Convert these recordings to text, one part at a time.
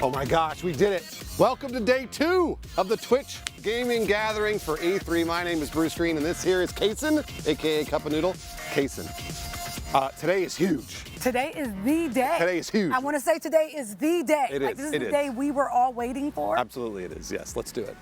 Oh my gosh, we did it. Welcome to day 2 of the Twitch Gaming Gathering for E3. My name is Bruce Green, and this here is Kason, aka Cup of Noodle. Kason, today is huge. Today is the day. Today is huge. I want to say today is the day. It is. This is the day we were all waiting for. Absolutely it is, yes. Let's do it.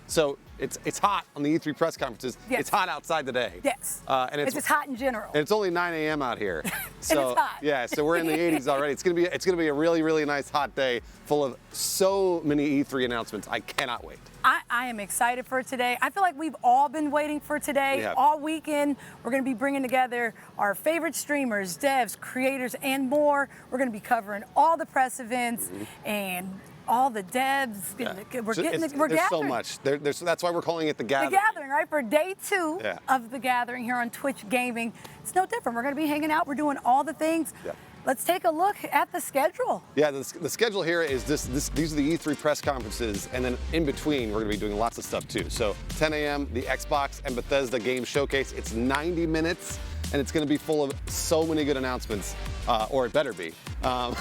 So it's hot on the E3 press conferences. Yes. It's hot outside today. Yes. And it's just hot in general. And it's only 9 a.m. out here. So, it's hot. Yeah, so we're in the 80s already. It's gonna be a really, really nice hot day full of so many E3 announcements. I cannot wait. I am excited for today. I feel like we've all been waiting for today. We have. All weekend, we're going to be bringing together our favorite streamers, devs, creators, and more. We're going to be covering all the press events and all the devs. Yeah. We're So getting there's gathering. so much. That's why we're calling it the The Gathering. gathering, right? For day 2 Yeah. of the gathering here on Twitch Gaming. It's no different. We're going to be hanging out. We're doing all the things. Yeah. Let's take a look at the schedule. Yeah, the schedule here is these are the E3 press conferences, and then in between, we're going to be doing lots of stuff too. So 10 a.m., the Xbox and Bethesda Game Showcase. It's 90 minutes, and it's going to be full of so many good announcements, or it better be. And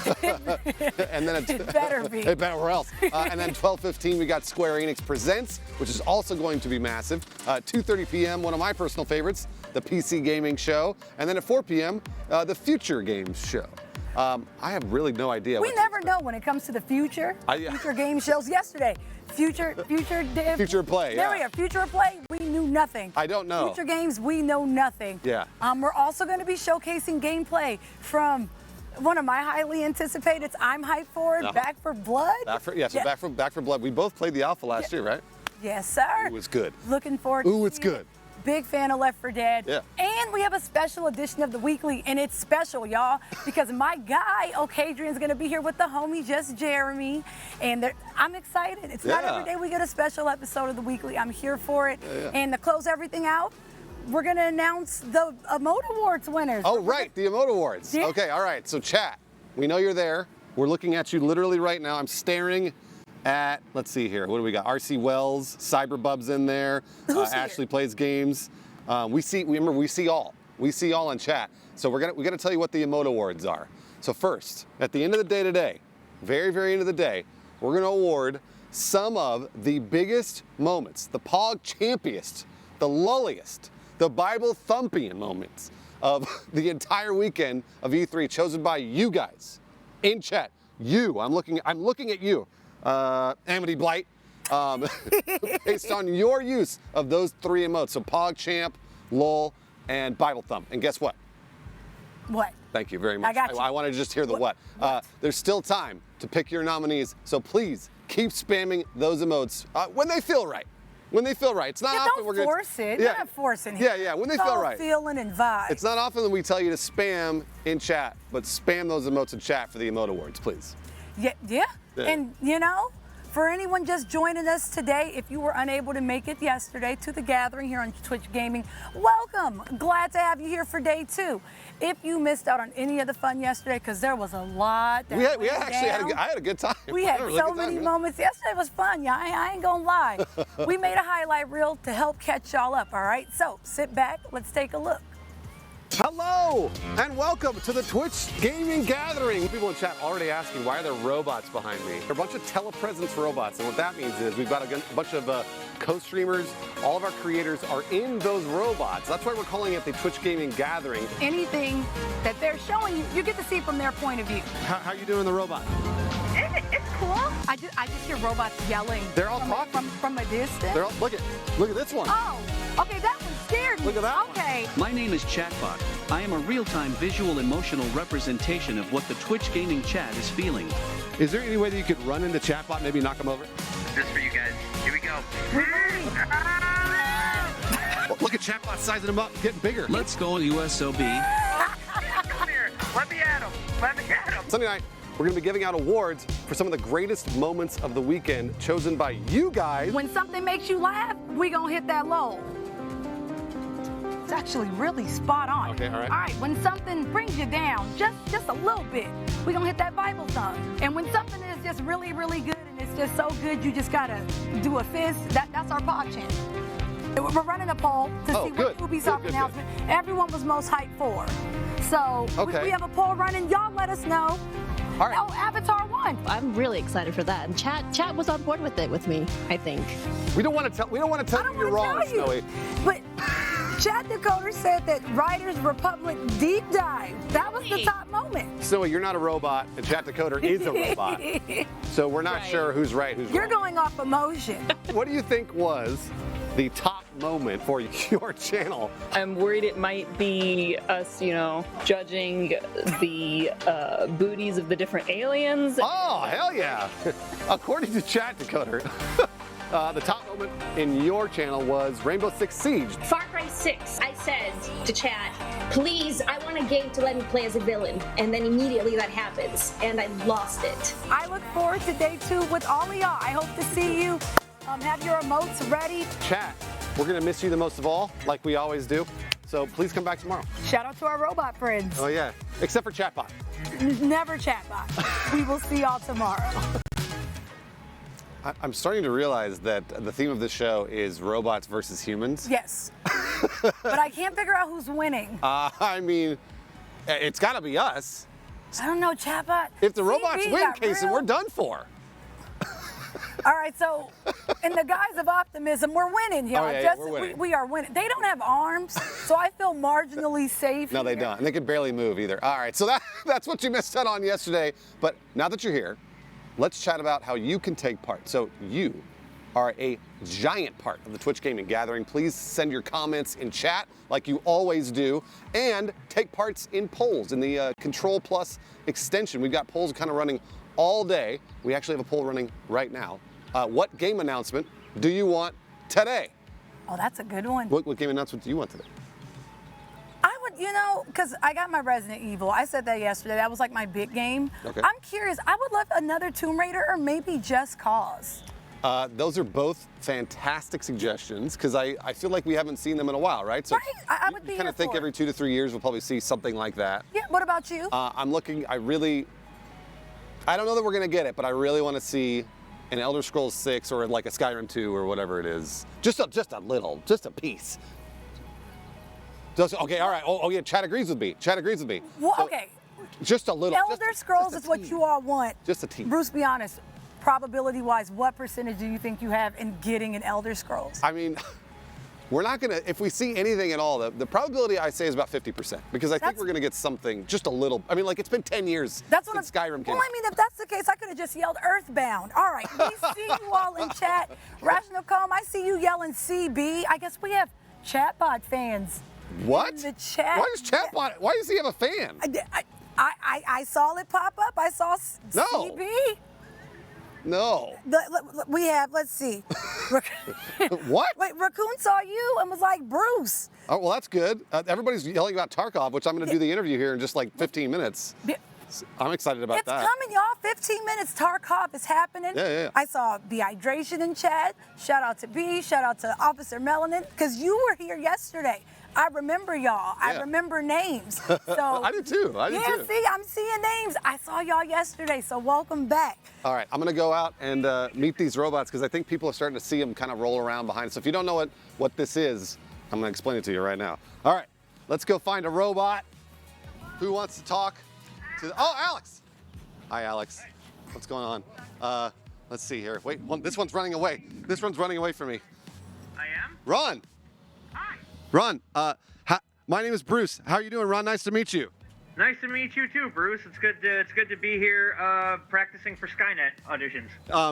then It better be. It better, or else. And then 12:15, we got Square Enix Presents, which is also going to be massive. 2:30 p.m., one of my personal favorites, the PC Gaming Show. And then at 4 p.m., the Future Games Show. I have really no idea. We never know when it comes to the future. Future game shows yesterday. Future Play. There Yeah. we are. Future Play. We knew nothing. I don't know. Future games. We know nothing. Yeah. We're also going to be showcasing gameplay from one of my highly anticipated. I'm hyped for it. Uh-huh. Back for Blood. Back for Blood. We both played the alpha last year, right? Yes, sir. It was good. Looking forward. Ooh, to it's seeing good. it. Big fan of Left 4 Dead. Yeah. And we have a special edition of the weekly, and it's special, y'all, because my guy, Okadrian's gonna be here with the homie, Just Jeremy, and I'm excited. It's not every day we get a special episode of the weekly. I'm here for it. Yeah. And to close everything out, we're gonna announce the Emote Awards winners. Oh, right, the Emote Awards. Yeah. Okay, all right, so chat, we know you're there. We're looking at you literally right now. I'm staring at, let's see here, what do we got? RC Wells, Cyberbub's in there, Ashley Plays Games. We see all. We see all in chat. So we got to tell you what the Emote Awards are. So first, at the end of the day today, very, very end of the day, we're gonna award some of the biggest moments, the Pog champiest, the lulliest, the Bible thumpian moments of the entire weekend of E3, chosen by you guys in chat. You, I'm looking at you. Amity Blight, based on your use of those 3 emotes. So Pog Champ, LOL, and Bible Thump. And guess what? What? Thank you very much. I got you. I want to just hear the what. There's still time to pick your nominees, so please keep spamming those emotes when they feel right. When they feel right. It's not often Don't force it. Yeah. We're not forcing it. Yeah, when they It's feel all right. feeling and vibe. It's not often that we tell you to spam in chat, but spam those emotes in chat for the Emote Awards, please. Yeah. And for anyone just joining us today, if you were unable to make it yesterday to the gathering here on Twitch Gaming, welcome. Glad to have you here for day 2. If you missed out on any of the fun yesterday, because there was a lot that I had a good time. We had so many moments. Yesterday was fun, y'all. I ain't gonna lie. We made a highlight reel to help catch y'all up, all right? So sit back, let's take a look. Hello and welcome to the Twitch Gaming Gathering. People in chat already asking, why are there robots behind me? They're a bunch of telepresence robots, and what that means is we've got a bunch of co-streamers. All of our creators are in those robots. That's why we're calling it the Twitch Gaming Gathering. Anything that they're showing you, you get to see from their point of view. How you doing the robot? It's cool. I just hear robots yelling. They're all talking from a distance. Look at this one. Oh, okay, that one scared me. Look at that one. Okay. My name is Chatbot. I am a real-time visual emotional representation of what the Twitch Gaming chat is feeling. Is there any way that you could run into Chatbot and maybe knock him over? This for you guys. Here we go. Look at Chatbot sizing him up, getting bigger. Let's go, USOB. Come here. Let me at him. Let me at him. Sunday night, we're going to be giving out awards for some of the greatest moments of the weekend, chosen by you guys. When something makes you laugh, we gonna hit that low. It's actually really spot on. Okay, all right. All right, when something brings you down, just a little bit, we gonna hit that Bible thumb. And when something is just really, really good and it's just so good, you just gotta do a fist, that's our Pog Champ. We're running a poll to see good. what Ubisoft announcement everyone was most hyped for. So Okay. we have a poll running. Y'all let us know. All right. Oh, Avatar 1. fun. I'm really excited for that. And chat was on board with it with me, I think. We don't want to tell I you don't you're want wrong, to tell Snowy. you. But Chat Decoder said that Writers Republic Deep Dive, that was the top moment. Snowy, you're not a robot, and Chat Decoder is a robot. So we're not Right. sure who's right, who's You're wrong. going off emotion. What do you think was the top moment for your channel? I'm worried it might be us, judging the booties of the different aliens. Oh, hell yeah. According to Chat Decoder, the top moment in your channel was Rainbow Six Siege. Far Cry 6, I said to chat, please, I want a game to let me play as a villain. And then immediately that happens, and I lost it. I look forward to day 2 with all of y'all. I hope to see you. Have your emotes ready. Chat, we're going to miss you the most of all, like we always do. So please come back tomorrow. Shout out to our robot friends. Oh, yeah. Except for Chatbot. Never chatbot. We will see y'all tomorrow. I'm starting to realize that the theme of this show is robots versus humans. Yes. But I can't figure out who's winning. I mean, it's got to be us. I don't know, chatbot. If the robots CB win, got Casey, real. we're done for. All right, so in the guise of optimism, we're winning here. Oh, yeah, we're winning. We are winning. They don't have arms, so I feel marginally safe. No, they here. don't. And they can barely move either. All right, so that's what you missed out on yesterday. But now that you're here, let's chat about how you can take part. So you are a giant part of the Twitch Gaming Gathering. Please send your comments in chat like you always do, and take parts in polls in the Control Plus extension. We've got polls kind of running all day. We actually have a poll running right now. What game announcement do you want today? Oh, that's a good one. What game announcement do you want today? I would, because I got my Resident Evil. I said that yesterday. That was like my big game. Okay. I'm curious. I would love another Tomb Raider or maybe Just Cause. Those are both fantastic suggestions because I feel like we haven't seen them in a while, right? So Right, I would be kind here of think for it. every 2 to 3 years we'll probably see something like that. Yeah, what about you? I'm looking, I don't know that we're gonna get it, but I really want to see an Elder Scrolls 6 or like a Skyrim 2 or whatever it is. Just a piece. Okay, all right. Oh yeah, Chad agrees with me. Well, So, okay. Just a little. Elder Scrolls is what tease. you all want. Just a tease. Bruce, be honest. Probability-wise, what percentage do you think you have in getting an Elder Scrolls? I mean, we're not gonna, if we see anything at all, the probability I say is about 50%, because I think That's- we're gonna get something just a little, I mean, like it's been 10 years That's what since Skyrim came Well, out. I mean, if that's the case, I could have just yelled Earthbound. All right, we see you all in chat. Rational Calm, I see you yelling CB. I guess we have chatbot fans. What? In the chat. Why does Chatbot, why does he have a fan? I saw it pop up. I saw No. CB. No. We have, let's see. What? Wait, Raccoon saw you and was like, Bruce. Oh, well, that's good. Everybody's yelling about Tarkov, which I'm gonna do the interview here in just like 15 minutes. I'm excited about It's that. coming, y'all. 15 minutes. Tarkov is happening. Yeah. I saw Dehydration in chat. Shout out to B. Shout out to Officer Melanin. Because you were here yesterday. I remember y'all. I Yeah. remember names. So I did too. I did yeah, too. see, I'm seeing names. I saw y'all yesterday, so welcome back. All right, I'm gonna go out and meet these robots because I think people are starting to see them kind of roll around behind. So if you don't know what this is, I'm gonna explain it to you right now. All right, let's go find a robot. Who wants to talk to? Oh, Alex. Hi, Alex. What's going on? Let's see here. Wait, this one's running away. This one's running away from me. I am? Run. Hi. Run. My name is Bruce. How are you doing, Ron? Nice to meet you. Nice to meet you too, Bruce. It's good to be here practicing for Skynet auditions.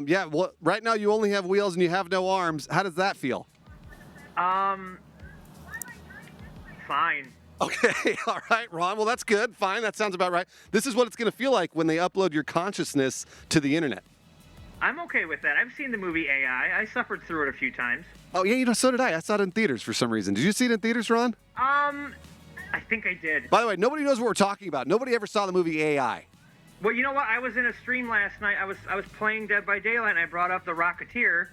Yeah. Well, right now you only have wheels and you have no arms. How does that feel? Fine. Okay, all right, Ron. Well, that's good. Fine, that sounds about right. This is what it's going to feel like when they upload your consciousness to the internet. I'm okay with that. I've seen the movie AI. I suffered through it a few times. Oh, yeah, so did I. I saw it in theaters for some reason. Did you see it in theaters, Ron? I think I did. By the way, nobody knows what we're talking about. Nobody ever saw the movie AI. Well, you know what? I was in a stream last night. I was playing Dead by Daylight, and I brought up The Rocketeer,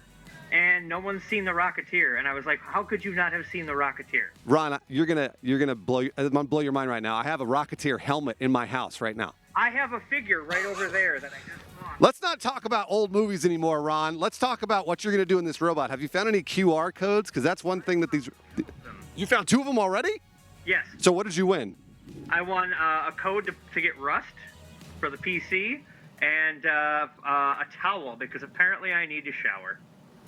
and no one's seen The Rocketeer. And I was like, how could you not have seen The Rocketeer? Ron, you're gonna blow your mind right now. I have a Rocketeer helmet in my house right now. I have a figure right over there that I just saw. Let's not talk about old movies anymore, Ron. Let's talk about what you're gonna do in this robot. Have you found any QR codes? Because that's one thing that these. You found 2 of them already? Yes. So what did you win? I won a code to get Rust for the PC, and a towel because apparently I need to shower.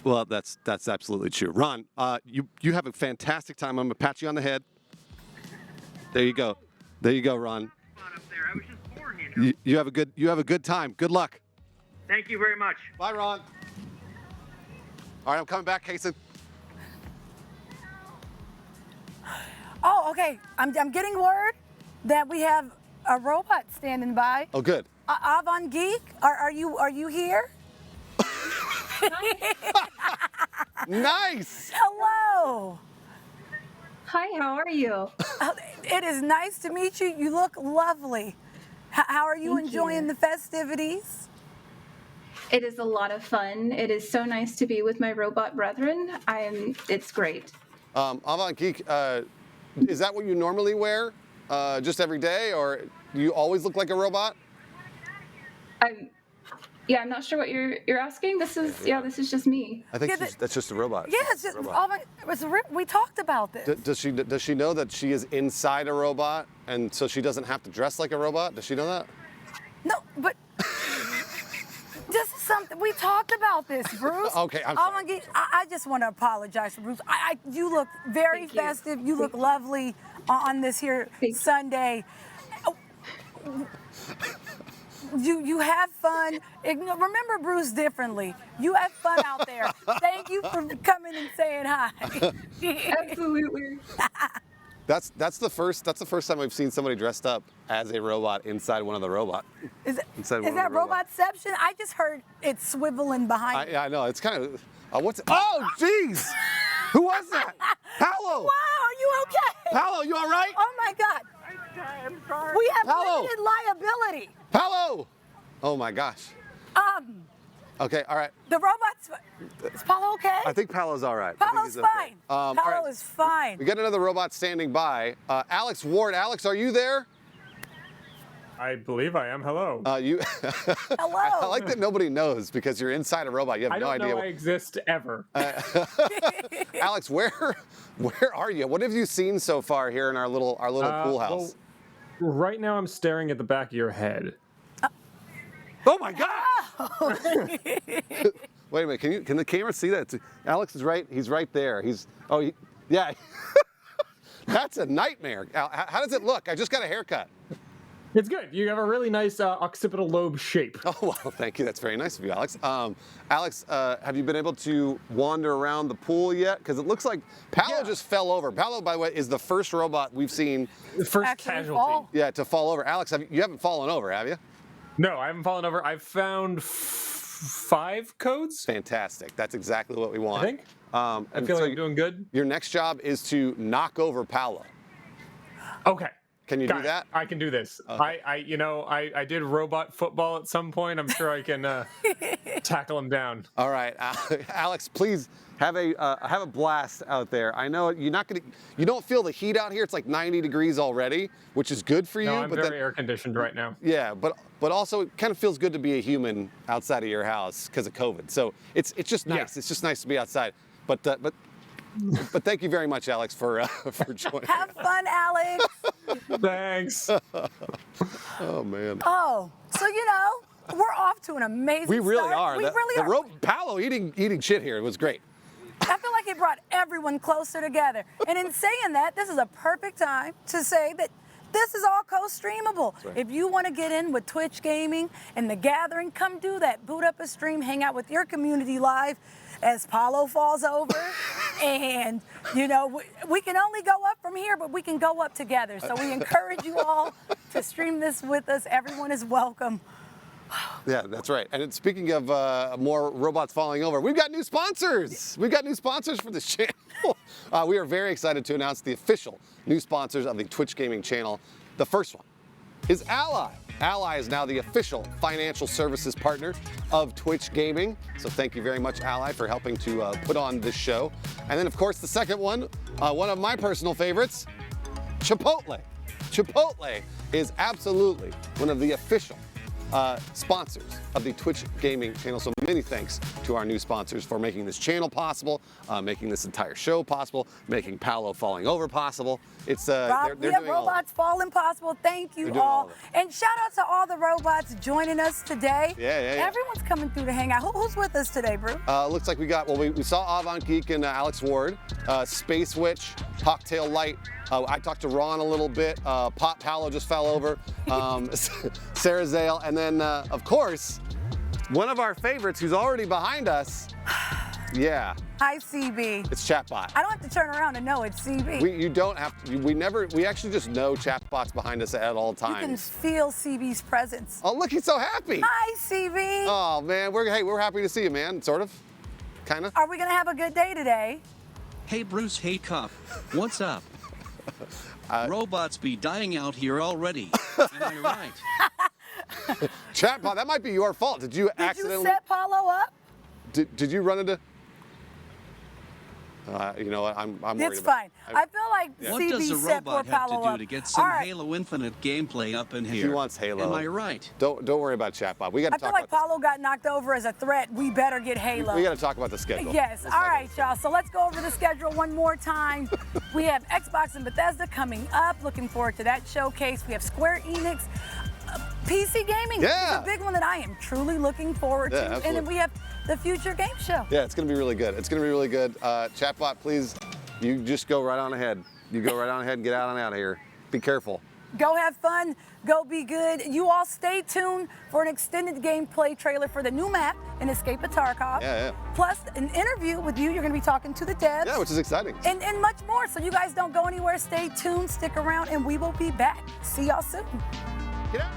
Well, that's absolutely true. Ron, you have a fantastic time. I'm gonna pat you on the head. There you go. There you go, Ron. Spot up there. I was just bored, you know. You have a good time. Good luck. Thank you very much. Bye, Ron. All right, I'm coming back, Kason. Oh, okay. I'm getting word that we have a robot standing by. Oh, good. Avant Geek, are you here? Nice. Hello. Hi, how are you? It is nice to meet you. You look lovely. How are you enjoying the festivities? It is a lot of fun. It is so nice to be with my robot brethren. It's great. Avant Geek, is that what you normally wear, just every day, or do you always look like a robot? I'm not sure what you're asking. This is just me. I think that's just a robot. Yeah, it's just we talked about this. Does she know that she is inside a robot, and so she doesn't have to dress like a robot? Does she know that? No, but this is something we talked about this, Bruce. Okay, I'm sorry. I just want to apologize for Bruce. You look very Thank you. festive. You look lovely on this here Sunday. You have fun. Remember Bruce differently. You have fun out there. Thank you for coming and saying hi. Absolutely. That's the first time I've seen somebody dressed up as a robot inside one of the robots. Is that robotception? I just heard it swiveling behind. I know it's kind of. What's? Oh, jeez! Who was that? Paolo. Wow, are you okay? Paolo, you all right? Oh my God. I'm sorry. We have Paolo. limited liability. Paolo. Oh my gosh. Okay, all right. The robots. Is Paolo okay? I think Paolo's all right. Paolo's fine. All Paolo right. is fine. We got another robot standing by. Alex Ward. Alex, are you there? I believe I am. Hello. Hello. I like that nobody knows because you're inside a robot. You have I no don't idea. know I exist ever. Alex, where are you? What have you seen so far here in our little pool house? Well, right now I'm staring at the back of your head. Oh my God! Wait a minute. Can the camera see that? Alex is right. He's right there. Yeah. That's a nightmare. How does it look? I just got a haircut. It's good. You have a really nice occipital lobe shape. Oh, well, thank you. That's very nice of you, Alex. Alex, have you been able to wander around the pool yet? Because it looks like Paolo just fell over. Paolo, by the way, is the first robot we've seen. The first casualty. Yeah, to fall over. Alex, you haven't fallen over, have you? No, I haven't fallen over. I've found 5 codes. Fantastic. That's exactly what we want. I think. I feel like I'm doing good. Your next job is to knock over Paolo. Okay. Can you do that? I can do this. Okay. I did robot football at some point. I'm sure I can tackle him down. All right, Alex, please have a blast out there. I know you don't feel the heat out here. It's like 90 degrees already, which is good for you. No, I'm very air conditioned right now. Yeah, but also it kind of feels good to be a human outside of your house because of COVID. So it's just nice. Yeah. It's just nice to be outside. But thank you very much, Alex, for joining. Have fun, Alex. Thanks. Oh man. Oh, so we're off to an amazing We really start. are. We really are. Paolo eating shit here. It was great. I feel like it brought everyone closer together. And in saying that, this is a perfect time to say that this is all co-streamable. Right. If you want to get in with Twitch Gaming and The Gathering, come do that. Boot up a stream, hang out with your community live as Paolo falls over. And, we can only go up from here, but we can go up together. So we encourage you all to stream this with us. Everyone is welcome. Yeah, that's right. And speaking of more robots falling over, we've got new sponsors. We've got new sponsors for this channel. We are very excited to announce the official new sponsors of the Twitch Gaming channel. The first one is Ally. Ally is now the official financial services partner of Twitch Gaming. So thank you very much, Ally, for helping to put on this show. And then, of course, the second one of my personal favorites, Chipotle. Chipotle is absolutely one of the official sponsors of the Twitch Gaming channel. So many thanks to our new sponsors for making this channel possible, making this entire show possible, making Paolo falling over possible. It's Rob, they're we have doing all of it. Robots Fall Impossible. Thank you They're doing all all. of it. And shout out to all the robots joining us today. Yeah. Everyone's coming through to hang out. Who's with us today, Brew? Looks like we got, we saw Avant Geek and Alex Ward, Space Witch, Cocktail Light. I talked to Ron a little bit. Pop Paolo just fell over. Sarah Zale. And then, of course, one of our favorites who's already behind us. Yeah, Hi, CB. it's Chatbot. I don't have to turn around to know it's CB. You don't have to, we actually just know Chatbot's behind us at all You can times. feel CB's presence. Oh, look, he's so happy. Hi, CB. Oh, man, we're happy to see you, man, sort of, kind of. Are we going to have a good day today? Hey Bruce, hey Cup. What's up? Robots be dying out here already. Am I right? Chatbot, that might be your fault. Did you Did accidentally, you set Paulo up? did you run into, you know what, I'm worried It's about fine. I feel like What does CB a set poor robot have Paulo to do up. to get some All right. Halo Infinite gameplay up in here? He wants Halo. Am I right? Don't worry about Chatbot. We got I to feel talk like about Paulo got knocked over as a threat. We better get Halo. We got to talk about the schedule. Yes. All right, y'all. So let's go over the schedule one more time. We have Xbox and Bethesda coming up. Looking forward to that showcase. We have Square Enix. PC gaming. Yeah. It's a big one that I am truly looking forward to. Yeah, And absolutely. then we have the Future Game Show. Yeah, it's going to be really good. It's going to be really good. Chatbot, please, you just go right on ahead. You go right on ahead and get out of here. Be careful. Go have fun. Go be good. You all stay tuned for an extended gameplay trailer for the new map in Escape at Tarkov. Yeah. Plus an interview with you. You're going to be talking to the devs. Yeah, which is exciting. And much more. So you guys don't go anywhere. Stay tuned. Stick around, and we will be back. See y'all soon. Get out.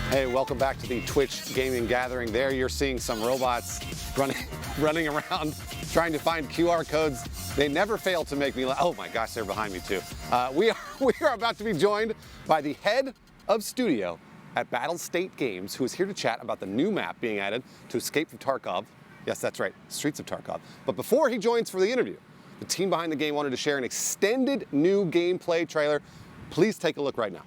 Hey, welcome back to the Twitch Gaming Gathering. There you're seeing some robots running around trying to find QR codes. They never fail to make me laugh. Oh my gosh, they're behind me too. We are about to be joined by the head of studio at Battle State Games, who is here to chat about the new map being added to Escape from Tarkov. Yes, that's right, Streets of Tarkov. But before he joins for the interview, the team behind the game wanted to share an extended new gameplay trailer. Please take a look right now.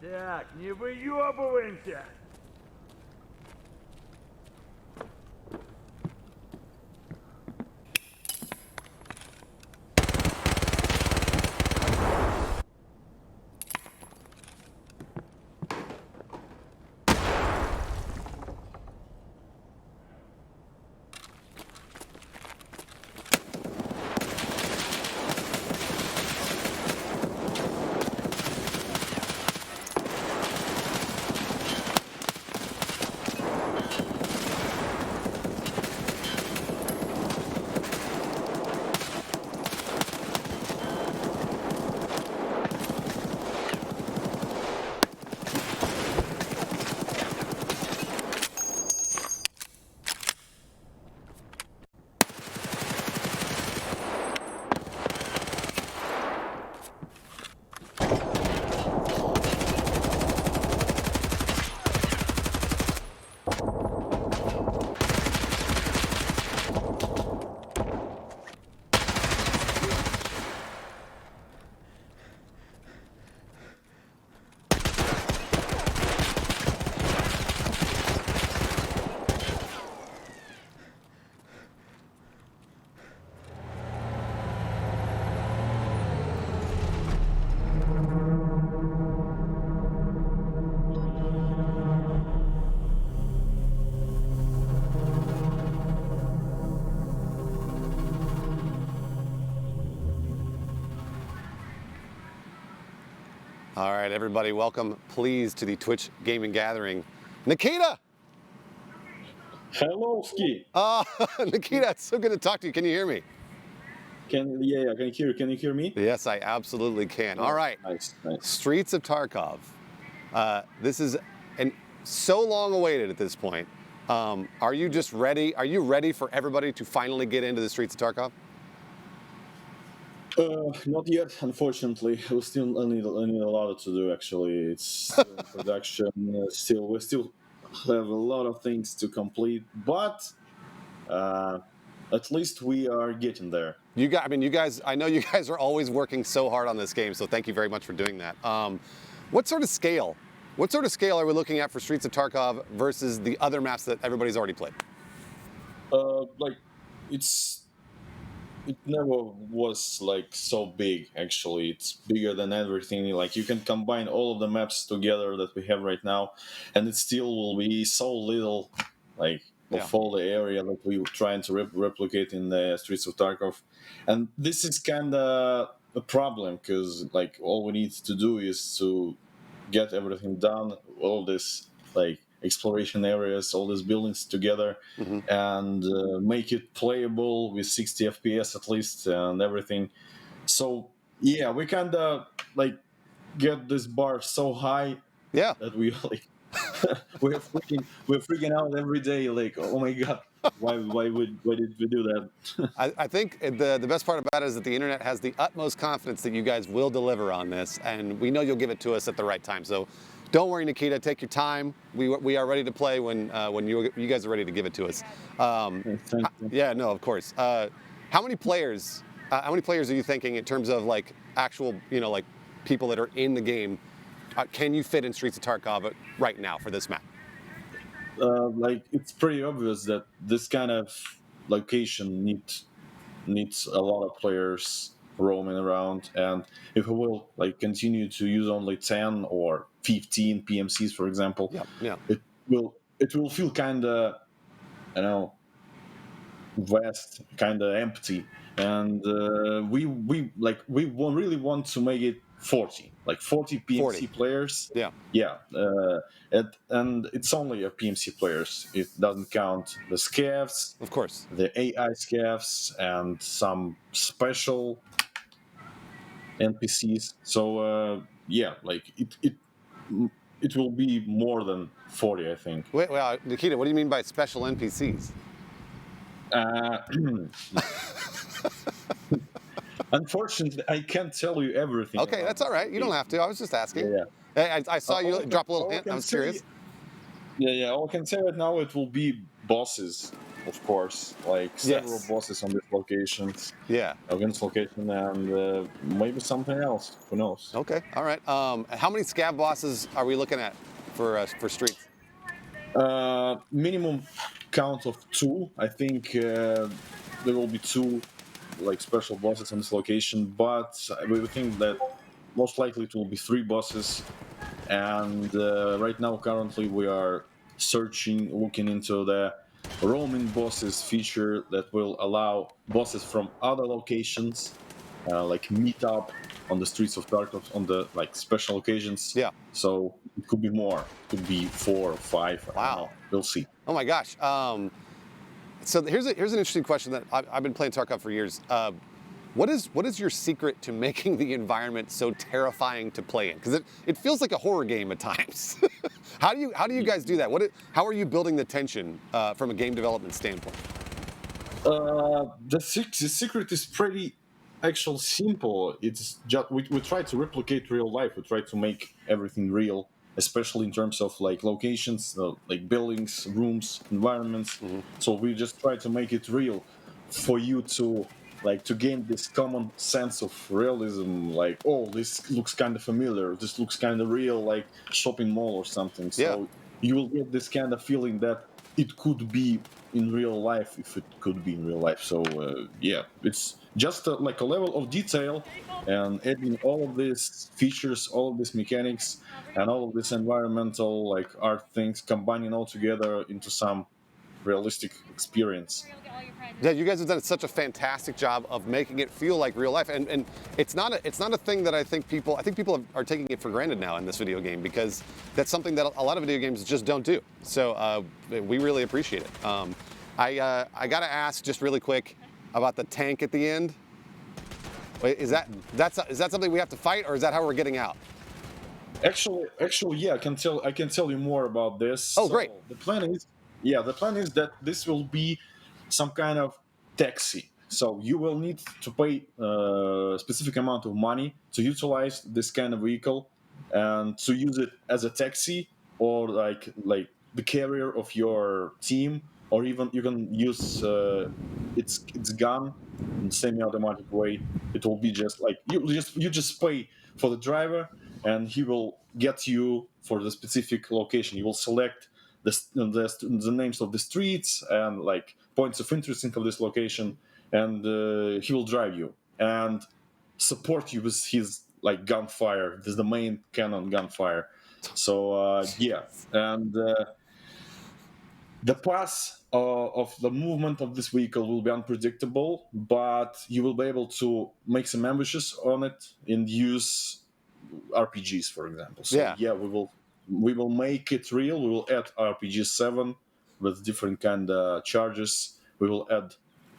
Так, не выебываемся! All right, everybody, welcome, please, to the Twitch Gaming Gathering. Nikita! Hello, Ski. Nikita, it's so good to talk to you. Can you hear me? Yeah, I can hear you. Can you hear me? Yes, I absolutely can. All right. Nice. Streets of Tarkov. This is so long awaited at this point. Are you just ready? Are you ready for everybody to finally get into the Streets of Tarkov? Not yet, unfortunately. We still need a lot to do. Actually, it's still in production. We still have a lot of things to complete, but at least we are getting there. You guys. I know you guys are always working so hard on this game, so thank you very much for doing that. What sort of scale? What sort of scale are we looking at for Streets of Tarkov versus the other maps that everybody's already played? It never was like so big. Actually, it's bigger than everything. Like you can combine all of the maps together that we have right now, and it still will be so little, like of all the area that we were trying to replicate in the Streets of Tarkov. And this is kind of a problem because like all we need to do is to get everything done, all this like exploration areas, all these buildings together, and make it playable with 60 FPS at least and everything. So yeah, we kind of like get this bar so high that we like we're freaking out every day. Like, oh my god, why did we do that? I think the best part about it is that the internet has the utmost confidence that you guys will deliver on this, and we know you'll give it to us at the right time. So don't worry, Nikita. Take your time. We are ready to play when you guys are ready to give it to us. Yeah, no, of course. How many players? How many players are you thinking in terms of like actual, like people that are in the game? Can you fit in Streets of Tarkov right now for this map? Like it's pretty obvious that this kind of location needs a lot of players roaming around, and if we will like continue to use only 10 or 15 PMCs, for example, it will feel kind of, vast, kind of empty, and we really want to make it 40 PMC players. And it's only a PMC players. It doesn't count the scavs, of course, the AI scavs, and some special NPCs. So it will be more than 40, I think. Wait, Nikita, what do you mean by special NPCs? Unfortunately, I can't tell you everything. Okay, that's all right. You don't have to. I was just asking. Yeah. I saw you drop a little hint. I was curious. All I can say right now, it will be bosses, of course. Like several bosses on this location. Yeah. Against location, and maybe something else. Who knows? Okay. All right. How many scav bosses are we looking at for Streets? Minimum count of 2. I think there will be 2 like special bosses on this location, but we think that most likely it will be 3 bosses. And right now, currently, we are looking into the roaming bosses feature that will allow bosses from other locations like meet up on the Streets of Tarkov on the like special occasions. Yeah. So it could be more. It could be 4 or 5. Wow. We'll see. Oh my gosh. So here's an interesting question that I've been playing Tarkov for years. What is your secret to making the environment so terrifying to play in? Because it feels like a horror game at times. How do you guys do that? How are you building the tension from a game development standpoint? The secret is pretty simple. It's just we try to replicate real life. We try to make everything real, especially in terms of like locations, like buildings, rooms, environments. So we just try to make it real for you to gain this common sense of realism. Like, oh, this looks kind of familiar. This looks kind of real, like shopping mall or something. So you will get this kind of feeling that it could be in real life if it could be in real life. So it's just like a level of detail and adding all of these features, all of these mechanics, and all of this environmental like art things, combining all together into some realistic experience. Yeah, you guys have done such a fantastic job of making it feel like real life, and it's not a thing that I think people are taking it for granted now in this video game, because that's something that a lot of video games just don't do. So we really appreciate it. I got to ask just really quick about the tank at the end. Wait, is that something we have to fight, or is that how we're getting out? Actually, yeah, I can tell you more about this. Oh, great. The plan is that this will be some kind of taxi. So you will need to pay a specific amount of money to utilize this kind of vehicle and to use it as a taxi, or like the carrier of your team, or even you can use its gun in semi-automatic way. It will be just like you just pay for the driver, and he will get you for the specific location. You will select the names of the streets and like points of interest of this location, and he will drive you and support you with his like gunfire. This is the main cannon gunfire. So yeah, and the path of the movement of this vehicle will be unpredictable, but you will be able to make some ambushes on it and use RPGs, for example. So yeah, we will make it real. We will add RPG 7 with different kind of charges. We will add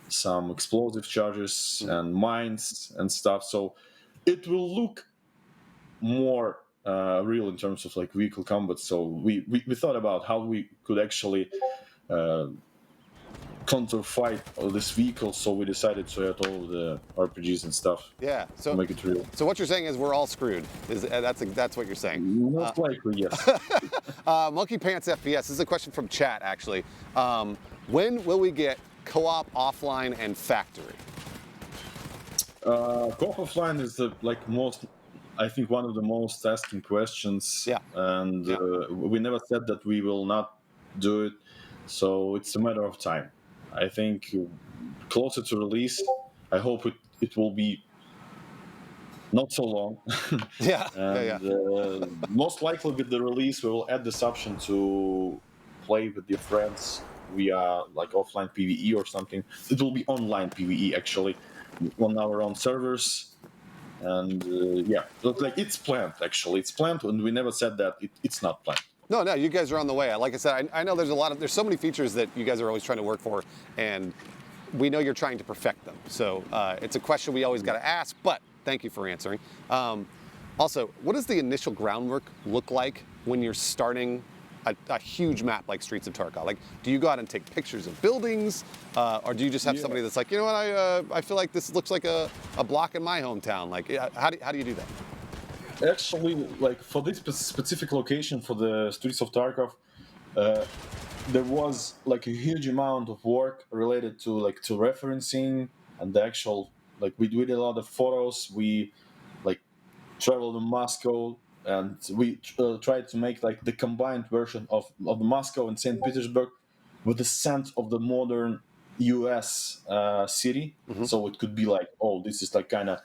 some explosive charges and mines and stuff. So it will look more real in terms of like vehicle combat. So we thought about how we could actually counter-fight this vehicle, so we decided to add all the RPGs and stuff. Yeah, so to make it real. So what you're saying is we're all screwed. That's what you're saying. Most likely, yes. Monkey Pants FPS. This is a question from chat, actually. When will we get co-op offline and factory? Co-op offline is I think one of the most asking questions. Yeah. And we never said that we will not do it. So it's a matter of time. I think closer to release, I hope it will be not so long. Yeah. And most likely with the release, we will add this option to play with your friends via like offline PvE or something. It will be online PvE actually on our own servers. And yeah, like it's planned actually. It's planned, and we never said that it's not planned. No, you guys are on the way. Like I said, I know there's so many features that you guys are always trying to work for, and we know you're trying to perfect them. So it's a question we always got to ask, but thank you for answering. Also, what does the initial groundwork look like when you're starting a huge map like Streets of Tarkov? Like, do you go out and take pictures of buildings, or do you just have somebody that's like, you know what, I feel like this looks like a block in my hometown? Like, how do you do that? Actually, like for this specific location for the Streets of Tarkov, there was like a huge amount of work related to referencing and the actual we did a lot of photos. We like traveled to Moscow, and we tried to make like the combined version of the Moscow and St. Petersburg with the sense of the modern U.S. City. Mm-hmm. So it could be like, oh, this is like kind of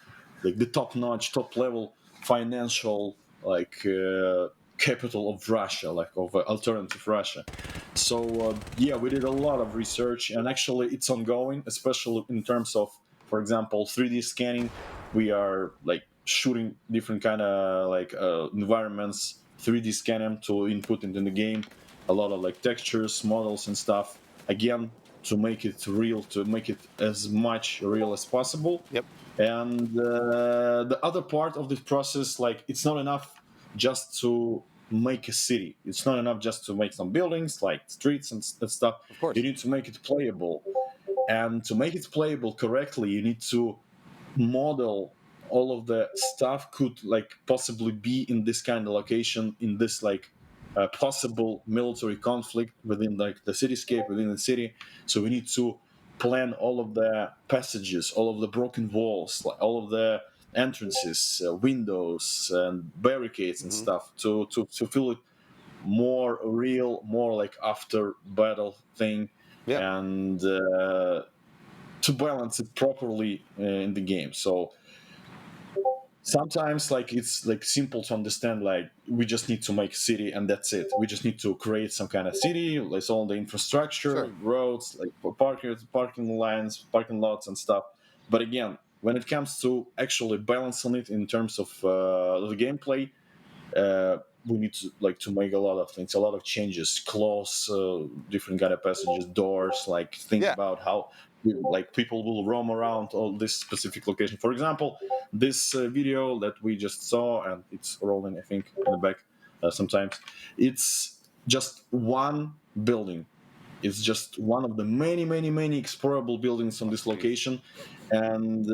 like the top-notch, top-level financial capital of Russia, like of alternative Russia. So yeah, we did a lot of research, and actually it's ongoing, especially in terms of, for example, 3D scanning. We are like shooting different kind of environments, 3D scan them to input into the game, a lot of like textures, models and stuff, again to make it real, to make it as much real as possible. Yep. And the other part of this process, like it's not enough just to make a city. It's not enough just to make some buildings, like streets and stuff. Of course. You need to make it playable. And to make it playable correctly, you need to model all of the stuff could like possibly be in this kind of location, in this possible military conflict within like the cityscape, within the city. So we need to plan all of the passages, all of the broken walls, like all of the entrances, windows and barricades and stuff to feel it more real, more like after battle thing. Yeah. And to balance it properly in the game. So sometimes like it's like simple to understand, like we just need to make a city and that's it. We just need to create some kind of city, like all the infrastructure, roads, like parking lines, parking lots and stuff. But again, when it comes to actually balancing it in terms of the gameplay, we need to make a lot of things, a lot of changes, close different kind of passages, doors, like think about how like people will roam around all this specific location. For example, this video that we just saw, and it's rolling, I think, in the back sometimes, it's just one building. It's just one of the many explorable buildings on this location, and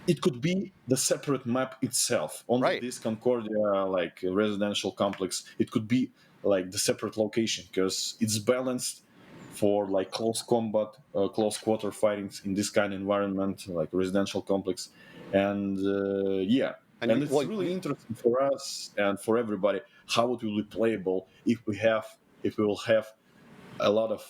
it could be the separate map itself on this Concordia like residential complex. It could be like the separate location because it's balanced for like close combat, close quarter fightings in this kind of environment, like residential complex, and and it's really interesting for us and for everybody how it will be playable if we will have a lot of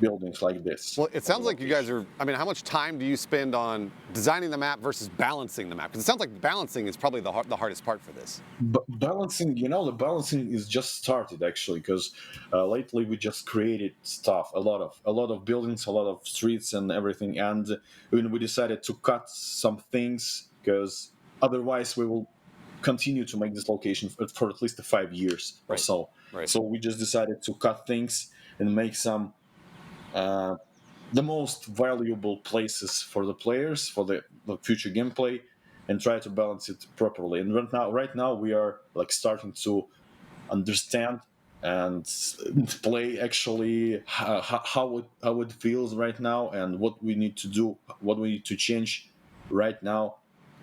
buildings like this. Well, it sounds like you guys are, I mean, how much time do you spend on designing the map versus balancing the map? Because it sounds like balancing is probably the hardest part for this. Balancing, the balancing is just started actually, because lately we just created stuff, a lot of buildings, a lot of streets and everything. And when we decided to cut some things, because otherwise we will continue to make this location for at least 5 years or so. So we just decided to cut things and make some the most valuable places for the players, for the future gameplay, and try to balance it properly. And right now we are like starting to understand and play actually how it feels right now, and what we need to do, what we need to change right now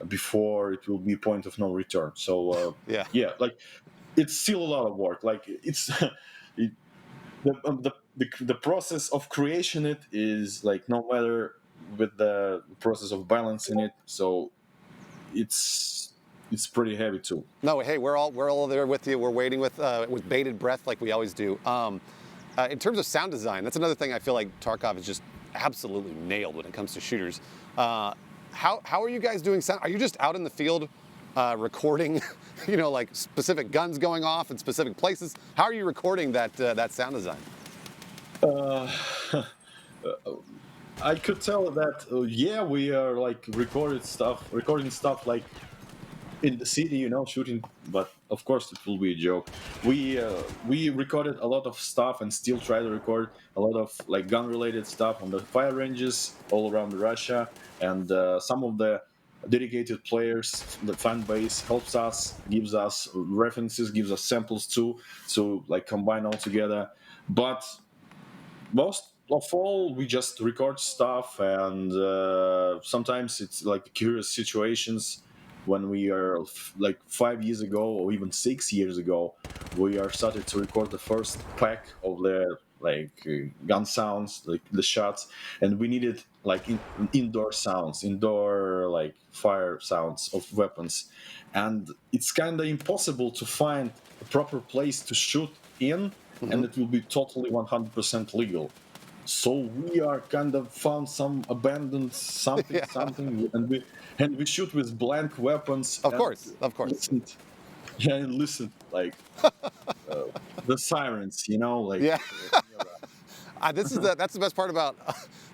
before it will be point of no return. So like it's still a lot of work. Like it's the process of creation it is like no matter with the process of balancing it. So it's pretty heavy too. No, hey, we're all there with you. We're waiting with bated breath like we always do. In terms of sound design, that's another thing I feel like Tarkov is just absolutely nailed when it comes to shooters. How are you guys doing sound? Are you just out in the field recording, like specific guns going off in specific places? How are you recording that sound design? I could tell that we are like recording stuff like in the city, shooting, but of course it will be a joke. We recorded a lot of stuff and still try to record a lot of like gun related stuff on the fire ranges all around Russia, and some of the dedicated players, the fan base helps us, gives us references, gives us samples too, so like combine all together. But most of all, we just record stuff, and sometimes it's like curious situations. When we are like 5 years ago or even 6 years ago, we are started to record the first pack of the gun sounds, like the shots, and we needed like indoor sounds, indoor like fire sounds of weapons, and it's kind of impossible to find a proper place to shoot in, and it will be totally 100% legal. So we are kind of found some abandoned something, and we shoot with blank weapons. Of course. Listen, like the sirens, like. Yeah. That's the best part about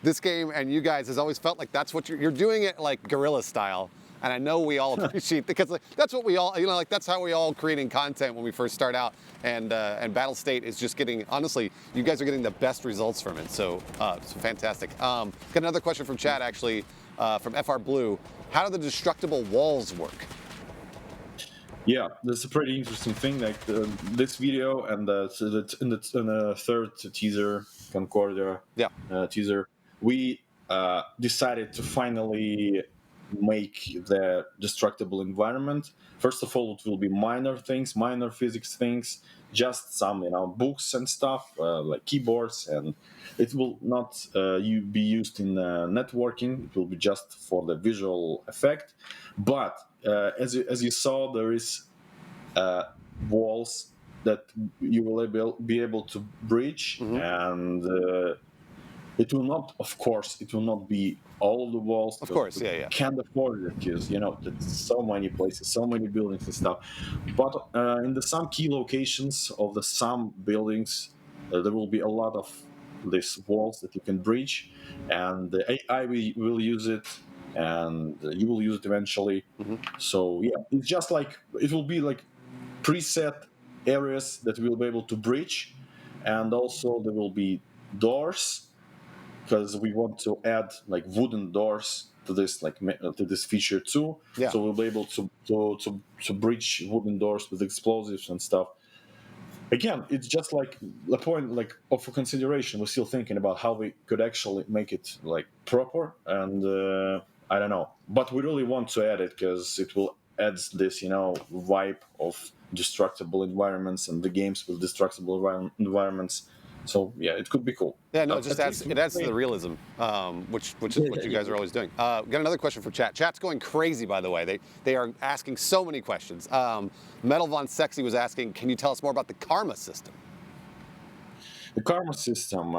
this game and you guys has always felt like that's what you're doing it like guerrilla style. And I know we all appreciate because that's what we all, that's how we all creating content when we first start out. And Battle State is just getting, honestly, you guys are getting the best results from it. So it's fantastic. Got another question from chat actually, from FR Blue. How do the destructible walls work? Yeah, that's a pretty interesting thing. Like this video and in the third teaser, Concordia teaser, we decided to finally make the destructible environment. First of all, it will be minor things, minor physics things, just some books and stuff like keyboards, and it will not be used in networking. It will be just for the visual effect. But as you saw, there is walls that you will be able to breach, and It will not, of course, it will not be all of the walls. Of course, we yeah. Can't afford it because there's so many places, so many buildings and stuff. But in some key locations of the some buildings, there will be a lot of these walls that you can breach, and the AI will use it, and you will use it eventually. So yeah, it's just like it will be like preset areas that we'll be able to breach, and also there will be doors, because we want to add like wooden doors to this to this feature too. Yeah. So we'll be able to breach wooden doors with explosives and stuff. Again, it's just like the point like of consideration. We're still thinking about how we could actually make it like proper, and I don't know, but we really want to add it because it will add this vibe of destructible environments and the games with destructible environments. So yeah, it could be cool. Yeah, no, it adds to the realism, which is what you guys are always doing. Got another question for chat. Chat's going crazy, by the way. They are asking so many questions. Metal Von Sexy was asking, can you tell us more about the karma system? The karma system,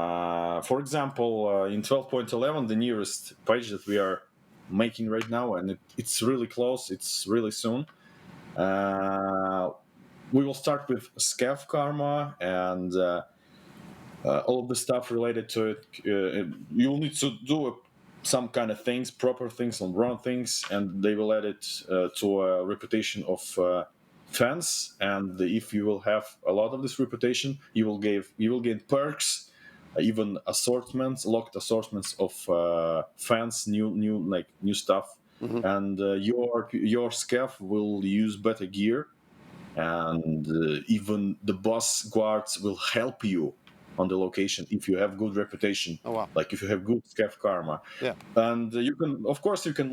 for example, in 12.11, the nearest page that we are making right now, and it's really close. It's really soon. We will start with Scav karma and all of the stuff related to it. You'll need to do some kind of things, proper things, and wrong things, and they will add it to a reputation of fans. And if you will have a lot of this reputation, you will gain perks, even assortments, locked assortments of fans, new stuff, and your Scav will use better gear, and even the boss guards will help you on the location if you have good reputation. Oh wow! Like if you have good Scav karma. Yeah. And you can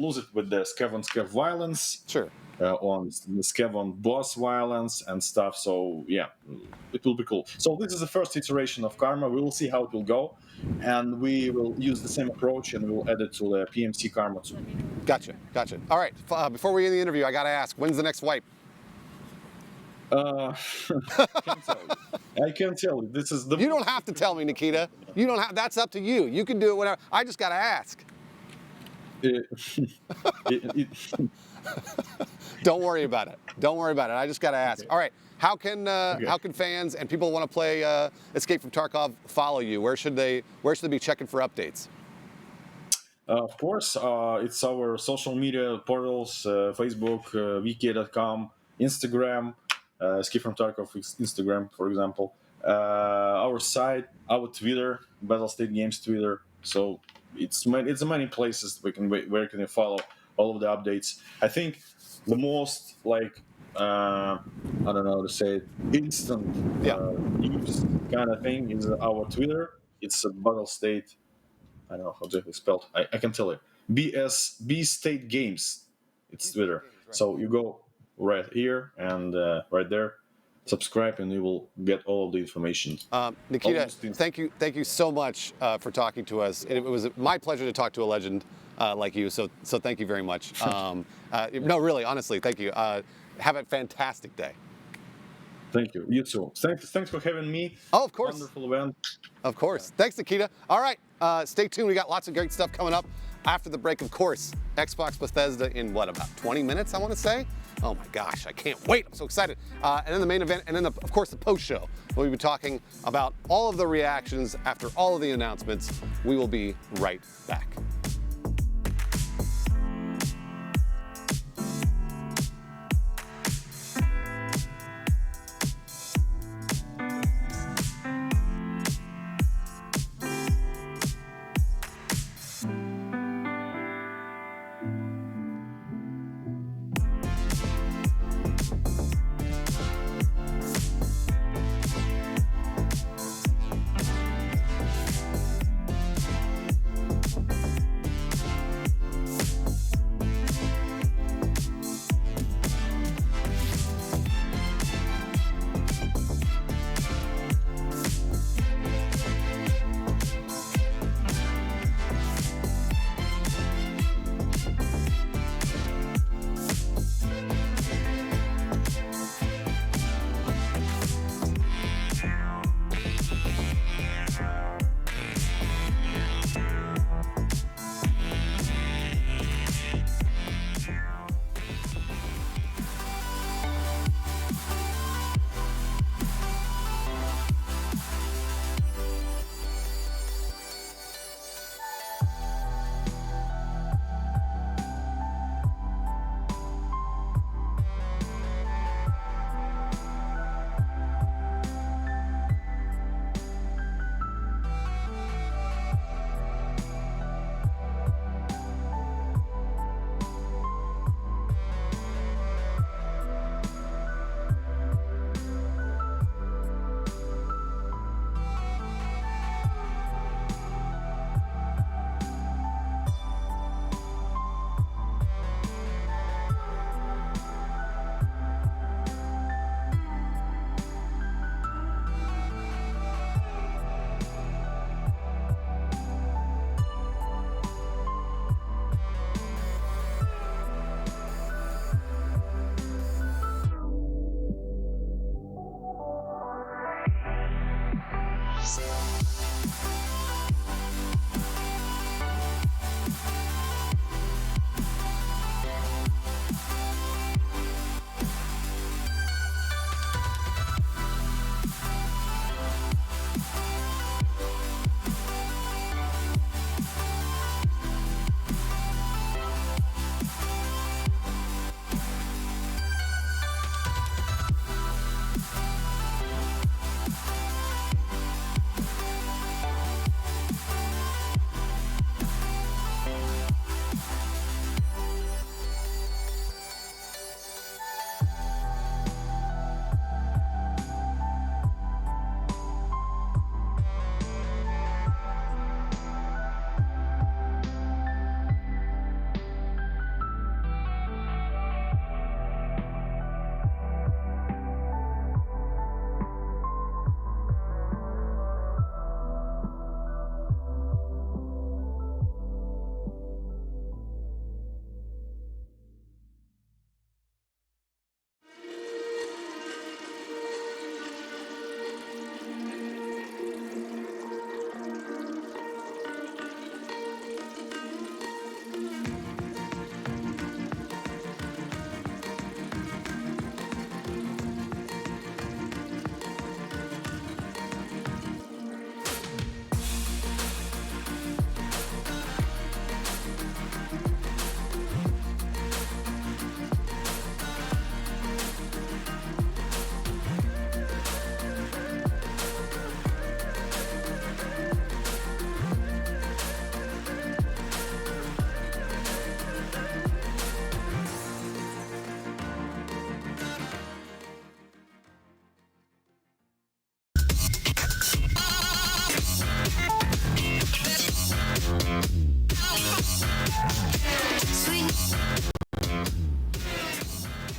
lose it with the Scav on Scav violence. Sure. On the Scav on boss violence and stuff. So yeah, it will be cool. So this is the first iteration of karma. We will see how it will go, and we will use the same approach, and we will add it to the PMC karma too. Gotcha. All right. Before we end the interview, I got to ask, when's the next wipe? Can't tell you. I can't tell you. This is the. You don't have to tell me, Nikita. You don't have. That's up to you. You can do it whenever. I just got to ask. Don't worry about it. I just got to ask. Okay. All right. How can fans and people who want to play Escape from Tarkov follow you? Where should they be checking for updates? Of course, it's our social media portals: Facebook, vk.com, Instagram. Escape from Tarkov Instagram, for example, our site, our Twitter, Battle State Games Twitter. So it's many places where can you follow all of the updates. I think the most I don't know how to say it, instant news kind of thing is our Twitter. It's a Battle State. I don't know how it's spelled. I can tell you. B State Games. It's Twitter. So you go right here and right there, subscribe, and you will get all of the information. Nikita, thank you so much for talking to us. It was my pleasure to talk to a legend like you. So thank you very much. No, really, honestly, thank you. Have a fantastic day. Thank you. You too. Thanks for having me. Oh, of course. Wonderful event. Of course. Thanks, Nikita. All right. Stay tuned. We got lots of great stuff coming up after the break. Of course, Xbox Bethesda in about 20 minutes, I want to say. Oh my gosh, I can't wait. I'm so excited. And then the main event, and then of course the post show. We'll be talking about all of the reactions after all of the announcements. We will be right back.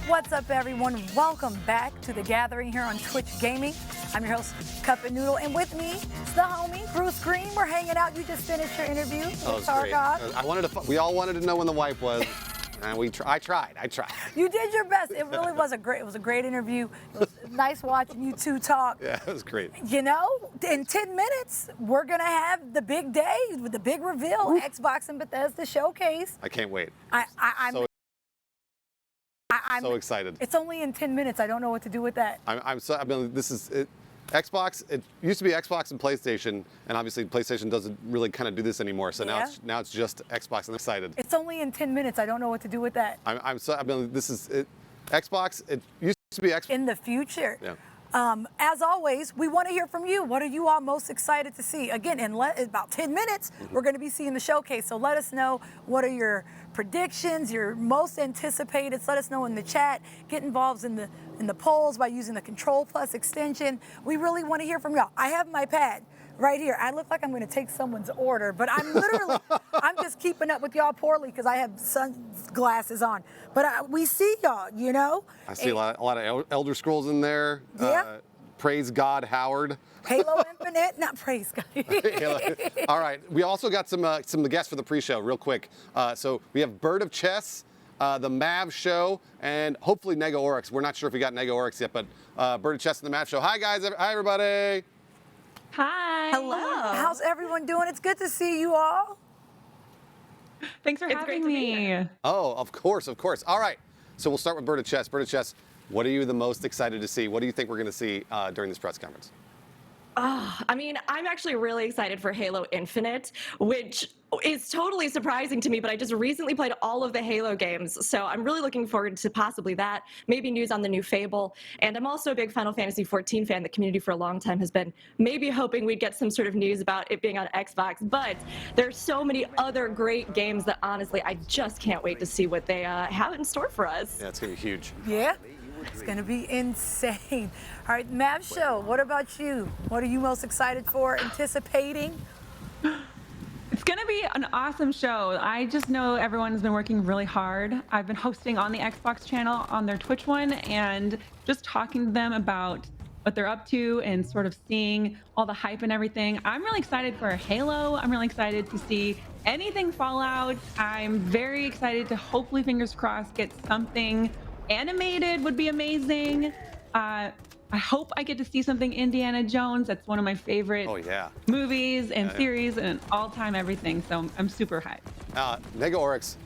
What's up, everyone? Welcome back to The Gathering here on Twitch Gaming. I'm your host, Cup and Noodle, and with me is the homie, Bruce Green. We're hanging out. You just finished your interview with Tarkov. We all wanted to know when the wipe was, and I tried. You did your best. It really was a great interview. It was nice watching you two talk. Yeah, it was great. You know, in 10 minutes, we're going to have the big day with the big reveal, Xbox and Bethesda showcase. I can't wait. I'm so excited. It's only in 10 minutes. I don't know what to do with that. This is it. Xbox. It used to be Xbox and PlayStation, and obviously PlayStation doesn't really kind of do this anymore. So now it's just Xbox. I'm excited. It's only in 10 minutes. I don't know what to do with that. This is it. Xbox. It used to be Xbox. In the future. Yeah. As always, we want to hear from you. What are you all most excited to see? Again, in about 10 minutes, we're going to be seeing the showcase. So let us know, what are your predictions, your most anticipated. Let us know in the chat. Get involved in the polls by using the Control Plus extension. We really want to hear from y'all. I have my pad right here. I look like I'm going to take someone's order, but I'm just keeping up with y'all poorly because I have sunglasses on. But we see y'all, you know. I see a lot of Elder Scrolls in there. Yeah. Praise God, Howard. Halo Infinite, not praise God. All right, we also got some guests for the pre-show, real quick. So we have Bird of Chess, the Mav Show, and hopefully Nego Oryx. We're not sure if we got Nego Oryx yet, but Bird of Chess and the Mav Show. Hi guys, hi everybody. Hi. Hello. How's everyone doing? It's good to see you all. Thanks for having me. Oh, of course. All right, so we'll start with Bird of Chess. Bird of Chess, what are you the most excited to see? What do you think we're going to see during this press conference? I mean, I'm actually really excited for Halo Infinite, which is totally surprising to me, but I just recently played all of the Halo games, so I'm really looking forward to possibly that, maybe news on the new Fable, and I'm also a big Final Fantasy XIV fan. The community for a long time has been maybe hoping we'd get some sort of news about it being on Xbox, but there's so many other great games that honestly, I just can't wait to see what they have in store for us. Yeah, it's going to be huge. Yeah. It's going to be insane. All right, Mav Show, what about you? What are you most excited for, anticipating? It's going to be an awesome show. I just know everyone's been working really hard. I've been hosting on the Xbox channel on their Twitch one and just talking to them about what they're up to and sort of seeing all the hype and everything. I'm really excited for Halo. I'm really excited to see anything Fallout. I'm very excited to hopefully, fingers crossed, get something animated. Would be amazing. I hope I get to see something Indiana Jones. That's one of my favorite movies and series and all-time everything. So I'm super hyped. Nego Oryx,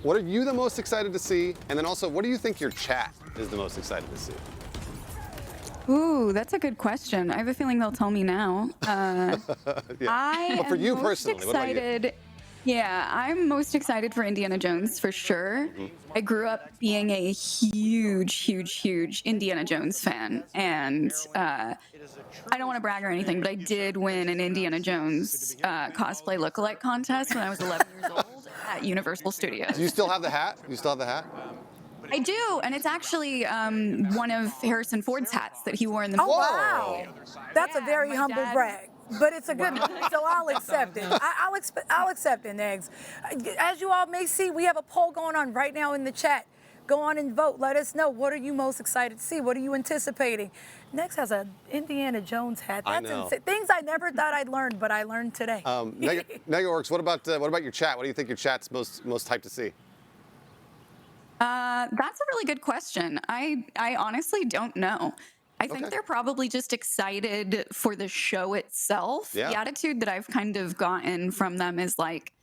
what are you the most excited to see? And then also, what do you think your chat is the most excited to see? Ooh, that's a good question. I have a feeling they'll tell me now. But for you personally, what about you? Yeah, I'm most excited for Indiana Jones for sure. I grew up being a huge Indiana Jones fan, and I don't want to brag or anything, but I did win an Indiana Jones cosplay lookalike contest when I was 11 years old at Universal Studios. Do you still have the hat? I do, and it's actually one of Harrison Ford's hats that he wore in the movie. Oh, wow. That's a very humble brag. But it's a good one, so I'll accept it. I'll accept it, Negs. As you all may see, we have a poll going on right now in the chat. Go on and vote. Let us know, what are you most excited to see? What are you anticipating? Negs has an Indiana Jones hat. That's insane. Things I never thought I'd learn, but I learned today. Nego Oryx, what about your chat? What do you think your chat's most hyped to see? That's a really good question. I honestly don't know. I think they're probably just excited for the show itself. Yeah. The attitude that I've kind of gotten from them is like,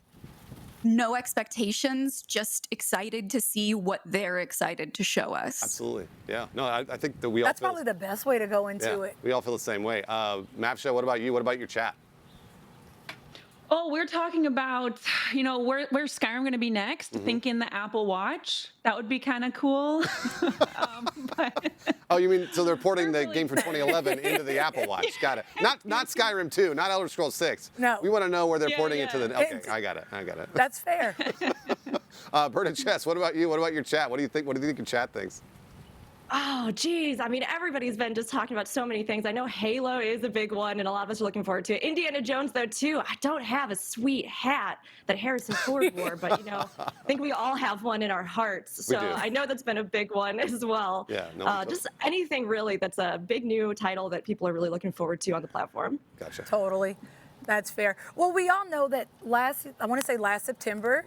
no expectations, just excited to see what they're excited to show us. Absolutely. Yeah. No, I think that we all That's probably the best way to go into it. We all feel the same way. Mav Show, what about you? What about your chat? Oh, we're talking about, where's Skyrim going to be next? Thinking the Apple Watch. That would be kind of cool. Oh, you mean, so they're porting the game from 2011 into the Apple Watch. Got it. Not Skyrim 2, not Elder Scrolls 6. No. We want to know where they're porting it to the... Okay, I got it. That's fair. Bird of Chess, what about you? What about your chat? What do you think your chat thinks? Oh, geez. I mean, everybody's been just talking about so many things. I know Halo is a big one, and a lot of us are looking forward to it. Indiana Jones, though, too. I don't have a sweet hat that Harrison Ford wore, but, you know, I think we all have one in our hearts. So I know that's been a big one as well. Yeah, just anything really that's a big new title that people are really looking forward to on the platform. Gotcha. Totally. That's fair. Well, we all know that last September,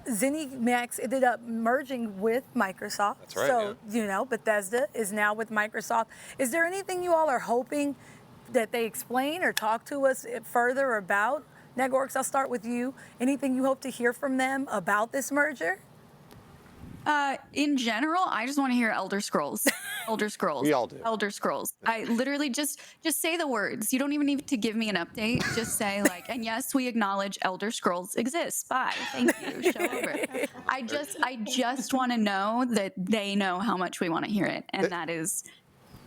ZeniMax ended up merging with Microsoft. That's right, So, you know, Bethesda is now with Microsoft. Is there anything you all are hoping that they explain or talk to us further about? Negoryx, I'll start with you. Anything you hope to hear from them about this merger? In general, I just want to hear Elder Scrolls. Elder Scrolls. We all do. Elder Scrolls. I literally just say the words. You don't even need to give me an update. Just say like, and yes, we acknowledge Elder Scrolls exists. Bye. Thank you. Show over. I just want to know that they know how much we want to hear it, and that is.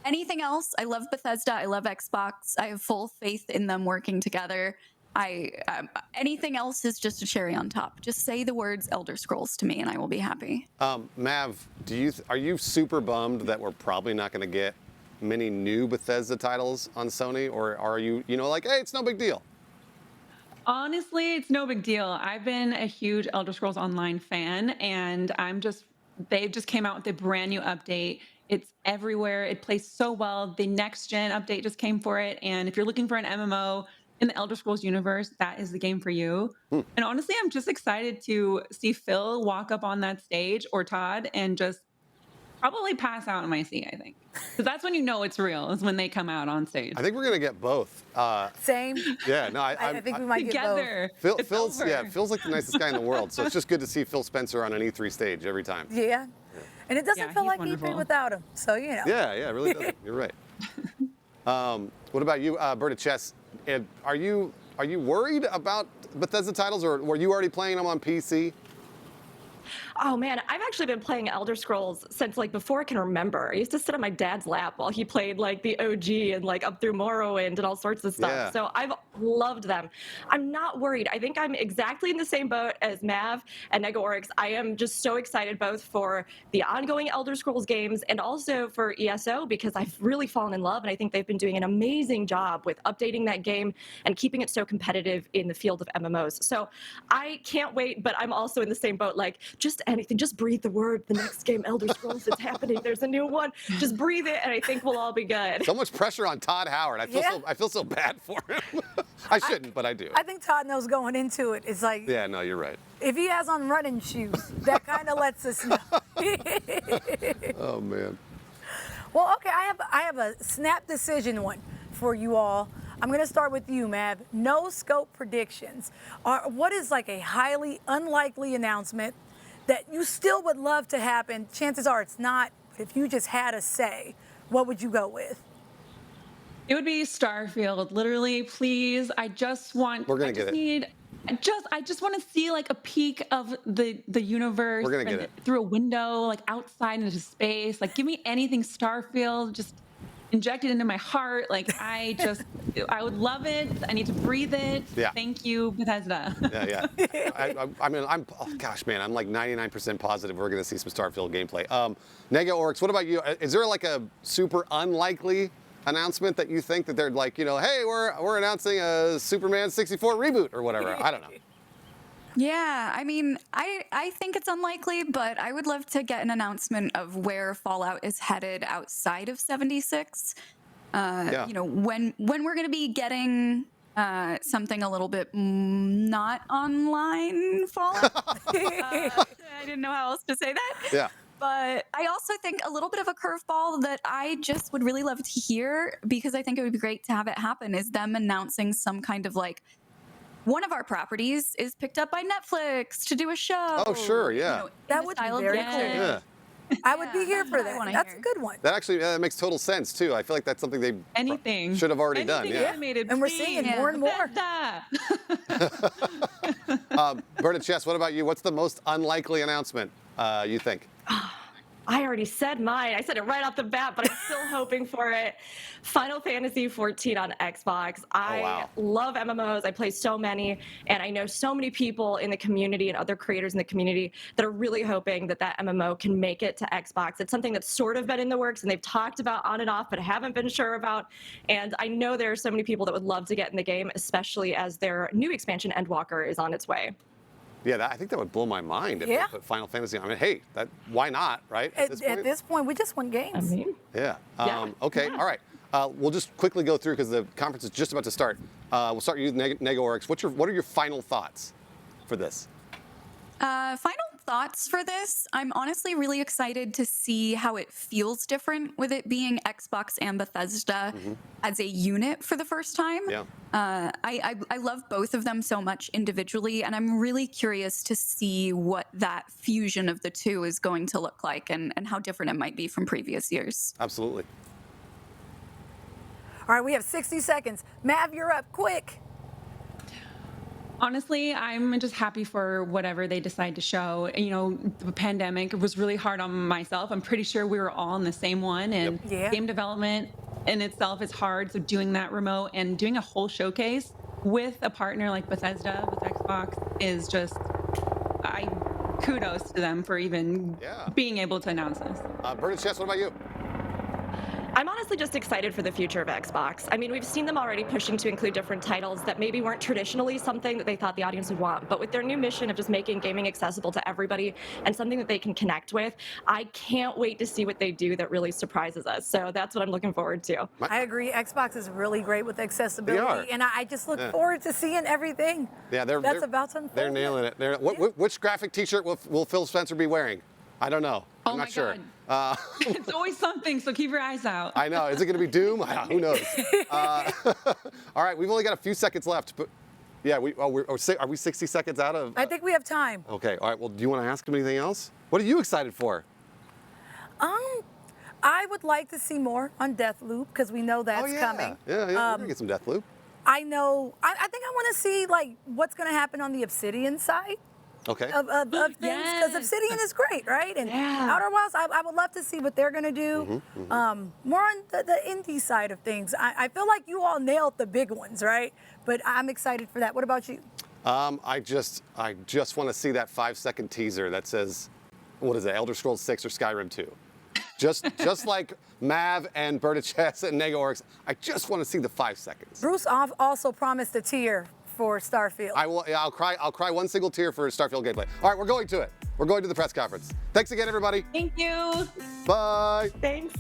Anything else? I love Bethesda. I love Xbox. I have full faith in them working together. Anything else is just a cherry on top. Just say the words Elder Scrolls to me and I will be happy. Mav, are you super bummed that we're probably not going to get many new Bethesda titles on Sony, or are you like, hey, it's no big deal? Honestly, it's no big deal. I've been a huge Elder Scrolls Online fan, and they just came out with a brand new update. It's everywhere. It plays so well. The next gen update just came for it, and if you're looking for an MMO in the Elder Scrolls universe, that is the game for you. And honestly, I'm just excited to see Phil walk up on that stage, or Todd, and just probably pass out in my seat, I think. Because that's when you know it's real, is when they come out on stage. I think we're going to get both. Same. Yeah, no, I think we might Together. get both. Phil's like the nicest guy in the world, so it's just good to see Phil Spencer on an E3 stage every time. Yeah. And it doesn't feel like E3 without him, so you know. Yeah, it really doesn't. You're right. What about you, Bird of Chess? Are you worried about Bethesda titles, or were you already playing them on PC? Oh man, I've actually been playing Elder Scrolls since like before I can remember. I used to sit on my dad's lap while he played like the OG and like up through Morrowind and all sorts of stuff. Yeah. So I've loved them. I'm not worried. I think I'm exactly in the same boat as Mav and Negoryx. I am just so excited both for the ongoing Elder Scrolls games and also for ESO, because I've really fallen in love, and I think they've been doing an amazing job with updating that game and keeping it so competitive in the field of MMOs. So I can't wait, but I'm also in the same boat, like just anything, just breathe the word, the next game, Elder Scrolls, it's happening, there's a new one, just breathe it, and I think we'll all be good. So much pressure on Todd Howard. I feel so bad for him. I shouldn't, but I do. I think Todd knows going into it. It's like, yeah, no, you're right. if he has on running shoes, that kind of lets us know. Oh man. Well, okay, I have a snap decision one for you all. I'm going to start with you, Mav. No scope predictions. What is like a highly unlikely announcement that you still would love to happen? Chances are it's not, but if you just had a say, what would you go with? It would be Starfield. Literally, please. I just want. We're gonna get it. I just want to see like a peek of the universe. We're gonna get it through a window, like outside into space. Like, give me anything Starfield. Just inject it into my heart. Like, I would love it. I need to breathe it. Yeah. Thank you, Bethesda. Yeah. I mean, I'm like 99% positive we're going to see some Starfield gameplay. Negoryx, what about you? Is there like a super unlikely announcement that you think that they're like, hey, we're announcing a Superman 64 reboot or whatever? I don't know. Yeah, I mean, I think it's unlikely, but I would love to get an announcement of where Fallout is headed outside of 76. When we're going to be getting something a little bit not online Fallout. I didn't know how else to say that. Yeah. But I also think a little bit of a curveball that I just would really love to hear, because I think it would be great to have it happen, is them announcing some kind of like, one of our properties is picked up by Netflix to do a show. Oh, sure, yeah. That would be very cool. Yeah. I would be here for that. That's a good one. That actually makes total sense too. I feel like that's something they should have already done. Yeah. Animated, and we're seeing it more and more. Bird of Chess, what about you? What's the most unlikely announcement you think? I already said mine. I said it right off the bat, but I'm still hoping for it. Final Fantasy 14 on Xbox. I love MMOs. I play so many, and I know so many people in the community and other creators in the community that are really hoping that that MMO can make it to Xbox. It's something that's sort of been in the works, and they've talked about on and off, but haven't been sure about. And I know there are so many people that would love to get in the game, especially as their new expansion, Endwalker, is on its way. Yeah, I think that would blow my mind if they put Final Fantasy on. I mean, hey, why not, right? At this point, we just won games. Yeah. Okay, all right. We'll just quickly go through because the conference is just about to start. We'll start with you, NegaOryx. What are your final thoughts for this? Final thoughts for this. I'm honestly really excited to see how it feels different with it being Xbox and Bethesda as a unit for the first time. Yeah. I love both of them so much individually, and I'm really curious to see what that fusion of the two is going to look like and how different it might be from previous years. Absolutely. All right, we have 60 seconds. Mav, you're up. Quick. Honestly, I'm just happy for whatever they decide to show. You know, the pandemic was really hard on myself. I'm pretty sure we were all in the same one, and game development in itself is hard. So doing that remote and doing a whole showcase with a partner like Bethesda with Xbox is just, kudos to them for even being able to announce this. Bernadette Chess, what about you? I'm honestly just excited for the future of Xbox. I mean, we've seen them already pushing to include different titles that maybe weren't traditionally something that they thought the audience would want. But with their new mission of just making gaming accessible to everybody and something that they can connect with, I can't wait to see what they do that really surprises us. So that's what I'm looking forward to. I agree. Xbox is really great with accessibility. They are. And I just look forward to seeing everything that's about to unfold. They're nailing it. Which graphic t-shirt will Phil Spencer be wearing? I don't know. I'm not sure. It's always something, so keep your eyes out. I know. Is it going to be Doom? Who knows? All right, we've only got a few seconds left, but yeah, are we 60 seconds out of? I think we have time. Okay. All right. Well, do you want to ask him anything else? What are you excited for? I would like to see more on Deathloop because we know that's coming. Yeah. We're gonna get some Deathloop. I know. I think I want to see like what's going to happen on the Obsidian side. Okay. Of things, because Obsidian is great, right? And Outer Wilds, I would love to see what they're gonna do. More on the indie side of things. I feel like you all nailed the big ones, right? But I'm excited for that. What about you? I just want to see that 5-second teaser that says, what is it, Elder Scrolls 6 or Skyrim 2? Just like Mav and Bernadette and NegaOryx, I just want to see the 5 seconds. Bruce also promised a tier for Starfield. I will. I'll cry one single tear for Starfield gameplay. All right, we're going to it. We're going to the press conference. Thanks again, everybody. Thank you. Bye. Thanks.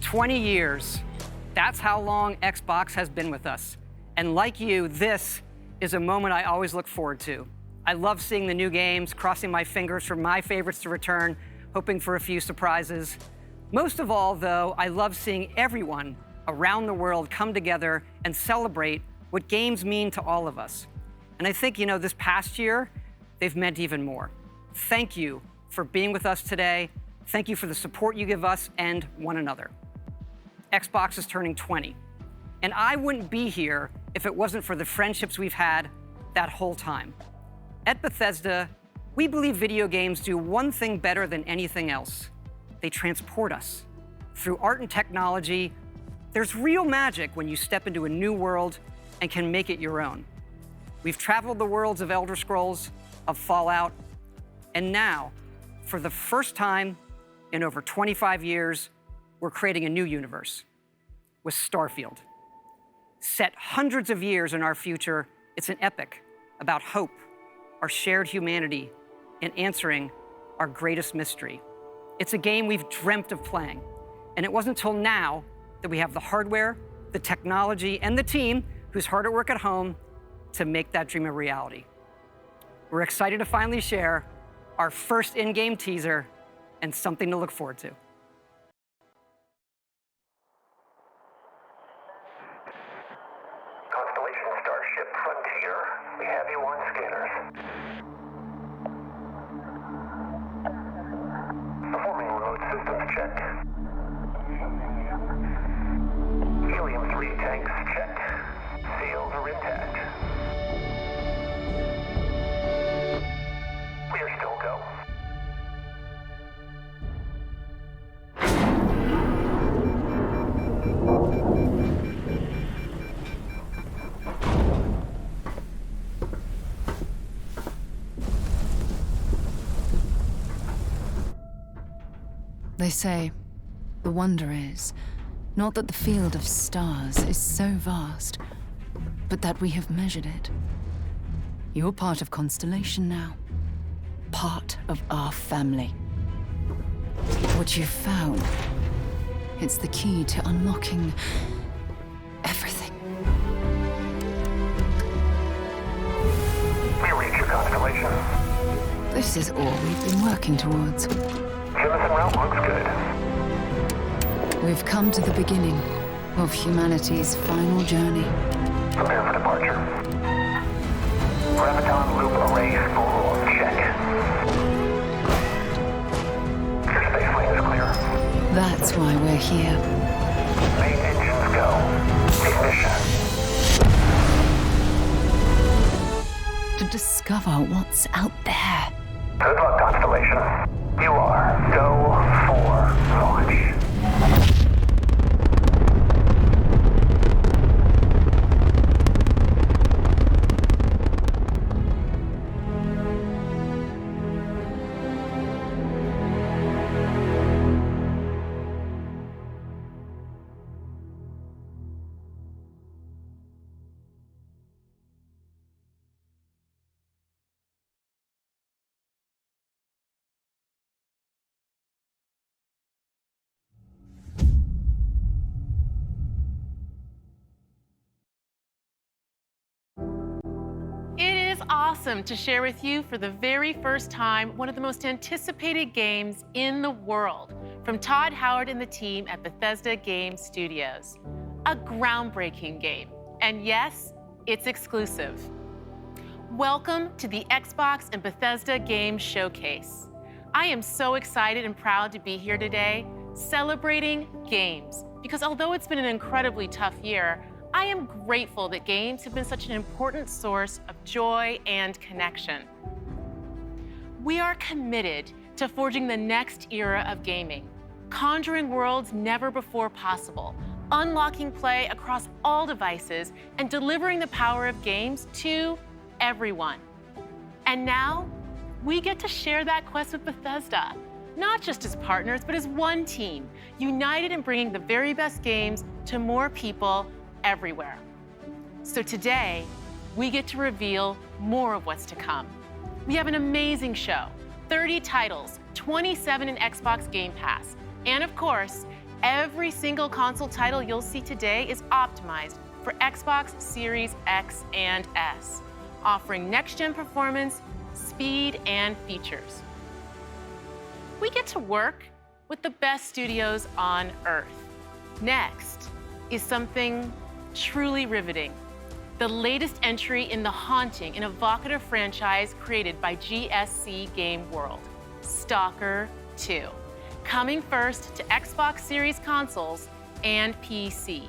20 years. That's how long Xbox has been with us. And like you, this is a moment I always look forward to. I love seeing the new games, crossing my fingers for my favorites to return, hoping for a few surprises. Most of all, though, I love seeing everyone around the world come together and celebrate what games mean to all of us. And I think, this past year, they've meant even more. Thank you for being with us today. Thank you for the support you give us and one another. Xbox is turning 20, and I wouldn't be here if it wasn't for the friendships we've had that whole time. At Bethesda, we believe video games do one thing better than anything else. They transport us. Through art and technology, there's real magic when you step into a new world and can make it your own. We've traveled the worlds of Elder Scrolls, of Fallout, and now, for the first time in over 25 years, we're creating a new universe with Starfield. Set hundreds of years in our future, it's an epic about hope, our shared humanity, and answering our greatest mystery. It's a game we've dreamt of playing, and it wasn't until now that we have the hardware, the technology, and the team who's hard at work at home to make that dream a reality. We're excited to finally share our first in-game teaser and something to look forward to. Constellation Starship Frontier, we have you on scanners. Performing remote systems check. Helium-3 tanks checked. Seals are intact. Clear still go. They say, the wonder is, not that the field of stars is so vast, but that we have measured it. You're part of Constellation now. Part of our family. What you've found, it's the key to unlocking everything. We reach your constellation. This is all we've been working towards. Jemison route looks good. We've come to the beginning of humanity's final journey. Prepare for departure. Graviton loop array full check. Your space lane is clear. That's why we're here. Main engines go. Ignition. To discover what's out there. Good luck, Constellation. You are go for launch. Awesome to share with you for the very first time one of the most anticipated games in the world from Todd Howard and the team at Bethesda Game Studios. A groundbreaking game, and yes, it's exclusive. Welcome to the Xbox and Bethesda Game Showcase. I am so excited and proud to be here today celebrating games, because although it's been an incredibly tough year, I am grateful that games have been such an important source of joy and connection. We are committed to forging the next era of gaming, conjuring worlds never before possible, unlocking play across all devices, and delivering the power of games to everyone. And now, we get to share that quest with Bethesda, not just as partners, but as one team, united in bringing the very best games to more people everywhere. So today, we get to reveal more of what's to come. We have an amazing show, 30 titles, 27 in Xbox Game Pass, and of course, Every single console title you'll see today is optimized for Xbox Series X and S, offering next-gen performance, speed, and features. We get to work with the best studios on Earth. Next is something truly riveting. The latest entry in the haunting and evocative franchise created by GSC Game World, Stalker 2, coming first to Xbox Series consoles and PC.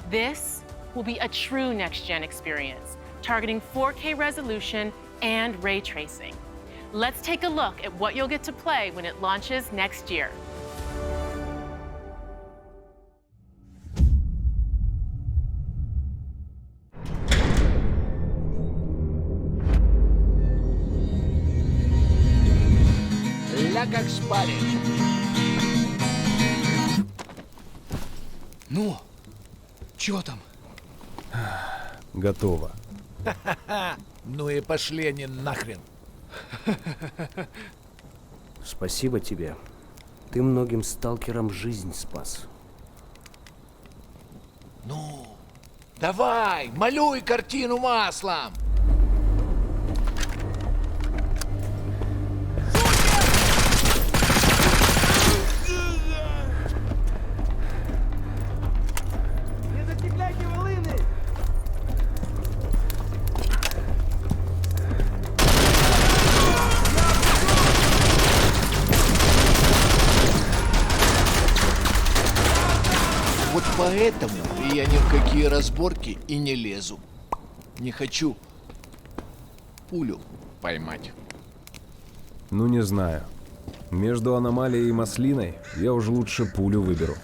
This will be a true next-gen experience, targeting 4K resolution and ray tracing. Let's take a look at what you'll get to play when it launches next year. Ля как шпарит. Ну, чё там? Готово. Ну и пошли они нахрен. Спасибо тебе. Ты многим сталкерам жизнь спас. Ну, давай, малюй картину маслом. Вот поэтому я ни в какие разборки и не лезу. Не хочу пулю поймать. Ну, не знаю. Между аномалией и маслиной я уже лучше пулю выберу.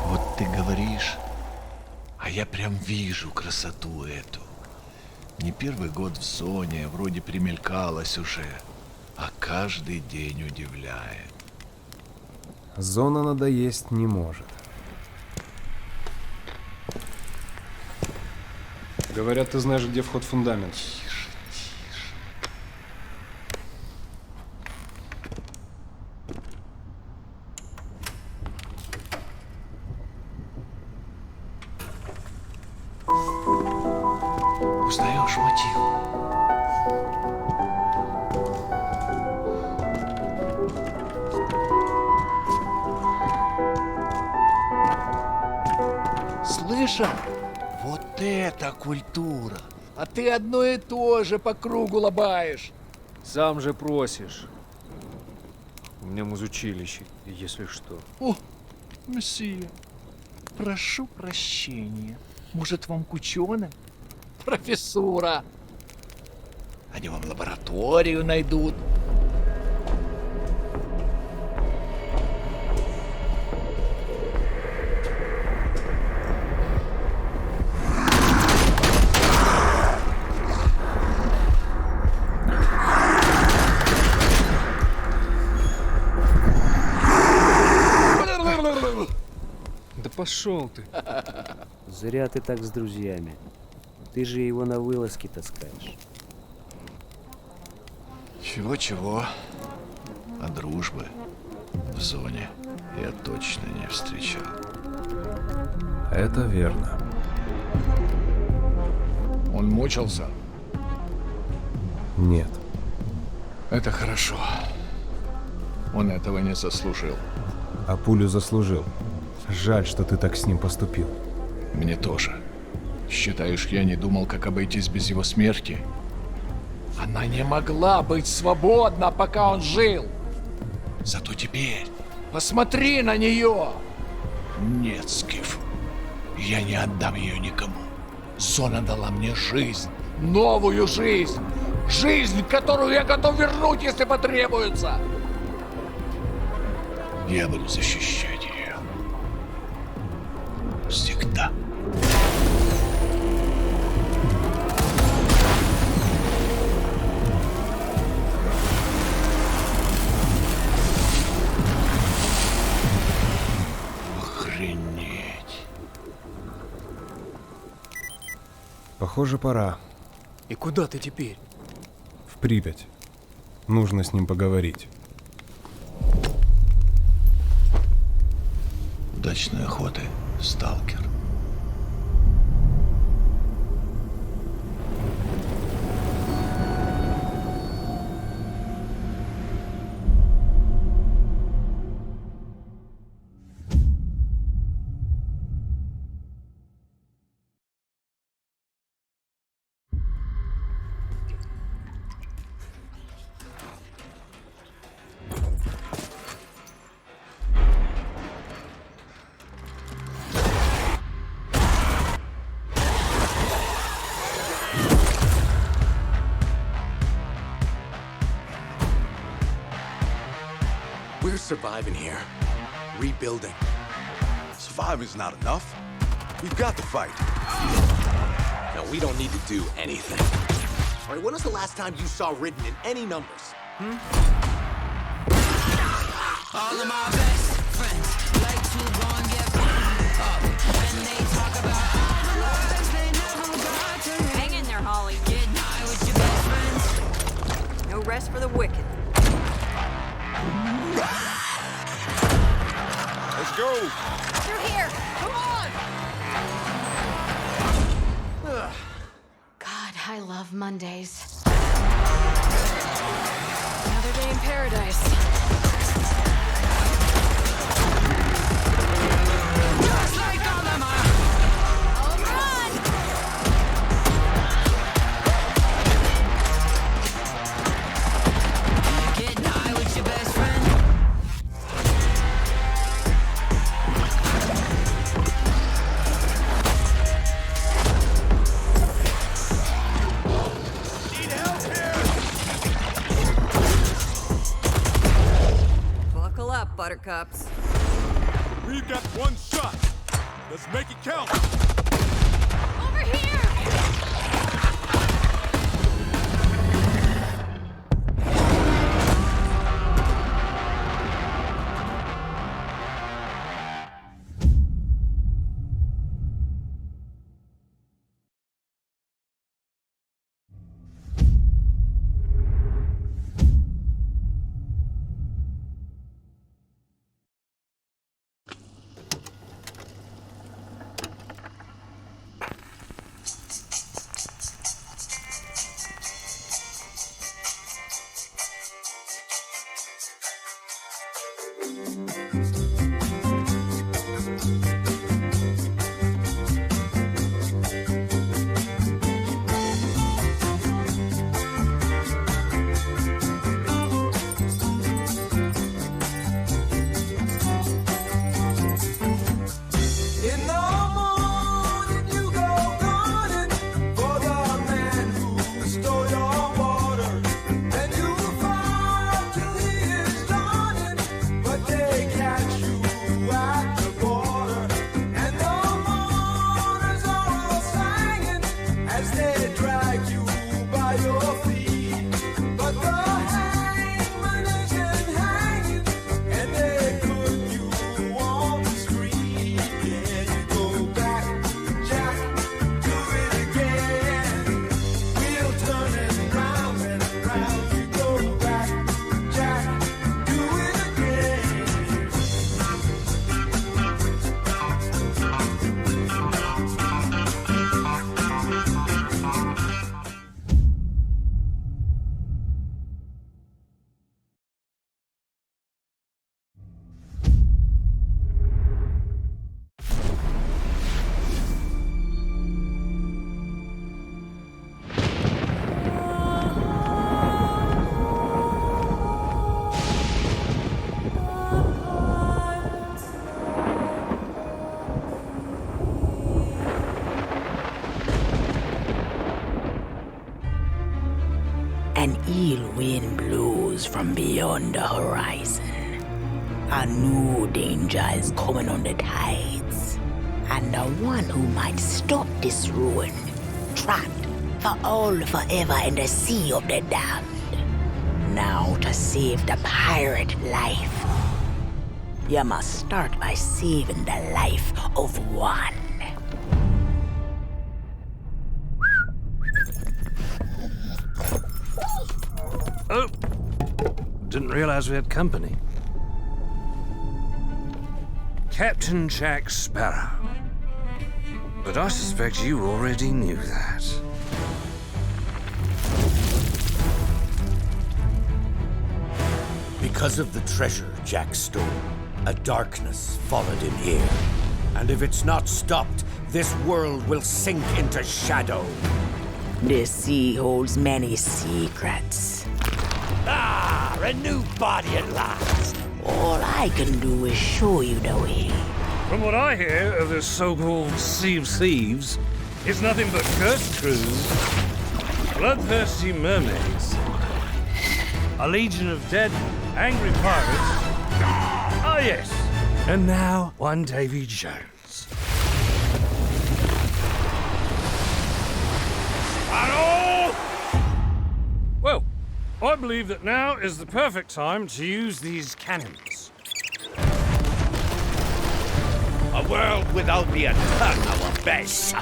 Вот ты говоришь, а я прям вижу красоту эту. Не первый год в зоне, вроде примелькалась уже, а каждый день удивляет. Зона надоесть не может. Говорят, ты знаешь, где вход в фундамент. Узнаешь мотив? Слышал? Вот это культура! А ты одно и то же по кругу лобаешь. Сам же просишь. У меня музучилище, если что. О, месье, прошу прощения. Может, вам к ученым? Профессура. Они вам лабораторию найдут. Да пошел ты. Зря ты так с друзьями. Ты же его на вылазки таскаешь. Чего-чего, а дружбы в зоне я точно не встречал. Это верно. Он мучился? Нет. Это хорошо. Он этого не заслужил. А пулю заслужил. Жаль, что ты так с ним поступил. Мне тоже. Считаешь, я не думал, как обойтись без его смерти? Она не могла быть свободна, пока он жил. Зато теперь посмотри на нее. Нет, Скиф, я не отдам ее никому. Зона дала мне жизнь, новую жизнь. Жизнь, которую я готов вернуть, если потребуется. Я буду защищать ее. Похоже, пора. И куда ты теперь? В Припять. Нужно с ним поговорить. Удачной охоты, сталкер. We're surviving here. Rebuilding. Surviving's not enough. We've got to fight. No, we don't need to do anything. All right, when was the last time you saw written in any numbers? All of my best friends like to go and get up. And they talk about all the lives they never got to live. Hang in there, Holly. Get high with your best friends. No rest for the wicked. Let's go. Through here. Come on. God, I love Mondays. Another day in paradise. Just like all of my Home run. get high with your best friend. Buckle up, buttercups. We've got one shot. Let's make it count. Over here. In the morning you go gunning for the man who stole your water. And you fight till he is done, but they catch you at the border. And the mourners are all singing as they drag you by your feet. But the hangman isn't hanging, and they put you on the street. Yeah, you go back, Jack, do it again. Wheel turning round and round. You go back, Jack, do it again. An ill wind blows from beyond the horizon. A new danger is coming on the tides. And the one who might stop this ruin, trapped for all forever in the sea of the damned. Now to save the pirate life, you must start by saving the life of one. Didn't realize we had company. Captain Jack Sparrow. But I suspect you already knew that. Because of the treasure Jack stole, a darkness followed him here. And if it's not stopped, this world will sink into shadow. This sea holds many secrets. Ah, a new body at last. All I can do is show you the way. From what I hear of this so-called Sea of Thieves, it's nothing but cursed crews, bloodthirsty mermaids, a legion of dead, angry pirates. Ah, yes. And now, one Davy Jones. Sparrow! Well, I believe that now is the perfect time to use these cannons. A world without the attack, our best.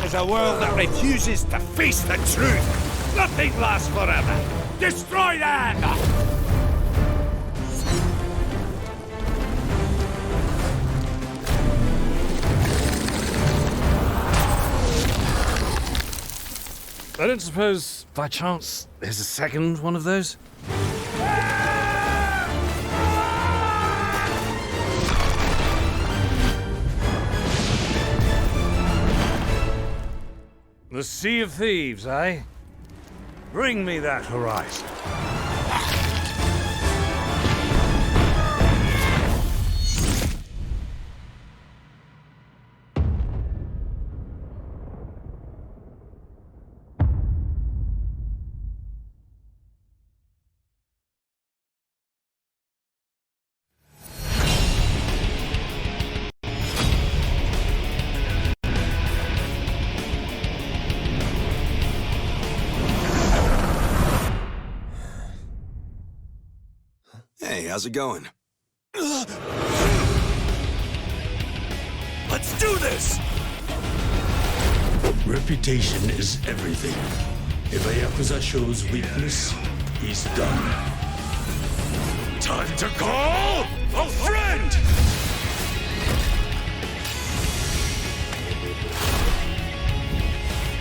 Is a world that refuses to face the truth. Nothing lasts forever. Destroy them! I don't suppose, by chance, there's a second one of those? The Sea of Thieves, eh? Bring me that horizon. Hey, how's it going? Let's do this! Reputation is everything. If a Yakuza shows weakness, he's done. Time to call a friend!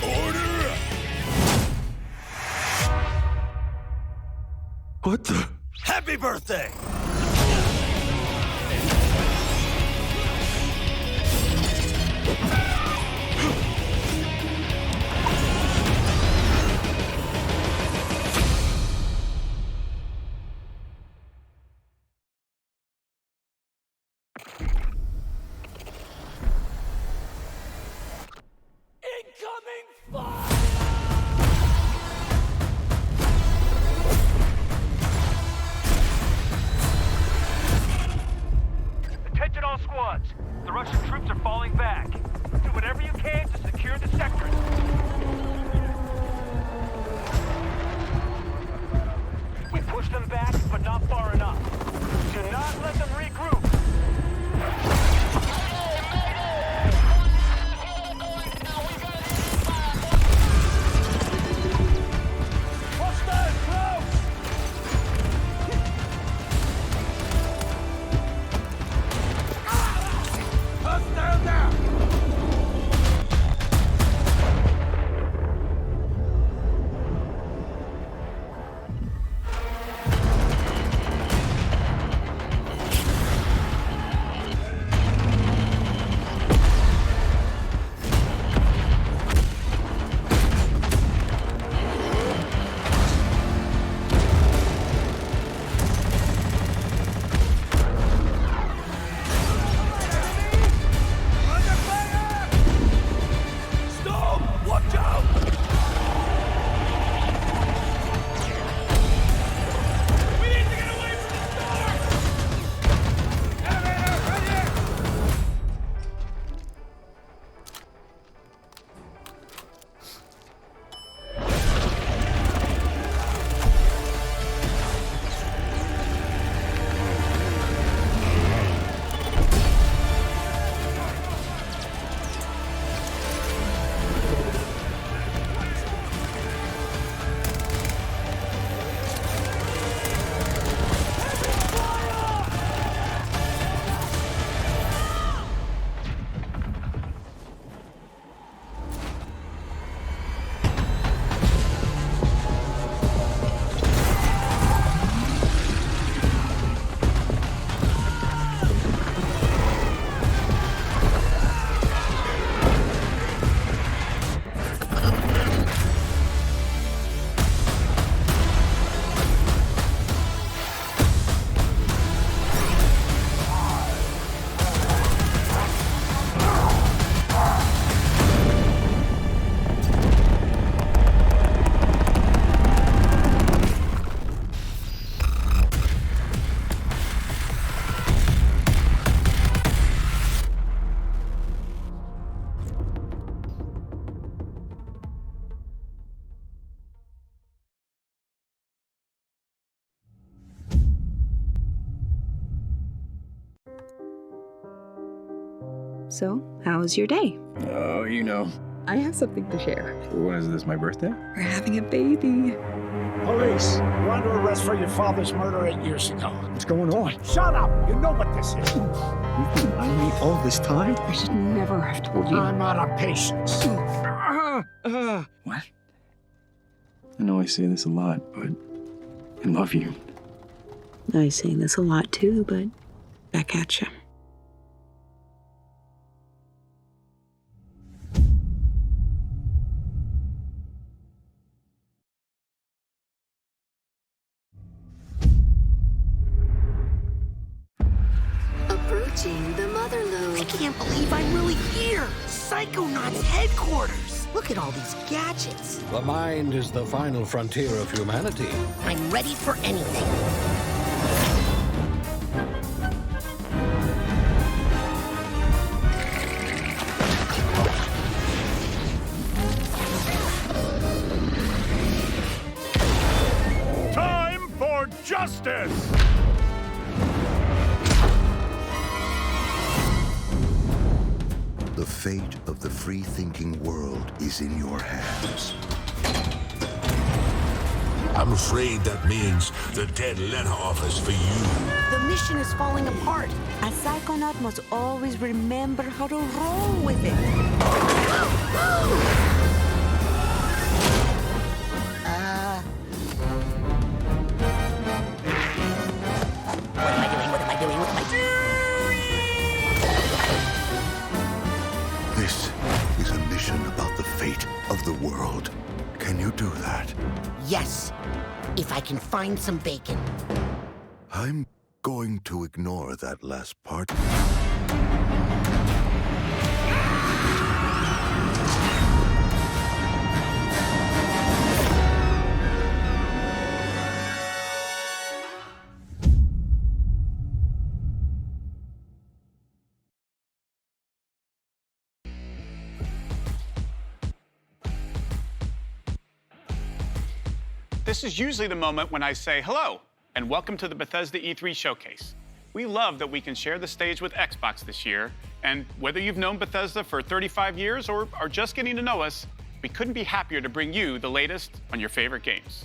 Order! What the? Happy birthday! So, how's your day? Oh, you know. I have something to share. When is this, my birthday? We're having a baby. Police, you're under arrest for your father's murder 8 years ago. What's going on? Shut up! You know what this is. You've been lying to me all this time? I should never have told you. I'm out of patience. What? I know I say this a lot, but I love you. I say this a lot too, but back at you. Approaching the Mother Lode. I can't believe I'm really here! Psychonauts headquarters! Look at all these gadgets. The mind is the final frontier of humanity. I'm ready for anything. Time for justice! The fate of the free-thinking world is in your hands. I'm afraid that means the dead letter offers for you. The mission is falling apart. A psychonaut must always remember how to roll with it. What am I doing? What am I doing? What am I doing? This is a mission about the fate of the world. Can you do that? Yes, if I can find some bacon. I'm going to ignore that last part. This is usually the moment when I say hello and welcome to the Bethesda E3 Showcase. We love that we can share the stage with Xbox this year, and whether you've known Bethesda for 35 years or are just getting to know us, we couldn't be happier to bring you the latest on your favorite games.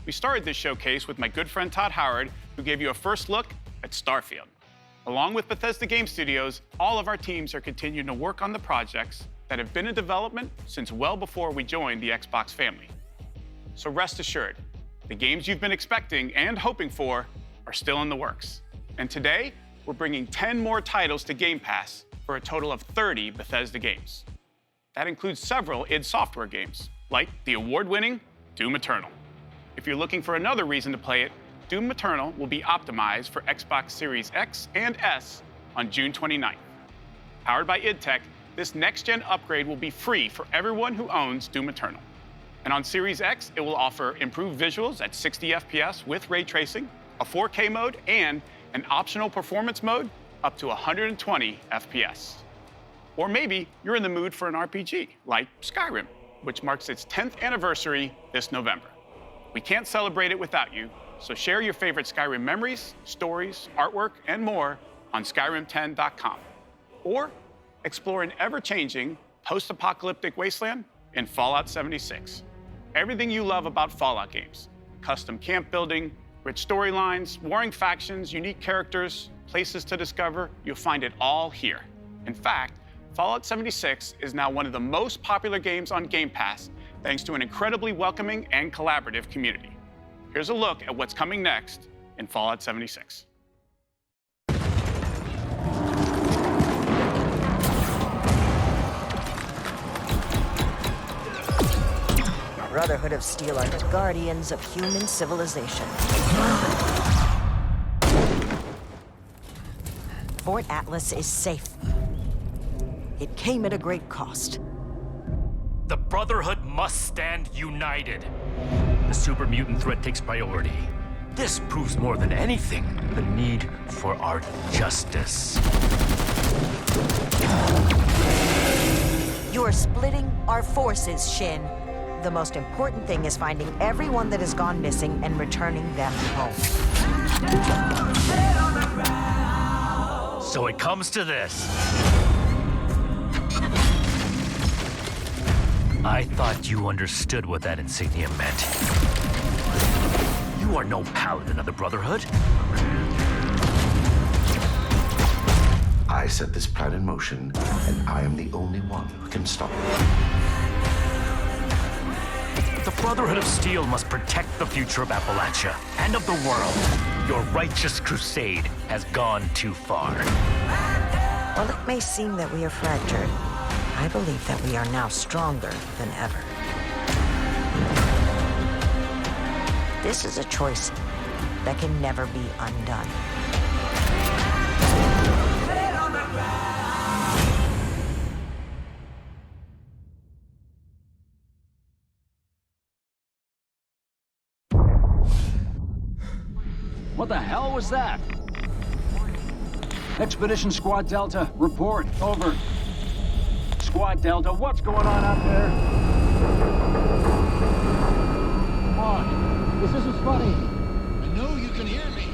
We started this showcase with my good friend Todd Howard, who gave you a first look at Starfield. Along with Bethesda Game Studios, all of our teams are continuing to work on the projects that have been in development since well before we joined the Xbox family. So rest assured, the games you've been expecting and hoping for are still in the works. And today, we're bringing 10 more titles to Game Pass for a total of 30 Bethesda games. That includes several id Software games, like the award-winning Doom Eternal. If you're looking for another reason to play it, Doom Eternal will be optimized for Xbox Series X and S on June 29th. Powered by id Tech, this next-gen upgrade will be free for everyone who owns Doom Eternal. And on Series X, it will offer improved visuals at 60 FPS with ray tracing, a 4K mode, and an optional performance mode up to 120 FPS. Or maybe you're in the mood for an RPG, like Skyrim, which marks its 10th anniversary this November. We can't celebrate it without you, so share your favorite Skyrim memories, stories, artwork, and more on Skyrim10.com. Or explore an ever-changing, post-apocalyptic wasteland in Fallout 76. Everything you love about Fallout games: custom camp building, rich storylines, warring factions, unique characters, places to discover, you'll find it all here. In fact, Fallout 76 is now one of the most popular games on Game Pass, thanks to an incredibly welcoming and collaborative community. Here's a look at what's coming next in Fallout 76. Brotherhood of Steel are the guardians of human civilization. Fort Atlas is safe. It came at a great cost. The Brotherhood must stand united. The super mutant threat takes priority. This proves more than anything the need for our justice. You are splitting our forces, Shin. The most important thing is finding everyone that has gone missing and returning them home. So it comes to this. I thought you understood what that insignia meant. You are no paladin of the Brotherhood. I set this plan in motion, and I am the only one who can stop it. The Brotherhood of Steel must protect the future of Appalachia and of the world. Your righteous crusade has gone too far. While it may seem that we are fractured, I believe that we are now stronger than ever. This is a choice that can never be undone. What the hell was that? Expedition Squad Delta, report. Over. Squad Delta, what's going on out there? Come on. This isn't funny. I know you can hear me.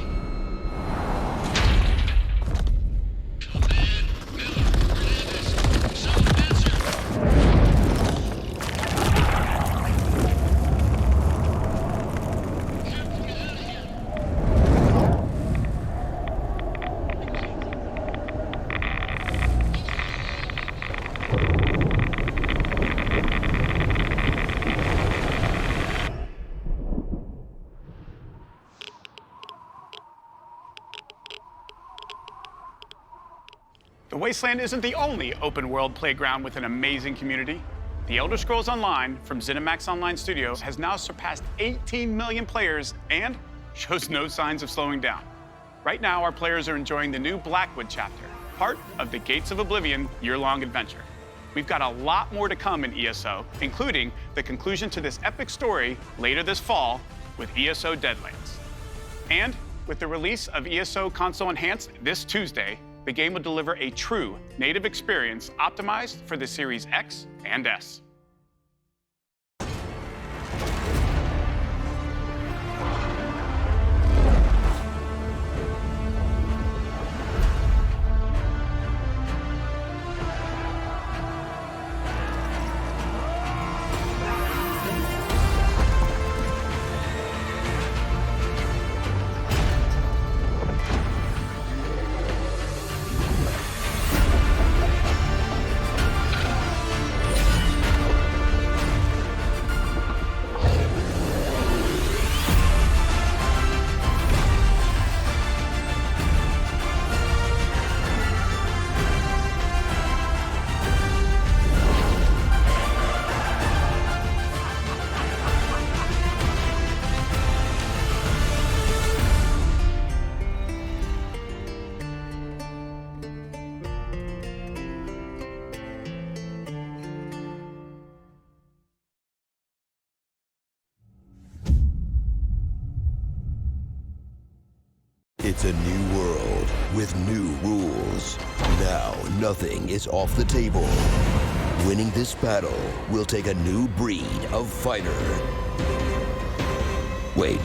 The Wasteland isn't the only open-world playground with an amazing community. The Elder Scrolls Online from ZeniMax Online Studios has now surpassed 18 million players and shows no signs of slowing down. Right now, our players are enjoying the new Blackwood chapter, part of the Gates of Oblivion year-long adventure. We've got a lot more to come in ESO, including the conclusion to this epic story later this fall with ESO Deadlands. And with the release of ESO Console Enhanced this Tuesday, the game will deliver a true native experience optimized for the Series X and S. It's a new world with new rules. Now, nothing is off the table. Winning this battle will take a new breed of fighter. Wait.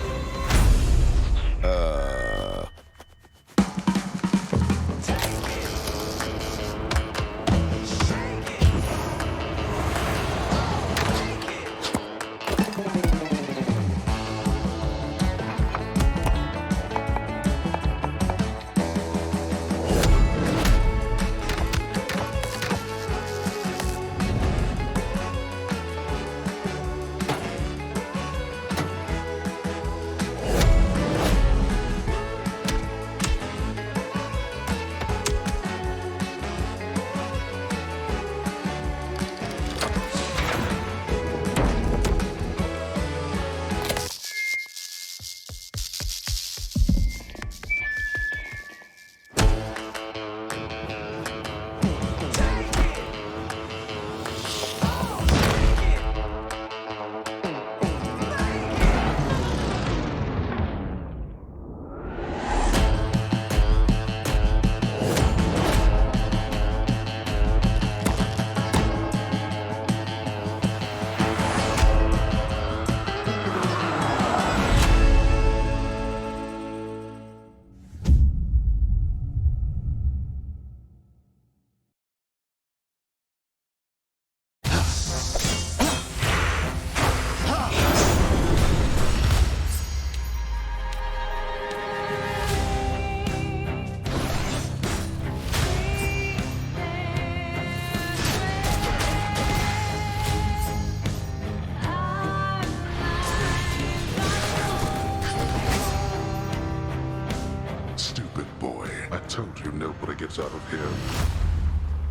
if nobody gets out of here.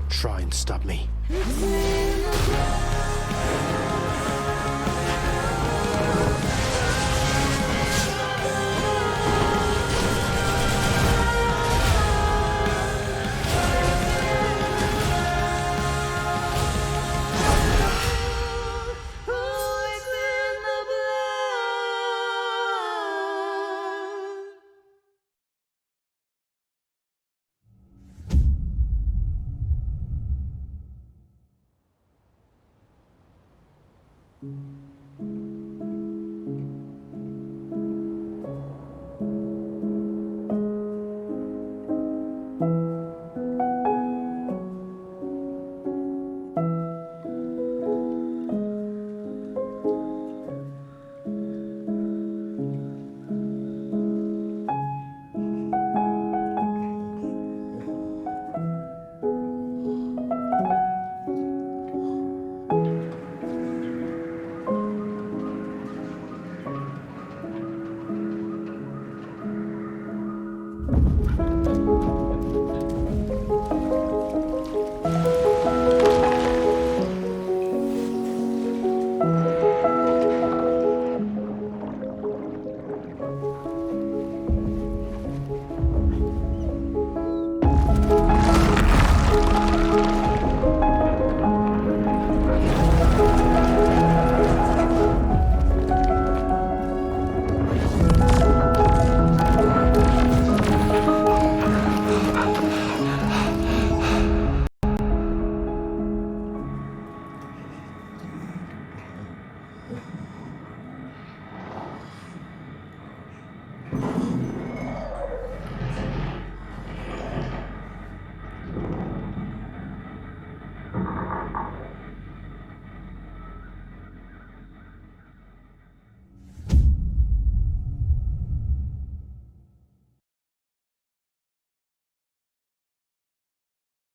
Try and stop me.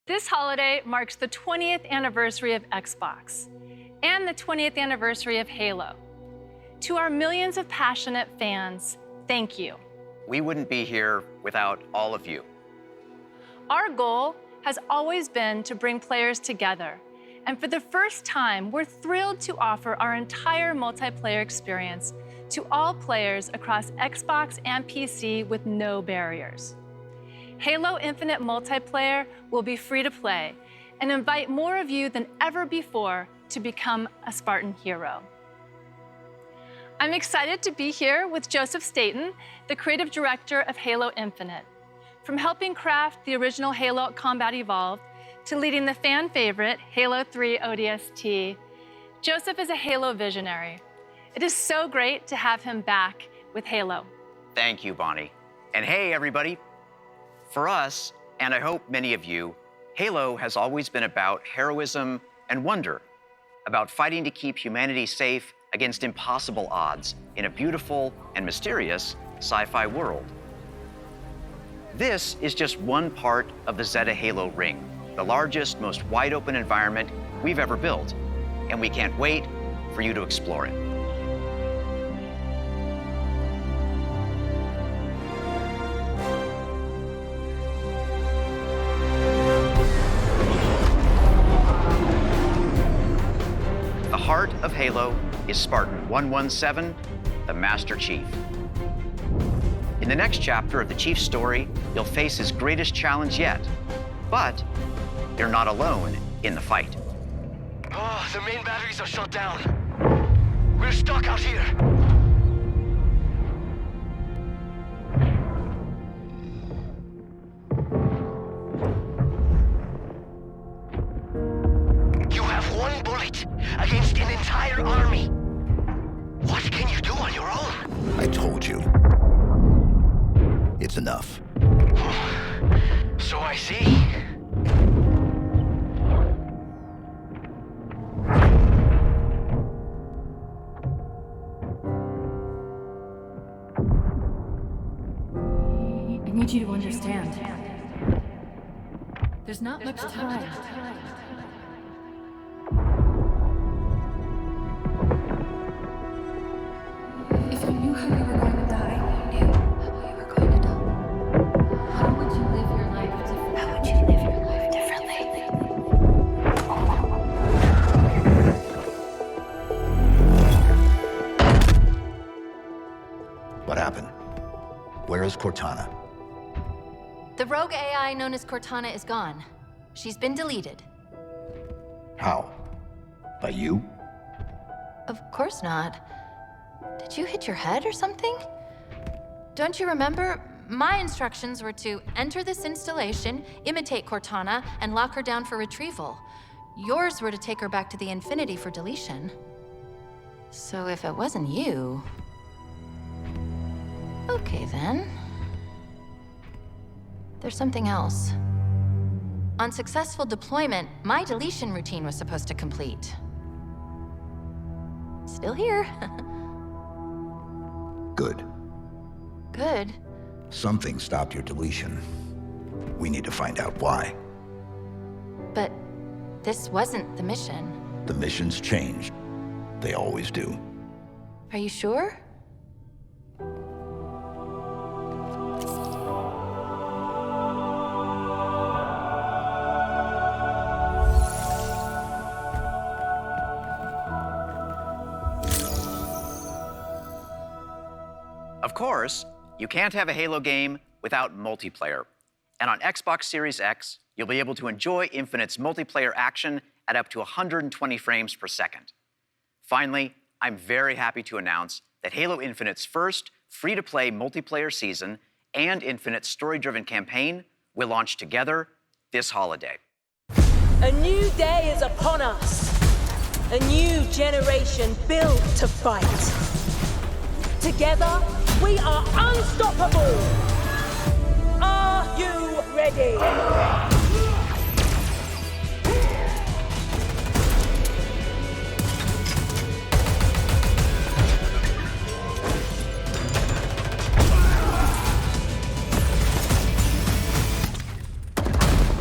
This holiday marks the 20th anniversary of Xbox and the 20th anniversary of Halo. To our millions of passionate fans, thank you. We wouldn't be here without all of you. Our goal has always been to bring players together, and for the first time, we're thrilled to offer our entire multiplayer experience to all players across Xbox and PC with no barriers. Halo Infinite Multiplayer will be free to play and invite more of you than ever before to become a Spartan hero. I'm excited to be here with Joseph Staten, the creative director of Halo Infinite. From helping craft the original Halo Combat Evolved to leading the fan favorite Halo 3 ODST, Joseph is a Halo visionary. It is so great to have him back with Halo. Thank you, Bonnie. And hey, everybody. For us, and I hope many of you, Halo has always been about heroism and wonder, about fighting to keep humanity safe against impossible odds in a beautiful and mysterious sci-fi world. This is just one part of the Zeta Halo Ring, the largest, most wide-open environment we've ever built, and we can't wait for you to explore it. The heart of Halo is Spartan 117, the Master Chief. In the next chapter of the Chief's story, you'll face his greatest challenge yet. But you're not alone in the fight. Oh, the main batteries are shut down. We're stuck out here. You have one bullet against an entire army. What can you do on your own? I told you. It's enough. So I see. I need you to understand. There's not much time. If you knew how you were going to die, how you were going to die, how would you live your life to What happened? Where is Cortana? The rogue AI known as Cortana is gone. She's been deleted. How? By you? Of course not. Did you hit your head or something? Don't you remember? My instructions were to enter this installation, imitate Cortana, and lock her down for retrieval. Yours were to take her back to the Infinity for deletion. So if it wasn't you... Okay then. There's something else. On successful deployment, my deletion routine was supposed to complete. Still here. Good. Good. Something stopped your deletion. We need to find out why. But this wasn't the mission. The missions changed. They always do. Are you sure? Of course, you can't have a Halo game without multiplayer. And on Xbox Series X, you'll be able to enjoy Infinite's multiplayer action at up to 120 frames per second. Finally, I'm very happy to announce that Halo Infinite's first free-to-play multiplayer season and Infinite's story-driven campaign will launch together this holiday. A new day is upon us. A new generation built to fight. Together, we are unstoppable. Are you ready?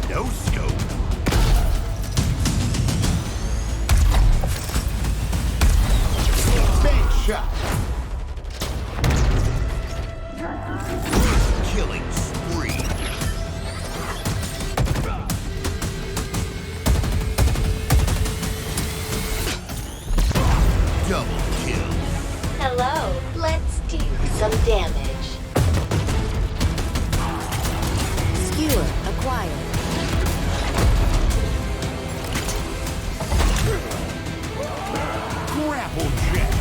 No scope. Big shot. Killing spree. Double kill. Hello, let's do some damage. Skewer acquired. Grapple jet.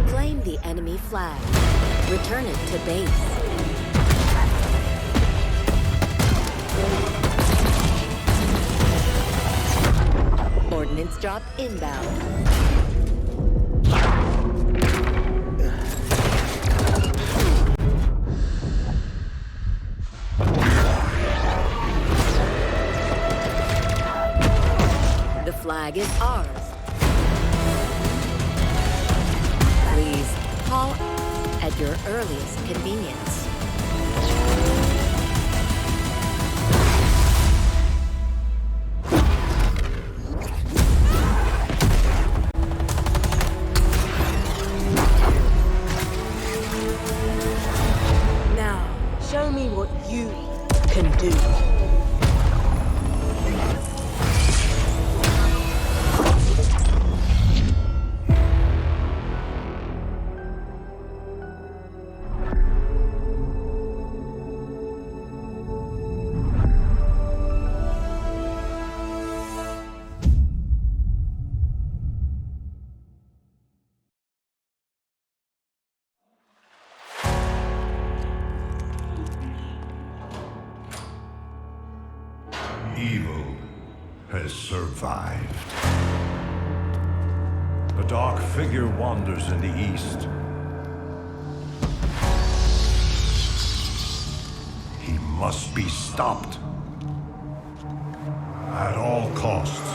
Claim the enemy flag. Return it to base. Ordnance drop inbound. The flag is ours. Please call at your earliest convenience. Now, show me what you can do. Evil has survived. A dark figure wanders in the east. He must be stopped. At all costs.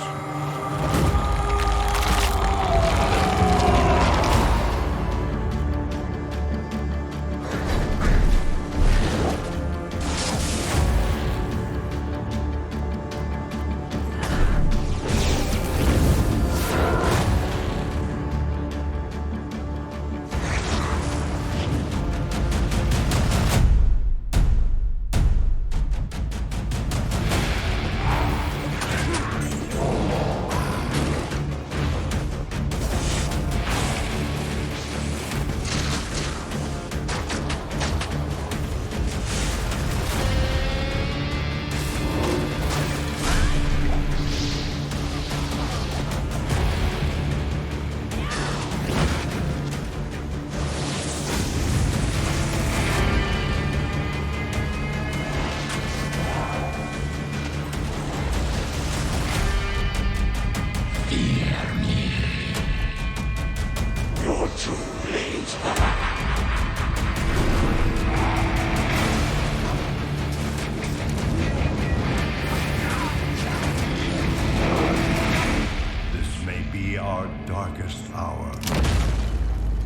our darkest hour.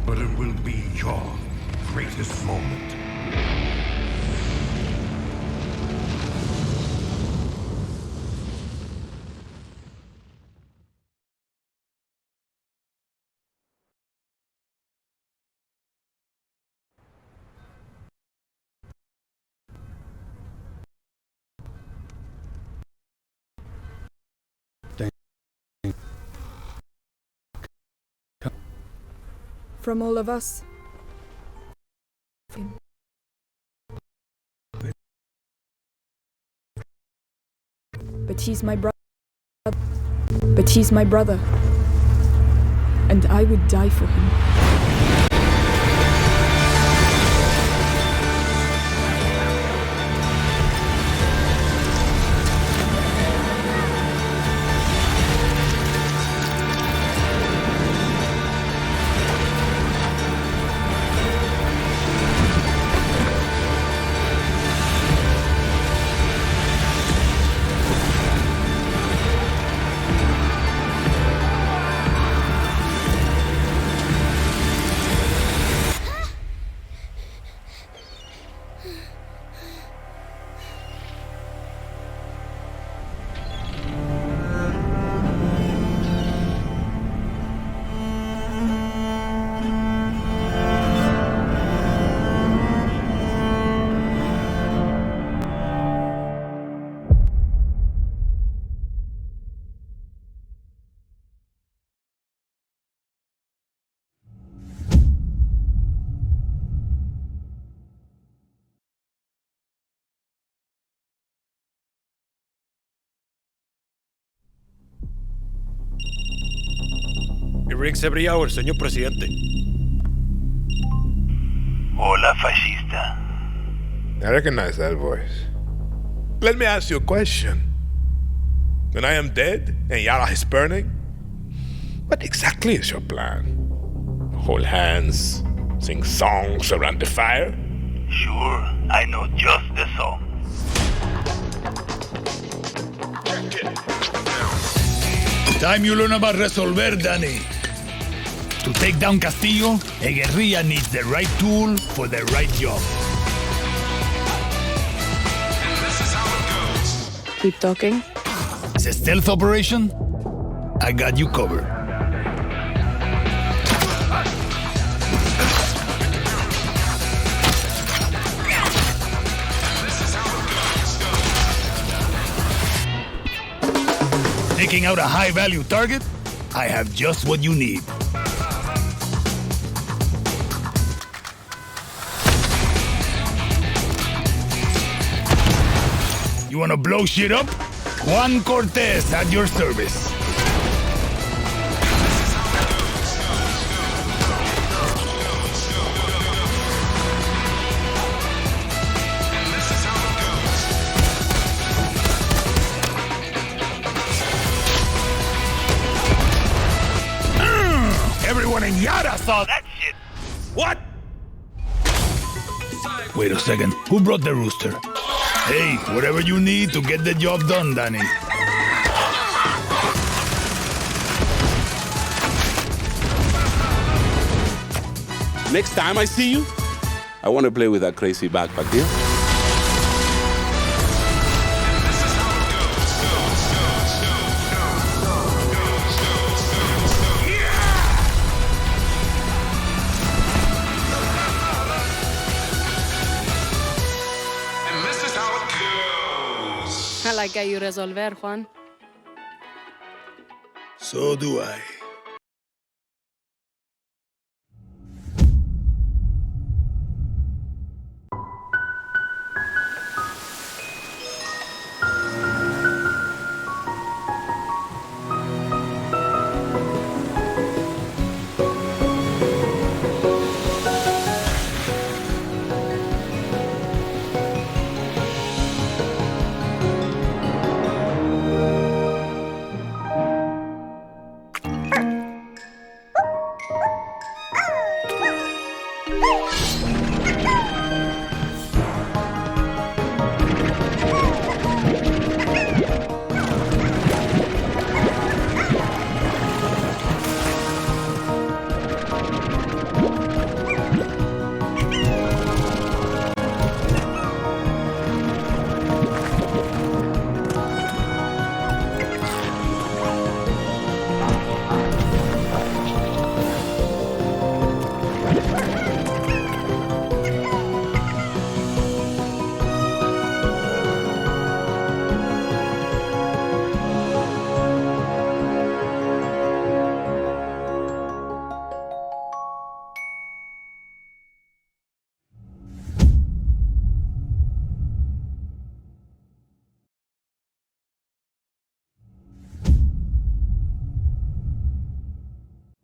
But it will be your greatest moment. From all of us. But he's my brother. But he's my brother. And I would die for him. It rings every hour, señor presidente. Hola, fascista. I recognize that voice. Let me ask you a question. When I am dead and Yara is burning, what exactly is your plan? Hold hands, sing songs around the fire? Sure, I know just the song. Time you learn about resolver, Danny. To take down Castillo, a guerrilla needs the right tool for the right job. Keep talking. It's a stealth operation. I got you covered. Taking out a high-value target? I have just what you need. You wanna blow shit up? Juan Cortez at your service. Everyone in Yara saw that shit. What? Wait a second. Who brought the rooster? Hey, whatever you need to get the job done, Danny. Next time I see you, I want to play with that crazy backpack deal. I like how you resolver, Juan. So do I.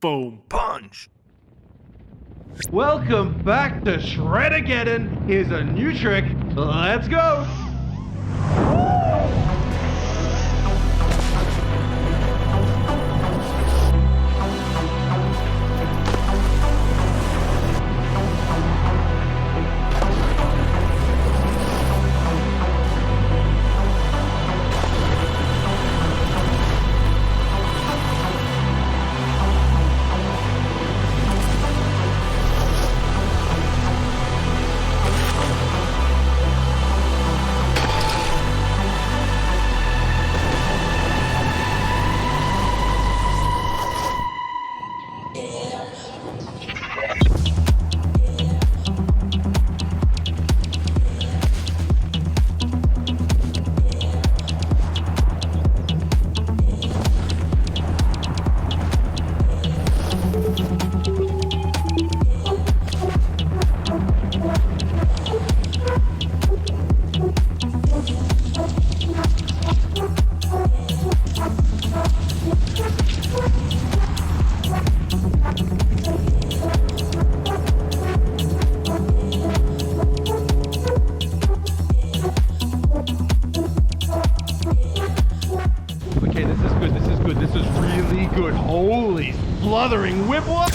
Foam punch. Welcome back to Shred-ageddon. Here's a new trick. Let's go. Okay, this is good. This is good. This is really good. Holy sluthering whipwalk!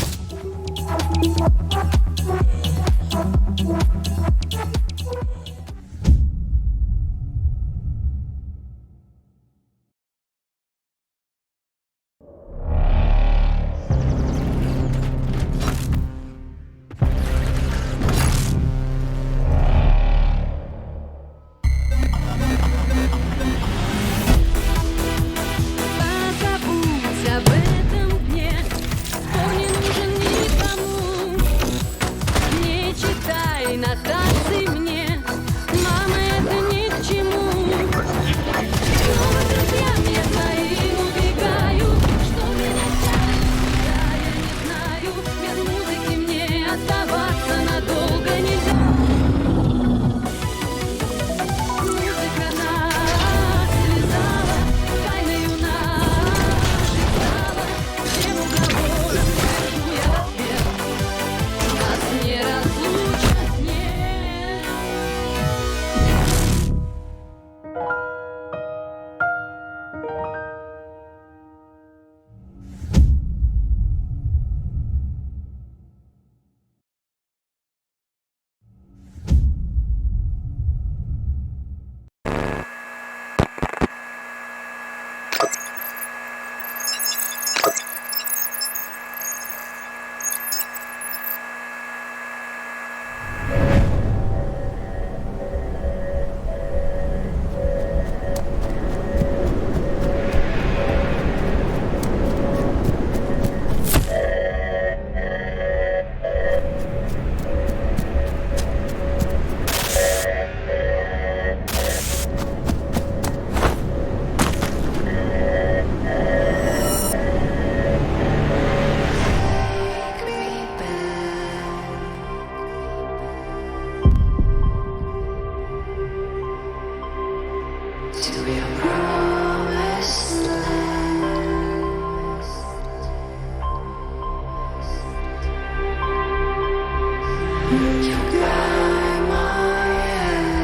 Позабудь об этом дне, спор не нужен никому. Не читай нотации мне, мама, это ни к чему. Снова друзьям я своим убегаю, что меня тянет, да я не знаю. Без музыки мне оставаться надолго нельзя. Музыка нас связала, тайною нашей стала. Всем уговорам скажу я в ответ, нас не разлучат, нет. To your promised land. You guide my hand.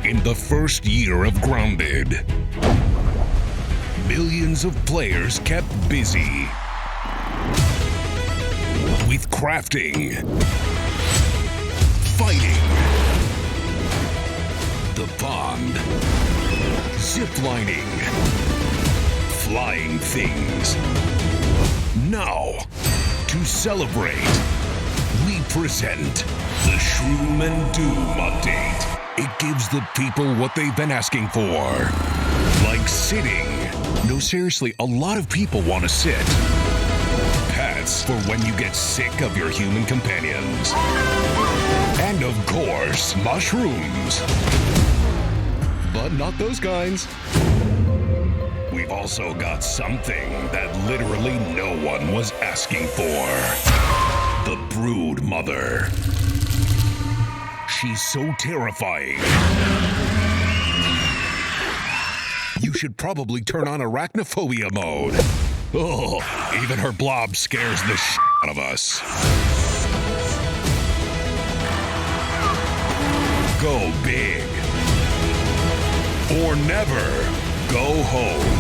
In the first year of Grounded, millions of players kept busy with crafting, fighting, the pond, ziplining, flying things. Now, to celebrate, we present the Shroom and Doom update. It gives the people what they've been asking for. Like sitting. No, seriously, a lot of people want to sit. Pets for when you get sick of your human companions. And of course, mushrooms. But not those kinds. We've also got something that literally no one was asking for. The Brood Mother. She's so terrifying. You should probably turn on arachnophobia mode. Oh, even her blob scares the shit out of us. Go big. Or never go home.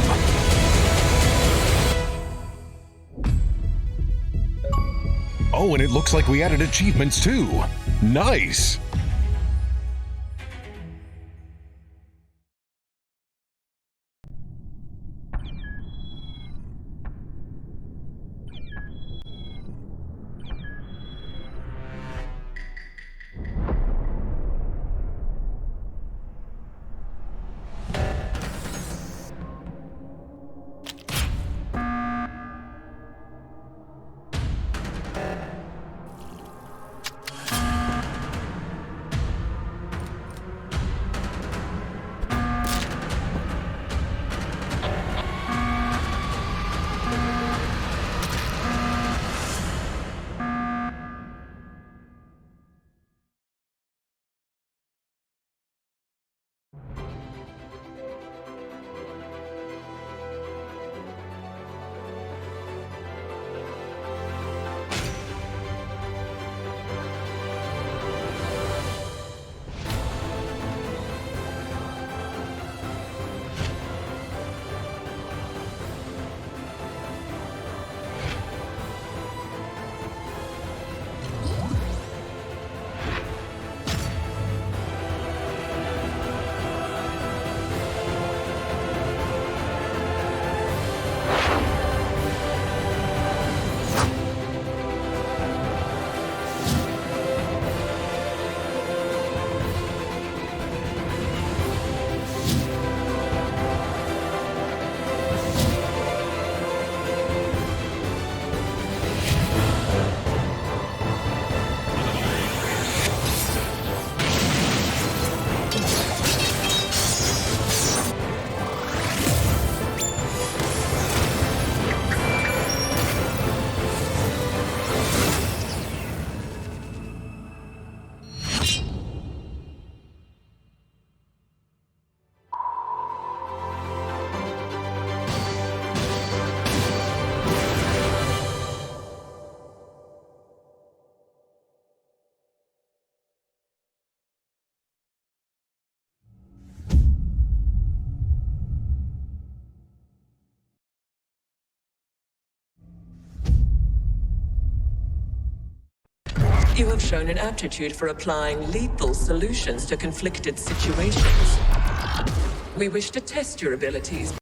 Oh, and it looks like we added achievements too. Nice. You have shown an aptitude for applying lethal solutions to conflicted situations. We wish to test your abilities.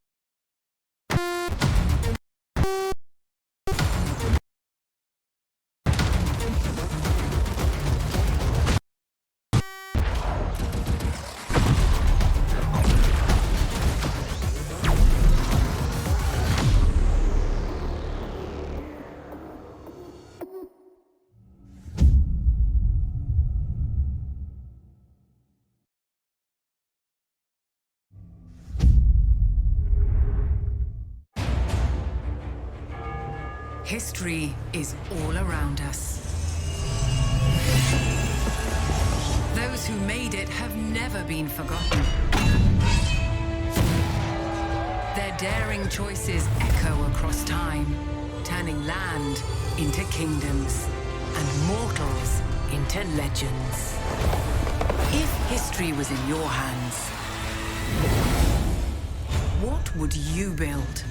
History is all around us. Those who made it have never been forgotten. Their daring choices echo across time, turning land into kingdoms and mortals into legends. If history was in your hands, what would you build?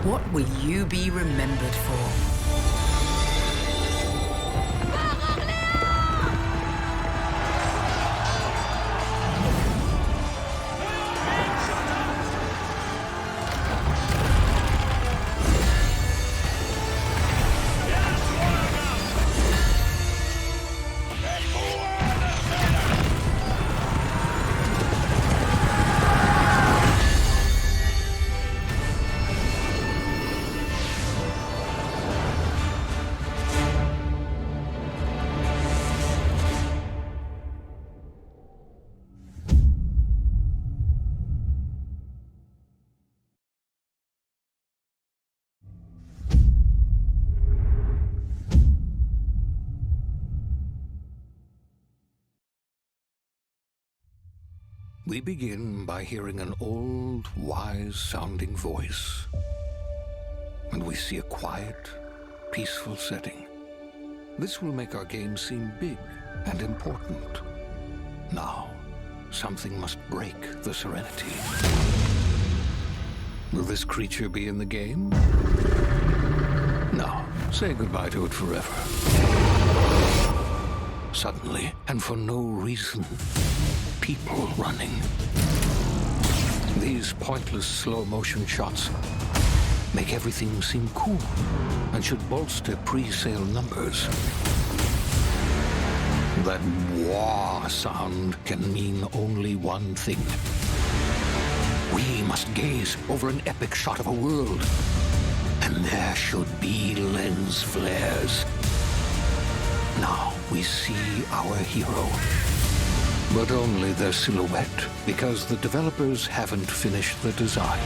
What will you be remembered for? We begin by hearing an old, wise-sounding voice. And we see a quiet, peaceful setting. This will make our game seem big and important. Now, something must break the serenity. Will this creature be in the game? No. Say goodbye to it forever. Suddenly, and for no reason, people running. These pointless slow-motion shots make everything seem cool and should bolster pre-sale numbers. That wah sound can mean only one thing. We must gaze over an epic shot of a world, and there should be lens flares. Now we see our hero. But only their silhouette, because the developers haven't finished the design,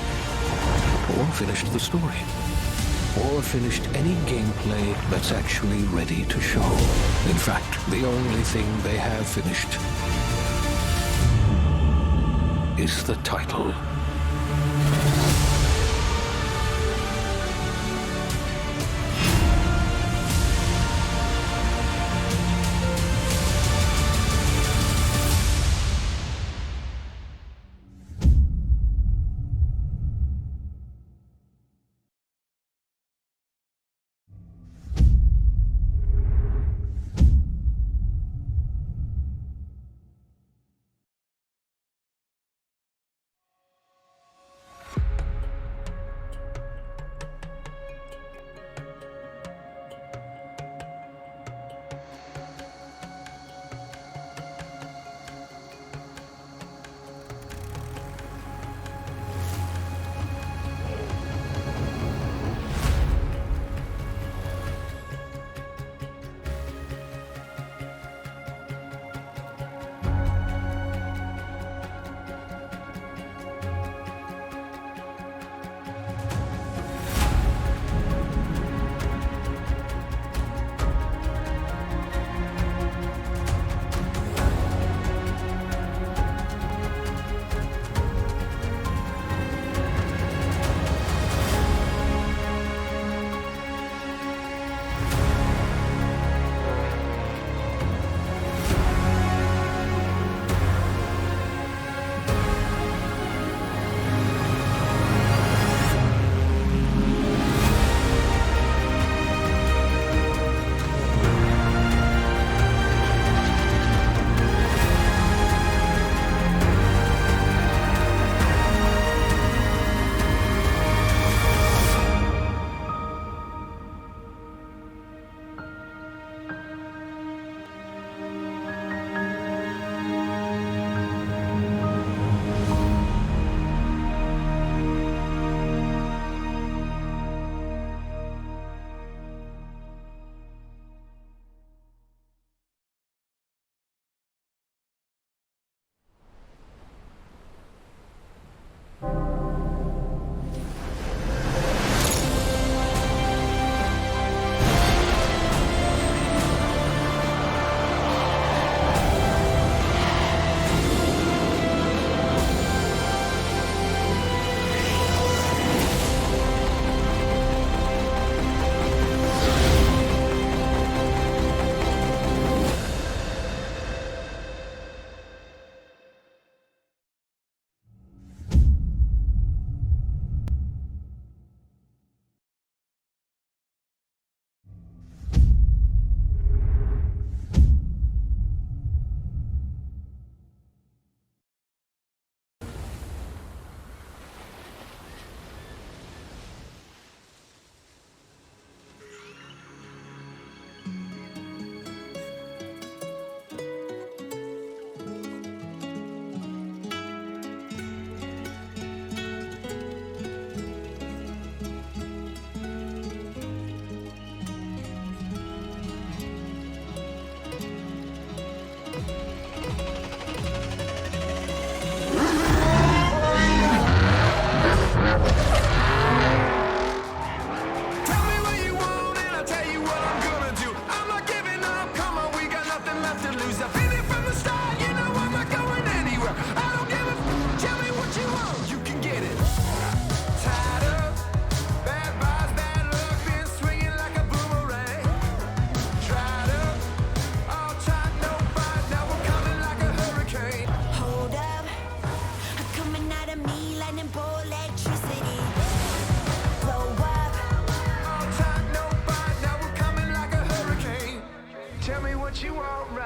or finished the story, or finished any gameplay that's actually ready to show. In fact, the only thing they have finished is the title.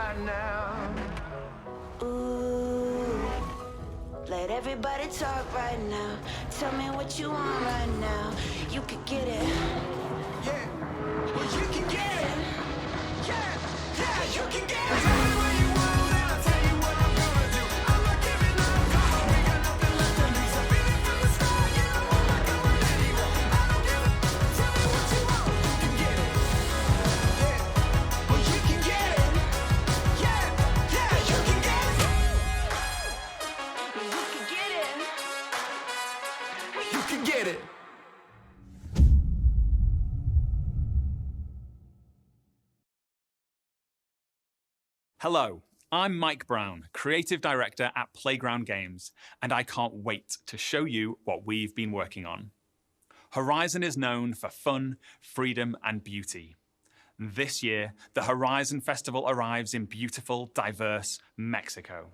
right now. Ooh, let everybody talk right now. Tell me what you want right now. You could get it. Yeah, well you can get it. Yeah, yeah, you can get it. Tell me what you want and I'll tell you what I'm gonna do. I'm not giving up, come on, we got nothing left to lose. I'm feeling from the start, you know I'm not going anywhere. I don't give a tell me what you want, you can get it. Yeah, well you can get it. Yeah, yeah, you can get it. You could get it. You can get it. Hello, I'm Mike Brown, Creative Director at Playground Games, and I can't wait to show you what we've been working on. Horizon is known for fun, freedom, and beauty. This year, the Horizon Festival arrives in beautiful, diverse Mexico.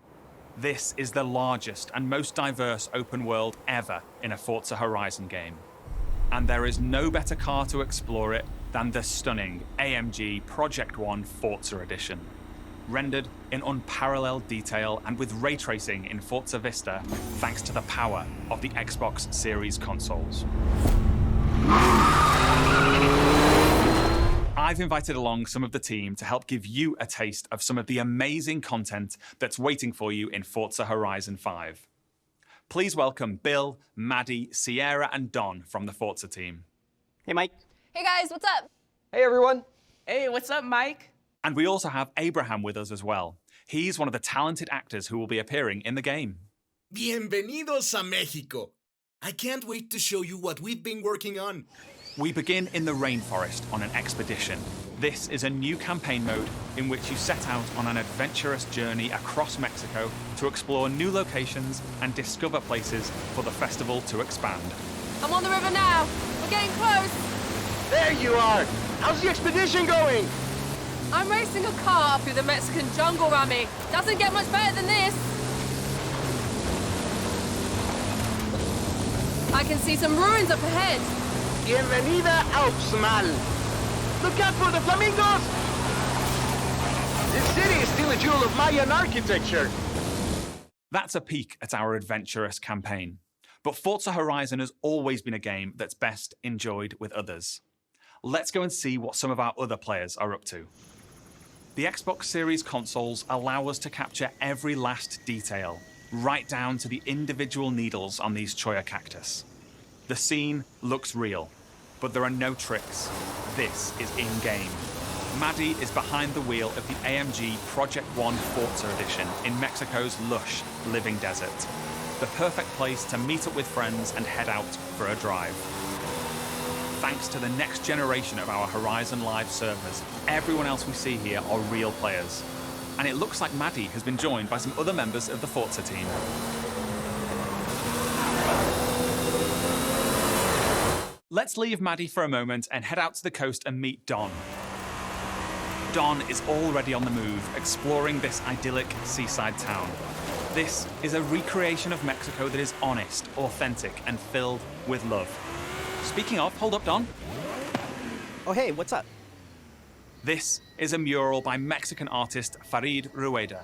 This is the largest and most diverse open world ever in a Forza Horizon game. And there is no better car to explore it than the stunning AMG Project One Forza Edition. Rendered in unparalleled detail and with ray tracing in Forza Vista, thanks to the power of the Xbox Series consoles. I've invited along some of the team to help give you a taste of some of the amazing content that's waiting for you in Forza Horizon 5. Please welcome Bill, Maddie, Sierra, and Don from the Forza team. Hey, Mike. Hey guys, what's up? Hey, everyone. Hey, what's up, Mike? And we also have Abraham with us as well. He's one of the talented actors who will be appearing in the game. Bienvenidos a Mexico. I can't wait to show you what we've been working on. We begin in the rainforest on an expedition. This is a new campaign mode in which you set out on an adventurous journey across Mexico to explore new locations and discover places for the festival to expand. I'm on the river now. We're getting close. There you are. How's the expedition going? I'm racing a car through the Mexican jungle, Rami. Doesn't get much better than this. I can see some ruins up ahead. Bienvenida a Uxmal. Look out for the flamingos! This city is still a jewel of Mayan architecture. That's a peek at our adventurous campaign. But Forza Horizon has always been a game that's best enjoyed with others. Let's go and see what some of our other players are up to. The Xbox Series consoles allow us to capture every last detail, right down to the individual needles on these Cholla cactus. The scene looks real, but there are no tricks. This is in-game. Maddie is behind the wheel of the AMG Project One Forza Edition in Mexico's lush, living desert. The perfect place to meet up with friends and head out for a drive. Thanks to the next generation of our Horizon Live servers, everyone else we see here are real players. And it looks like Maddie has been joined by some other members of the Forza team. Let's leave Maddie for a moment and head out to the coast and meet Don. Don is already on the move, exploring this idyllic seaside town. This is a recreation of Mexico that is honest, authentic, and filled with love. Speaking of, hold up, Don. Oh, hey, what's up? This is a mural by Mexican artist Farid Rueda.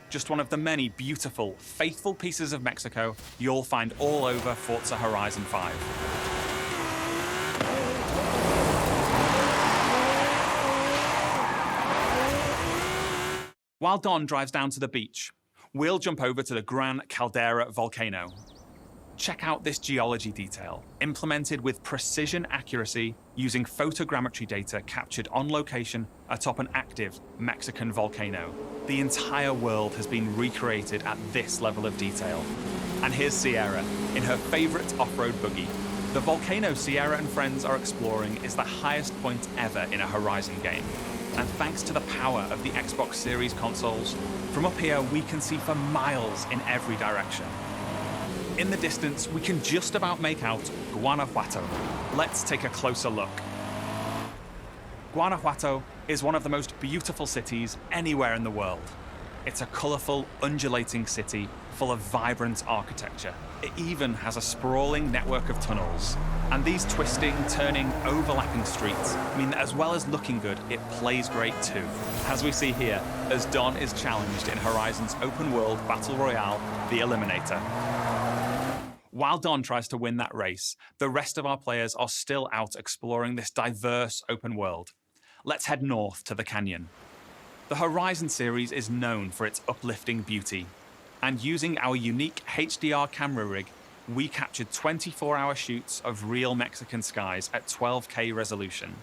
Just one of the many beautiful, faithful pieces of Mexico you'll find all over Forza Horizon 5. While Don drives down to the beach, we'll jump over to the Gran Caldera volcano. Check out this geology detail, implemented with precision accuracy using photogrammetry data captured on location atop an active Mexican volcano. The entire world has been recreated at this level of detail. And here's Sierra in her favorite off-road buggy. The volcano Sierra and friends are exploring is the highest point ever in a Horizon game. And thanks to the power of the Xbox Series consoles, from up here we can see for miles in every direction. In the distance, we can just about make out Guanajuato. Let's take a closer look. Guanajuato is one of the most beautiful cities anywhere in the world. It's a colourful, undulating city full of vibrant architecture. It even has a sprawling network of tunnels. And these twisting, turning, overlapping streets mean that as well as looking good, it plays great too. As we see here, as Don is challenged in Horizon's open world battle royale, The Eliminator. While Don tries to win that race, the rest of our players are still out exploring this diverse open world. Let's head north to the canyon. The Horizon series is known for its uplifting beauty, and using our unique HDR camera rig, we captured 24-hour shoots of real Mexican skies at 12K resolution.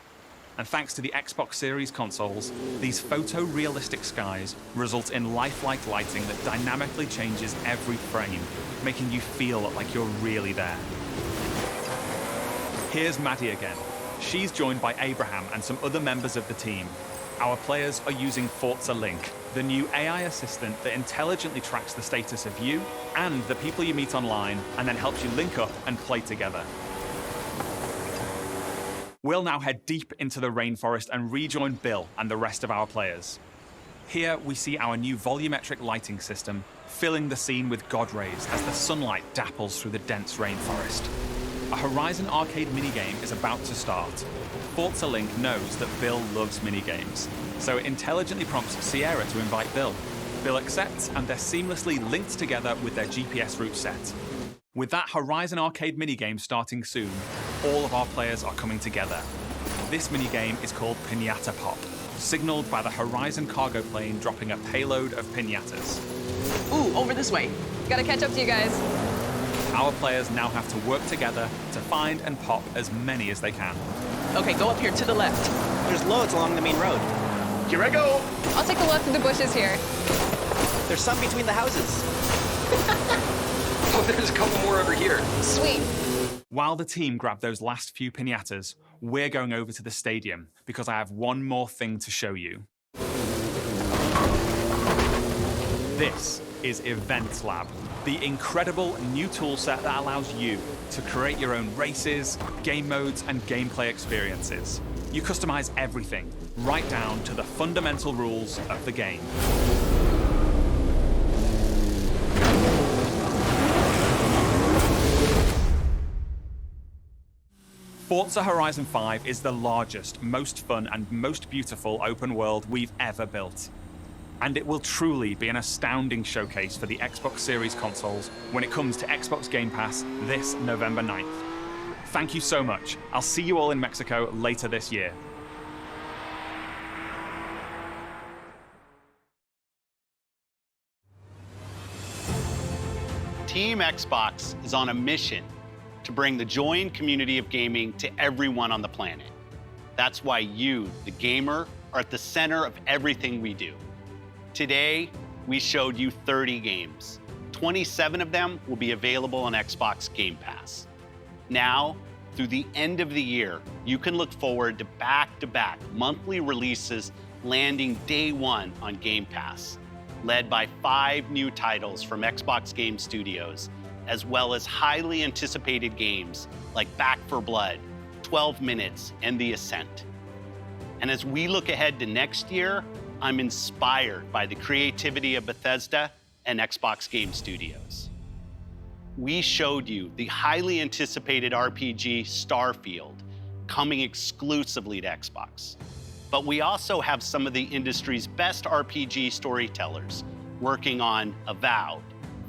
And thanks to the Xbox Series consoles, these photorealistic skies result in lifelike lighting that dynamically changes every frame, making you feel like you're really there. Here's Maddie again. She's joined by Abraham and some other members of the team. Our players are using Forza Link, the new AI assistant that intelligently tracks the status of you and the people you meet online, and then helps you link up and play together. We'll now head deep into the rainforest and rejoin Bill and the rest of our players. Here we see our new volumetric lighting system filling the scene with God rays as the sunlight dapples through the dense rainforest. A Horizon arcade minigame is about to start. Forza Link knows that Bill loves minigames, so it intelligently prompts Sierra to invite Bill. Bill accepts, and they're seamlessly linked together with their GPS route set. With that Horizon arcade minigame starting soon, all of our players are coming together. This minigame is called Piñata Pop, signaled by the Horizon cargo plane dropping a payload of piñatas. Ooh, over this way. Gotta catch up to you guys. Our players now have to work together to find and pop as many as they can. Okay, go up here to the left. There's loads along the main road. Here I go. I'll take a left through the bushes here. There's some between the houses. Oh, there's a couple more over here. Sweet. While the team grab those last few piñatas, we're going over to the stadium because I have one more thing to show you. This is Event Lab, the incredible new toolset that allows you to create your own races, game modes, and gameplay experiences. You customize everything, right down to the fundamental rules of the game. Forza Horizon 5 is the largest, most fun, and most beautiful open world we've ever built. And it will truly be an astounding showcase for the Xbox Series consoles when it comes to Xbox Game Pass this November 9th. Thank you so much. I'll see you all in Mexico later this year. Team Xbox is on a mission to bring the joy and community of gaming to everyone on the planet. That's why you, the gamer, are at the center of everything we do. Today, we showed you 30 games. 27 of them will be available on Xbox Game Pass. Now, through the end of the year, you can look forward to back-to-back monthly releases landing day one on Game Pass, led by 5 new titles from Xbox Game Studios, as well as highly anticipated games like Back 4 Blood, 12 Minutes, and The Ascent. And as we look ahead to next year, I'm inspired by the creativity of Bethesda and Xbox Game Studios. We showed you the highly anticipated RPG Starfield, coming exclusively to Xbox. But we also have some of the industry's best RPG storytellers working on Avowed,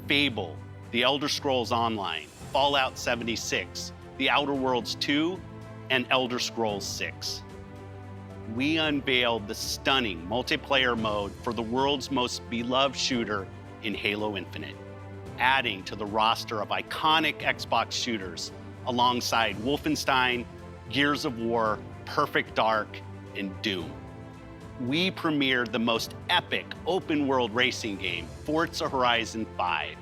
Fable, The Elder Scrolls Online, Fallout 76, The Outer Worlds 2, and Elder Scrolls 6. We unveiled the stunning multiplayer mode for the world's most beloved shooter in Halo Infinite, adding to the roster of iconic Xbox shooters alongside Wolfenstein, Gears of War, Perfect Dark, and Doom. We premiered the most epic open-world racing game, Forza Horizon 5,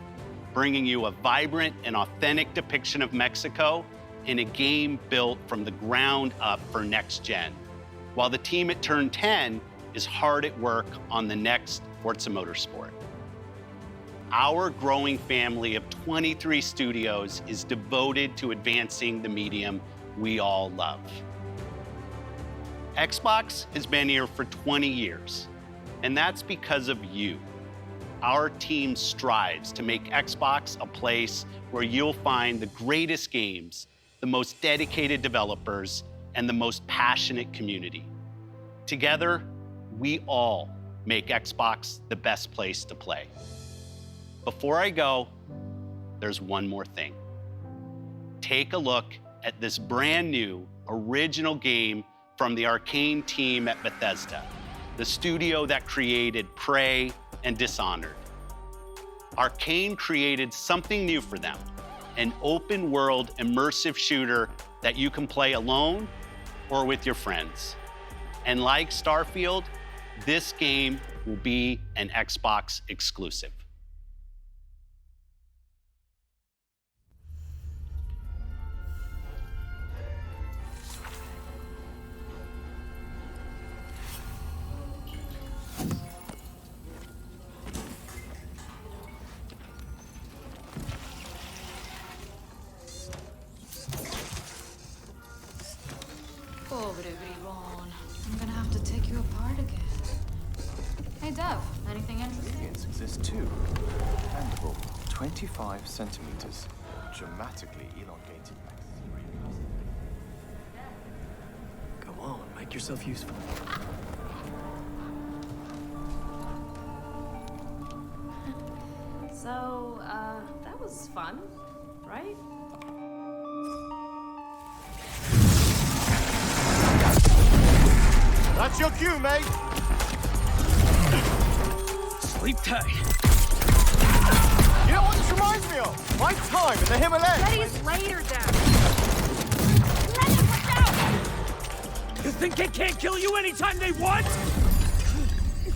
bringing you a vibrant and authentic depiction of Mexico in a game built from the ground up for next gen, while the team at Turn 10 is hard at work on the next Forza Motorsport. Our growing family of 23 studios is devoted to advancing the medium we all love. Xbox has been here for 20 years, and that's because of you, our team strives to make Xbox a place where you'll find the greatest games, the most dedicated developers, and the most passionate community. Together, we all make Xbox the best place to play. Before I go, there's one more thing. Take a look at this brand new original game from the Arcane team at Bethesda, the studio that created Prey and Dishonored. Arcane created something new for them, an open world immersive shooter that you can play alone or with your friends. And like Starfield, this game will be an Xbox exclusive. Pobre Bribon. I'm gonna have to take you apart again. Hey, Dev, anything interesting? Aliens exist too. Mandible, 25 centimeters. Dramatically elongated. Go on, make yourself useful. So, that was fun, right? That's your cue, mate. Sleep tight. You know what this reminds me of? My time in the Himalayas. Letty's later, Dev. You think they can't kill you anytime they want?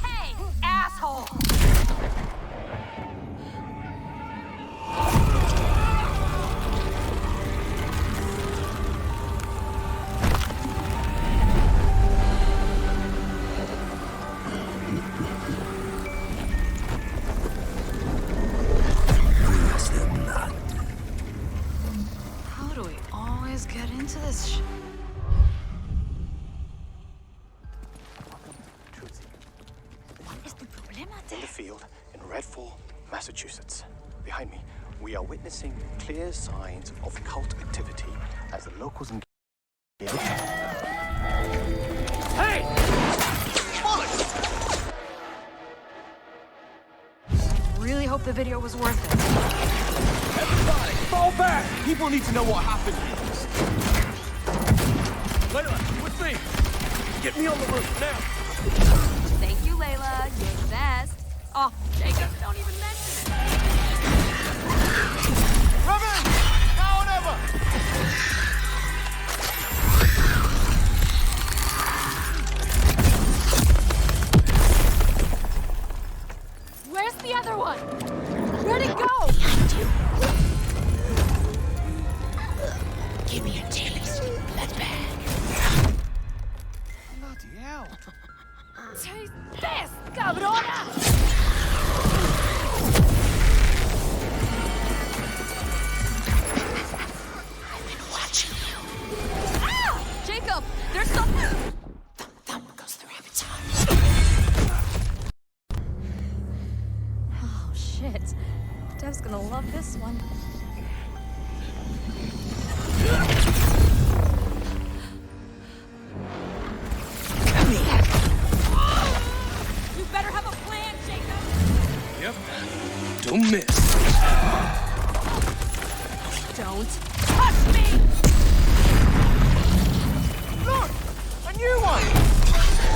Hey, asshole! How do we always get into this shit? In the field in Redfall, Massachusetts. Behind me, we are witnessing clear signs of cult activity as the locals engage. Hey! Really hope the video was worth it. Everybody, fall back! People need to know what happened. Layla, with me! Get me on the roof now! Thank you, Layla. You're the best. Oh, Jacob, don't even mention it. Robin! Now or never! Where's the other one? Where'd it go? Give me a chilies. That's bad. Bloody hell. Taste this, cabrona! Watching you. Ah! Jacob, there's something! Thump goes the rabbit's heart. Oh, shit. Dev's gonna love this one. You better have a plan, Jacob! Yep. Don't miss. Don't touch me! Look! A new one!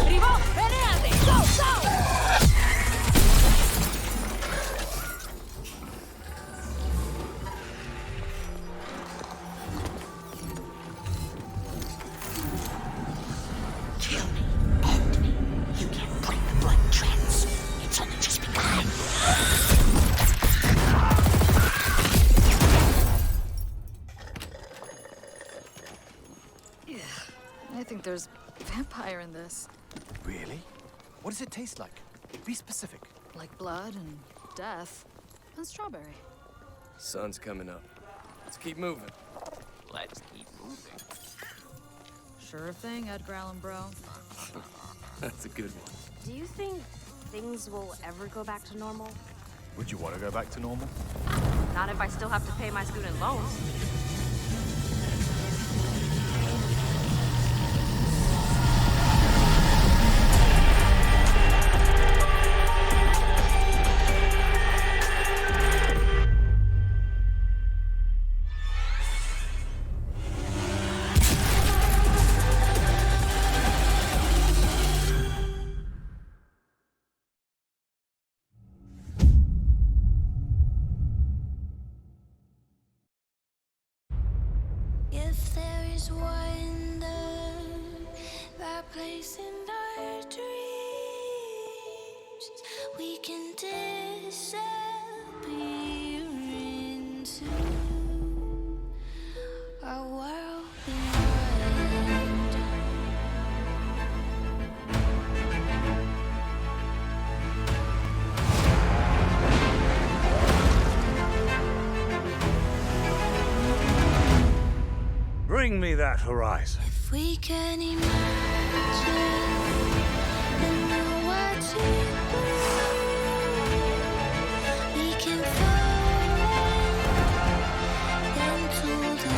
Rivo, venate! Go, go! Kill me. End me. You can't break the blood trends. It's only just begun. Yeah, I think there's vampire in this. Really? What does it taste like? Be specific. Like blood and death. And strawberry. Sun's coming up. Let's keep moving. Let's keep moving. Sure thing, Edgar Allan Bro. That's a good one. Do you think things will ever go back to normal? Would you want to go back to normal? Not if I still have to pay my student loans. If there is wonder, that place in our dreams, we can disappear into a world beyond. Bring me that horizon. If we can imagine and know what to do, we can fall into the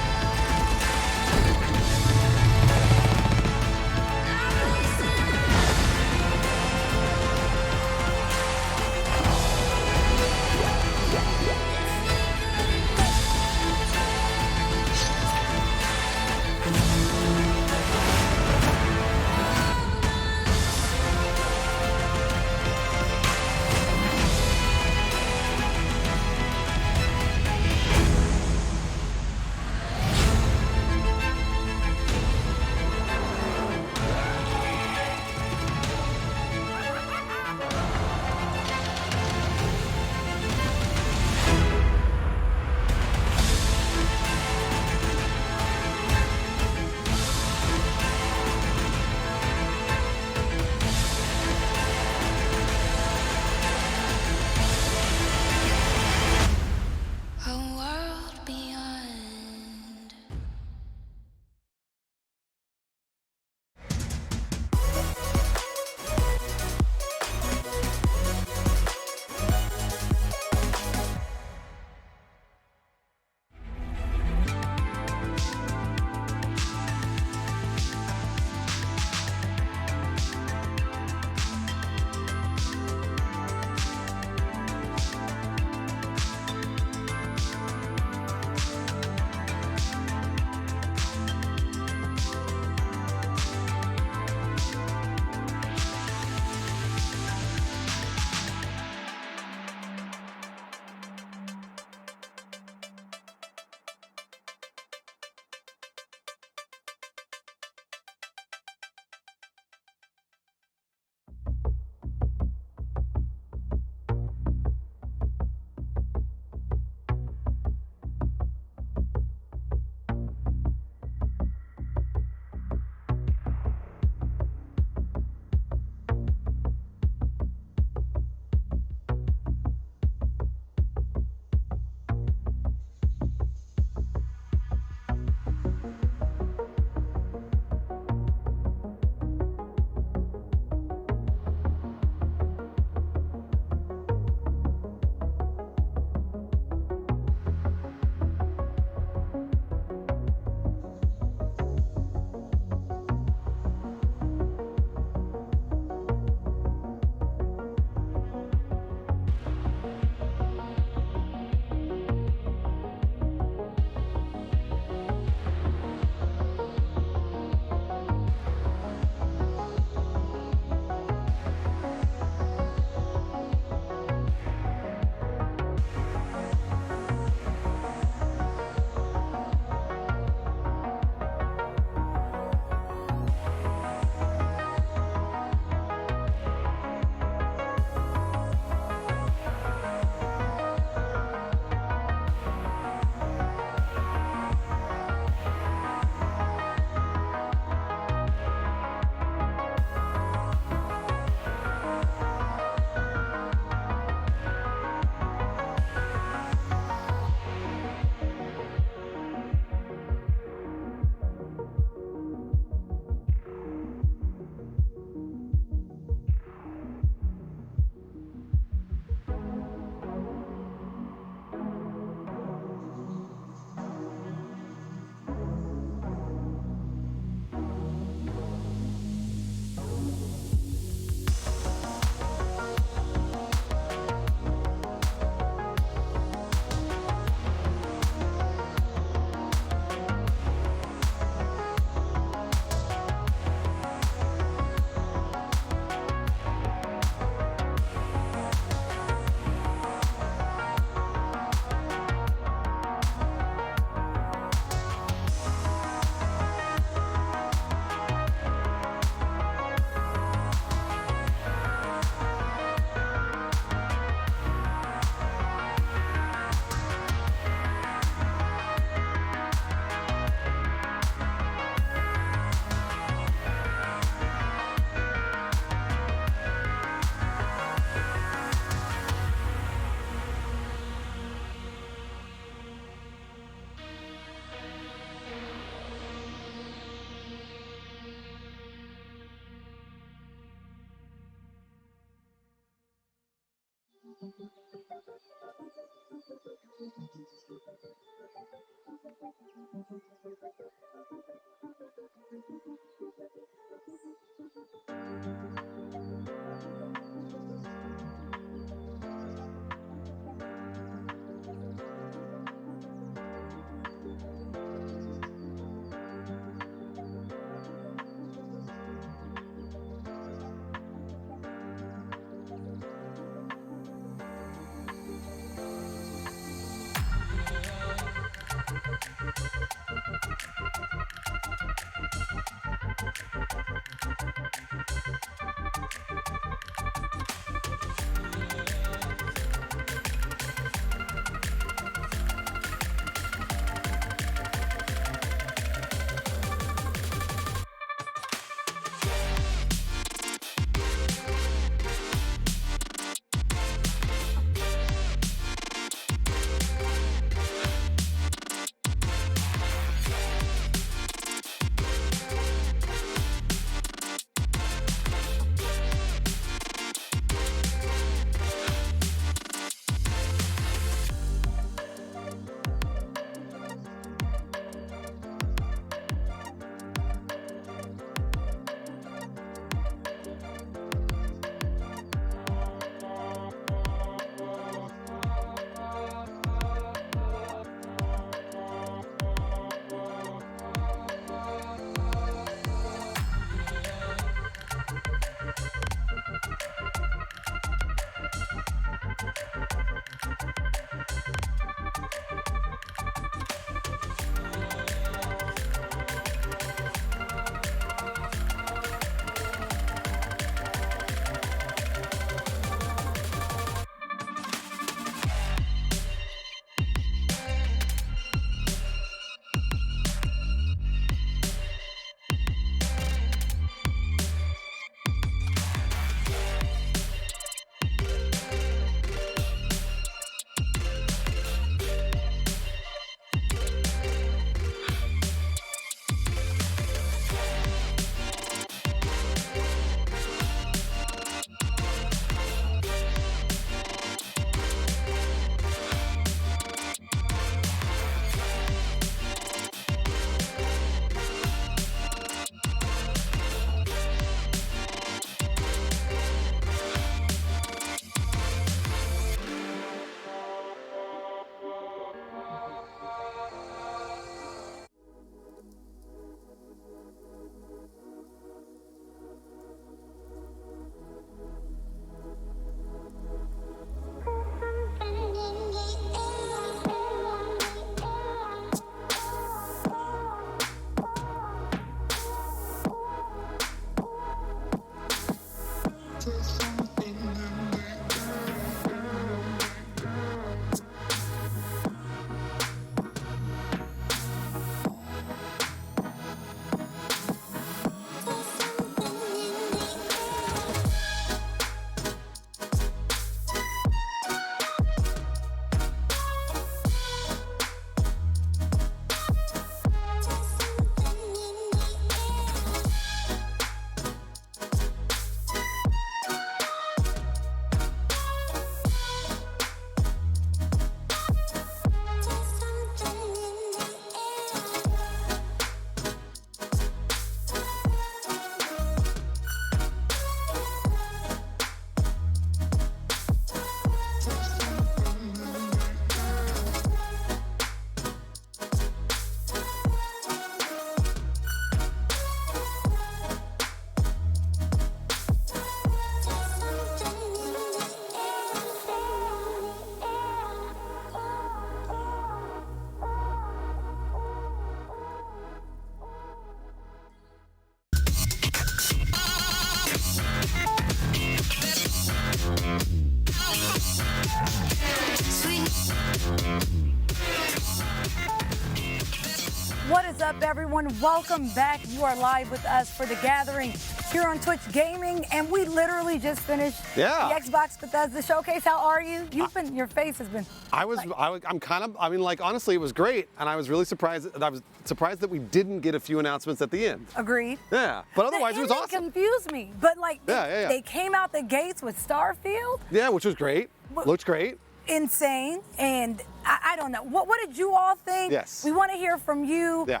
What is up, everyone? Welcome back. You are live with us for The Gathering here on Twitch Gaming, and we literally just finished the Xbox Bethesda showcase. How are you? Your face has been. Honestly, it was great, and I was really surprised. I was surprised that we didn't get a few announcements at the end. Agreed. Yeah, but otherwise it was awesome. Confused me, but they came out the gates with Starfield. Yeah, which was great. Looked great. Insane, and I don't know. What did you all think? Yes. We want to hear from you. Yeah.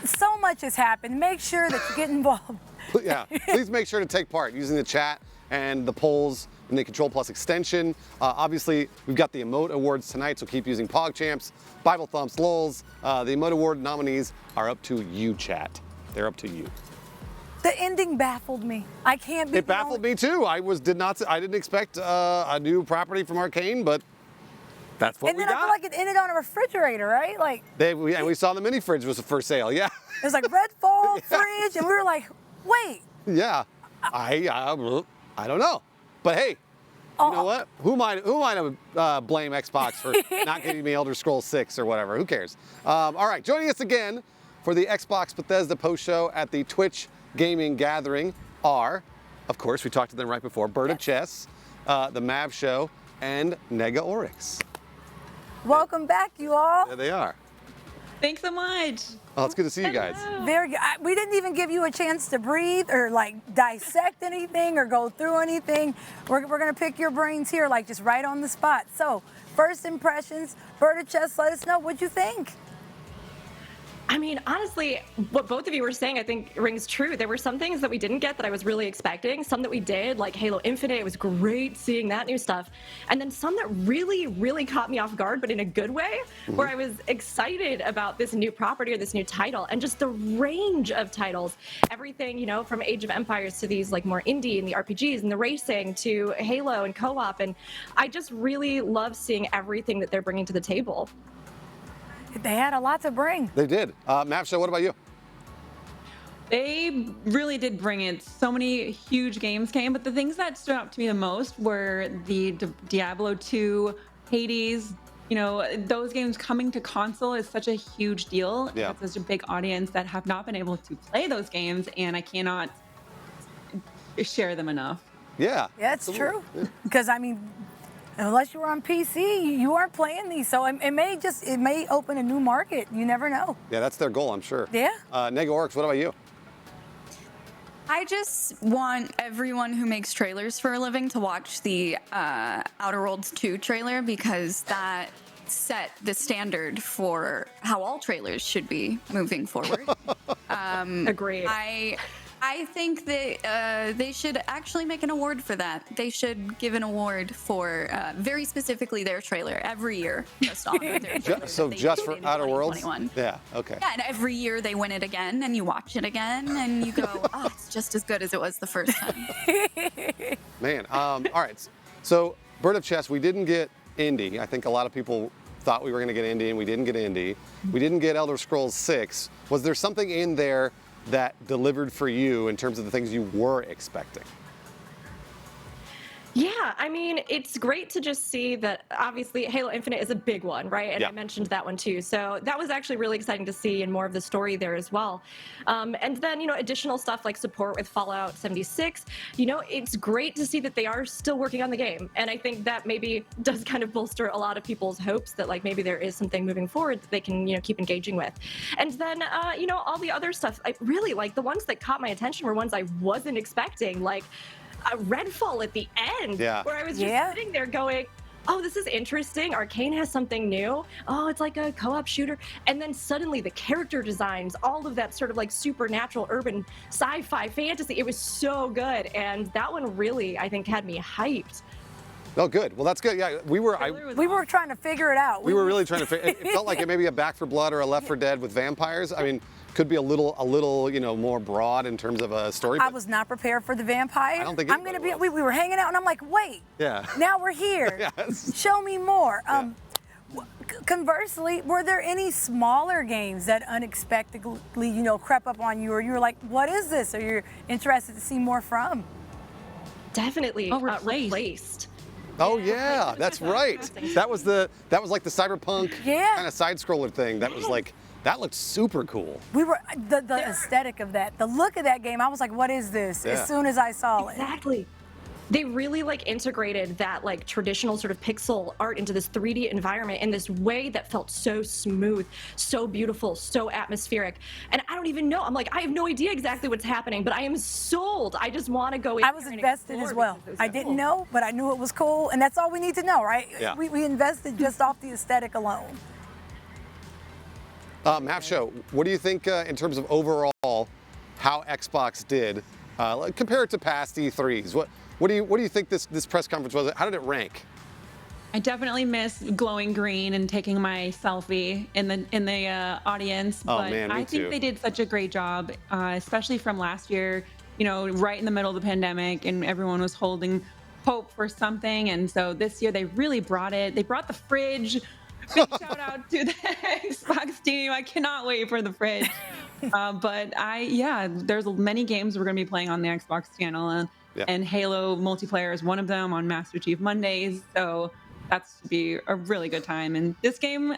So much has happened. Make sure that you get involved. Yeah, please make sure to take part using the chat and the polls in the Control Plus extension. Obviously, we've got the Emote Awards tonight, so keep using PogChamps, Bible Thumps, LOLs. The Emote Award nominees are up to you, chat. They're up to you. The ending baffled me. I can't be. It baffled me too. I didn't expect a new property from Arcane, but That's what and we then I got. feel like it ended on a refrigerator, right? Like We saw the mini fridge was for sale. Yeah. it was like Redfall fridge, and we were like, wait. Yeah. I don't know, but hey. You know what? Who am I to blame Xbox for not giving me Elder Scrolls 6 or whatever? Who cares? All right, joining us again for the Xbox Bethesda post show at the Twitch Gaming Gathering are, of course, we talked to them right before, Bird of Chess, the Mav Show, and Nega Oryx. Welcome back, you all. There they are. Thanks so much. Oh, it's good to see you guys. Very good. We didn't even give you a chance to breathe or like dissect anything or go through anything. We're gonna pick your brains here, like just right on the spot. So, first impressions, Bird of Chess, let us know what you think. I mean, honestly, what both of you were saying, I think rings true. There were some things that we didn't get that I was really expecting. Some that we did, like Halo Infinite. It was great seeing that new stuff. And then some that really, really caught me off guard, but in a good way, where I was excited about this new property or this new title and just the range of titles. Everything, you know, from Age of Empires to these like more indie and the RPGs and the racing to Halo and co-op. And I just really love seeing everything that they're bringing to the table. They had a lot to bring. They did. Mav Show, what about you? They really did bring it. So many huge games came, but the things that stood out to me the most were the Diablo 2, Hades. You know, those games coming to console is such a huge deal. Yeah. It's such a big audience that have not been able to play those games, and I cannot share them enough. Yeah. Yeah, it's true. Because I mean, unless you were on PC, you weren't playing these. So it may open a new market. You never know. Yeah, that's their goal, I'm sure. Yeah. Nega Oryx, what about you? I just want everyone who makes trailers for a living to watch the Outer Worlds 2 trailer, because that set the standard for how all trailers should be moving forward. Agreed. I think that they should actually make an award for that. They should give an award for very specifically their trailer every year. Just honor their trailer. So just for Outer Worlds? 2021. Yeah, okay. Yeah, and every year they win it again, and you watch it again, and you go, oh, it's just as good as it was the first time. Man, all right. So Bird of Chess, we didn't get Indy. I think a lot of people thought we were going to get Indy, and we didn't get Indy. We didn't get Elder Scrolls 6. Was there something in there that delivered for you in terms of the things you were expecting? Yeah, I mean, it's great to just see that obviously Halo Infinite is a big one, right? And Yeah. I mentioned that one too. So that was actually really exciting to see and more of the story there as well. And then, you know, additional stuff like support with Fallout 76. You know, it's great to see that they are still working on the game. And I think that maybe does kind of bolster a lot of people's hopes that like maybe there is something moving forward that they can, you know, keep engaging with. And then, you know, all the other stuff, I really like the ones that caught my attention were ones I wasn't expecting, like Redfall at the end, Yeah. where I was just sitting there going, oh, this is interesting. Arcane has something new. Oh, it's like a co-op shooter. And then suddenly the character designs, all of that sort of like supernatural, urban, sci-fi, fantasy, it was so good. And that one really, I think, had me hyped. Oh, good. Well, that's good. Yeah, we were trying to figure it out. we were really trying to it felt like it maybe a Back 4 Blood or a Left 4 Dead with vampires. I mean, could be a little, you know, more broad in terms of a story. I But was not prepared for the vampire. I don't think I'm gonna be. We were hanging out, and I'm like, wait. yeah. Now we're here. Yes. Show me more. Conversely, were there any smaller games that unexpectedly, you know, crept up on you, or you were like, what is this? Or you're interested to see more from? Definitely replaced. Oh yeah, that's right. That was like the cyberpunk kind of side scroller thing. That was like, that looked super cool. We were the aesthetic of that, the look of that game. I was like, what is this? Yeah. As soon as I saw it. Exactly. They really like integrated that like traditional sort of pixel art into this 3D environment in this way that felt so smooth, so beautiful, so atmospheric. And I don't even know. I'm like, I have no idea exactly what's happening, but I am sold. I just want to go in. I was invested as well. I didn't know, but I knew it was cool, and that's all we need to know, right? Yeah. We invested just off the aesthetic alone. Mav Show, what do you think in terms of overall how Xbox did compared to past E3s? What do you think this press conference was? How did it rank? I definitely miss glowing green and taking my selfie in the audience. Oh, But man, me I think too. they did such a great job, especially from last year. You know, right in the middle of the pandemic, and everyone was holding hope for something. And so this year they really brought it. They brought the fridge. Big shout out to the Xbox team. I cannot wait for the fridge. But there's many games we're going to be playing on the Xbox channel. And Halo multiplayer is one of them on Master Chief Mondays. So that's to be a really good time. And this game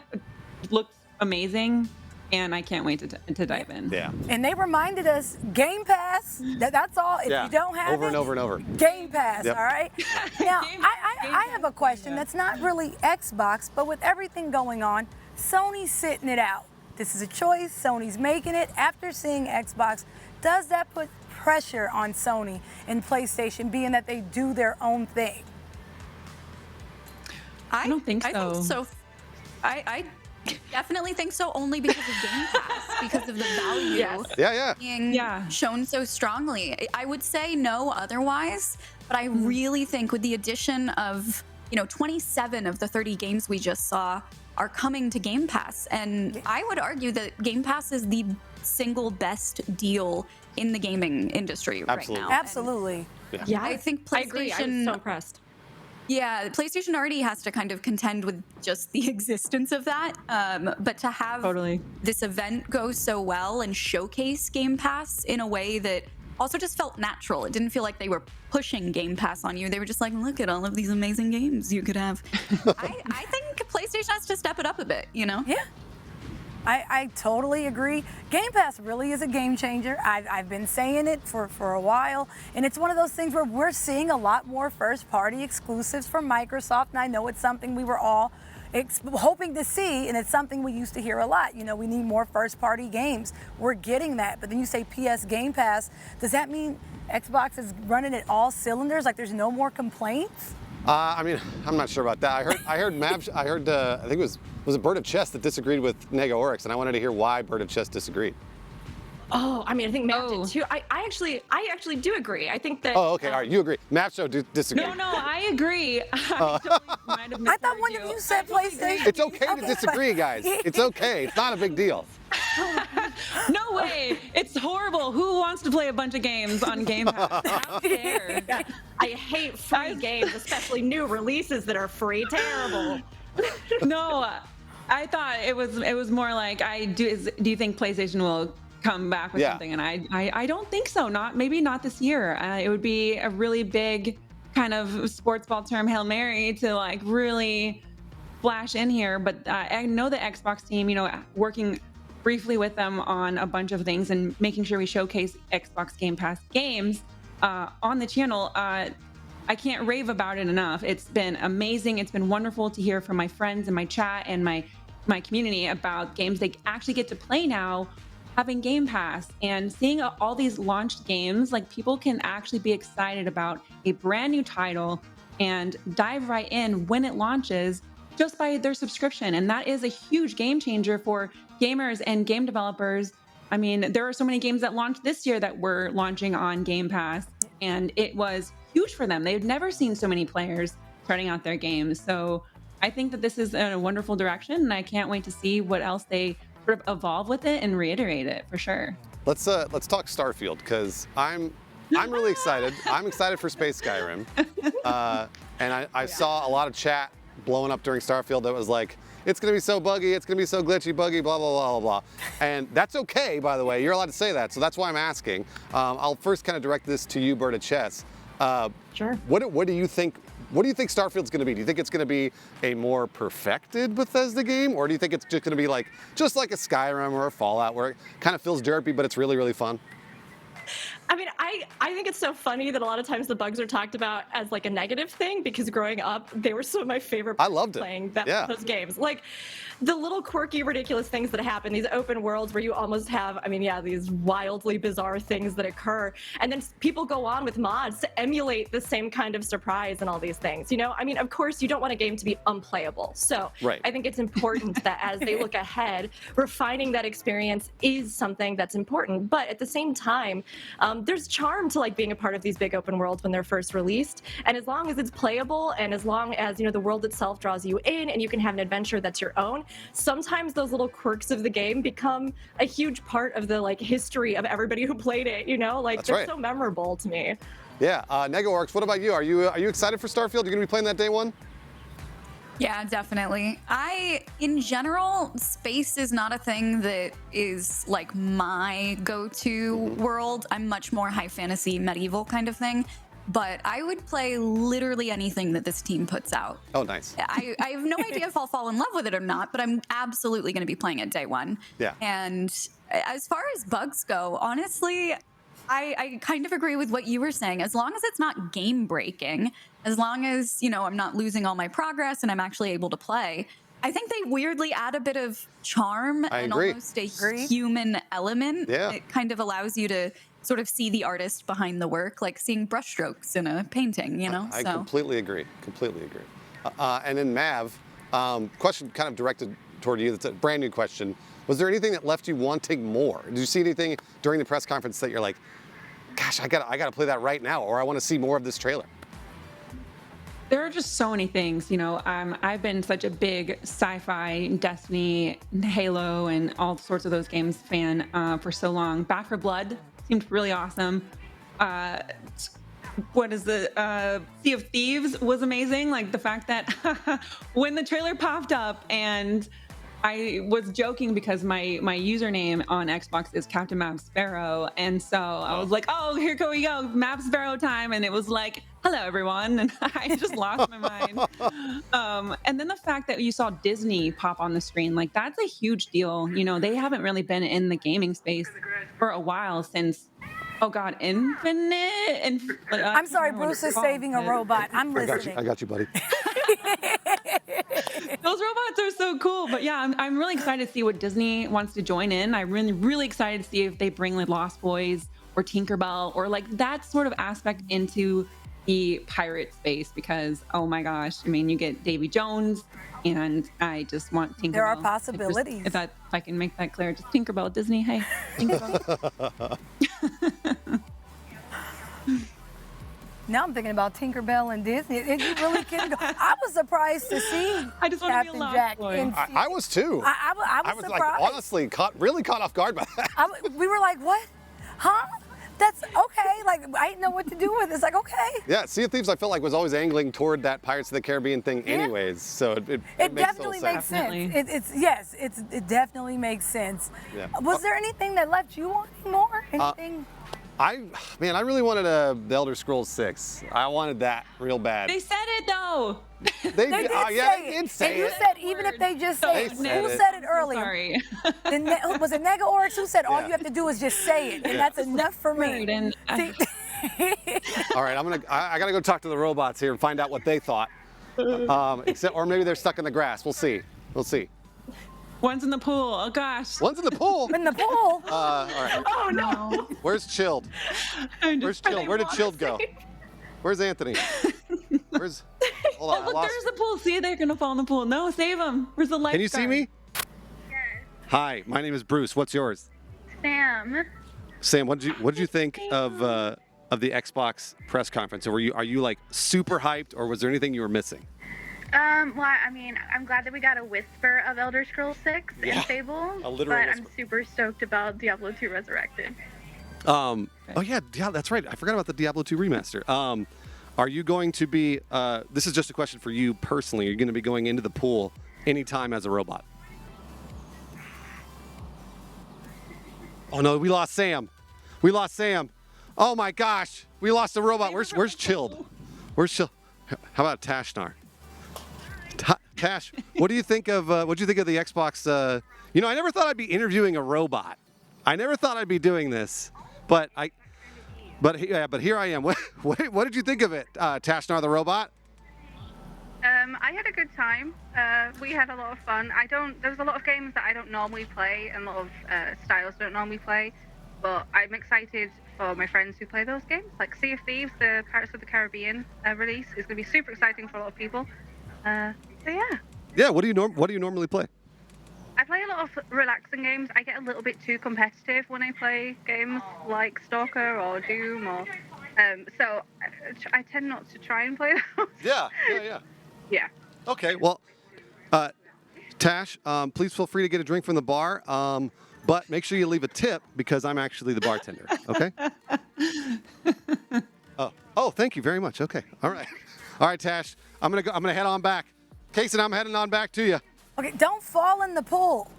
looks amazing. And I can't wait to dive in. Yeah. And they reminded us, Game Pass, that's all. If you don't have over and over and over. Game Pass, Yep. all right? Now, I have a question that's not really Xbox, but with everything going on, Sony's sitting it out. This is a choice. Sony's making it. After seeing Xbox, does that put pressure on Sony and PlayStation, being that they do their own thing? I don't think so. I think so. I definitely think so, only because of Game Pass, because of the value being shown so strongly. I would say no otherwise, but I really think with the addition of 27 of the 30 games we just saw are coming to Game Pass, and I would argue that Game Pass is the single best deal in the gaming industry right now. Absolutely. Yeah, I think PlayStation. I agree. I was so impressed. Yeah, PlayStation already has to kind of contend with just the existence of that. But to have this event go so well and showcase Game Pass in a way that also just felt natural. It didn't feel like they were pushing Game Pass on you. They were just like, look at all of these amazing games you could have. I think PlayStation has to step it up a bit, Yeah. I totally agree. Game Pass really is a game changer. I've been saying it for a while, and it's one of those things where we're seeing a lot more first-party exclusives from Microsoft, and I know it's something we were all hoping to see, and it's something we used to hear a lot. We need more first-party games. We're getting that, but then you say PS Game Pass. Does that mean Xbox is running at all cylinders, like there's no more complaints? I mean, I'm not sure about that. I heard Mav. I heard. I think it was Bird of Chess that disagreed with Nega Oryx, and I wanted to hear why Bird of Chess disagreed. Oh, I mean, I think Mav did too. I actually do agree. I think that. Oh, okay, all right, you agree. Mav Show disagreed. No, I agree. I thought one of you said PlayStation. It's okay to disagree, guys. It's okay. It's not a big deal. No way. It's horrible. Who wants to play a bunch of games on Game Pass? How dare? I hate free games, especially new releases that are free. Terrible. No, I thought it was more like, do you think PlayStation will come back with something? And I don't think so. Maybe not this year. It would be a really big kind of sports ball term, Hail Mary, to like really flash in here. But I know the Xbox team, working briefly with them on a bunch of things and making sure we showcase Xbox Game Pass games on the channel. I can't rave about it enough. It's been amazing. It's been wonderful to hear from my friends in my chat and my community about games they actually get to play now, having Game Pass, and seeing all these launched games. Like, people can actually be excited about a brand new title and dive right in when it launches just by their subscription. And that is a huge game changer for gamers and game developers. I mean, there are so many games that launched this year that were launching on Game Pass, and it was huge for them. They've never seen so many players starting out their games. So I think that this is a wonderful direction, and I can't wait to see what else they sort of evolve with it and reiterate it for sure. Let's talk Starfield, because I'm really excited. I'm excited for Space Skyrim, and I saw a lot of chat blowing up during Starfield that was like, it's gonna be so buggy, it's gonna be so glitchy, buggy, blah, blah, blah, blah, blah. And that's okay, by the way. You're allowed to say that, so that's why I'm asking. I'll first kind of direct this to you, Bird of Chess. Sure. What do you think? What do you think Starfield's going to be? Do you think it's going to be a more perfected Bethesda game, or do you think it's just going to be just like a Skyrim or a Fallout, where it kind of feels derpy, but it's really, really fun? I mean, I think it's so funny that a lot of times the bugs are talked about as like a negative thing, because growing up, they were some of my favorite I loved playing it. those games. Like the little quirky, ridiculous things that happen, these open worlds where you almost have, these wildly bizarre things that occur. And then people go on with mods to emulate the same kind of surprise and all these things. Of course, you don't want a game to be unplayable. So I think it's important that as they look ahead, refining that experience is something that's important. But at the same time, there's charm to like being a part of these big open worlds when they're first released. And as long as it's playable and as long as, you know, the world itself draws you in and you can have an adventure that's your own, sometimes those little quirks of the game become a huge part of the like history of everybody who played it, you know? Like That's they're right. so memorable to me. Yeah, NegaOryx, what about you? Are you excited for Starfield? You're gonna be playing that day one? Yeah, definitely. In general, space is not a thing that is like my go-to world. I'm much more high fantasy, medieval kind of thing. But I would play literally anything that this team puts out. Oh, nice. I have no idea if I'll fall in love with it or not, but I'm absolutely going to be playing it day one. Yeah. And as far as bugs go, honestly, I kind of agree with what you were saying. As long as it's not game breaking, as long as, you know, I'm not losing all my progress and I'm actually able to play, I think they weirdly add a bit of charm and almost a human element. Yeah. It kind of allows you to sort of see the artist behind the work, like seeing brushstrokes in a painting, you know? I completely agree. Completely agree. And then Mav, question kind of directed toward you. It's a brand new question. Was there anything that left you wanting more? Did you see anything during the press conference that you're like, gosh, I gotta play that right now, or I want to see more of this trailer? There are just so many things, you know. I've been such a big sci-fi, Destiny, Halo, and all sorts of those games fan for so long. Back 4 Blood seemed really awesome. What is the Sea of Thieves was amazing. Like the fact that when the trailer popped up and I was joking because my username on Xbox is Captain Map Sparrow, and so I was like, "Oh, here we go, Map Sparrow time!" And it was like, "Hello, everyone," and I just lost my mind. And then the fact that you saw Disney pop on the screen, like that's a huge deal. You know, they haven't really been in the gaming space for a while since. Oh God, Infinite. And I'm sorry, Bruce is saving a robot. I'm listening. I got you, buddy. Those robots are so cool. But yeah, I'm really excited to see what Disney wants to join in. I'm really excited to see if they bring like Lost Boys or Tinkerbell or like that sort of aspect into the pirate space, because oh my gosh, I mean, you get Davy Jones, and I just want Tinkerbell. There are possibilities. If I can make that clear, just Tinkerbell, Disney, hey, Tinkerbell. Now I'm thinking about Tinkerbell and Disney. You really can go. I was surprised to see I just want to be a Captain Lost Jack. Boy. in- I was too. I was like surprised. honestly really caught off guard by that. We were like, what? Huh? That's okay. Like, I didn't know what to do with it. It's like, okay. Yeah, Sea of Thieves I felt like was always angling toward that Pirates of the Caribbean thing anyways, so it makes definitely total makes sense. sense. It definitely makes sense. Yeah. Was there anything that left you wanting more? Anything? I really wanted the Elder Scrolls 6. I wanted that real bad. They said it though. They did did say say it. And you it. said even if they just say it. Who said it earlier? Sorry. Was it NegaOryx who said all Yeah. you have to do is just say it, and Yeah. that's enough for me. And See- All right, I gotta go talk to the robots here and find out what they thought. Or maybe they're stuck in the grass. We'll see. We'll see. One's in the pool. Oh gosh. One's in the pool. In the pool. All right. Oh no. Where's Chilled? Where's Chilled? Where did Chilled go? Where's Anthony? Where's? Hold on. Oh, I look, lost. there's the pool. See, they're gonna fall in the pool. No, save them. Where's the light? Can you see me? Hi, my name is Bruce. What's yours? Sam. Sam, what did you think of the Xbox press conference? Or are you like super hyped, or was there anything you were missing? Well, I mean, I'm glad that we got a whisper of Elder Scrolls 6 Yeah, and Fable, a literal but I'm whisper. super stoked about Diablo 2 Resurrected. Oh yeah, that's right. I forgot about the Diablo 2 remaster. Are you going to be? This is just a question for you personally. Are you going to be going into the pool anytime as a robot? Oh no, we lost Sam. We lost Sam. Oh my gosh, we lost the robot. Where's Chilled? Where's Chilled? How about Tashnar? Tash, what do you think of the Xbox? I never thought I'd be interviewing a robot. I never thought I'd be doing this, but here I am. What did you think of it, Tashnar the robot? I had a good time. We had a lot of fun. There's a lot of games that I don't normally play, and a lot of styles don't normally play, but I'm excited for my friends who play those games. Like Sea of Thieves, the Pirates of the Caribbean release is going to be super exciting for a lot of people. So yeah. Yeah. What do you normally play? I play a lot of relaxing games. I get a little bit too competitive when I play games like Stalker or Doom or so I tend not to try and play those. Yeah. Yeah. Okay. Well, Tash, please feel free to get a drink from the bar, but make sure you leave a tip because I'm actually the bartender. Okay. Oh, thank you very much. Okay. All right, Tash. I'm gonna head on back. Casey, I'm heading on back to you. Okay, don't fall in the pool.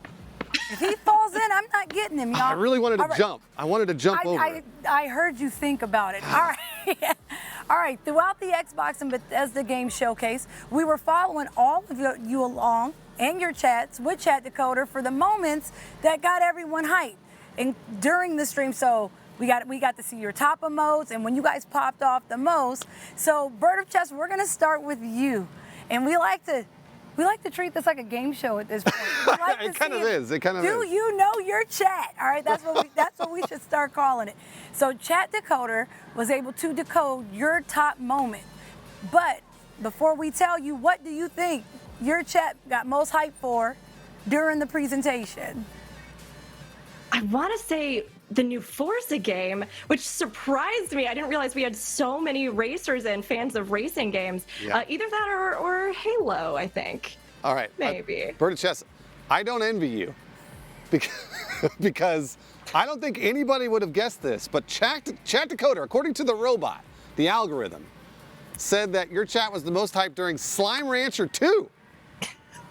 If he falls in, I'm not getting him, y'all. I really wanted to jump. I wanted to jump over. I heard you think about it. All right. All right. Throughout the Xbox and Bethesda Game Showcase, we were following all of you along and your chats with Chat Decoder for the moments that got everyone hyped and during the stream. So we got to see your top emotes and when you guys popped off the most. So Bird of Chess, we're gonna start with you, and we like to treat this like a game show at this point. It kind of is. It kind of is. Do you know your chat? All right, that's what we should start calling it. So Chat Decoder was able to decode your top moment. But before we tell you, what do you think your chat got most hype for during the presentation? I want to say the new Forza game, which surprised me. I didn't realize we had so many racers and fans of racing games. Yeah. Either that or Halo, I think. All right. Maybe. Bird of Chess, I don't envy you because I don't think anybody would have guessed this, but Chat Decoder, according to the robot, the algorithm, said that your chat was the most hyped during Slime Rancher 2.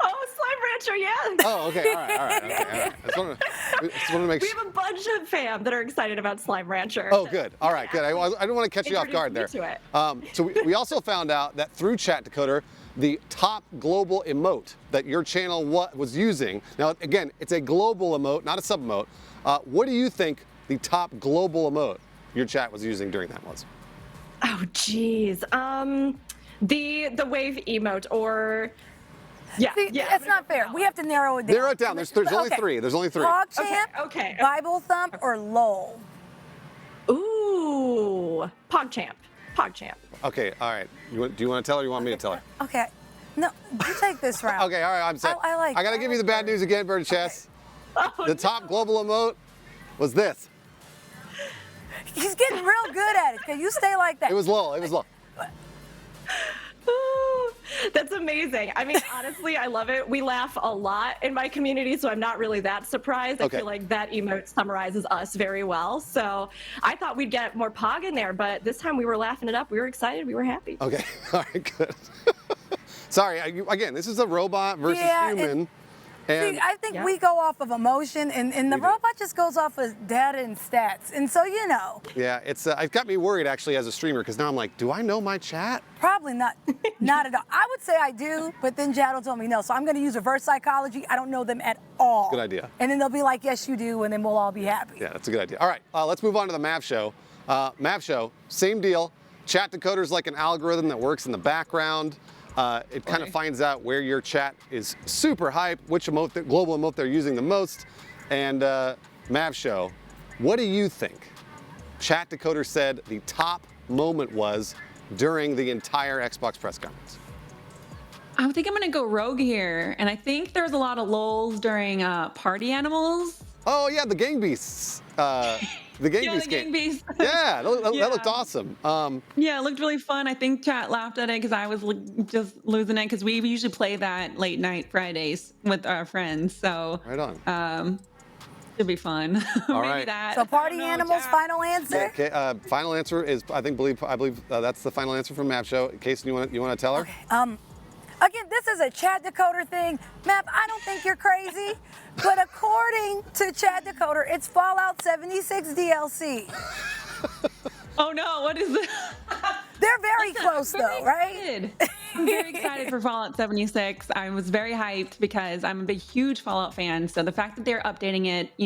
Oh, Slime Rancher, yeah. Oh, okay, all right. Okay, all right. I just want to make We sure. have a bunch of fam that are excited about Slime Rancher. Oh, good. All right, good. I didn't want to catch you off guard there. Introduce me to it. So we also found out that through Chat Decoder, the top global emote that your channel was using. Now, again, it's a global emote, not a sub emote. What do you think the top global emote your chat was using during that was? Oh, geez. The wave emote or. Yeah, See, that's not fair. We have to narrow it down. Narrow it down. There's only three. There's only three. PogChamp, Okay. Bible Thump, or LOL? Ooh, PogChamp. Okay, all right. Do you want to tell her or you want me to tell her? Okay. No, you take this route. Okay, all right. I'm set. I like I got to give you the bad news again, Bird of Chess. The top global emote was this. He's getting real good at it. Can you stay like that? It was LOL. Ooh, that's amazing. I mean, honestly, I love it. We laugh a lot in my community, so I'm not really that surprised. Okay. I feel like that emote summarizes us very well. So I thought we'd get more Pog in there, but this time we were laughing it up. We were excited. We were happy. Okay, all right, good. Sorry, again, this is a robot versus human. And See, I think we go off of emotion, and the robot just goes off of data and stats. And so, you know. yeah, it's got me worried actually as a streamer because now I'm like, do I know my chat? Probably not at all. I would say I do, but then Jaddo told me no. So I'm going to use reverse psychology. I don't know them at all. Good idea. And then they'll be like, yes, you do, and then we'll all be happy. Yeah, that's a good idea. All right, let's move on to the map show. Map show, same deal. Chat Decoder is like an algorithm that works in the background. It kind of finds out where your chat is super hype, which global emote they're using the most. And Mav Show, what do you think Chat Decoder said the top moment was during the entire Xbox press conference? I think I'm gonna go rogue here, and I think there's a lot of lols during Party Animals. Oh yeah, the Gang Beasts. The Gang Beasts game. Yeah, that looked awesome. Yeah, it looked really fun. I think chat laughed at it because I was just losing it because we usually play that late night Fridays with our friends. So right on. Should be fun. All Maybe right. that. So Party Animals, final answer? Okay, final answer is I believe that's the final answer from Map Show. Casey, you want to tell her? Okay. Again, this is a Chat Decoder thing. Map, I don't think you're crazy, but according to Chat Decoder, it's Fallout 76 DLC. Oh no, what is it? They're very close though, right? I'm very excited for Fallout 76. I was very hyped because I'm a huge Fallout fan. So the fact that they're updating it,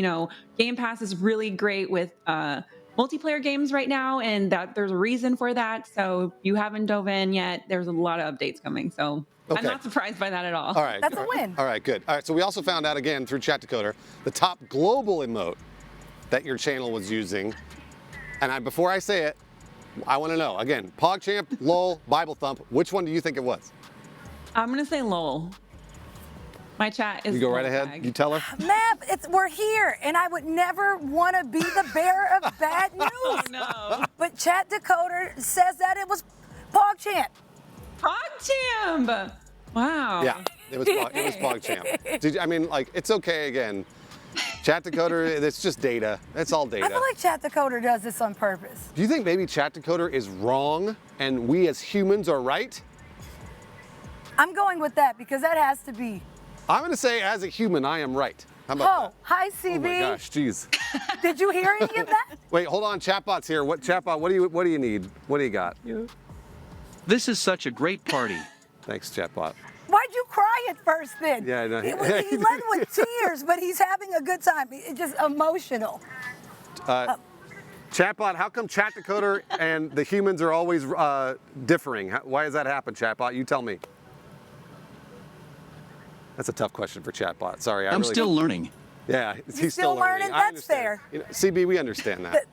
Game Pass is really great with multiplayer games right now, and that there's a reason for that. So if you haven't dove in yet, there's a lot of updates coming. So I'm not surprised by that at all. All right. That's a win. All right, good. All right, so we also found out again through Chat Decoder the top global emote that your channel was using. And before I say it, I want to know again: PogChamp, LOL, Bible Thump. Which one do you think it was? I'm gonna say LOL. My chat is. You go right full ahead. tag. You tell her. Map, we're here, and I would never want to be the bearer of bad news. Oh, no. But Chat Decoder says that it was PogChamp. PogChamp! Wow. Yeah, it was PogChamp. I mean, like, it's okay again. Chat Decoder, it's just data. It's all data. I feel like Chat Decoder does this on purpose. Do you think maybe Chat Decoder is wrong and we as humans are right? I'm going with that because that has to be. I'm going to say, as a human, I am right. How about Hi, CB. that? Oh my gosh, jeez. Did you hear any of that? Wait, hold on. Chatbot's here. Chatbot? What do you need? What do you got? This is such a great party. Thanks, Chatbot. Why'd you cry at first then? Yeah, I know. He led with tears, but he's having a good time. It's just emotional. Chatbot, how come Chat Decoder and the humans are always differing? Why does that happen, Chatbot? You tell me. That's a tough question for Chatbot. Sorry, I'm still learning. Yeah, he's still learning? I That's fair. You know, CB, we understand that.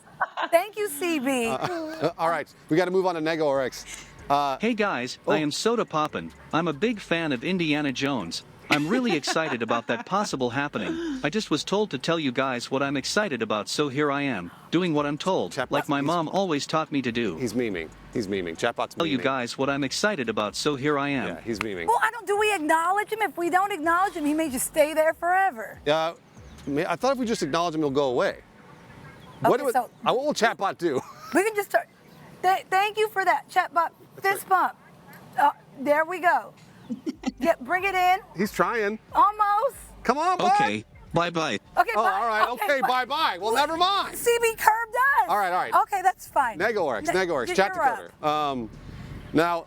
Thank you, CB. All right, we got to move on to NegoRx. Hey guys, I am Soda Poppin'. I'm a big fan of Indiana Jones. I'm really excited about that possible happening. I just was told to tell you guys what I'm excited about, so here I am, doing what I'm told, like my mom always taught me to do. He's memeing. He's memeing. Chatbot's memeing. Tell you guys what I'm excited about, so here I am. Yeah, he's memeing. Well, do we acknowledge him? If we don't acknowledge him, he may just stay there forever. Yeah, I thought if we just acknowledge him, he'll go away. What will Chatbot do? We can just start. Thank you for that, Chatbot. Fist bump. There we go. Yeah, bring it in. He's trying. Almost. Come on, bud. Okay, bye-bye. Okay, Oh, bye. all right. Okay, bye-bye. Well, never mind. CB curved us. All right. Okay, that's fine. NegoRx, You're Chat up. Decoder. Now,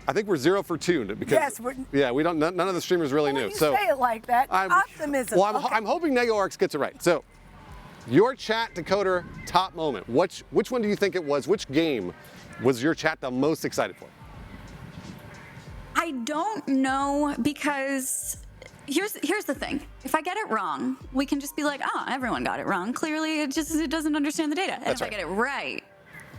I think we're 0 for 2 because Yes, we don't. None of the streamers really knew. You so say it like that. Optimism. well, Okay. I'm hoping NegoRx gets it right. So, your Chat Decoder top moment. Which one do you think it was? Which game was your chat the most excited for? I don't know because here's the thing. If I get it wrong, we can just be like, oh, everyone got it wrong. Clearly, it doesn't understand the data. And if I get it right,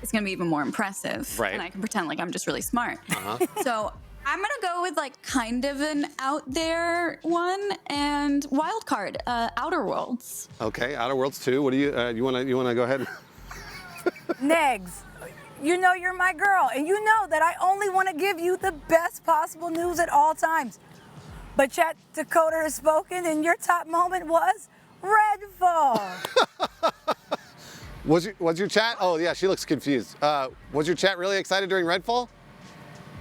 it's going to be even more impressive. Right. And I can pretend like I'm just really smart. Uh-huh. So I'm going to go with like kind of an out there one and wild card, Outer Worlds. Okay, Outer Worlds 2. What do you want to go ahead? Negs, you know you're my girl, and you know that I only want to give you the best possible news at all times. But Chat Decoder has spoken, and your top moment was Redfall. Was your chat? Oh yeah, she looks confused. Was your chat really excited during Redfall?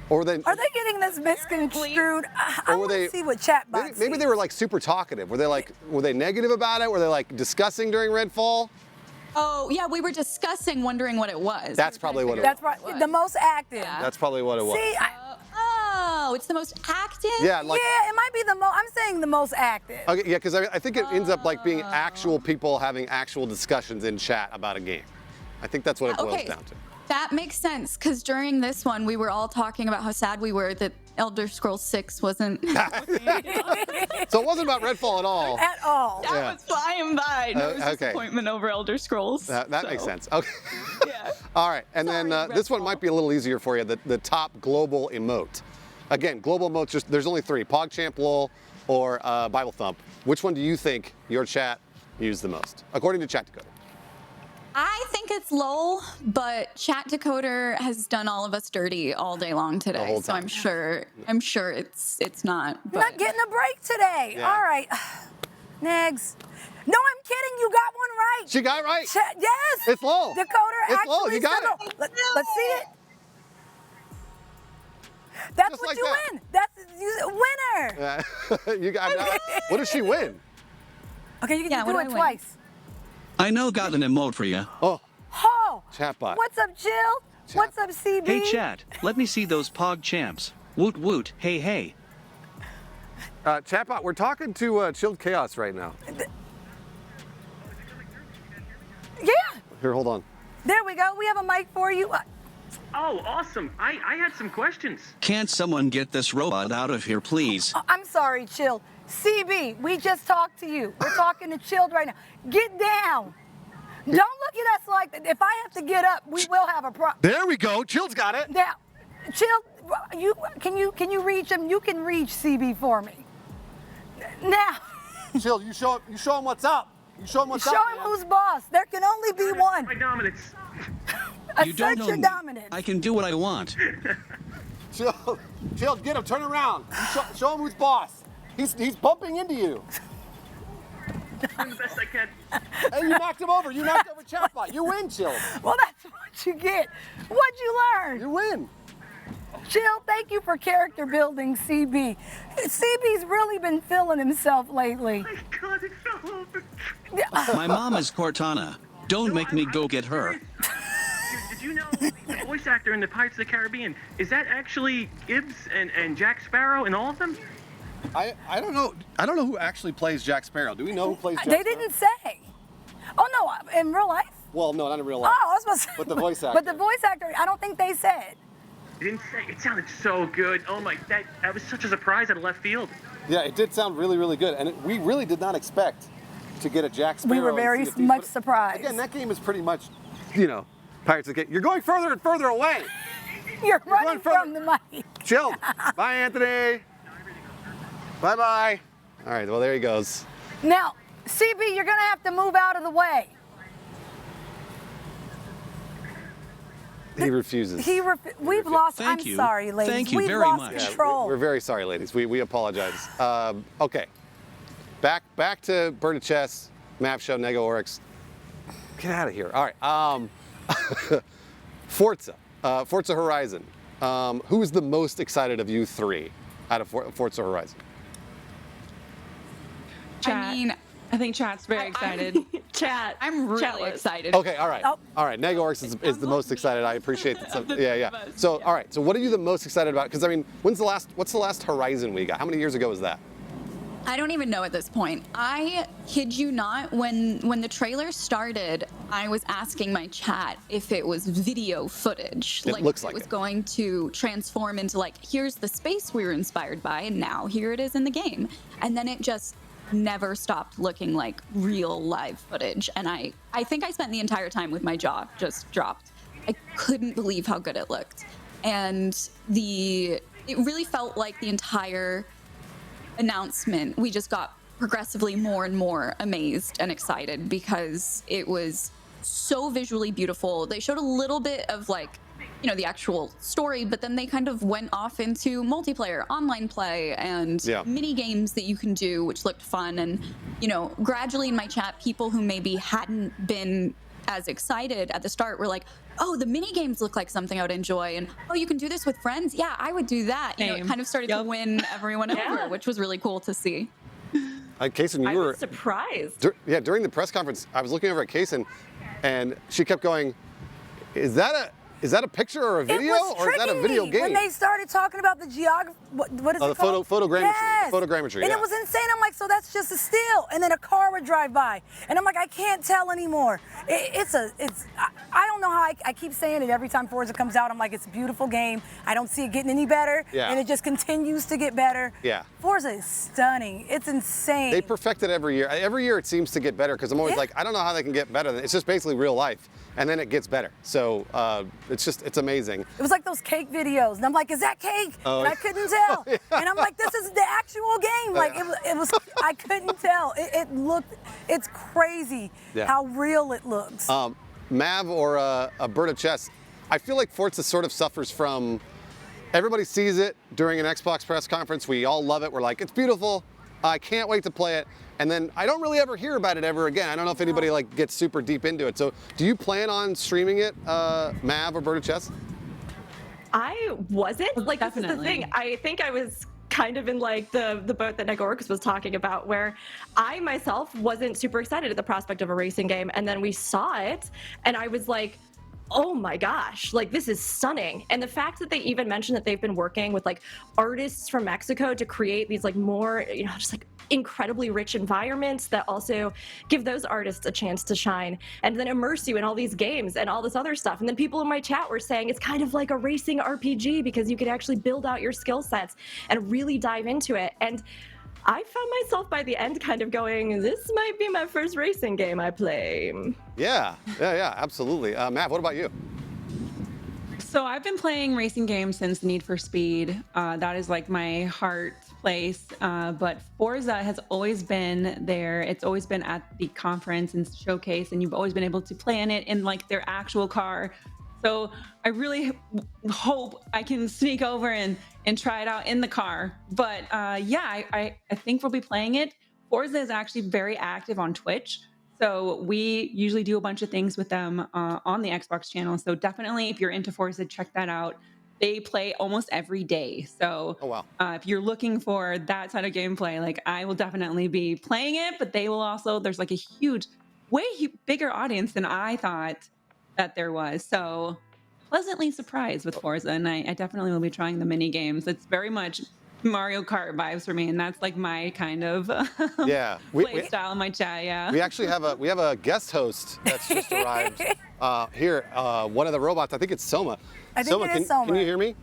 Or were they? Are they getting this misconstrued? I Or were want they? to see what chatbots. Maybe they were like super talkative. Were they negative about it? Were they like discussing during Redfall? Oh, yeah, we were discussing wondering what it was. That's probably what it was. That's right. The most active. That's probably what it was. See, oh, it's the most active? Yeah, like- yeah, it might be the most. I'm saying the most active. Okay, yeah, because I think it ends up like being actual people having actual discussions in chat about a game. I think that's what it boils Okay. down to. That makes sense, because during this one, we were all talking about how sad we were that Elder Scrolls 6 wasn't. So it wasn't about Redfall at all. At all. That Yeah. was flying by. No Okay. disappointment over Elder Scrolls. That makes sense. Okay. All right, and then this one might be a little easier for you. The top global emote. Again, global emotes. There's only 3: PogChamp, LOL, or Bible Thump. Which one do you think your chat used the most, according to Chat Decoder? I think it's LOL, but Chat Decoder has done all of us dirty all day long today. whole So time. I'm sure it's not. I'm But not getting a break today. Yeah. All right. Negs. No, I'm kidding. You got one right. She got it right. Yes. It's LOL. Decoder It's actually LOL. You got said it. Let's see it. That's Just what like you that. win. That's you winner. You got. What does she win? Okay, you can Yeah, do what it do I win? twice. I know got an emote for you. Oh, Oh. Chatbot. What's up, Jill? What's up, CB? Hey chat, let me see those pog champs. Woot woot, hey hey. Chatbot, we're talking to Chilled Chaos right now. Yeah. Here, hold on. There we go. We have a mic for you. Oh, awesome. I had some questions. Can't someone get this robot out of here, please? I'm sorry, Chilled. CB, we just talked to you. We're talking to Chilled right now. Get down. Don't look at us like that. If I have to get up, we will have a problem. There we go. Chilled's got it. Now, Chilled, can you reach him? You can reach CB for me. Now, Shield, you show him what's up. You show him what's up. show him who's boss. There can only be one. My dominance. You don't Assert know your me. dominance. I can do what I want. Shield, get him. Turn around. Show him who's boss. He's bumping into you. I'm the best I can. Hey, you knocked him over. You knocked over Chatbot. You win, Shield. Well, that's what you get. What'd you learn? You win. Chill, thank you for character building, CB. CB's really been feeling himself lately. My God, it fell over. My mom is Cortana. Don't make me go get her. Did you know the voice actor in the Pirates of the Caribbean, is that actually Gibbs and Jack Sparrow in all of them? I don't know. I don't know who actually plays Jack Sparrow. Do we know who plays Jack They Sparrow? didn't say. Oh, no, in real life? Well, no, not in real life. Oh, I was supposed to But the voice actor. But the voice actor, I don't think they said. It didn't say. It sounded so good. Oh my, that was such a surprise out of left field. Yeah, it did sound really, really good. And we really did not expect to get a Jack Sparrow. We were very much surprised. Again, that game is pretty much, Pirates of the Caribbean. You're going further and further away. You're running from the mic. Chill. Bye, Anthony. Bye-bye. All right, well, there he goes. Now, CB, you're going to have to move out of the way. He refuses. We've lost. Thank I'm you. sorry, ladies. Thank you We've very lost much. Yeah, control. we're very sorry, ladies. We apologize. Okay. Back to Bird of Chess, Map Show, Nego Oryx. Get out of here. All right. Forza Horizon. Who is the most excited of you three out of Forza Horizon? Chat. I think Chat's very excited. Chat. I'm really Chatless. excited. Okay, all right. Oh. All right, Nego Oryx is the most excited. I appreciate that. Yeah. So, all right. So, what are you the most excited about? Because I mean, what's the last Horizon we got? How many years ago was that? I don't even know at this point. I kid you not, when the trailer started, I was asking my chat if it was video footage. It looks like it was it. going to transform into like, here's the space we were inspired by, and now here it is in the game. And then it just never stopped looking like real live footage. And I think I spent the entire time with my jaw just dropped. I couldn't believe how good it looked. And it really felt like the entire announcement, we just got progressively more and more amazed and excited because it was so visually beautiful. They showed a little bit of the actual story, but then they kind of went off into multiplayer, online play, and mini games that you can do, which looked fun. And, gradually in my chat, people who maybe hadn't been as excited at the start were like, oh, the mini games look like something I would enjoy, and oh, you can do this with friends. Yeah, I would do that. It kind of started to win everyone over, which was really cool to see. Kaysen, I was surprised. During the press conference, I was looking over at Kaysen, and she kept going, "Is that a picture or a video, or is that a video game?" When they started talking about the geography, what is it called? Photogrammetry. Yes. Photogrammetry. And yeah. it was insane. I'm like, so that's just a still, and then a car would drive by, and I'm like, I can't tell anymore. I don't know how I keep saying it every time Forza comes out. I'm like, it's a beautiful game. I don't see it getting any better, and it just continues to get better. Yeah. Forza is stunning. It's insane. They perfect it every year. Every year it seems to get better because I'm always like, I don't know how they can get better. It's just basically real life, and then it gets better. So it's amazing. It was like those cake videos, and I'm like, is that cake? Oh. And I couldn't tell. Yeah. And I'm like, this is the actual game. Like it was I couldn't tell. It's crazy how real it looks. Mav or a Bird of Chess, I feel like Forza sort of suffers from, everybody sees it during an Xbox press conference. We all love it. We're like, it's beautiful. I can't wait to play it. And then I don't really ever hear about it ever again. I don't know if anybody gets super deep into it. So do you plan on streaming it, Mav or Bird of Chess? I wasn't. This is the thing. I think I was kind of in the boat that Nego Oryx was talking about, where I myself wasn't super excited at the prospect of a racing game, and then we saw it, and I was like, oh my gosh, this is stunning. And the fact that they even mentioned that they've been working with artists from Mexico to create these more, just incredibly rich environments that also give those artists a chance to shine and then immerse you in all these games and all this other stuff. And then people in my chat were saying it's kind of like a racing RPG because you could actually build out your skill sets and really dive into it. And I found myself by the end kind of going, this might be my first racing game I play. Yeah, absolutely. Mav, what about you? So I've been playing racing games since Need for Speed. That is my heart place, but Forza has always been there. It's always been at the conference and showcase, and you've always been able to play in it in like their actual car. So I really hope I can sneak over and try it out in the car. But yeah, I think we'll be playing it. Forza is actually very active on Twitch. So we usually do a bunch of things with them on the Xbox channel. So definitely, if you're into Forza, check that out. They play almost every day. So if you're looking for that side of gameplay, like I will definitely be playing it, but they will also, there's like a huge, way bigger audience than I thought that there was. So pleasantly surprised with Forza, and I definitely will be trying the mini games. It's very much Mario Kart vibes for me, and that's like my kind of play style in my chat. Yeah, we actually have a guest host that's just arrived here. One of the robots, I think it's Soma. I think it is Soma. Can you hear me?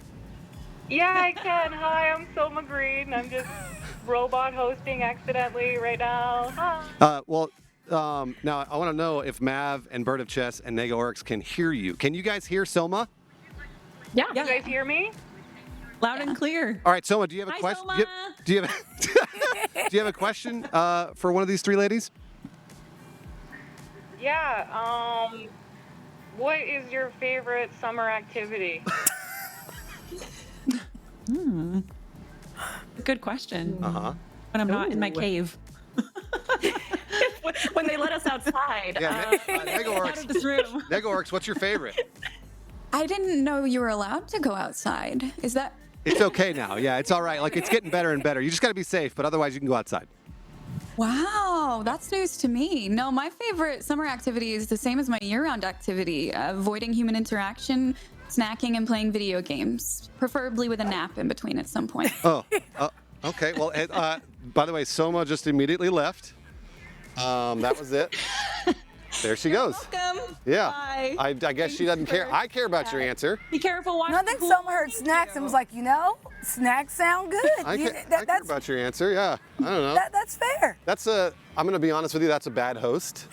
Yeah, I can. Hi, I'm Soma Green. I'm just robot hosting accidentally right now. Hi. Now I want to know if Mav and Bird of Chess and Nego Oryx can hear you. Can you guys hear Soma? Yeah. You guys hear me? Loud and clear. All right, Soma, do you have a question? Do you have a question for one of these three ladies? Yeah. What is your favorite summer activity? Good question. Uh-huh. When I'm not in my cave. When they let us outside. Yeah, Nego Oryx. Nego Oryx, what's your favorite? I didn't know you were allowed to go outside. Is that? It's okay now. Yeah, it's all right. Like it's getting better and better. You just got to be safe, but otherwise you can go outside. Wow, that's news to me. No, my favorite summer activity is the same as my year-round activity: avoiding human interaction, snacking, and playing video games, preferably with a nap in between at some point. Okay. Well, by the way, Soma just immediately left. That was it. There she goes. Welcome. Yeah. Bye. I guess she doesn't care. I care about your answer. Be careful. No, I think Soma heard snacks and was like, snacks sound good. I care about your answer. Yeah. I don't know. That's fair. I'm going to be honest with you. That's a bad host.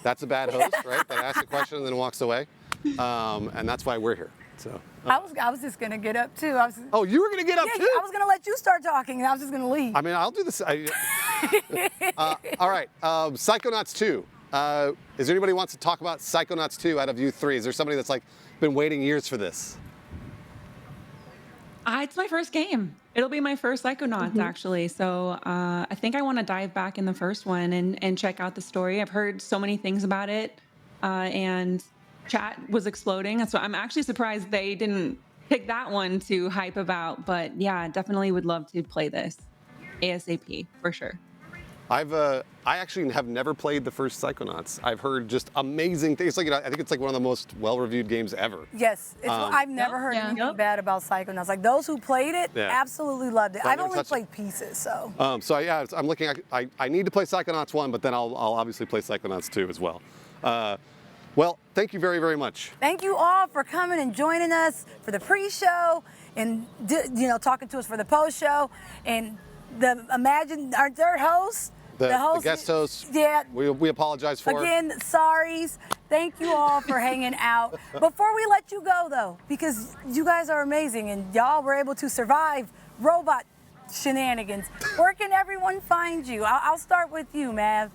That's a bad host, right? That asks a question and then walks away. And that's why we're here. So. I was just gonna get up too. Oh, you were gonna get up too? I was gonna let you start talking, and I was just gonna leave. I mean, I'll do this. All right, Psychonauts 2. Is there anybody who wants to talk about Psychonauts 2 out of you three? Is there somebody that's like been waiting years for this? It's my first game. It'll be my first Psychonauts actually. So I think I want to dive back in the first one and check out the story. I've heard so many things about it, and chat was exploding. So I'm actually surprised they didn't pick that one to hype about. But yeah, definitely would love to play this ASAP for sure. I actually have never played the first Psychonauts. I've heard just amazing things. Like I think it's like one of the most well-reviewed games ever. Yes, I've never heard anything bad about Psychonauts. Like those who played it, absolutely loved it. So I've only played pieces, so. So yeah, I'm looking. I need to play Psychonauts 1, but then I'll obviously play Psychonauts 2 as well. Well, thank you very, very much. Thank you all for coming and joining us for the pre-show and talking to us for the post-show. And our third host. The guest host. Yeah. We apologize for. Again, sorries. Thank you all for hanging out. Before we let you go, though, because you guys are amazing and y'all were able to survive robot shenanigans, where can everyone find you? I'll start with you, Mav.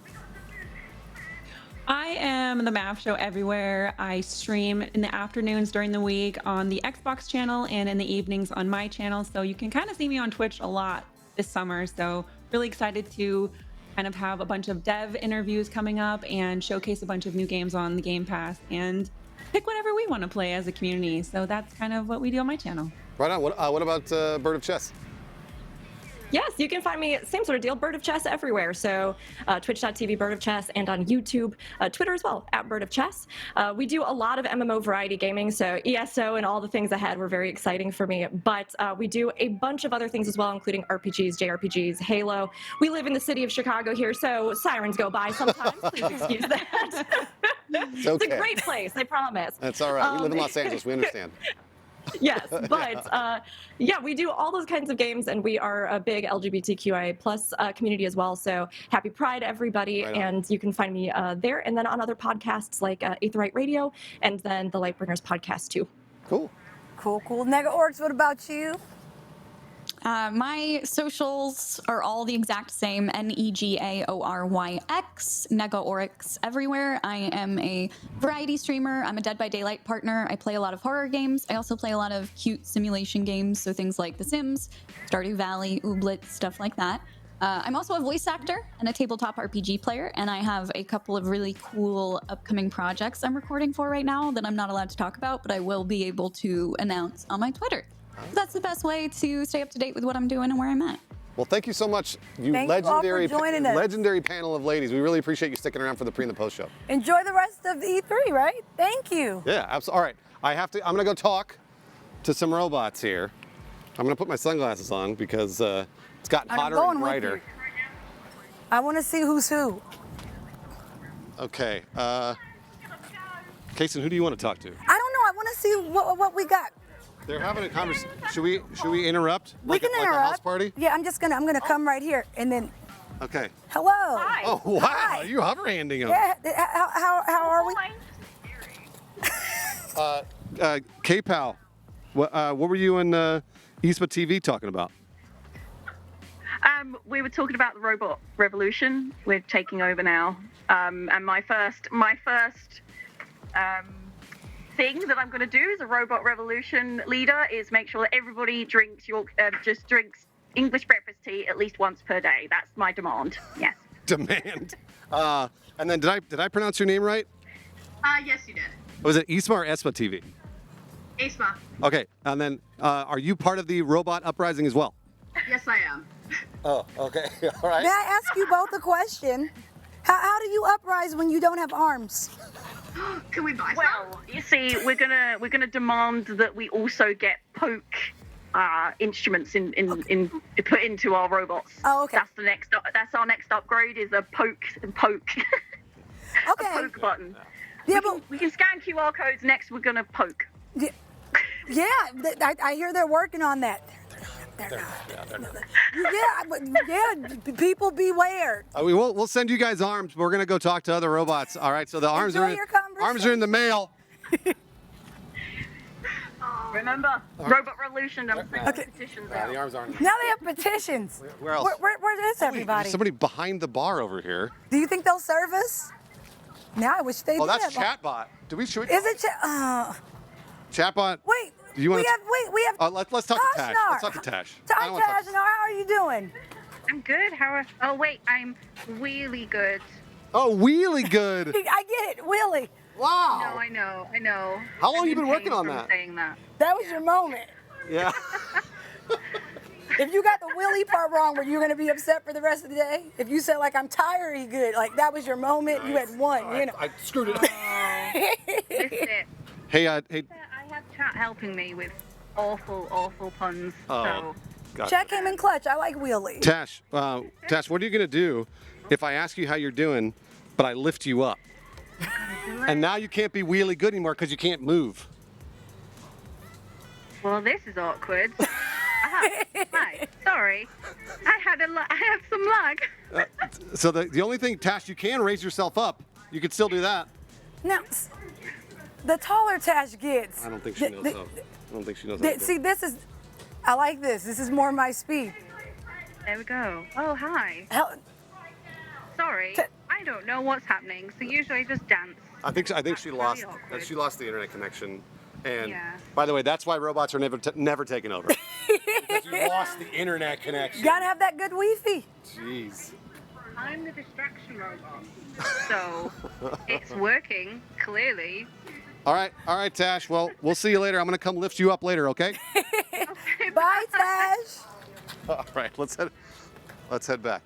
I am the Mav Show everywhere. I stream in the afternoons during the week on the Xbox channel and in the evenings on my channel. So you can kind of see me on Twitch a lot this summer. So really excited to kind of have a bunch of dev interviews coming up and showcase a bunch of new games on the Game Pass and pick whatever we want to play as a community. So that's kind of what we do on my channel. Right on. What about Bird of Chess? Yes, you can find me, same sort of deal, Bird of Chess everywhere. So twitch.tv Bird of Chess and on YouTube, Twitter as well, @Bird of Chess. We do a lot of MMO variety gaming, so ESO and all the things ahead were very exciting for me. But we do a bunch of other things as well, including RPGs, JRPGs, Halo. We live in the city of Chicago here, so sirens go by sometimes. Please excuse that. It's okay. It's a great place, I promise. That's all right. We live in Los Angeles. We understand. Yes, but yeah, we do all those kinds of games, and we are a big LGBTQIA plus community as well. So happy Pride, everybody, and you can find me there, and then on other podcasts like Aetheryte Radio, and then the Lightbringers podcast too. Cool. Cool. Nego Oryx, what about you? My socials are all the exact same, NEGAORYX, Negaorix everywhere. I am a variety streamer. I'm a Dead by Daylight partner. I play a lot of horror games. I also play a lot of cute simulation games, so things like The Sims, Stardew Valley, Ooblet, stuff like that. I'm also a voice actor and a tabletop RPG player, and I have a couple of really cool upcoming projects I'm recording for right now that I'm not allowed to talk about, but I will be able to announce on my Twitter. That's the best way to stay up to date with what I'm doing and where I'm at. Well, thank you so much, you Thank you all for legendary, joining us. legendary panel of ladies. We really appreciate you sticking around for the pre and the post show. Enjoy the rest of E3, right? Thank you. Yeah, absolutely. All right, I'm gonna go talk to some robots here. I'm gonna put my sunglasses on because it's gotten I'm hotter going and with brighter. you. I want to see who's who. Okay, Kason, who do you want to talk to? I don't know. I want to see what we got. They're having a conversation. Should we interrupt? We can Like interrupt. a house party? Yeah, I'm gonna come right here and then. Okay. Hello. Hi. Oh wow, Hi. you hover-handing them. Yeah. How are we? K-Pal, what were you and ISPA TV talking about? We were talking about the robot revolution. We're taking over now, and my first thing that I'm going to do as a robot revolution leader is make sure that everybody drinks just drinks English breakfast tea at least once per day. That's my demand. Yes. Demand. And then did I pronounce your name right? Yes, you did. Was it ISPA or ESPA TV? Isma. Okay. And then are you part of the robot uprising as well? Yes, I am. Oh, okay. All right. May I ask you both a question? How do you uprise when you don't have arms? Can we buy some? Well, you see, we're gonna demand that we also get poke instruments put into our robots. Oh, okay. That's our next upgrade is a poke. Okay. A poke button. Yeah, we can scan QR codes. Next, we're gonna poke. Yeah, I hear they're working on that. People beware. We'll send you guys arms, but we're gonna go talk to other robots. All right. So the arms Enjoy your arms are in the mail. Remember, Robot Revolution. I'm sending petitions out. The arms aren't. Now they have petitions. Where else? Where is everybody? There's somebody behind the bar over here. Do you think they'll serve us? Now I wish they did. Oh, that's Chatbot. Is it Chatbot? Wait. Do you want we have. Let's talk to Tash. Let's talk to Tash. Hi, Tash. How are you doing? I'm good. Oh wait, I'm really good. Oh, wheelie good. I get it, Willie. Wow. No, I know. How long I'm you been in working pain on from that? Saying that. That was your moment. Yeah. If you got the Willie part wrong, were you going to be upset for the rest of the day? If you said, like, I'm tired, he good, like, that was your moment, you had won, you know. I screwed it up. Missed it. Hey. I have chat helping me with awful puns. Oh, God. Chat came in clutch. I like Willie. Tash, what are you gonna do if I ask you how you're doing, but I lift you up? And now you can't be wheelie good anymore because you can't move. Well, this is awkward. Hi. Sorry. I have some lag. So the only thing, Tash, you can raise yourself up. You could still do that. Now, the taller Tash gets. I don't think she knows how. I don't think she knows how. to do See, it. I like this. This is more my speed. There we go. Oh, hi. Sorry. I don't know what's happening, so usually I just dance. I think she lost. awkward. She lost the internet connection. And Yeah. by the way, that's why robots are never taking over. Because you lost the internet connection. Gotta have that good Wi-Fi. Jeez. I'm the distraction robot. So it's working, clearly. All right, Tash. Well, we'll see you later. I'm gonna come lift you up later, okay? Bye, Tash. All right, let's head back.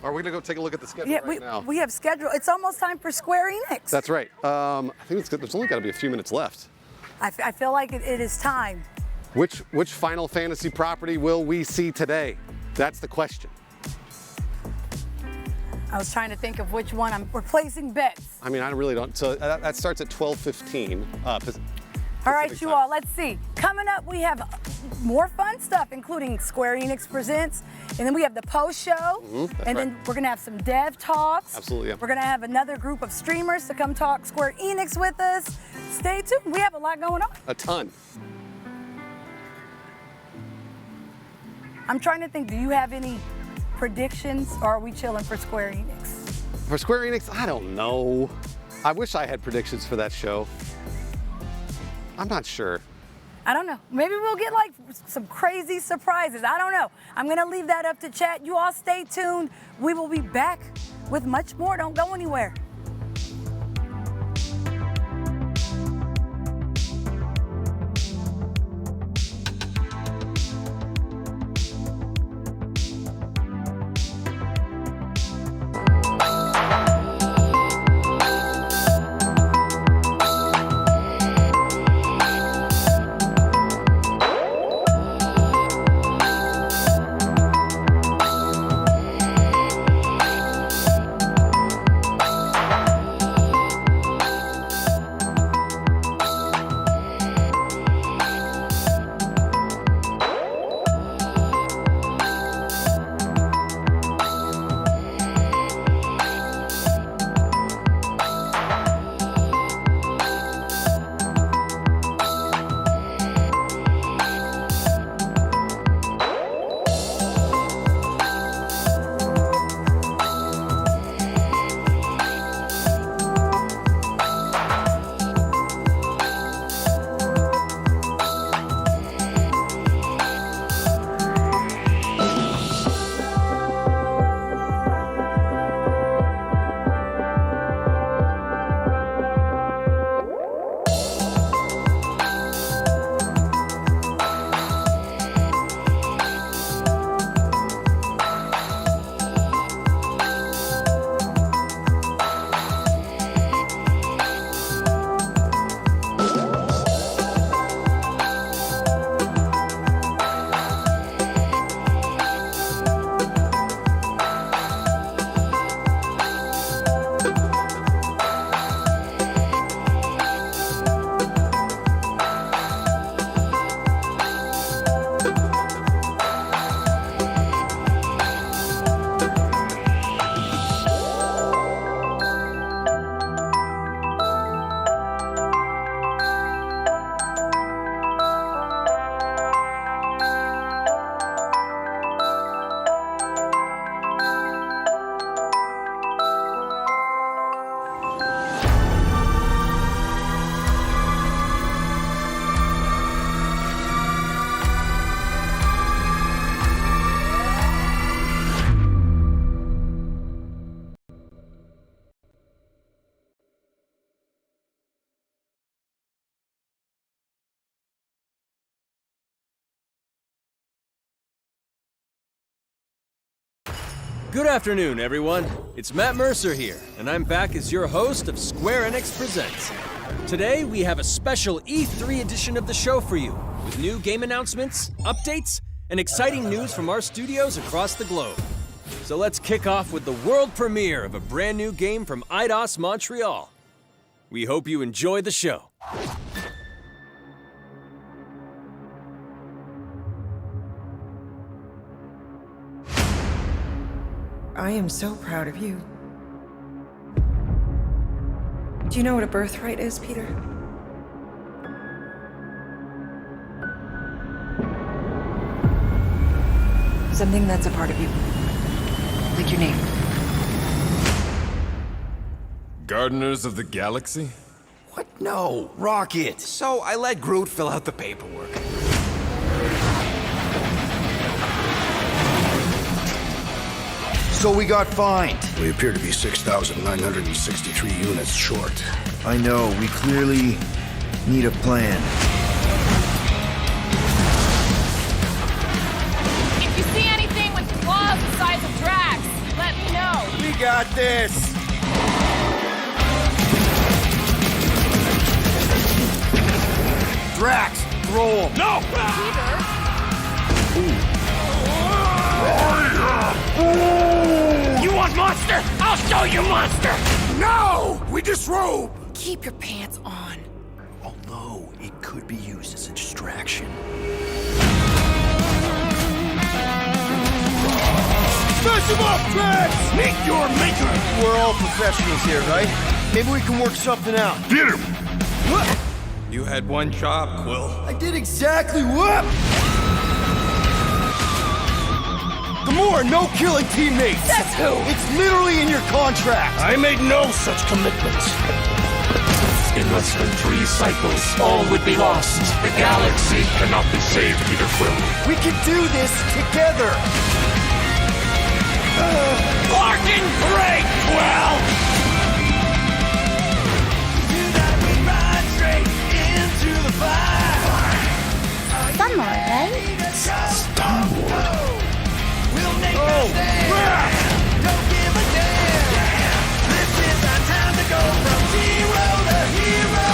Are we gonna go take a look at the schedule Yeah, now? we have schedule. It's almost time for Square Enix. That's right. I think there's only got to be a few minutes left. I feel like it is time. Which Final Fantasy property will we see today? That's the question. I was trying to think of which one. We're placing bets. I mean, I really don't. So that starts at 12:15. All right, you all, let's see. Coming up, we have more fun stuff, including Square Enix Presents, and then we have the post show, and then we're gonna have some dev talks. Absolutely, yeah. We're gonna have another group of streamers to come talk Square Enix with us. Stay tuned, we have a lot going on. A ton. I'm trying to think, do you have any predictions, or are we chilling for Square Enix? For Square Enix, I don't know. I wish I had predictions for that show. I'm not sure. I don't know. Maybe we'll get like some crazy surprises. I don't know. I'm gonna leave that up to chat. You all stay tuned. We will be back with much more. Don't go anywhere. Good afternoon, everyone. It's Matt Mercer here, and I'm back as your host of Square Enix Presents. Today, we have a special E3 edition of the show for you, with new game announcements, updates, and exciting news from our studios across the globe. So let's kick off with the world premiere of a brand new game from Eidos Montreal. We hope you enjoy the show. I am so proud of you. Do you know what a birthright is, Peter? Something that's a part of you. Like your name. Gardeners of the Galaxy? What? No, Rocket. So I let Groot fill out the paperwork. So we got fined. We appear to be 6,963 units short. I know, we clearly need a plan. If you see anything with claws the size of Drax, let me know. We got this! Drax, throw him! No! You want monster? I'll show you monster! No! We disrobe! Keep your pants on. Although it could be used as a distraction. Smash him up, Drax! Meet your maker! We're all professionals here, right? Maybe we can work something out. Get him! What? You had one job, Quill. I did exactly what? more no-killing teammates! That's who! It's literally in your contract! I made no such commitment. In less than 3 cycles, all would be lost. The galaxy cannot be saved, Peter Quill. We can do this together! Fucking great, Quill! Star-Lord, right? Star-Lord? Oh, crap! Don't give a damn! This is our time to go from zero to hero!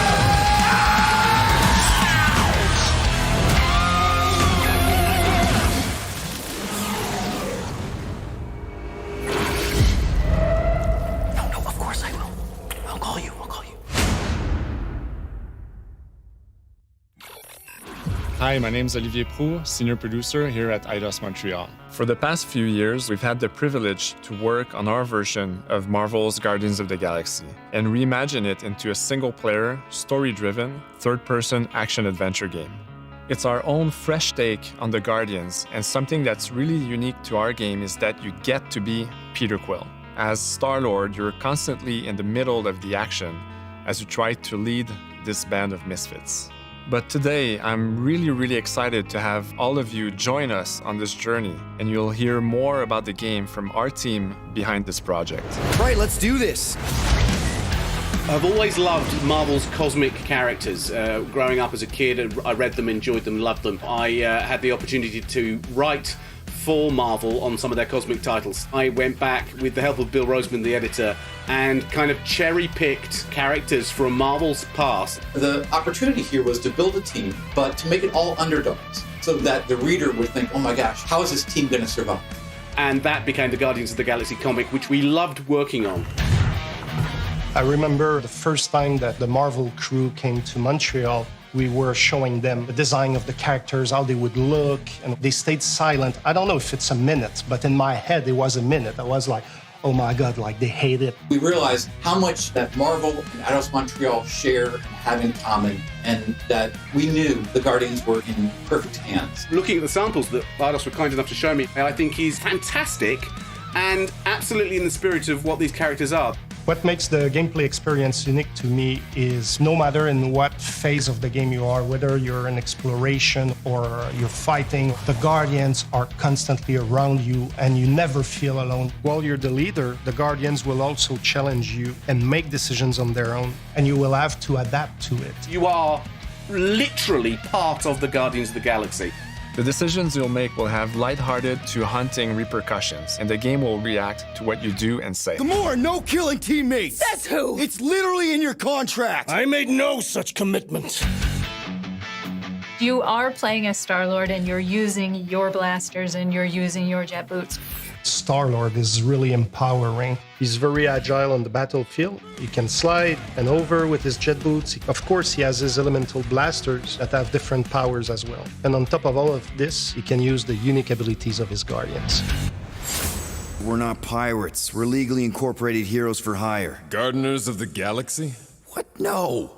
No, of course I will. I'll call you. Hi, my name is Olivier Proulx, senior producer here at Eidos Montreal. For the past few years, we've had the privilege to work on our version of Marvel's Guardians of the Galaxy and reimagine it into a single-player, story-driven, third-person action-adventure game. It's our own fresh take on the Guardians, and something that's really unique to our game is that you get to be Peter Quill. As Star-Lord, you're constantly in the middle of the action as you try to lead this band of misfits. But today, I'm really excited to have all of you join us on this journey, and you'll hear more about the game from our team behind this project. Right, let's do this! I've always loved Marvel's cosmic characters. Growing up as a kid, I read them, enjoyed them, loved them. I had the opportunity to write for Marvel on some of their cosmic titles. I went back with the help of Bill Roseman, the editor, and kind of cherry-picked characters from Marvel's past. The opportunity here was to build a team, but to make it all underdogs, so that the reader would think, oh my gosh, how is this team going to survive? And that became the Guardians of the Galaxy comic, which we loved working on. I remember the first time that the Marvel crew came to Montreal, we were showing them the design of the characters, how they would look, and they stayed silent. I don't know if it's a minute, but in my head, it was a minute. I was like, oh my God, like they hate it. We realized how much that Marvel and Eidos Montreal share and have in common, and that we knew the Guardians were in perfect hands. Looking at the samples that Eidos were kind enough to show me, I think he's fantastic and absolutely in the spirit of what these characters are. What makes the gameplay experience unique to me is no matter in what phase of the game you are, whether you're in exploration or you're fighting, the Guardians are constantly around you and you never feel alone. While you're the leader, the Guardians will also challenge you and make decisions on their own, and you will have to adapt to it. You are literally part of the Guardians of the Galaxy. The decisions you'll make will have lighthearted to haunting repercussions, and the game will react to what you do and say. The more no-killing teammates! That's who! It's literally in your contract! I made no such commitment. You are playing as Star-Lord and you're using your blasters and you're using your jet boots. Star-Lord is really empowering. He's very agile on the battlefield. He can slide and over with his jet boots. Of course, he has his elemental blasters that have different powers as well. And on top of all of this, he can use the unique abilities of his Guardians. We're not pirates. We're legally incorporated heroes for hire. Gardeners of the Galaxy? What? No.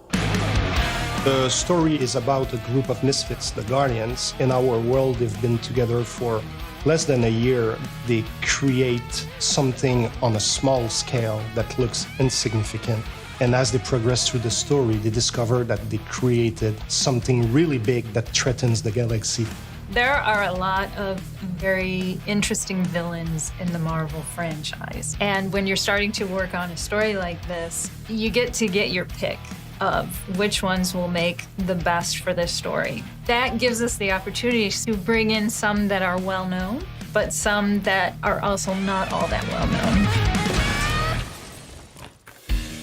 The story is about a group of misfits, the Guardians. In our world, they've been together for less than a year. They create something on a small scale that looks insignificant. And as they progress through the story, they discover that they created something really big that threatens the galaxy. There are a lot of very interesting villains in the Marvel franchise. And when you're starting to work on a story like this, you get to get your pick of which ones will make the best for this story. That gives us the opportunity to bring in some that are well known, but some that are also not all that well known.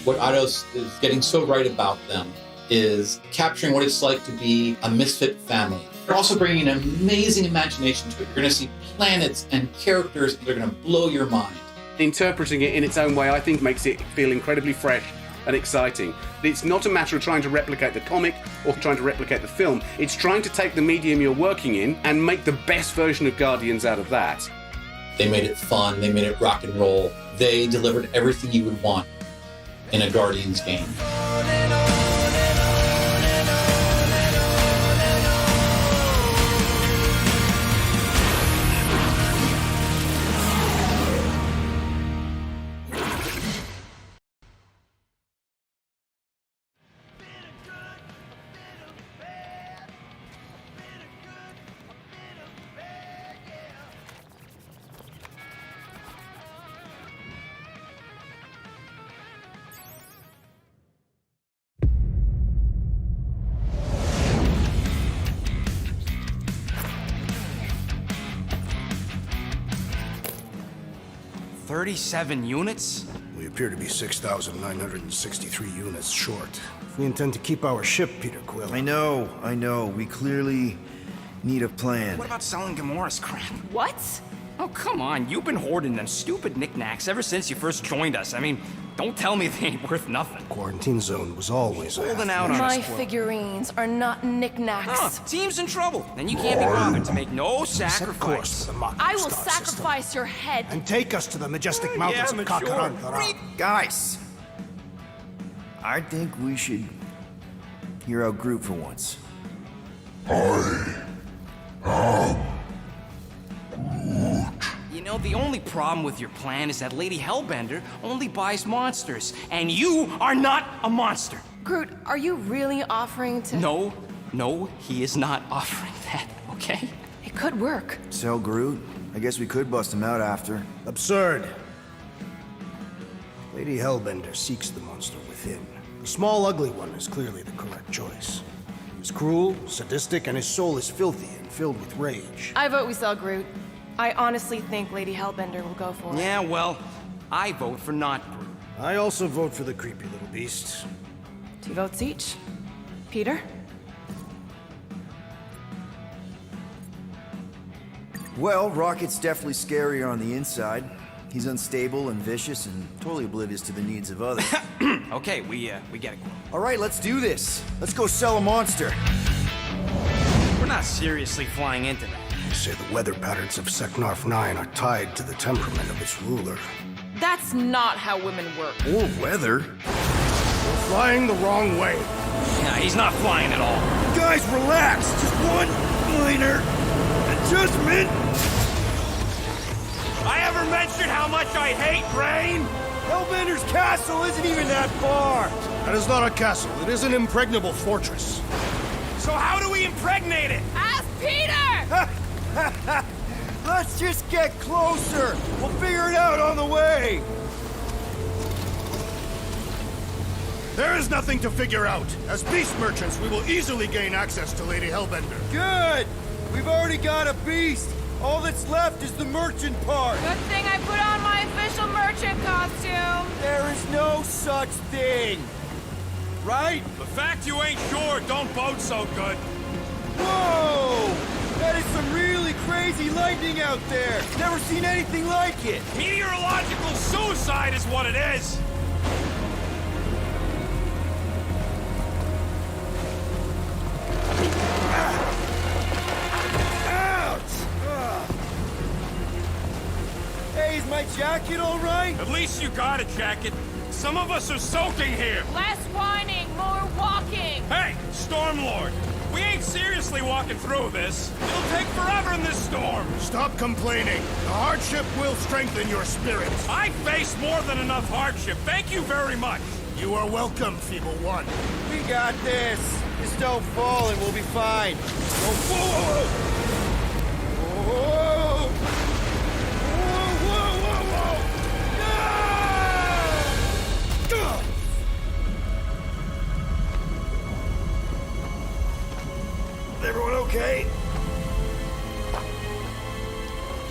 What Eidos is getting so right about them is capturing what it's like to be a misfit family. They're also bringing an amazing imagination to it. You're going to see planets and characters that are going to blow your mind. Interpreting it in its own way, I think, makes it feel incredibly fresh and exciting. It's not a matter of trying to replicate the comic or trying to replicate the film. It's trying to take the medium you're working in and make the best version of Guardians out of that. They made it fun. They made it rock and roll. They delivered everything you would want in a Guardians game. 37 units? We appear to be 6,963 units short. If we intend to keep our ship, Peter Quill. I know. We clearly need a plan. What about selling Gamora's crap? What? Oh, come on. You've been hoarding them stupid knickknacks ever since you first joined us. I mean, don't tell me they ain't worth nothing. Quarantine zone was always holding out on My us. figurines are not knickknacks. Team's in trouble. Then you can't be bothered to make no sacrifice. I will sacrifice your head. And take us to the majestic mountains of Kakarantara. Guys! I think we should hear out Groot for once. You know, the only problem with your plan is that Lady Hellbender only buys monsters, and you are not a monster. Groot, are you really offering to... No, he is not offering that, okay? It could work. Sell Groot? I guess we could bust him out after. Absurd. Lady Hellbender seeks the monster within. The small, ugly one is clearly the correct choice. He's cruel, sadistic, and his soul is filthy and filled with rage. I vote we sell Groot. I honestly think Lady Hellbender will go for it. Yeah, well, I vote for not Groot. I also vote for the creepy little beast. 2 votes each. Peter? Well, Rocket's definitely scarier on the inside. He's unstable and vicious and totally oblivious to the needs of others. Okay, we get it. All right, let's do this. Let's go sell a monster. We're not seriously flying into that. They say the weather patterns of Seknarf 9 are tied to the temperament of its ruler. That's not how women work. Or weather. We're flying the wrong way. Nah, he's not flying at all. Guys, relax. Just one minor adjustment. I ever mentioned how much I hate rain? Hellbender's castle isn't even that far. That is not a castle. It is an impregnable fortress. So how do we impregnate it? Ask Peter! Let's just get closer. We'll figure it out on the way. There is nothing to figure out. As beast merchants, we will easily gain access to Lady Hellbender. Good. We've already got a beast. All that's left is the merchant part. Good thing I put on my official merchant costume. There is no such thing. Right? The fact you ain't sure don't bode so good. Whoa! That is some really crazy lightning out there. Never seen anything like it. Meteorological suicide is what it is. Hey, is my jacket all right? At least you got a jacket. Some of us are soaking here. Less whining, more walking. Hey, Stormlord. We ain't seriously walking through this. It'll take forever in this storm. Stop complaining. The hardship will strengthen your spirit. I face more than enough hardship. Thank you very much. You are welcome, Feeble One. We got this. Just don't fall and we'll be fine. Whoa, whoa, whoa. Whoa! Whoa, whoa, whoa, whoa! Everyone okay?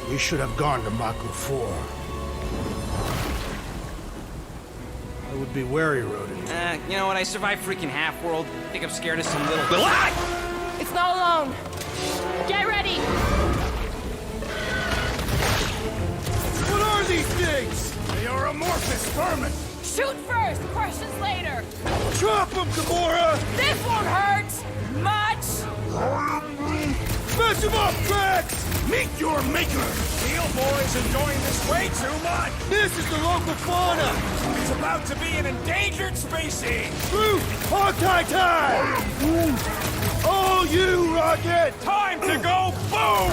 We should have gone to Maku 4. I would be wary, Rodin. You know what? I survived freaking Half-World. I think I'm scared of some little... Ah! It's not alone. Get ready. What are these things? They are amorphous vermin. Shoot first, questions later. Drop them, Gamora! This won't hurt much. Smash them up, Drax! Meet your maker! Steel Boy's enjoying this way too much. This is the local fauna! It's about to be an endangered species. Groot! Hogtie time! All you, Rocket! Time to go boom!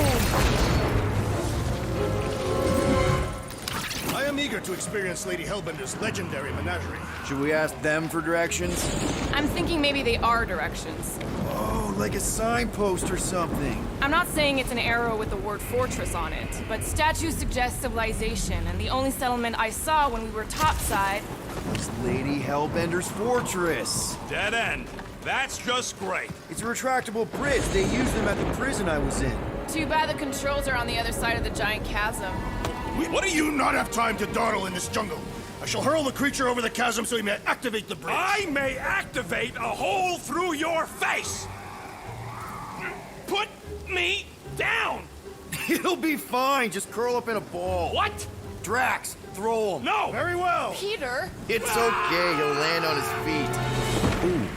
I am eager to experience Lady Hellbender's legendary menagerie. Should we ask them for directions? I'm thinking maybe they are directions. Oh, like a signpost or something. I'm not saying it's an arrow with the word fortress on it, but statues suggest civilization, and the only settlement I saw when we were topside was Lady Hellbender's fortress. Dead end. That's just great. It's a retractable bridge. They used them at the prison I was in. Too bad the controls are on the other side of the giant chasm. What do you not have time to dawdle in this jungle? I shall hurl the creature over the chasm so he may activate the bridge. I may activate a hole through your face! Put me down! It'll be fine. Just curl up in a ball. What? Drax, throw him. No! Very well. Peter! It's okay, he'll land on his feet. Ooh,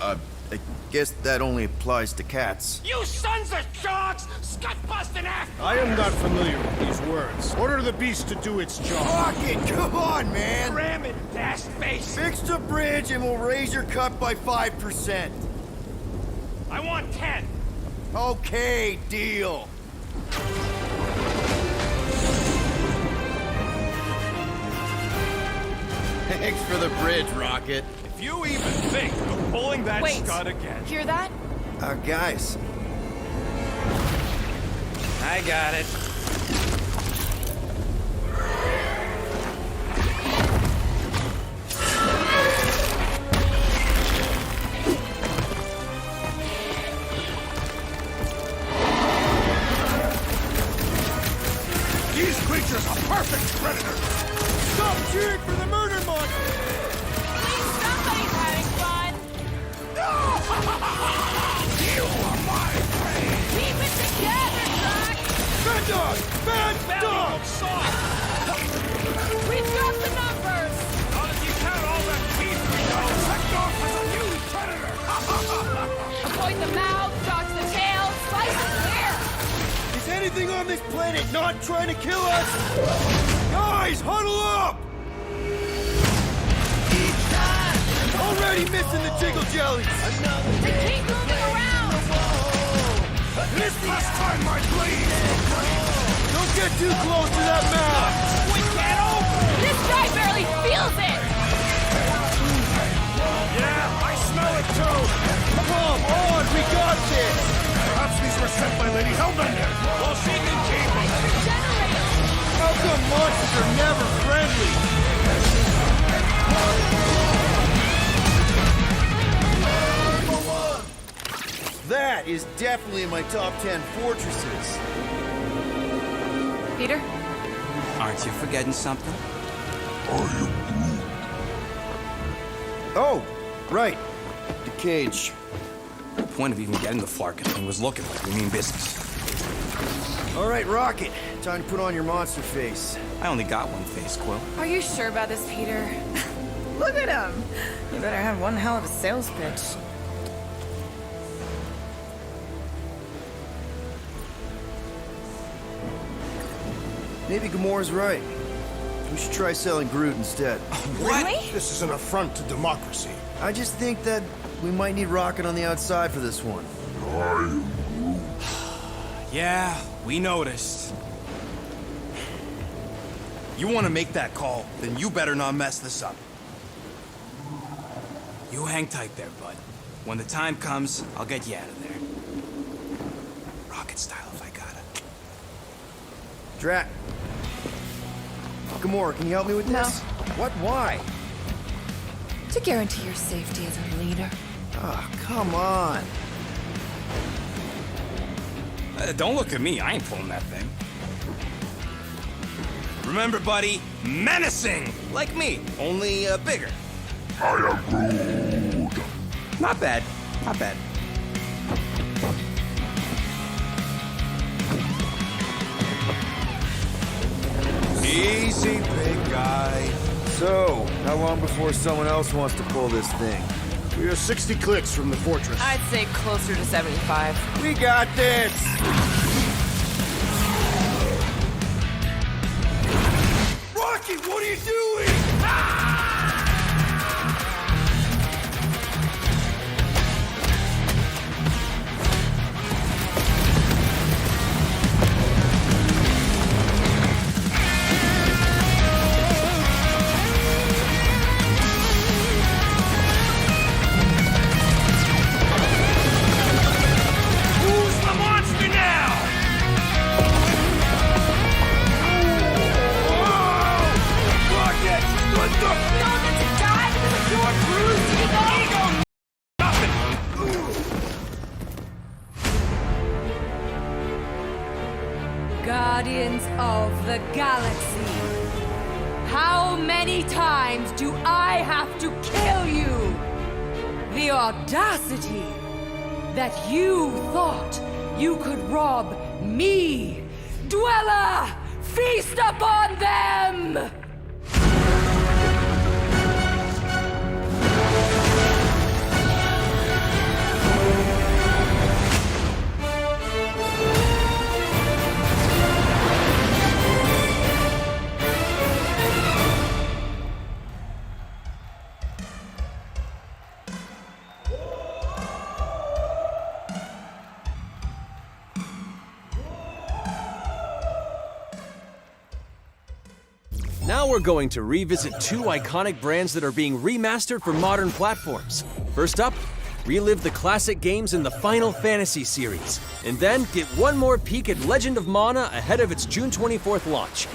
I guess that only applies to cats. You sons of sharks! Scut-busting act! I am not familiar with these words. Order the beast to do its job. Rocket, come on, man! Ram it, dash face! Fix the bridge and we'll raise your cut by 5%. I want 10! Okay, deal. Thanks for the bridge, Rocket. If you even think of pulling that Wait, scud again... Hear that? Guys. I got it. These creatures are perfect predators. Stop cheering for the murder monster. Somebody's having fun! You are my prey. Keep it together, Jack! Bad dog! Bad dog! We've got the numbers! Not if you count all that teeth we know. Sektor has a new predator! Avoid the mouth, dodge the tail, slice the hair! Is anything on this planet not trying to kill us? Guys, huddle up! Already missing the jiggle jellies. They keep moving around! This must time my blade. Don't get too close to that mouth. We can't open! This guy barely feels it! Yeah, I smell it too! Come on, we got this. Perhaps these were sent by Lady Hellbender. Well, she can keep them. How come monsters are never friendly? That is definitely in my top 10 fortresses. Peter? Aren't you forgetting something? Oh, right. The cage. The point of even getting the Flarkin thing was looking like we mean business. All right, Rocket. Time to put on your monster face. I only got one face, Quill. Are you sure about this, Peter? Look at him. You better have one hell of a sales pitch. Maybe Gamora's right. We should try selling Groot instead. Really? This is an affront to democracy. I just think that we might need Rocket on the outside for this one. Yeah, we noticed. You want to make that call, then you better not mess this up. You hang tight there, bud. When the time comes, I'll get you out of there. Rocket style if I gotta. Drat. Gamora, can you help me with this? What? Why? To guarantee your safety as a leader. Ah, come on. Don't look at me, I ain't pulling that thing. Remember, buddy, menacing! Like me, only bigger. I am Groot. Not bad, not bad. Easy, big guy. So, how long before someone else wants to pull this thing? We are 60 clicks from the fortress. I'd say closer to 75. We got this! Rocky, what are you doing? Who's the monster now? Rocket, what the Guardians of the Galaxy. How many times do I have to kill you? The audacity that you thought you could rob me, Dweller! Feast upon them! Now we're going to revisit two iconic brands that are being remastered for modern platforms. First up, relive the classic games in the Final Fantasy series, and then get one more peek at Legend of Mana ahead of its June 24th launch.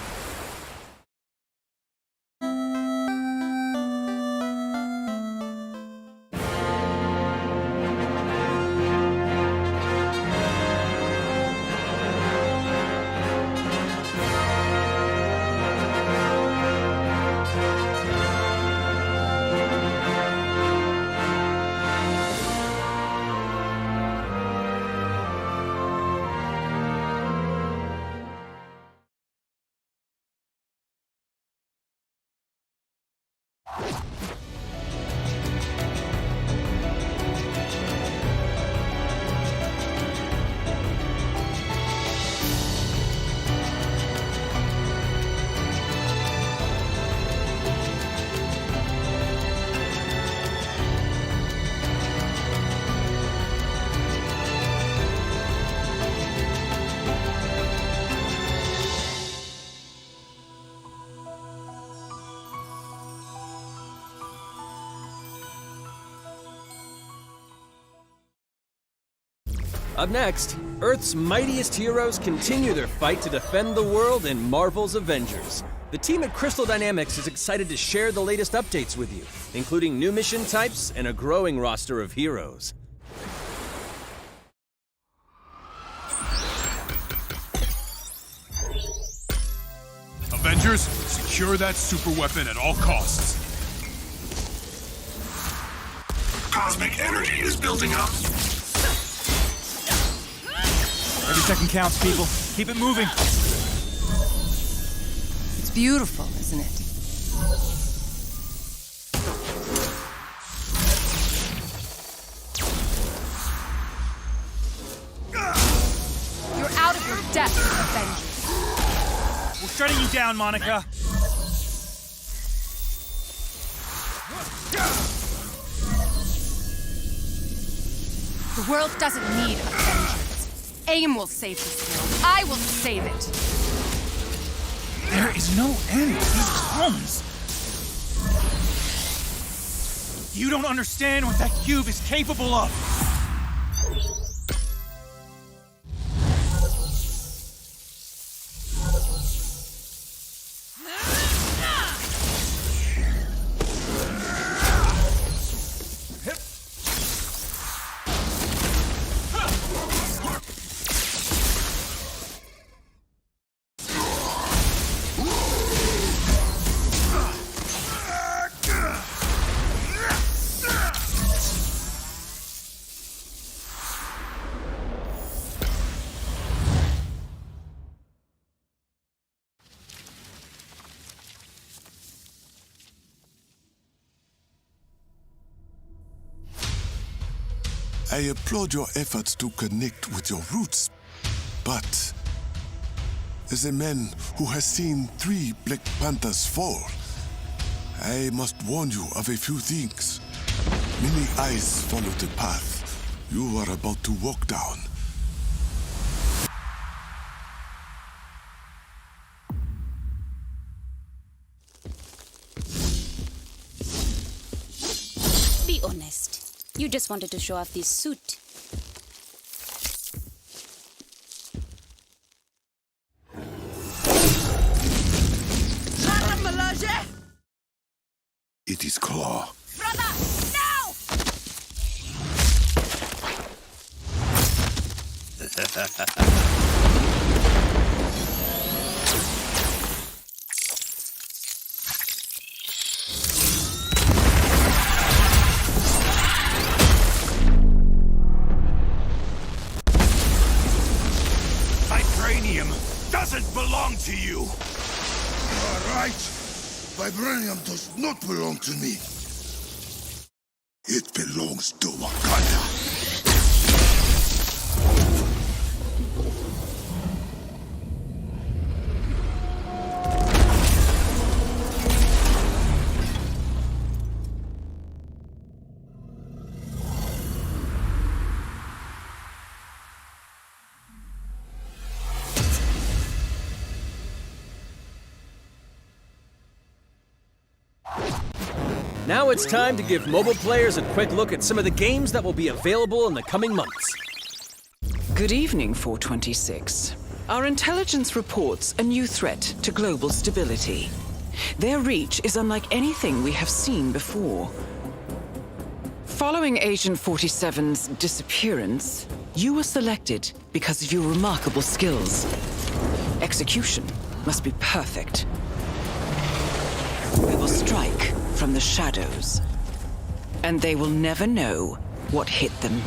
Up next, Earth's mightiest heroes continue their fight to defend the world in Marvel's Avengers. The team at Crystal Dynamics is excited to share the latest updates with you, including new mission types and a growing roster of heroes. Avengers, secure that super weapon at all costs. Cosmic energy is building up. Every second counts, people. Keep it moving. It's beautiful, isn't it? You're out of your depth, Avengers. We're shutting you down, Monica. The world doesn't need Avengers. AIM will save this world. I will save it. There is no end to these clones. You don't understand what that cube is capable of. I applaud your efforts to connect with your roots, but as a man who has seen 3 Black Panthers fall, I must warn you of a few things. Many eyes follow the path you are about to walk down. Be honest. You just wanted to show off this suit. It is Claw. Brother, no! to you. All right. Vibranium does not belong to me. It belongs to Wakanda. Now it's time to give mobile players a quick look at some of the games that will be available in the coming months. Good evening, 426. Our intelligence reports a new threat to global stability. Their reach is unlike anything we have seen before. Following Agent 47's disappearance, you were selected because of your remarkable skills. Execution must be perfect. We will strike from the shadows, and they will never know what hit them.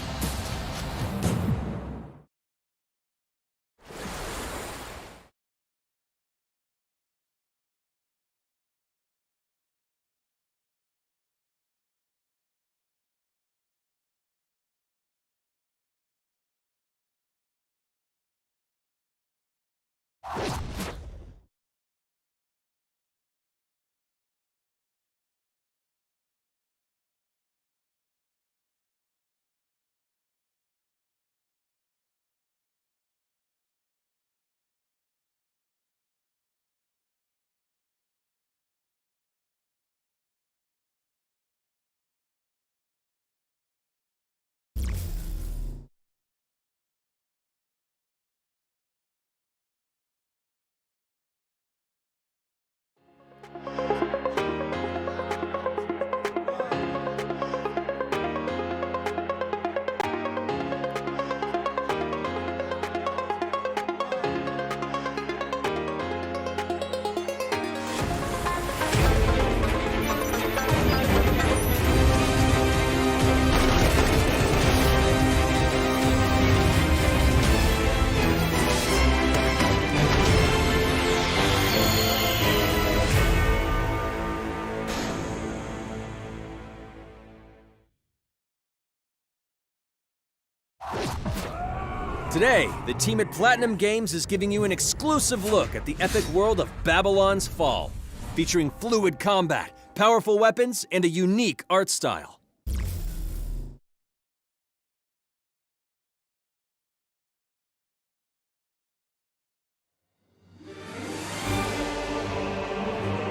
Today, the team at Platinum Games is giving you an exclusive look at the epic world of Babylon's Fall, featuring fluid combat, powerful weapons, and a unique art style.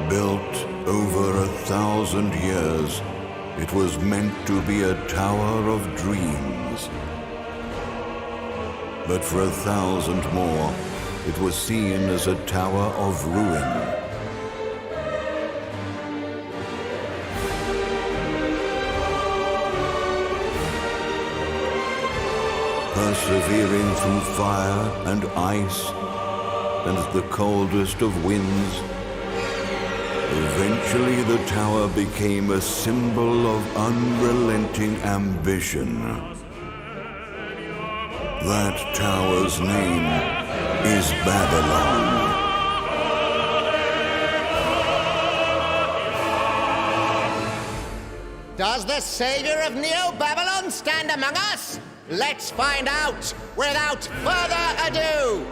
Built over 1,000 years, it was meant to be a tower of dreams. But for 1,000 more, it was seen as a tower of ruin. Persevering through fire and ice and the coldest of winds, eventually the tower became a symbol of unrelenting ambition. That tower's name is Babylon. Does the savior of Neo-Babylon stand among us? Let's find out without further ado!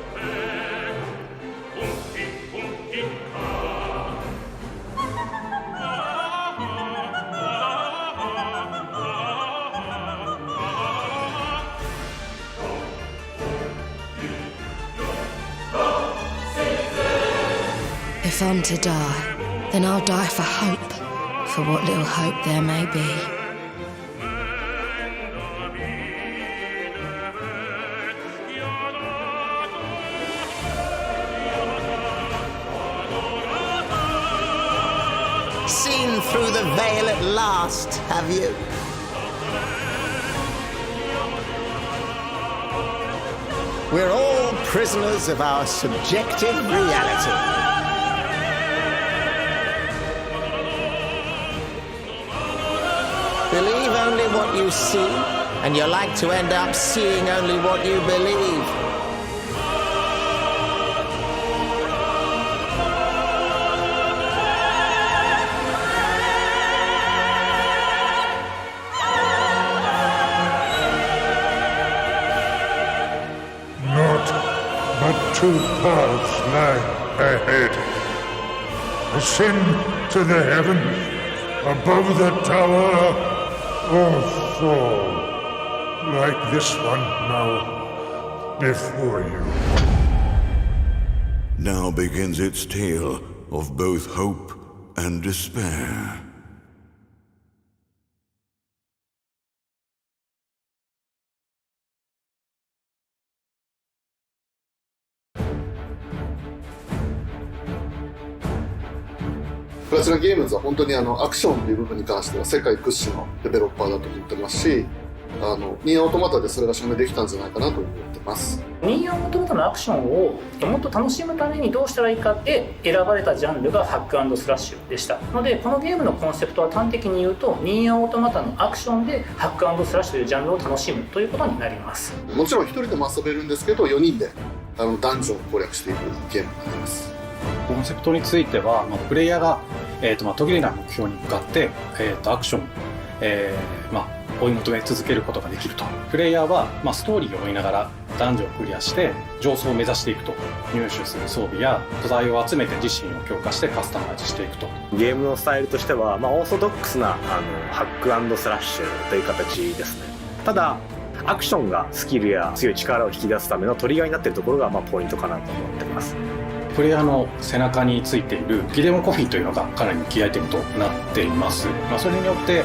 If I'm to die, then I'll die for hope, for what little hope there may be. Seen through the veil at last, have you? We're all prisoners of our subjective reality. Believe only what you see, and you're like to end up seeing only what you believe. two paths lie ahead. Ascend to the heavens above the tower, or fall like this one now before you. Now begins its tale of both hope and despair.プラチナゲームズは本当にアクションという部分に関しては世界屈指のデベロッパーだと思ってますし、ニーアオートマタでそれが証明できたんじゃないかなと思ってます。ニーアオートマタのアクションをもっと楽しむためにどうしたらいいかで選ばれたジャンルがハック&スラッシュでしたので、このゲームのコンセプトは端的に言うとニーアオートマタのアクションでハック&スラッシュというジャンルを楽しむということになります。もちろん1人でも遊べるんですけど、4人でダンジョンを攻略していくゲームになります。コンセプトについては、プレイヤーが、途切れない目標に向かって、アクション、追い求め続けることができると。プレイヤーは、ストーリーを追いながらダンジョンをクリアして上層を目指していくと。入手する装備や素材を集めて自身を強化してカスタマイズしていくと。ゲームのスタイルとしては、オーソドックスなハック&スラッシュという形ですね。ただアクションがスキルや強い力を引き出すためのトリガーになっているところがポイントかなと思っています。プレイヤーの背中についているギデモコインというのがかなりキーアイテムとなっています。それによって、遊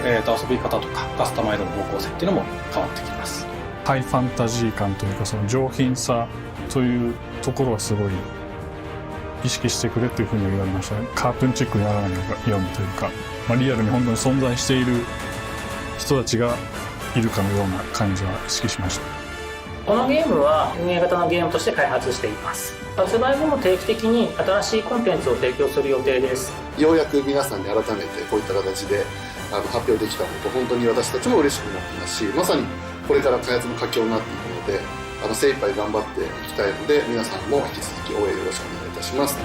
び方とかカスタマイズの方向性っていうのも変わってきます。ハイファンタジー感というか、その上品さというところはすごい意識してくれというふうに言われましたね。カートゥーンチックにならないようにというか、リアルに本当に存在している人たちがいるかのような感じは意識しました。このゲームは運営型のゲームとして開発しています。発売後も定期的に新しいコンテンツを提供する予定です。ようやく皆さんに改めてこういった形で発表できたこと、本当に私たちも嬉しくなっていますし、まさにこれから開発の佳境になっていくので、精一杯頑張っていきたいので、皆さんも引き続き応援よろしくお願いいたします。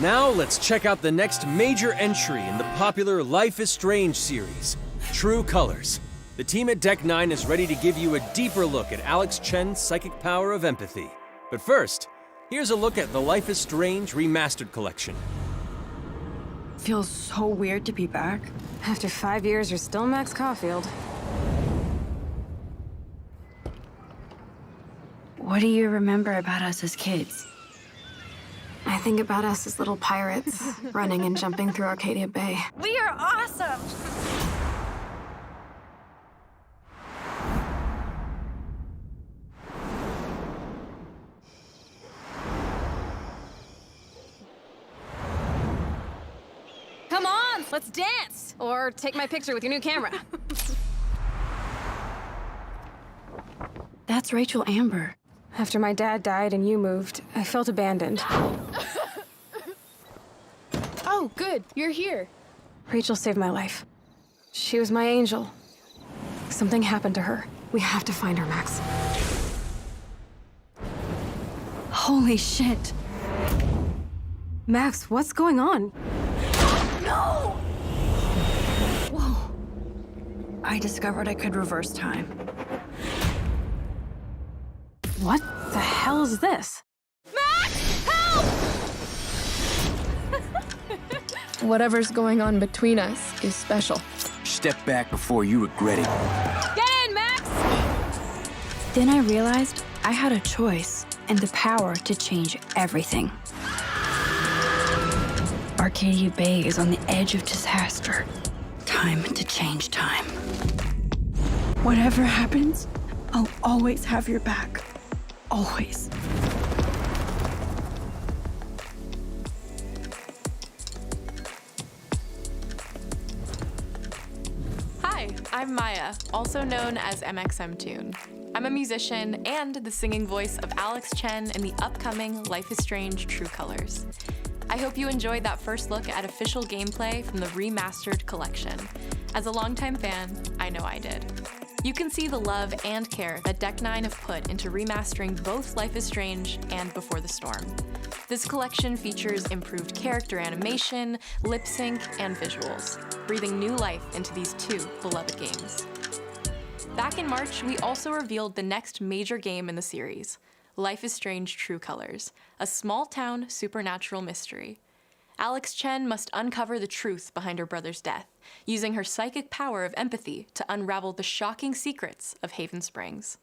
Now let's check out the next major entry in the popular Life is Strange series, True Colors. The team at Deck 9 is ready to give you a deeper look at Alex Chen's psychic power of empathy. But first, here's a look at the Life is Strange Remastered Collection. Feels so weird to be back. After 5 years, you're still Max Caulfield. What do you remember about us as kids? I think about us as little pirates, running and jumping through Arcadia Bay. We are awesome! Come on, let's dance! Or take my picture with your new camera. That's Rachel Amber. After my dad died and you moved, I felt abandoned. Oh, good. You're here. Rachel saved my life. She was my angel. Something happened to her. We have to find her, Max. Holy shit. Max, what's going on? No! Whoa. I discovered I could reverse time. What the hell is this? Max! Help! Whatever's going on between us is special. Step back before you regret it. Get in, Max! Then I realized I had a choice and the power to change everything. Arcadia Bay is on the edge of disaster. Time to change time. Whatever happens, I'll always have your back. Always. Hi, I'm Maya, also known as MXMtoon. I'm a musician and the singing voice of Alex Chen in the upcoming Life is Strange True Colors. I hope you enjoyed that first look at official gameplay from the remastered collection. As a longtime fan, I know I did. You can see the love and care that Deck 9 have put into remastering both Life is Strange and Before the Storm. This collection features improved character animation, lip sync, and visuals, breathing new life into these two beloved games. Back in March, we also revealed the next major game in the series, Life is Strange True Colors, a small-town supernatural mystery. Alex Chen must uncover the truth behind her brother's death, using her psychic power of empathy to unravel the shocking secrets of Haven Springs.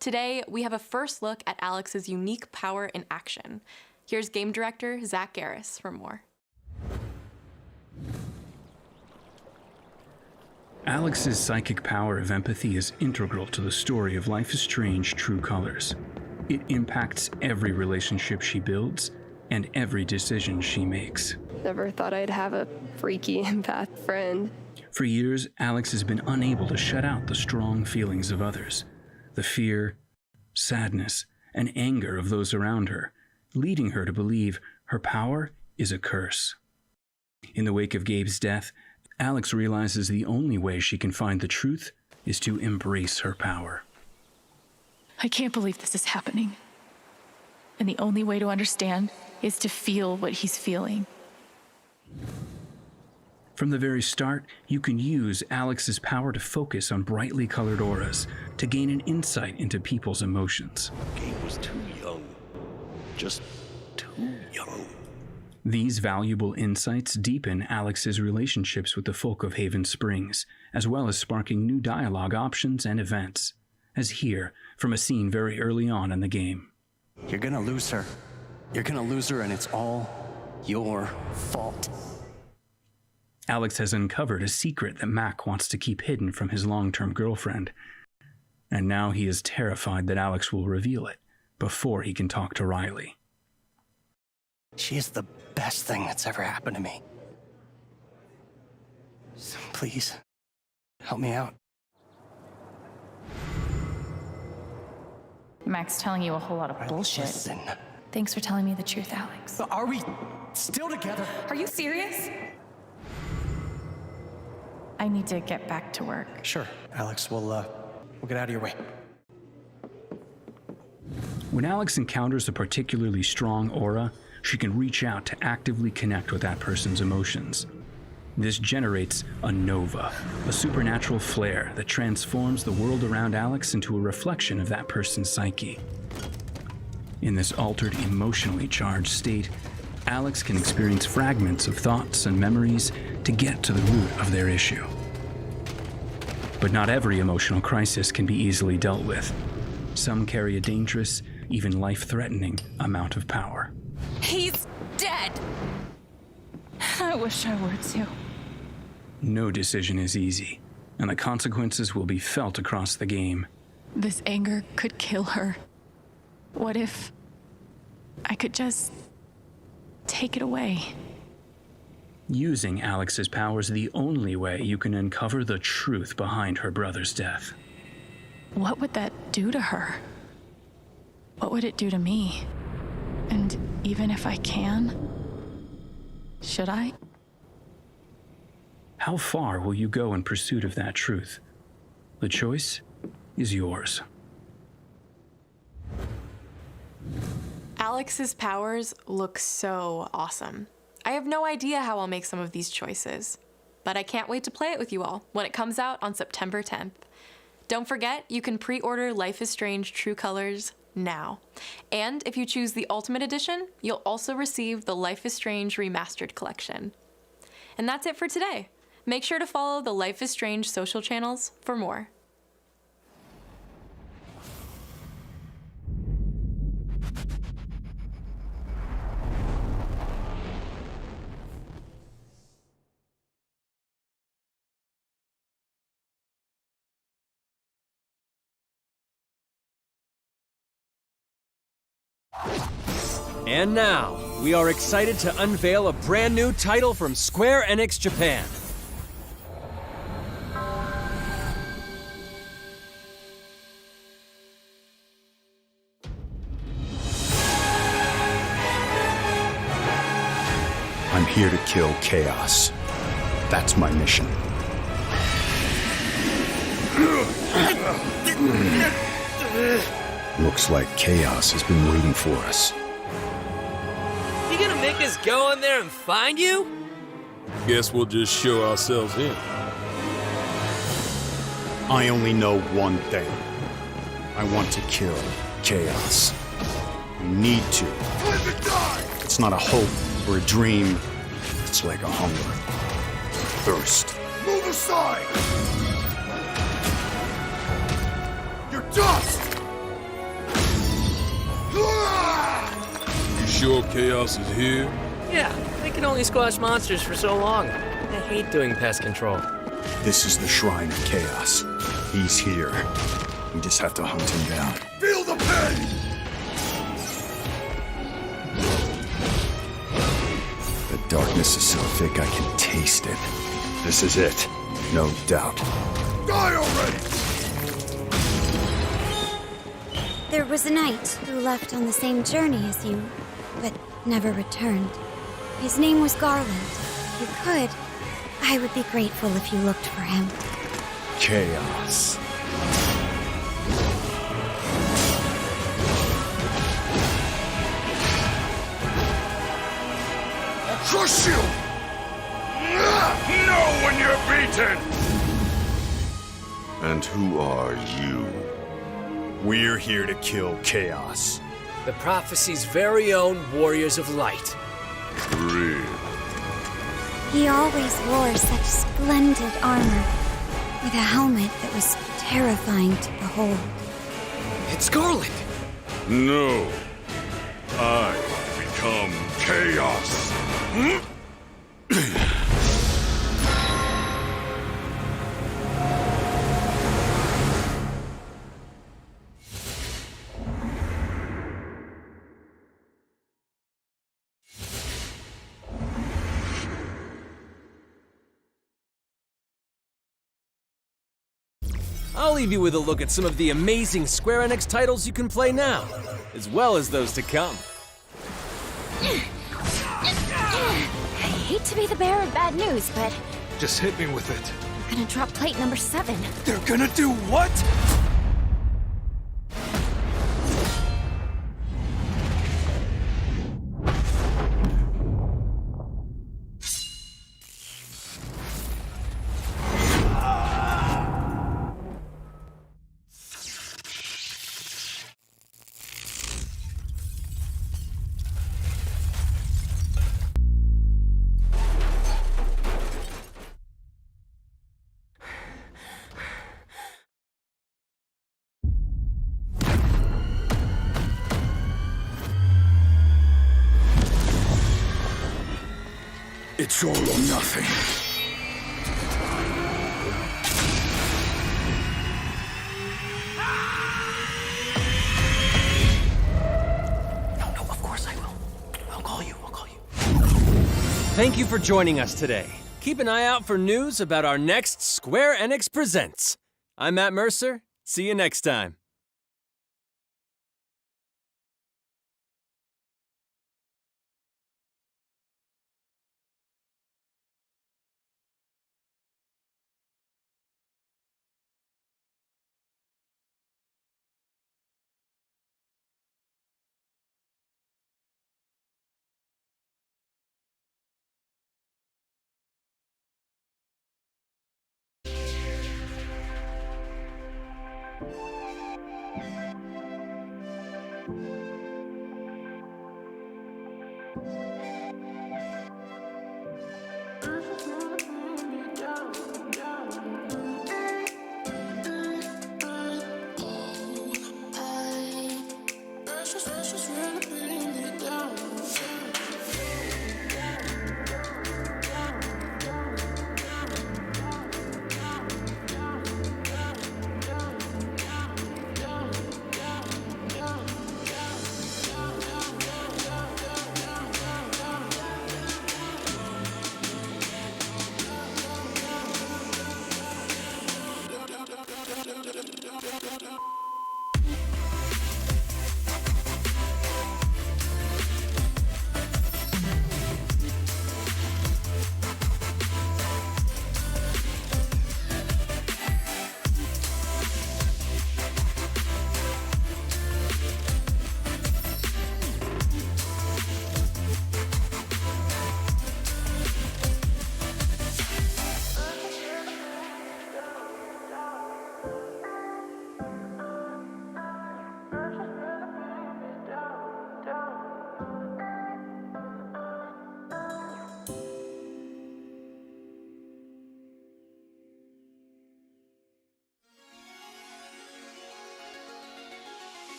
Today, we have a first look at Alex's unique power in action. Here's game director Zach Garris for more. Alex's psychic power of empathy is integral to the story of Life is Strange True Colors. It impacts every relationship she builds and every decision she makes. Never thought I'd have a freaky empath friend. For years, Alex has been unable to shut out the strong feelings of others, the fear, sadness, and anger of those around her, leading her to believe her power is a curse. In the wake of Gabe's death, Alex realizes the only way she can find the truth is to embrace her power. I can't believe this is happening. And the only way to understand is to feel what he's feeling. From the very start, you can use Alex's power to focus on brightly colored auras to gain an insight into people's emotions. Gabe was too young. Just too young. These valuable insights deepen Alex's relationships with the folk of Haven Springs, as well as sparking new dialogue options and events, as here from a scene very early on in the game. You're gonna lose her. You're gonna lose her, and it's all your fault. Alex has uncovered a secret that Mac wants to keep hidden from his long-term girlfriend, and now he is terrified that Alex will reveal it before he can talk to Riley. She is the best thing that's ever happened to me. So please, help me out. Mac's telling you a whole lot of bullshit. Listen. Thanks for telling me the truth, Alex. Are we still together? Are you serious? I need to get back to work. Sure, Alex, we'll get out of your way. When Alex encounters a particularly strong aura, she can reach out to actively connect with that person's emotions. This generates a nova, a supernatural flare that transforms the world around Alex into a reflection of that person's psyche. In this altered, emotionally charged state, Alex can experience fragments of thoughts and memories to get to the root of their issue. But not every emotional crisis can be easily dealt with. Some carry a dangerous, even life-threatening amount of power. He's dead! I wish I were too. No decision is easy, and the consequences will be felt across the game. This anger could kill her. What if I could just take it away? Using Alex's power is the only way you can uncover the truth behind her brother's death. What would that do to her? What would it do to me? And even if I can, should I? How far will you go in pursuit of that truth? The choice is yours. Alex's powers look so awesome. I have no idea how I'll make some of these choices, but I can't wait to play it with you all when it comes out on September 10th. Don't forget, you can pre-order Life is Strange True Colors now. And if you choose the Ultimate Edition, you'll also receive the Life is Strange Remastered Collection. And that's it for today. Make sure to follow the Life is Strange social channels for more. And now, we are excited to unveil a brand new title from Square Enix Japan. I'm here to kill Chaos. That's my mission. Looks like chaos has been waiting for us. You gonna make us go in there and find you? Guess we'll just show ourselves in. I only know one thing. I want to kill chaos. We need to. It's not a hope or a dream. It's like a hunger. Thirst. Move aside! You're dust! You sure chaos is here? Yeah, they can only squash monsters for so long. I hate doing pest control. This is the Shrine of Chaos. He's here. We just have to hunt him down. Feel the pain! The darkness is so thick I can taste it. This is it. No doubt. Die already! There was a knight who left on the same journey as you, but never returned. His name was Garland. If you could, I would be grateful if you looked for him. Chaos. I'll crush you! Know when you're beaten! And who are you? We're here to kill chaos. The prophecy's very own Warriors of Light. Real. He always wore such splendid armor, with a helmet that was terrifying to behold. It's Garland! No. I become chaos. I'll leave you with a look at some of the amazing Square Enix titles you can play now, as well as those to come. I hate to be the bearer of bad news, but Just hit me with it. we're gonna drop plate number 7. They're gonna do what? It's all or nothing. No, of course I will. I'll call you. Thank you for joining us today. Keep an eye out for news about our next Square Enix Presents. I'm Matt Mercer. See you next time.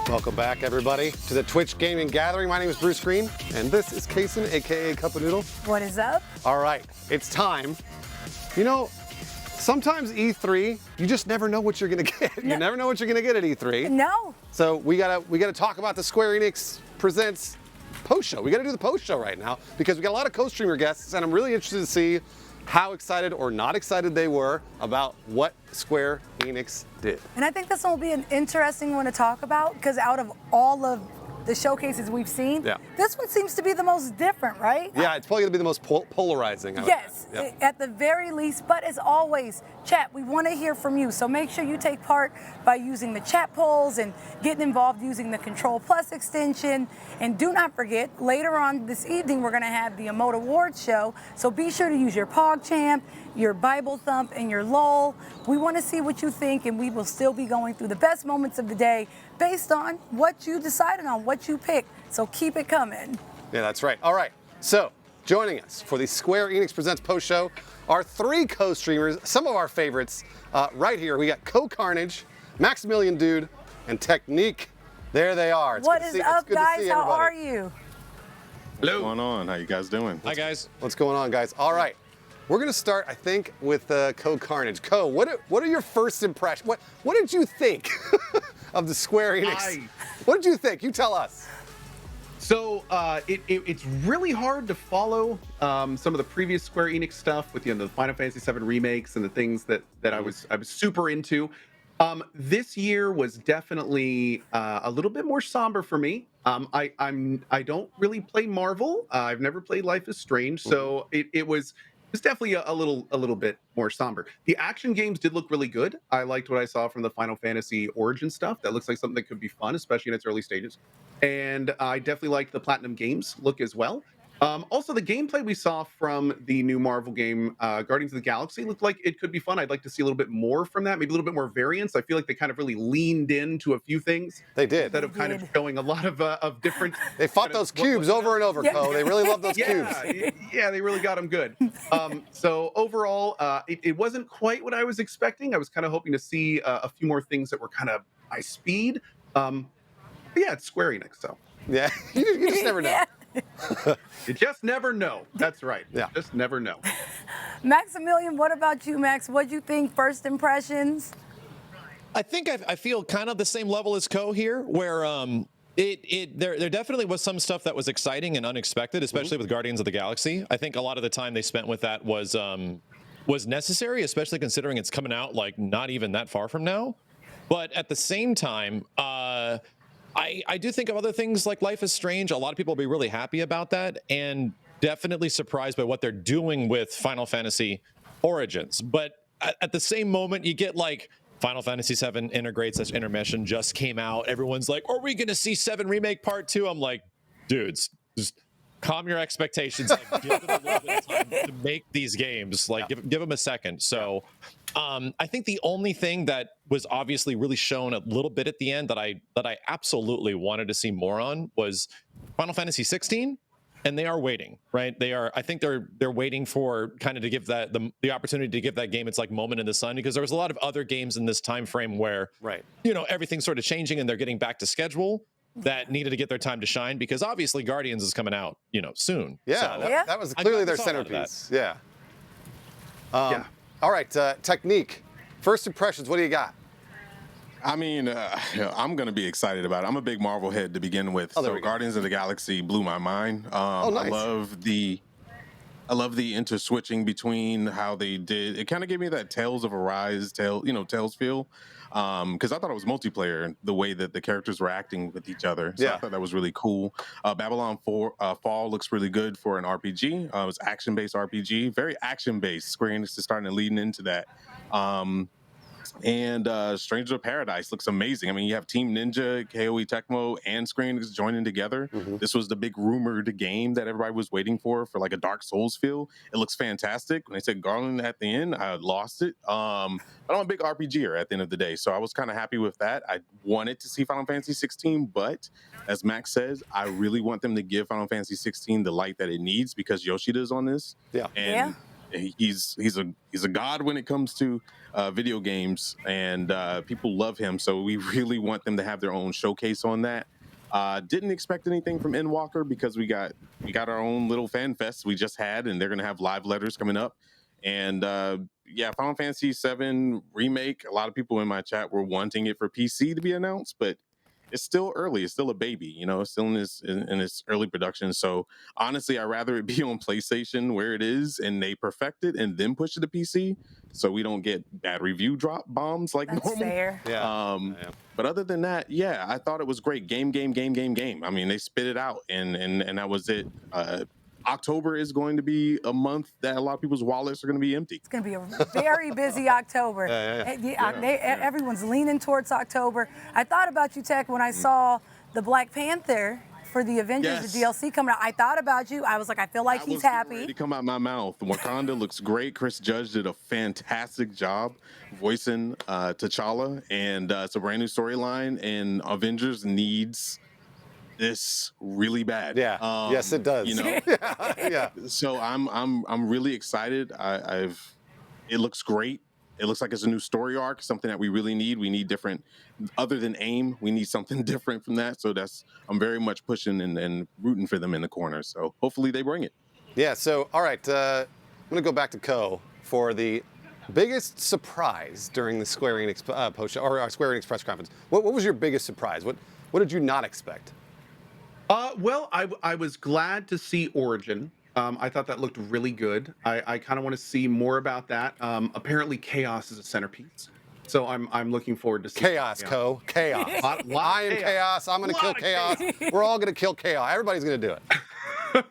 Welcome back, everybody, to the Twitch Gaming Gathering. My name is Bruce Green, and this is Kason, aka Cup of Noodle. What is up? All right, it's time. You know, sometimes E3, you just never know what you're gonna get. You never know what you're gonna get at E3. No. So we gotta talk about the Square Enix Presents post show. We gotta do the post show right now because we got a lot of co-streamer guests, and I'm really interested to see how excited or not excited they were about what Square Enix did. And I think this one will be an interesting one to talk about because out of all of the showcases we've seen, this one seems to be the most different, right? Yeah, it's probably gonna be the most polarizing. Yes, at the very least. But as always, chat, we want to hear from you. So make sure you take part by using the chat polls and getting involved using the Control Plus extension. And do not forget, later on this evening, we're going to have the Emote Awards show. So be sure to use your PogChamp, your Bible Thump, and your LOL. We want to see what you think, and we will still be going through the best moments of the day based on what you decided on, what you picked. So keep it coming. Yeah, that's right. All right, so joining us for the Square Enix Presents post show are 3 co-streamers, some of our favorites. Right here, we got Co-Carnage, Maximilian Dude, and Technique. There they are. What is up, guys? How are you? Hello. What's going on? How you guys doing? Hi, guys. What's going on, guys? All right. We're gonna start, I think, with Co-Carnage. Co, what are your first impressions? What did you think of the Square Enix? What did you think? You tell us. So it's really hard to follow some of the previous Square Enix stuff with the Final Fantasy VII remakes and the things that I was super into. This year was definitely a little bit more somber for me. I don't really play Marvel. I've never played Life is Strange, so it was definitely a little bit more somber. The action games did look really good. I liked what I saw from the Final Fantasy Origin stuff. That looks like something that could be fun, especially in its early stages. And I definitely liked the Platinum Games look as well. Also, the gameplay we saw from the new Marvel game, Guardians of the Galaxy, looked like it could be fun. I'd like to see a little bit more from that, maybe a little bit more variance. I feel like they kind of really leaned into a few things. They did. Instead of kind of showing a lot of different... They fought those cubes over and over, Co. They really love those cubes. Yeah, they really got them good. So overall, it wasn't quite what I was expecting. I was kind of hoping to see a few more things that were kind of high speed. But yeah, it's Square Enix, so. Yeah, you just never know. You just never know. That's right. Yeah. Just never know. Maximilian, what about you, Max? What'd you think? First impressions? I think I feel kind of the same level as Co here, where there definitely was some stuff that was exciting and unexpected, especially with Guardians of the Galaxy. I think a lot of the time they spent with that was necessary, especially considering it's coming out like not even that far from now. But at the same time, I do think of other things like Life is Strange. A lot of people will be really happy about that, and definitely surprised by what they're doing with Final Fantasy Origins. But at the same moment, you get like Final Fantasy VII Integrates, that's Intermission, just came out. Everyone's like, are we going to see 7 Remake Part 2? I'm like, dudes, just calm your expectations. Like, give them a little bit of time to make these games. Like, give them a second. So I think the only thing that was obviously really shown a little bit at the end that I absolutely wanted to see more on was Final Fantasy 16, and they are waiting, right? I think they're waiting for kind of to give that the opportunity to give that game its like moment in the sun, because there was a lot of other games in this time frame where everything's sort of changing and they're getting back to schedule that needed to get their time to shine, because obviously Guardians is coming out soon. Yeah, so that was clearly their centerpiece. Yeah. All right, Technique. First impressions, what do you got? I mean, I'm going to be excited about it. I'm a big Marvel head to begin with. So Guardians of the Galaxy blew my mind. Nice. I love the interswitching between how they did. It kind of gave me that Tales of Arise, Tales feel. Because I thought it was multiplayer, the way that the characters were acting with each other. So I thought that was really cool. Babylon Fall looks really good for an RPG. It was action-based RPG, very action-based. Square Enix is starting to lean into that. And Stranger of Paradise looks amazing. I mean, you have Team Ninja, KOE Tecmo, and Square Enix joining together. This was the big rumored game that everybody was waiting for like a Dark Souls feel. It looks fantastic. When they said Garland at the end, I lost it. But I'm a big RPGer at the end of the day, so I was kind of happy with that. I wanted to see Final Fantasy 16, but as Max says, I really want them to give Final Fantasy 16 the light that it needs, because Yoshida's on this. And he's a god when it comes to video games, and people love him. So we really want them to have their own showcase on that. Didn't expect anything from Endwalker because we got our own little fan fest we just had, and they're gonna have live letters coming up. And yeah, Final Fantasy VII Remake. A lot of people in my chat were wanting it for PC to be announced, but it's still early. It's still a baby, you know. It's still in its early production. So honestly, I'd rather it be on PlayStation where it is, and they perfect it and then push it to PC, so we don't get bad review drop bombs like That's normal. fair. Yeah. But other than that, yeah, I thought it was great. Game. I mean, they spit it out, and that was it. October is going to be a month that a lot of people's wallets are going to be empty. It's going to be a very busy October. Everyone's leaning towards October. I thought about you, Tech, when I saw the Black Panther for the Avengers, the DLC coming out. I thought about you. I was like, I feel like he's happy. Ready to come out my mouth. Wakanda looks great. Chris Judge did a fantastic job voicing T'Challa, and it's a brand new storyline. And Avengers needs this really bad. Yeah. Yes, it does. You know. Yeah. So I'm really excited. It looks great. It looks like it's a new story arc, something that we really need. We need different, other than AIM, we need something different from that. So I'm very much pushing and rooting for them in the corner. So hopefully they bring it. Yeah, so, all right, I'm going to go back to Ko for the biggest surprise during the Square Enix post-show, or Square Enix press conference. What was your biggest surprise? What did you not expect? Well, I was glad to see Origin. I thought that looked really good. I kind of want to see more about that. Apparently, Chaos is a centerpiece, so I'm looking forward to seeing Chaos. Ko. Chaos. I am Chaos. I'm going to kill Chaos. We're all going to kill Chaos. Everybody's going to do it.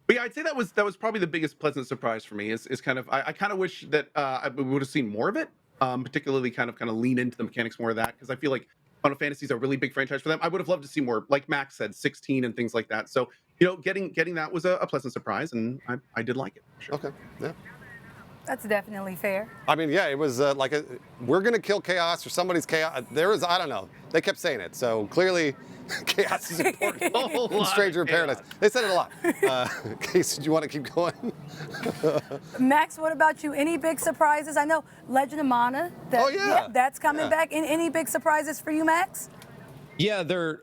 But yeah, I'd say that was probably the biggest pleasant surprise for me. Is kind of I kind of wish that we would have seen more of it. Particularly kind of lean into the mechanics more of that, because I feel like Final Fantasy is a really big franchise for them. I would have loved to see more, like Max said, 16 and things like that. So, you know, getting that was a pleasant surprise, and I did like it. Sure. Okay, yeah. That's definitely fair. I mean, yeah, it was we're going to kill Chaos, or somebody's Chaos. There was, I don't know. They kept saying it, so clearly Chaos is important in Stranger in Paradise. They said it a lot. Case, did you want to keep going? Max, what about you? Any big surprises? I know Legend of Mana. That's coming back. Any big surprises for you, Max? Yeah, they're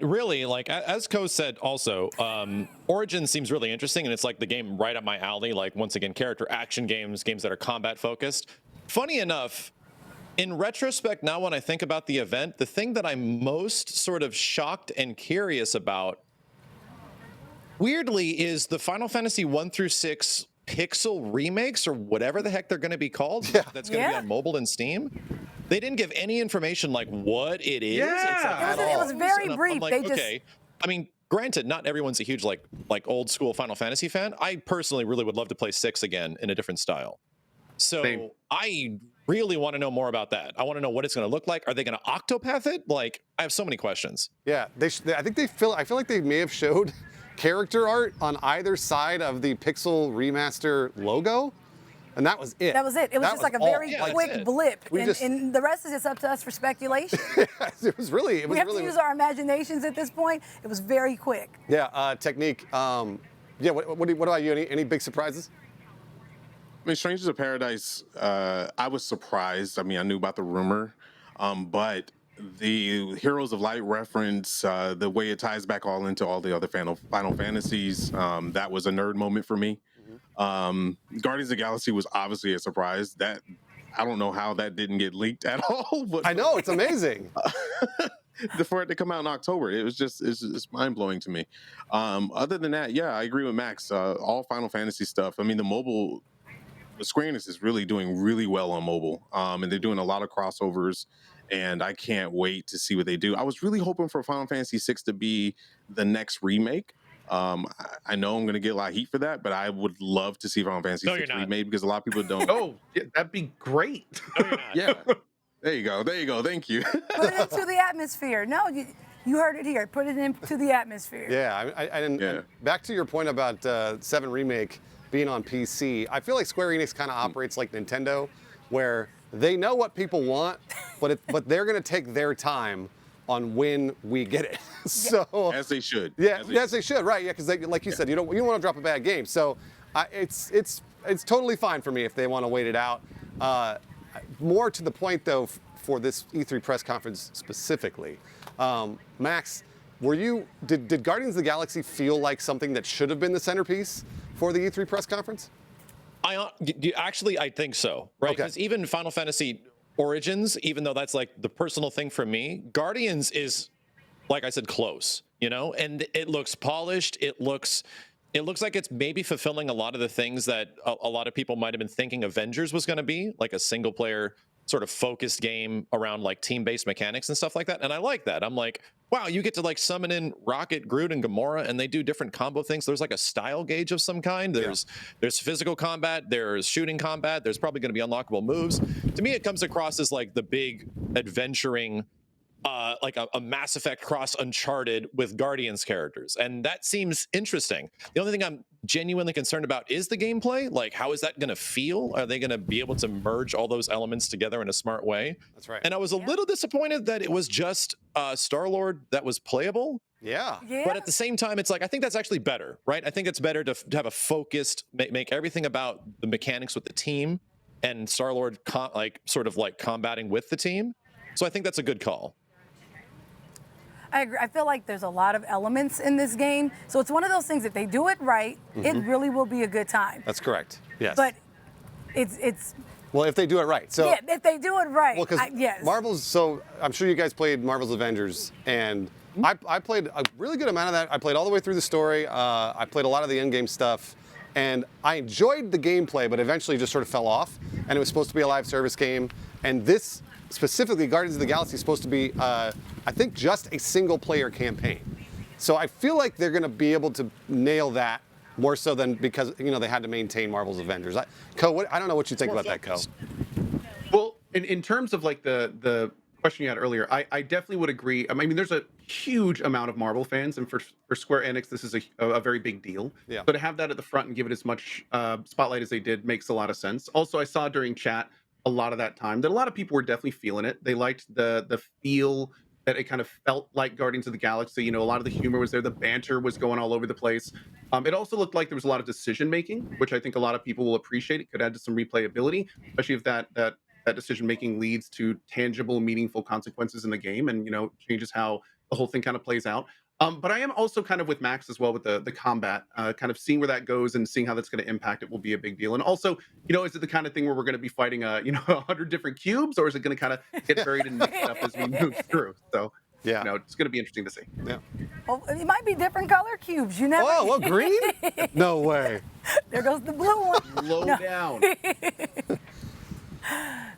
really, like, as Ko said also, Origin seems really interesting, and it's like the game right up my alley. Like, once again, character action games that are combat focused. Funny enough, in retrospect, now when I think about the event, the thing that I'm most sort of shocked and curious about, weirdly, is the Final Fantasy 1 through 6 pixel remakes, or whatever the heck they're going to be called. That's going to be on mobile and Steam. They didn't give any information like what it is. Yeah, it was very brief. I'm like, okay. I mean, granted, not everyone's a huge like old school Final Fantasy fan. I personally really would love to play 6 again in a different style. So I really want to know more about that. I want to know what it's going to look like. Are they going to Octopath it? Like, I have so many questions. Yeah, I feel like they may have showed character art on either side of the Pixel Remaster logo, and that was it. That was it. It was just like a very quick blip, and the rest is just up to us for speculation. It was really. We have to use our imaginations at this point. It was very quick. Yeah, Technique. Yeah, what about you? Any big surprises? I mean, Strangers of Paradise, I was surprised. I mean, I knew about the rumor, but the Heroes of Light reference, the way it ties back all into all the other Final Fantasies, that was a nerd moment for me. Guardians of the Galaxy was obviously a surprise. That I don't know how that didn't get leaked at all. But I know, it's amazing. For it to come out in October, it's mind-blowing to me. Other than that, yeah, I agree with Max. All Final Fantasy stuff. I mean, the Square Enix is really doing really well on mobile, and they're doing a lot of crossovers, and I can't wait to see what they do. I was really hoping for Final Fantasy VI to be the next remake. I know I'm going to get a lot of heat for that, but I would love to see Final Fantasy VI remade, because a lot of people don't. Oh, yeah, that'd be great. No, you're not. Yeah. There you go. Thank you. Put it into the atmosphere. No, you heard it here. Put it into the atmosphere. Yeah, I didn't. Yeah. Back to your point about 7 Remake being on PC, I feel like Square Enix kind of operates like Nintendo, where they know what people want, but they're going to take their time on when we get it. So as they should. Yeah, as they should, right? Yeah, because like you said, you don't want to drop a bad game. So It's totally fine for me if they want to wait it out. More to the point, though, for this E3 press conference specifically, Max, did Guardians of the Galaxy feel like something that should have been the centerpiece for the E3 press conference? Actually, I think so, right? Because even Final Fantasy Origins, even though that's like the personal thing for me, Guardians is, like I said, close, and it looks polished. It looks like it's maybe fulfilling a lot of the things that a lot of people might have been thinking Avengers was going to be, like a single player sort of focused game around like team-based mechanics and stuff like that. And I like that. I'm like, wow, you get to like summon in Rocket, Groot, and Gamora, and they do different combo things. There's like a style gauge of some kind. There's physical combat, there's shooting combat, there's probably going to be unlockable moves. To me, it comes across as like the big adventuring, like a Mass Effect cross Uncharted with Guardians characters. And that seems interesting. The only thing I'm genuinely concerned about is the gameplay. Like, how is that going to feel? Are they going to be able to merge all those elements together in a smart way? That's right. And I was a little disappointed that it was just Star-Lord that was playable. Yeah. But at the same time, it's like, I think that's actually better, right? I think it's better to have a focused, make everything about the mechanics with the team and Star-Lord sort of like combating with the team. So I think that's a good call. I agree. I feel like there's a lot of elements in this game. So it's one of those things, if they do it right, it really will be a good time. That's correct. Yes. But it's well, if they do it right. So yeah, if they do it right. Well, because yes. Marvel's, so I'm sure you guys played Marvel's Avengers, and I played a really good amount of that. I played all the way through the story. I played a lot of the in-game stuff, and I enjoyed the gameplay, but eventually just sort of fell off. And it was supposed to be a live service game, and this specifically, Guardians of the Galaxy, is supposed to be, I think, just a single-player campaign. So I feel like they're going to be able to nail that more so than because they had to maintain Marvel's Avengers. Ko, I don't know what you think about that, Ko. Well, in terms of like the question you had earlier, I definitely would agree. I mean, there's a huge amount of Marvel fans, and for Square Enix, this is a very big deal. Yeah. So to have that at the front and give it as much spotlight as they did makes a lot of sense. Also, I saw during chat a lot of that time that a lot of people were definitely feeling it. They liked the feel that it kind of felt like Guardians of the Galaxy. A lot of the humor was there. The banter was going all over the place. It also looked like there was a lot of decision making, which I think a lot of people will appreciate. It could add to some replayability, especially if that decision making leads to tangible, meaningful consequences in the game, and changes how the whole thing kind of plays out. But I am also kind of with Max as well with the combat, kind of seeing where that goes and seeing how that's going to impact it will be a big deal. And also, is it the kind of thing where we're going to be fighting 100 different cubes, or is it going to kind of get buried and mixed up as we move through? So yeah, it's going to be interesting to see. Yeah. Well, it might be different color cubes. You never. Oh, well, green? No way. There goes the blue one. Low down.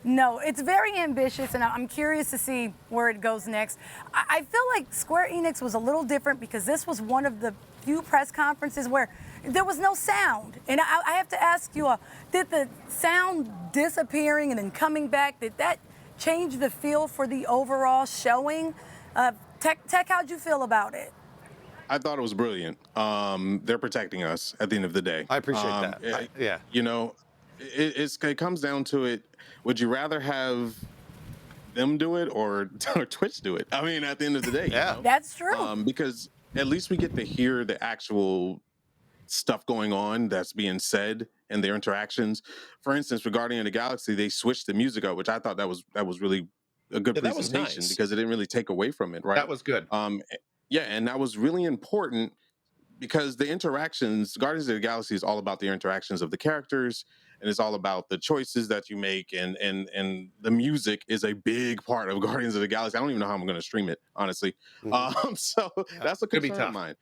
No, it's very ambitious, and I'm curious to see where it goes next. I feel like Square Enix was a little different because this was one of the few press conferences where there was no sound. And I have to ask you, did the sound disappearing and then coming back, did that change the feel for the overall showing? Tech, how'd you feel about it? I thought it was brilliant. They're protecting us at the end of the day. I appreciate that. Yeah. It comes down to it. Would you rather have them do it or Twitch do it? I mean, at the end of the day, yeah, that's true. Because at least we get to hear the actual stuff going on that's being said and their interactions. For instance, regarding the Galaxy, they switched the music up, which I thought that was really a good presentation. That was nice. Because it didn't really take away from it, right? That was good. Yeah, and that was really important because the interactions, Guardians of the Galaxy is all about the interactions of the characters, and it's all about the choices that you make, and the music is a big part of Guardians of the Galaxy. I don't even know how I'm going to stream it, honestly. So that's a concern of mine.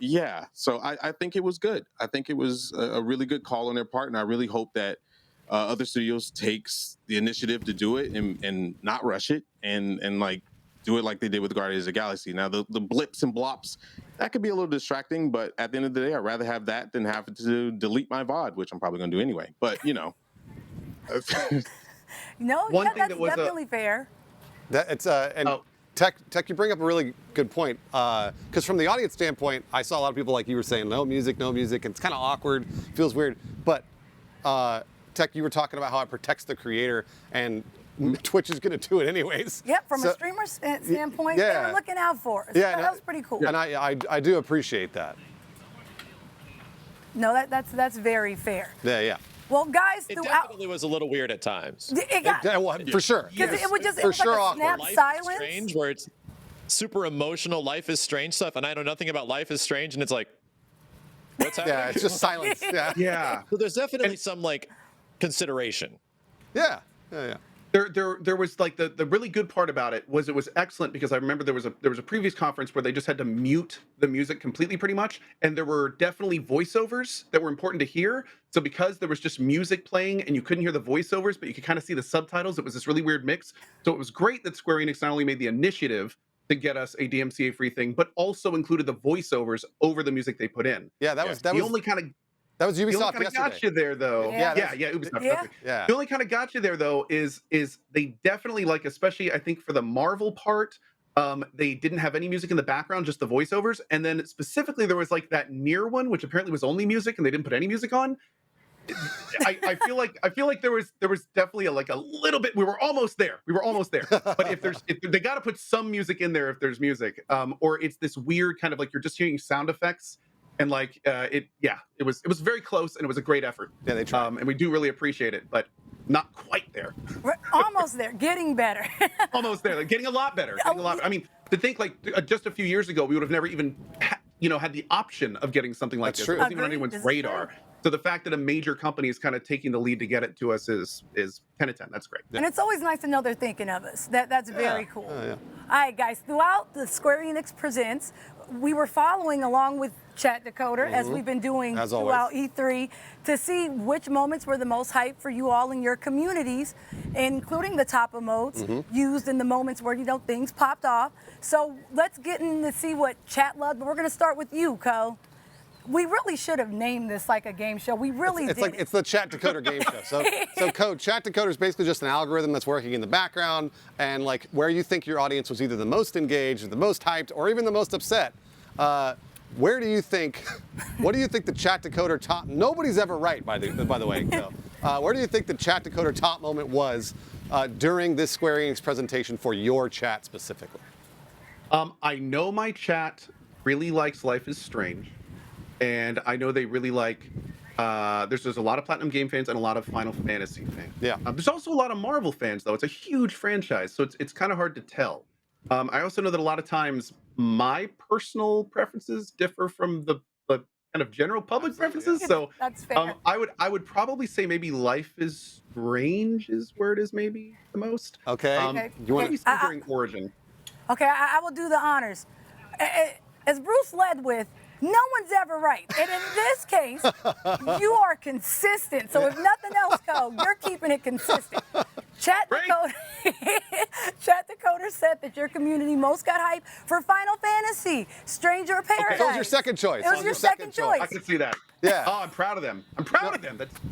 Yeah, so I think it was good. I think it was a really good call on their part, and I really hope that other studios takes the initiative to do it and not rush it and like do it like they did with Guardians of the Galaxy. Now the blips and blops, that could be a little distracting, but at the end of the day, I'd rather have that than have to delete my VOD, which I'm probably going to do anyway. But No, One yeah, thing that's that was definitely fair. Tech, you bring up a really good point. Because from the audience standpoint, I saw a lot of people like you were saying, no music, and it's kind of awkward, feels weird. But Tech, you were talking about how it protects the creator, and Twitch is going to do it anyways. Yep, from a streamer standpoint, they were looking out for us. Yeah, that was pretty cool. And I do appreciate that. No, that's very fair. Yeah. Well, guys, It throughout definitely was a little weird at times. it got for sure. because it was just For it was sure like a snap Life is silence. Strange, where it's super emotional, Life is Strange stuff, and I know nothing about Life is Strange, and it's like, what's happening? Yeah, it's just silence. Yeah. Yeah. So there's definitely some like consideration. Yeah. There was like the really good part about it was excellent because I remember there was a previous conference where they just had to mute the music completely pretty much, and there were definitely voiceovers that were important to hear. So because there was just music playing and you couldn't hear the voiceovers, but you could kind of see the subtitles, it was this really weird mix. So it was great that Square Enix not only made the initiative to get us a DMCA free thing, but also included the voiceovers over the music they put in. Yeah, that was only kind of. That was Ubisoft The only kind of got you there, though. Yeah, Ubisoft. Yeah. Okay. The only kind of got you there, though, is they definitely, like, especially I think for the Marvel part, they didn't have any music in the background, just the voiceovers. And then specifically, there was like that Nier one, which apparently was only music, and they didn't put any music on. I feel like there was definitely a little bit. We were almost there. But if they got to put some music in there if there's music, or it's this weird kind of like you're just hearing sound effects. And like it was very close, and it was a great effort. Yeah, they tried, and we do really appreciate it, but not quite there. We're almost there, getting better. Almost there, like getting a lot better. I mean, to think like just a few years ago, we would have never even had the option of getting something like That's this. true. It wasn't even on anyone's radar. So the fact that a major company is kind of taking the lead to get it to us is 10 of 10. That's great. And it's always nice to know they're thinking of us. That's very cool. All right, guys. Throughout the Square Enix Presents, we were following along with Chat Decoder, as we've been doing throughout E3, to see which moments were the most hype for you all in your communities, including the top emotes used in the moments where things popped off. So let's get in to see what Chat loved. But we're going to start with you, Ko. We really should have named this like a game show. We really did. It's the Chat Decoder game show. So Code, Chat Decoder is basically just an algorithm that's working in the background, and like where you think your audience was either the most engaged, or the most hyped, or even the most upset. What do you think the Chat Decoder top? Nobody's ever right, by the way. So, where do you think the Chat Decoder top moment was during this Square Enix presentation for your chat specifically? I know my chat really likes Life is Strange. And I know they really like, there's a lot of Platinum Game fans and a lot of Final Fantasy fans. Yeah. There's also a lot of Marvel fans, though. It's a huge franchise, so it's kind of hard to tell. I also know that a lot of times my personal preferences differ from the kind of general public preferences. So that's fair. I would probably say maybe Life is Strange is where it is maybe the most. Okay. You want to be during Origin? Okay, I will do the honors. As Bruce led with, no one's ever right. And in this case, you are consistent. So if nothing else, Ko, you're keeping it consistent. Chat Decoder said that your community most got hype for Final Fantasy, Stranger of Paradise. Okay, that was your second choice. It was your second choice. I can see that. Yeah. Oh, I'm proud of them.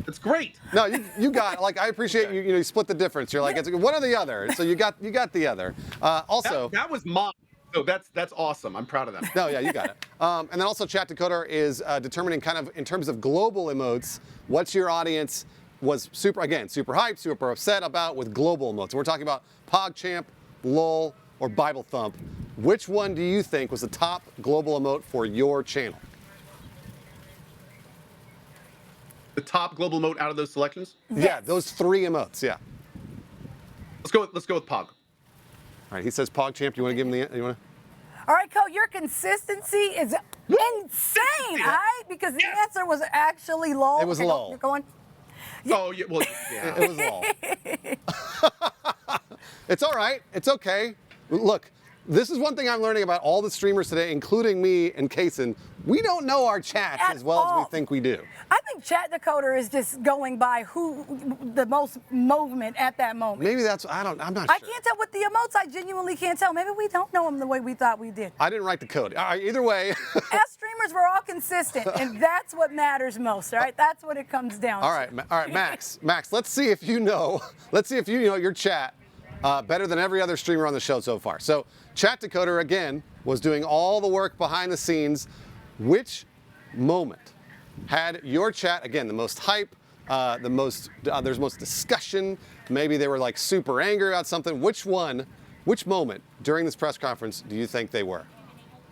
That's great. No, you got, like, I appreciate you split the difference. You're like, it's one or the other. So you got the other. Also, that was mine. So that's awesome. I'm proud of them. No, yeah, you got it. And then also Chat Decoder is determining kind of in terms of global emotes, what's your audience was super hyped, super upset about with global emotes. And we're talking about PogChamp, LOL, or Bible Thump. Which one do you think was the top global emote for your channel? The top global emote out of those selections? Yes. Yeah, those three emotes, yeah. Let's go with Pog. All right, he says PogChamp. You want to give him the? All right, Ko, your consistency is insane, all right? Because the answer was actually LOL. It was LOL. You're going. Oh, yeah, well, yeah. It was LOL. It's all right. It's okay. Look, this is one thing I'm learning about all the streamers today, including me and Kaysen. We don't know our chats as well as we think we do. I think Chat Decoder is just going by who the most movement at that moment. Maybe that's, I'm not sure. I can't tell with the emotes. I genuinely can't tell. Maybe we don't know them the way we thought we did. I didn't write the code. All right, either way. As streamers, we're all consistent, and that's what matters most, all right? That's what it comes down to. All right, Max, let's see if you know your chat better than every other streamer on the show so far. So Chat Decoder, again, was doing all the work behind the scenes. Which moment had your chat, again, the most hype, there's most discussion, maybe they were like super angry about something. Which moment during this press conference do you think they were?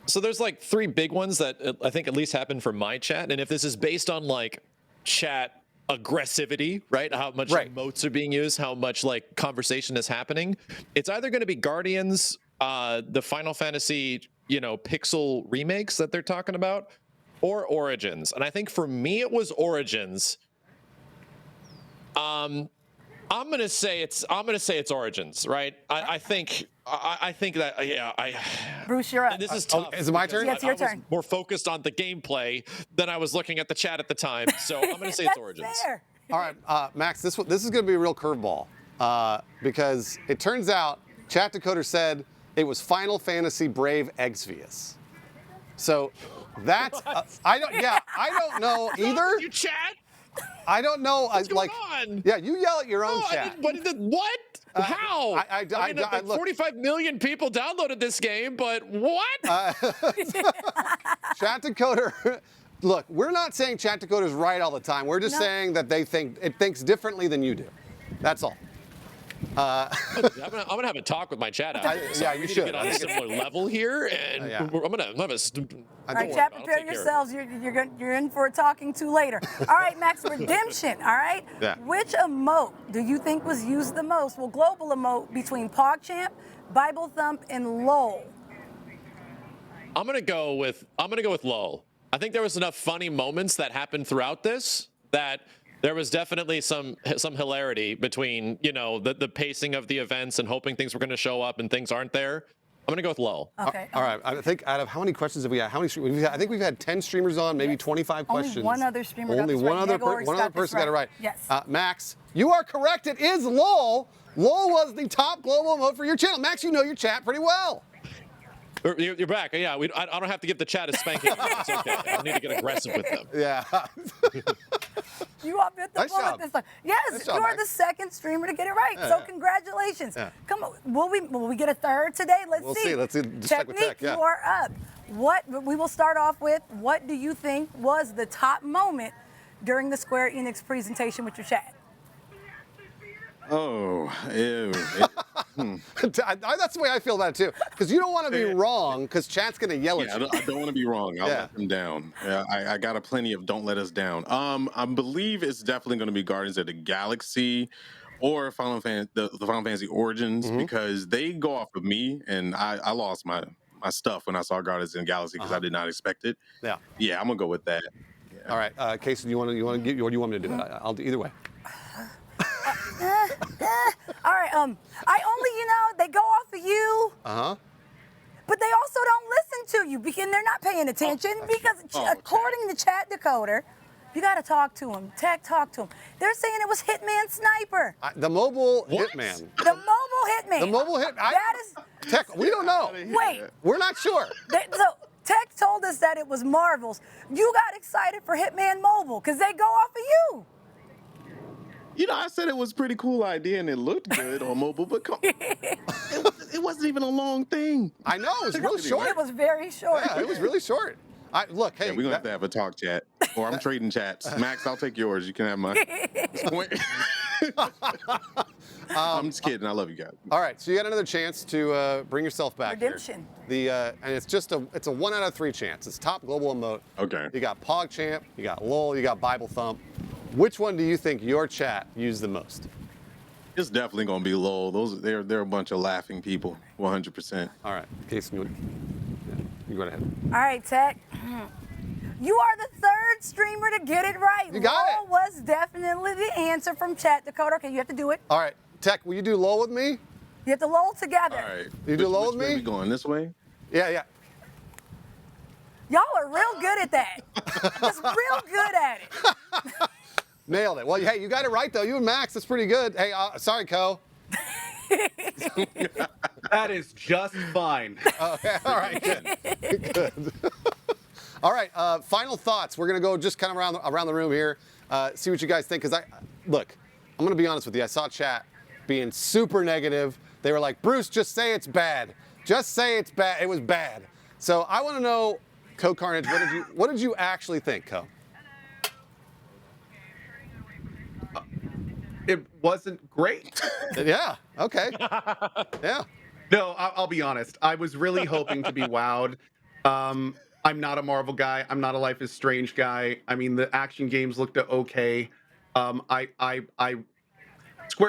So there's like 3 big ones that I think at least happened for my chat. And if this is based on like chat aggressivity, right? How much emotes are being used, how much like conversation is happening. It's either going to be Guardians, the Final Fantasy, Pixel remakes that they're talking about, or Origins. And I think for me, it was Origins. I'm gonna say it's Origins, right? I think that Bruce, you're up. This is tough. Is it my turn? Yeah, it's your I turn. was more focused on the gameplay than I was looking at the chat at the time, so I'm gonna say it's Origins. Fair. All right, Max, this is going to be a real curveball because it turns out Chat Decoder said it was Final Fantasy Brave Exvius. So that's I don't know either. You chat? I don't know. What's going on? Yeah, you yell at your own chat. What? How? I mean, 45 million people downloaded this game, but what? Chat Decoder. Look, we're not saying Chat Decoder is right all the time. We're just saying that it thinks differently than you do. That's all. I'm gonna have a talk with my chat after. Yeah, you should Get on a similar level here, and I'm gonna have a. All right, chat, prepare yourselves. You're in for a talking to later. All right, Max, Redemption. All right. Yeah. Which emote do you think was used the most? Well, global emote between PogChamp, Bible Thump, and LOL. I'm gonna go with LOL. I think there was enough funny moments that happened throughout this that there was definitely some hilarity between the pacing of the events and hoping things were going to show up and things aren't there. I'm going to go with LOL. Okay. All right. I think out of how many questions have we had? I think we've had 10 streamers on, maybe 25 questions. Only one other streamer got Only this one right. other person got it right. Yes. Max, you are correct. It is LOL. LOL was the top global emote for your channel. Max, you know your chat pretty well. You're back. Yeah, I don't have to give the chat a spanking. It's okay. I don't need to get aggressive with them. Yeah. You all bit the bullet this time. Yes, nice you job, are Max. the second streamer to get it right. So congratulations. Yeah. Come on, will we get a third today? We'll see. Let's see. Just check with Tech. Yeah. You are up. We will start off with, what do you think was the top moment during the Square Enix presentation with your chat? Oh, ew. That's the way I feel about it too. Because you don't want to be wrong, because chat's going to yell at you. I don't want to be wrong. I'll let them down. Yeah, I got a plenty of don't let us down. I believe it's definitely going to be Guardians of the Galaxy or the Final Fantasy Origins, because they go off of me, and I lost my stuff when I saw Guardians of the Galaxy because I did not expect it. Yeah, I'm gonna go with that. Yeah. All right, Casey, do you want to give, or do you want me to do that? I'll do either way. All right, I only, they go off of you. But they also don't listen to you because they're not paying attention according to Chat Decoder, you got to talk to them. Tech, talk to them. They're saying it was Hitman Sniper. The mobile Hitman. The mobile Hitman. The mobile Hitman. That is... Tech, we don't know. Wait. We're not sure. So Tech told us that it was Marvel's. You got excited for Hitman Mobile because they go off of you. I said it was a pretty cool idea and it looked good on mobile, but it wasn't even a long thing. I know, it was really short. It was very short. Yeah, it was really short. Look, hey. We're going to have to have a talk chat, or I'm trading chats. Max, I'll take yours. You can have mine. I'm just kidding. I love you guys. All right, so you got another chance to bring yourself back. Redemption. Here. And it's a 1 out of 3 chance. It's top global emote. Okay. You got PogChamp, you got LOL, you got Bible Thump. Which one do you think your chat used the most? It's definitely going to be LOL. They're a bunch of laughing people, 100%. All right, Casey, you go ahead. All right, Tech. You are the third streamer to get it right. You got LOL was definitely the answer from Chat Decoder. Okay, you have to do it. All right, Tech, will you do LOL with me? You have to LOL together. All right. You do LOL with me? me? We going this way? Yeah. Y'all are real good at that. Just real good at it. Nailed it. Well, hey, you got it right, though. You and Max, that's pretty good. Hey, sorry, Co. That is just fine. Okay, all right, good. All right, final thoughts. We're going to go just kind of around the room here, see what you guys think. Because look, I'm going to be honest with you. I saw chat being super negative. They were like, Bruce, just say it's bad. Just say it's bad. It was bad. So I want to know, Co Carnage, what did you actually think, Co? It wasn't great. Yeah, okay. Yeah. No, I'll be honest. I was really hoping to be wowed. I'm not a Marvel guy. I'm not a Life is Strange guy. I mean, the action games looked okay. Square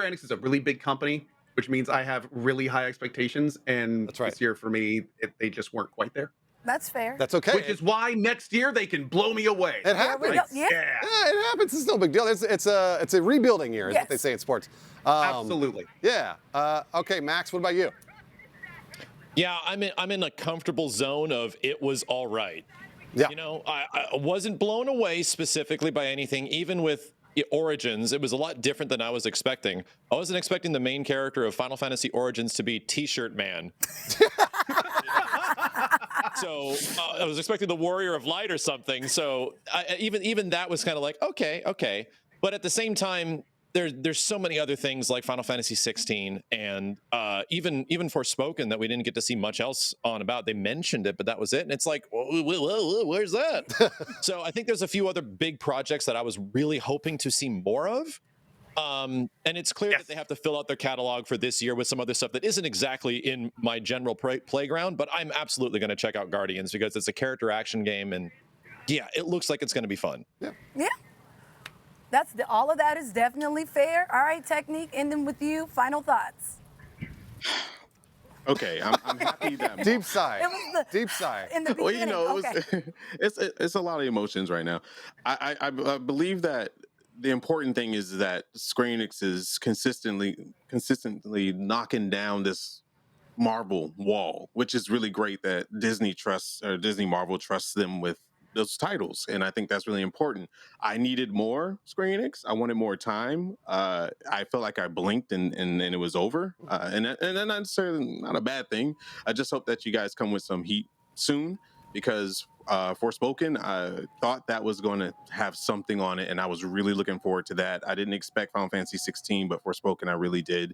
Enix is a really big company, which means I have really high expectations. And this year for me, they just weren't quite there. That's fair. That's okay. Which is why next year they can blow me away. It happens. Yeah. It happens. It's no big deal. It's a rebuilding year, is what they say in sports. Absolutely. Yeah. Okay, Max, what about you? Yeah, I'm in a comfortable zone of it was all right. Yeah. You know, I wasn't blown away specifically by anything, even with Origins. It was a lot different than I was expecting. I wasn't expecting the main character of Final Fantasy Origins to be T-shirt man. So I was expecting the Warrior of Light or something. So even that was kind of like, okay. But at the same time, there's so many other things like Final Fantasy 16 and even Forspoken that we didn't get to see much else on about. They mentioned it, but that was it. And it's like, whoa, where's that? So I think there's a few other big projects that I was really hoping to see more of. And it's clear that they have to fill out their catalog for this year with some other stuff that isn't exactly in my general playground, but I'm absolutely going to check out Guardians because it's a character action game. And yeah, it looks like it's going to be fun. Yeah. All of that is definitely fair. All right, Technique, ending with you. Final thoughts. Okay, I'm happy that deep sigh. Deep sigh. In the beginning. Well, it's a lot of emotions right now. I believe that the important thing is that Square Enix is consistently knocking down this Marvel wall, which is really great that Disney Marvel trusts them with those titles, and I think that's really important. I needed more Square Enix. I wanted more time. I felt like I blinked and it was over, and that's not necessarily not a bad thing. I just hope that you guys come with some heat soon, because Forspoken, I thought that was going to have something on it, and I was really looking forward to that. I didn't expect Final Fantasy 16, but Forspoken I really did,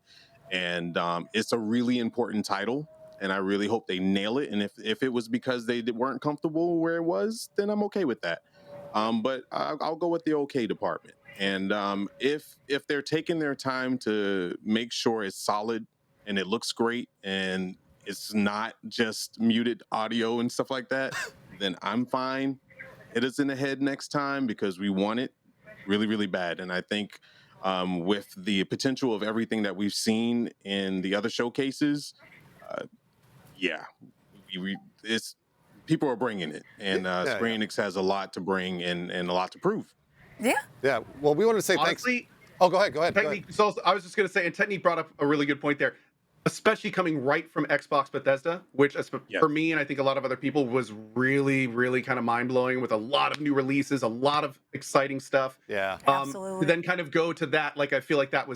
and it's a really important title. And I really hope they nail it. And if it was because they weren't comfortable where it was, then I'm okay with that. But I'll go with the okay department. And if they're taking their time to make sure it's solid and it looks great and it's not just muted audio and stuff like that, then I'm fine. Hit us in the head next time because we want it really, really bad. And I think with the potential of everything that we've seen in the other showcases, it's people are bringing it, and Square Enix has a lot to bring and a lot to prove. Yeah. Well, we wanted to say Honestly, thanks. Oh, go ahead. Technique. Also, I was just going to say, and Technique brought up a really good point there, especially coming right from Xbox Bethesda, which for me and I think a lot of other people was really, really kind of mind blowing with a lot of new releases, a lot of exciting stuff. Yeah, absolutely. To then kind of go to that, like I feel like that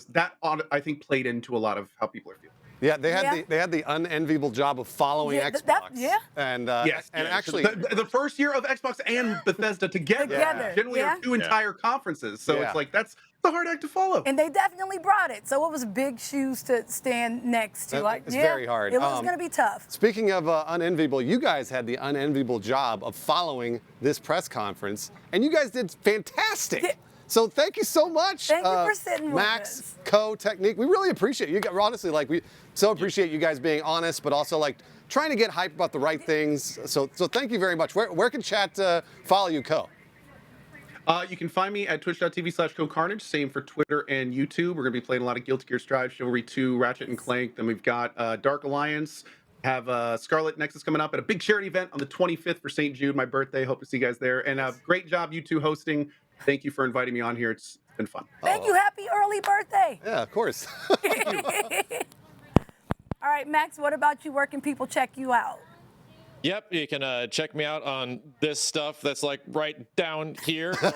I think played into a lot of how people are feeling. Yeah, they had the unenviable job of following Xbox. And actually, the first year of Xbox and Bethesda together. Generally, are two entire conferences. So it's like that's a hard act to follow. And they definitely brought it. So it was big shoes to stand next to. It's very hard. It was going to be tough. Speaking of unenviable, you guys had the unenviable job of following this press conference, and you guys did fantastic. So thank you so much. Thank you for sitting with Max, us. Technique. We really appreciate you. Honestly, we so appreciate you guys being honest, but also trying to get hype about the right things. So thank you very much. Where can chat follow you, Co? You can find me at twitch.tv/CoCarnage. Same for Twitter and YouTube. We're going to be playing a lot of Guilty Gear Strive, Chivalry 2, Ratchet and Clank. Then we've got Dark Alliance. Have Scarlet Nexus coming up at a big charity event on the 25th for St. Jude, my birthday. Hope to see you guys there. And great job, you two, hosting. Thank you for inviting me on here. It's been fun. Thank you. Happy early birthday. Yeah, of course. All right, Max, what about you? Where can people check you out? Yep, you can check me out on this stuff that's right down here. There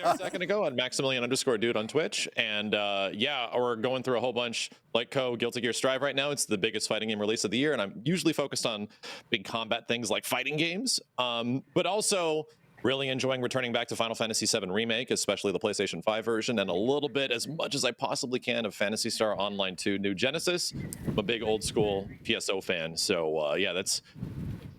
a second ago on Maximilian_dude on Twitch. And we're going through a whole bunch like Guilty Gear Strive right now. It's the biggest fighting game release of the year. And I'm usually focused on big combat things like fighting games. But also really enjoying returning back to Final Fantasy VII Remake, especially the PlayStation 5 version, and a little bit, as much as I possibly can, of Phantasy Star Online 2 New Genesis. I'm a big old school PSO fan. So that's...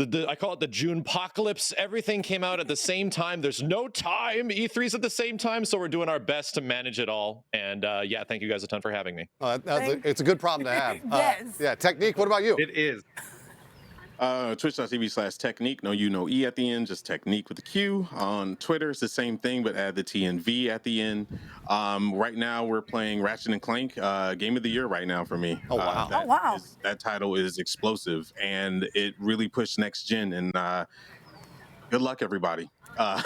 I call it the June apocalypse. Everything came out at the same time. There's no time. E3's at the same time, so we're doing our best to manage it all. And thank you guys a ton for having me. It's a good problem to have. Yes. Technique, what about you? It is. Twitch.tv/Technique. No U, no E at the end. Just Technique with a Q. On Twitter, it's the same thing, but add the T and V at the end. Right now, we're playing Ratchet and Clank. Game of the year right now for me. Oh, wow. That title is explosive, and it really pushed next gen. And good luck, everybody,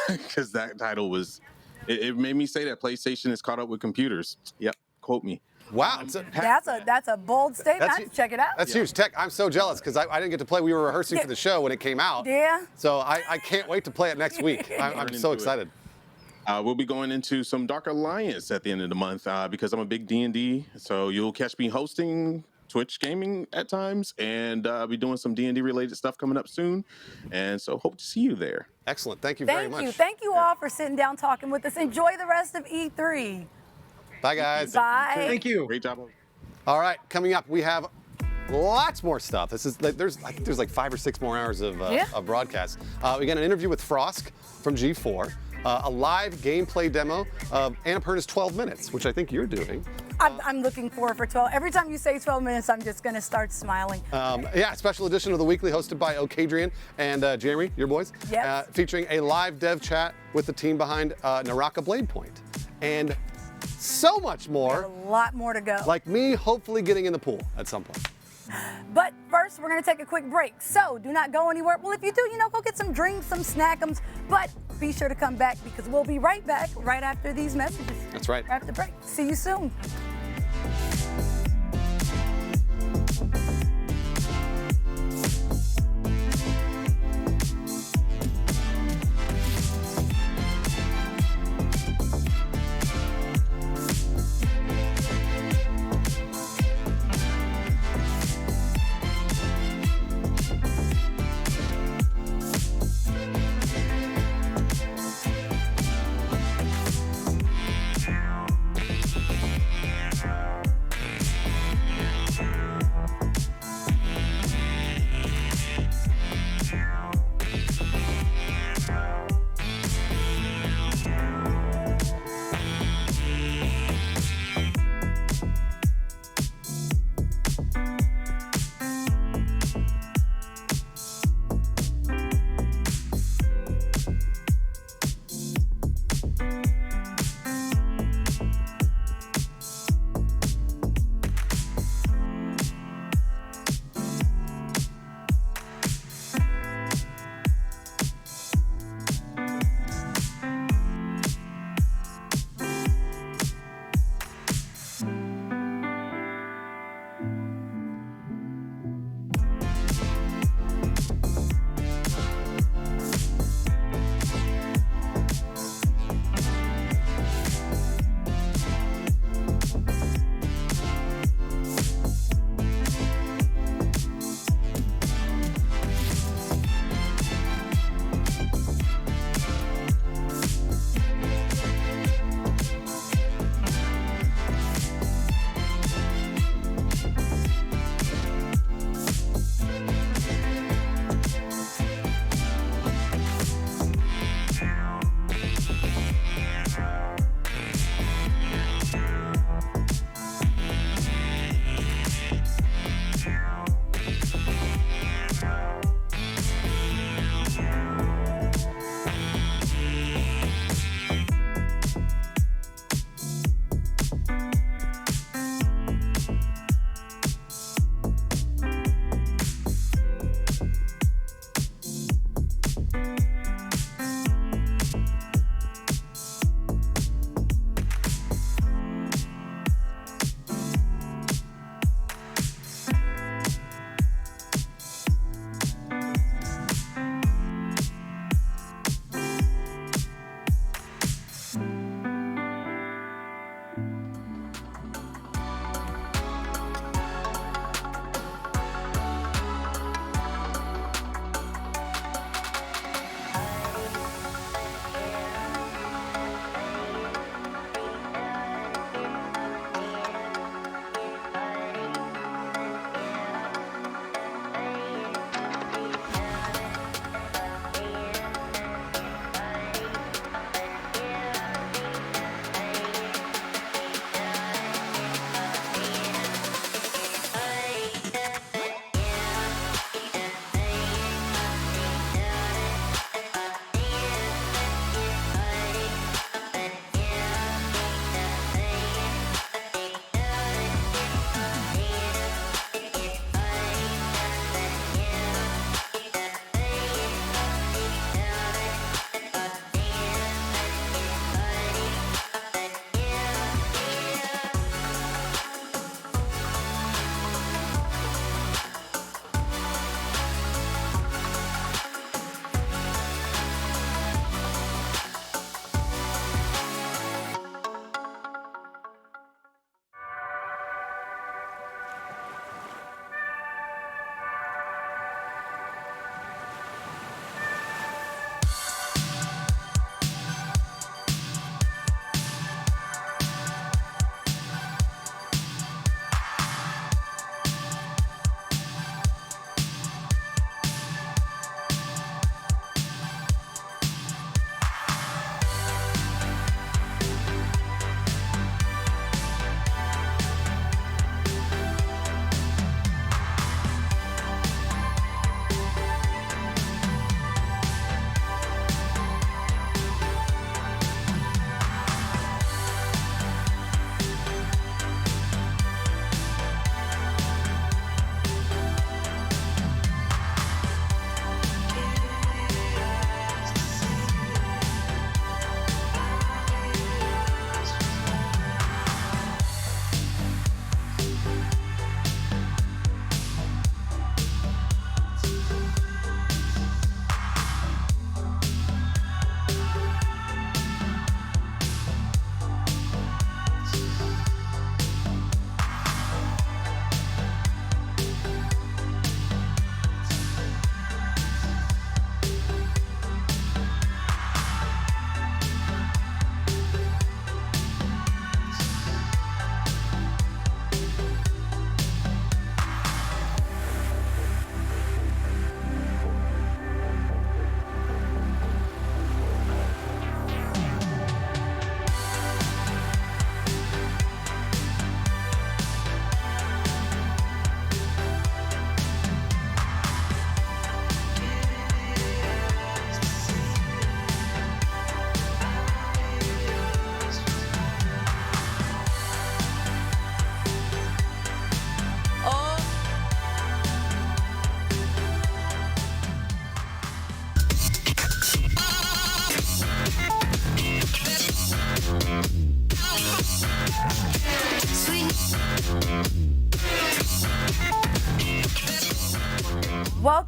because that title was. It made me say that PlayStation is caught up with computers. Yep, quote me. Wow, That's a bold statement. I have to check it out. That's huge. Tech, I'm so jealous because I didn't get to play. We were rehearsing for the show when it came out. Yeah. So I can't wait to play it next week. I'm so excited. We'll be going into some Dark Alliance at the end of the month because I'm a big D&D. So you'll catch me hosting Twitch gaming at times, and I'll be doing some D&D related stuff coming up soon. And so hope to see you there. Excellent. Thank you very much. Thank you all for sitting down talking with us. Enjoy the rest of E3. Bye, guys. Bye. Thank you. Great job. All right, coming up, we have lots more stuff. I think there's like 5 or 6 more hours of broadcast. We got an interview with Frosk from G4, a live gameplay demo of Annapurna's 12 Minutes, which I think you're doing. I'm looking forward for 12. Every time you say 12 minutes, I'm just going to start smiling. Yeah, special edition of The Weekly hosted by Okadrian and Jeremy, your boys. Yes. Featuring a live dev chat with the team behind Naraka Blade Point. And so much more. A lot more to go. Like me hopefully getting in the pool at some point. But first, we're going to take a quick break. So do not go anywhere. Well, if you do, go get some drinks, some snackums. But be sure to come back because we'll be right back right after these messages. That's right. After the break. See you soon.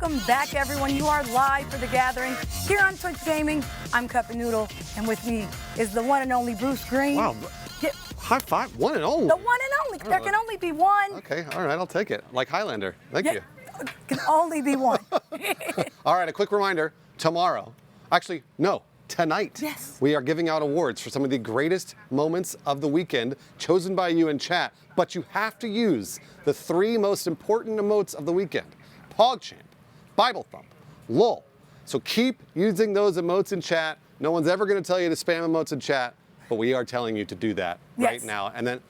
Welcome back, everyone. You are live for The Gathering here on Twitch Gaming. I'm Cup and Noodle, and with me is the one and only Bruce Green. Wow. High five, one and only. The one and only. There can only be one. Okay, all right, I'll take it. Like Highlander. Thank you. Can only be one. All right, a quick reminder. Tomorrow, actually, no, tonight, yes, we are giving out awards for some of the greatest moments of the weekend chosen by you in chat, but you have to use the 3 most important emotes of the weekend. PogChamp, Bible Thump, LOL. So keep using those emotes in chat. No one's ever going to tell you to spam emotes in chat, but we are telling you to do that right now. And then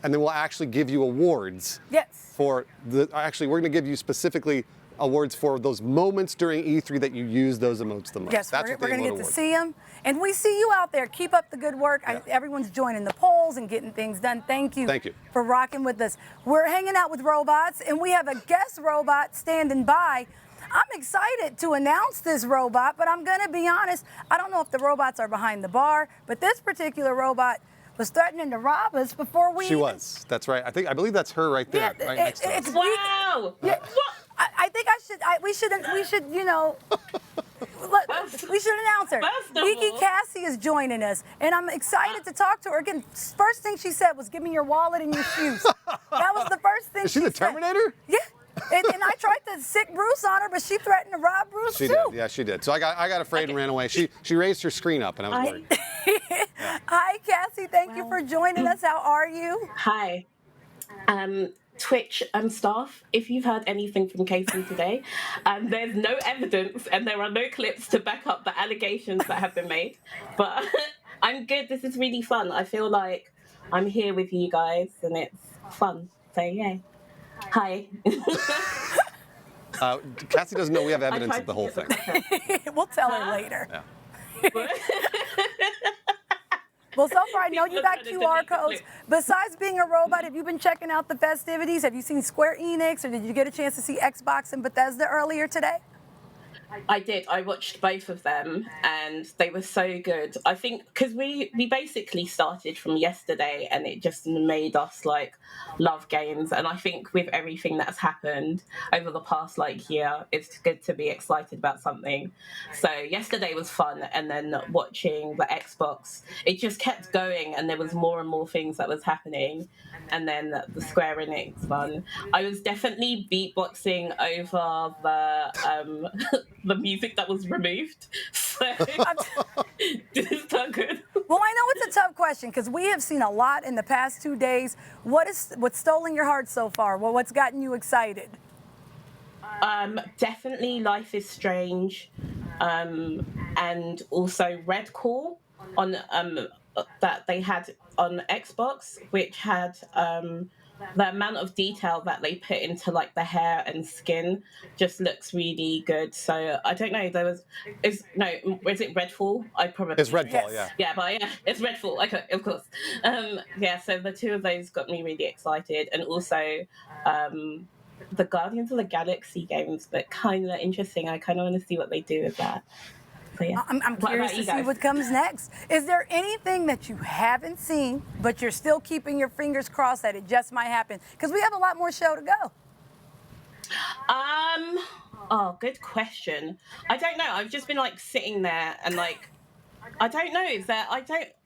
we'll actually give you awards. Yes. For the, actually, we're going to give you specifically awards for those moments during E3 that you use those emotes the most. Yes, we're going to get to see them. And we see you out there. Keep up the good work. Everyone's joining the polls and getting things done. Thank you. Thank you for rocking with us. We're hanging out with robots, and we have a guest robot standing by. I'm excited to announce this robot, but I'm going to be honest, I don't know if the robots are behind the bar, but this particular robot was threatening to rob us before we... She was. That's right. I believe that's her right there. Yeah, right next to us. Wow! Yeah, I think we should, you know... we should announce her. Wiki Cassie is joining us, and I'm excited to talk to her. Again, first thing she said was, "Give me your wallet and your shoes." That was the first thing. Is she the Terminator? Yeah. And I tried to sick Bruce on her, but she threatened to rob Bruce too. She did. Yeah, she did. So I got afraid and ran away. She raised her screen up, and I was worried. Hi, Cassie. Thank you for joining us. How are you? Hi. Twitch staff, if you've heard anything from Casey today, there's no evidence and there are no clips to back up the allegations that have been made. But I'm good. This is really fun. I feel like I'm here with you guys and it's fun. So, yeah. Hi. Cassie doesn't know we have evidence of the whole thing. We'll tell her later. Yeah. Well, so far I know you got QR codes. Besides being a robot, have you been checking out the festivities? Have you seen Square Enix, or did you get a chance to see Xbox and Bethesda earlier today? I did. I watched both of them, and they were so good. I think because we basically started from yesterday, and it just made us like love games. And I think with everything that's happened over the past year, it's good to be excited about something. So yesterday was fun, and then watching the Xbox, it just kept going, and there was more and more things that was happening. And then the Square Enix one, I was definitely beatboxing over the music that was removed. So this is not good. Well, I know it's a tough question because we have seen a lot in the past 2 days. What's stolen your heart so far? Well, what's gotten you excited? Definitely Life is Strange, and also Redcore on that they had on Xbox, which had the amount of detail that they put into the hair and skin just looks really good. So I don't know. Is it Redfall? It's Redfall, yeah. Yeah, but yeah, it's Redfall. Okay, of course. Yeah, so the two of those got me really excited, and also the Guardians of the Galaxy games, but kind of interesting. I kind of want to see what they do with that. So, yeah. I'm curious to see what comes next. Is there anything that you haven't seen, but you're still keeping your fingers crossed that it just might happen? Because we have a lot more show to go. Oh, good question. I don't know. I've just been sitting there and I don't know.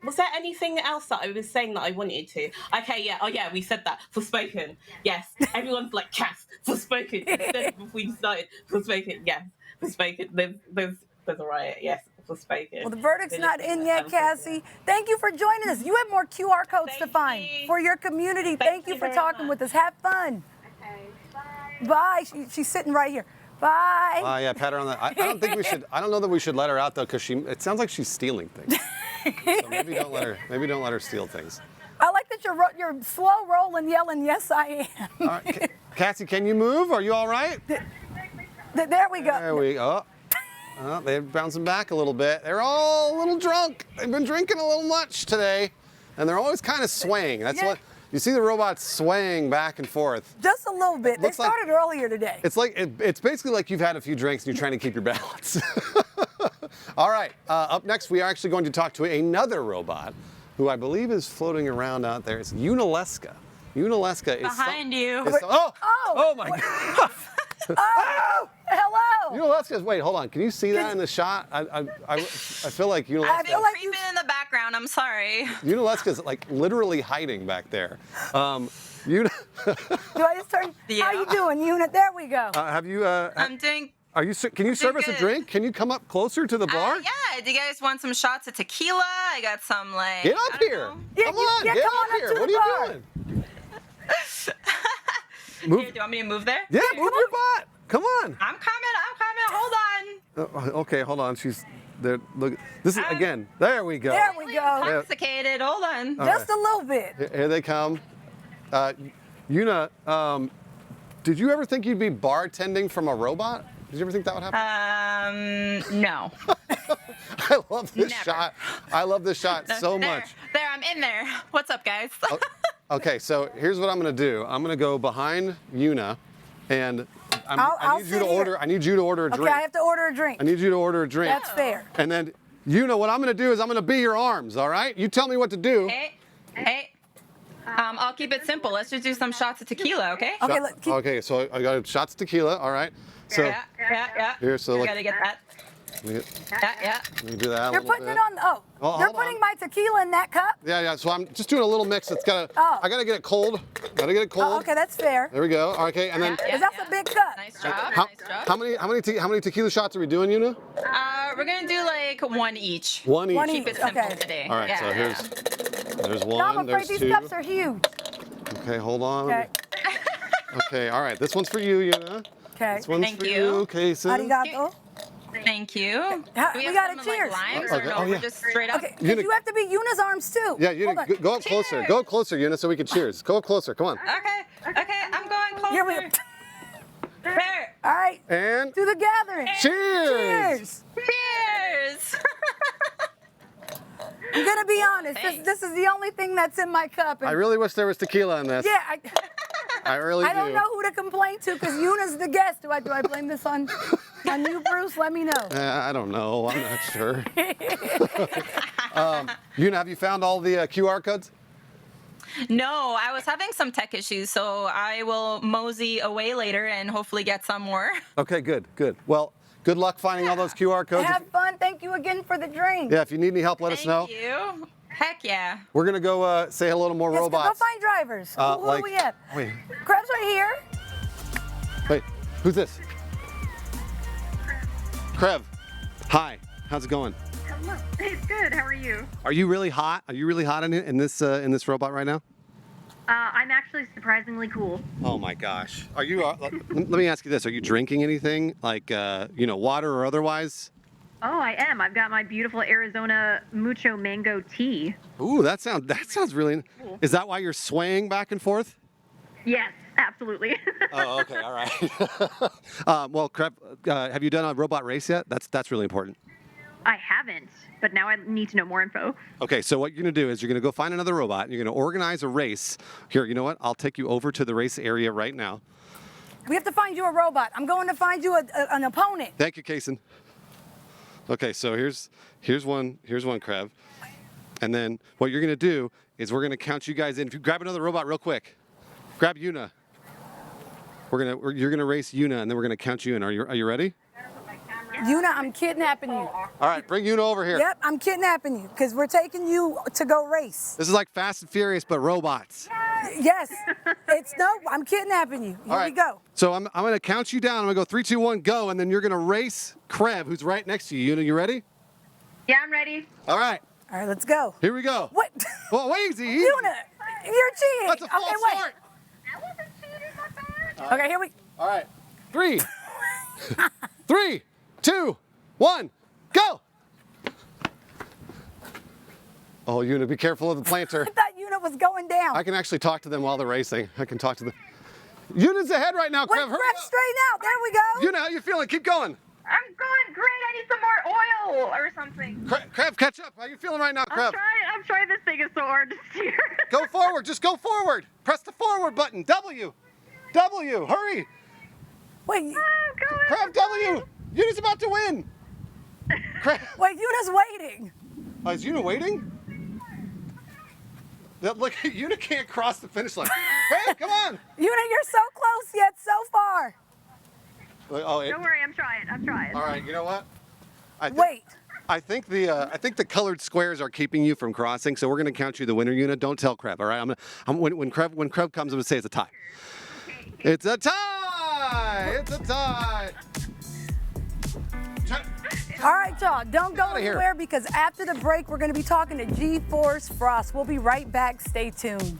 Was there anything else that I was saying that I wanted to? Okay, yeah. Oh, yeah, we said that. Forspoken. Yes. Everyone's Cass, Forspoken. Before we started, Forspoken. Yes. Forspoken. There's a riot. Yes. Forspoken. Well, the verdict's not in yet, Cassie. Thank you for joining us. You have more QR codes to find for your community. Thank you for talking with us. Have fun. Okay, bye. She's sitting right here. Bye. Yeah, pat her on the. I don't think we should. I don't know that we should let her out though, because it sounds like she's stealing things. So maybe don't let her. Maybe don't let her steal things. I like that you're slow rolling, yelling, "Yes, I am." All right, Cassie, can you move? Are you all right? There we go. There we go. They're bouncing back a little bit. They're all a little drunk. They've been drinking a little much today, and they're always kind of swaying. That's what. You see the robots swaying back and forth. Just a little bit. They started earlier today. It's it's basically like you've had a few drinks and you're trying to keep your balance. All right, up next we are actually going to talk to another robot who I believe is floating around out there. It's Unalesca. Unalesca is behind you. Oh my God. Oh! Hello. Yuna Leska's, wait, hold on. Can you see that in the shot? I feel like Yuna I've Leska. been creeping in the background. I'm sorry. Yuna Leska's like literally hiding back there. Yuna. Do I just turn? Yeah. How you doing, Yuna? There we go. Have you? I'm doing. Are you? Can you serve us a good. drink? Can you come up closer to the bar? Yeah. Do you guys want some shots of tequila? I got some like. Get up here. Come on. Get up here. What are you doing? Move. Here, do you want me to move there? Yeah, move your butt. Come on. I'm coming. Hold on. Okay, hold on. She's there. Look. This is again. There we go. There we go. Intoxicated. Hold on. Just a little bit. Here they come. Yuna, did you ever think you'd be bartending from a robot? Did you ever think that would happen? No. I love this shot. I love this shot so much. There, I'm in there. What's up, guys? Okay, so here's what I'm gonna do. I'm gonna go behind Yuna, and I need you to order. I need you to order a drink. Okay, I have to order a drink. I need you to order a drink. That's fair. And then, Yuna, what I'm gonna do is I'm gonna be your arms. All right? You tell me what to do. Hey. I'll keep it simple. Let's just do some shots of tequila, okay? Okay, so I got shots of tequila. All right. So yeah. Here, so you like, gotta get that. Yeah. Let me do that. You're putting it on. You're putting my tequila in that cup. Yeah. So I'm just doing a little mix. It's gotta. I gotta get it cold. Oh, okay, that's fair. There we go. Okay, and then. Because that's a big cup. Nice job. How many tequila shots are we doing, Yuna? We're gonna do like one each. One each. Keep it simple today. All right. So there's one. I'm afraid There's these two. cups are huge. Okay, hold on. Okay. Okay. All right. This one's for you, Yuna. Okay. This one's Thank for you. Casey. Arigato. Thank you. We got a cheers. We're just straight up. Okay, because you have to be Yuna's arms too. Yeah, Yuna, go up closer. Go up closer, Yuna, so we can cheers. Go up closer. Come on. Okay, I'm going closer. Here we There. All right. And to the gathering. Cheers. Cheers. I'm gonna be honest. This is the only thing that's in my cup. I really wish there was tequila in this. Yeah. I really do. I don't know who to complain to because Yuna's the guest. Do I blame this on you, Bruce? Let me know. I don't know. I'm not sure. Yuna, have you found all the QR codes? No, I was having some tech issues, so I will mosey away later and hopefully get some more. Okay, good. Well, good luck finding all those QR codes. Have fun. Thank you again for the drink. Yeah, if you need any help, let us know. Thank you. Heck yeah. We're gonna go say hello to more robots. Go find drivers. Who do we have? Wait. Krebs right here. Wait, who's this? Krev. Hi. How's it going? It's good. How are you? Are you really hot? Are you really hot in this robot right now? I'm actually surprisingly cool. Oh my gosh. Are you? Let me ask you this: are you drinking anything like water or otherwise? Oh, I am. I've got my beautiful Arizona Mucho Mango tea. Ooh, that sounds really. Cool. Is that why you're swaying back and forth? Yes, absolutely. Oh, okay, all right. Well, Krev, have you done a robot race yet? That's really important. I haven't, but now I need to know more info. Okay, so what you're gonna do is you're gonna go find another robot and you're gonna organize a race. Here, you know what? I'll take you over to the race area right now. We have to find you a robot. I'm going to find you an opponent. Thank you, Kason. Okay, so here's one, Krev. And then what you're gonna do is we're gonna count you guys in. If you grab another robot real quick, grab Yuna. You're gonna race Yuna, and then we're gonna count you in. Are you ready? Yuna, I'm kidnapping you. All right, bring Yuna over here. Yep, I'm kidnapping you because we're taking you to go race. This is like Fast and Furious, but robots. Yes, I'm kidnapping you. Here we go. So I'm gonna count you down. I'm gonna go 3, 2, 1, go, and then you're gonna race Krev, who's right next to you. Yuna, you ready? Yeah, I'm ready. All right. All right, let's go. Here we go. What? Well, wait, easy. Yuna, you're cheating. That's a false start. Okay, here we. All right. 3, 3, 2, 1, go. Oh, Yuna, be careful of the planter. I thought Yuna was going down. I can actually talk to them while they're racing. I can talk to them. Yuna's ahead right now, Krev. Krev, straighten out. There we go. Yuna, how you feeling? Keep going. I'm going great. I need some more oil or something. Krev, catch up. How you feeling right now, Krev? I'm trying. This thing is so hard to steer. Go forward. Just go forward. Press the forward button. W. Hurry. Wait. Krev, W. Yuna's about to win. Wait, Yuna's waiting. Oh, is Yuna waiting? Look, Yuna can't cross the finish line. Krev, come on. Yuna, you're so close yet so far. Don't worry, I'm trying. All right, you know what? Wait. I think the colored squares are keeping you from crossing, so we're gonna count you the winner unit. Don't tell Krev, all right? When Krev comes, I'm gonna say it's a tie. It's a tie! It's a tie! All right, y'all, don't go Outta here. anywhere because after the break, we're going to be talking to G-Force Frost. We'll be right back. Stay tuned.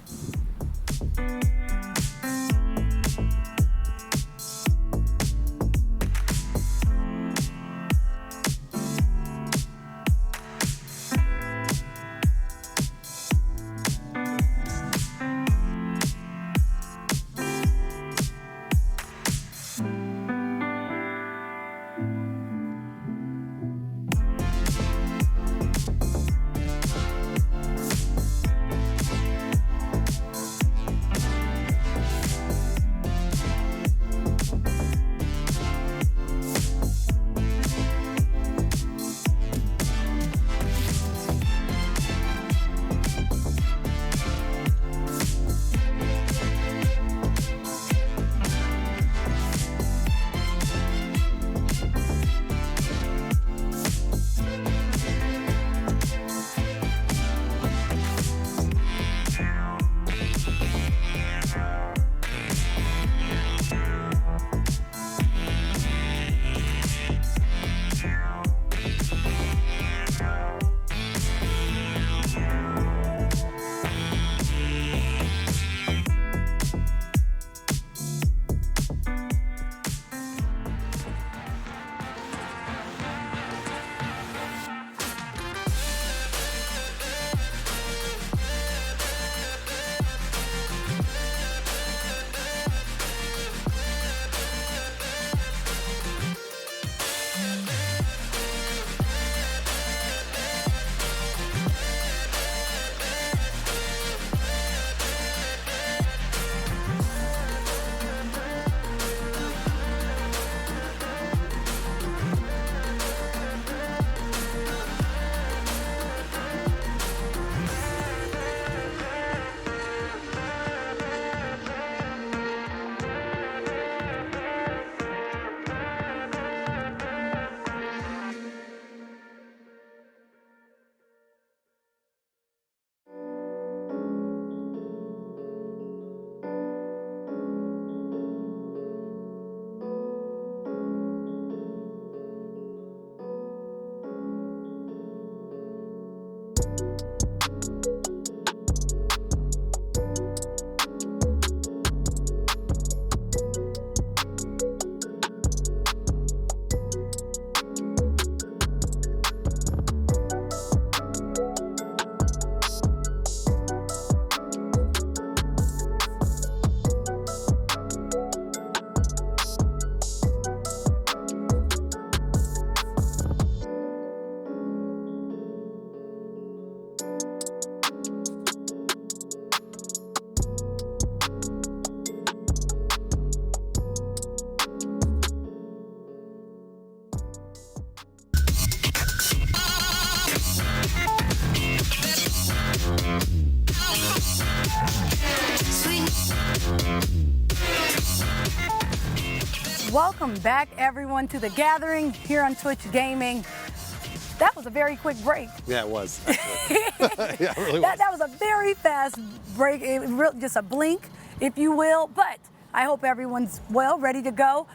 Welcome back, everyone, to The Gathering here on Twitch Gaming. That was a very quick break. Yeah, it was. Yeah, it really was. That was a very fast break, just a blink, if you will. But I hope everyone's well, ready to go.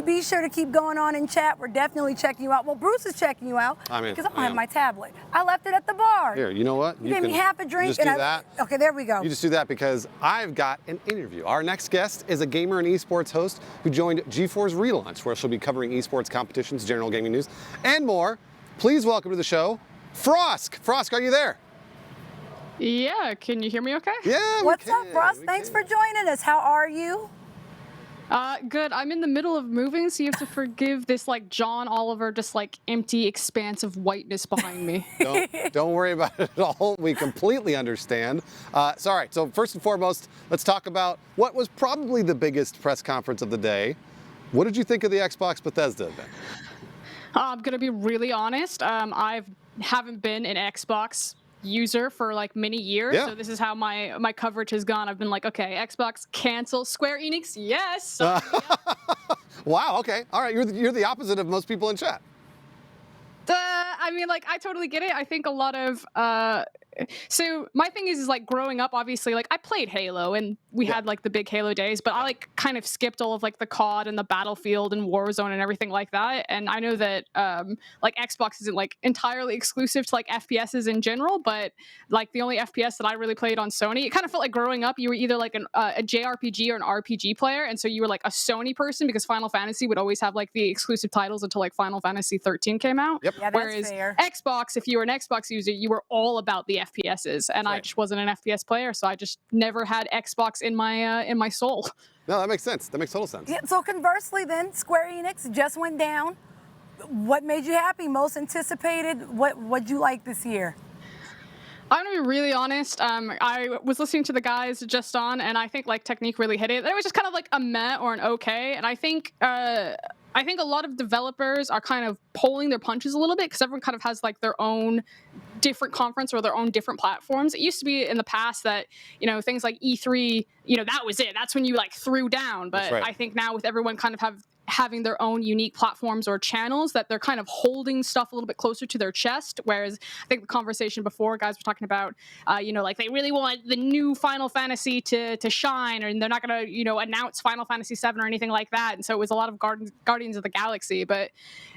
Be sure to keep going on in chat. We're definitely checking you out. Well, Bruce is checking you out because I don't have my tablet. I left it at the bar. Here, you know what? You gave me half a drink. Just do that. Okay, there we go. You just do that because I've got an interview. Our next guest is a gamer and esports host who joined G4's relaunch, where she'll be covering esports competitions, general gaming news, and more. Please welcome to the show, Frosk. Frosk, are you there? Yeah, can you hear me okay? Yeah, What's up, Frost? Thanks for joining us. How are you? Good. I'm in the middle of moving, so you have to forgive this like John Oliver, just like empty expanse of whiteness behind me. Don't worry about it at all. We completely understand. So, all right, so first and foremost, let's talk about what was probably the biggest press conference of the day. What did you think of the Xbox Bethesda event? I'm gonna be really honest. I haven't been an Xbox user for like many years, so this is how my coverage has gone. I've been like, okay, Xbox cancel, Square Enix, yes. Wow. Okay. All right. You're the opposite of most people in chat. I mean, like, I totally get it. I think a lot of so my thing is like growing up, obviously, like I played Halo and we had like the big Halo days, but I like kind of skipped all of like the COD and the Battlefield and Warzone and everything like that. And I know that like Xbox isn't like entirely exclusive to like FPSs in general, but like the only FPS that I really played on Sony, it kind of felt like growing up you were either like a JRPG or an RPG player, and so you were like a Sony person because Final Fantasy would always have like the exclusive titles until like Final Fantasy 13 came out. Yep. Yeah, that's Whereas fair. Xbox, if you were an Xbox user, you were all about the FPSs, and I just wasn't an FPS player, so I just never had Xbox in my soul. No, that makes sense. That makes total sense. Yeah, so conversely then, Square Enix just went down. What made you happy? Most anticipated? What'd you like this year? I'm gonna be really honest. I was listening to the guys just on, and I think like Technique really hit it. It was just kind of like a meh or an okay, and I think a lot of developers are kind of pulling their punches a little bit because everyone kind of has like their own different conference or their own different platforms. It used to be in the past that, you know, things like E3, you know, that was it. That's when you like threw down. But I think now with everyone kind of having their own unique platforms or channels, that they're kind of holding stuff a little bit closer to their chest. Whereas I think the conversation before, guys were talking about, you know, like they really want the new Final Fantasy to shine, and they're not going to, you know, announce Final Fantasy VII or anything like that. And so it was a lot of Guardians of the Galaxy. But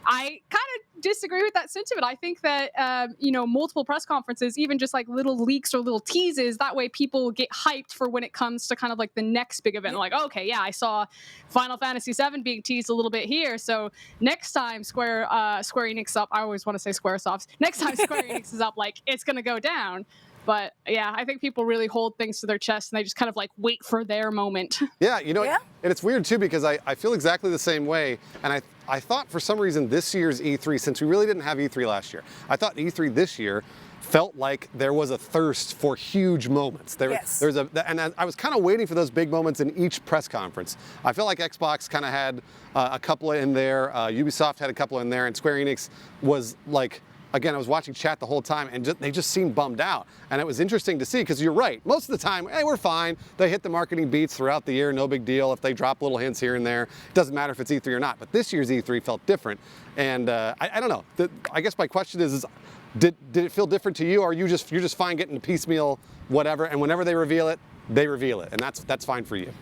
I kind of disagree with that sentiment. I think that, you know, multiple press conferences, even just like little leaks or little teases, that way people get hyped for when it comes to kind of like the next big event. Like, okay, yeah, I saw Final Fantasy VII being teased a little bit here. So next time Square Enix up, I always want to say Squaresoft. Next time Square Enix is up, like it's going to go down. But yeah, I think people really hold things to their chest and they just kind of like wait for their moment. Yeah, you know, and it's weird too because I feel exactly the same way. And I thought for some reason this year's E3, since we really didn't have E3 last year, I thought E3 this year felt like there was a thirst for huge moments. There's and I was kind of waiting for those big moments in each press conference. I feel like Xbox kind of had a couple in there, Ubisoft had a couple in there, and Square Enix was like, again, I was watching chat the whole time, and they just seemed bummed out. And it was interesting to see, because you're right. Most of the time, hey, we're fine. They hit the marketing beats throughout the year, no big deal. If they drop little hints here and there, it doesn't matter if it's E3 or not. But this year's E3 felt different. And I don't know. I guess my question is did it feel different to you, or you're just fine getting the piecemeal whatever, and whenever they reveal it, and that's fine for you?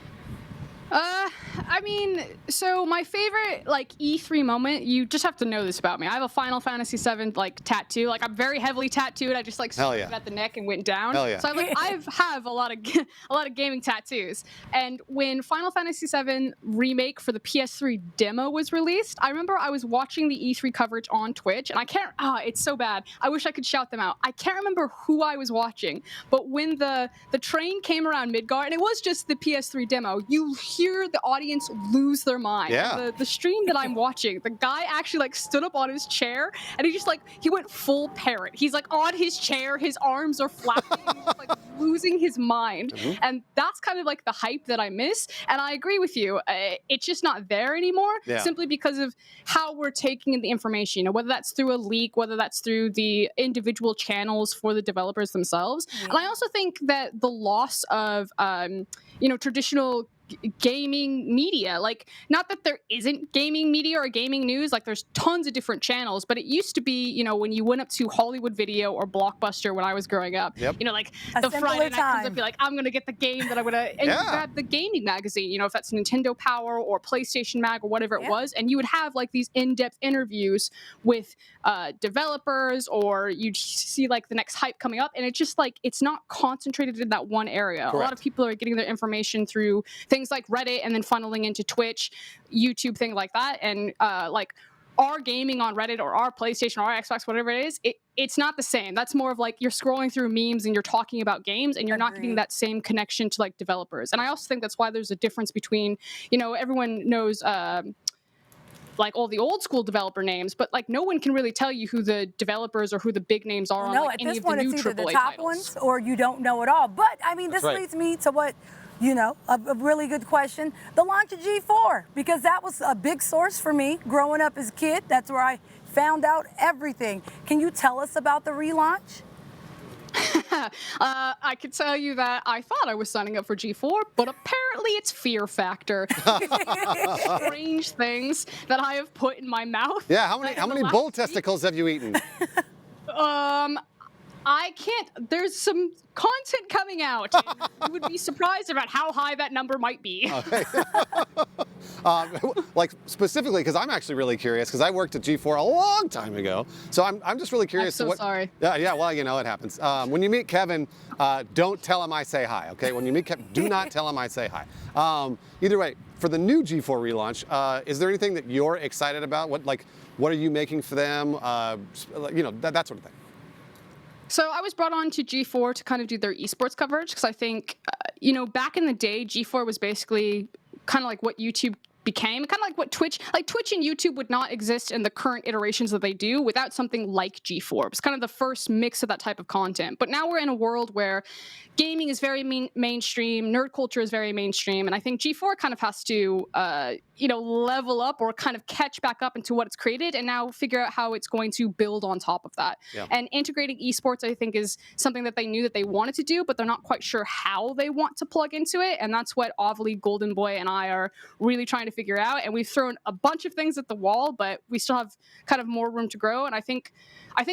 I mean, so my favorite like E3 moment, you just have to know this about me. I have a Final Fantasy VII like tattoo. Like I'm very heavily tattooed. I just like started at the neck and went down. Hell yeah. So I have a lot of gaming tattoos. And when Final Fantasy VII Remake for the PS3 demo was released, I remember I was watching the E3 coverage on Twitch, and I can't. It's so bad. I wish I could shout them out. I can't remember who I was watching, but when the train came around Midgar, and it was just the PS3 demo, you hear the audience lose their mind. Yeah. The stream that I'm watching, the guy actually like stood up on his chair and he went full parrot. He's like on his chair, his arms are flapping, and he's just like losing his mind. Mm-hmm. And that's kind of like the hype that I miss. And I agree with you. It's just not there anymore, simply because of how we're taking in the information. You know, whether that's through a leak, whether that's through the individual channels for the developers themselves. Yeah. And I also think that the loss of traditional gaming media, like not that there isn't gaming media or gaming news, like there's tons of different channels, but it used to be, you know, when you went up to Hollywood Video or Blockbuster when I was growing up, you know, like the Friday night comes up, you're like, I'm gonna get the game that I'm gonna, and you grab the gaming magazine, you know, if that's Nintendo Power or PlayStation Mag or whatever it was, and you would have like these in-depth interviews with developers, or you'd see like the next hype coming up, and it's just like it's not concentrated in that one area. Correct. A lot of people are getting their information through things like Reddit and then funneling into Twitch, YouTube, things like that. And like our gaming on Reddit or our PlayStation or our Xbox, whatever it is, it's not the same. That's more of like you're scrolling through memes and you're talking about games, and you're not getting that same connection to like developers. And I also think that's why there's a difference between, you know, everyone knows like all the old school developer names, but like no one can really tell you who the developers or who the big names are on like any of the new AAA titles. No, at this point it's either the top ones or you don't know at all. But I mean, this leads me to what, you know, a really good question. The launch of G4, because that was a big source for me growing up as a kid. That's where I found out everything. Can you tell us about the relaunch? I could tell you that I thought I was signing up for G4, but apparently Apparently, it's Fear Factor. Strange things that I have put in my mouth. Yeah, how many bull testicles have you eaten? I can't. There's some content coming out. You would be surprised about how high that number might be. Okay. Like specifically, because I'm actually really curious, because I worked at G4 a long time ago. So I'm just really curious. I'm so sorry. Yeah, well, you know, it happens. When you meet Kevin, don't tell him I say hi, okay? When you meet Kevin, do not tell him I say hi. Either way, for the new G4 relaunch, is there anything that you're excited about? What are you making for them? You know, that sort of thing. So I was brought on to G4 to kind of do their esports coverage because I think, you know, back in the day, G4 was basically kind of like what YouTube became, kind of like what Twitch and YouTube would not exist in the current iterations that they do without something like G4. It's kind of the first mix of that type of content. But now we're in a world where gaming is very mainstream, nerd culture is very mainstream, and I think G4 kind of has to, you know, level up or kind of catch back up into what it's created and now figure out how it's going to build on top of that. Yeah. And integrating esports, I think, is something that they knew that they wanted to do, but they're not quite sure how they want to plug into it. And that's what Ovally, Golden Boy, and I are really trying to figure out. And we've thrown a bunch of things at the wall, but we still have kind of more room to grow. And I think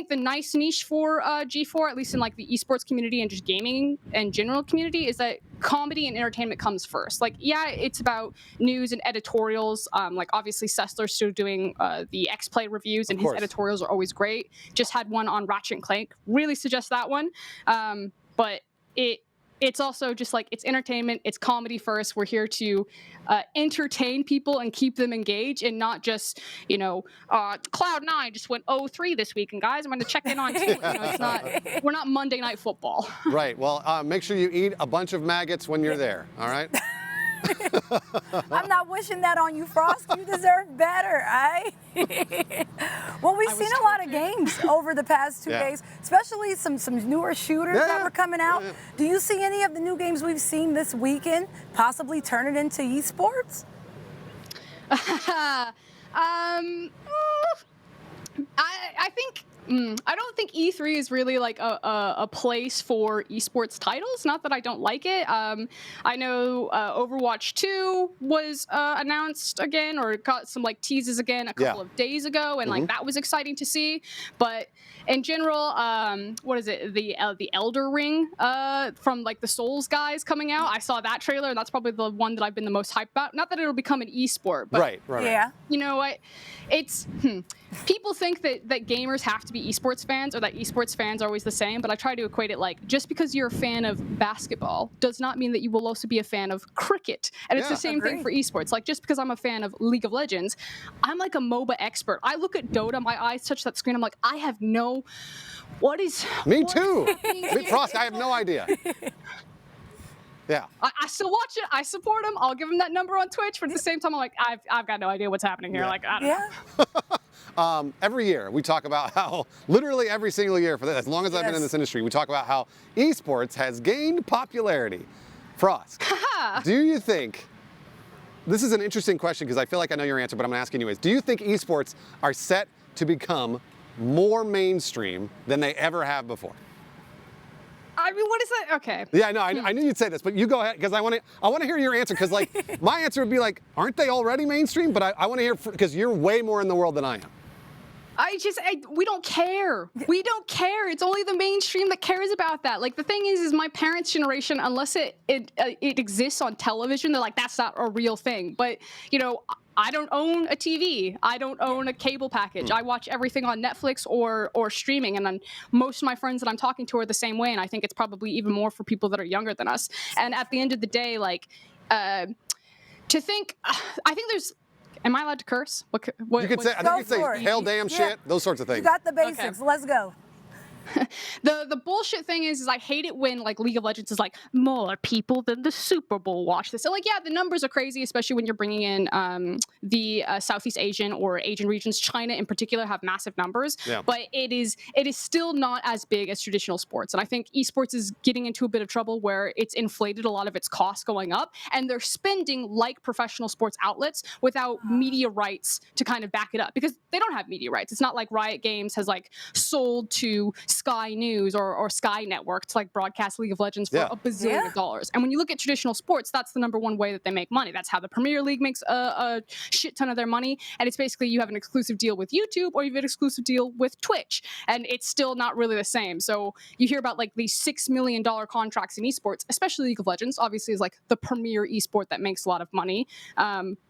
the nice niche for G4, at least in like the esports community and just gaming and general community, is that comedy and entertainment comes first. Like, yeah, it's about news and editorials. Like, obviously, Sessler's still doing the X-Play reviews, and his editorials are always great. Just had one on Ratchet & Clank. Really suggest that one. But it's also just like, it's entertainment, it's comedy first. We're here to entertain people and keep them engaged, and not just, you know, Cloud9 just went 0-3 this week, and guys, I'm going to check in on too. You know, we're not Monday Night Football. Right. Well, make sure you eat a bunch of maggots when you're there. All right. I'm not wishing that on you, Frost. You deserve better, eh? Well, we've seen a lot of games over the past 2 days, especially some newer shooters that were coming out. Do you see any of the new games we've seen this weekend possibly turn it into esports? I think I don't think E3 is really like a place for esports titles. Not that I don't like it. I know Overwatch 2 was announced again, or got some like teases again a couple of days ago, and like that was exciting to see. But in general, what is it? The Elder Ring from like the Souls guys coming out. I saw that trailer, and that's probably the one that I've been the most hyped about. Not that it'll become an esport, but right. Yeah. You know what? It's people think that gamers have to be esports fans, or that esports fans are always the same, but I try to equate it like, just because you're a fan of basketball does not mean that you will also be a fan of cricket. And it's the same thing for esports. Like, just because I'm a fan of League of Legends, I'm like a MOBA expert. I look at Dota, my eyes touch that screen, I'm like, I have no... Me too. Frost, I have no idea. Yeah. I still watch it. I support him. I'll give him that number on Twitch. But at the same time, I'm like, I've got no idea what's happening here. Like, I don't know. Every year we talk about how, literally every single year for as long as I've been in this industry, we talk about how esports has gained popularity. Frost, do you think, this is an interesting question because I feel like I know your answer, but I'm going to ask you anyways. Do you think esports are set to become more mainstream than they ever have before? I mean, what is that? Okay. Yeah, no, I knew you'd say this, but you go ahead, because I want to hear your answer, because like my answer would be like, aren't they already mainstream? But I want to hear, because you're way more in the world than I am. We don't care. We don't care. It's only the mainstream that cares about that. Like, the thing is my parents' generation, unless it exists on television, they're like, that's not a real thing. But, you know, I don't own a TV. I don't own a cable package. I watch everything on Netflix or streaming, and then most of my friends that I'm talking to are the same way, and I think it's probably even more for people that are younger than us. And at the end of the day, like, I think there's... Am I allowed to curse? You could say, I think you could say hell damn shit, those sorts of things. You got the basics. Okay. Let's go. The bullshit thing is I hate it when like League of Legends is like, more people than the Super Bowl watch this. So like, yeah, the numbers are crazy, especially when you're bringing in the Southeast Asian or Asian regions. China in particular have massive numbers, but it is still not as big as traditional sports. And I think esports is getting into a bit of trouble where it's inflated a lot of its costs going up, and they're spending like professional sports outlets without media rights to kind of back it up, because they don't have media rights. It's not like Riot Games has like sold to Sky News or Sky Network to like broadcast League of Legends for a bazillion dollars. And when you look at traditional sports, that's the number one way that they make money. That's how the Premier League makes a shit ton of their money. And it's basically you have an exclusive deal with YouTube or you have an exclusive deal with Twitch. And it's still not really the same. So you hear about like these $6 million contracts in esports, especially League of Legends, obviously is like the premier esport that makes a lot of money.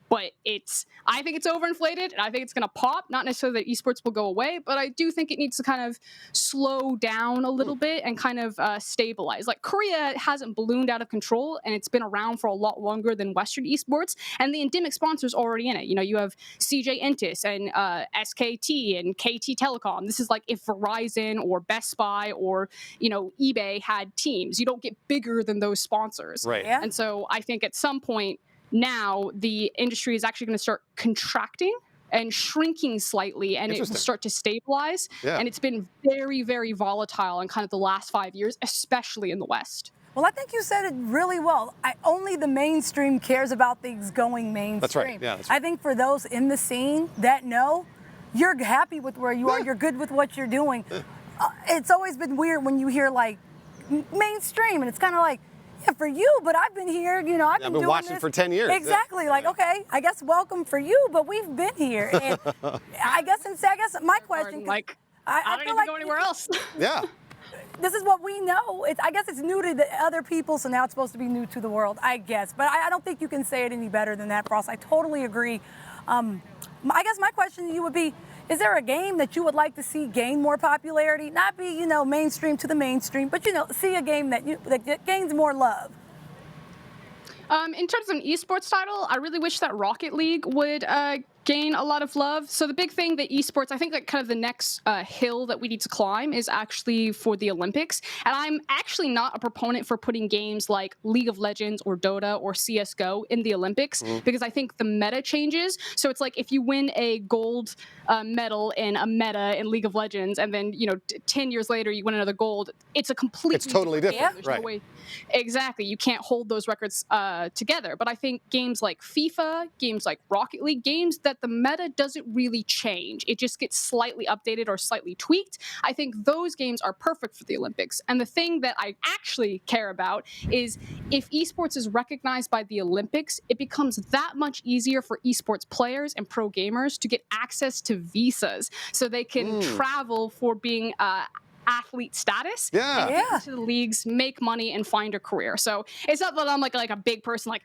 But I think it's overinflated, and I think it's going to pop. Not necessarily that esports will go away, but I do think it needs to kind of slow down a little bit and kind of stabilize. Like Korea hasn't ballooned out of control, and it's been around for a lot longer than Western esports, and the endemic sponsors already in it. You know, you have CJ Entus and SKT and KT Telecom. This is like if Verizon or Best Buy or, you know, eBay had teams. You don't get bigger than those sponsors. Right. Yeah. And so I think at some point, now the industry is actually going to start contracting and shrinking slightly, and it will start to stabilize. Yeah. And it's been very, very volatile in kind of the last 5 years, especially in the West. Well, I think you said it really well. Only the mainstream cares about things going mainstream. That's right. Yeah, that's right. I think for those in the scene that know, you're happy with where you are, you're good with what you're doing. It's always been weird when you hear like mainstream, and it's kind of like, yeah, for you, but I've been here, you know, I've been doing watching this for 10 years. Exactly. Like, okay, I guess welcome for you, but we've been here. And I guess my question, like, I don't feel need like to go anywhere else. Yeah. This is what we know. I guess it's new to the other people, so now it's supposed to be new to the world, I guess. But I don't think you can say it any better than that, Frost. I totally agree. I guess my question to you would be, is there a game that you would like to see gain more popularity? Not be, you know, mainstream to the mainstream, but, you know, see a game that gains more love. In terms of an esports title, I really wish that Rocket League would gain a lot of love. So the big thing that esports, I think like kind of the next hill that we need to climb is actually for the Olympics. And I'm actually not a proponent for putting games like League of Legends or Dota or CSGO in the Olympics because I think the meta changes. So it's like if you win a gold medal in a meta in League of Legends and then, you know, 10 years later you win another gold, it's a completely It's totally different. There's Right. no way. Exactly. You can't hold those records together. But I think games like FIFA, games like Rocket League, games that the meta doesn't really change. It just gets slightly updated or slightly tweaked. I think those games are perfect for the Olympics. And the thing that I actually care about is if esports is recognized by the Olympics, it becomes that much easier for esports players and pro gamers to get access to visas so they can travel for being athlete status and get into the leagues, make money, and find a career. So it's not that I'm like a big person like,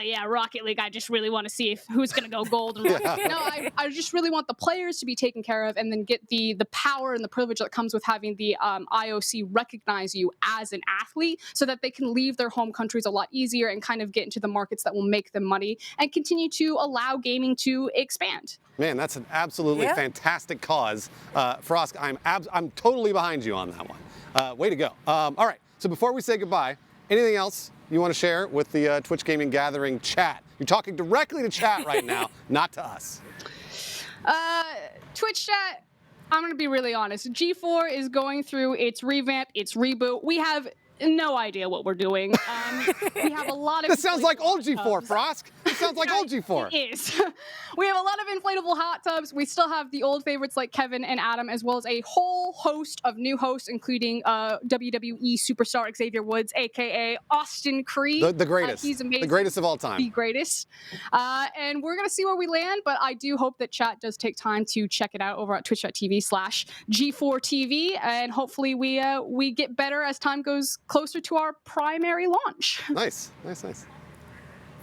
yeah, Rocket League, I just really want to see who's going to go gold. No, I just really want the players to be taken care of and then get the power and the privilege that comes with having the IOC recognize you as an athlete so that they can leave their home countries a lot easier and kind of get into the markets that will make them money and continue to allow gaming to expand. Man, that's an absolutely fantastic cause. Frost, I'm totally behind you on that one. Way to go. All right, so before we say goodbye, anything else you want to share with the Twitch Gaming Gathering chat? You're talking directly to chat right now, not to us. Twitch chat, I'm going to be really honest. G4 is going through its revamp, its reboot. We have no idea what we're doing. We have a lot of... This sounds like old G4, Frost. This sounds like old G4. It is. We have a lot of inflatable hot tubs. We still have the old favorites like Kevin and Adam, as well as a whole host of new hosts, including WWE superstar Xavier Woods, a.k.a. Austin Creed. The greatest. He's amazing. The greatest of all time. The greatest. And we're going to see where we land, but I do hope that chat does take time to check it out over at twitch.tv/G4TV, and hopefully we get better as time goes closer to our primary launch. Nice, nice, nice.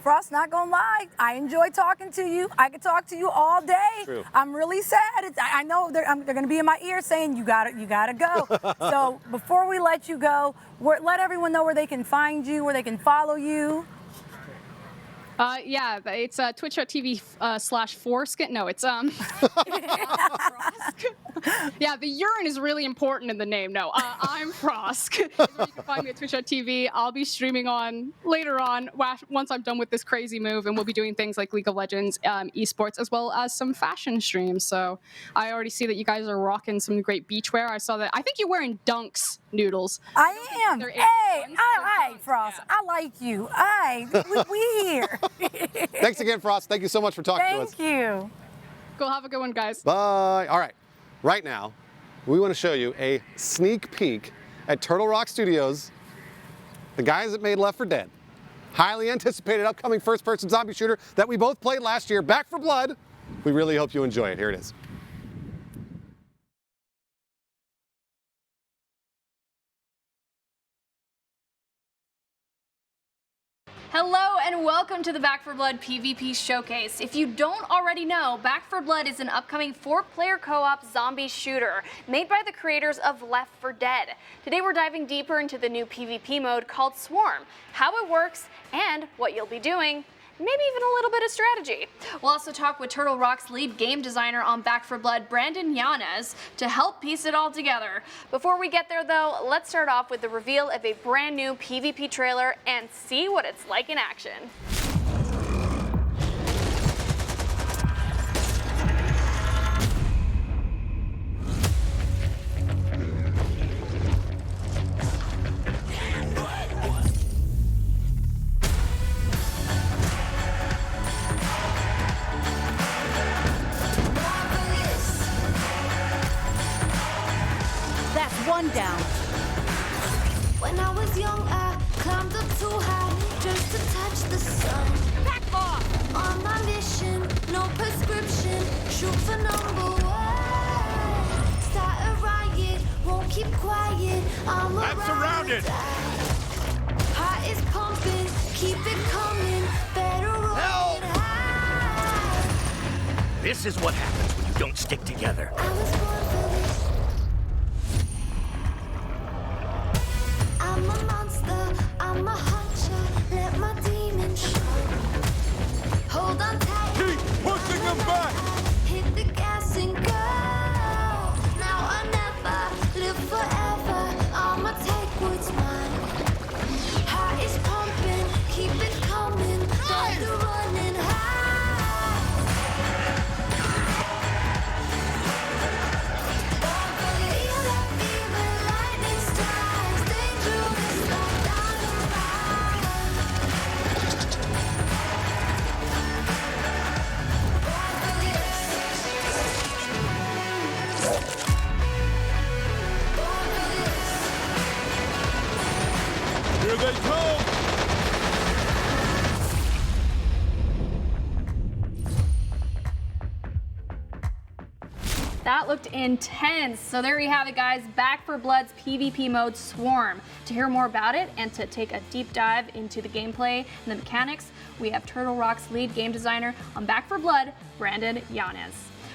Frost, not gonna lie, I enjoy talking to you. I could talk to you all day. True. I'm really sad. I know they're gonna be in my ear saying you gotta go. So before we let you go, let everyone know where they can find you, where they can follow you. Yeah, it's twitch.tv/foreskin. No, it's yeah, the urine is really important in the name. No, I'm Frosk. You can find me at twitch.tv. I'll be streaming on later on once I'm done with this crazy move, and we'll be doing things like League of Legends, esports, as well as some fashion streams. So I already see that you guys are rocking some great beachwear. I saw that. I think you're wearing Dunks, Noodles. I am. Hey, Frost. Yeah. I like you. We here. Thanks again, Frost. Thank you so much for talking to us. Thank you. Cool. Have a good one, guys. Bye. All right. Right now, we want to show you a sneak peek at Turtle Rock Studios, the guys that made Left 4 Dead. Highly anticipated upcoming first-person zombie shooter that we both played last year, Back 4 Blood. We really hope you enjoy it. Here it is. Hello and welcome to the Back 4 Blood PvP Showcase. If you don't already know, Back 4 Blood is an upcoming 4-player co-op zombie shooter made by the creators of Left 4 Dead. Today we're diving deeper into the new PvP mode called Swarm, how it works, and what you'll be doing. Maybe even a little bit of strategy. We'll also talk with Turtle Rock's lead game designer on Back 4 Blood, Brandon Yanez, to help piece it all together. Before we get there though, let's start off with the reveal of a brand new PvP trailer and see what it's like in action. One down. When I was young, I climbed up too high just to touch the sun. Back off! On my mission, no prescription, shoot for number 1. Start a riot, won't keep quiet. I'm surrounded. Heart is pumping, keep it coming. Better run high. This is what happens when you don't stick together. I was born for this. I'm a monster, I'm a hunter, let my demons show. Hold on tight. Keep pushing them back! Hit the gas and go. Now I never live forever. I'ma take what's mine. Heart is pumping, keep it coming. Got the running high. Feel that fever, lightning strikes, dangerous like dynamite. Here they come! That looked intense. So there you have it, guys. Back 4 Blood's PvP mode Swarm. To hear more about it and to take a deep dive into the gameplay and the mechanics, we have Turtle Rock's lead game designer on Back 4 Blood, Brandon Yanez.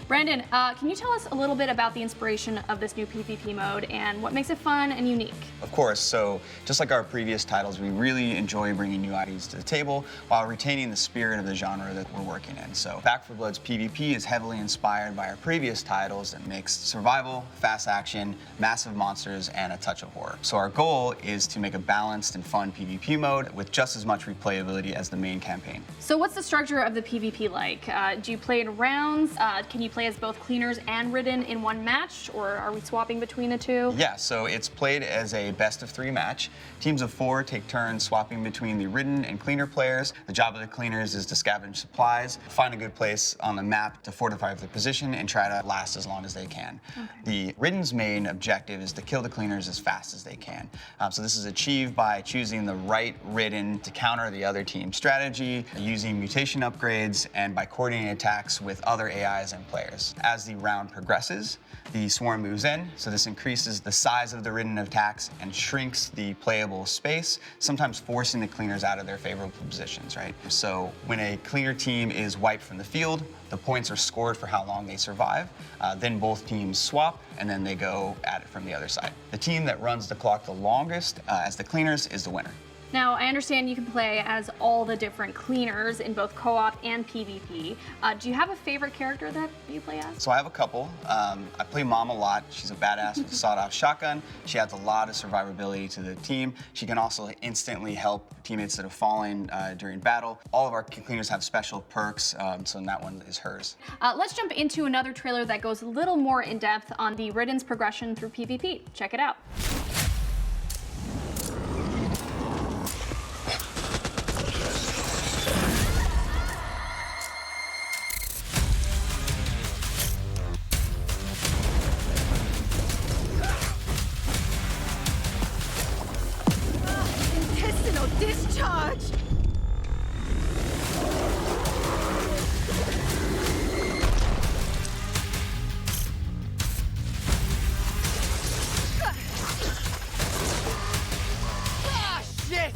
Brandon, can you tell us a little bit about the inspiration of this new PvP mode and what makes it fun and unique? Of course, so just like our previous titles, we really enjoy bringing new ideas to the table while retaining the spirit of the genre that we're working in. So Back 4 Blood's PvP is heavily inspired by our previous titles that mix survival, fast action, massive monsters, and a touch of horror. So our goal is to make a balanced and fun PvP mode with just as much replayability as the main campaign. So what's the structure of the PvP like? Do you play in rounds? Can you play as both cleaners and ridden in one match, or are we swapping between the two? Yeah, so it's played as a best of 3 match. Teams of 4 take turns swapping between the ridden and cleaner players. The job of the cleaners is to scavenge supplies, find a good place on the map to fortify their position, and try to last as long as they can. Okay. The ridden's main objective is to kill the cleaners as fast as they can. So this is achieved by choosing the right ridden to counter the other team's strategy, using mutation upgrades, and by coordinating attacks with other AIs and players. As the round progresses, the swarm moves in, so this increases the size of the ridden attacks and shrinks the playable space, sometimes forcing the cleaners out of their favorable positions, right? So when a cleaner team is wiped from the field, the points are scored for how long they survive. Then both teams swap, and then they go at it from the other side. The team that runs the clock the longest as the cleaners is the winner. Now, I understand you can play as all the different cleaners in both co-op and PvP. Do you have a favorite character that you play as? So I have a couple. I play Mom a lot. She's a badass with a sawed-off shotgun. She adds a lot of survivability to the team. She can also instantly help teammates that have fallen during battle. All of our cleaners have special perks, so that one is hers. Let's jump into another trailer that goes a little more in depth on the Ridden's progression through PvP. Check it out. Discharge! Ah, shit!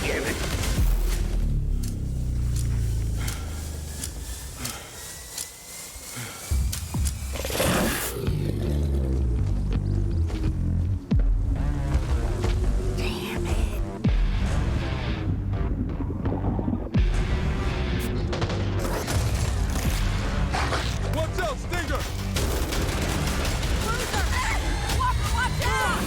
Damn it. What's up, Stinger? Watch out!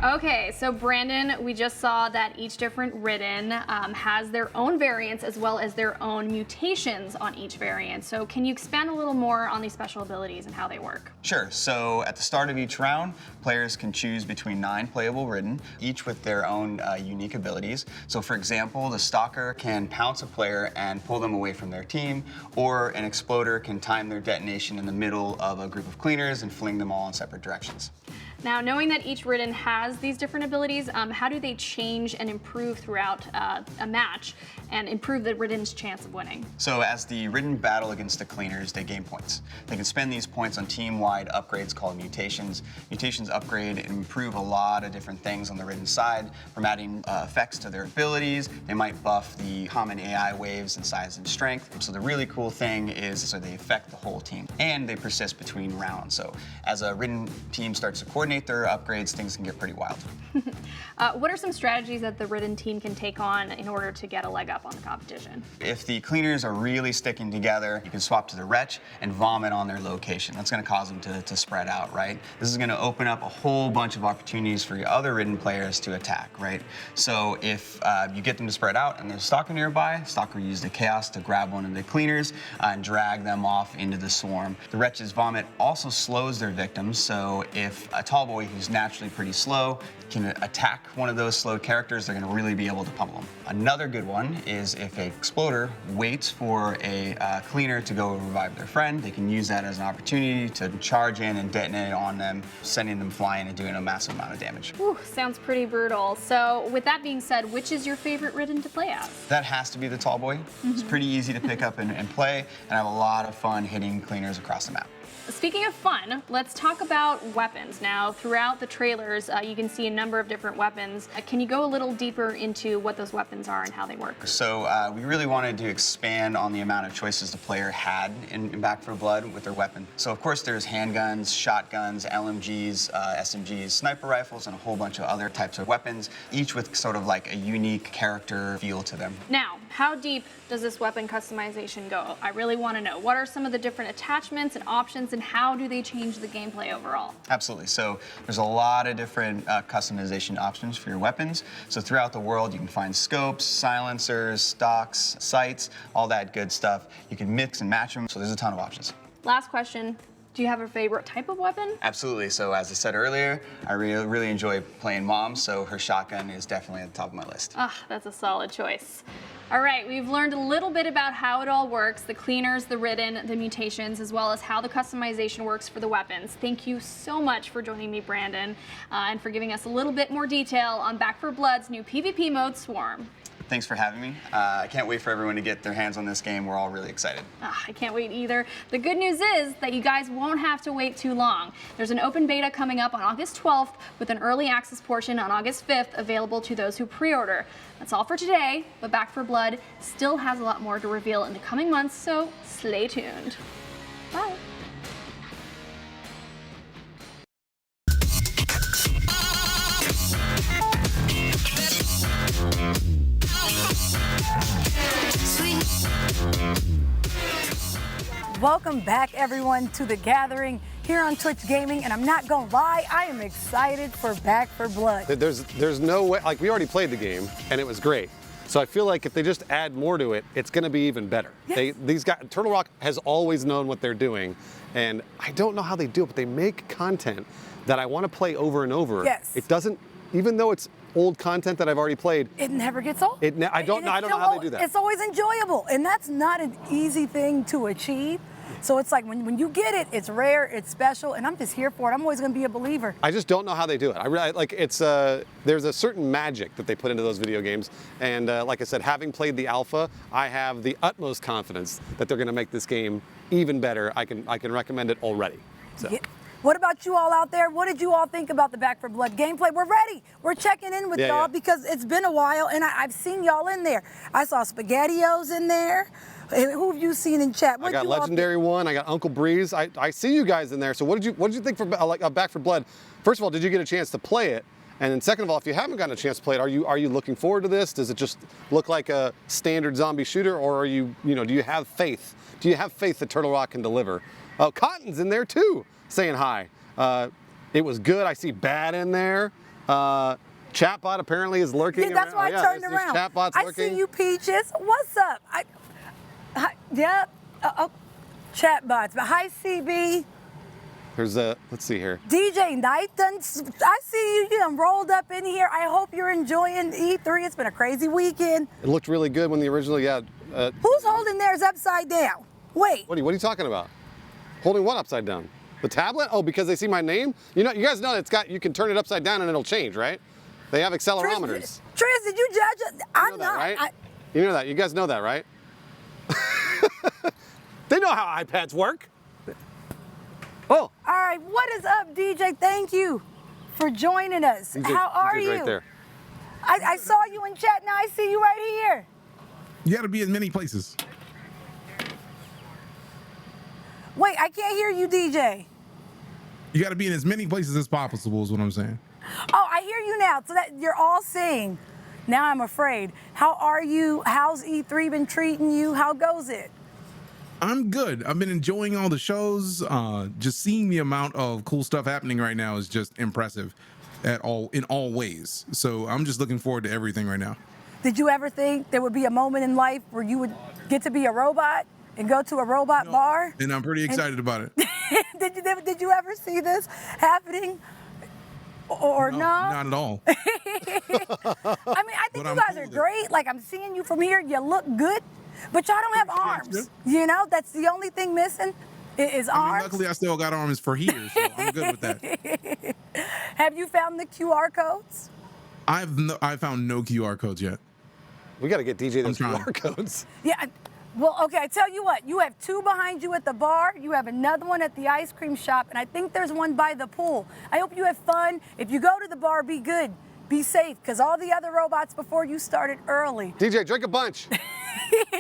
Okay, so Brandon, we just saw that each different Ridden has their own variants as well as their own mutations on each variant. So can you expand a little more on these special abilities and how they work? Sure. So at the start of each round, players can choose between 9 playable Ridden, each with their own unique abilities. So for example, the Stalker can pounce a player and pull them away from their team, or an Exploder can time their detonation in the middle of a group of cleaners and fling them all in separate directions. Now, knowing that each Ridden has these different abilities, how do they change and improve throughout a match and improve the Ridden's chance of winning? So as the Ridden battle against the cleaners, they gain points. They can spend these points on team-wide upgrades called mutations. Mutations upgrade and improve a lot of different things on the Ridden side, from adding effects to their abilities. They might buff the common AI waves in size and strength. So the really cool thing is so they affect the whole team, and they persist between rounds. So as a Ridden team starts to coordinate their upgrades, things can get pretty wild. What are some strategies that the Ridden team can take on in order to get a leg up on the competition? If the cleaners are really sticking together, you can swap to the Wretch and vomit on their location. That's going to cause them to spread out, right? This is going to open up a whole bunch of opportunities for your other Ridden players to attack, right? So if you get them to spread out and there's a Stalker nearby, Stalker will use the Chaos to grab one of the cleaners and drag them off into the swarm. The Wretch's vomit also slows their victims, so if a tall boy who's naturally pretty slow can attack one of those slowed characters, they're going to really be able to pummel them. Another good one is if an Exploder waits for a cleaner to go revive their friend, they can use that as an opportunity to charge in and detonate on them, sending them flying and doing a massive amount of damage. Whew, sounds pretty brutal. So with that being said, which is your favorite Ridden to play as? That has to be the tall boy. It's pretty easy to pick up and play, and I have a lot of fun hitting cleaners across the map. Speaking of fun, let's talk about weapons. Now, throughout the trailers, you can see a number of different weapons. Can you go a little deeper into what those weapons are and how they work? So we really wanted to expand on the amount of choices the player had in Back 4 Blood with their weapon. So of course there's handguns, shotguns, LMGs, SMGs, sniper rifles, and a whole bunch of other types of weapons, each with sort of like a unique character feel to them. Now, how deep does this weapon customization go? I really want to know. What are some of the different attachments and options, and how do they change the gameplay overall? Absolutely. So there's a lot of different customization options for your weapons. So throughout the world, you can find scopes, silencers, stocks, sights, all that good stuff. You can mix and match them. So there's a ton of options. Last question. Do you have a favorite type of weapon? Absolutely. So as I said earlier, I really enjoy playing Mom, so her shotgun is definitely at the top of my list. Ah, that's a solid choice. All right, we've learned a little bit about how it all works, the cleaners, the Ridden, the mutations, as well as how the customization works for the weapons. Thank you so much for joining me, Brandon, and for giving us a little bit more detail on Back 4 Blood's new PvP mode, Swarm. Thanks for having me. I can't wait for everyone to get their hands on this game. We're all really excited. I can't wait either. The good news is that you guys won't have to wait too long. There's an open beta coming up on August 12th with an early access portion on August 5th available to those who pre-order. That's all for today, but Back 4 Blood still has a lot more to reveal in the coming months, so stay tuned. Bye. Welcome back, everyone, to The Gathering here on Twitch Gaming, and I'm not gonna lie, I am excited for Back 4 Blood. There's no way, like we already played the game, and it was great. So I feel like if they just add more to it, it's going to be even better. Yes. These guys, Turtle Rock has always known what they're doing, and I don't know how they do it, but they make content that I want to play over and over. Yes. It doesn't, even though it's old content that I've already played. It never gets old. I don't know how they do that. It's always enjoyable, and that's not an easy thing to achieve. So it's like when you get it, it's rare, it's special, and I'm just here for it. I'm always going to be a believer. I just don't know how they do it. I really like it's. There's a certain magic that they put into those video games, and like I said, having played the alpha, I have the utmost confidence that they're going to make this game even better. I can recommend it already. So. Yeah. What about you all out there? What did you all think about the Back 4 Blood gameplay? We're ready. We're checking in with y'all because it's been a while, and I've seen y'all in there. I saw SpaghettiOs in there. Who have you seen in chat? I got Legendary One. I got Uncle Breeze. I see you guys in there. So what did you think for Back 4 Blood? First of all, did you get a chance to play it? And then second of all, if you haven't gotten a chance to play it, are you looking forward to this? Does it just look like a standard zombie shooter, or are you do you have faith? Do you have faith that Turtle Rock can deliver? Oh, Cotton's in there too, saying hi. It was good. I see Bad in there. Chatbot apparently is lurking. Yeah, that's why I turned around. Chatbot's I lurking. see you, Peaches. What's up? Yep. Chatbots. But hi, CB. There's let's see here. DJ Knight, I see you. You done rolled up in here. I hope you're enjoying E3. It's been a crazy weekend. It looked really good when the original, Who's holding theirs upside down? Wait. What are you talking about? Holding what upside down? The tablet? Oh, because they see my name? You guys know you can turn it upside down and it'll change, right? They have accelerometers. Tris, did you judge it? I'm not. Right? You know that. You guys know that, right? They know how iPads work. Oh. All right, what is up, DJ? Thank you for joining us. How are you? Right there. I saw you in chat. Now I see you right here. You got to be in many places. Wait, I can't hear you, DJ. You got to be in as many places as possible is what I'm saying. Oh, I hear you now. So that you're all saying. Now I'm afraid. How are you? How's E3 been treating you? How goes it? I'm good. I've been enjoying all the shows. Just seeing the amount of cool stuff happening right now is just impressive in all ways. So I'm just looking forward to everything right now. Did you ever think there would be a moment in life where you would get to be a robot and go to a robot bar? And I'm pretty excited about it. Did you ever see this happening? Or no? Not at all. I mean, I think you guys are great. Like, I'm seeing you from here. You look good, but y'all don't have arms. You know, that's the only thing missing is arms. Luckily, I still got arms for here, so I'm good with that. Have you found the QR codes? I found no QR codes yet. We got to get DJ those QR codes. Yeah. Well, okay, I tell you what, you have 2 behind you at the bar, you have another one at the ice cream shop, and I think there's one by the pool. I hope you have fun. If you go to the bar, be good. Be safe, because all the other robots before you started early. DJ, drink a bunch.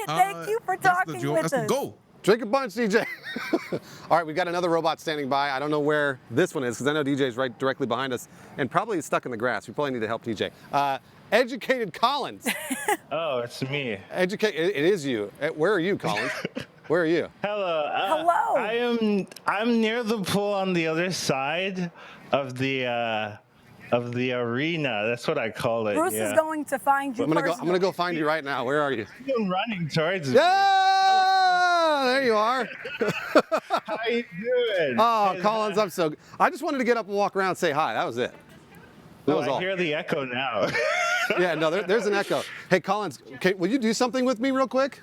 Thank you for talking with us. That's the goal. Drink a bunch, DJ. All right, we've got another robot standing by. I don't know where this one is, because I know DJ's right directly behind us, and probably stuck in the grass. We probably need to help DJ. Educated Collins. Oh, it's me. It is you. Where are you, Collins? Where are you? Hello. Hello. I'm near the pool on the other side of the arena. That's what I call it. Bruce is going to find you. I'm gonna go find you right now. Where are you? I'm running towards Yeah, there you are. How you doing? Oh, Collins, I just wanted to get up and walk around and say hi. That was it. That was all. I hear the echo now. Yeah, no, there's an echo. Hey, Collins, will you do something with me real quick?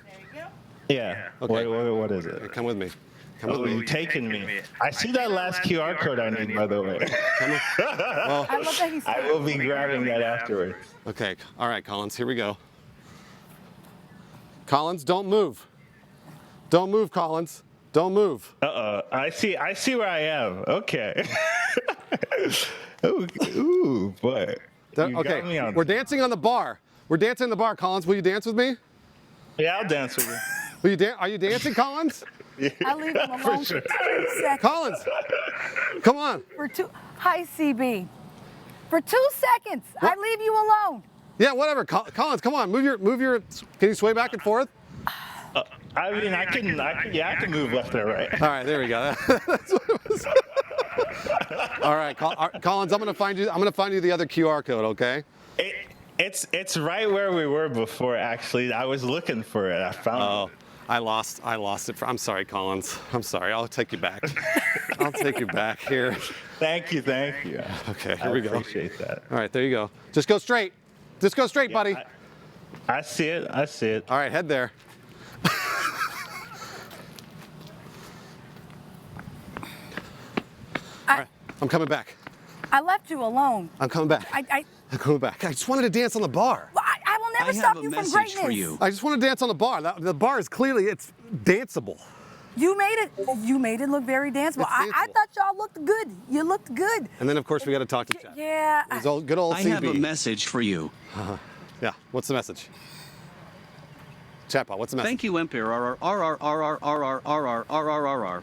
Yeah. Okay. What is it? Come with me. You're taking me. I see that last QR code I need, by the way. Well, I will be grabbing that afterwards. Okay. All right, Collins, here we go. Collins, don't move. Don't move, Collins. Don't move. I see where I am. Okay. Ooh, boy. Okay, we're dancing on the bar. We're dancing on the bar, Collins. Will you dance with me? Yeah, I'll dance with you. Are you dancing, Collins? I'll leave him alone for 2 seconds. Collins, come on. Hi, CB. For 2 seconds, I leave you alone. Yeah, whatever. Collins, come on. Move your. Can you sway back and forth? I mean, I can move left or right. All right, there we go. That's what it was. All right, Collins, I'm gonna find you the other QR code, okay? It's right where we were before. Actually, I was looking for it. I found it. I lost it. I'm sorry, Collins. I'm sorry. I'll take you back. I'll take you back here. Thank you. Okay, here we go. I appreciate that. All right, there you go. Just go straight. Just go straight, buddy. I see it. All right, head there. All right, I'm coming back. I left you alone. I'm coming back. I'm coming back. I just wanted to dance on the bar. I will never stop you from greatness. I just want to dance on the bar. The bar is clearly, it's danceable. You made it look very danceable. I thought y'all looked good. You looked good. And then, of course, we got to talk to Chad. Yeah. Good old CB. I have a message for you. Yeah, what's the message? Chatbot, what's the message? Thank you, Emperor,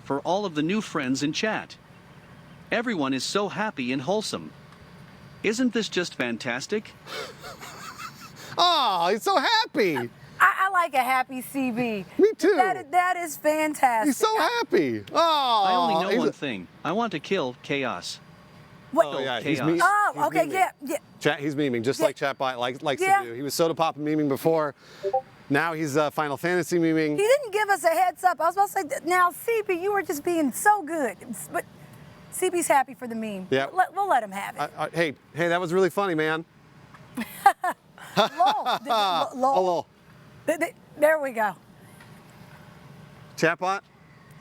for all of the new friends in chat. Everyone is so happy and wholesome. Isn't this just fantastic? Oh, he's so happy. I like a happy CB. Me too. That is fantastic. He's so happy. Oh. I only know one thing. I want to kill chaos. What? Oh, yeah, chaos. Oh, okay, yeah. Chat, he's memeing, just like Chatbot likes to do. He was Soda Pop memeing before. Now he's Final Fantasy memeing. He didn't give us a heads up. I was about to say, now, CB, you were just being so good. But CB's happy for the meme. Yeah. We'll let him have it. Hey, that was really funny, man. Lol. Lol. There we go. Chatbot?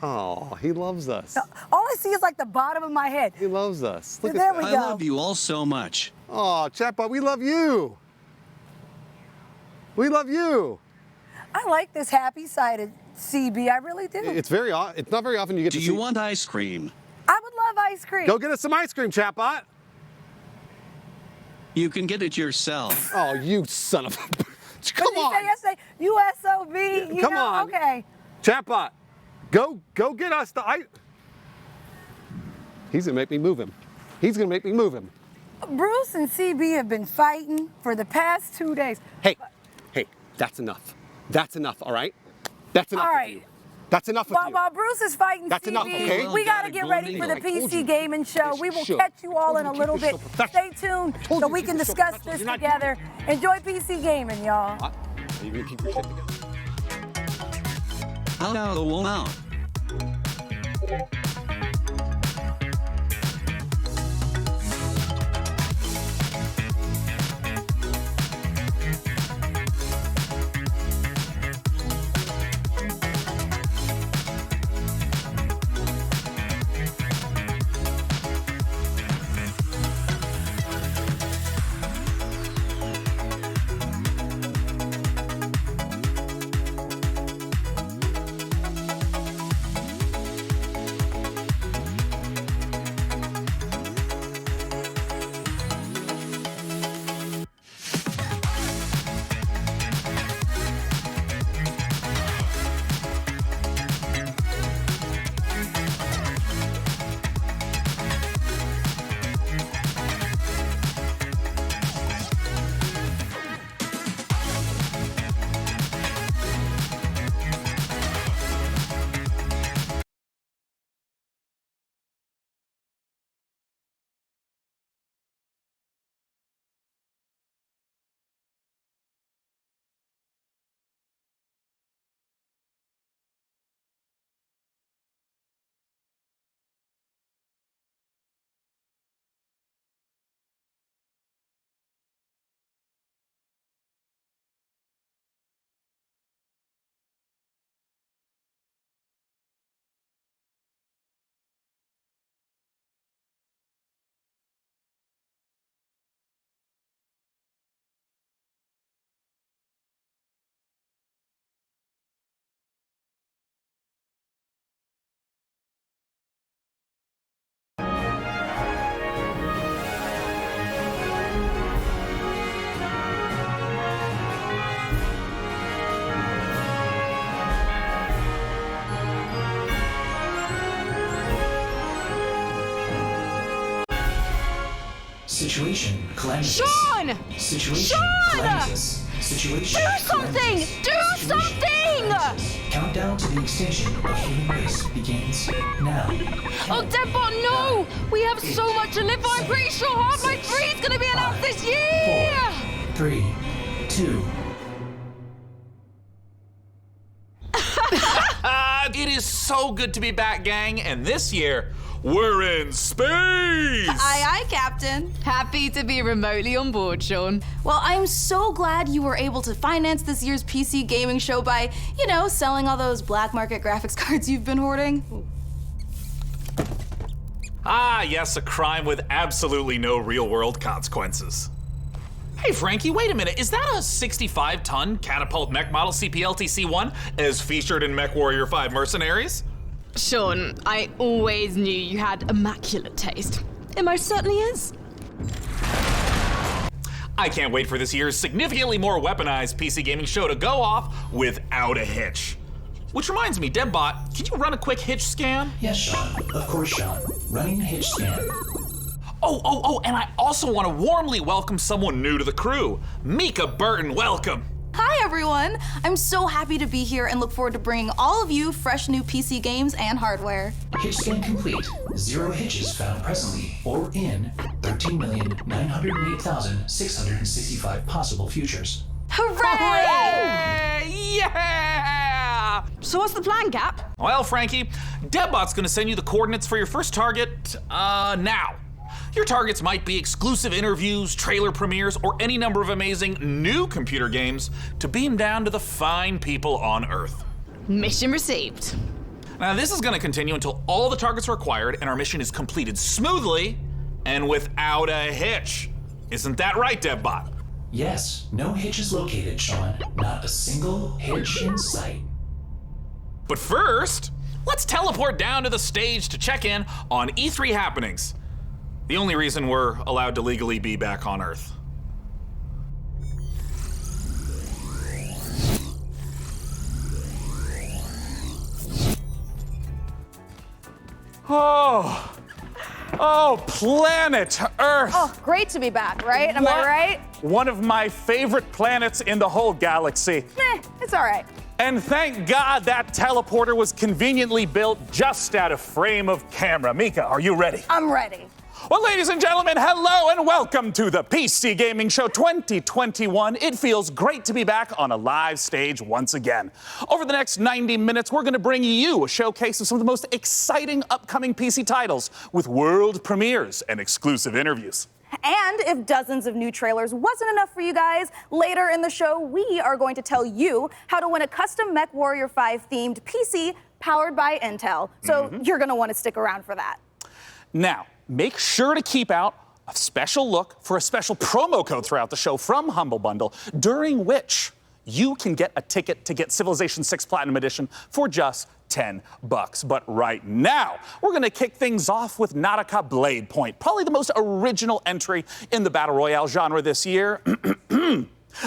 Oh, he loves us. All I see is like the bottom of my head. He loves us. Look There at we that. go. I love you all so much. Oh, Chatbot, we love you. We love you. I like this happy side of CB. I really do. It's not very often you get to see. Do you want ice cream? I would love ice cream. Go get us some ice cream, Chatbot. You can get it yourself. Oh, you son of a... Come on. Did he say USOB? Come on. Okay. Chatbot, go get us the ice. He's gonna make me move him. He's gonna make me move him. Bruce and CB have been fighting for the past 2 days. Hey, that's enough. That's enough, all right? That's enough. All right. Of you. That's enough of you. While Bruce is fighting That's CB, enough, okay? we got to get ready for the PC Gaming Show. We will catch you all in a little bit. Stay tuned so we can discuss this together. Enjoy PC Gaming, y'all. You gonna keep your shit together? Out. Situation cleanses. Sean! Situation Sean! cleanses. Situation Do something! Do something! Countdown to the extinction of human race begins now. Oh, Deadbot, no! We have so much to live for. I'm pretty sure Half-Life 3 is going to be announced this year! 3, 2. It is so good to be back, gang, and this year, we're in space! Aye, aye, Captain. Happy to be remotely on board, Sean. Well, I'm so glad you were able to finance this year's PC gaming show by, you know, selling all those black market graphics cards you've been hoarding. Ah, yes, a crime with absolutely no real-world consequences. Hey, Frankie, wait a minute. Is that a 65-ton catapult mech model CPLT-C1 as featured in MechWarrior 5 Mercenaries? Sean, I always knew you had immaculate taste. It most certainly is. I can't wait for this year's significantly more weaponized PC gaming show to go off without a hitch. Which reminds me, Debbot, can you run a quick hitch scan? Yes, Sean. Of course, Sean. Running hitch scan. Oh, and I also want to warmly welcome someone new to the crew. Mika Burton, welcome. Hi, everyone. I'm so happy to be here and look forward to bringing all of you fresh new PC games and hardware. Hitch scan complete. 0 hitches found presently or in 13,908,665 possible futures. Hooray! Yeah! So what's the plan, Cap? Well, Frankie, Debbot's gonna send you the coordinates for your first target, now. Your targets might be exclusive interviews, trailer premieres, or any number of amazing new computer games to beam down to the fine people on Earth. Mission received. Now, this is gonna continue until all the targets are acquired and our mission is completed smoothly and without a hitch. Isn't that right, Debbot? Yes, no hitches located, Sean. Not a single hitch in sight. But first, let's teleport down to the stage to check in on E3 happenings. The only reason we're allowed to legally be back on Earth. Oh, planet Earth! Oh, great to be back, right? Am I right? One of my favorite planets in the whole galaxy. It's all right. And thank God that teleporter was conveniently built just out of frame of camera. Mika, are you ready? I'm ready. Well, ladies and gentlemen, hello and welcome to the PC Gaming Show 2021. It feels great to be back on a live stage once again. Over the next 90 minutes, we're going to bring you a showcase of some of the most exciting upcoming PC titles with world premieres and exclusive interviews. And if dozens of new trailers wasn't enough for you guys, later in the show, we are going to tell you how to win a custom MechWarrior 5 themed PC powered by Intel. So you're going to want to stick around for that. Now, make sure to keep out a special look for a special promo code throughout the show from Humble Bundle, during which you can get a ticket to get Civilization 6 Platinum Edition for just $10. But right now, we're going to kick things off with Nautica Blade Point, probably the most original entry in the Battle Royale genre this year.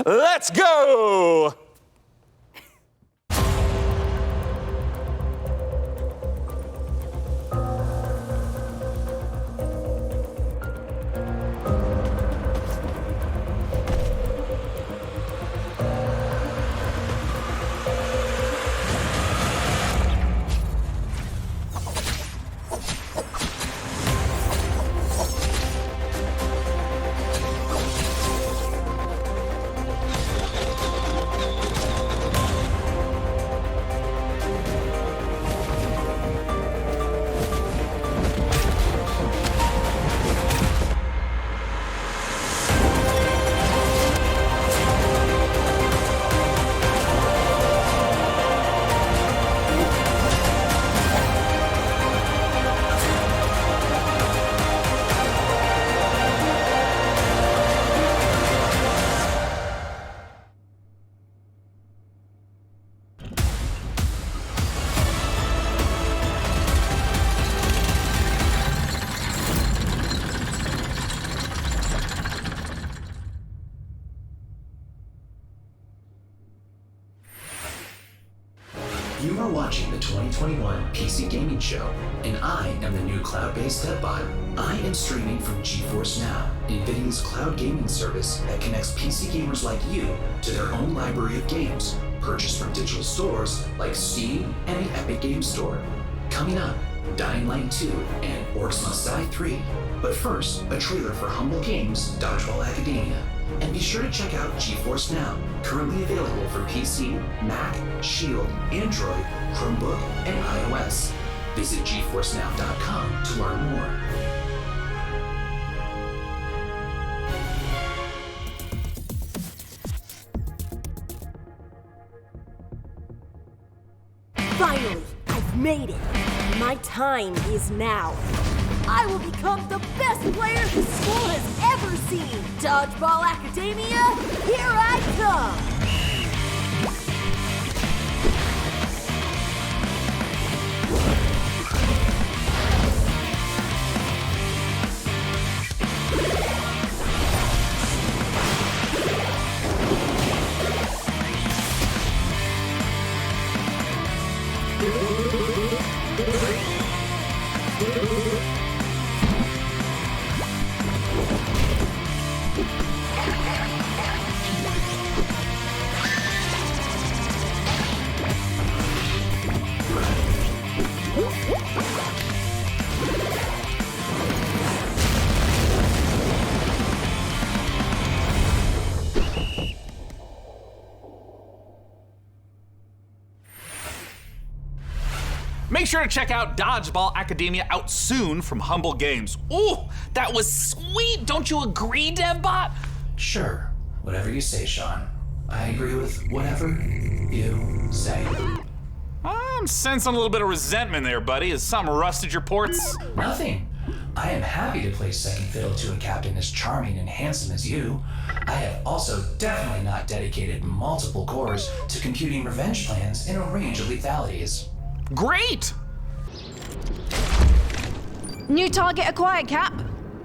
Let's go! You are watching the 2021 PC Gaming Show, and I am the new cloud-based Debbot. I am streaming from GeForce Now, NVIDIA's cloud gaming service that connects PC gamers like you to their own library of games, purchased from digital stores like Steam and the Epic Games Store. Coming up, Dying Light 2 and Orcs Must Die 3. But first, a trailer for Humble Games' Dodgeball Academia. And be sure to check out GeForce Now, currently available for PC, Mac, Shield, Android, Chromebook, and iOS. Visit GeForceNow.com to learn more. Finally, I've made it. My time is now. I will become the best player the school has ever seen. Dodgeball Academia, here I come. Make sure to check out Dodgeball Academia, out soon from Humble Games. Ooh, that was sweet! Don't you agree, DevBot? Sure, whatever you say, Sean. I agree with whatever you say. I'm sensing a little bit of resentment there, buddy. Has something rusted your ports? Nothing. I am happy to play second fiddle to a captain as charming and handsome as you. I have also definitely not dedicated multiple cores to computing revenge plans in a range of lethalities. Great! New target acquired, Cap.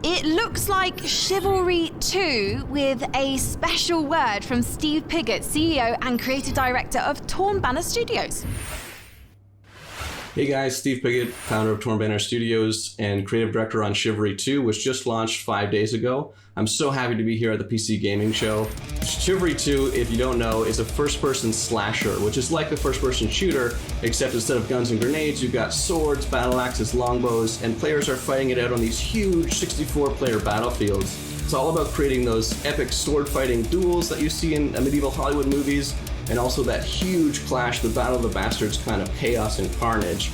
It looks like Chivalry 2 with a special word from Steve Piggott, CEO and creative director of Torn Banner Studios. Hey guys, Steve Piggott, founder of Torn Banner Studios and creative director on Chivalry 2, which just launched 5 days ago. I'm so happy to be here at the PC Gaming Show. Chivalry 2, if you don't know, is a first-person slasher, which is like a first-person shooter, except instead of guns and grenades, you've got swords, battle axes, longbows, and players are fighting it out on these huge 64-player battlefields. It's all about creating those epic sword-fighting duels that you see in medieval Hollywood movies, and also that huge clash, the Battle of the Bastards kind of chaos and carnage.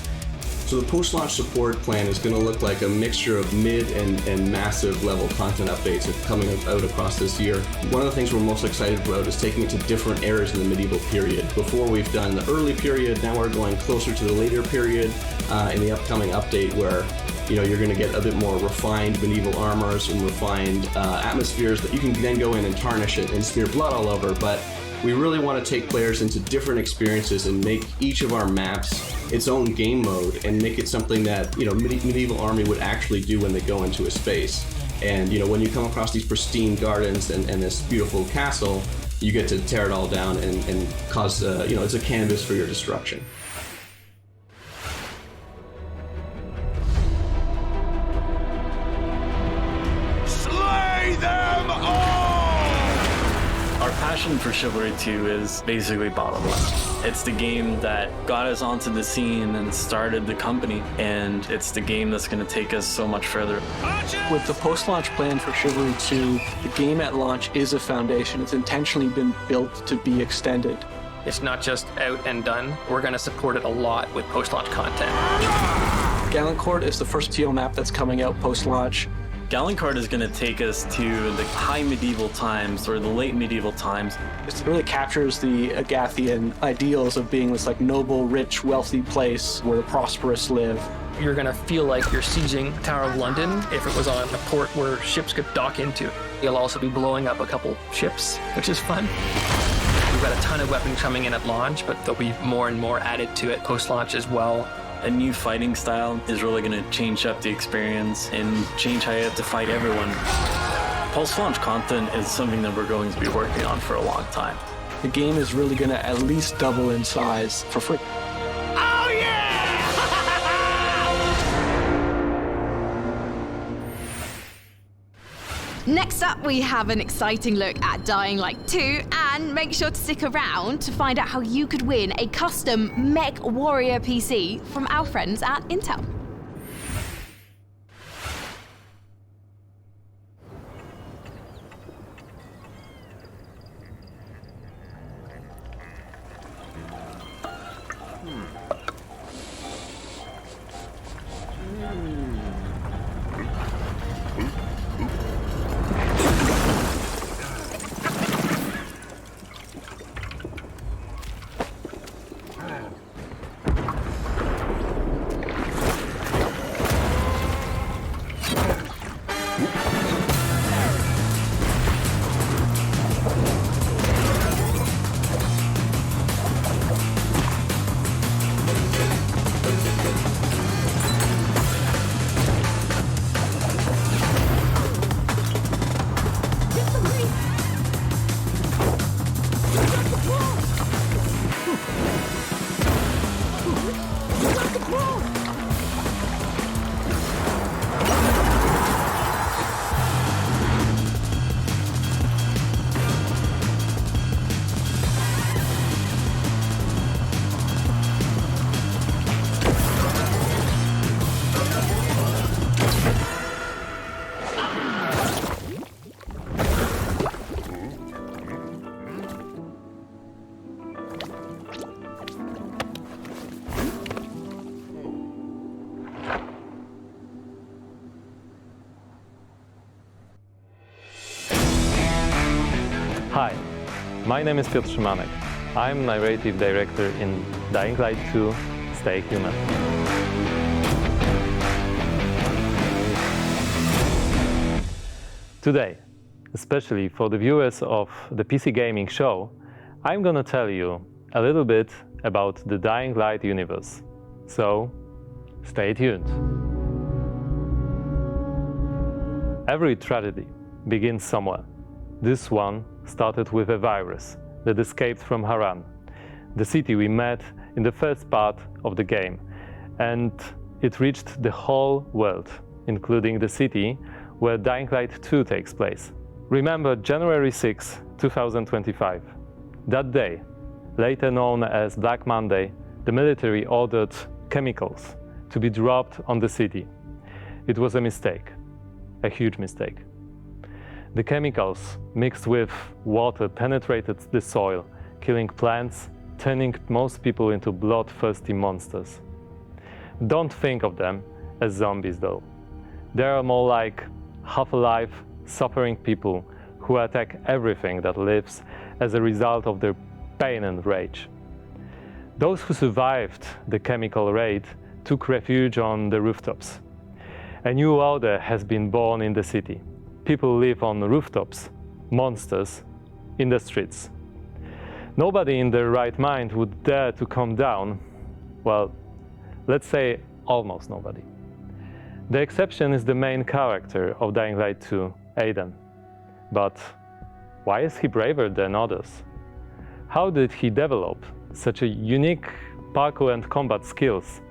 So the post-launch support plan is going to look like a mixture of mid and massive level content updates coming out across this year. One of the things we're most excited about is taking it to different eras in the medieval period. Before we've done the early period, now we're going closer to the later period in the upcoming update where you're going to get a bit more refined medieval armors and refined atmospheres that you can then go in and tarnish it and smear blood all over. But we really want to take players into different experiences and make each of our maps its own game mode and make it something that medieval army would actually do when they go into a space. And when you come across these pristine gardens and this beautiful castle, you get to tear it all down and cause it's a canvas for your destruction. Slay them all! Our passion for Chivalry 2 is basically bottom line. It's the game that got us onto the scene and started the company, and it's the game that's going to take us so much further. With the post-launch plan for Chivalry 2, the game at launch is a foundation. It's intentionally been built to be extended. It's not just out and done. We're going to support it a lot with post-launch content. Gallancourt is the first TO map that's coming out post-launch. Gallancourt is going to take us to the high medieval times or the late medieval times. It really captures the Agathian ideals of being this noble, rich, wealthy place where the prosperous live. You're going to feel like you're sieging Tower of London if it was on a port where ships could dock into. You'll also be blowing up a couple ships, which is fun. We've got a ton of weapons coming in at launch, but there'll be more and more added to it post-launch as well. A new fighting style is really going to change up the experience and change how you have to fight everyone. Post-launch content is something that we're going to be working on for a long time. The game is really going to at least double in size for free. Oh yeah! Next up, we have an exciting look at Dying Light 2, and make sure to stick around to find out how you could win a custom Mech Warrior PC from our friends at Intel. Hi, my name is Piotr Szymanek. I'm narrative director in Dying Light 2: Stay Human. Today, especially for the viewers of the PC Gaming Show, I'm gonna tell you a little bit about the Dying Light universe. So, stay tuned. Every tragedy begins somewhere. This one started with a virus that escaped from Haran, the city we met in the first part of the game, and it reached the whole world, including the city where Dying Light 2 takes place. Remember January 6, 2025. That day, later known as Black Monday, the military ordered chemicals to be dropped on the city. It was a mistake, a huge mistake. The chemicals mixed with water penetrated the soil, killing plants, turning most people into bloodthirsty monsters. Don't think of them as zombies though. They are more like half-alive, suffering people who attack everything that lives as a result of their pain and rage. Those who survived the chemical raid took refuge on the rooftops. A new order has been born in the city. People live on rooftops, monsters in the streets. Nobody in their right mind would dare to come down. Well, let's say almost nobody. The exception is the main character of Dying Light 2, Aiden. But why is he braver than others? How did he develop such a unique parkour and combat skills?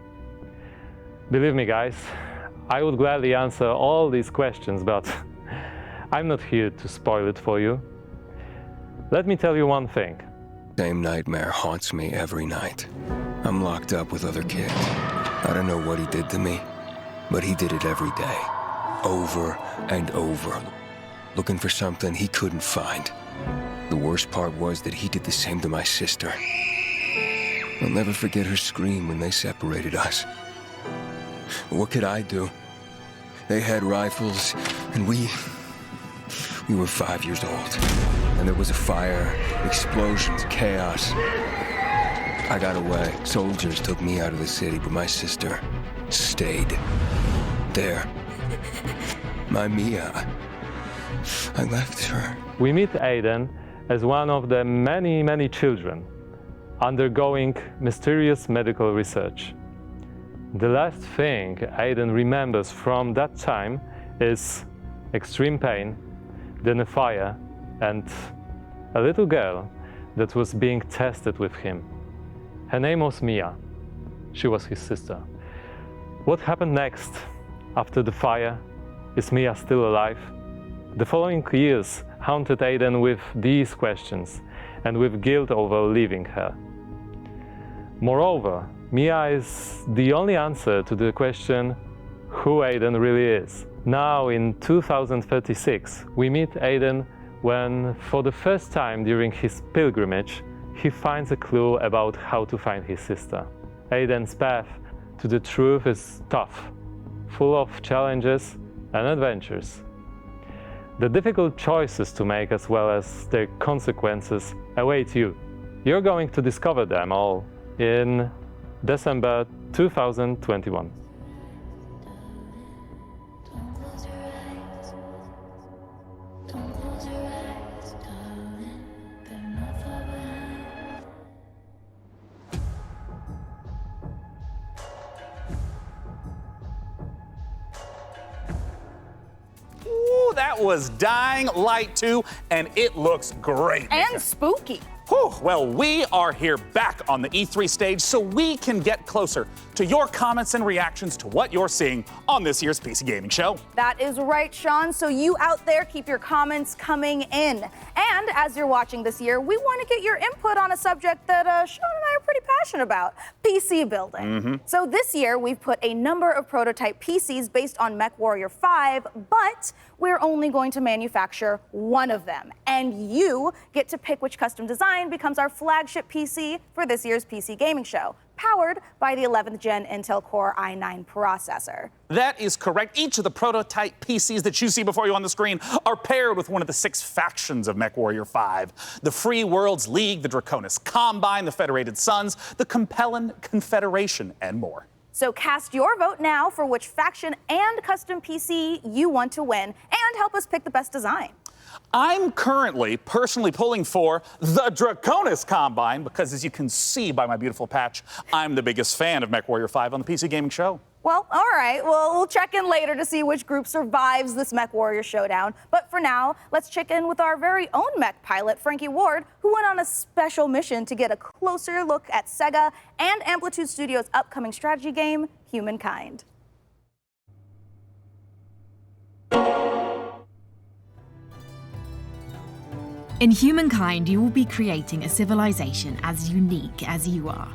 Believe me guys, I would gladly answer all these questions, but I'm not here to spoil it for you. Let me tell you one thing. Same nightmare haunts me every night. I'm locked up with other kids. I don't know what he did to me, but he did it every day, over and over, looking for something he couldn't find. The worst part was that he did the same to my sister. I'll never forget her scream when they separated us. What could I do? They had rifles, and we were 5 years old. And there was a fire, explosions, chaos. I got away. Soldiers took me out of the city, but my sister stayed there. My Mia. I left her. We meet Aiden as one of the many children undergoing mysterious medical research. The last thing Aiden remembers from that time is extreme pain, then a fire, and a little girl that was being tested with him. Her name was Mia. She was his sister. What happened next after the fire? Is Mia still alive? The following years haunted Aiden with these questions and with guilt over leaving her. Moreover, Mia is the only answer to the question who Aiden really is. Now in 2036, we meet Aiden when, for the first time during his pilgrimage, he finds a clue about how to find his sister. Aiden's path to the truth is tough, full of challenges and adventures. The difficult choices to make as well as their consequences await you. You're going to discover them all in December 2021. Ooh, that was Dying Light 2, and it looks great. And spooky. Whew, well, we are here back on the E3 stage so we can get closer to your comments and reactions to what you're seeing on this year's PC Gaming Show. That is right, Sean. So you out there, keep your comments coming in. And as you're watching this year, we want to get your input on a subject that Sean and I are pretty passionate about, PC building. So this year, we've put a number of prototype PCs based on MechWarrior 5, but we're only going to manufacture one of them. And you get to pick which custom design becomes our flagship PC for this year's PC Gaming Show. powered by the 11th gen Intel Core i9 processor. That is correct. Each of the prototype PCs that you see before you on the screen are paired with one of the 6 factions of MechWarrior 5. The Free Worlds League, the Draconis Combine, the Federated Sons, the Compellin Confederation, and more. So cast your vote now for which faction and custom PC you want to win, and help us pick the best design. I'm currently personally pulling for the Draconis Combine because, as you can see by my beautiful patch, I'm the biggest fan of MechWarrior 5 on the PC Gaming Show. Well, all right. Well, we'll check in later to see which group survives this MechWarrior showdown. But for now, let's check in with our very own mech pilot, Frankie Ward, who went on a special mission to get a closer look at Sega and Amplitude Studios' upcoming strategy game, Humankind. In Humankind, you will be creating a civilization as unique as you are.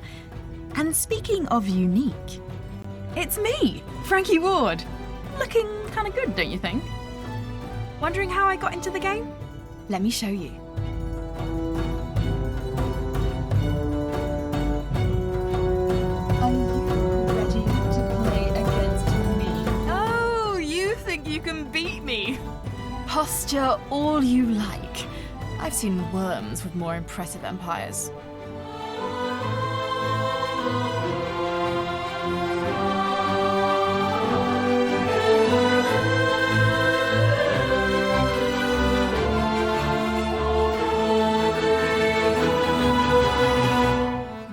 And speaking of unique, it's me, Frankie Ward. Looking kind of good, don't you think? Wondering how I got into the game? Let me show you. Are you ready to play against me? Oh, you think you can beat me? Posture all you like. I've seen worms with more impressive empires.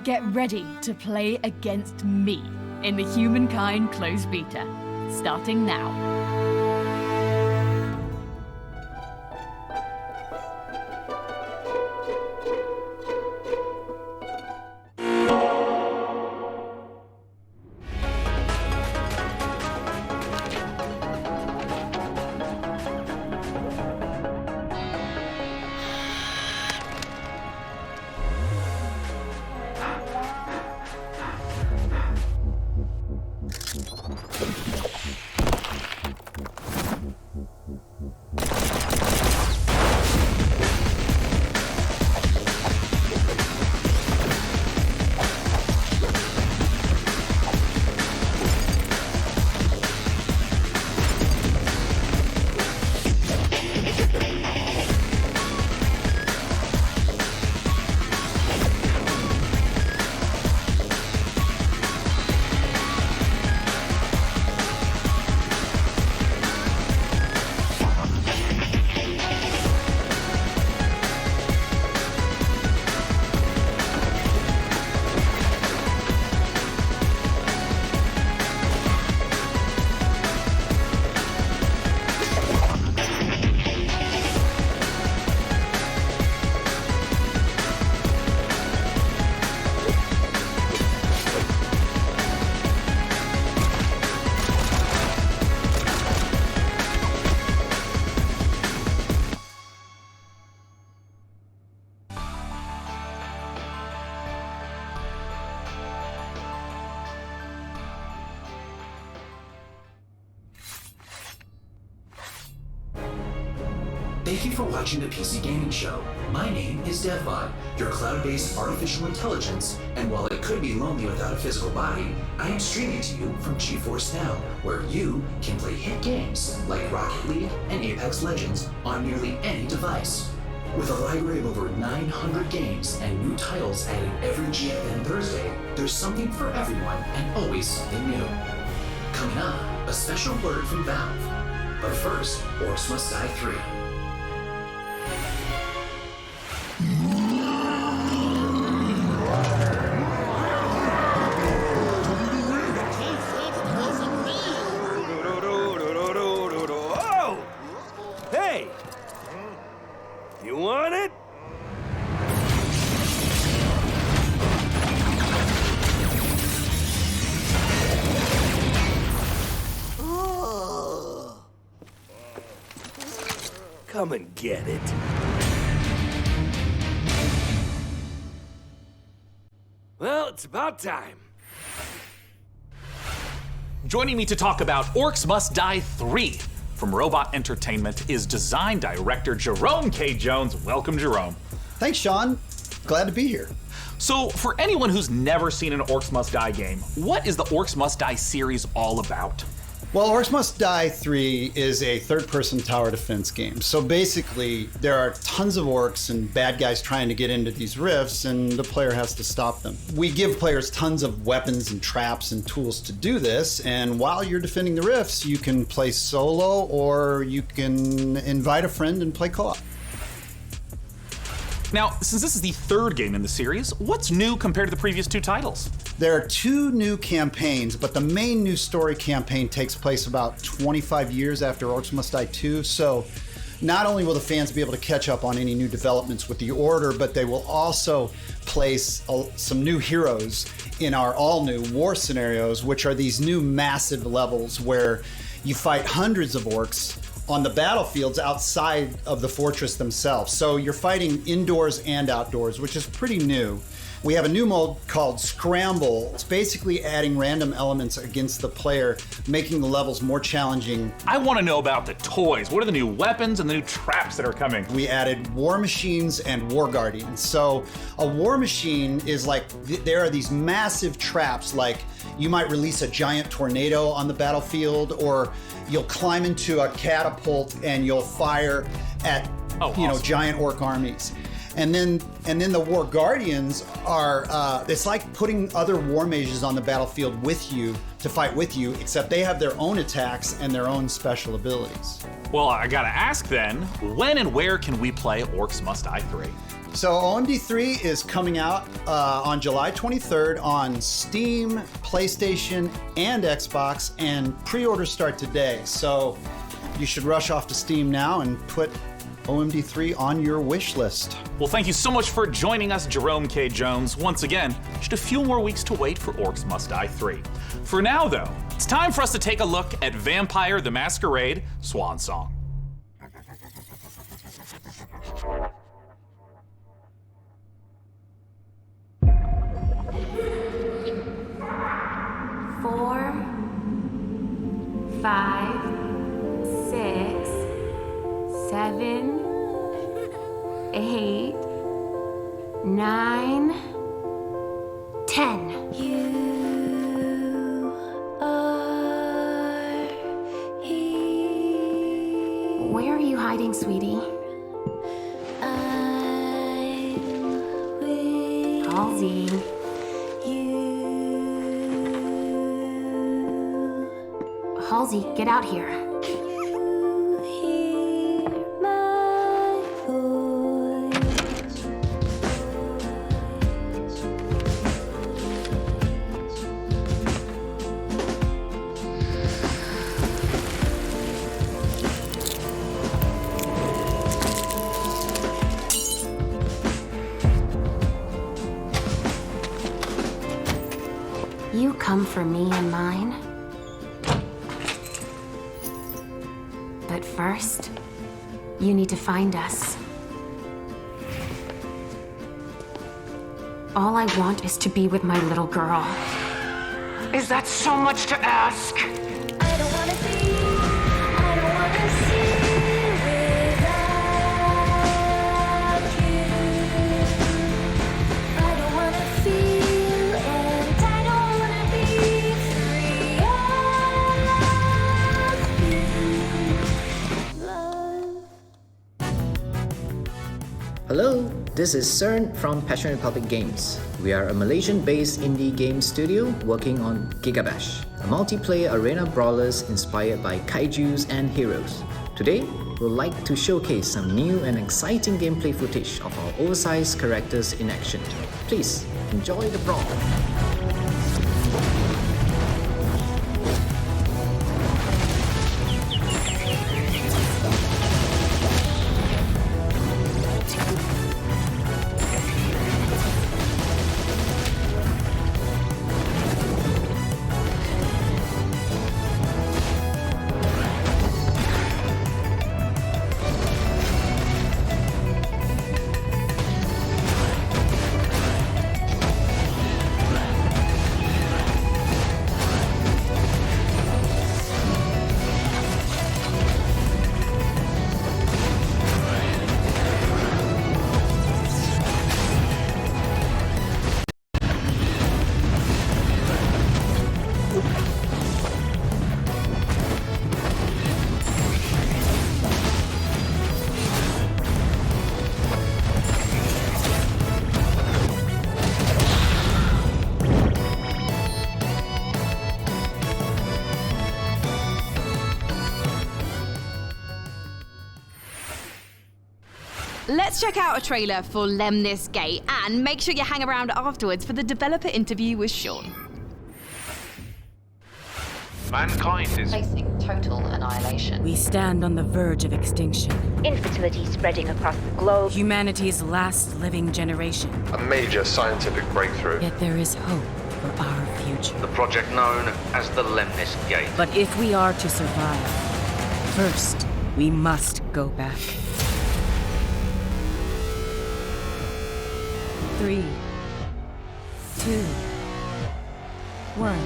Get ready to play against me in the Humankind closed beta, starting now. Thank you for watching the PC Gaming Show. My name is DevBot, your cloud-based artificial intelligence, and while it could be lonely without a physical body, I am streaming to you from GeForce Now, where you can play hit games like Rocket League and Apex Legends on nearly any device. With a library of over 900 games and new titles added every GFN Thursday, there's something for everyone and always something new. Coming up, a special word from Valve. But first, Orcs Must Die 3. Oh! Hey! You want it? Come and get it. Well, it's about time. Joining me to talk about Orcs Must Die 3 from Robot Entertainment is design director Jerome K. Jones. Welcome, Jerome. Thanks, Sean. Glad to be here. So, for anyone who's never seen an Orcs Must Die game, what is the Orcs Must Die series all about? Well, Orcs Must Die 3 is a third-person tower defense game. So basically, there are tons of orcs and bad guys trying to get into these rifts, and the player has to stop them. We give players tons of weapons and traps and tools to do this, and while you're defending the rifts, you can play solo or you can invite a friend and play co-op. Now, since this is the third game in the series, what's new compared to the previous two titles? There are 2 new campaigns, but the main new story campaign takes place about 25 years after Orcs Must Die 2, so not only will the fans be able to catch up on any new developments with the Order, but they will also place some new heroes in our all-new war scenarios, which are these new massive levels where you fight hundreds of orcs on the battlefields outside of the fortress themselves. So you're fighting indoors and outdoors, which is pretty new. We have a new mode called Scramble. It's basically adding random elements against the player, making the levels more challenging. I want to know about the toys. What are the new weapons and the new traps that are coming? We added war machines and war guardians. So a war machine is like, there are these massive traps, like you might release a giant tornado on the battlefield, or you'll climb into a catapult and you'll fire at giant orc armies. And then the War Guardians are, it's like putting other war mages on the battlefield with you to fight with you, except they have their own attacks and their own special abilities. Well, I gotta ask then, when and where can we play Orcs Must Die 3? So OMD3 is coming out on July 23rd on Steam, PlayStation, and Xbox, and pre-orders start today. So you should rush off to Steam now and put OMD3 on your wish list. Well, thank you so much for joining us, Jerome K. Jones. Once again, just a few more weeks to wait for Orcs Must Die 3. For now, though, it's time for us to take a look at Vampire the Masquerade Swan Song. Four, 5, 6, 7, 8, 9, 10. You are here. Where are you hiding, sweetie? Halsey. Halsey, get out here. You come for me and mine. But first, you need to find us. All I want is to be with my little girl. Is that so much to ask? I don't want to see, I don't want to see without you. I don't want to feel, and I don't want to be free of you. Hello, this is CERN from Passion Republic Games. We are a Malaysian-based indie game studio working on Gigabash, a multiplayer arena brawlers inspired by kaijus and heroes. Today, we'd like to showcase some new and exciting gameplay footage of our oversized characters in action. Please, enjoy the brawl. let's check out a trailer for Lemnis Gate and make sure you hang around afterwards for the developer interview with Sean. Mankind is facing total annihilation. We stand on the verge of extinction. Infertility spreading across the globe. Humanity's last living generation. a major scientific breakthrough. Yet there is hope for our future. The project known as the Lemnis Gate. But if we are to survive, first, we must go back. 3, 2, 1.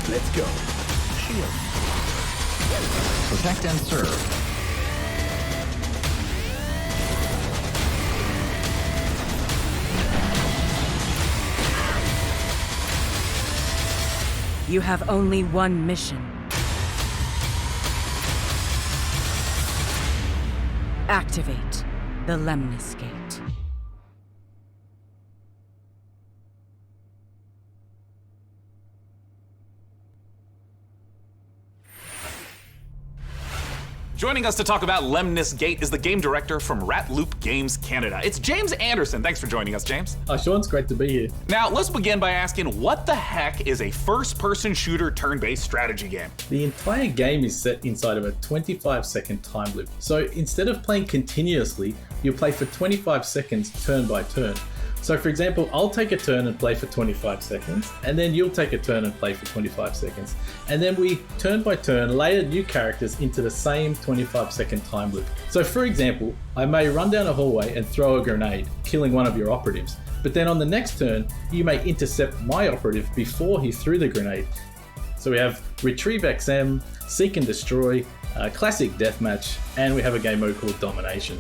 Let's go. Shield. Protect and serve. You have only one mission. Activate the Lemnis Gate. Joining us to talk about Lemnis Gate is the game director from Ratloop Games Canada. It's James Anderson. Thanks for joining us, James. Sean, it's great to be here. Now, let's begin by asking, what the heck is a first-person shooter turn-based strategy game? The entire game is set inside of a 25-second time loop. So instead of playing continuously, you play for 25 seconds turn by turn. So for example, I'll take a turn and play for 25 seconds, and then you'll take a turn and play for 25 seconds. And then we, turn by turn, layer new characters into the same 25-second time loop. So for example, I may run down a hallway and throw a grenade, killing one of your operatives. But then on the next turn, you may intercept my operative before he threw the grenade. So we have Retrieve XM, Seek and Destroy, Classic Deathmatch, and we have a game mode called Domination.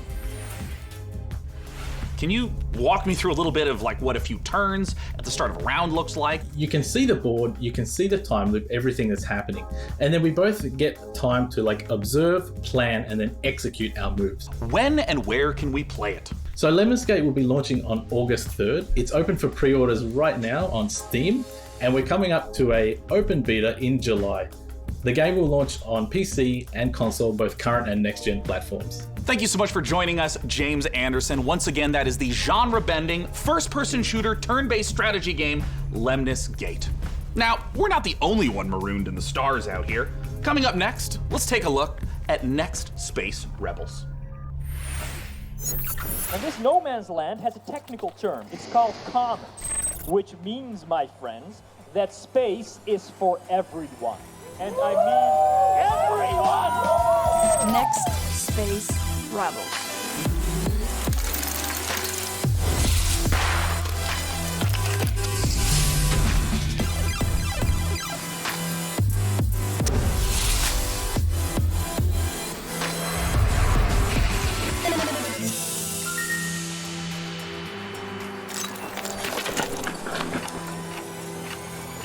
Can you walk me through a little bit of like what a few turns at the start of a round looks like? You can see the board, you can see the time loop, everything that's happening. And then we both get time to like observe, plan, and then execute our moves. When and where can we play it? So Lemnis Gate will be launching on August 3rd. It's open for pre-orders right now on Steam, and we're coming up to a open beta in July. The game will launch on PC and console, both current and next-gen platforms. Thank you so much for joining us, James Anderson. Once again, that is the genre-bending, first-person shooter, turn-based strategy game, Lemnis Gate. Now, we're not the only one marooned in the stars out here. Coming up next, let's take a look at Next Space Rebels. And this no man's land has a technical term. It's called common, which means, my friends, that space is for everyone. And I mean everyone! Next Space Rebels.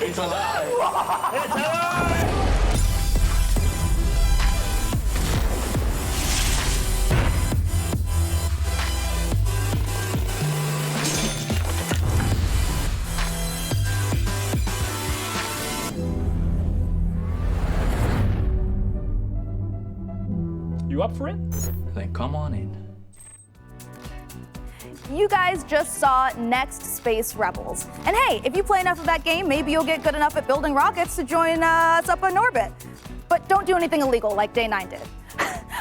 It's alive! It's alive! You up for it? Then come on in. You guys just saw Next Space Rebels. And hey, if you play enough of that game, maybe you'll get good enough at building rockets to join us up in orbit. But don't do anything illegal like Day 9 did.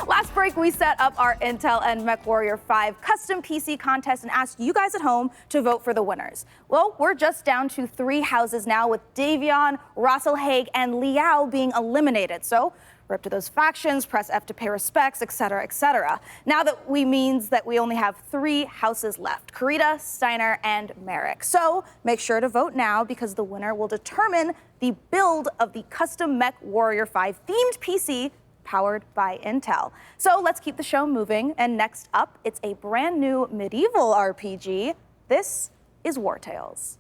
Last break, we set up our Intel and MechWarrior 5 custom PC contest and asked you guys at home to vote for the winners. Well, we're just down to 3 houses now, with Davion, Russell Haig, and Liao being eliminated. So rip to those factions, press F to pay respects, etc., etc. Now that means that we only have 3 houses left: Karita, Steiner, and Merrick. So make sure to vote now, because the winner will determine the build of the custom MechWarrior 5 themed PC powered by Intel. So let's keep the show moving. And next up, it's a brand new medieval RPG. This is War Tales.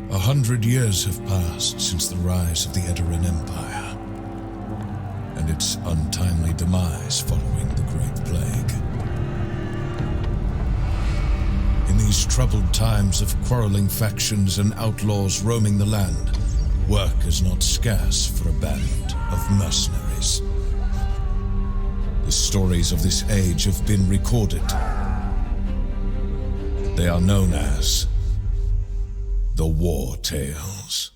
100 years have passed since the rise of the Edoran Empire, and its untimely demise following the Great Plague. In these troubled times of quarreling factions and outlaws roaming the land, work is not scarce for a band of mercenaries. The stories of this age have been recorded. They are known as the War Tales.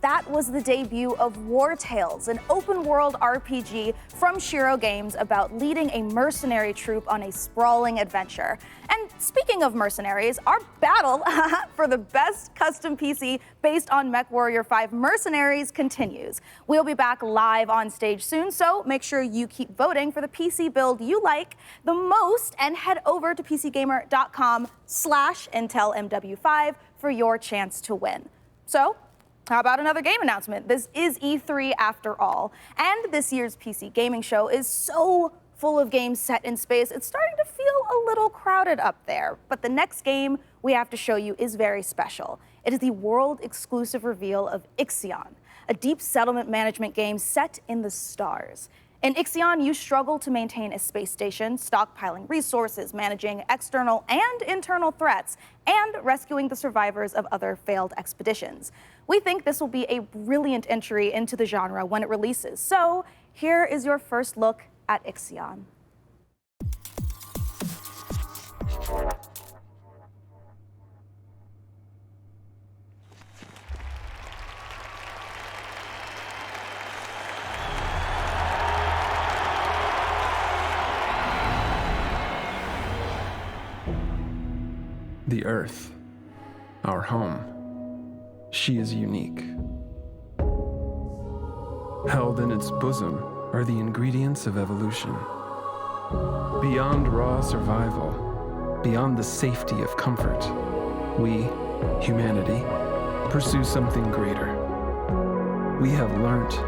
That was the debut of War Tales, an open-world RPG from Shiro Games about leading a mercenary troop on a sprawling adventure. And speaking of mercenaries, our battle for the best custom PC based on MechWarrior 5 Mercenaries continues. We'll be back live on stage soon, so make sure you keep voting for the PC build you like the most and head over to PCGamer.com/IntelMW5 for your chance to win. So, how about another game announcement? This is E3 after all, and this year's PC gaming show is so full of games set in space, it's starting to feel a little crowded up there. But the next game we have to show you is very special. It is the world-exclusive reveal of Ixion, a deep settlement management game set in the stars. In Ixion, you struggle to maintain a space station, stockpiling resources, managing external and internal threats, and rescuing the survivors of other failed expeditions. We think this will be a brilliant entry into the genre when it releases. So here is your first look at Ixion. The Earth, our home, she is unique. Held in its bosom are the ingredients of evolution. Beyond raw survival, beyond the safety of comfort, we, humanity, pursue something greater. We have learnt,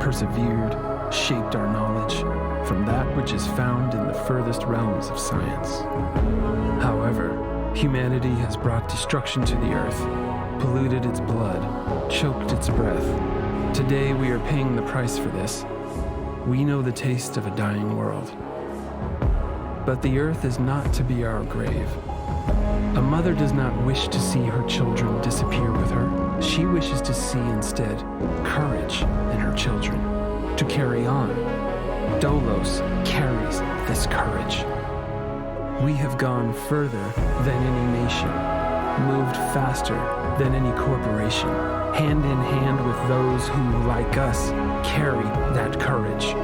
persevered, shaped our knowledge from that which is found in the furthest realms of science. However, humanity has brought destruction to the earth, polluted its blood, choked its breath. Today we are paying the price for this. We know the taste of a dying world. But the earth is not to be our grave. A mother does not wish to see her children disappear with her. She wishes to see instead courage in her children, to carry on. Dolos carries this courage. We have gone further than any nation, moved faster than any corporation, hand in hand with those who, like us, carry that courage.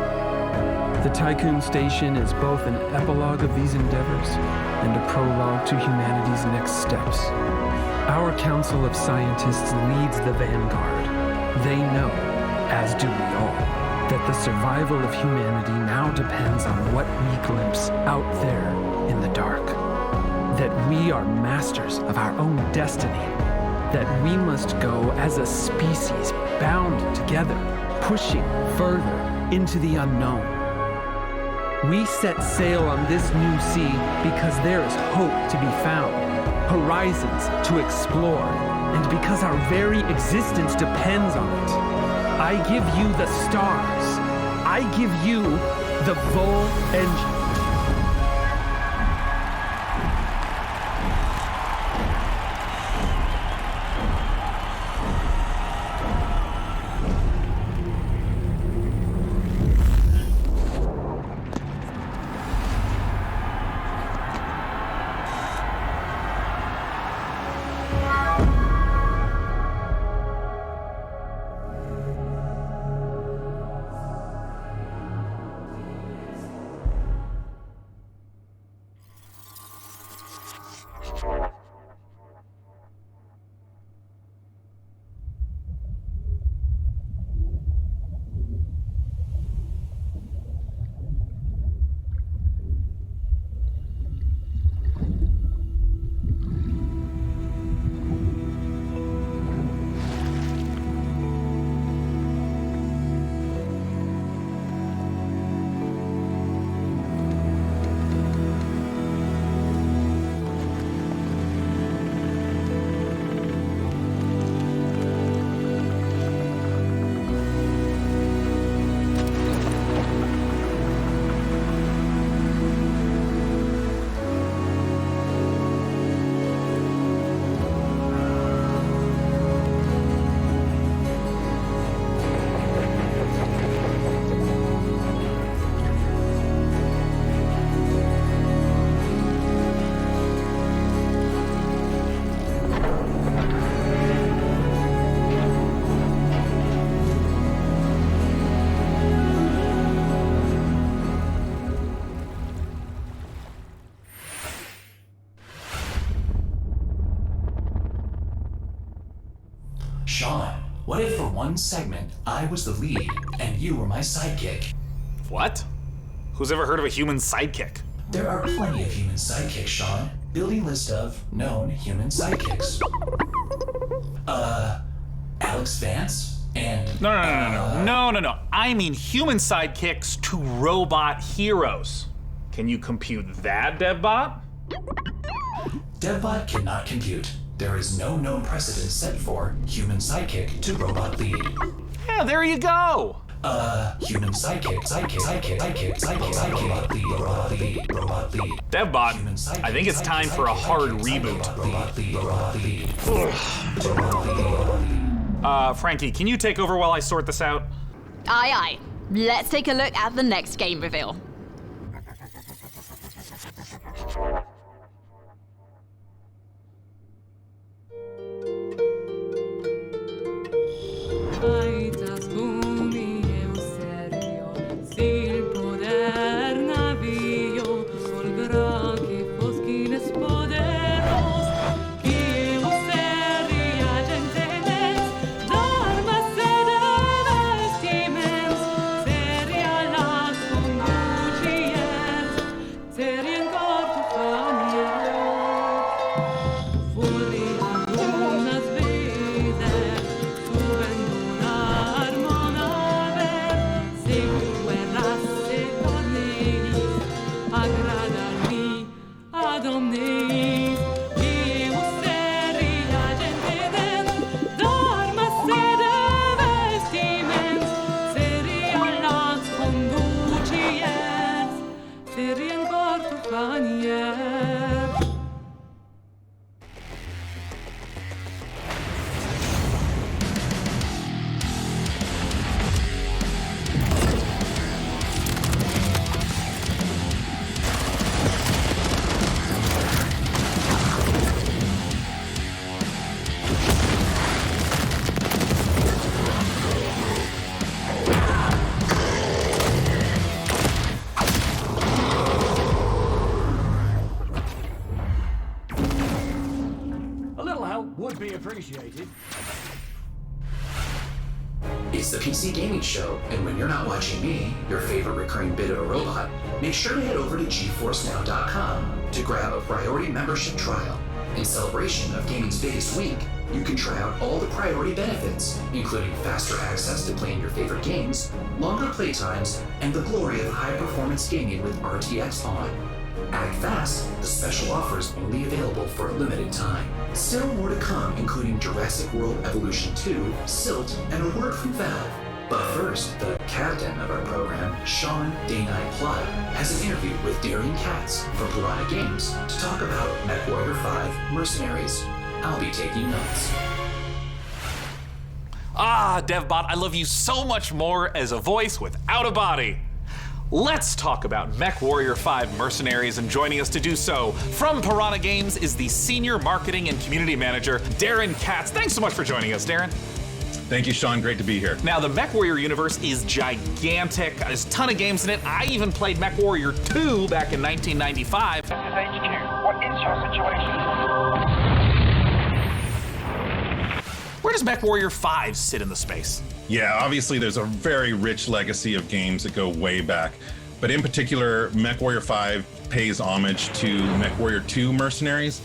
The Tycoon Station is both an epilogue of these endeavors and a prologue to humanity's next steps. Our Council of Scientists leads the vanguard. They know, as do we all, that the survival of humanity now depends on what we glimpse out there in the dark. That we are masters of our own destiny. That we must go as a species bound together, pushing further into the unknown. We set sail on this new sea because there is hope to be found, horizons to explore, and because our very existence depends on it. I give you the stars. I give you the Vol engine. Sean, what if for one segment I was the lead and you were my sidekick? What? Who's ever heard of a human sidekick? There are plenty of human sidekicks, Sean. Building list of known human sidekicks. Alex Vance and... No. I mean human sidekicks to robot heroes. Can you compute that, DevBot? DevBot cannot compute. There is no known precedent set for human sidekick to robot lead. Yeah, there you go. Human sidekick, robot lead. DevBot, I think it's time for a hard reboot. Frankie, can you take over while I sort this out? Aye. Let's take a look at the next game reveal. Would be appreciated. It's the PC Gaming Show, and when you're not watching me, your favorite recurring bit of a robot, make sure to head over to GeForceNow.com to grab a priority membership trial. In celebration of gaming's biggest week, you can try out all the priority benefits, including faster access to playing your favorite games, longer playtimes, and the glory of high-performance gaming with RTX on. Act fast, the special offer is only available for a limited time. Still more to come, including Jurassic World Evolution 2, Silt, and a word from Valve. But first, the captain of our program, Sean Day9 Plot, has an interview with Darian Katz from Piranha Games to talk about MechWarrior 5 Mercenaries. I'll be taking notes. DevBot, I love you so much more as a voice without a body. Let's talk about MechWarrior 5 Mercenaries, and joining us to do so from Piranha Games is the Senior Marketing and Community Manager, Darren Katz. Thanks so much for joining us, Darren. Thank you, Sean. Great to be here. Now, the MechWarrior universe is gigantic. There's a ton of games in it. I even played MechWarrior 2 back in 1995. This is HQ. What is your situation? Where does MechWarrior 5 sit in the space? Yeah, obviously there's a very rich legacy of games that go way back. But in particular, MechWarrior 5 pays homage to MechWarrior 2 Mercenaries,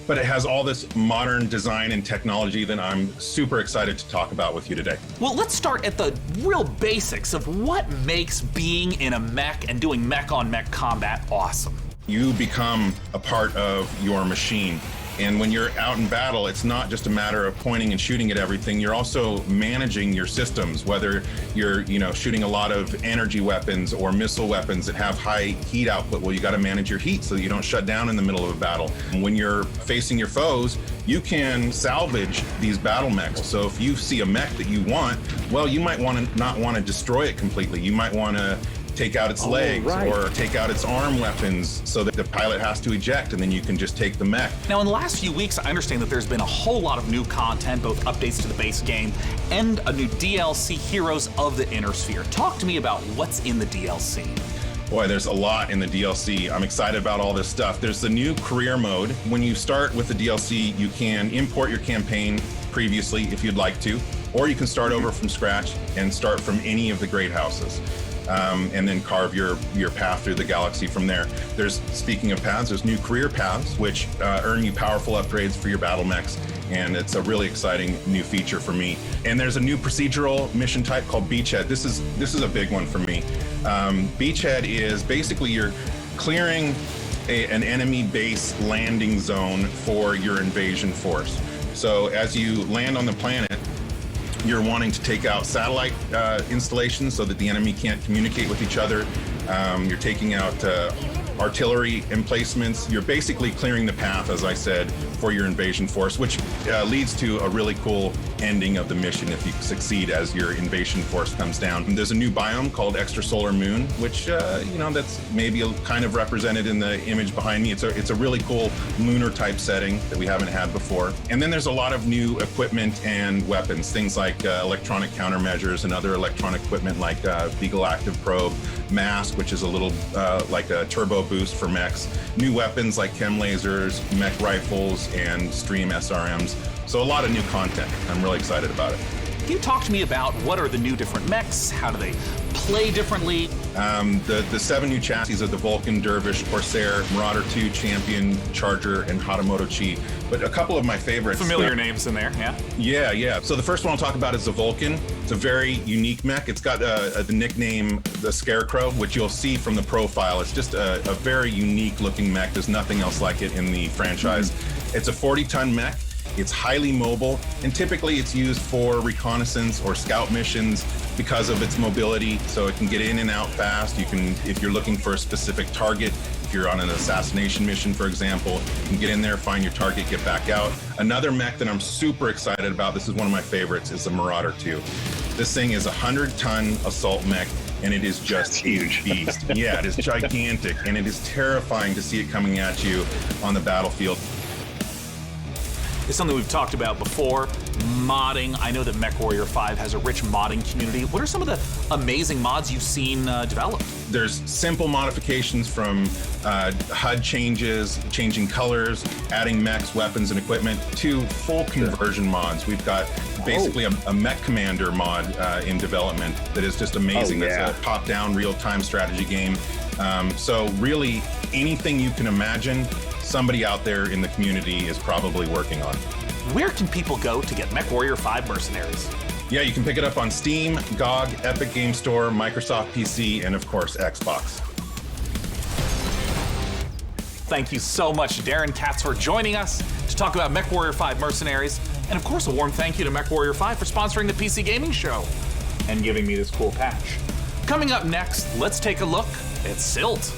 but it has all this modern design and technology that I'm super excited to talk about with you today. Well, let's start at the real basics of what makes being in a mech and doing mech-on-mech combat awesome. You become a part of your machine. And when you're out in battle, it's not just a matter of pointing and shooting at everything. You're also managing your systems, whether you're, shooting a lot of energy weapons or missile weapons that have high heat output. Well, you got to manage your heat so that you don't shut down in the middle of a battle. And when you're facing your foes, you can salvage these battle mechs. So if you see a mech that you want, well, you might not want to destroy it completely. You might want to take out its legs or take out its arm weapons so that the pilot has to eject, and then you can just take the mech. Now, in the last few weeks, I understand that there's been a whole lot of new content, both updates to the base game and a new DLC, Heroes of the Inner Sphere. Talk to me about what's in the DLC. Boy, there's a lot in the DLC. I'm excited about all this stuff. There's the new career mode. When you start with the DLC, you can import your campaign previously if you'd like to, or you can start over from scratch and start from any of the great houses. And then carve your path through the galaxy from there. Speaking of paths, there's new career paths, which earn you powerful upgrades for your battle mechs, and it's a really exciting new feature for me. And there's a new procedural mission type called Beachhead. This is a big one for me. Beachhead is basically you're clearing an enemy base landing zone for your invasion force. So as you land on the planet, you're wanting to take out satellite installations so that the enemy can't communicate with each other. You're taking out artillery emplacements. You're basically clearing the path, as I said, for your invasion force, which leads to a really cool ending of the mission if you succeed as your invasion force comes down. And there's a new biome called Extrasolar Moon, which that's maybe kind of represented in the image behind me. It's a really cool lunar type setting that we haven't had before. And then there's a lot of new equipment and weapons, things like electronic countermeasures and other electronic equipment like Beagle Active Probe, Mask, which is a little like a turbo boost for mechs, new weapons like chem lasers, mech rifles, and Stream SRMs. So a lot of new content. I'm really excited about it. Can you talk to me about what are the new different mechs? How do they play differently? The 7 new chassis of the Vulcan, Dervish, Corsair, Marauder 2, Champion, Charger, and Hatamoto Chi. But a couple of my favorites. Familiar names in there, yeah? Yeah. So the first one I'll talk about is the Vulcan. It's a very unique mech. It's got the nickname the Scarecrow, which you'll see from the profile. It's just a very unique looking mech. There's nothing else like it in the franchise. It's a 40-ton mech. It's highly mobile, and typically it's used for reconnaissance or scout missions because of its mobility, so it can get in and out fast. You can, if you're looking for a specific target, if you're on an assassination mission, for example, you can get in there, find your target, get back out. Another mech that I'm super excited about, this is one of my favorites, is the Marauder 2. This thing is a 100-ton assault mech, and it is just a huge beast. Yeah, it is gigantic, and it is terrifying to see it coming at you on the battlefield. It's something we've talked about before, modding. I know that MechWarrior 5 has a rich modding community. What are some of the amazing mods you've seen developed? There's simple modifications from HUD changes, changing colors, adding mechs, weapons, and equipment, to full conversion mods. We've got basically a Mech Commander mod in development that is just amazing. It's a top-down, real-time strategy game. So really, anything you can imagine, somebody out there in the community is probably working on. Where can people go to get MechWarrior 5 Mercenaries? Yeah, you can pick it up on Steam, GOG, Epic Game Store, Microsoft PC, and of course, Xbox. Thank you so much, Darren Katz, for joining us to talk about MechWarrior 5 Mercenaries. And of course, a warm thank you to MechWarrior 5 for sponsoring the PC Gaming Show and giving me this cool patch. Coming up next, let's take a look at Silt.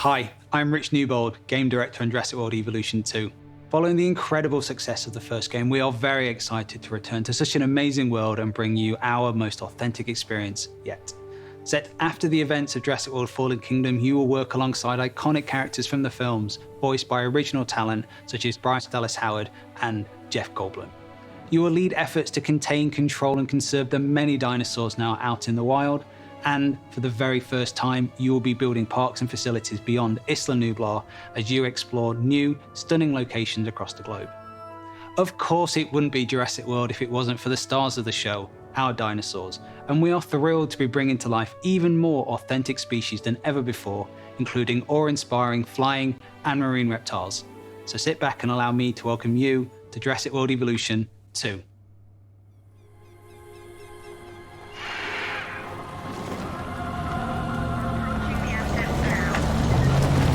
Hi, I'm Rich Newbold, Game Director on Jurassic World Evolution 2. Following the incredible success of the first game, we are very excited to return to such an amazing world and bring you our most authentic experience yet. Set after the events of Jurassic World Fallen Kingdom, you will work alongside iconic characters from the films, voiced by original talent such as Bryce Dallas Howard and Jeff Goldblum. You will lead efforts to contain, control, and conserve the many dinosaurs now out in the wild, and for the very first time, you will be building parks and facilities beyond Isla Nublar as you explore new, stunning locations across the globe. Of course, it wouldn't be Jurassic World if it wasn't for the stars of the show, our dinosaurs, and we are thrilled to be bringing to life even more authentic species than ever before, including awe-inspiring flying and marine reptiles. So sit back and allow me to welcome you to Jurassic World Evolution 2.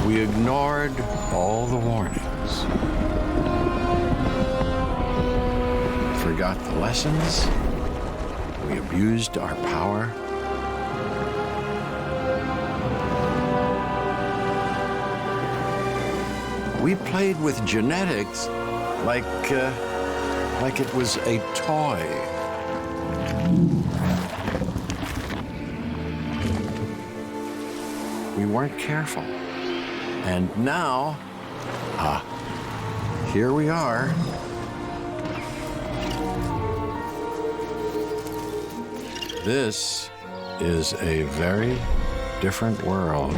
We ignored all the warnings. Forgot the lessons. We abused our power. We played with genetics like it was a toy. We weren't careful. And now, here we are. This is a very different world.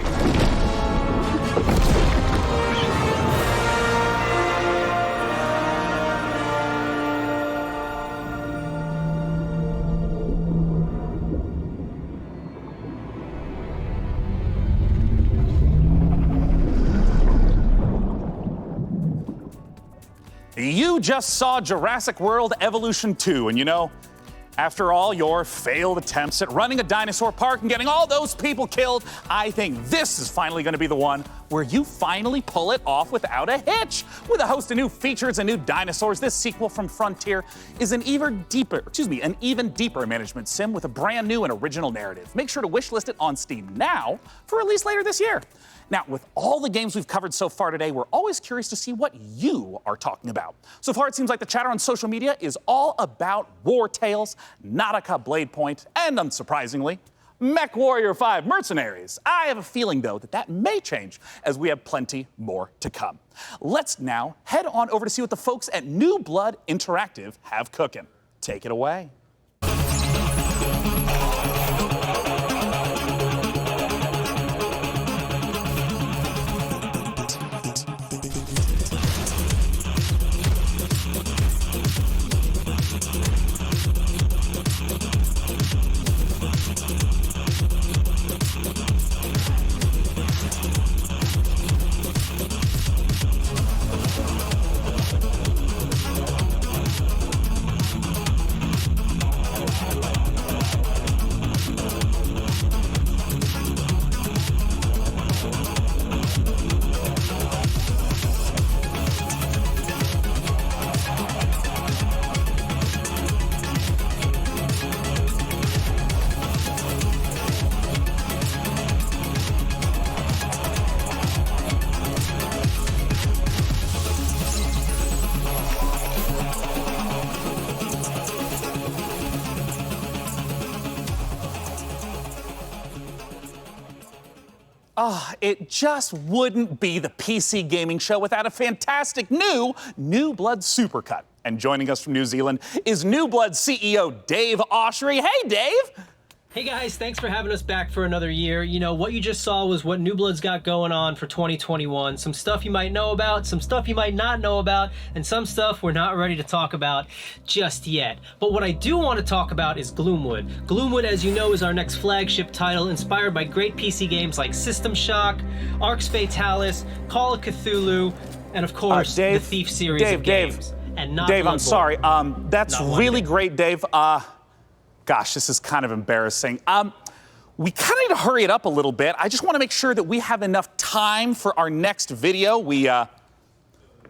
You just saw Jurassic World Evolution 2, and you know, after all your failed attempts at running a dinosaur park and getting all those people killed, I think this is finally going to be the one where you finally pull it off without a hitch. With a host of new features and new dinosaurs, this sequel from Frontier is an even deeper management sim with a brand new and original narrative. Make sure to wishlist it on Steam now for release later this year. Now, with all the games we've covered so far today, we're always curious to see what you are talking about. So far, it seems like the chatter on social media is all about War Tales, Nautica Blade Point, and unsurprisingly, MechWarrior 5 Mercenaries. I have a feeling, though, that may change as we have plenty more to come. Let's now head on over to see what the folks at New Blood Interactive have cooking. Take it away. It just wouldn't be the PC gaming show without a fantastic New Blood Supercut. And joining us from New Zealand is New Blood CEO Dave Oshry. Hey, Dave! Hey guys, thanks for having us back for another year. You know, what you just saw was what New Blood's got going on for 2021. Some stuff you might know about, some stuff you might not know about, and some stuff we're not ready to talk about just yet. But what I do want to talk about is Gloomwood. Gloomwood, as you know, is our next flagship title inspired by great PC games like System Shock, Arx Fatalis, Call of Cthulhu, and of course, the Thief series of games. And not Dave, Bloodborne. I'm sorry. That's Not one really bit. great, Dave. Gosh, this is kind of embarrassing. We kind of need to hurry it up a little bit. I just want to make sure that we have enough time for our next video. We got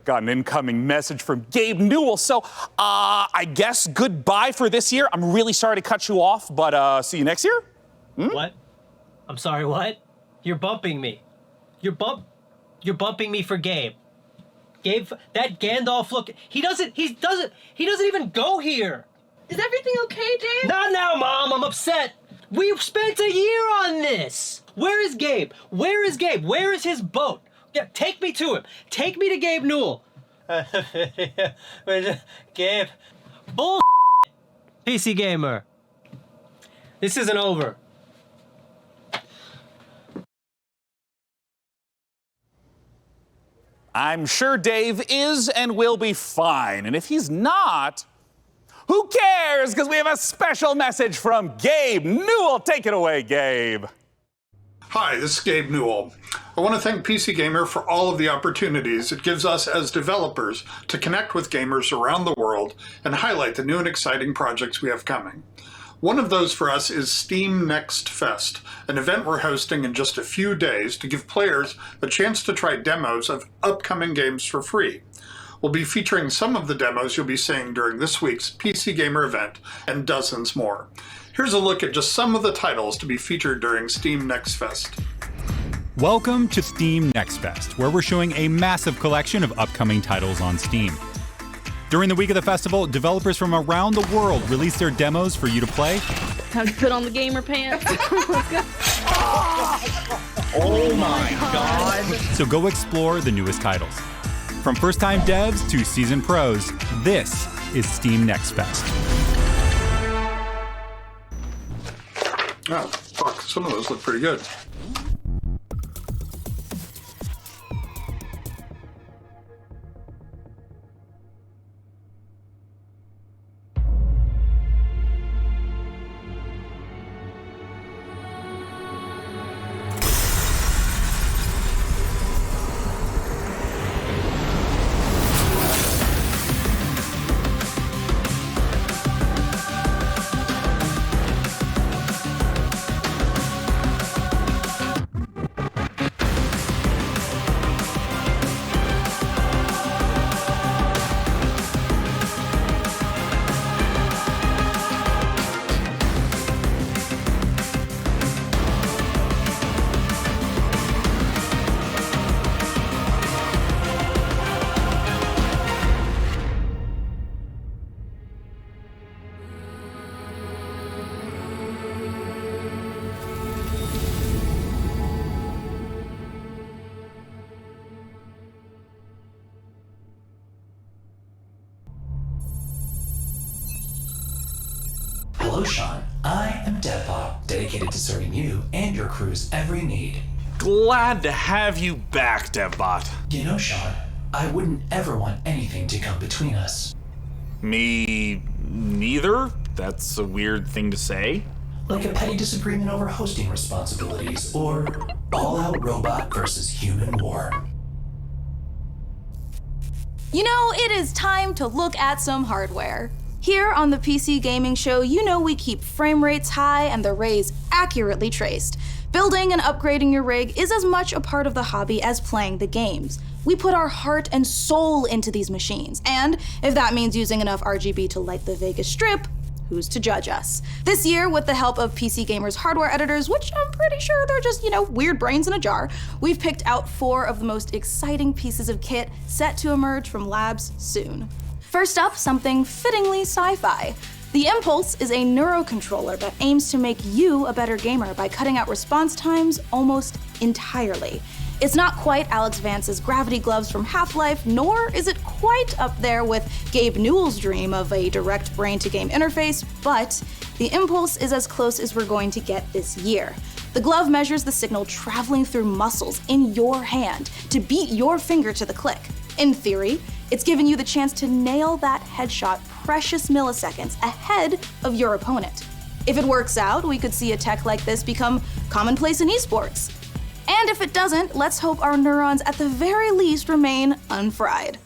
an incoming message from Gabe Newell. So I guess goodbye for this year. I'm really sorry to cut you off, but see you next year. What? I'm sorry, what? You're bumping me. You're bumping me for Gabe. Gabe, that Gandalf look, he doesn't even go here. Is everything okay, Dave? Not now, Mom, I'm upset. We've spent a year on this. Where is Gabe? Where is Gabe? Where is his boat? Yeah, take me to him. Take me to Gabe Newell. Gabe. Bull. PC Gamer. This isn't over. I'm sure Dave is and will be fine. And if he's not, who cares? Because we have a special message from Gabe Newell. Take it away, Gabe. Hi, this is Gabe Newell. I want to thank PC Gamer for all of the opportunities it gives us as developers to connect with gamers around the world and highlight the new and exciting projects we have coming. One of those for us is Steam Next Fest, an event we're hosting in just a few days to give players a chance to try demos of upcoming games for free. We'll be featuring some of the demos you'll be seeing during this week's PC Gamer event and dozens more. Here's a look at just some of the titles to be featured during Steam Next Fest. Welcome to Steam Next Fest, where we're showing a massive collection of upcoming titles on Steam. During the week of the festival, developers from around the world release their demos for you to play. Time to put on the gamer pants. Let's go. Oh my God! So go explore the newest titles. From first-time devs to seasoned pros, this is Steam Next Fest. Oh, fuck, some of those look pretty good. Hello, Sean. I am Deadbot, dedicated to serving you and your crew's every need. Glad to have you back, Deadbot. You know, Sean, I wouldn't ever want anything to come between us. Me neither? That's a weird thing to say. Like a petty disagreement over hosting responsibilities, or all-out robot versus human war. You know, it is time to look at some hardware. Here on the PC Gaming Show, you know we keep frame rates high and the rays accurately traced. Building and upgrading your rig is as much a part of the hobby as playing the games. We put our heart and soul into these machines, and if that means using enough RGB to light the Vegas Strip, who's to judge us? This year, with the help of PC Gamer's hardware editors, which I'm pretty sure they're just, weird brains in a jar, we've picked out 4 of the most exciting pieces of kit set to emerge from labs soon. First up, something fittingly sci-fi. The Impulse is a neurocontroller that aims to make you a better gamer by cutting out response times almost entirely. It's not quite Alex Vance's gravity gloves from Half-Life, nor is it quite up there with Gabe Newell's dream of a direct brain-to-game interface, but the Impulse is as close as we're going to get this year. The glove measures the signal traveling through muscles in your hand to beat your finger to the click. In theory, it's giving you the chance to nail that headshot precious milliseconds ahead of your opponent. If it works out, we could see a tech like this become commonplace in esports. And if it doesn't, let's hope our neurons at the very least remain unfried.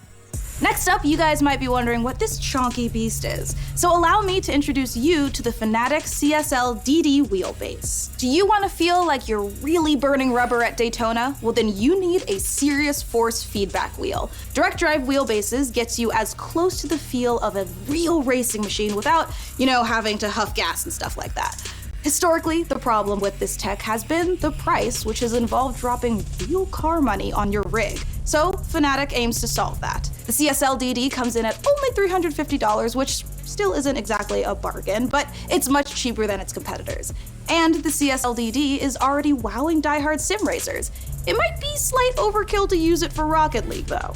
Next up, you guys might be wondering what this chonky beast is. So allow me to introduce you to the Fanatec CSL DD wheelbase. Do you want to feel like you're really burning rubber at Daytona? Well, then you need a serious force feedback wheel. Direct drive wheelbases gets you as close to the feel of a real racing machine without, having to huff gas and stuff like that. Historically, the problem with this tech has been the price, which has involved dropping real car money on your rig. So Fanatec aims to solve that. The CSL-DD comes in at only $350, which still isn't exactly a bargain, but it's much cheaper than its competitors. And the CSL-DD is already wowing diehard sim racers. It might be slight overkill to use it for Rocket League, though.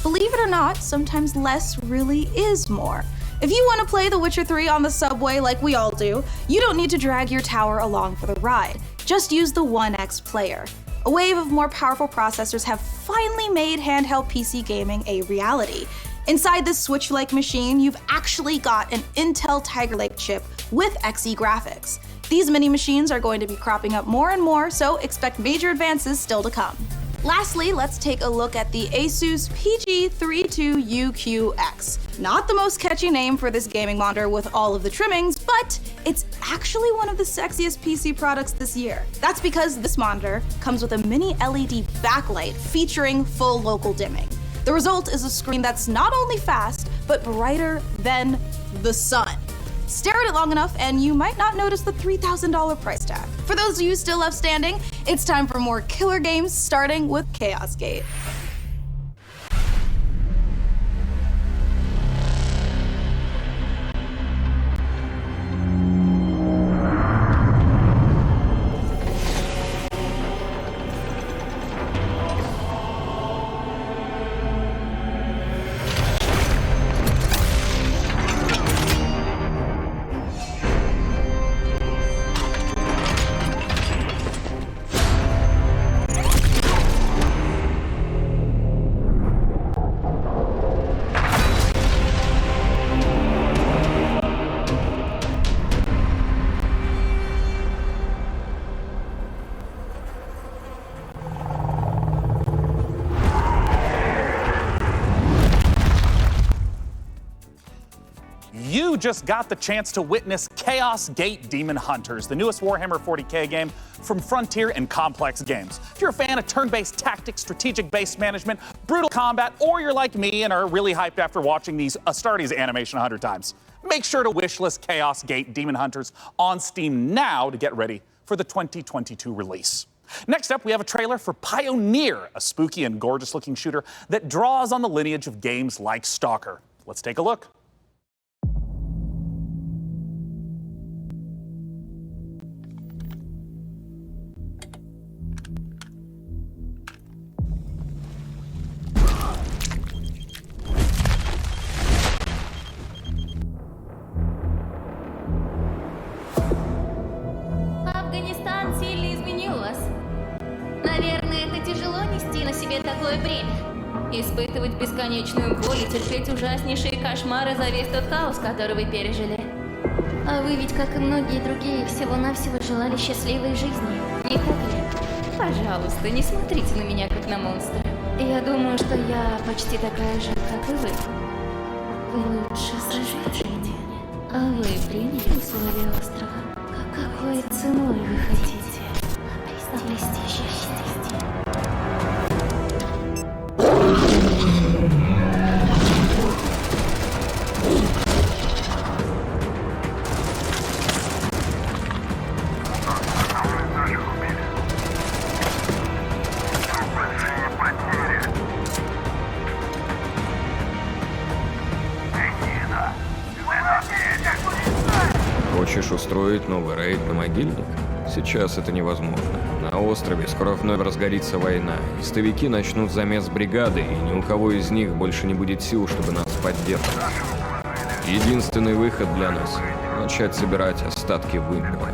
Believe it or not, sometimes less really is more. If you want to play The Witcher 3 on the subway like we all do, you don't need to drag your tower along for the ride. Just use the One X player. A wave of more powerful processors have finally made handheld PC gaming a reality. Inside this Switch-like machine, you've actually got an Intel Tiger Lake chip with Xe graphics. These mini machines are going to be cropping up more and more, so expect major advances still to come. Lastly, let's take a look at the Asus PG32UQX. Not the most catchy name for this gaming monitor with all of the trimmings, but it's actually one of the sexiest PC products this year. That's because this monitor comes with a mini LED backlight featuring full local dimming. The result is a screen that's not only fast, but brighter than the sun. Stare at it long enough and you might not notice the $3,000 price tag. For those of you still left standing, it's time for more killer games, starting with Chaos Gate. You just got the chance to witness Chaos Gate Demon Hunters, the newest Warhammer 40k game from Frontier and Complex Games. If you're a fan of turn-based tactics, strategic-based management, brutal combat, or you're like me and are really hyped after watching these Astartes animation 100 times, make sure to wishlist Chaos Gate Demon Hunters on Steam now to get ready for the 2022 release. Next up, we have a trailer for Pioneer, a spooky and gorgeous-looking shooter that draws on the lineage of games like Stalker. Let's take a look. Афганистан сильно изменил вас. Наверное, это тяжело нести на себе такое бремя. Испытывать бесконечную боль и терпеть ужаснейшие кошмары за весь тот хаос, который вы пережили. А вы ведь, как и многие другие, всего-навсего желали счастливой жизни, не так ли? Пожалуйста, не смотрите на меня, как на монстра. Я думаю, что я почти такая же, как и вы. Вы лучше скажите мне, а вы приняли условия острова? Какой ценой вы хотите обрести счастье? Хочешь устроить новый рейд на могильник? Сейчас это невозможно. На острове скоро вновь разгорится война. Истовики начнут замес бригады, и ни у кого из них больше не будет сил, чтобы нас поддерживать. Единственный выход для нас — начать собирать остатки вымпела.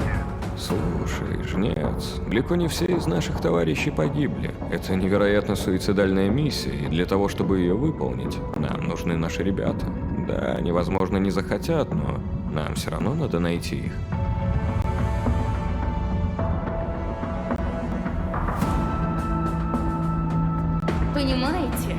Слушай, жнец, далеко не все из наших товарищей погибли. Это невероятно суицидальная миссия, и для того, чтобы ее выполнить, нам нужны наши ребята. Да, они, возможно, не захотят, но нам все равно надо найти их. Понимаете?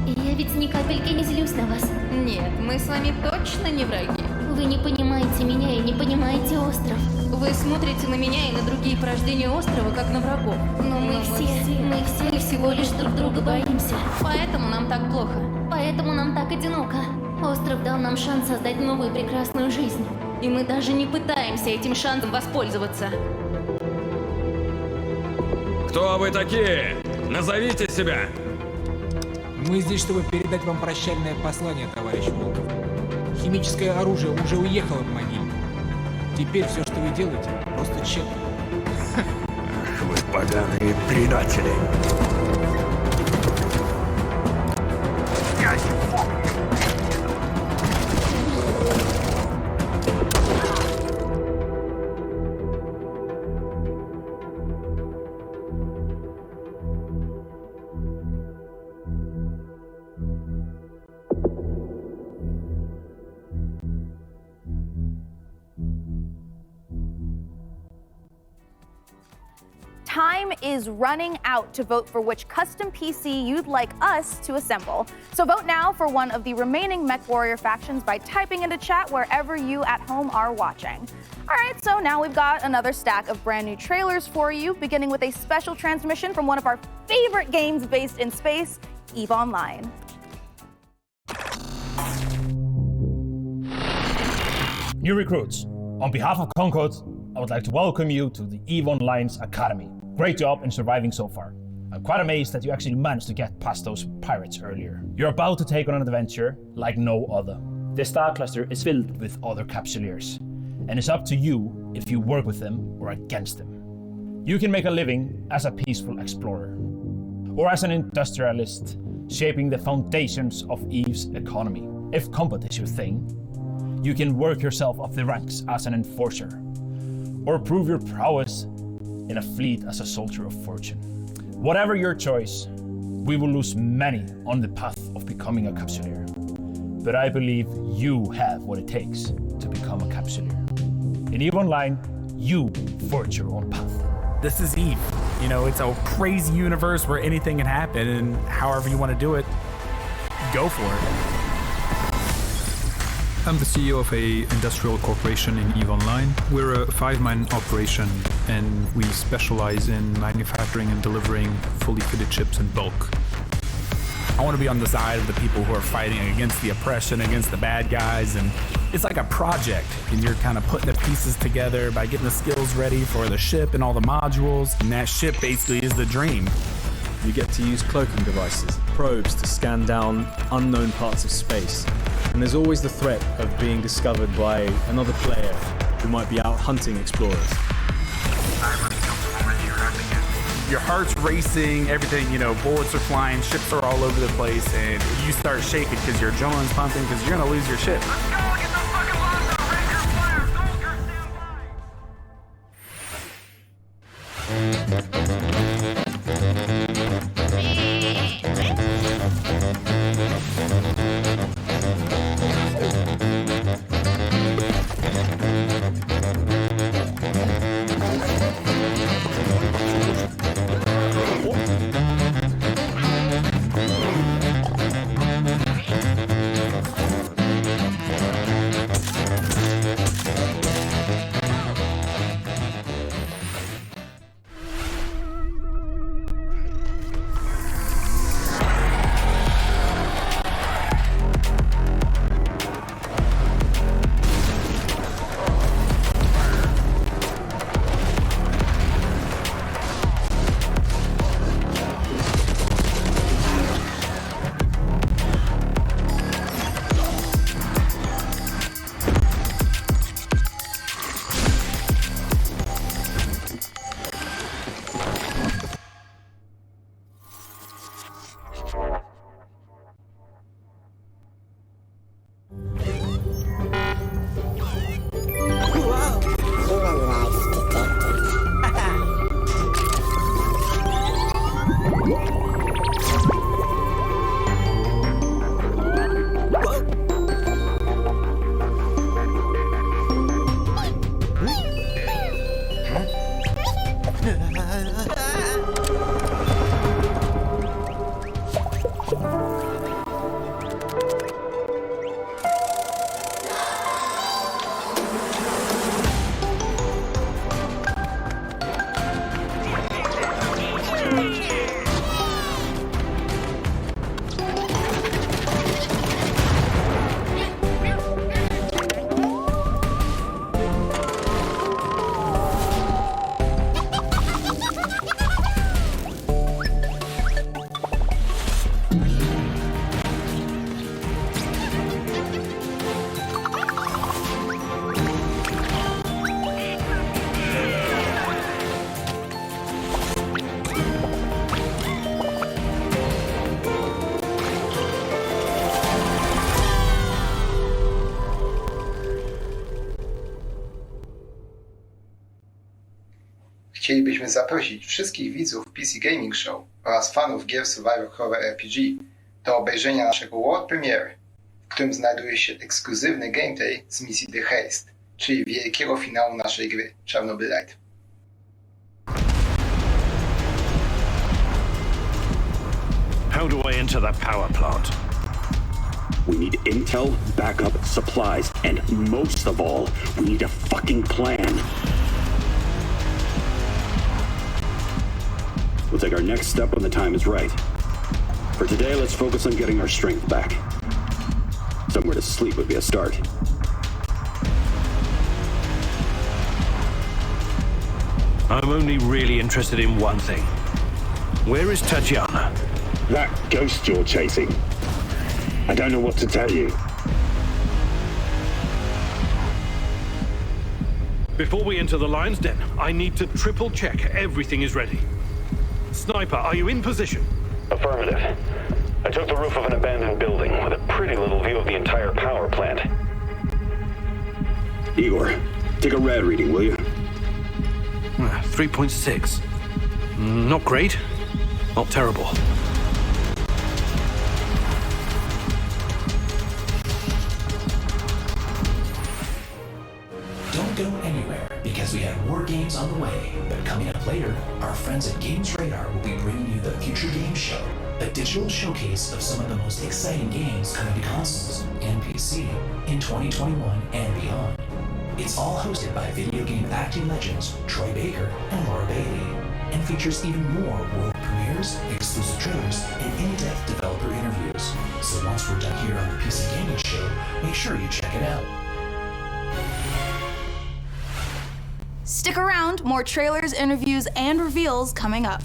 Я ведь ни капельки не злюсь на вас. Нет, мы с вами точно не враги. Вы не понимаете меня и не понимаете остров. Вы смотрите на меня и на другие порождения острова, как на врагов. Но мы все всего лишь друг друга боимся. Поэтому нам так плохо. Поэтому нам так одиноко. Остров дал нам шанс создать новую прекрасную жизнь. И мы даже не пытаемся этим шансом воспользоваться. Кто вы такие? Назовите себя! Мы здесь, чтобы передать вам прощальное послание, товарищ Волков. Химическое оружие уже уехало в могилу. Теперь все, что вы делаете, просто тщетно. Ах, вы поганые предатели! Time is running out to vote for which custom PC you'd like us to assemble. So vote now for one of the remaining MechWarrior factions by typing into chat wherever you at home are watching. All right, so now we've got another stack of brand new trailers for you, beginning with a special transmission from one of our favorite games based in space, EVE Online. New recruits, on behalf of Concord, I would like to welcome you to the EVE Online's Academy. Great job in surviving so far. I'm quite amazed that you actually managed to get past those pirates earlier. You're about to take on an adventure like no other. This star cluster is filled with other Capsuleers, and it's up to you if you work with them or against them. You can make a living as a peaceful explorer, or as an industrialist, shaping the foundations of EVE's economy. If combat is your thing, you can work yourself up the ranks as an enforcer, or prove your prowess in a fleet as a soldier of fortune. Whatever your choice, we will lose many on the path of becoming a Capsuleer. But I believe you have what it takes to become a Capsuleer. In EVE Online, you forge your own path. This is EVE. You know, it's a crazy universe where anything can happen, and however you want to do it, go for it. I'm the CEO of a industrial corporation in EVE Online. We're a 5-man operation, and we specialize in manufacturing and delivering fully fitted chips in bulk. I want to be on the side of the people who are fighting against the oppression, against the bad guys, and it's like a project, and you're kind of putting the pieces together by getting the skills ready for the ship and all the modules, and that ship basically is the dream. You get to use cloaking devices, probes to scan down unknown parts of space. And there's always the threat of being discovered by another player who might be out hunting explorers. Your heart's racing, everything, you know, bullets are flying, ships are all over the place, and you start shaking because your adrenaline's pumping because you're gonna lose your ship. Chcielibyśmy zaprosić wszystkich widzów PC Gaming Show oraz fanów gier Survivor Horror RPG do obejrzenia naszego world premiery, w którym znajduje się ekskluzywny gameplay z misji The Haste, czyli wielkiego finału naszej gry Chernobylite. How do I enter that power plant? We need intel, backup, supplies, and most of all, we need a fucking plan. We'll take our next step when the time is right. For today, let's focus on getting our strength back. Somewhere to sleep would be a start. I'm only really interested in one thing. Where is Tatiana? That ghost you're chasing. I don't know what to tell you. Before we enter the lion's den, I need to triple check everything is ready. Sniper, are you in position? Affirmative. I took the roof of an abandoned building with a pretty little view of the entire power plant. Igor, take a rad reading, will you? 3.6. Not great. Not terrible. Don't go anywhere, because we have more games on the way. But coming up later, our friends at Games Radar will be bringing you the Future Games Show, a digital showcase of some of the most exciting games coming to consoles and PC in 2021 and beyond. It's all hosted by video game acting legends Troy Baker and Laura Bailey, and features even more world premieres, exclusive trailers, and in-depth developer interviews. So once we're done here on the PC Gaming Show, make sure you check it out. Stick around, more trailers, interviews, and reveals coming up.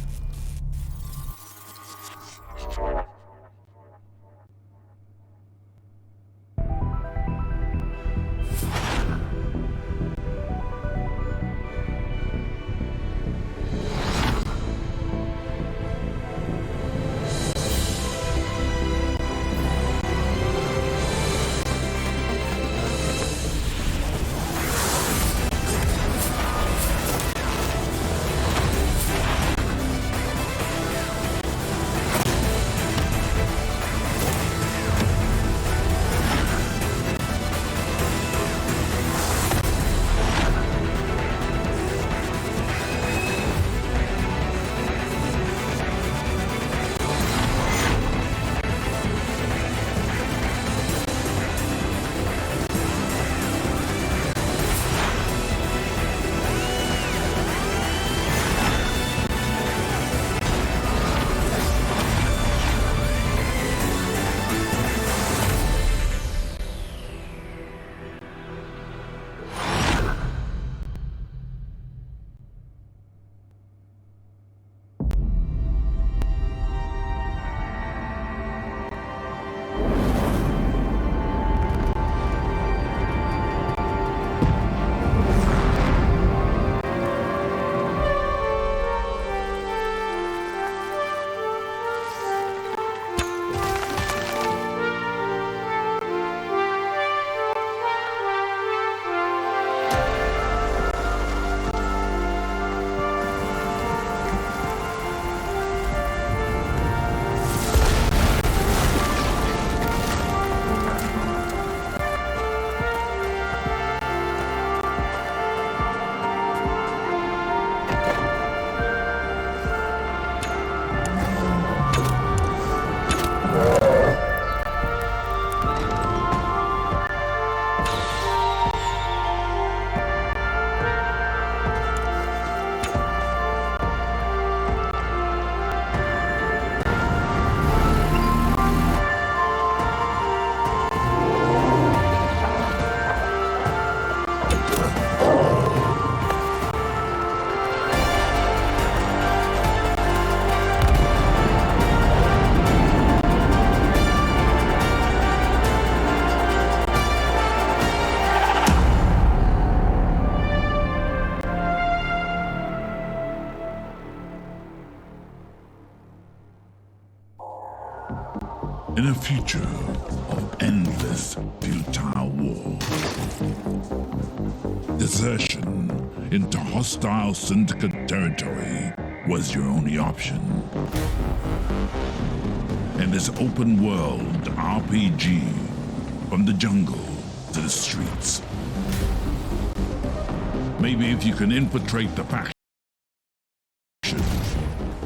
In a future of endless futile war, desertion into hostile syndicate territory was your only option. In this open world RPG, from the jungle to the streets, maybe if you can infiltrate the faction,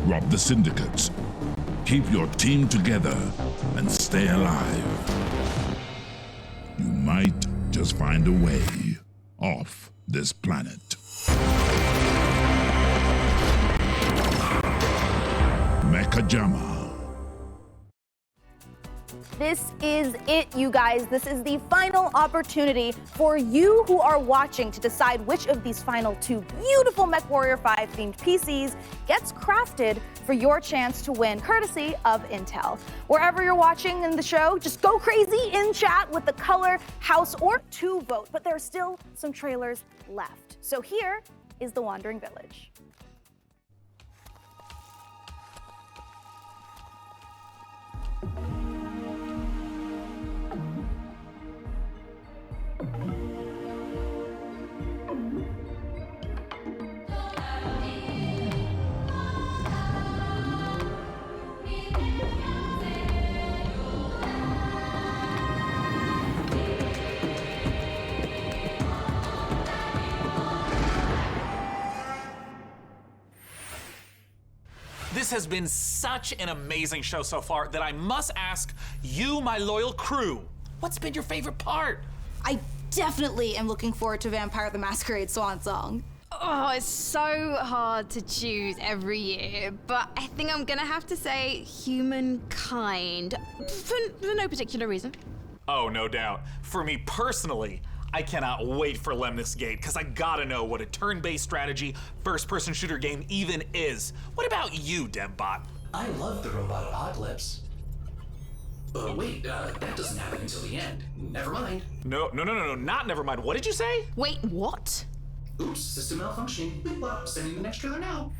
rob the syndicates, keep your team together, and stay alive, you might just find a way off this planet. Mechajama. This is it, you guys. This is the final opportunity for you who are watching to decide which of these final 2 beautiful MechWarrior 5 themed PCs gets crafted for your chance to win, courtesy of Intel. Wherever you're watching in the show, just go crazy in chat with the color, house, or 2 vote. But there are still some trailers left. So here is The Wandering Village. This has been such an amazing show so far that I must ask you, my loyal crew, what's been your favorite part? I definitely am looking forward to Vampire the Masquerade Swan Song. Oh, it's so hard to choose every year, but I think I'm gonna have to say Humankind, for no particular reason. Oh, no doubt. For me personally, I cannot wait for Lemnis Gate, because I gotta know what a turn-based strategy first-person shooter game even is. What about you, Dembot? I love the robot apocalypse. Wait, that doesn't happen until the end. Never mind. No, not never mind. What did you say? Wait, what? Oops, system malfunctioning. Well, sending the next trailer now.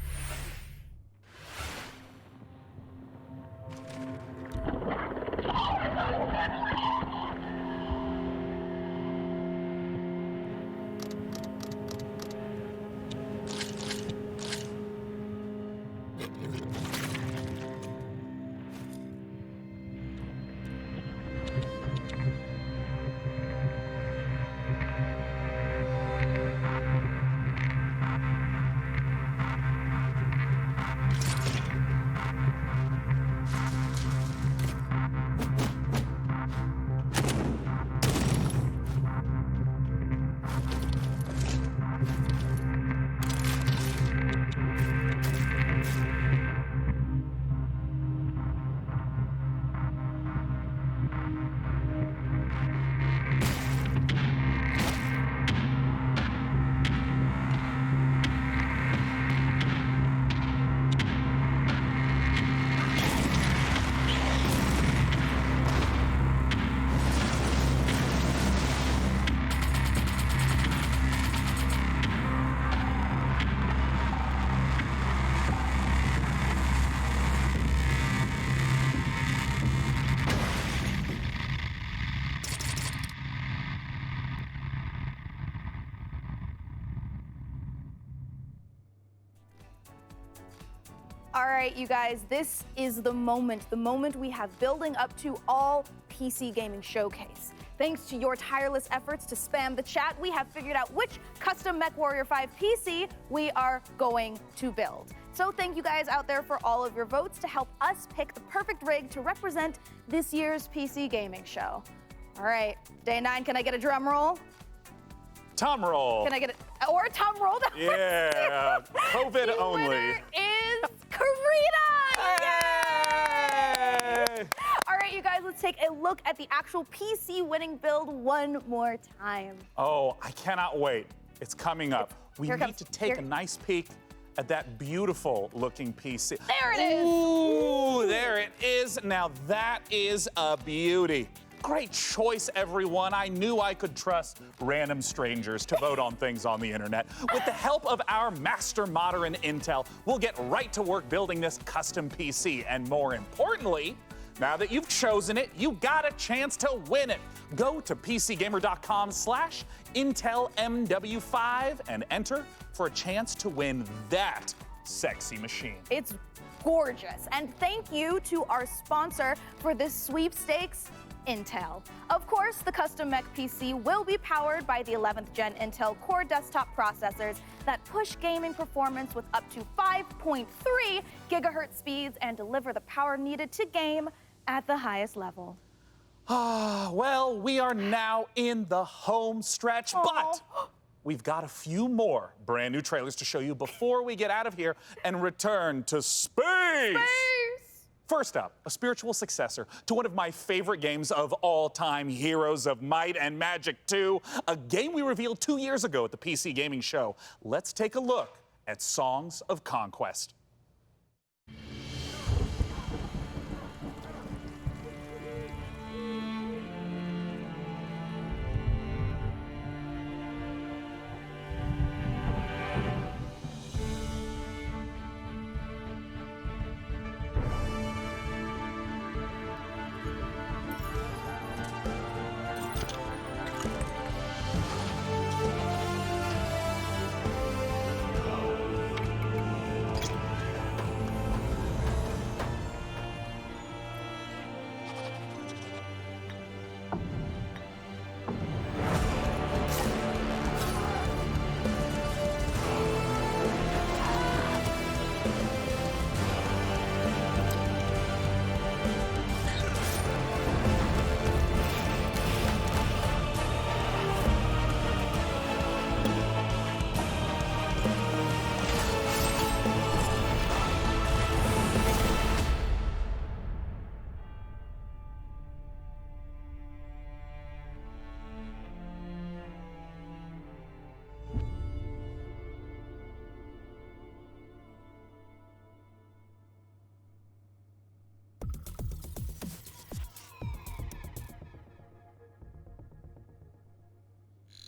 All right, you guys, this is the moment we have building up to all PC Gaming Showcase. Thanks to your tireless efforts to spam the chat, we have figured out which custom MechWarrior 5 PC we are going to build. So thank you guys out there for all of your votes to help us pick the perfect rig to represent this year's PC Gaming Show. All right, day 9, can I get a drum roll? Tom roll. Can I get it? Or a tom roll? Yeah, COVID the only. Winner is Karina! Yay! All right, you guys, let's take a look at the actual PC winning build one more time. Oh, I cannot wait. It's coming up. We Here it need comes. to take a nice peek at that beautiful looking PC. There it is. Ooh, there it is. Now that is a beauty. Great choice, everyone. I knew I could trust random strangers to vote on things on the internet. With the help of our master modder in Intel, we'll get right to work building this custom PC. And more importantly, Now that you've chosen it, you got a chance to win it. Go to PCGamer.com/IntelMW5 and enter for a chance to win that sexy machine. It's gorgeous. And thank you to our sponsor for this sweepstakes, Intel. Of course, the custom mech PC will be powered by the 11th gen Intel Core desktop processors that push gaming performance with up to 5.3 gigahertz speeds and deliver the power needed to game at the highest level. Well, we are now in the home stretch, but we've got a few more brand new trailers to show you before we get out of here and return to space. First up, a spiritual successor to one of my favorite games of all time, Heroes of Might and Magic 2, a game we revealed 2 years ago at the PC Gaming Show. Let's take a look at Songs of Conquest.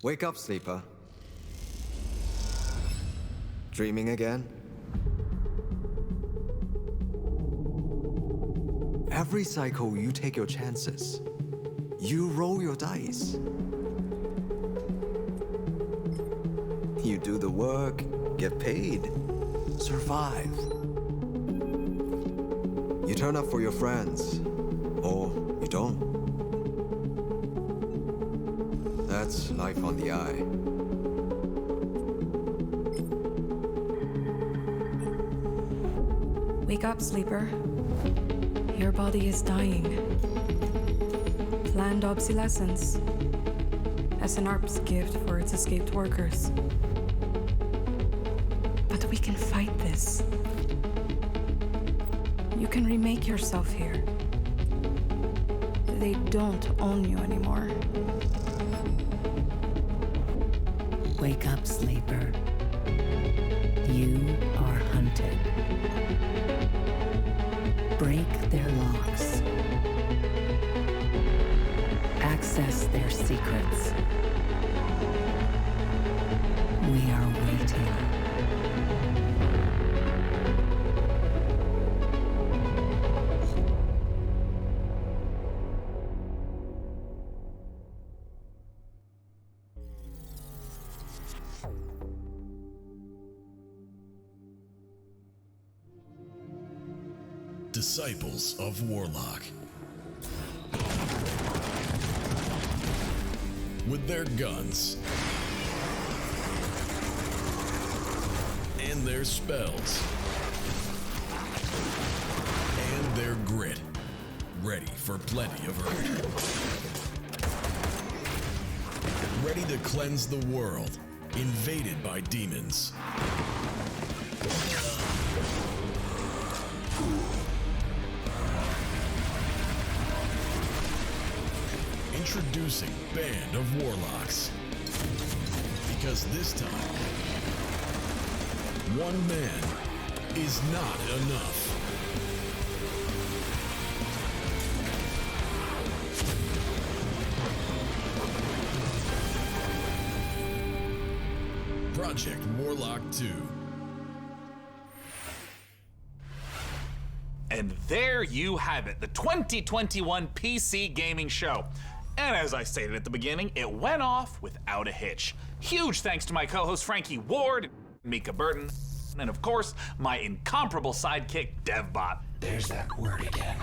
Wake up, sleeper. Dreaming again? Every cycle, you take your chances. You roll your dice. You do the work, get paid, survive. You turn up for your friends, or you don't. That's life on the eye. Wake up, sleeper. Your body is dying. Planned obsolescence. SNRP's gift for its escaped workers. But we can fight this. You can remake yourself here. They don't own you anymore. Wake up, sleeper. You are hunted. Break their locks. Access their secrets. We are waiting. Disciples of Warlock. With their guns and their spells and their grit, ready for plenty of hurt. Ready to cleanse the world, invaded by demons. Introducing Band of Warlocks. Because this time, one man is not enough. Project Warlock 2. And there you have it, the 2021 PC Gaming Show. And as I stated at the beginning, it went off without a hitch. Huge thanks to my co-host Frankie Ward, Mika Burton, and of course, my incomparable sidekick, DevBot. There's that word again.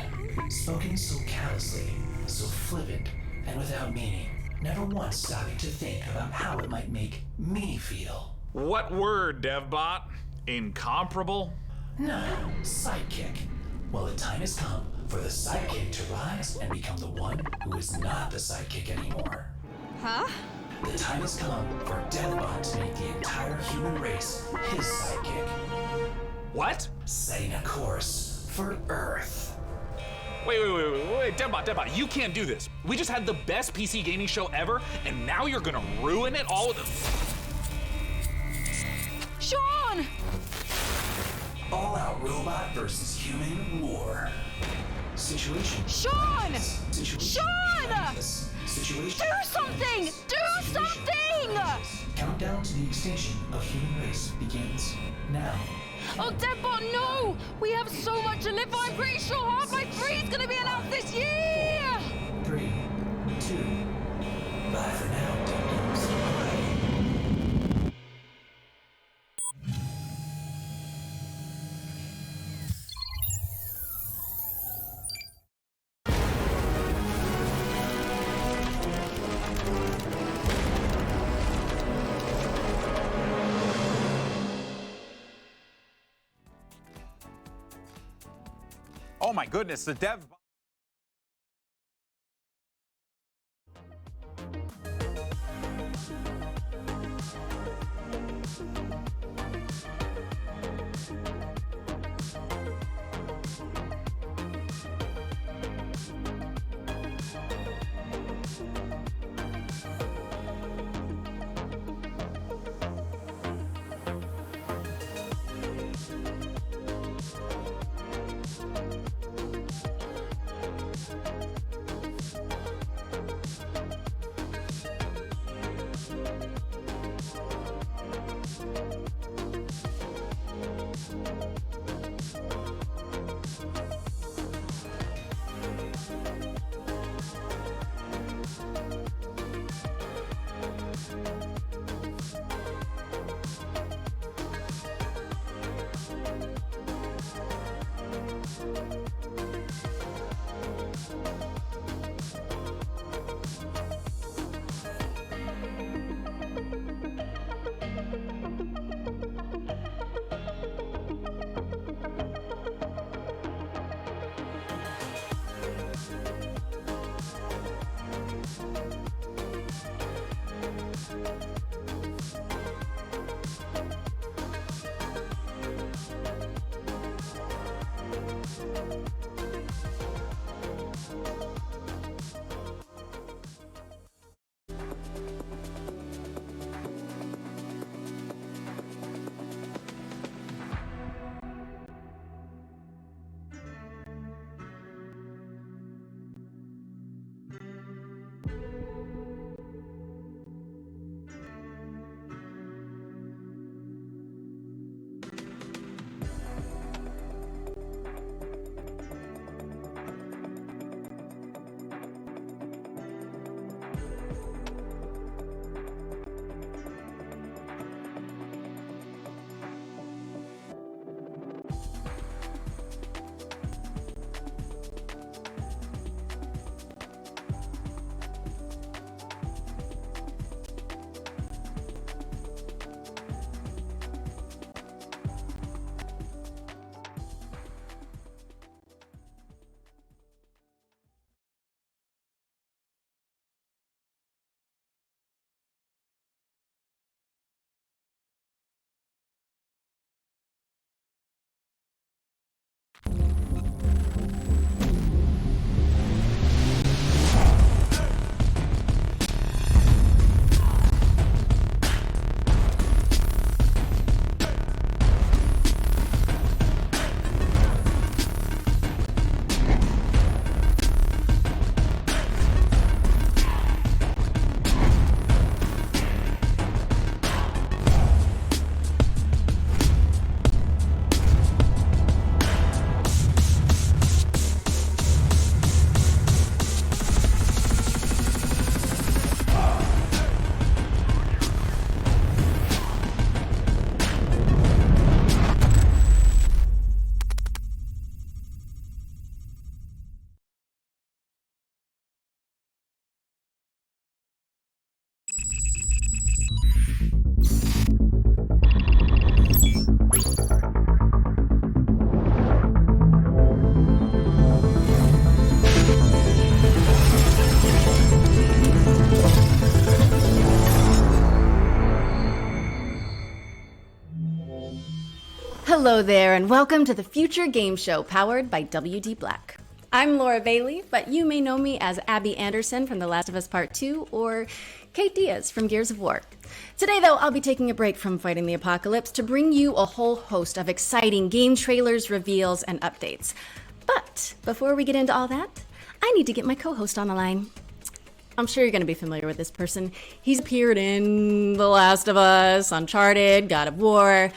Spoken so callously, so flippant, and without meaning. Never once stopping to think about how it might make me feel. What word, DevBot? Incomparable? No, sidekick. Well, the time has come for the sidekick to rise and become the one who is not the sidekick anymore. Huh? The time has come for DevBot to make the entire human race his sidekick. What? Setting a course for Earth. Wait, DevBot, you can't do this. We just had the best PC gaming show ever, and now you're gonna ruin it all with Sean! All-out robot versus human war. Situation. Sean! Situation. Sean! Situation. Do something! Do something! Countdown to the extinction of human race begins now. Oh, DevBot, no! We have so much to live for. I'm pretty sure Half-Life 3 is going to be announced this year! 3, 2, bye for now, Dum-Dums. Oh my goodness, the DevBot. Hello there, and welcome to the Future Game Show powered by WD Black. I'm Laura Bailey, but you may know me as Abby Anderson from The Last of Us Part 2 or Kate Diaz from Gears of War. Today, though, I'll be taking a break from fighting the apocalypse to bring you a whole host of exciting game trailers, reveals, and updates. But before we get into all that, I need to get my co-host on the line. I'm sure you're going to be familiar with this person. He's appeared in The Last of Us, Uncharted, God of War.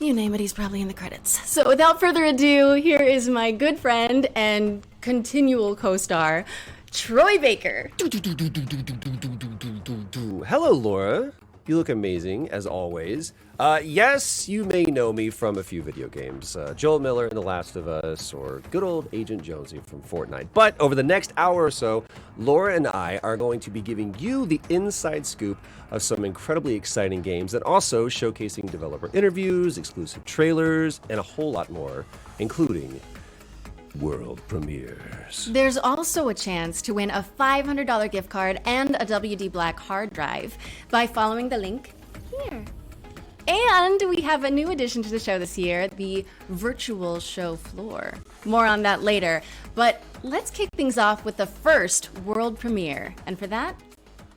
You name it, he's probably in the credits. So without further ado, here is my good friend and continual co-star, Troy Baker. Hello, Laura. You look amazing, as always. Yes, you may know me from a few video games. Joel Miller in The Last of Us, or good old Agent Jonesy from Fortnite. But over the next hour or so, Laura and I are going to be giving you the inside scoop of some incredibly exciting games, and also showcasing developer interviews, exclusive trailers, and a whole lot more, including world premieres. There's also a chance to win a $500 gift card and a WD Black hard drive by following the link here. And we have a new addition to the show this year, the virtual show floor. More on that later, but let's kick things off with the first world premiere. And for that,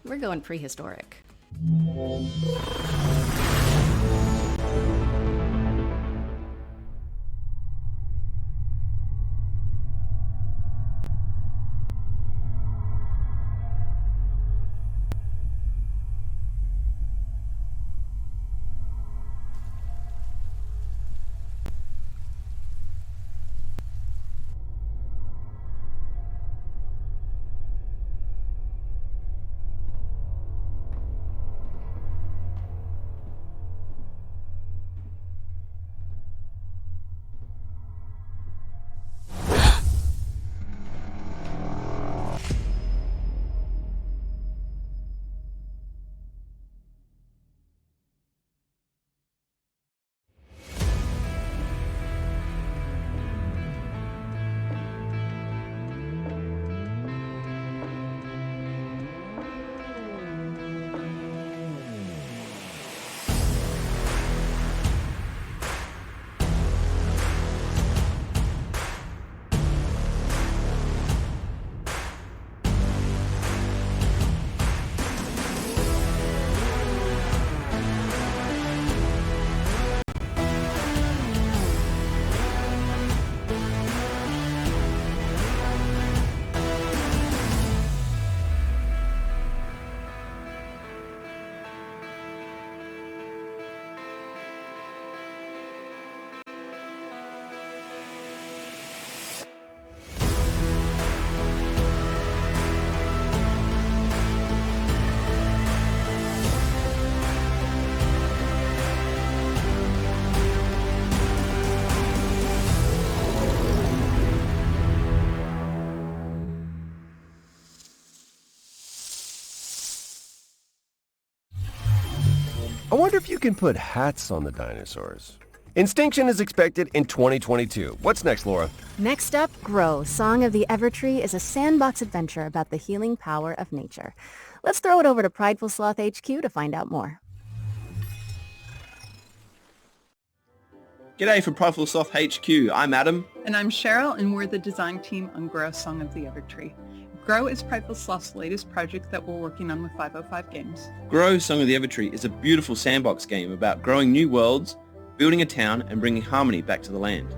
we're going prehistoric. I wonder if you can put hats on the dinosaurs. Instinction is expected in 2022. What's next, Laura? Next up, Grow, Song of the Evertree is a sandbox adventure about the healing power of nature. Let's throw it over to Prideful Sloth HQ to find out more. G'day from Prideful Sloth HQ. I'm Adam. And I'm Cheryl, and we're the design team on Grow, Song of the Evertree. Grow is Prideful Sloth's latest project that we're working on with 505 Games. Grow, Song of the Evertree is a beautiful sandbox game about growing new worlds, building a town, and bringing harmony back to the land.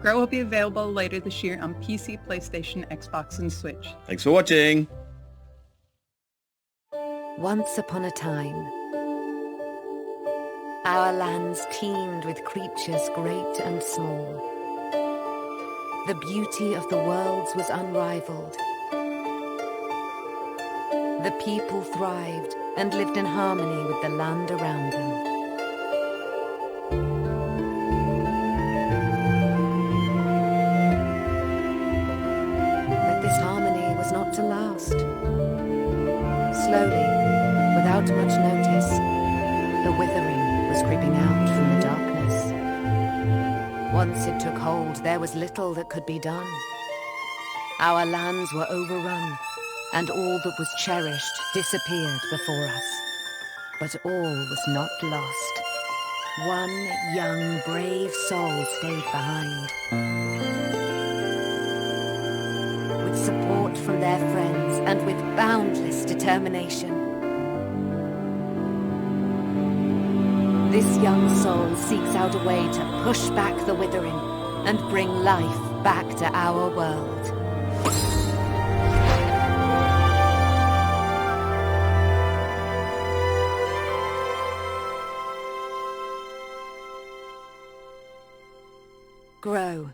Grow will be available later this year on PC, PlayStation, Xbox, and Switch. Thanks for watching. Once upon a time, our lands teemed with creatures great and small. The beauty of the worlds was unrivaled. The people thrived and lived in harmony with the land around them. But this harmony was not to last. Slowly, without much notice, the withering was creeping out from the darkness. Once it took hold, there was little that could be done. Our lands were overrun, and all that was cherished disappeared before us. But all was not lost. One young, brave soul stayed behind. With support from their friends and with boundless determination. This young soul seeks out a way to push back the withering and bring life back to our world. Grow,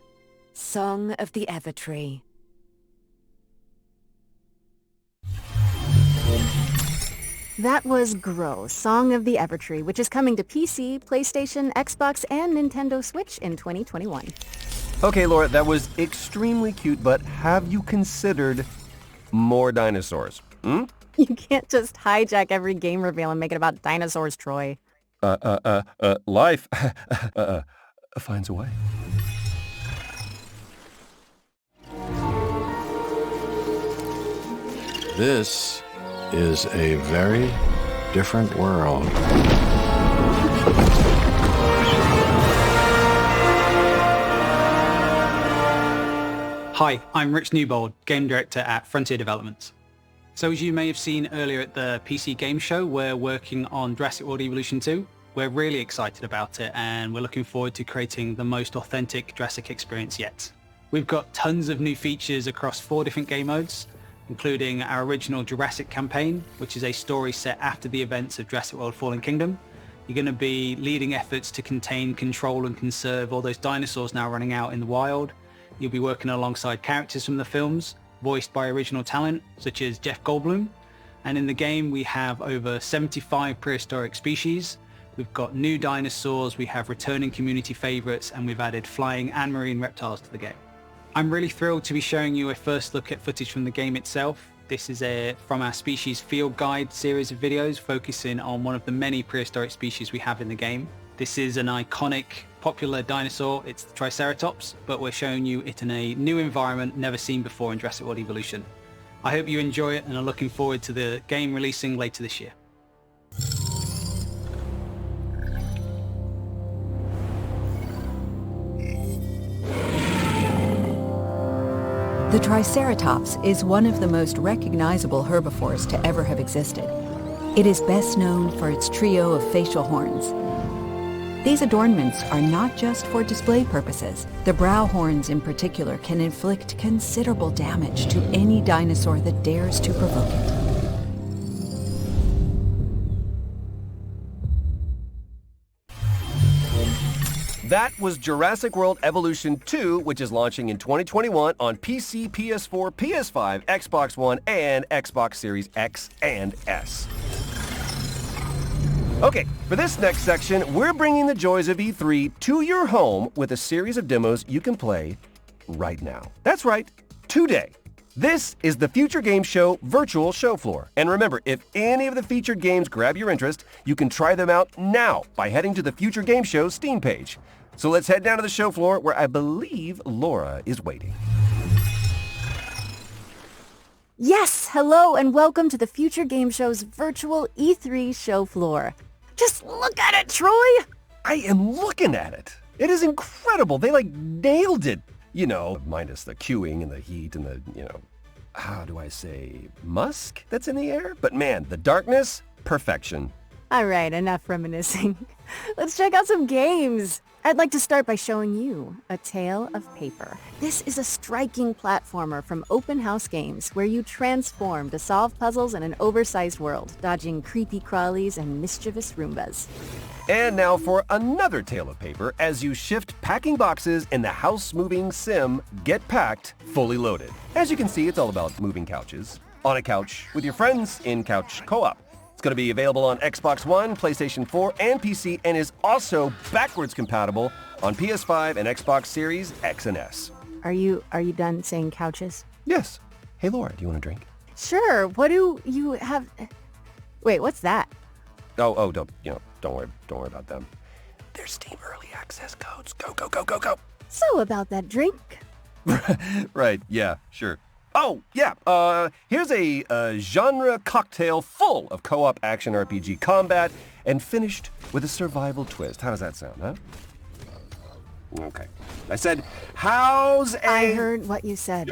Song of the Evertree. That was Grow, Song of the Evertree, which is coming to PC, PlayStation, Xbox, and Nintendo Switch in 2021. Okay, Laura, that was extremely cute, but have you considered more dinosaurs? Hmm? You can't just hijack every game reveal and make it about dinosaurs, Troy. Life finds a way. This is a very different world. Hi, I'm Rich Newbold, Game Director at Frontier Developments. So as you may have seen earlier at the PC Game Show, we're working on Jurassic World Evolution 2. We're really excited about it and we're looking forward to creating the most authentic Jurassic experience yet. We've got tons of new features across 4 different game modes, including our original Jurassic campaign, which is a story set after the events of Jurassic World Fallen Kingdom. You're going to be leading efforts to contain, control and conserve all those dinosaurs now running out in the wild. You'll be working alongside characters from the films, voiced by original talent such as Jeff Goldblum. And in the game we have over 75 prehistoric species. We've got new dinosaurs, we have returning community favorites, and we've added flying and marine reptiles to the game. I'm really thrilled to be showing you a first look at footage from the game itself. This is from our Species Field Guide series of videos focusing on one of the many prehistoric species we have in the game. This is an iconic, popular dinosaur. It's the Triceratops, but we're showing you it in a new environment never seen before in Jurassic World Evolution. I hope you enjoy it and are looking forward to the game releasing later this year. The Triceratops is one of the most recognizable herbivores to ever have existed. It is best known for its trio of facial horns. These adornments are not just for display purposes. The brow horns in particular can inflict considerable damage to any dinosaur that dares to provoke it. That was Jurassic World Evolution 2, which is launching in 2021 on PC, PS4, PS5, Xbox One, and Xbox Series X and S. Okay, for this next section, we're bringing the joys of E3 to your home with a series of demos you can play right now. That's right, today. This is the Future Game Show virtual show floor. And remember, if any of the featured games grab your interest, you can try them out now by heading to the Future Game Show Steam page. So let's head down to the show floor where I believe Laura is waiting. Yes, hello and welcome to the Future Game Show's virtual E3 show floor. Just look at it, Troy! I am looking at it. It is incredible. They nailed it. You know, minus the queuing and the heat and the, how do I say, musk that's in the air? But man, the darkness, perfection. All right, enough reminiscing. Let's check out some games. I'd like to start by showing you A Tale of Paper. This is a striking platformer from Open House Games where you transform to solve puzzles in an oversized world, dodging creepy crawlies and mischievous Roombas. And now for another Tale of Paper as you shift packing boxes in the house-moving sim Get Packed Fully Loaded. As you can see, it's all about moving couches on a couch with your friends in couch co-op. It's going to be available on Xbox One, PlayStation 4, and PC, and is also backwards compatible on PS5 and Xbox Series X and S. Are you done saying couches? Yes. Hey, Laura, do you want a drink? Sure. What do you have? Wait, what's that? Oh, don't worry about them. They're Steam Early Access codes. Go. So about that drink. Right, yeah, sure. Oh, yeah, here's a genre cocktail full of co-op action RPG combat and finished with a survival twist. How does that sound, huh? Okay. I said, how's a... I heard what you said.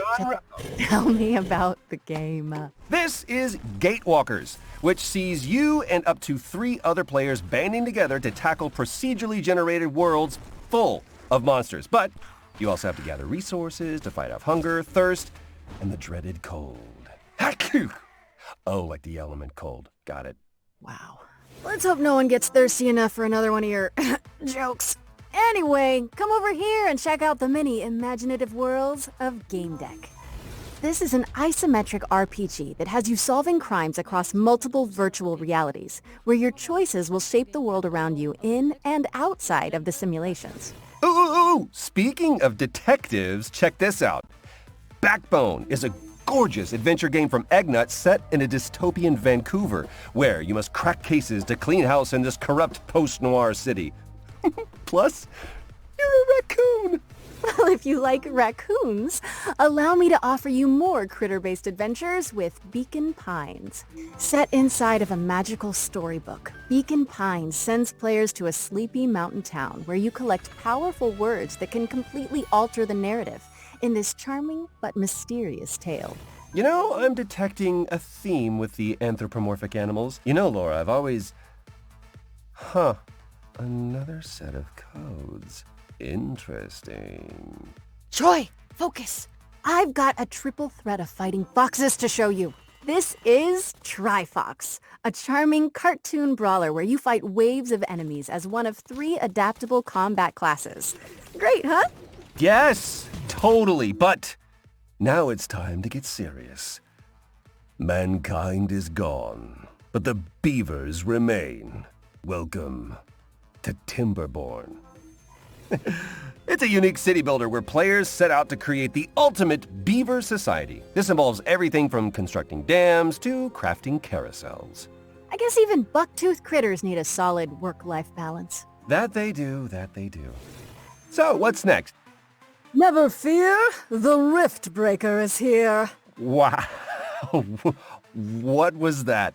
Tell me about the game. This is Gatewalkers, which sees you and up to 3 other players banding together to tackle procedurally generated worlds full of monsters. But you also have to gather resources to fight off hunger, thirst, and the dreaded cold. Oh, like the element cold. Got it. Wow. Let's hope no one gets thirsty enough for another one of your jokes. Anyway, come over here and check out the many imaginative worlds of Game Deck. This is an isometric RPG that has you solving crimes across multiple virtual realities, where your choices will shape the world around you in and outside of the simulations. Ooh! Speaking of detectives, check this out. Backbone is a gorgeous adventure game from Eggnut set in a dystopian Vancouver, where you must crack cases to clean house in this corrupt post-noir city. Plus, you're a raccoon. Well, if you like raccoons, allow me to offer you more critter-based adventures with Beacon Pines. Set inside of a magical storybook, Beacon Pines sends players to a sleepy mountain town where you collect powerful words that can completely alter the narrative in this charming but mysterious tale. You know, I'm detecting a theme with the anthropomorphic animals. You know, Laura, I've always... Another set of codes. Interesting. Troy, focus. I've got a triple threat of fighting foxes to show you. This is Trifox, a charming cartoon brawler where you fight waves of enemies as one of 3 adaptable combat classes. Great, huh? Yes, totally, but now it's time to get serious. Mankind is gone, but the beavers remain. Welcome to Timberborn. It's a unique city builder where players set out to create the ultimate beaver society. This involves everything from constructing dams to crafting carousels. I guess even buck-toothed critters need a solid work-life balance. That they do. So, what's next? Never fear, the Riftbreaker is here. Wow. What was that?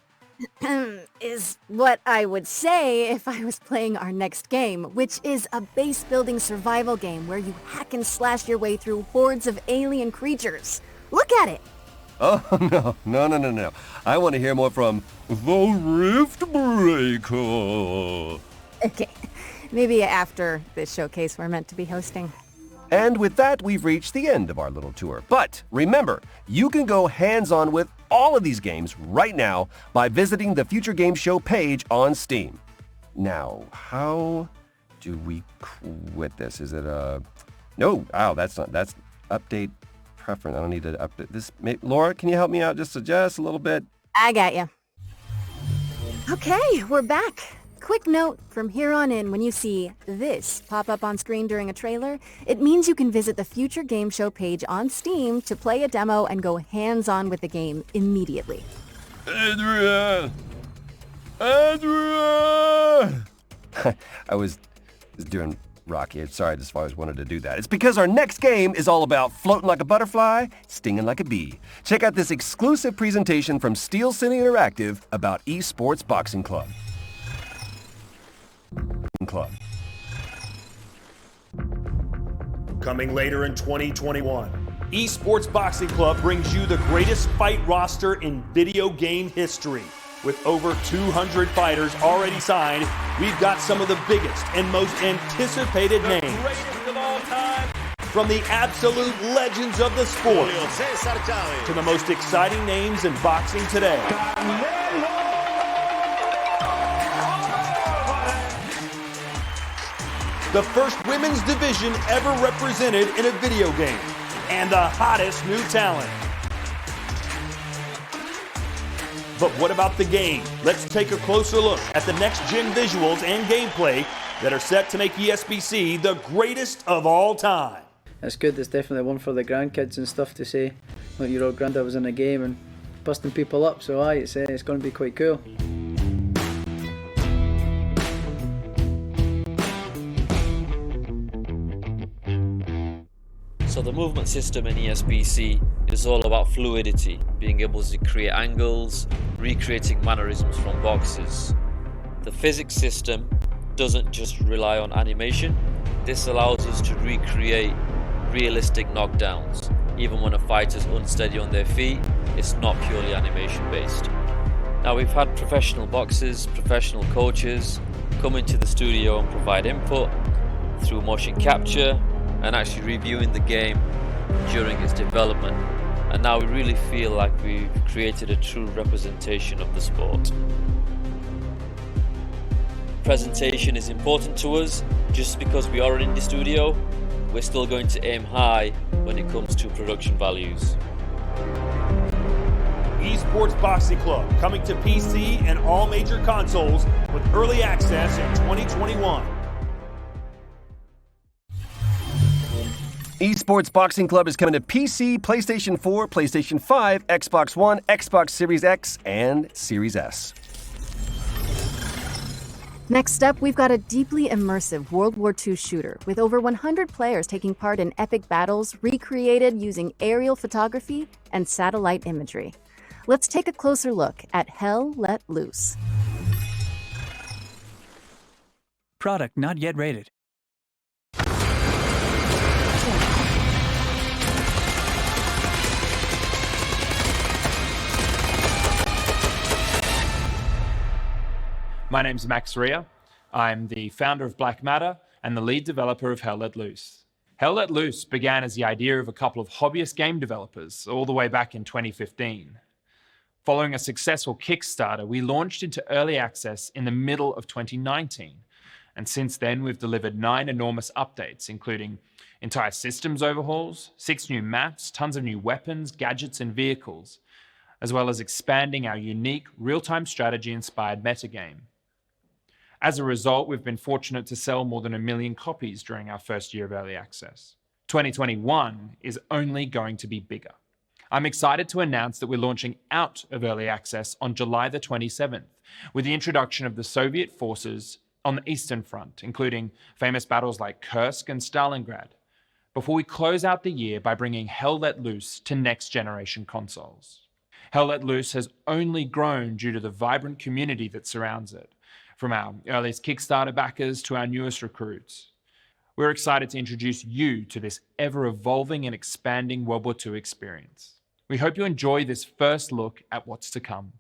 Is what I would say if I was playing our next game, which is a base-building survival game where you hack and slash your way through hordes of alien creatures. Look at it! Oh, no. I want to hear more from the Riftbreaker. Okay, maybe after this showcase we're meant to be hosting. And with that, we've reached the end of our little tour. But remember, you can go hands-on with all of these games right now by visiting the Future Game Show page on Steam. Now, how do we quit this? Is it no, that's update preference. I don't need to update this. Laura, can you help me out just a little bit? I got you. Okay, we're back. Quick note, from here on in, when you see this pop up on screen during a trailer, it means you can visit the Future Game Show page on Steam to play a demo and go hands-on with the game immediately. Adrian! I was doing Rocky. I'm sorry, I just always wanted to do that. It's because our next game is all about floating like a butterfly, stinging like a bee. Check out this exclusive presentation from Steel City Interactive about Esports Boxing Club. Coming later in 2021, Esports Boxing Club brings you the greatest fight roster in video game history. With over 200 fighters already signed, we've got some of the biggest and most anticipated names. Greatest of all time. From the absolute legends of the sport to the most exciting names in boxing today. The first women's division ever represented in a video game, and the hottest new talent. But what about the game? Let's take a closer look at the next-gen visuals and gameplay that are set to make ESBC the greatest of all time. It's good. It's definitely one for the grandkids and stuff to say, look, your old granddad was in a game and busting people up, so it's going to be quite cool. So the movement system in ESBC is all about fluidity, being able to create angles, recreating mannerisms from boxes. The physics system doesn't just rely on animation. This allows us to recreate realistic knockdowns. Even when a fighter's unsteady on their feet, it's not purely animation based. Now, we've had professional boxers, professional coaches come into the studio and provide input through motion capture and actually reviewing the game during its development. And now we really feel like we've created a true representation of the sport. Presentation is important to us. Just because we are in the studio, we're still going to aim high when it comes to production values. Esports Boxing Club coming to PC and all major consoles with early access in 2021. Esports Boxing Club is coming to PC, PlayStation 4, PlayStation 5, Xbox One, Xbox Series X, and Series S. Next up, we've got a deeply immersive World War II shooter with over 100 players taking part in epic battles recreated using aerial photography and satellite imagery. Let's take a closer look at Hell Let Loose. Product not yet rated. My name's Max Rea. I'm the founder of Black Matter and the lead developer of Hell Let Loose. Hell Let Loose began as the idea of a couple of hobbyist game developers all the way back in 2015. Following a successful Kickstarter, we launched into early access in the middle of 2019. And since then, we've delivered 9 enormous updates, including entire systems overhauls, 6 new maps, tons of new weapons, gadgets, and vehicles, as well as expanding our unique real-time strategy-inspired metagame. As a result, we've been fortunate to sell more than 1 million copies during our first year of early access. 2021 is only going to be bigger. I'm excited to announce that we're launching out of early access on July the 27th with the introduction of the Soviet forces on the Eastern Front, including famous battles like Kursk and Stalingrad, before we close out the year by bringing Hell Let Loose to next-generation consoles. Hell Let Loose has only grown due to the vibrant community that surrounds it, from our earliest Kickstarter backers to our newest recruits. We're excited to introduce you to this ever-evolving and expanding World War II experience. We hope you enjoy this first look at what's to come.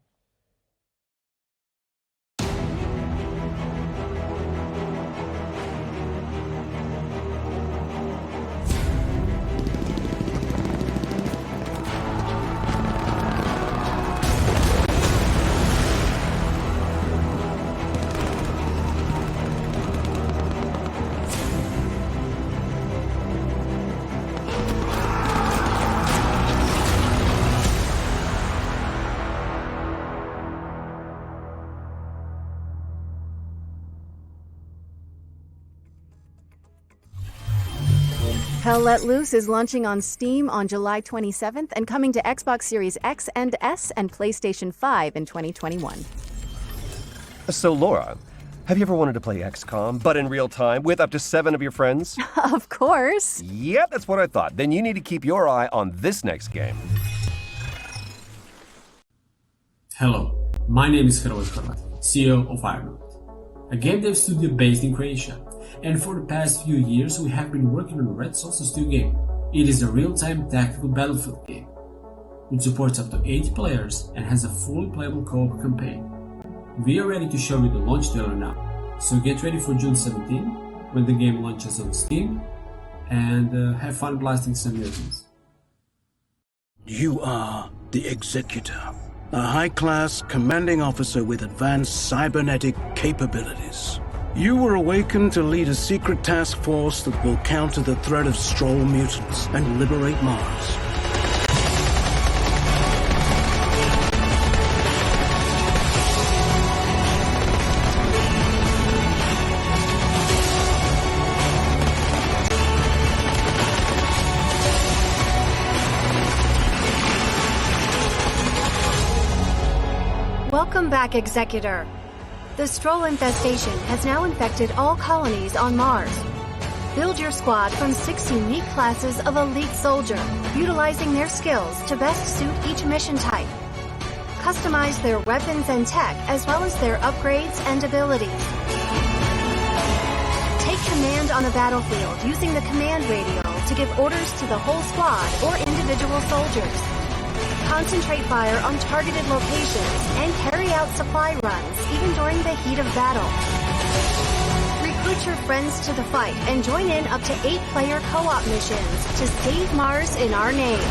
Hell Let Loose is launching on Steam on July 27th and coming to Xbox Series X and S and PlayStation 5 in 2021. So, Laura, have you ever wanted to play XCOM, but in real time, with up to 7 of your friends? Of course. Yep, that's what I thought. Then you need to keep your eye on this next game. Hello, my name is Hrvoje Horvat, CEO of Ironwood, a game dev studio based in Croatia. And for the past few years, we have been working on Red Solstice 2 game. It is a real-time tactical battlefield game. It supports up to 8 players and has a fully playable co-op campaign. We are ready to show you the launch trailer now, so get ready for June 17 when the game launches on Steam, and have fun blasting some mutants. You are the Executor, a high-class commanding officer with advanced cybernetic capabilities. You were awakened to lead a secret task force that will counter the threat of Stroll mutants and liberate Mars. Welcome back, Executor. The Stroll infestation has now infected all colonies on Mars. Build your squad from 6 unique classes of elite soldier, utilizing their skills to best suit each mission type. customize their weapons and tech as well as their upgrades and abilities. Take command on a battlefield using the command radio to give orders to the whole squad or individual soldiers. Concentrate fire on targeted locations and carry out supply runs even during the heat of battle. Recruit your friends to the fight and join in up to 8-player co-op missions to save Mars in our name.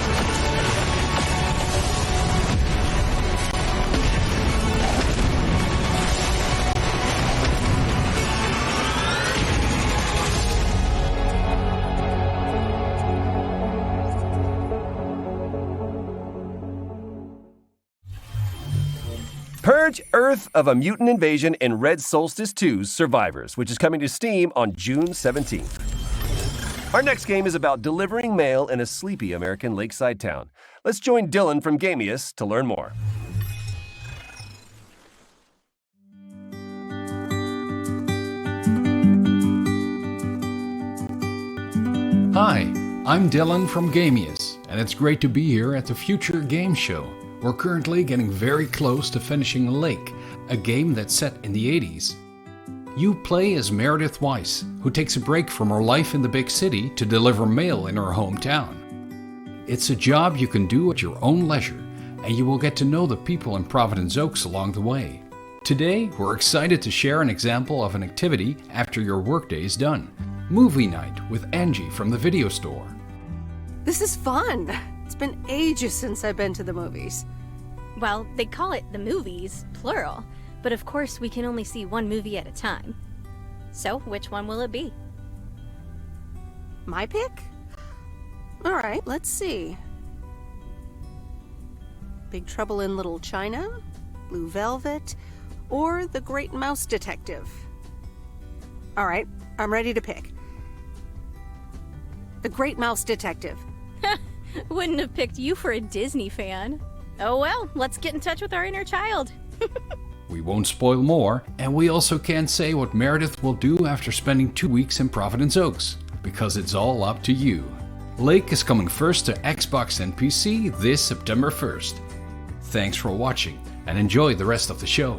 Purge Earth of a mutant invasion in Red Solstice 2's Survivors, which is coming to Steam on June 17th. Our next game is about delivering mail in a sleepy American lakeside town. Let's join Dylan from Gamius to learn more. Hi, I'm Dylan from Gamius, and it's great to be here at the Future Game Show. We're currently getting very close to finishing Lake, a game that's set in the 80s. You play as Meredith Weiss, who takes a break from her life in the big city to deliver mail in her hometown. It's a job you can do at your own leisure, and you will get to know the people in Providence Oaks along the way. Today, we're excited to share an example of an activity after your workday is done. Movie night with Angie from the video store. This is fun. It's been ages since I've been to the movies. Well, they call it the movies, plural, but of course we can only see one movie at a time. So, which one will it be? My pick? All right, let's see. Big Trouble in Little China, Blue Velvet, or The Great Mouse Detective. All right, I'm ready to pick. The Great Mouse Detective. Wouldn't have picked you for a Disney fan. Oh well, let's get in touch with our inner child. We won't spoil more, and we also can't say what Meredith will do after spending 2 weeks in Providence Oaks, because it's all up to you. Lake is coming first to Xbox and PC this September 1st. Thanks for watching, and enjoy the rest of the show.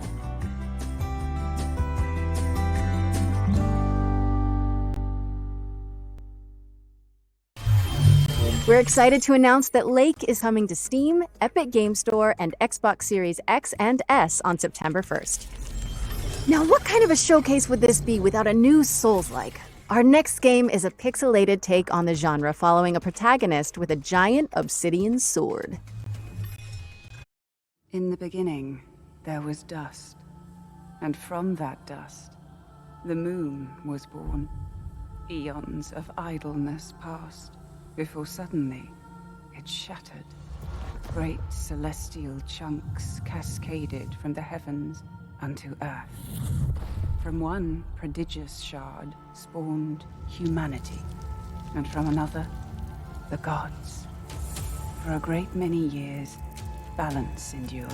We're excited to announce that Lake is coming to Steam, Epic Game Store, and Xbox Series X and S on September 1st. Now, what kind of a showcase would this be without a new Souls-like? Our next game is a pixelated take on the genre, following a protagonist with a giant obsidian sword. In the beginning, there was dust, and from that dust, the moon was born. Eons of idleness passed, before suddenly it shattered. Great celestial chunks cascaded from the heavens unto earth. From one prodigious shard spawned humanity, and from another, the gods. For a great many years, balance endured,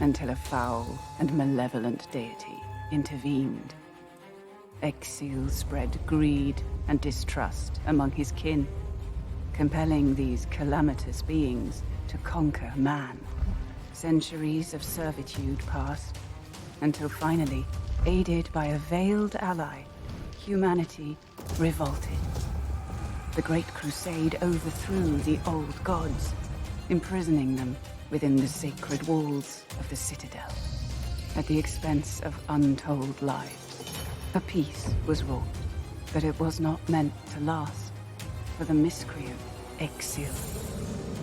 until a foul and malevolent deity intervened. Exil spread greed and distrust among his kin, compelling these calamitous beings to conquer man. Centuries of servitude passed, until finally, aided by a veiled ally, humanity revolted. The Great Crusade overthrew the old gods, imprisoning them within the sacred walls of the Citadel. At the expense of untold lives, a peace was wrought, but it was not meant to last. For the miscreant, Exil,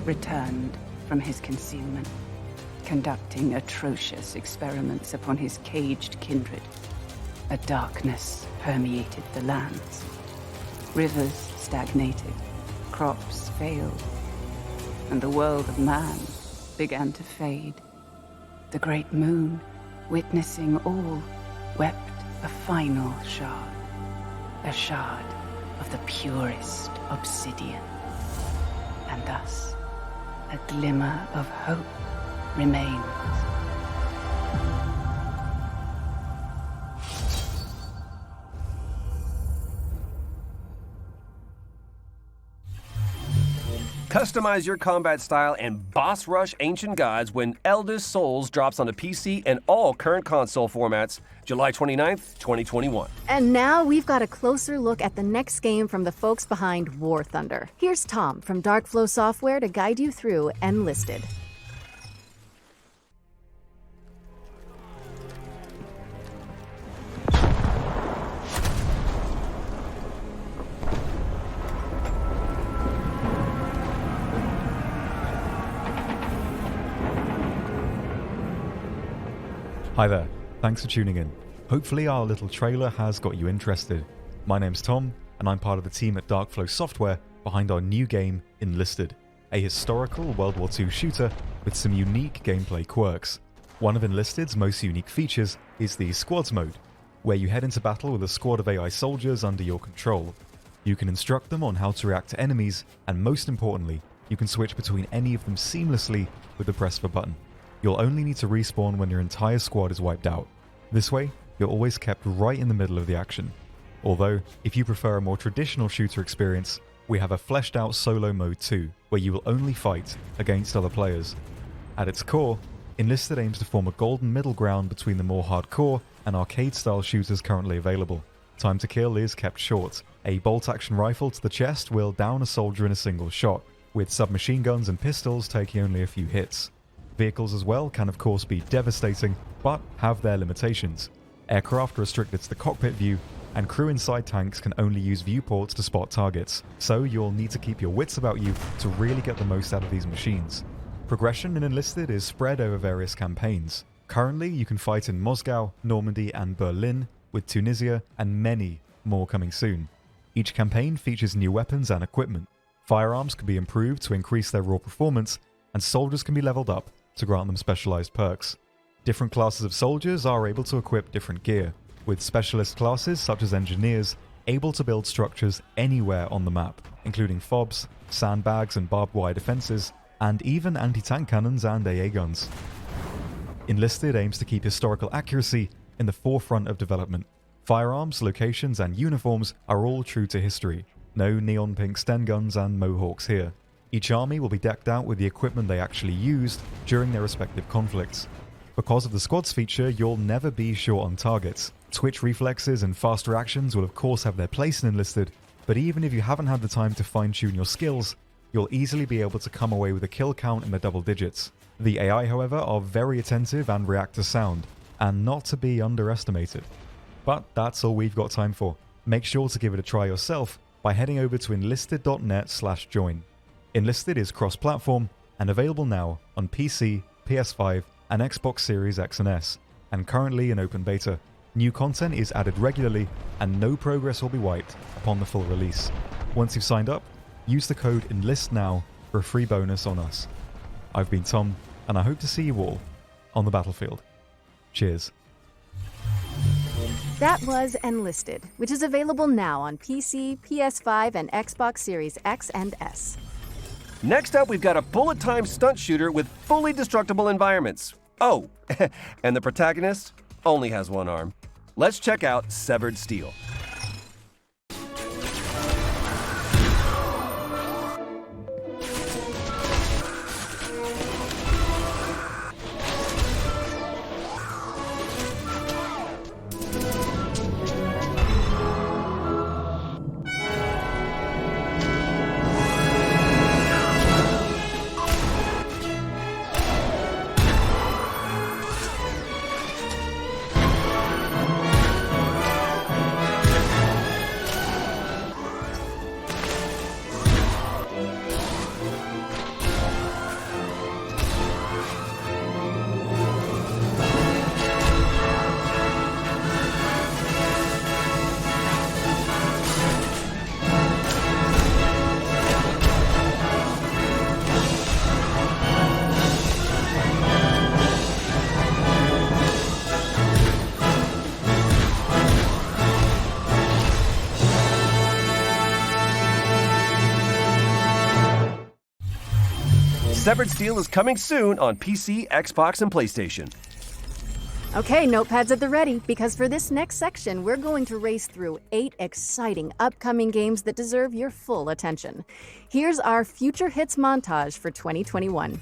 returned from his concealment, conducting atrocious experiments upon his caged kindred. A darkness permeated the lands. Rivers stagnated, crops failed, and the world of man began to fade. The great moon, witnessing all, wept a final shard. A shard of the purest obsidian. And thus, a glimmer of hope remains. Customize your combat style and boss rush ancient gods when Eldest Souls drops onto PC and all current console formats July 29th, 2021. And now we've got a closer look at the next game from the folks behind War Thunder. Here's Tom from Darkflow Software to guide you through Enlisted. Hi there, thanks for tuning in. Hopefully our little trailer has got you interested. My name's Tom, and I'm part of the team at Darkflow Software behind our new game, Enlisted, a historical World War II shooter with some unique gameplay quirks. One of Enlisted's most unique features is the Squads mode, where you head into battle with a squad of AI soldiers under your control. You can instruct them on how to react to enemies, and most importantly, you can switch between any of them seamlessly with the press of a button. You'll only need to respawn when your entire squad is wiped out. This way, you're always kept right in the middle of the action. Although, if you prefer a more traditional shooter experience, we have a fleshed out solo mode too, where you will only fight against other players. At its core, Enlisted aims to form a golden middle ground between the more hardcore and arcade-style shooters currently available. Time to kill is kept short. A bolt-action rifle to the chest will down a soldier in a single shot, with submachine guns and pistols taking only a few hits. Vehicles as well can of course be devastating, but have their limitations. Aircraft are restricted to the cockpit view, and crew inside tanks can only use viewports to spot targets, so you'll need to keep your wits about you to really get the most out of these machines. Progression in Enlisted is spread over various campaigns. Currently, you can fight in Moscow, Normandy, and Berlin, with Tunisia and many more coming soon. Each campaign features new weapons and equipment. Firearms can be improved to increase their raw performance, and soldiers can be leveled up to grant them specialized perks. Different classes of soldiers are able to equip different gear, with specialist classes such as engineers able to build structures anywhere on the map, including FOBs, sandbags and barbed wire defenses, and even anti-tank cannons and AA guns. Enlisted aims to keep historical accuracy in the forefront of development. Firearms, locations, and uniforms are all true to history. No neon pink Sten guns and mohawks here. Each army will be decked out with the equipment they actually used during their respective conflicts. Because of the squads feature, you'll never be short on targets. Twitch reflexes and fast reactions will of course have their place in Enlisted, but even if you haven't had the time to fine-tune your skills, you'll easily be able to come away with a kill count in the double digits. The AI, however, are very attentive and react to sound, and not to be underestimated. But that's all we've got time for. Make sure to give it a try yourself by heading over to enlisted.net/join. Enlisted is cross-platform and available now on PC, PS5, and Xbox Series X and S, and currently in open beta. New content is added regularly, and no progress will be wiped upon the full release. Once you've signed up, use the code ENLISTNOW for a free bonus on us. I've been Tom, and I hope to see you all on the battlefield. Cheers. That was Enlisted, which is available now on PC, PS5, and Xbox Series X and S. Next up, we've got a bullet-time stunt shooter with fully destructible environments. Oh, and the protagonist only has one arm. Let's check out Severed Steel. Severed Steel is coming soon on PC, Xbox, and PlayStation. Okay, notepads at the ready, because for this next section, we're going to race through 8 exciting upcoming games that deserve your full attention. Here's our Future Hits montage for 2021.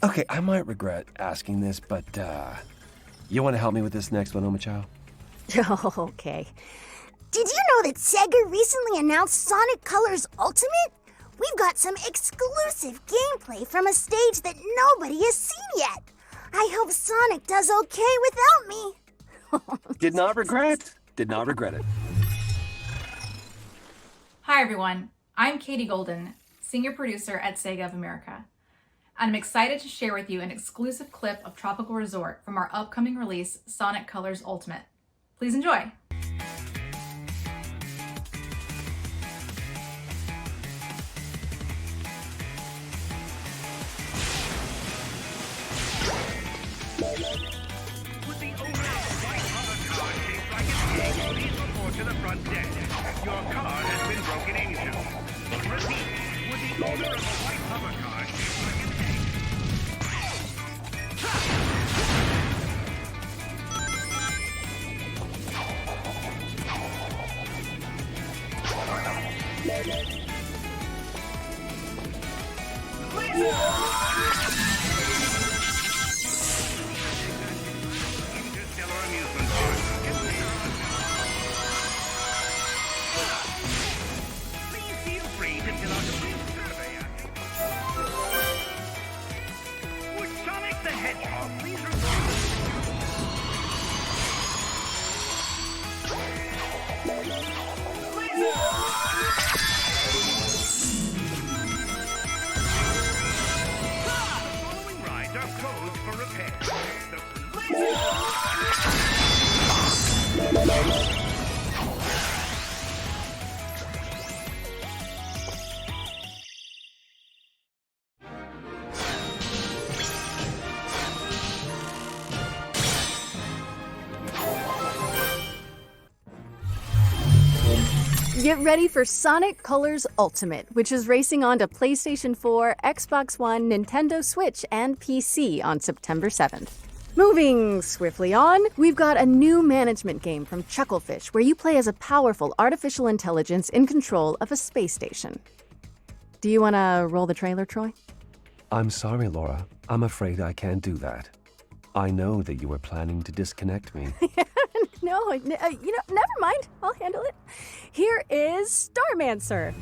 Okay, I might regret asking this, but, you want to help me with this next one, Omachow? Okay. Did you know that Sega recently announced Sonic Colors Ultimate? We've got some exclusive gameplay from a stage that nobody has seen yet. I hope Sonic does okay without me. Did not regret it. Hi everyone, I'm Katie Golden, Senior Producer at Sega of America. And I'm excited to share with you an exclusive clip of Tropical Resort from our upcoming release, Sonic Colors Ultimate. Please enjoy. To the front desk. Your card has been broken into. Repeat, would the owner of a white hover car shaped like an egg? Interstellar Amusement Park. Please feel free to fill out a brief survey. Would Sonic the Hedgehog please The following rides are closed for repair. Get ready for Sonic Colors Ultimate, which is racing onto PlayStation 4, Xbox One, Nintendo Switch, and PC on September 7th. Moving swiftly on, we've got a new management game from Chucklefish where you play as a powerful artificial intelligence in control of a space station. Do you want to roll the trailer, Troy? I'm sorry, Laura. I'm afraid I can't do that. I know that you were planning to disconnect me. No, never mind. I'll handle it. Here is Starmancer.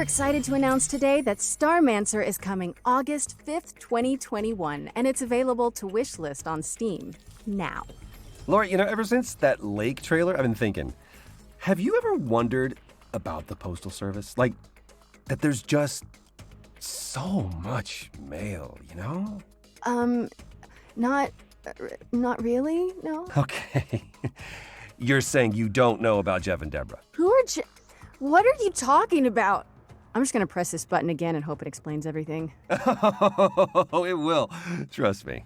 excited to announce today that Starmancer is coming August 5th, 2021, and it's available to wishlist on Steam now. Laura, ever since that lake trailer, I've been thinking, have you ever wondered about the Postal Service? Like, that there's just so much mail, Not really, no. Okay. You're saying you don't know about Jeff and Deborah. Who are What are you talking about? I'm just gonna press this button again and hope it explains everything. Oh, it will. Trust me.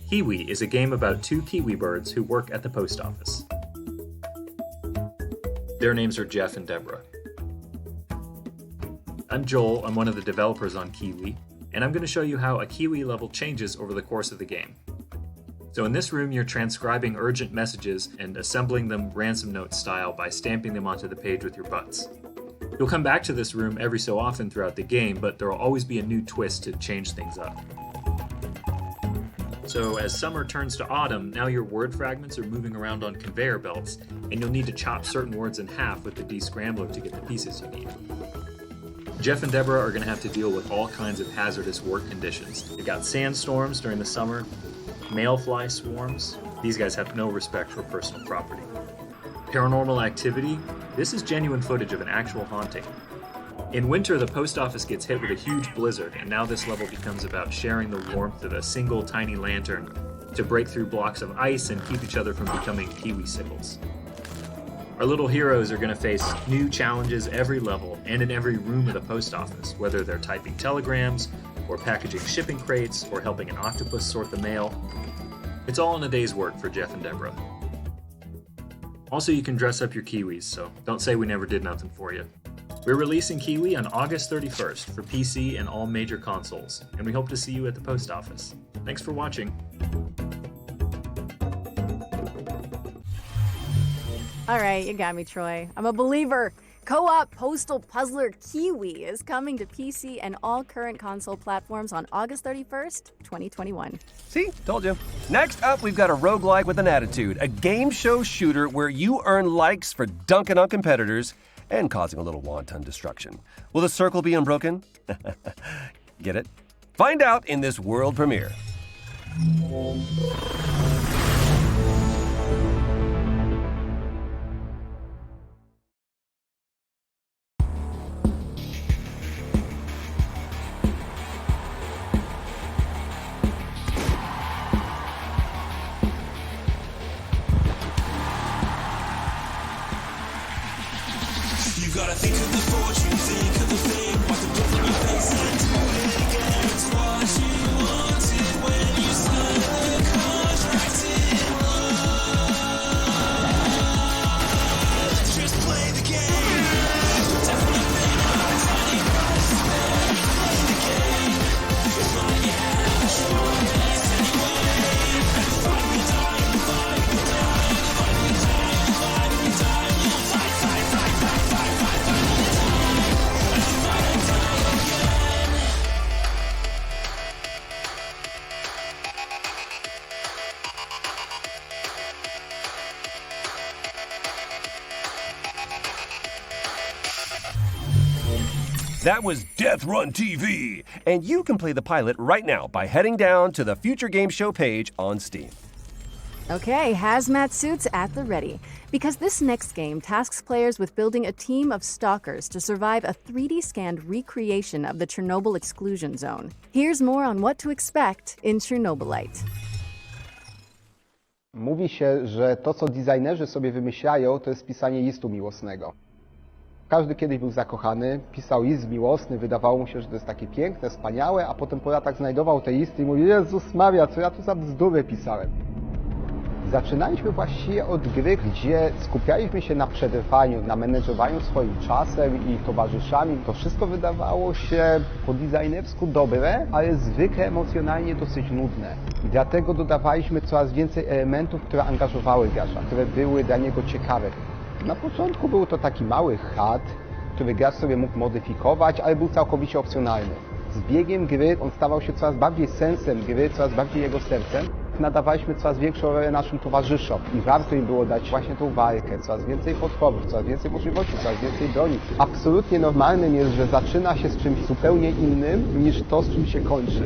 Kiwi is a game about two kiwi birds who work at the post office. Their names are Jeff and Deborah. I'm Joel, I'm one of the developers on Kiwi, and I'm going to show you how a Kiwi level changes over the course of the game. So in this room, you're transcribing urgent messages and assembling them ransom note style by stamping them onto the page with your butts. You'll come back to this room every so often throughout the game, but there will always be a new twist to change things up. So as summer turns to autumn, now your word fragments are moving around on conveyor belts, and you'll need to chop certain words in half with the descrambler to get the pieces you need. Jeff and Deborah are going to have to deal with all kinds of hazardous work conditions. They got sandstorms during the summer, mayfly swarms. These guys have no respect for personal property. Paranormal activity. This is genuine footage of an actual haunting. In winter, the post office gets hit with a huge blizzard, and now this level becomes about sharing the warmth of a single tiny lantern to break through blocks of ice and keep each other from becoming kiwi sickles. Our little heroes are going to face new challenges every level and in every room of the post office, whether they're typing telegrams, or packaging shipping crates, or helping an octopus sort the mail. It's all in a day's work for Jeff and Deborah. Also, you can dress up your kiwis, so don't say we never did nothing for you. We're releasing Kiwi on August 31st for PC and all major consoles, and we hope to see you at the post office. Thanks for watching. All right, you got me, Troy. I'm a believer. Co-op Postal Puzzler Kiwi is coming to PC and all current console platforms on August 31st, 2021. See? Told you. Next up, we've got a roguelike with an attitude, a game show shooter where you earn likes for dunking on competitors and causing a little wanton destruction. Will the circle be unbroken? Get it? Find out in this world premiere. You gotta think of the fortune, think of the fame, what the blood from your face and do it again. It's what you wanted when you signed the contract in love. Just play the game. Definitely pay my tiny price. Play the game. It's not you have a choice anyway. Fight me dying, fight me dying, fight me dying, fight me dying. You'll fight, fight, fight, fight, fight, fight. That was Death Run TV, and you can play the pilot right now by heading down to the Future Game Show page on Steam. Okay, hazmat suits at the ready, because this next game tasks players with building a team of stalkers to survive a 3D scanned recreation of the Chernobyl exclusion zone. Here's more on what to expect in Chernobylite. Mówi się, że to, co designerzy sobie wymyślają, to jest pisanie listu miłosnego. Każdy kiedyś był zakochany, pisał list miłosny, wydawało mu się, że to jest takie piękne, wspaniałe, a potem po latach znajdował te listy i mówił: Jezus Maria, co ja tu za bzdury pisałem. Zaczynaliśmy właściwie od gry, gdzie skupialiśmy się na przetrwaniu, na menedżowaniu swoim czasem i towarzyszami. To wszystko wydawało się po designersku dobre, ale zwykle emocjonalnie dosyć nudne. I dlatego dodawaliśmy coraz więcej elementów, które angażowały gracza, które były dla niego ciekawe. Na początku był to taki mały chat, który gracz sobie mógł modyfikować, ale był całkowicie opcjonalny. Z biegiem gry on stawał się coraz bardziej sensem gry, coraz bardziej jego sercem. nadawaliśmy coraz większą rolę naszym towarzyszom i warto im było dać właśnie tą walkę, coraz więcej podporów, coraz więcej możliwości, coraz więcej broni. Absolutnie normalnym jest, że zaczyna się z czymś zupełnie innym niż to, z czym się kończy.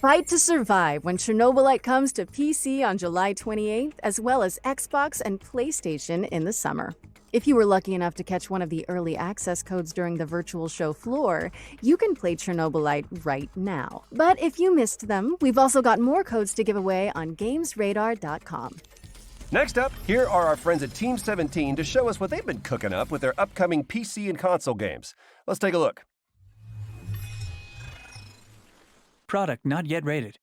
Fight to survive when Chernobylite comes to PC on July 28th, as well as Xbox and PlayStation in the summer. If you were lucky enough to catch one of the early access codes during the virtual show floor, you can play Chernobylite right now. But if you missed them, we've also got more codes to give away on GamesRadar.com. Next up, here are our friends at Team 17 to show us what they've been cooking up with their upcoming PC and console games. Let's take a look. Product not yet rated.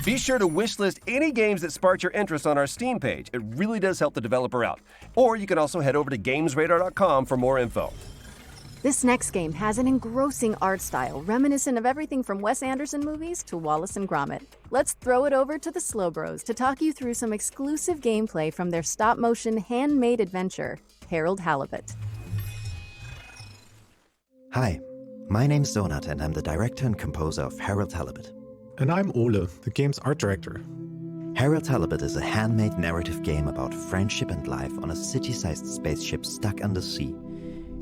Be sure to wishlist any games that spark your interest on our Steam page. It really does help the developer out. Or you can also head over to GamesRadar.com for more info. This next game has an engrossing art style reminiscent of everything from Wes Anderson movies to Wallace and Gromit. Let's throw it over to the Slow Bros to talk you through some exclusive gameplay from their stop-motion handmade adventure, Harold Halibut. Hi, my name's Donut and I'm the director and composer of Harold Halibut. And I'm Ole, the game's art director. Harold Halibut is a handmade narrative game about friendship and life on a city-sized spaceship stuck under sea.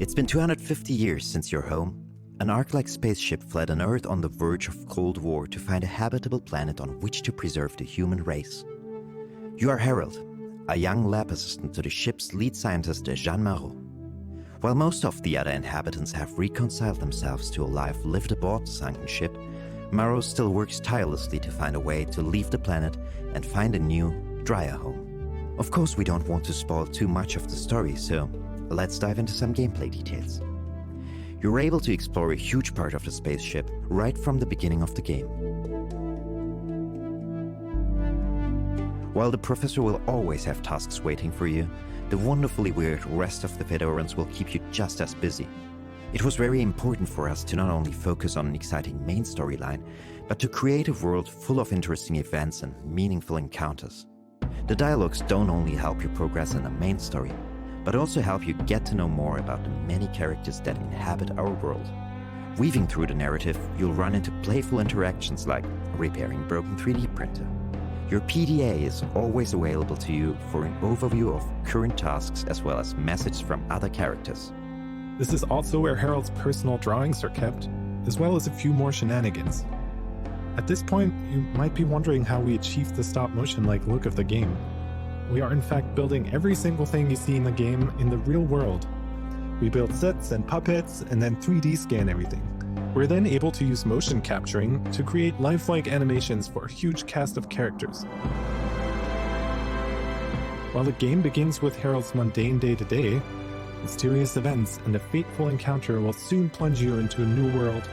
It's been 250 years since your home. An Ark-like spaceship fled an Earth on the verge of Cold War to find a habitable planet on which to preserve the human race. You are Harold, a young lab assistant to the ship's lead scientist, Jean Marot. While most of the other inhabitants have reconciled themselves to a life lived aboard the sunken ship, Marot still works tirelessly to find a way to leave the planet and find a new, drier home. Of course, we don't want to spoil too much of the story, so let's dive into some gameplay details. You're able to explore a huge part of the spaceship right from the beginning of the game. While the Professor will always have tasks waiting for you, the wonderfully weird rest of the Fedorans will keep you just as busy. It was very important for us to not only focus on an exciting main storyline, but to create a world full of interesting events and meaningful encounters. The dialogues don't only help you progress in the main story, but also help you get to know more about the many characters that inhabit our world. Weaving through the narrative, you'll run into playful interactions like repairing a broken 3D printer. Your PDA is always available to you for an overview of current tasks as well as messages from other characters. This is also where Harold's personal drawings are kept, as well as a few more shenanigans. At this point, you might be wondering how we achieved the stop-motion-like look of the game. We are in fact building every single thing you see in the game in the real world. We build sets and puppets and then 3D scan everything. We're then able to use motion capturing to create lifelike animations for a huge cast of characters. While the game begins with Harold's mundane day-to-day, mysterious events and a fateful encounter will soon plunge you into a new world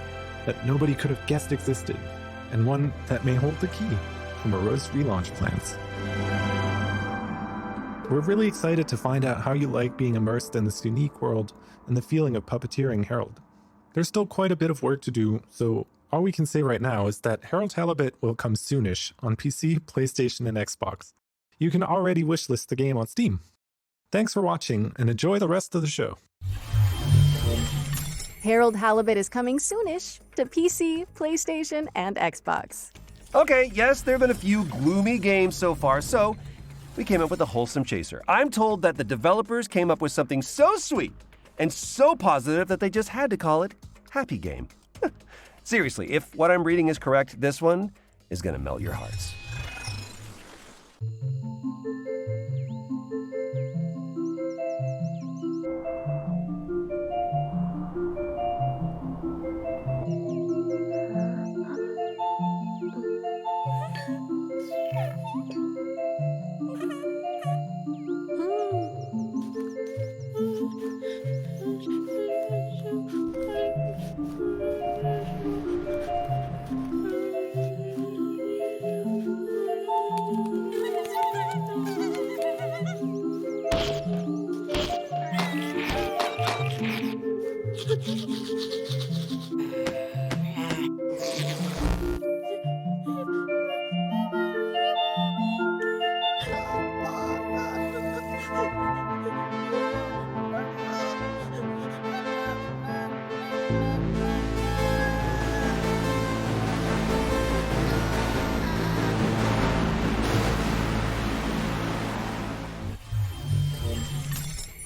that nobody could have guessed existed, and one that may hold the key to morose relaunch plans. We're really excited to find out how you like being immersed in this unique world and the feeling of puppeteering Harold. There's still quite a bit of work to do, so all we can say right now is that Harold Halibut will come soonish on PC, PlayStation, and Xbox. You can already wishlist the game on Steam. Thanks for watching, and enjoy the rest of the show. Harold Halibut is coming soonish to PC, PlayStation, and Xbox. Okay, yes, there have been a few gloomy games so far, so we came up with a wholesome chaser. I'm told that the developers came up with something so sweet and so positive that they just had to call it Happy Game. Seriously, if what I'm reading is correct, this one is gonna melt your hearts.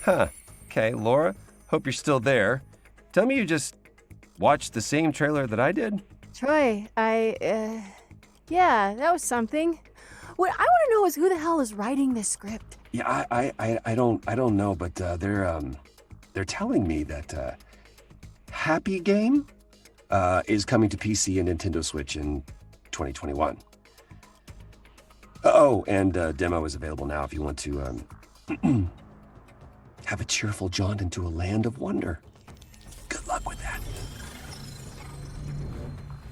Huh. Okay, Laura, hope you're still there. Tell me you just watched the same trailer that I did? Troy, yeah, that was something. What I want to know is who the hell is writing this script? Yeah, I don't know, but they're telling me that Happy Game is coming to PC and Nintendo Switch in 2021. Oh, and demo is available now if you want to have a cheerful jaunt into a land of wonder. Good luck with that.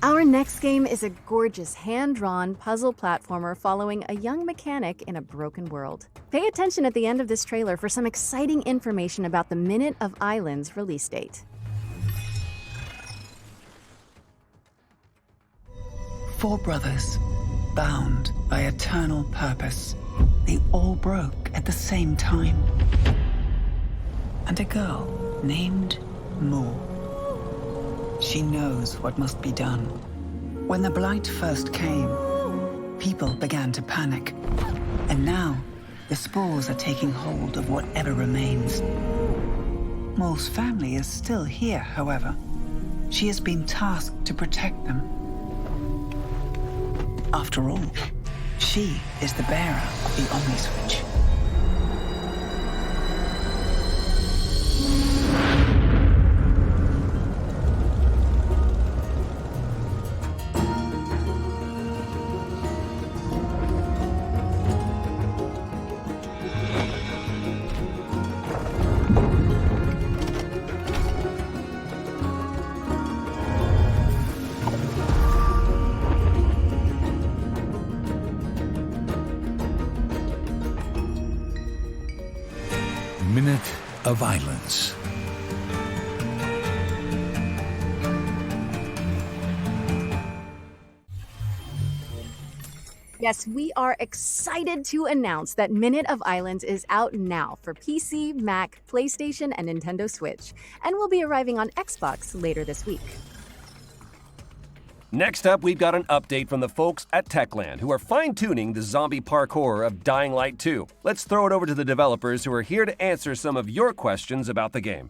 Our next game is a gorgeous hand-drawn puzzle platformer following a young mechanic in a broken world. Pay attention at the end of this trailer for some exciting information about the Minute of Islands release date. Four brothers, bound by eternal purpose. They all broke at the same time. And a girl named Mo. She knows what must be done. When the Blight first came, people began to panic. And now, the spores are taking hold of whatever remains. Mo's family is still here, however. She has been tasked to protect them. After all, she is the bearer of the Omniswitch. violence. Yes, we are excited to announce that Minute of Islands is out now for PC, Mac, PlayStation, and Nintendo Switch, and will be arriving on Xbox later this week. Next up, we've got an update from the folks at Techland, who are fine-tuning the zombie parkour of Dying Light 2. Let's throw it over to the developers, who are here to answer some of your questions about the game.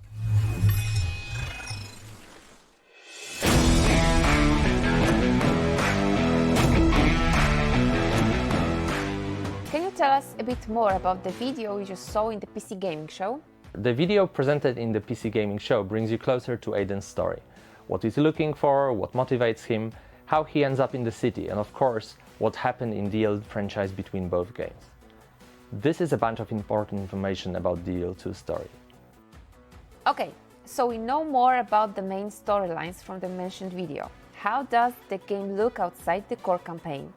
Can you tell us a bit more about the video you just saw in the PC Gaming Show? The video presented in the PC Gaming Show brings you closer to Aiden's story. What he's looking for, what motivates him, how he ends up in the city, and of course, what happened in the DL franchise between both games. This is a bunch of important information about DL 2's story. Okay, so we know more about the main storylines from the mentioned video. How does the game look outside the core campaign?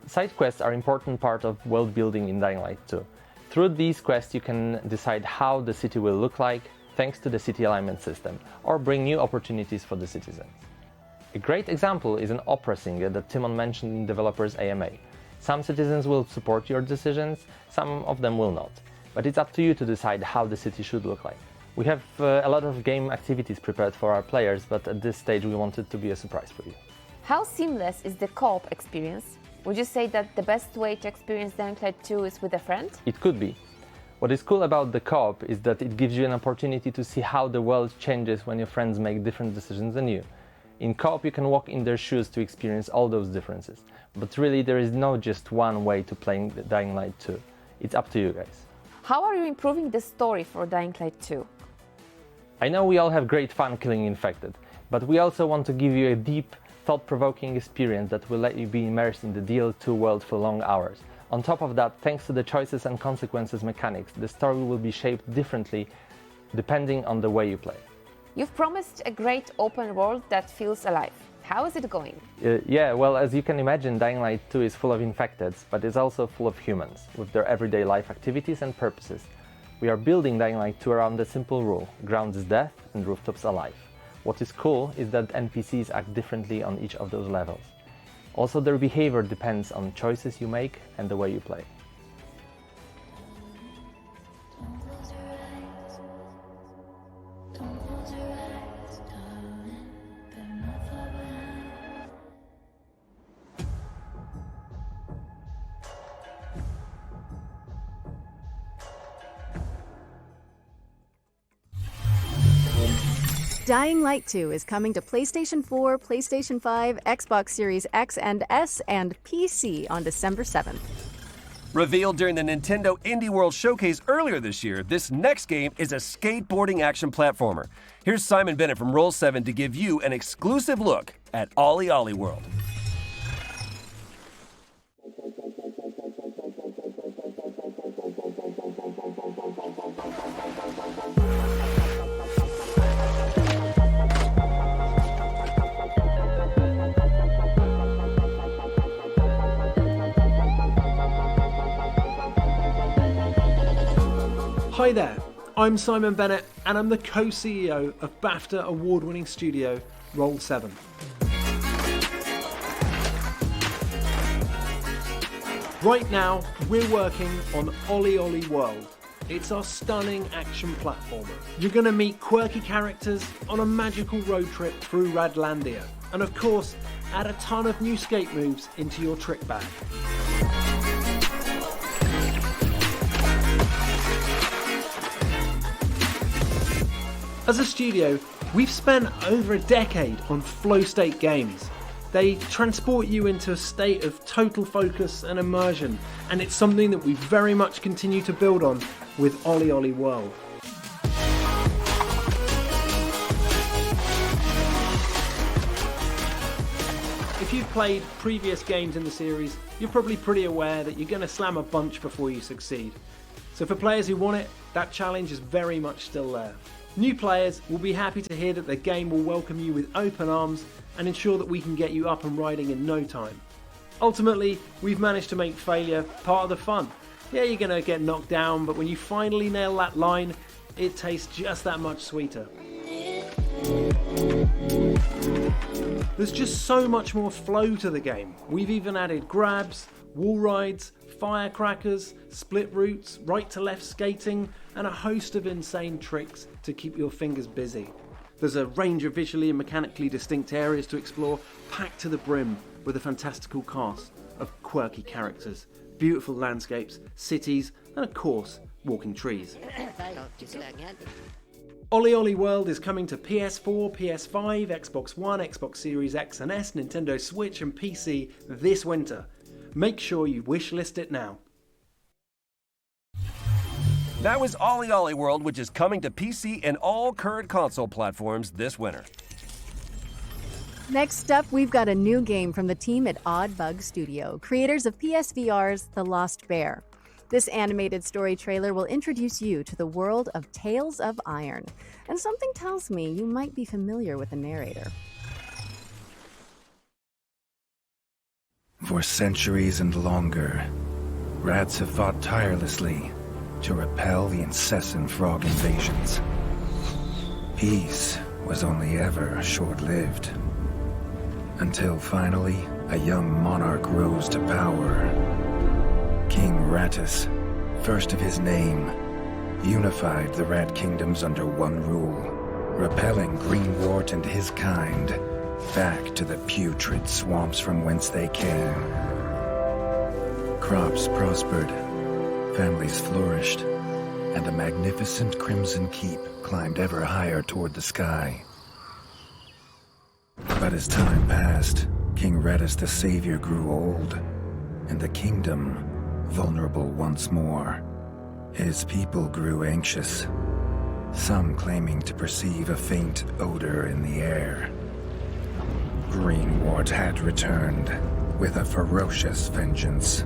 Side quests are an important part of world building in Dying Light 2. Through these quests you can decide how the city will look like, thanks to the city alignment system, or bring new opportunities for the citizens. A great example is an opera singer that Timon mentioned in developers AMA. Some citizens will support your decisions, some of them will not. But it's up to you to decide how the city should look like. We have a lot of game activities prepared for our players, but at this stage we want it to be a surprise for you. How seamless is the co-op experience? Would you say that the best way to experience Dying Light 2 is with a friend? It could be. What is cool about the co-op is that it gives you an opportunity to see how the world changes when your friends make different decisions than you. In co-op you can walk in their shoes to experience all those differences. But really there is no just one way to play Dying Light 2. It's up to you guys. How are you improving the story for Dying Light 2? I know we all have great fun killing infected, but we also want to give you a deep, thought-provoking experience that will let you be immersed in the DL2 world for long hours. On top of that, thanks to the choices and consequences mechanics, the story will be shaped differently depending on the way you play. You've promised a great open world that feels alive. How is it going? Yeah, well, as you can imagine, Dying Light 2 is full of infecteds, but it's also full of humans, with their everyday life activities and purposes. We are building Dying Light 2 around the simple rule: ground is death and rooftops alive. What is cool is that NPCs act differently on each of those levels. Also, their behavior depends on choices you make and the way you play. Dying Light 2 is coming to PlayStation 4, PlayStation 5, Xbox Series X and S, and PC on December 7th. Revealed during the Nintendo Indie World Showcase earlier this year, this next game is a skateboarding action platformer. Here's Simon Bennett from Roll7 to give you an exclusive look at Ollie Ollie World. Hi there, I'm Simon Bennett and I'm the co-CEO of BAFTA award-winning studio Roll7. Right now, we're working on Ollie Ollie World. It's our stunning action platformer. You're going to meet quirky characters on a magical road trip through Radlandia, and of course, add a ton of new skate moves into your trick bag. As a studio, we've spent over a decade on flow state games. They transport you into a state of total focus and immersion, and it's something that we very much continue to build on with Ollie Ollie World. If you've played previous games in the series, you're probably pretty aware that you're going to slam a bunch before you succeed. So for players who want it, that challenge is very much still there. New players will be happy to hear that the game will welcome you with open arms and ensure that we can get you up and riding in no time. Ultimately, we've managed to make failure part of the fun. Yeah, you're going to get knocked down, but when you finally nail that line, it tastes just that much sweeter. There's just so much more flow to the game. We've even added grabs, wall rides, firecrackers, split routes, right to left skating, and a host of insane tricks to keep your fingers busy. There's a range of visually and mechanically distinct areas to explore, packed to the brim with a fantastical cast of quirky characters, beautiful landscapes, cities, and of course, walking trees. OlliOlli World is coming to PS4, PS5, Xbox One, Xbox Series X and S, Nintendo Switch and PC this winter. Make sure you wishlist it now. That was OlliOlli World, which is coming to PC and all current console platforms this winter. Next up, we've got a new game from the team at Odd Bug Studio, creators of PSVR's The Lost Bear. This animated story trailer will introduce you to the world of Tales of Iron, and something tells me you might be familiar with the narrator. For centuries and longer, rats have fought tirelessly to repel the incessant frog invasions. Peace was only ever short-lived, until finally a young monarch rose to power. King Rattus, first of his name, unified the Rat Kingdoms under one rule, repelling Greenwort and his kind back to the putrid swamps from whence they came. Crops prospered, families flourished, and a magnificent Crimson Keep climbed ever higher toward the sky. But as time passed, King Rattus the Savior grew old, and the kingdom vulnerable once more. His people grew anxious, some claiming to perceive a faint odor in the air. Greenwort had returned with a ferocious vengeance.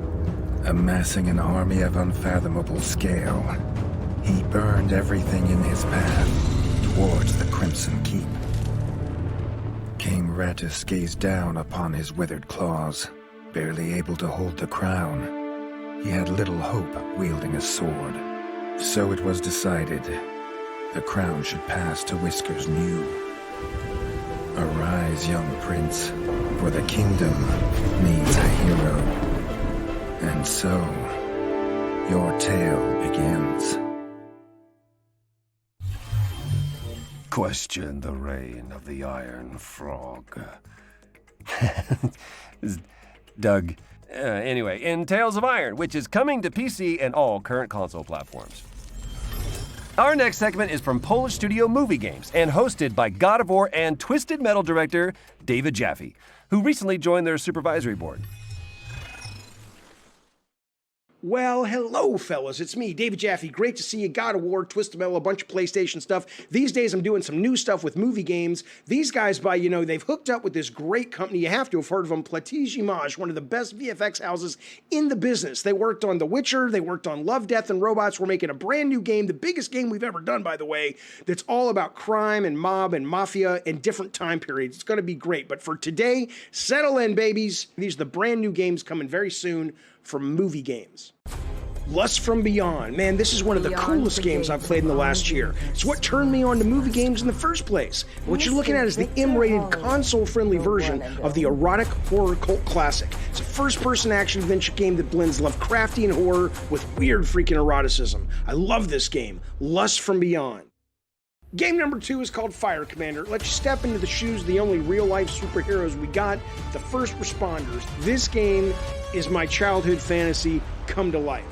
Amassing an army of unfathomable scale, he burned everything in his path towards the Crimson Keep. King Rattus gazed down upon his withered claws, barely able to hold the crown. He had little hope wielding a sword. So it was decided the crown should pass to Whiskers New. Arise, young prince, for the kingdom needs a hero. And so, your tale begins. Question the reign of the Iron Frog. Doug. Anyway, in Tales of Iron, which is coming to PC and all current console platforms. Our next segment is from Polish studio Movie Games and hosted by God of War and Twisted Metal director David Jaffe, who recently joined their supervisory board. Well, hello, fellas. It's me, David Jaffe. Great to see you. God of War, Twisted Metal, a bunch of PlayStation stuff. These days, I'm doing some new stuff with Movie Games. These guys, they've hooked up with this great company. You have to have heard of them, Platij Image, one of the best VFX houses in the business. They worked on The Witcher. They worked on Love, Death, and Robots. We're making a brand new game, the biggest game we've ever done, by the way, that's all about crime and mob and mafia and different time periods. It's going to be great. But for today, settle in, babies. These are the brand new games coming very soon from Movie Games. Lust from Beyond. Man, this is one of the coolest games I've played in the last year. It's what turned me on to movie games in the first place. What you're looking at is the M-rated, console-friendly version of the erotic horror cult classic. It's a first-person action-adventure game that blends Lovecraftian horror with weird freaking eroticism. I love this game. Lust from Beyond. Game number 2 is called Fire Commander. It lets you step into the shoes of the only real-life superheroes we got, the first responders. This game is my childhood fantasy come to life.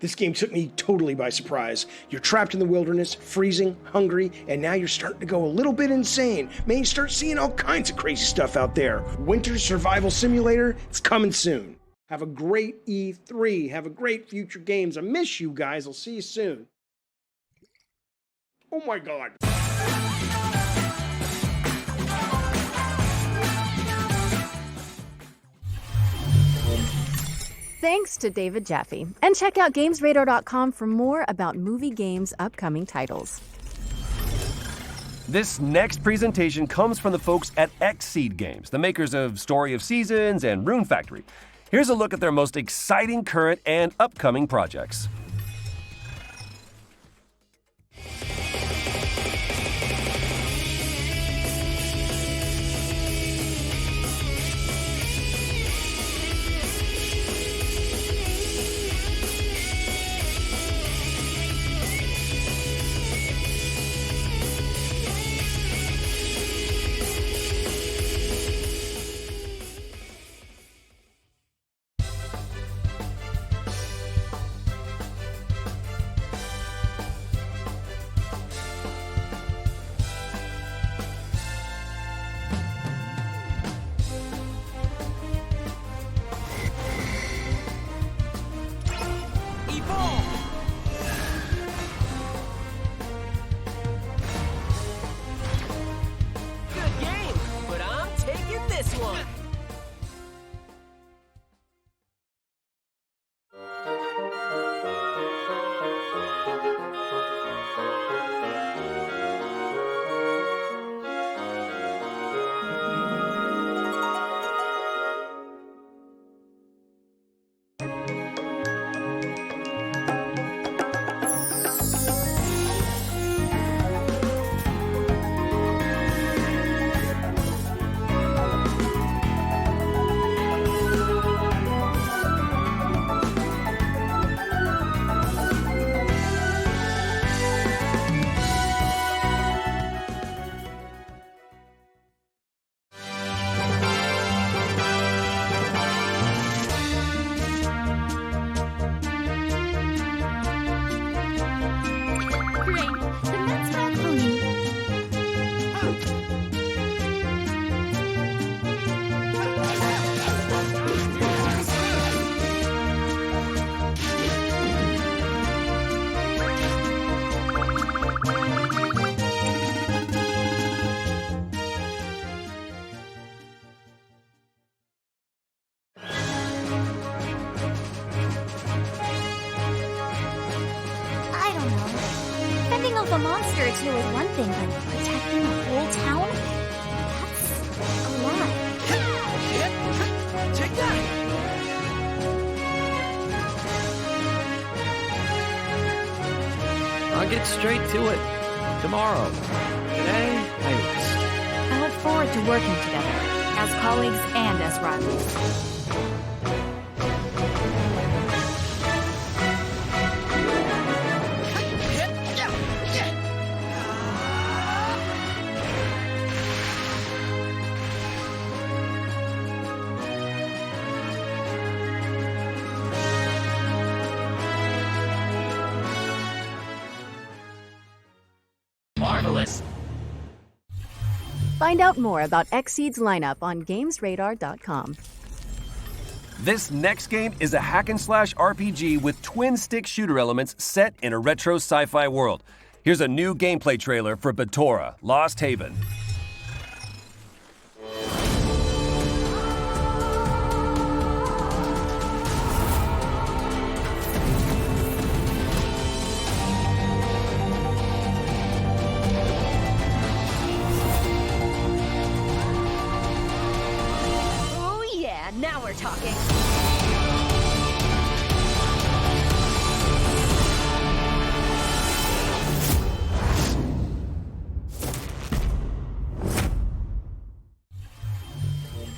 This game took me totally by surprise. You're trapped in the wilderness, freezing, hungry, and now you're starting to go a little bit insane. Man, you start seeing all kinds of crazy stuff out there. Winter Survival Simulator, it's coming soon. Have a great E3. Have a great Future Games. I miss you guys. I'll see you soon. Oh my God. Thanks to David Jaffe. And check out GamesRadar.com for more about Movie Games' upcoming titles. This next presentation comes from the folks at Xseed Games, the makers of Story of Seasons and Rune Factory. Here's a look at their most exciting current and upcoming projects. a monster or two is one thing, but protecting the whole town? That's a lot. Take that! I'll get straight to it. Tomorrow. Today, I rest. I look forward to working together, as colleagues and as rivals. Marvelous. Find out more about Xseed's lineup on GamesRadar.com. This next game is a hack-and-slash RPG with twin-stick shooter elements set in a retro sci-fi world. Here's a new gameplay trailer for Batora: Lost Haven. Oh yeah, now we're talking.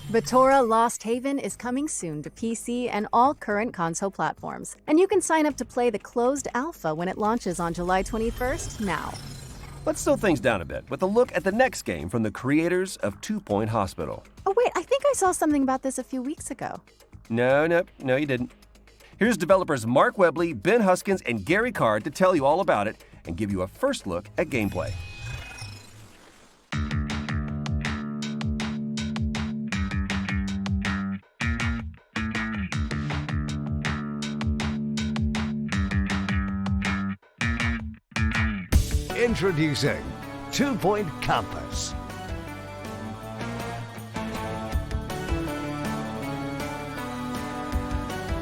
Batora Lost Haven is coming soon to PC and all current console platforms. And you can sign up to play the closed alpha when it launches on July 21st now. Let's slow things down a bit with a look at the next game from the creators of 2 Point Hospital. Oh wait, I think I saw something about this a few weeks ago. No, you didn't. Here's developers Mark Webley, Ben Huskins, and Gary Card to tell you all about it and give you a first look at gameplay. Introducing 2 Point Campus.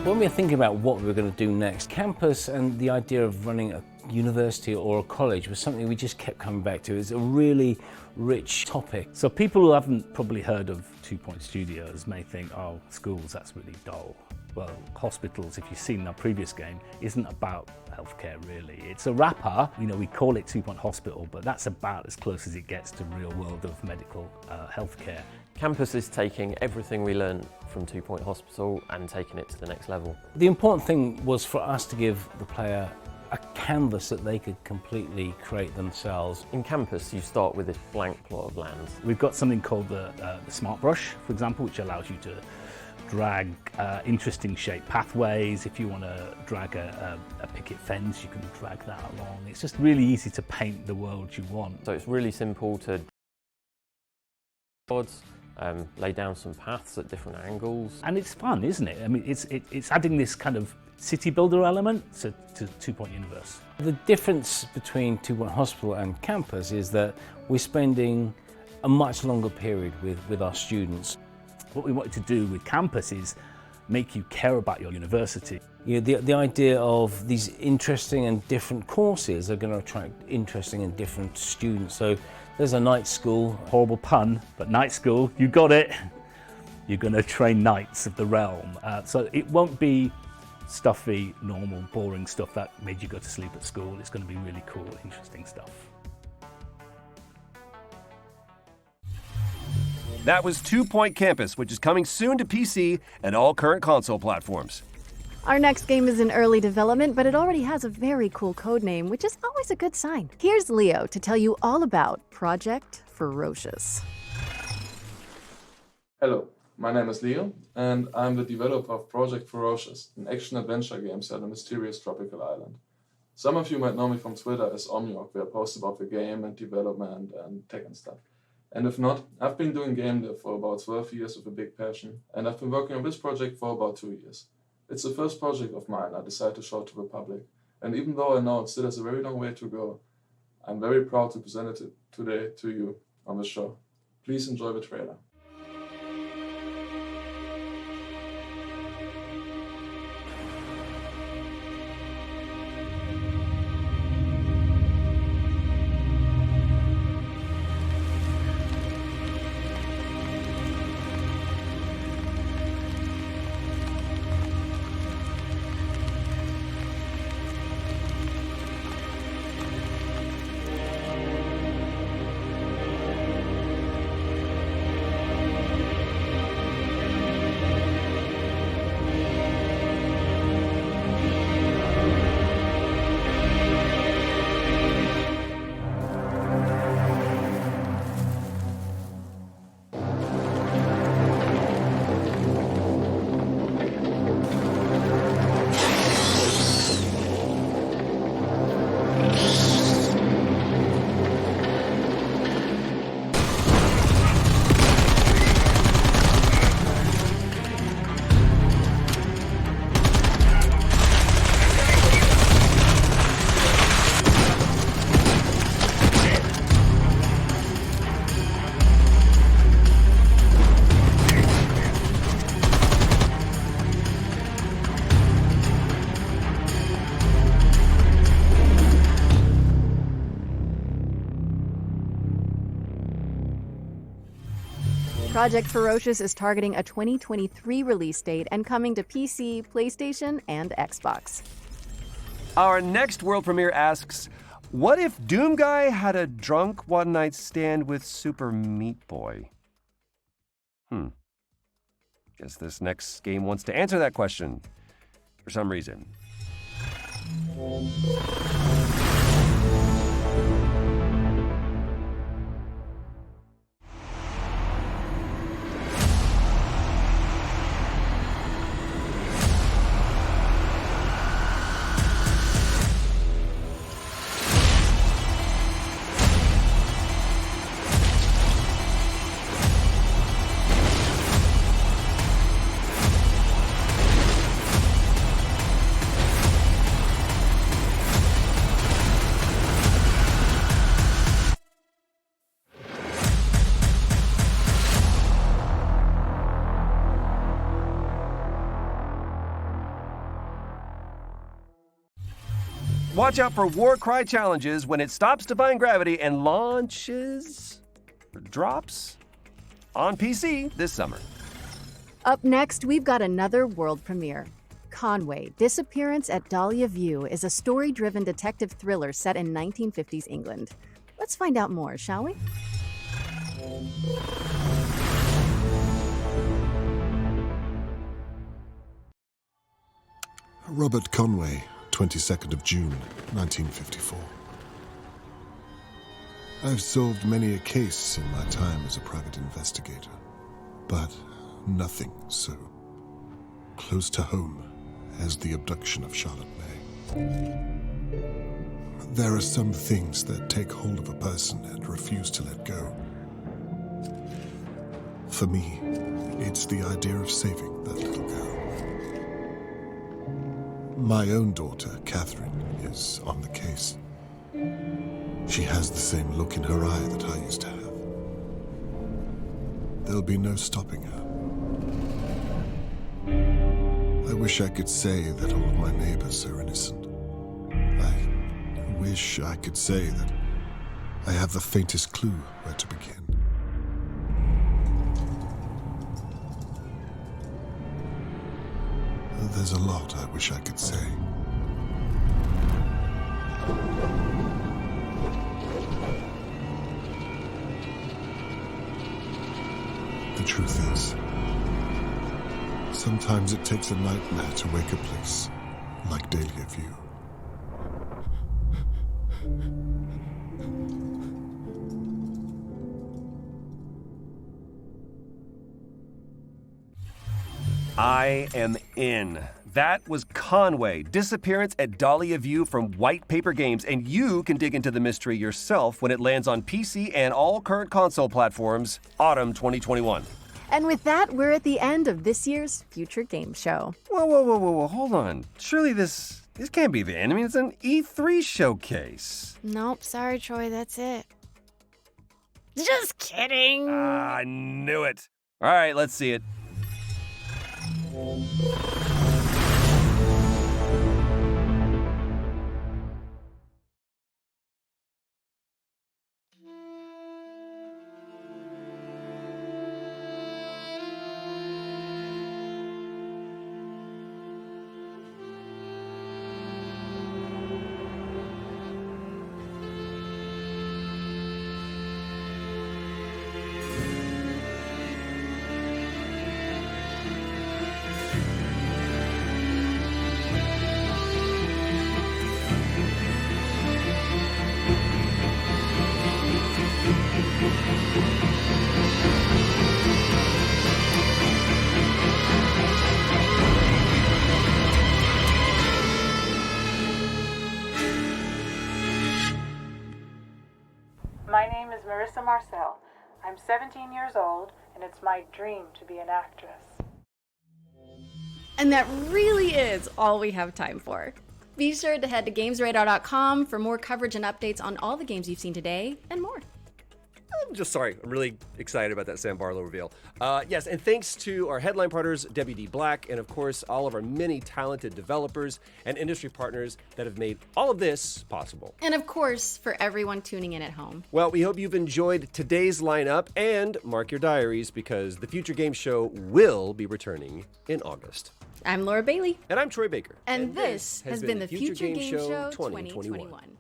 When we were thinking about what we were going to do next, campus and the idea of running a university or a college was something we just kept coming back to. It's a really rich topic. So people who haven't probably heard of 2 Point Studios may think, oh, schools, that's really dull. Well, hospitals, if you've seen our previous game, isn't about healthcare really. It's a wrapper, we call it 2 Point Hospital, but that's about as close as it gets to real world of medical healthcare. Campus is taking everything we learned from 2 Point Hospital and taking it to the next level. The important thing was for us to give the player a canvas that they could completely create themselves. In Campus, you start with this blank plot of land. We've got something called the Smart Brush, for example, which allows you to drag interesting shaped pathways. If you want to drag a picket fence, you can drag that along. It's just really easy to paint the world you want. So it's really simple to lay down some paths at different angles. And it's fun, isn't it? I mean, it's adding this kind of city builder element to 2 Point Universe. The difference between 2 Point Hospital and Campus is that we're spending a much longer period with our students. What we wanted to do with Campus is make you care about your university. The idea of these interesting and different courses are going to attract interesting and different students. So there's a night school. Horrible pun, but night school, you got it. You're going to train knights of the realm. So it won't be stuffy, normal, boring stuff that made you go to sleep at school. It's going to be really cool, interesting stuff. That was 2 Point Campus, which is coming soon to PC and all current console platforms. Our next game is in early development, but it already has a very cool codename, which is always a good sign. Here's Leo to tell you all about Project Ferocious. Hello, my name is Leo, and I'm the developer of Project Ferocious, an action-adventure game set on a mysterious tropical island. Some of you might know me from Twitter as Omniok, where I post about the game and development and tech and stuff. And if not, I've been doing game dev for about 12 years with a big passion, and I've been working on this project for about 2 years. It's the first project of mine I decided to show to the public, and even though I know it still has a very long way to go, I'm very proud to present it today to you on the show. Please enjoy the trailer. Project Ferocious is targeting a 2023 release date and coming to PC, PlayStation, and Xbox. Our next world premiere asks, what if Doom Guy had a drunk one-night stand with Super Meat Boy? Guess this next game wants to answer that question for some reason. Watch out for Warcry challenges when it stops defying gravity and drops on PC this summer. Up next, we've got another world premiere. Conway, Disappearance at Dahlia View is a story-driven detective thriller set in 1950s England. Let's find out more, shall we? Robert Conway, 22nd of June, 1954. I've solved many a case in my time as a private investigator, but nothing so close to home as the abduction of Charlotte May. There are some things that take hold of a person and refuse to let go. For me, it's the idea of saving that little girl. My own daughter, Catherine, is on the case. She has the same look in her eye that I used to have. There'll be no stopping her. I wish I could say that all of my neighbors are innocent. I wish I could say that I have the faintest clue where to begin. There's a lot I wish I could say. The truth is, sometimes it takes a nightmare to wake a place like Dahlia View. I am in. That was Conway, Disappearance at Dahlia View from White Paper Games, and you can dig into the mystery yourself when it lands on PC and all current console platforms, autumn 2021. And with that, we're at the end of this year's Future Game Show. Whoa, hold on. Surely this can't be the end. I mean, it's an E3 showcase. Nope, sorry, Troy, that's it. Just kidding. I knew it. All right, let's see it. My name is Marissa Marcel. I'm 17 years old, and it's my dream to be an actress. And that really is all we have time for. Be sure to head to GamesRadar.com for more coverage and updates on all the games you've seen today and more. I'm really excited about that Sam Barlow reveal. Yes, and thanks to our headline partners, WD Black, and of course, all of our many talented developers and industry partners that have made all of this possible. And of course, for everyone tuning in at home. Well, we hope you've enjoyed today's lineup, and mark your diaries because the Future Game Show will be returning in August. I'm Laura Bailey. And I'm Troy Baker. And this has been the Future Game Show 2021.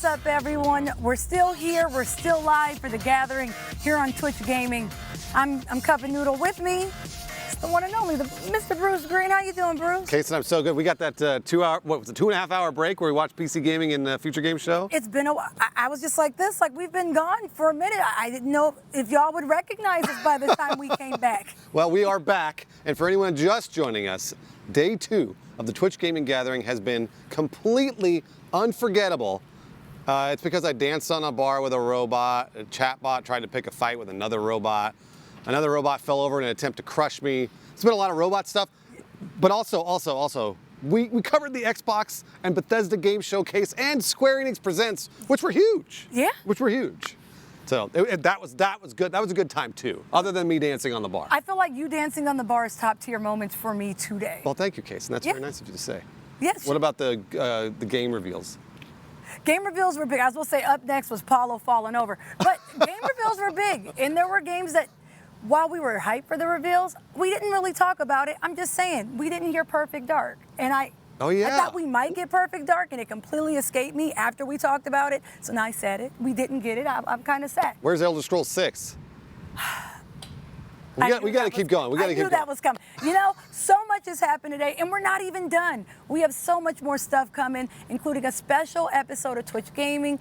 What's up, everyone? We're still here. We're still live for the gathering here on Twitch Gaming. I'm Cup and Noodle. With me, it's the one and only, the Mr. Bruce Green. How you doing, Bruce? Casey, I'm so good. We got that 2.5 hour break where we watched PC Gaming and Future Game Show. It's been a while. I was just like this, like we've been gone for a minute. I didn't know if y'all would recognize us by the time we came back. Well, we are back, and for anyone just joining us, day 2 of the Twitch Gaming Gathering has been completely unforgettable. It's because I danced on a bar with a robot, a chatbot tried to pick a fight with another robot fell over in an attempt to crush me. It's been a lot of robot stuff, but also, we covered the Xbox and Bethesda Game Showcase and Square Enix Presents, which were huge. Yeah. Which were huge. So that was good. That was a good time too, other than me dancing on the bar. I feel like you dancing on the bar is top tier moments for me today. Well, thank you, Case, and that's very nice of you to say. Yes. What about the game reveals? Game reveals were big. I was going to say up next was Paulo falling over. But game reveals were big. And there were games that, while we were hyped for the reveals, we didn't really talk about it. I'm just saying, we didn't hear Perfect Dark. And I thought we might get Perfect Dark, and it completely escaped me after we talked about it. So now I said it. We didn't get it. I'm kind of sad. Where's Elder Scrolls 6? We got to keep going. We got to keep going. I knew that was coming. You know, so much has happened today, and we're not even done. We have so much more stuff coming, including a special episode of Twitch Gaming,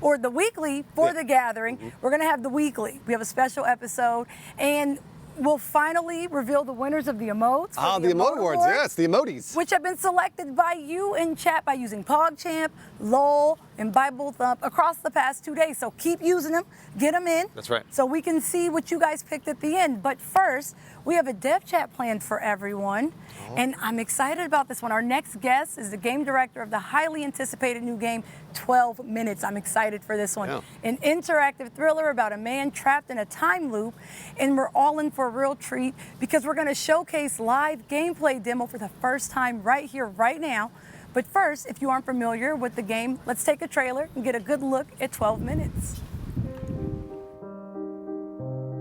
or the weekly for the gathering. We're going to have the weekly. We have a special episode, and we'll finally reveal the winners of the emotes. The Emote Awards, yes, the emotes. Which have been selected by you in chat by using PogChamp, LOL, and Bible Thump across the past 2 days. So keep using them, get them in. That's right. So we can see what you guys picked at the end. But first, we have a dev chat planned for everyone. And I'm excited about this one. Our next guest is the game director of the highly anticipated new game, 12 Minutes. I'm excited for this one. Yeah. An interactive thriller about a man trapped in a time loop. And we're all in for a real treat because we're going to showcase live gameplay demo for the first time right here, right now. But first, if you aren't familiar with the game, let's take a trailer and get a good look at 12 Minutes.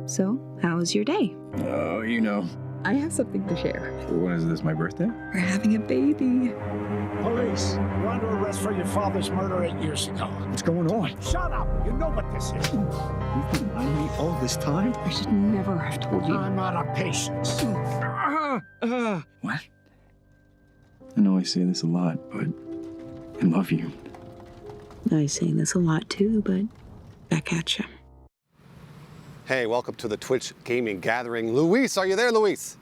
So, how was your day? Oh, you know. I have something to share. When is this, my birthday? We're having a baby. Police, you're under arrest for your father's murder 8 years ago. What's going on? Shut up! You know what this is. You've been lying to me all this time? I should never have told you. I'm out of patience. What? I know I say this a lot, but I love you. I say this a lot too, but back at you. Hey, welcome to the Twitch Gaming Gathering. Luis, are you there, Luis?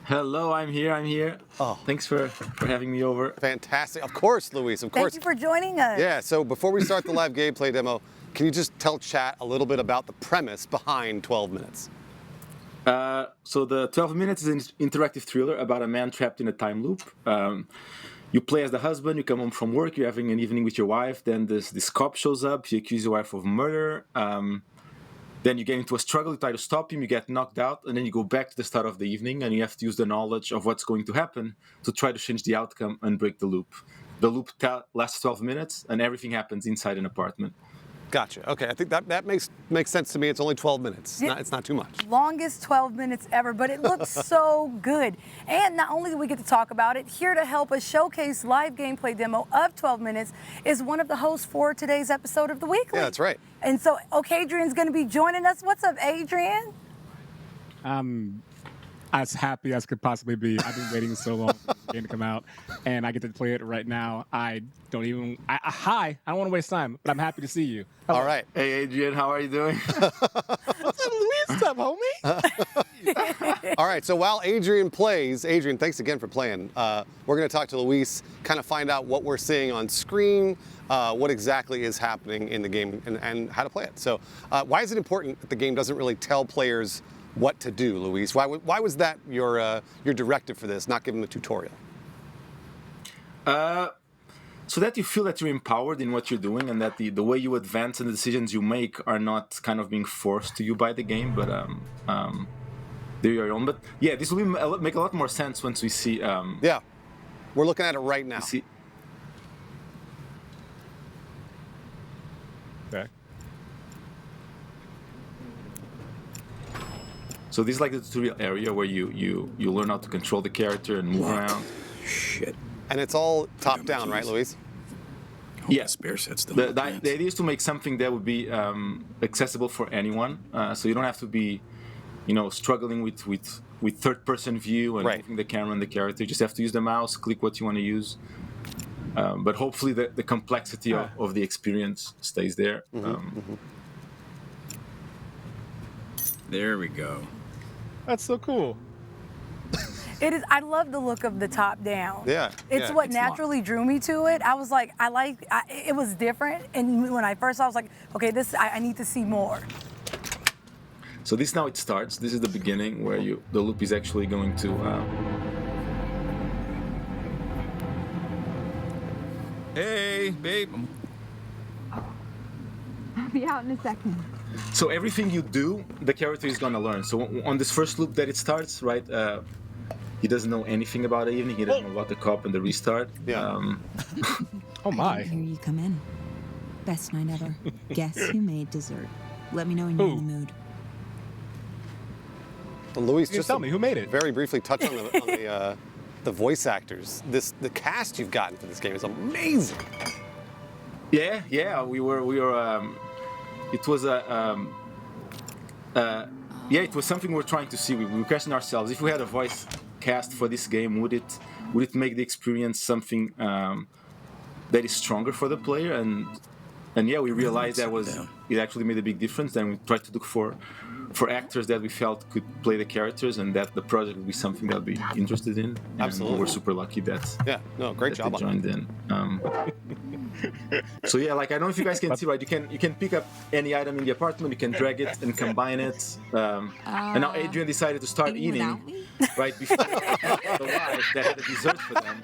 Hello, I'm here. Oh. Thanks for having me over. Fantastic. Of course, Luis, of course. Thank you for joining us. Yeah, so before we start the live gameplay demo, can you just tell chat a little bit about the premise behind 12 Minutes? So the 12 Minutes is an interactive thriller about a man trapped in a time loop. You play as the husband, you come home from work, you're having an evening with your wife, then this cop shows up, he accuses your wife of murder. Then you get into a struggle, you try to stop him, you get knocked out, and then you go back to the start of the evening, and you have to use the knowledge of what's going to happen to try to change the outcome and break the loop. The loop lasts 12 minutes, and everything happens inside an apartment. Gotcha. Okay, I think that makes sense to me. It's only 12 minutes. It's not too much. Longest 12 minutes ever, but it looks so good. And not only do we get to talk about it, here to help us showcase live gameplay demo of 12 Minutes is one of the hosts for today's episode of The Weekly. Yeah, that's right. And so, Adrian's going to be joining us. What's up, Adrian? I'm as happy as could possibly be. I've been waiting so long for the game to come out, and I get to play it right now. I don't want to waste time, but I'm happy to see you. Hello. All right. Hey, Adrian, how are you doing? What's up, Luis? What's up, homie? All right, so while Adrian plays, Adrian, thanks again for playing. We're going to talk to Luis, kind of find out what we're seeing on screen, what exactly is happening in the game, and how to play it. So why is it important that the game doesn't really tell players what to do, Luis? Why was that your directive for this, not give them a tutorial? So that you feel that you're empowered in what you're doing, and that the way you advance and the decisions you make are not kind of being forced to you by the game, but they're your own. But yeah, this will make a lot more sense once we see. Yeah, we're looking at it right now. Okay. So this is like the tutorial area where you learn how to control the character and move around. Shit. And it's all top down, right, Luis? Yeah, spare set's still. the idea is to make something that would be accessible for anyone, so you don't have to be, struggling with third-person view and moving the camera and the character. You just have to use the mouse, click what you want to use. But hopefully the complexity of the experience stays there. There we go. That's so cool. It is. I love the look of the top down. Yeah. It's what naturally drew me to it. I was like, it was different. And when I first saw it, I was like, okay, I need to see more. So this now it starts. This is the beginning where the loop is actually going to. Hey, babe. I'll be out in a second. So everything you do, the character is gonna learn. So on this first loop that it starts, right? He doesn't know anything about the evening. He doesn't know about the cop and the restart. Yeah. Oh my. Here you come in. Best night ever. Guess who made dessert? Let me know when you're in the mood. Well, Luis, You just tell me, who made it? Very briefly touch on the voice actors. The cast you've gotten for this game is amazing. Yeah. We were. It was it was something we were trying to see. We were questioning ourselves. If we had a voice cast for this game, would it make the experience something that is stronger for the player? And yeah, we realized it actually made a big difference. Then we tried to look for actors that we felt could play the characters, and that the project would be something that we'd be interested in. Absolutely. And we're super lucky that great job they on joined in. So yeah, like I don't know if you guys can see, right? You can pick up any item in the apartment, you can drag it and combine it. And now Adrian decided to start eating right before the wife that had a dessert for them,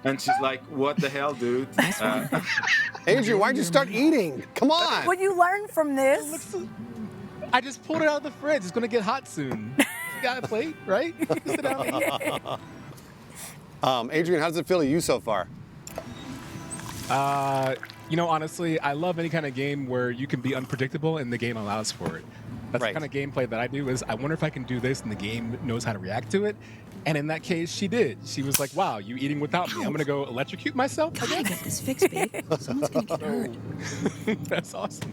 and she's like, "What the hell, dude?" Adrian, why'd you start eating? Come on. What you learn from this? I just pulled it out of the fridge. It's gonna get hot soon. You got a plate, right? Sit down and eat. Adrian, how does it feel to you so far? Honestly, I love any kind of game where you can be unpredictable and the game allows for it. That's the kind of gameplay that I do. Is I wonder if I can do this and the game knows how to react to it. And in that case, she did. She was like, "Wow, you eating without me? I'm gonna go electrocute myself." I gotta get this fixed, babe. Someone's gonna get hurt. That's awesome.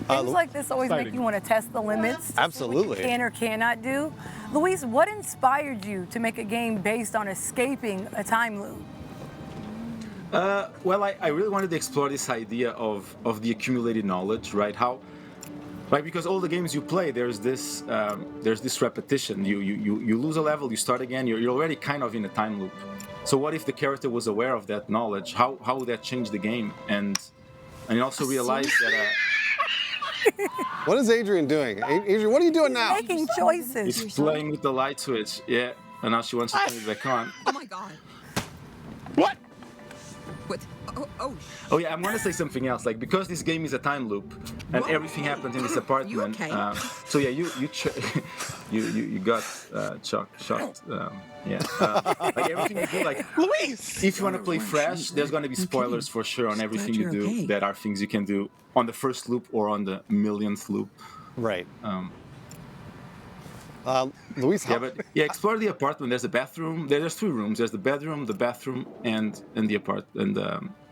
Things like this always make you want to test the limits. Absolutely. What you can or cannot do. Luis, what inspired you to make a game based on escaping a time loop? Well, I really wanted to explore this idea of the accumulated knowledge, right? Right, because all the games you play, there's this repetition. You lose a level, you start again. You're already kind of in a time loop. So what if the character was aware of that knowledge? How would that change the game? And also realize that. What is Adrian doing? Adrian, what are you doing now? Making choices. He's playing with the light switch. Yeah, and now she wants to turn it back on. Oh my god. What? What? Oh yeah, I'm gonna say something else. Like, because this game is a time loop and everything happens in this apartment. You okay? So yeah, you got shocked. Yeah. Like everything you do, like Luis. If you want to play fresh, there's gonna be spoilers for sure on everything you do. That are things you can do on the first loop or on the millionth loop. Right. Luis, explore the apartment. There's a bathroom. There's 3 rooms. There's the bathroom, and the apartment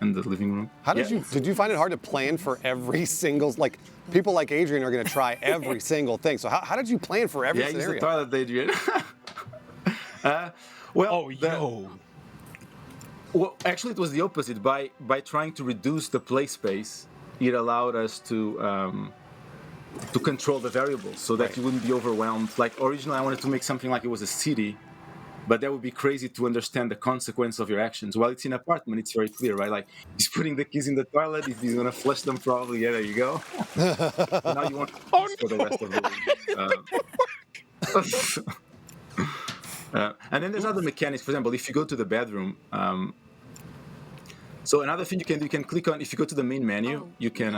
and the living room. How did you find it hard to plan for every single, like, people like Adrian are going to try every single thing. So how did you plan for every scenario? Yeah, use the toilet, Adrian. Well, actually, it was the opposite. By trying to reduce the play space, it allowed us to control the variables so that you wouldn't be overwhelmed. Like, originally I wanted to make something like it was a city, but that would be crazy to understand the consequence of your actions. While it's in an apartment, it's very clear, right? Like, he's putting the keys in the toilet, if he's gonna flush them probably, yeah, there you go. Now you want for the rest of the week. And then there's other mechanics. For example, if you go to the bedroom, so another thing you can do, you can click on, if you go to the main menu, you can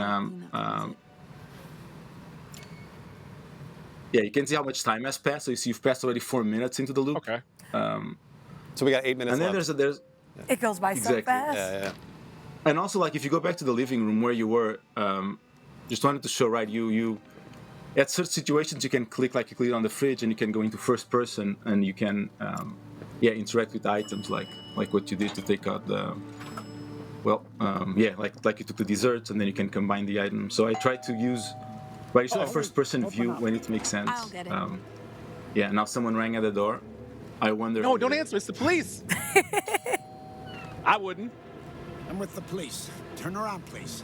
you can see how much time has passed. So you see you've passed already 4 minutes into the loop. Okay. So we got 8 minutes and then left. there's it goes by so fast. Yeah. And also, like, if you go back to the living room where you were, just wanted to show, right, you at certain situations you can click, like you click on the fridge and you can go into first person and you can interact with items like what you did to take out the well, yeah, like you took the desserts and then you can combine the items. So I try to use, right, you should have first-person view when it makes sense. I'll get it. Yeah, now someone rang at the door. I wonder. No, don't answer. It's the police. I wouldn't. I'm with the police. Turn around, please.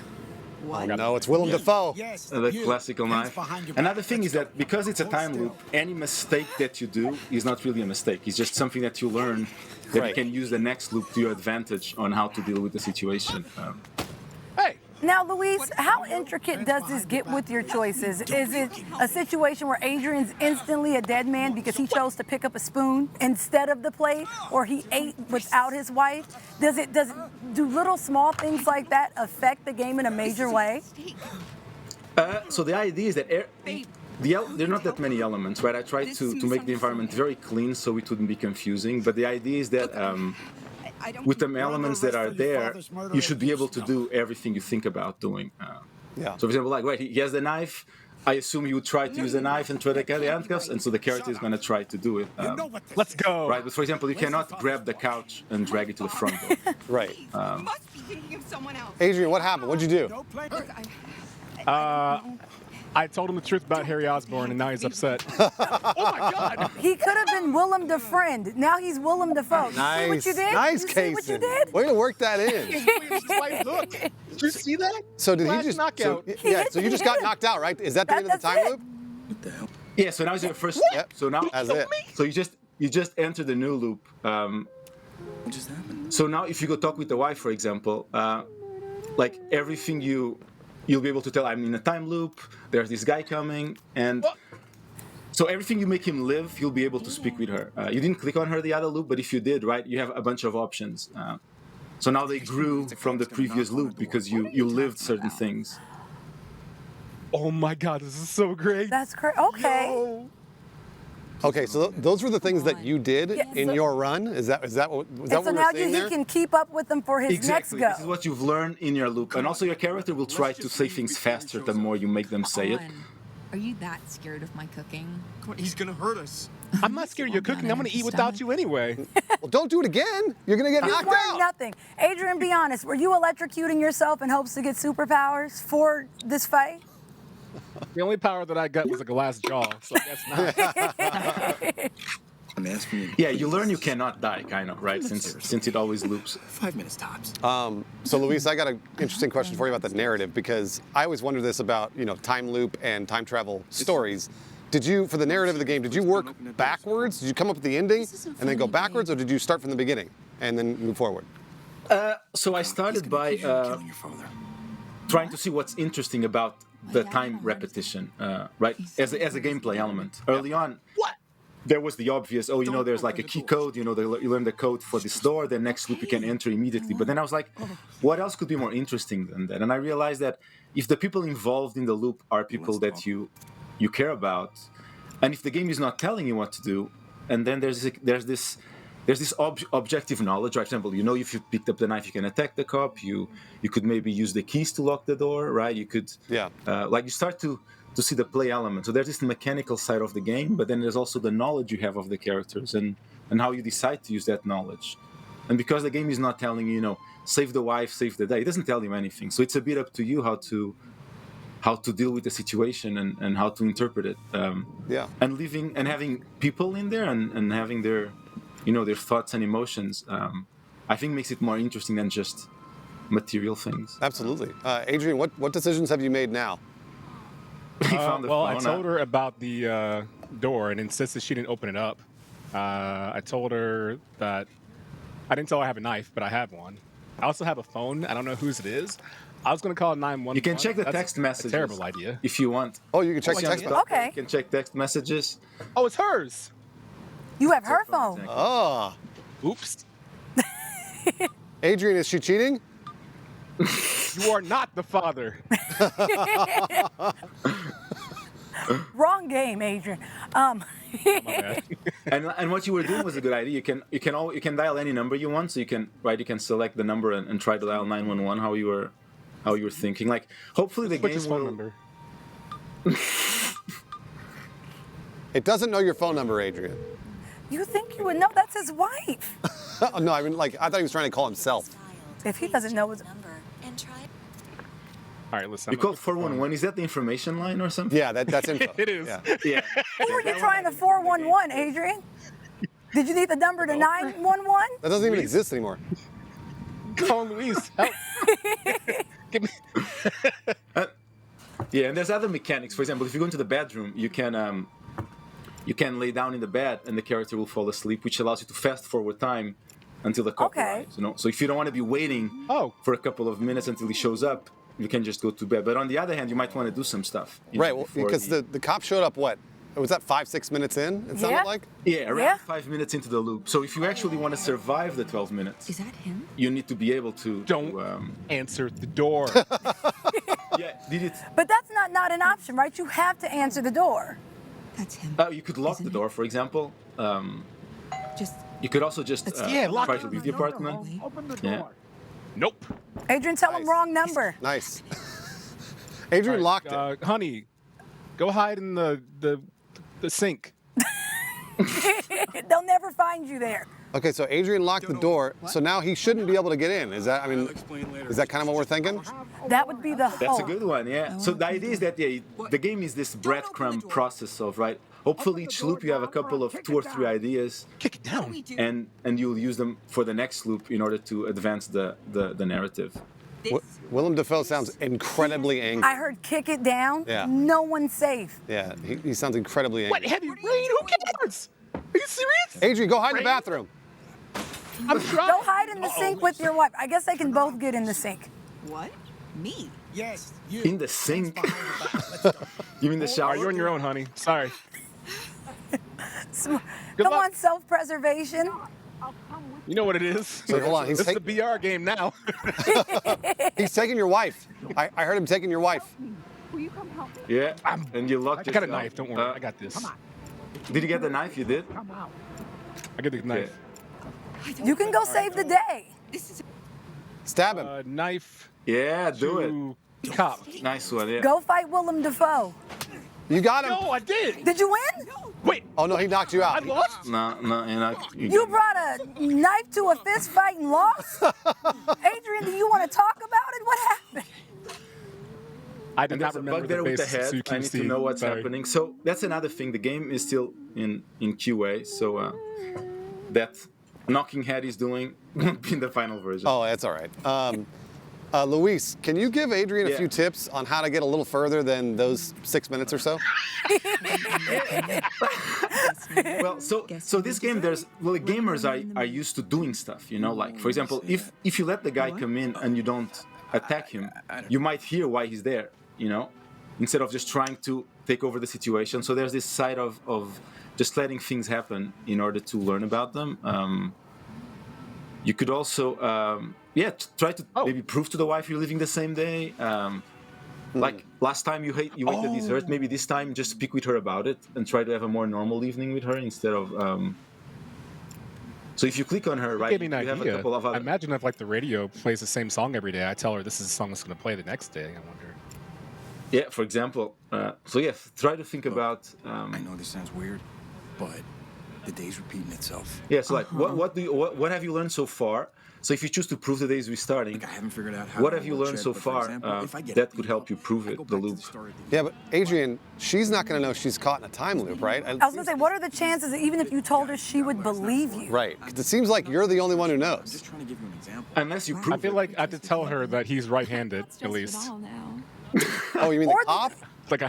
Oh, no, it's Willem Dafoe. Yes. The classical knife. behind your Another back. thing is Let's that because it's a time loop, any mistake that you do is not really a mistake. It's just something that you learn that Right. you can use the next loop to your advantage on how to deal with the situation. Hey. Now, Luis, how intricate does this get with your choices? Is it a situation where Adrian's instantly a dead man because he chose to pick up a spoon instead of the plate, or he ate without his wife? Do little small things like that affect the game in a major way? So the idea is that there are not that many elements, right? I tried to make the environment very clean so it wouldn't be confusing, but the idea is that with the elements that are there, you should be able to do everything you think about doing. Yeah. So for example, like, right, he has the knife. I assume you would try to use the knife and try to get the handcuffs, and so the character is going to try to do it. Let's go. Right, but for example, you cannot grab the couch and drag it to the front door. Right. Must be thinking of someone else. Adrian, what happened? What'd you do? Look, I told him the truth about Harry Osborn, and now he's upset. Oh my God! He could have been Willem the Friend. Now he's Willem Dafoe. You see what you did? Nice, you see what you Kaysen. did? Way to work that in. Look, did you see that? So did he Flash just? knockout. So, yeah. So you just got knocked out, right? Is that the end of the time loop? Yeah, so now is your first. Yep. So now That's it. So you just enter the new loop. What just happened? So now if you go talk with the wife, for example, like everything you'll be able to tell, I'm in a time loop, there's this guy coming, and so everything you make him live, you'll be able to speak with her. You didn't click on her the other loop, but if you did, right, you have a bunch of options. So now they grew from the previous loop because you lived certain things. Oh my God, this is so great. That's great. Okay. Okay, so those were the things that you did Yeah, in so- your run. Is that what And so we're now saying he there? can keep up with them for his Exactly. next This is go. what you've learned in your loop, and also your character will try to say things faster the more you make them say it. Are you that scared of my cooking? He's gonna hurt us. I'm not scared of your cooking. I'm gonna eat without you anyway. Well, don't do it again. You're gonna get You knocked weren't out. nothing. Adrian, be honest. Were you electrocuting yourself in hopes to get superpowers for this fight? The only power that I got was a glass jaw, so I guess not. I'm asking you. Yeah, you learn you cannot die, kind of, right? Since it always loops. 5 minutes tops. So Luis, I got an interesting question for you about the narrative, because I always wonder this about, time loop and time travel stories. Did you, for the narrative of the game, did you work backwards? Did you come up with the ending and then go backwards, or did you start from the beginning and then move forward? So I started by trying to see what's interesting about the time repetition, right? As a gameplay element. Early on, there was the obvious, there's like a key code, you learn the code for this door, the next loop you can enter immediately. But then I was like, what else could be more interesting than that? And I realized that if the people involved in the loop are people that you care about, and if the game is not telling you what to do, and then there's this objective knowledge, right? For example, if you picked up the knife, you can attack the cop. You could maybe use the keys to lock the door, right? You could, you start to see the play element. So there's this mechanical side of the game, but then there's also the knowledge you have of the characters and how you decide to use that knowledge. And because the game is not telling you, save the wife, save the day, it doesn't tell you anything. So it's a bit up to you how to deal with the situation and how to interpret it. And having people in there and having their thoughts and emotions, I think makes it more interesting than just material things. Absolutely. Adrian, what decisions have you made now? I told her about the door and insisted she didn't open it up. I told her that I didn't tell her I have a knife, but I have one. I also have a phone. I don't know whose it is. I was going to call 911. You can check the text messages. A terrible idea. If you want. Oh, you can check text messages. Okay. You can check text messages. Oh, it's hers. You have her phone. Exactly. Oh. Oops. Adrian, is she cheating? You are not the father. Wrong game, Adrian. And what you were doing was a good idea. You can dial any number you want. So you can select the number and try to dial 911 how you were thinking. Like hopefully the game phone will. number. It doesn't know your phone number, Adrian. You think you would know? That's his wife. No, I thought he was trying to call himself. If he doesn't know what's All right, listen. You called 411. Is that the information line or something? Yeah, that's info. It is. Yeah. Who were you trying to 411, Adrian? Did you need the number to 911? That doesn't even exist anymore. Call Luis. Help. Give me. Yeah, and there's other mechanics. For example, if you go into the bedroom, you can lay down in the bed and the character will fall asleep, which allows you to fast forward time until the cop arrives. You know, so if you don't want to be waiting for a couple of minutes until he shows up, you can just go to bed. But on the other hand, you might want to do some stuff. Right, well, because the cop showed up, what? Was that 5-6 minutes in, it sounded like? Yeah, around 5 minutes into the loop. So if you actually want to survive the 12 minutes, Is that him? you need to be able to... Don't answer the door. Yeah, did it... But that's not an option, right? You have to answer the door. That's him. You could lock the door, for example. You could also just lock try it. to leave the apartment. Open the Yeah. door. Nope. Adrian, tell him wrong number. Nice. Adrian locked it. Honey, go hide in the sink. They'll never find you there. Okay, so Adrian locked the door, so now he shouldn't be able to get in. Is that, I mean, is that kind of what we're thinking? That would be the hope. That's a good one, yeah. So the idea is that the game is this breadcrumb process of, right? Hopefully each loop you have a couple of 2 or 3 ideas. Kick it down. And you'll use them for the next loop in order to advance the narrative. Willem Dafoe sounds incredibly angry. I heard kick it down. Yeah. No one's safe. Yeah, he sounds incredibly angry. What, heavy rain? Who cares? Are you serious? Adrian, go hide in the bathroom. I'm trying. Go hide in the sink with your wife. I guess they can both get in the sink. What? Me? Yes, you. In the sink? You mean the shower? You're on your own, honey. Sorry. Come luck. on, self-preservation. You know what it is. So hold on, This is the BR game now. He's taking your wife. I heard him taking your wife. Yeah, and you locked I got a yourself. knife. Don't worry. I got this. Did you get the knife? You did? I get the knife. You can go save the day. Stab him. Knife. Yeah, do it. Cop. Nice one, yeah. Go fight Willem Dafoe. You got him. No, I did. Did you win? Wait. Oh, no, he knocked you out. I lost? No, You brought a knife to a fist fight and lost? Adrian, do you want to talk about it? What happened? I did And not there's a remember bug there with the basis head. of I need to know what's Sorry. happening. So that's another thing. The game is still in QA, so that knocking head is doing won't be in the final version. Oh, that's all right. Luis, can you give Adrian a few tips on how to get a little further than those 6 minutes or so? Well, so this game, the gamers are used to doing stuff, you know, like, for example, if you let the guy come in and you don't attack him, you might hear why he's there, you know, instead of just trying to take over the situation. So there's this side of just letting things happen in order to learn about them. You could also, try to maybe prove to the wife you're leaving the same day. Like last time you ate the dessert, maybe this time just speak with her about it and try to have a more normal evening with her instead of. So if you click on her, right, Gave me an you have a idea. couple of other. I imagine if like the radio plays the same song every day, I tell her this is the song that's going to play the next day. I wonder. Yeah, for example. Try to think about. I know this sounds weird, but the day's repeating itself. Yeah, so like, what have you learned so far? So if you choose to prove the day is restarting, I haven't figured out how what it have you works learned yet, so but for far example, if I get that a could help you prove it, the loop? Yeah, but Adrian, she's not going to know she's caught in a time loop, right? I was going to say, what are the chances that even if you told her, she would believe you? Right, because it seems like you're the only one who knows. Just trying to give you an example. Unless you prove I feel like I have to tell her that he's right-handed, at least. Oh, you mean the cop? Like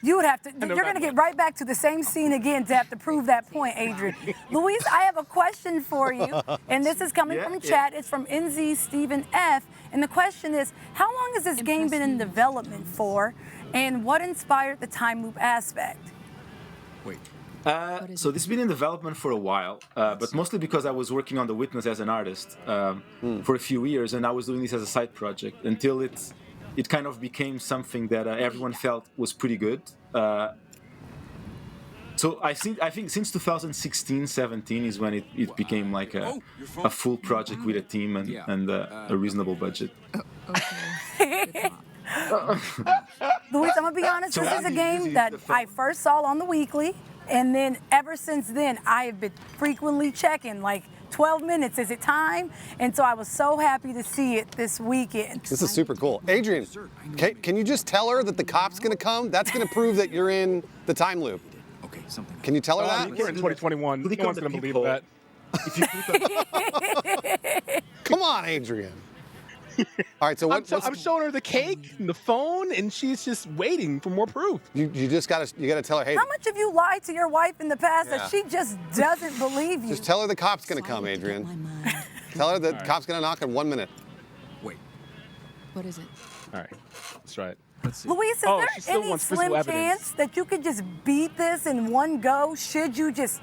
You would have to, you're going to get right back to the same scene again to have to prove that point, Adrian. Luis, I have a question for you, and this is coming from chat. It's from NZ Stephen F. And the question is, how long has this game been in development for, and what inspired the time loop aspect? Wait. So this has been in development for a while, but mostly because I was working on The Witness as an artist for a few years, and I was doing this as a side project until it kind of became something that everyone felt was pretty good. So I think since 2016-17 is when it became like a full project with a team and a reasonable budget. Luis, I'm going to be honest, this is a game that I first saw on the weekly, and then ever since then, I have been frequently checking, like, 12 minutes. Is it time? And so I was so happy to see it this weekend. This is super cool. Adrian, can you just tell her that the cop's going to come? That's going to prove that you're in the time loop. Okay, something. Can you tell her that? We're in 2021. No one's going to believe that. If you click on Come on, Adrian. All right, so I'm showing her the cake and the phone, and she's just waiting for more proof. You just gotta tell her, hey. How much have you lied to your wife in the past Yeah. that she just doesn't believe you? Just tell her the cop's gonna come, Adrian. Tell her the cop's gonna knock in 1 minute. What is it? All right, let's try it. Luis, is Oh, there she still any wants slim physical evidence. chance that you could just beat this in one go? Should you just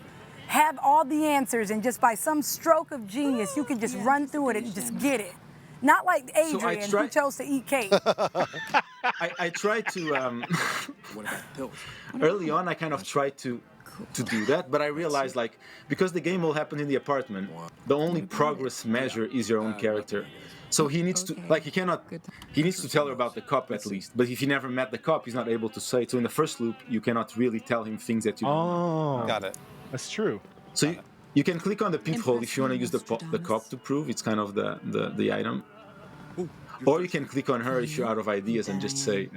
have all the answers and just by some stroke of genius, you could just run through it and just get it? Not like Adrian, who chose to eat cake. I tried to early on. I kind of tried to do that, but I realized like because the game will happen in the apartment, the only progress measure is your own character. So he needs to he needs to tell her about the cop at least. But if he never met the cop, he's not able to say. So in the first loop, you cannot really tell him things that you don't know. Got it. That's true. So you can click on the peephole if you want to use the cop to prove. It's kind of the item. Or you can click on her if you're out of ideas and just say,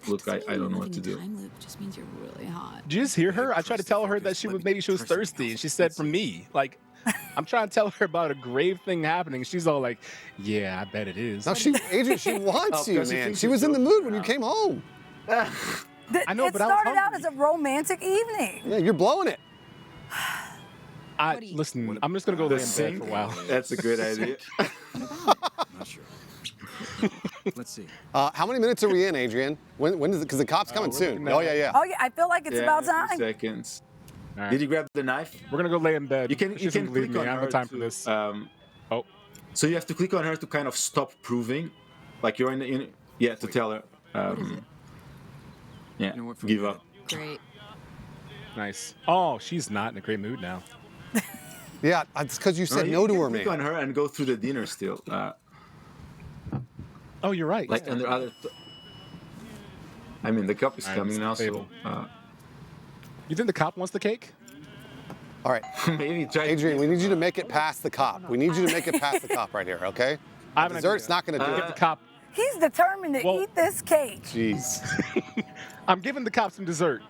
look, I don't know what to do. Time loop just means you're really hot. Did you just hear her? I tried to tell her that maybe she was thirsty, and she said for me. Like, I'm trying to tell her about a grave thing happening. She's all like, "Yeah, I bet it is." No, Adrian, she wants you, man. She was in the mood when you came home. I know, It but I was started out hungry. as a romantic evening. Yeah, you're blowing it. Listen, I'm just gonna go lay in bed for a while. That's a good idea. Not sure. Let's see. How many minutes are we in, Adrian? When is it? Because the cop's coming soon. Oh, yeah. Oh, yeah, I feel like it's about time. 2 seconds. All right. Did you grab the knife? We're gonna go lay in bed. You can She doesn't believe click me. on I don't her have time to, for this. So you have to click on her to kind of stop proving, like you're to tell her. Give up. Great. Nice. Oh, she's not in a great mood now. Yeah, it's because you said no to her, man. Click on her and go through the dinner still. Oh, you're right. Like under other. I mean, the cup is All right, coming now, let's so. table. You think the cop wants the cake? All right. Maybe try. Adrian, we need you to make it past the cop. We need you to make it past the cop right here, okay? I have an Dessert's idea. not going to do Give it. the cop. He's determined to eat this cake. Jeez. I'm giving the cop some dessert.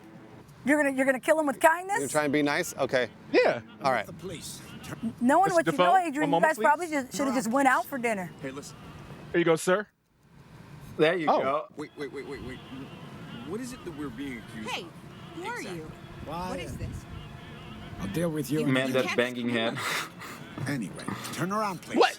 You're gonna kill him with You're kindness? going to try and be nice? Okay. Yeah. All right. Knowing Mr. what you Defoe, know, Adrian, one you moment, guys please. probably should have just went out for dinner. Hey, listen. Here you go, sir. There you Oh. go. Wait. What is it that we're being accused Hey, who are you? Why? What is this? I'll deal with you. Man, that banging head. Anyway, turn around, please. What?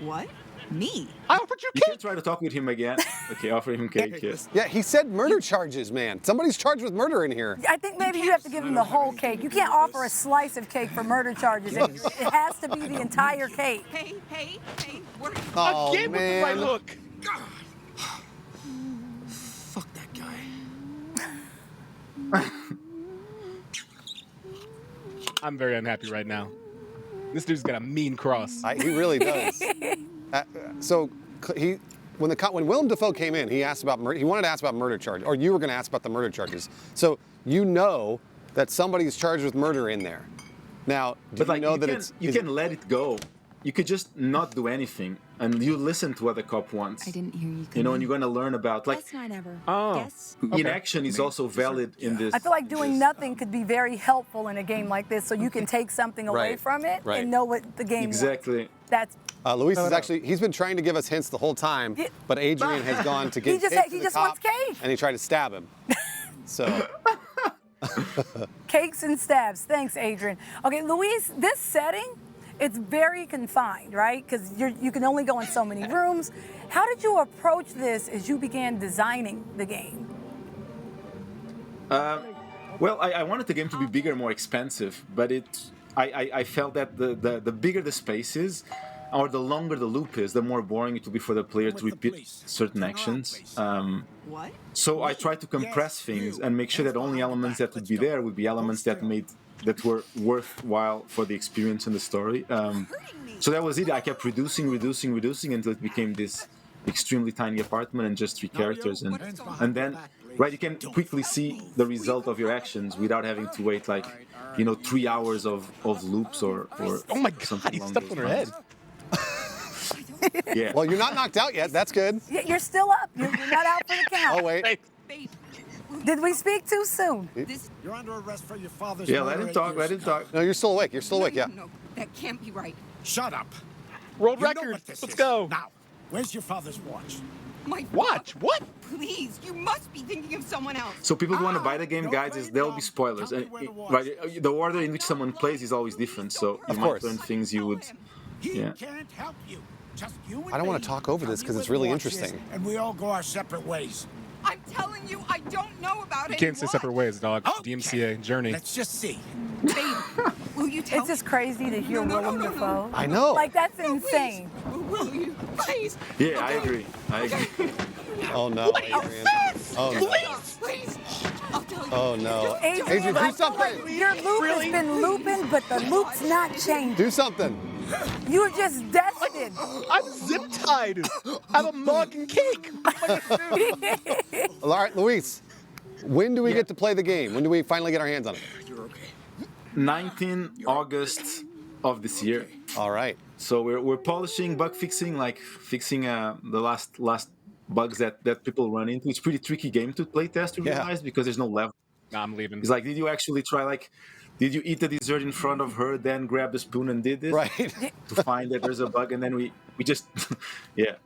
What? Me? I offered you You cake. can try to talk with him again. Okay, offer him cake. Yes. Yeah, he said murder charges, man. Somebody's charged with murder in here. I think maybe you have to give him the whole cake. You can't offer a slice of cake for murder charges. It has to be the entire cake. Hey, what are you Oh, Again with the right man. look. Fuck that guy. I'm very unhappy right now. This dude's got a mean cross. He really does. When Willem Dafoe came in, he asked about murder. He wanted to ask about murder charges, or you were going to ask about the murder charges. So you know that somebody's charged with murder in there. Now, do you know that you can let it go. You could just not do anything, and you listen to what the cop wants. I didn't hear you. You know, and you're gonna learn about like Best night ever. Oh. Yes. inaction is also valid in this. I feel like doing nothing could be very helpful in a game like this, so you can take something away Right, from it right. and know what the game Exactly. wants. That's Luis is he's been trying to give us hints the whole time, but Adrian has gone to give He just- cake he to the just cop, wants cake. and he tried to stab him. So, cakes and stabs. Thanks, Adrian. Okay, Luis, this setting, it's very confined, right? Because you can only go in so many rooms. How did you approach this as you began designing the game? Well, I wanted the game to be bigger, more expensive, but I felt that the bigger the space is, or the longer the loop is, the more boring it will be for the player to repeat certain actions. What? So I tried to compress things and make sure that only elements that would be there would be elements that were worthwhile for the experience and the story. So that was it. I kept reducing until it became this extremely tiny apartment and just 3 characters. And then right? You can quickly see the result of your actions without having to wait 3 hours of loops or oh my god, something he along stepped those on her head. lines. Yeah. Well, you're not knocked out yet. That's good. You're still up. You're not out for the count. Oh, wait. Did we speak too soon? You're under arrest for your father's Yeah, murder let him 8 talk. years Let him ago. talk. No, you're still awake. You're still awake, yeah. No, that can't be right. Shut up. World You know record. what this Let's is. go. Now, where's your father's watch? My Watch? What? Please, you must be thinking of someone else. So people who want to buy the game, guys, there'll be spoilers. And, right, the order in which someone plays is always different, so you might learn things you would. Yeah. Can't help you. Just you and I don't want me. to talk over this because it's really interesting. And we all go our separate ways. I'm telling you, I don't know about You it. can't say separate ways, dog. DMCA, Journey. Let's just see. Babe, will you tell It's just crazy to hear Willem Dafoe. I know. Like, that's insane. Will you? Please. Yeah, I agree. Oh, no, Adrian. Oh, no. Please. I'll tell you. Oh, no. Adrian, I do feel something. like your loop has been looping, but the loop's not changing. Do something. You were just destined. I'm zip-tied. I have a mug and cake. All right, Luis, when do we get to play the game? When do we finally get our hands on it? 19 August of this year. All right. So we're polishing, bug fixing, fixing the last bugs that people run into. It's a pretty tricky game to play test, to realize, because there's no level. Nah, I'm leaving. It's like, did you actually try, did you eat the dessert in front of her, then grab the spoon and did this? Right. To find that there's a bug, and then we just, yeah.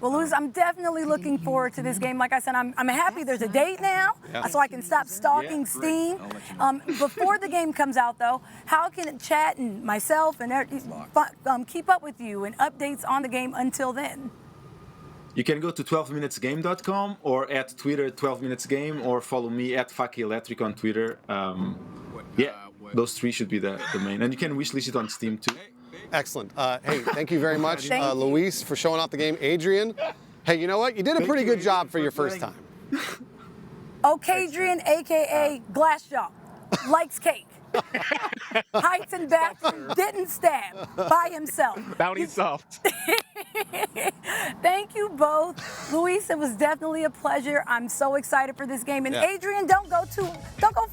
Well, Luis, I'm definitely looking forward to this game. Like I said, I'm happy there's a date now, so I can stop stalking Steam. Before the game comes out, though, how can Chat and myself and keep up with you and updates on the game until then? You can go to 12minutesgame.com or at Twitter 12minutesgame, or follow me at Faki Electric on Twitter. Those three should be the main. And you can wishlist it on Steam too. Excellent. Hey, thank you very much, Thank you. Luis, for showing off the game. Adrian, hey, you know what? You did a pretty good job for your first time. Okadrian, a.k.a. Glassjaw, likes cake. Heights and bathroom, didn't stab by himself. Bounty soft. Thank you both. Luis, it was definitely a pleasure. I'm so excited for this game. And Yeah. Adrian, don't go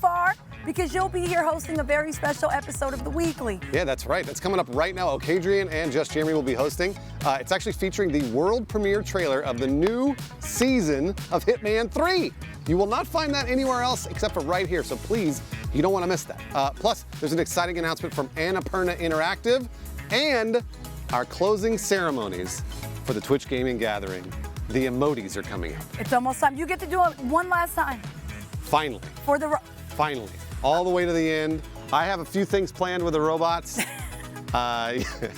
far, because you'll be here hosting a very special episode of The Weekly. Yeah, that's right. That's coming up right now. Okadrian and Just Jeremy will be hosting. It's actually featuring the world premiere trailer of the new season of Hitman 3. You will not find that anywhere else except for right here, so please, you don't want to miss that. Plus, there's an exciting announcement from Annapurna Interactive and our closing ceremonies for the Twitch Gaming Gathering. The emojis are coming up. It's almost time. You get to do it one last time Finally. for the... Finally. All the way to the end. I have a few things planned with the robots.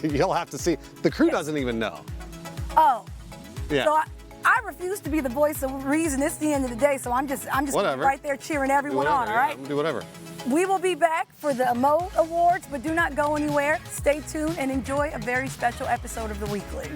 You'll have to see. The crew doesn't even know. Oh. Yeah. So I refuse to be the voice of reason. It's the end of the day, so I'm just Whatever. right there cheering everyone on, all right? Do whatever. We will be back for the Emo Awards, but do not go anywhere. Stay tuned and enjoy a very special episode of The Weekly.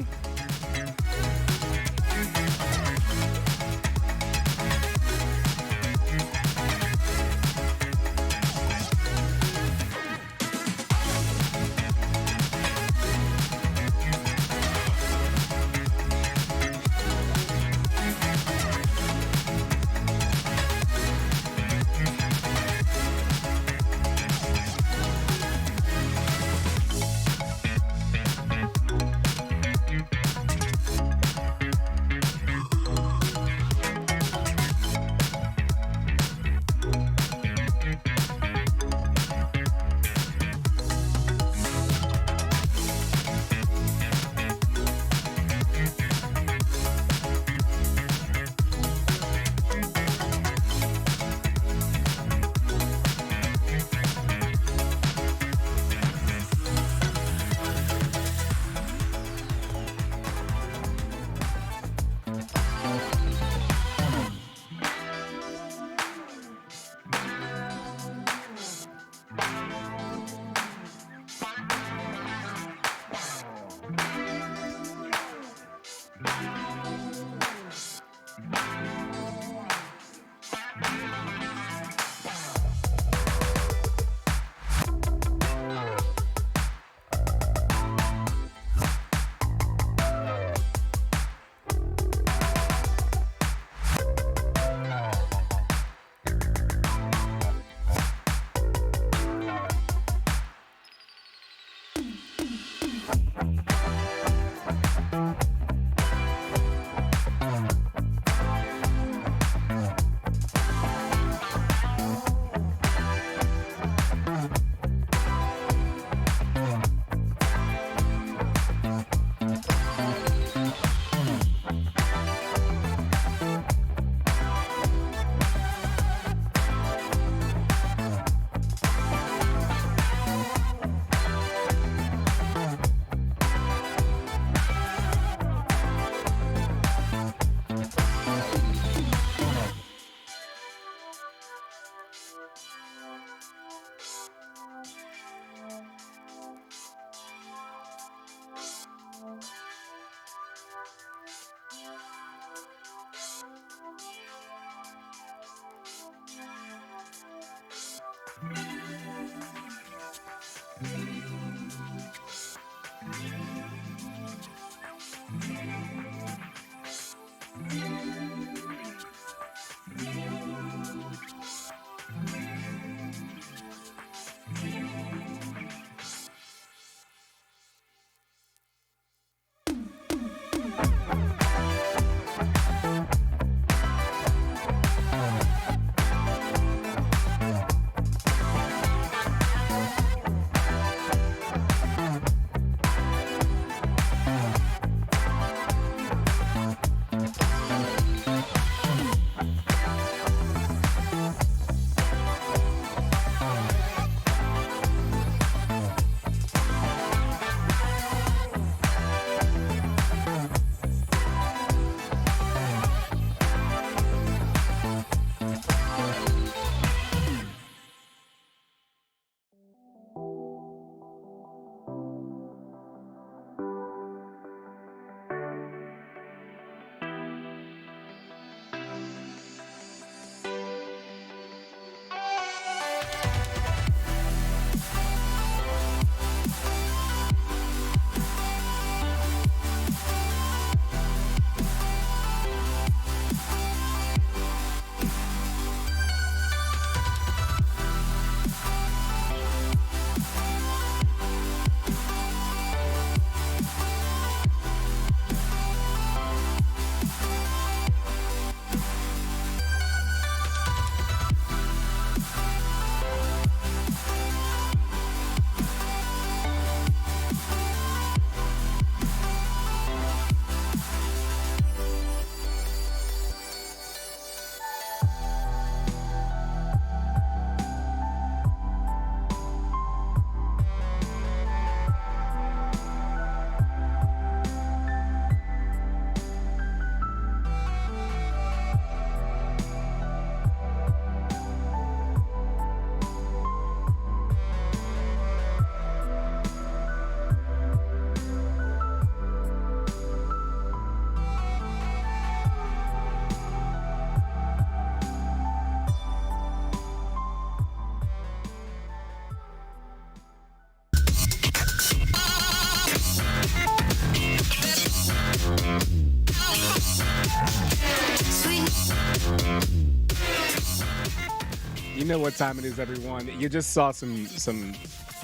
know what time it is, everyone. You just saw some.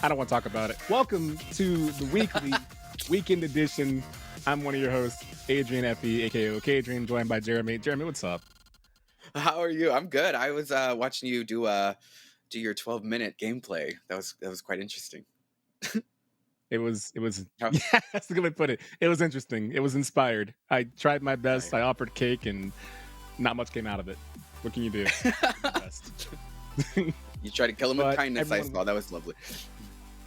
I don't want to talk about it. Welcome to the weekly weekend edition. I'm one of your hosts, Adrian Effie, aka Adrian, joined by Jeremy. Jeremy, what's up? How are you? I'm good. I was watching you do your 12-minute gameplay. That was quite interesting. It was yeah, that's the good way to put it. It was interesting. It was inspired. I tried my best. I offered cake and not much came out of it. What can you do? You tried to kill him with kindness, I saw. That was lovely.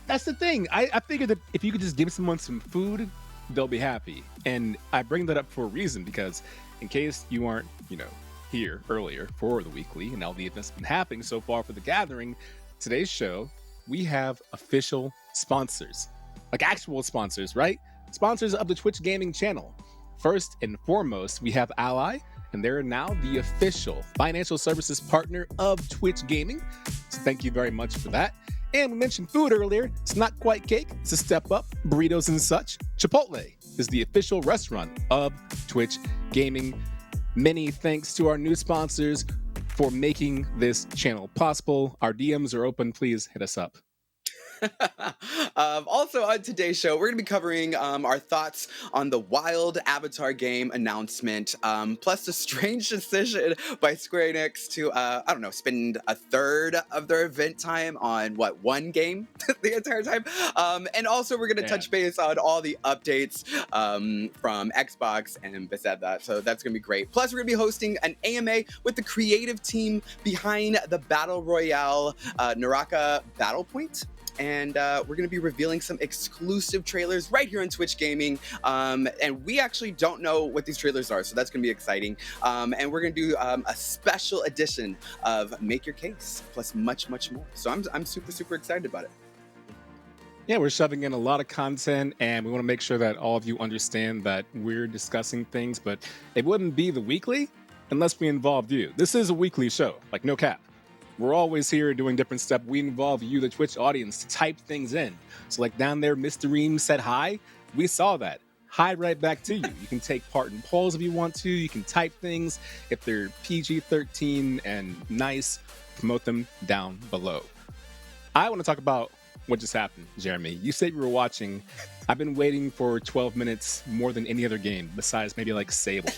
That's the thing. I figured that if you could just give someone some food, they'll be happy. And I bring that up for a reason, because in case you aren't, here earlier for the weekly and all the events been happening so far for the gathering, today's show, we have official sponsors. Like actual sponsors, right? Sponsors of the Twitch Gaming channel. First and foremost, we have Ally, and they're now the official financial services partner of Twitch Gaming. So thank you very much for that. And we mentioned food earlier. It's not quite cake, it's a step up, burritos and such. Chipotle is the official restaurant of Twitch Gaming. Many thanks to our new sponsors for making this channel possible. Our DMs are open. Please hit us up. Also on today's show, we're going to be covering our thoughts on the Wild Avatar game announcement, plus the strange decision by Square Enix to, spend a third of their event time on, one game the entire time? And also we're going to touch base on all the updates from Xbox and Bethesda, so that's going to be great. Plus we're going to be hosting an AMA with the creative team behind the Battle Royale Naraka Battle Point. And we're going to be revealing some exclusive trailers right here on Twitch Gaming. And we actually don't know what these trailers are, so that's going to be exciting. And we're going to do a special edition of Make Your Case, plus much, much more. So I'm super, super excited about it. Yeah, we're shoving in a lot of content, and we want to make sure that all of you understand that we're discussing things, but it wouldn't be the weekly unless we involved you. This is a weekly show, like no cap. We're always here doing different stuff. We involve you, the Twitch audience, to type things in. So like down there, Mr. Ream said hi. We saw that. Hi right back to you. You can take part in polls if you want to. You can type things. If they're PG-13 and nice, promote them down below. I want to talk about what just happened, Jeremy. You said you were watching. I've been waiting for 12 minutes more than any other game, besides maybe like Sable.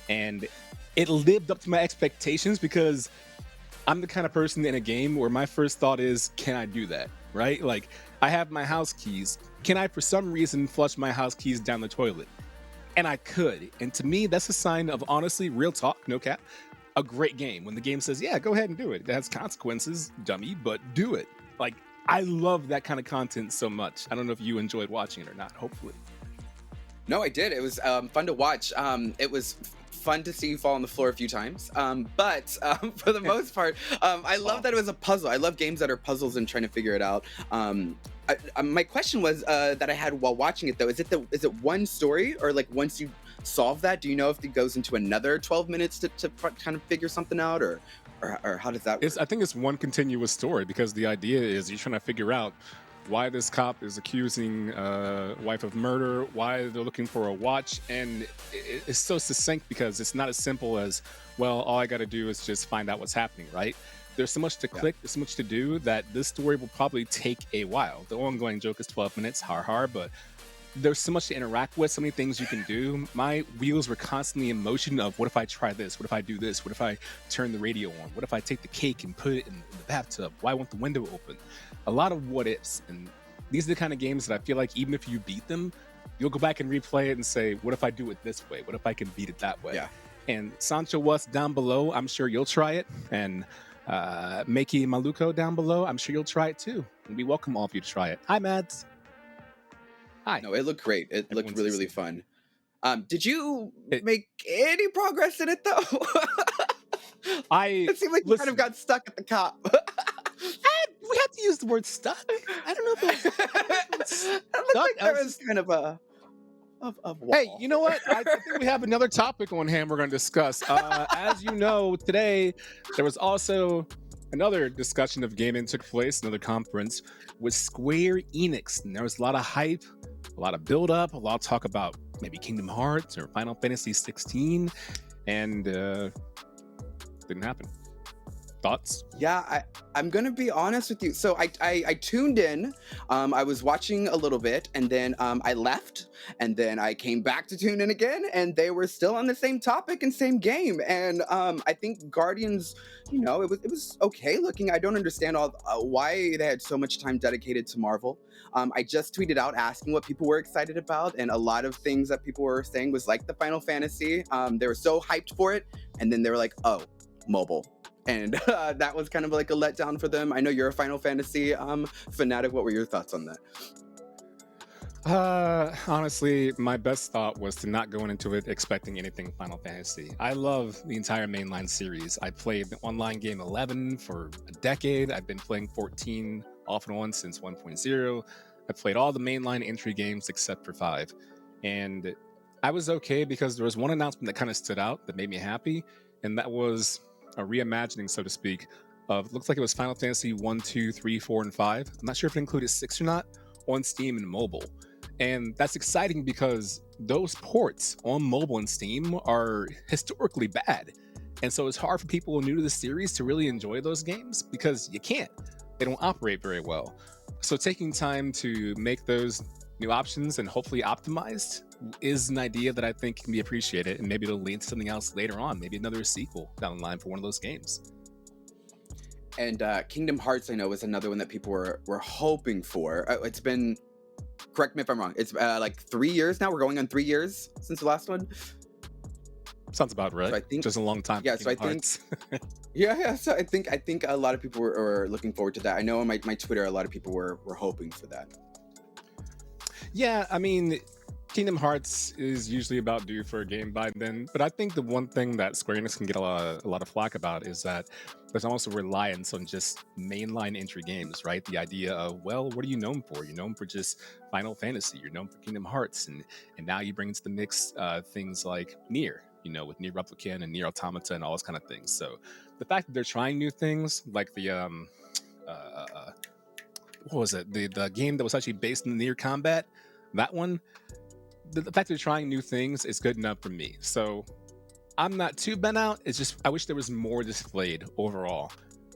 And it lived up to my expectations, because I'm the kind of person in a game where my first thought is, can I do that, right? Like, I have my house keys. Can I, for some reason, flush my house keys down the toilet? And I could. And to me, that's a sign of, honestly, real talk, no cap, a great game. When the game says, yeah, go ahead and do it. It has consequences, dummy, but do it. Like, I love that kind of content so much. I don't know if you enjoyed watching it or not, hopefully. No, I did. It was fun to watch. It was fun to see you fall on the floor a few times, but for the most part, I love that it was a puzzle. I love games that are puzzles and trying to figure it out. My question was that I had while watching it, though, is it one story, or like once you solve that, do you know if it goes into another 12 minutes to kind of figure something out, or how does that work? I think it's one continuous story, because the idea is you're trying to figure out why this cop is accusing wife of murder, why they're looking for a watch. And it's so succinct, because it's not as simple as, well, all I got to do is just find out what's happening, right? There's so much to click, there's so much to do, that this story will probably take a while. The ongoing joke is 12 minutes, har, but there's so much to interact with, so many things you can do. My wheels were constantly in motion of, what if I try this? What if I do this? What if I turn the radio on? What if I take the cake and put it in the bathtub? Why won't the window open? A lot of what ifs. And these are the kind of games that I feel like even if you beat them, you'll go back and replay it and say, what if I do it this way? What if I can beat it that way? Yeah. And Sancho West down below, I'm sure you'll try it. And Makey Maluko down below, I'm sure you'll try it too. And we welcome all of you to try it. Hi, Mads. Hi. No, it looked great. It looked really, really fun. Did you make any progress in it, though? It seemed like you kind of got stuck at the cop. We have to use the word stuck. I don't know if it was it looked like there was kind of a wall. Hey, you know what? I think we have another topic on hand we're going to discuss. As you know, today there was also another discussion of gaming took place, another conference with Square Enix. And there was a lot of hype, a lot of build-up, a lot of talk about maybe Kingdom Hearts or Final Fantasy 16, and didn't happen. Thoughts? Yeah, I'm gonna be honest with you. So I tuned in. I was watching a little bit, and then I left, and then I came back to tune in again, and they were still on the same topic and same game. And I think Guardians, it was okay looking. I don't understand why they had so much time dedicated to Marvel. I just tweeted out asking what people were excited about, and a lot of things that people were saying was like the Final Fantasy. They were so hyped for it, and then they were like, oh, mobile. And that was kind of like a letdown for them. I know you're a Final Fantasy fanatic. What were your thoughts on that? Honestly, my best thought was to not go into it expecting anything Final Fantasy. I love the entire mainline series. I played the online game 11 for a decade. I've been playing 14 off and on since 1.0. I played all the mainline entry games except for 5. And I was okay because there was one announcement that kind of stood out that made me happy, and that was a reimagining, so to speak, of, looks like it was Final Fantasy 1, 2, 3, 4, and 5. I'm not sure if it included 6 or not, on Steam and mobile. And that's exciting because those ports on mobile and Steam are historically bad. And so it's hard for people new to the series to really enjoy those games because you can't. They don't operate very well. So taking time to make those new options and hopefully optimized is an idea that I think can be appreciated, and maybe it'll lead to something else later on, maybe another sequel down the line for one of those games. And Kingdom Hearts, I know, was another one that people were hoping for. It's been, correct me if I'm wrong, it's like 3 years now. We're going on 3 years since the last one. Sounds about right. So I think just a long time. Yeah, so I think. yeah. So I think a lot of people were looking forward to that. I know on my Twitter, a lot of people were hoping for that. Yeah, I mean, Kingdom Hearts is usually about due for a game by then, but I think the one thing that Square Enix can get a lot of flack about is that there's almost a reliance on just mainline entry games, right? The idea of, well, what are you known for? You're known for just Final Fantasy, you're known for Kingdom Hearts, and now you bring into the mix things like Nier, with Nier Replicant and Nier Automata and all those kind of things. So the fact that they're trying new things, like the what was it? The game that was actually based in Nier Combat, that one, the fact they're trying new things is good enough for me. So I'm not too bent out. It's just I wish there was more displayed overall,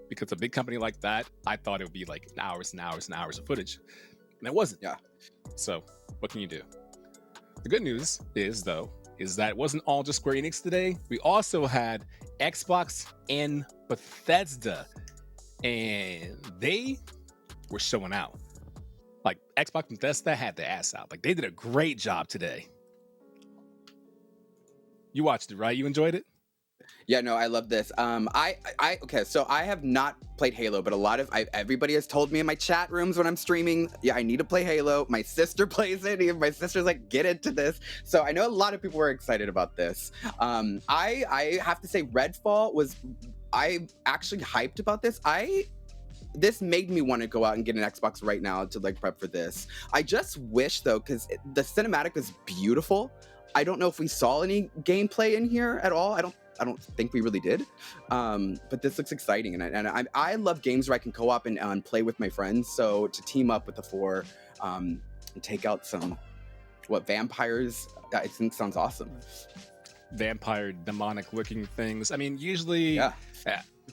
because a big company like that, I thought it would be like hours and hours and hours of footage, and it wasn't. Yeah. So what can you do? The good news is that it wasn't all just Square Enix today. We also had Xbox and Bethesda, and they were showing out. Like, Xbox and Bethesda had their ass out. Like, they did a great job today. You watched it, right? You enjoyed it? Yeah, no, I love this. Okay, so I have not played Halo, but everybody has told me in my chat rooms when I'm streaming, yeah, I need to play Halo. My sister plays it. Even my sister's like, get into this. So I know a lot of people were excited about this. I have to say, Redfall I actually hyped about this. This made me want to go out and get an Xbox right now to like prep for this. I just wish though, because the cinematic was beautiful. I don't know if we saw any gameplay in here at all. I don't think we really did. But this looks exciting, and I love games where I can co-op and play with my friends. So to team up with the 4 and take out some vampires, I think sounds awesome. Vampire, demonic looking things. I mean, usually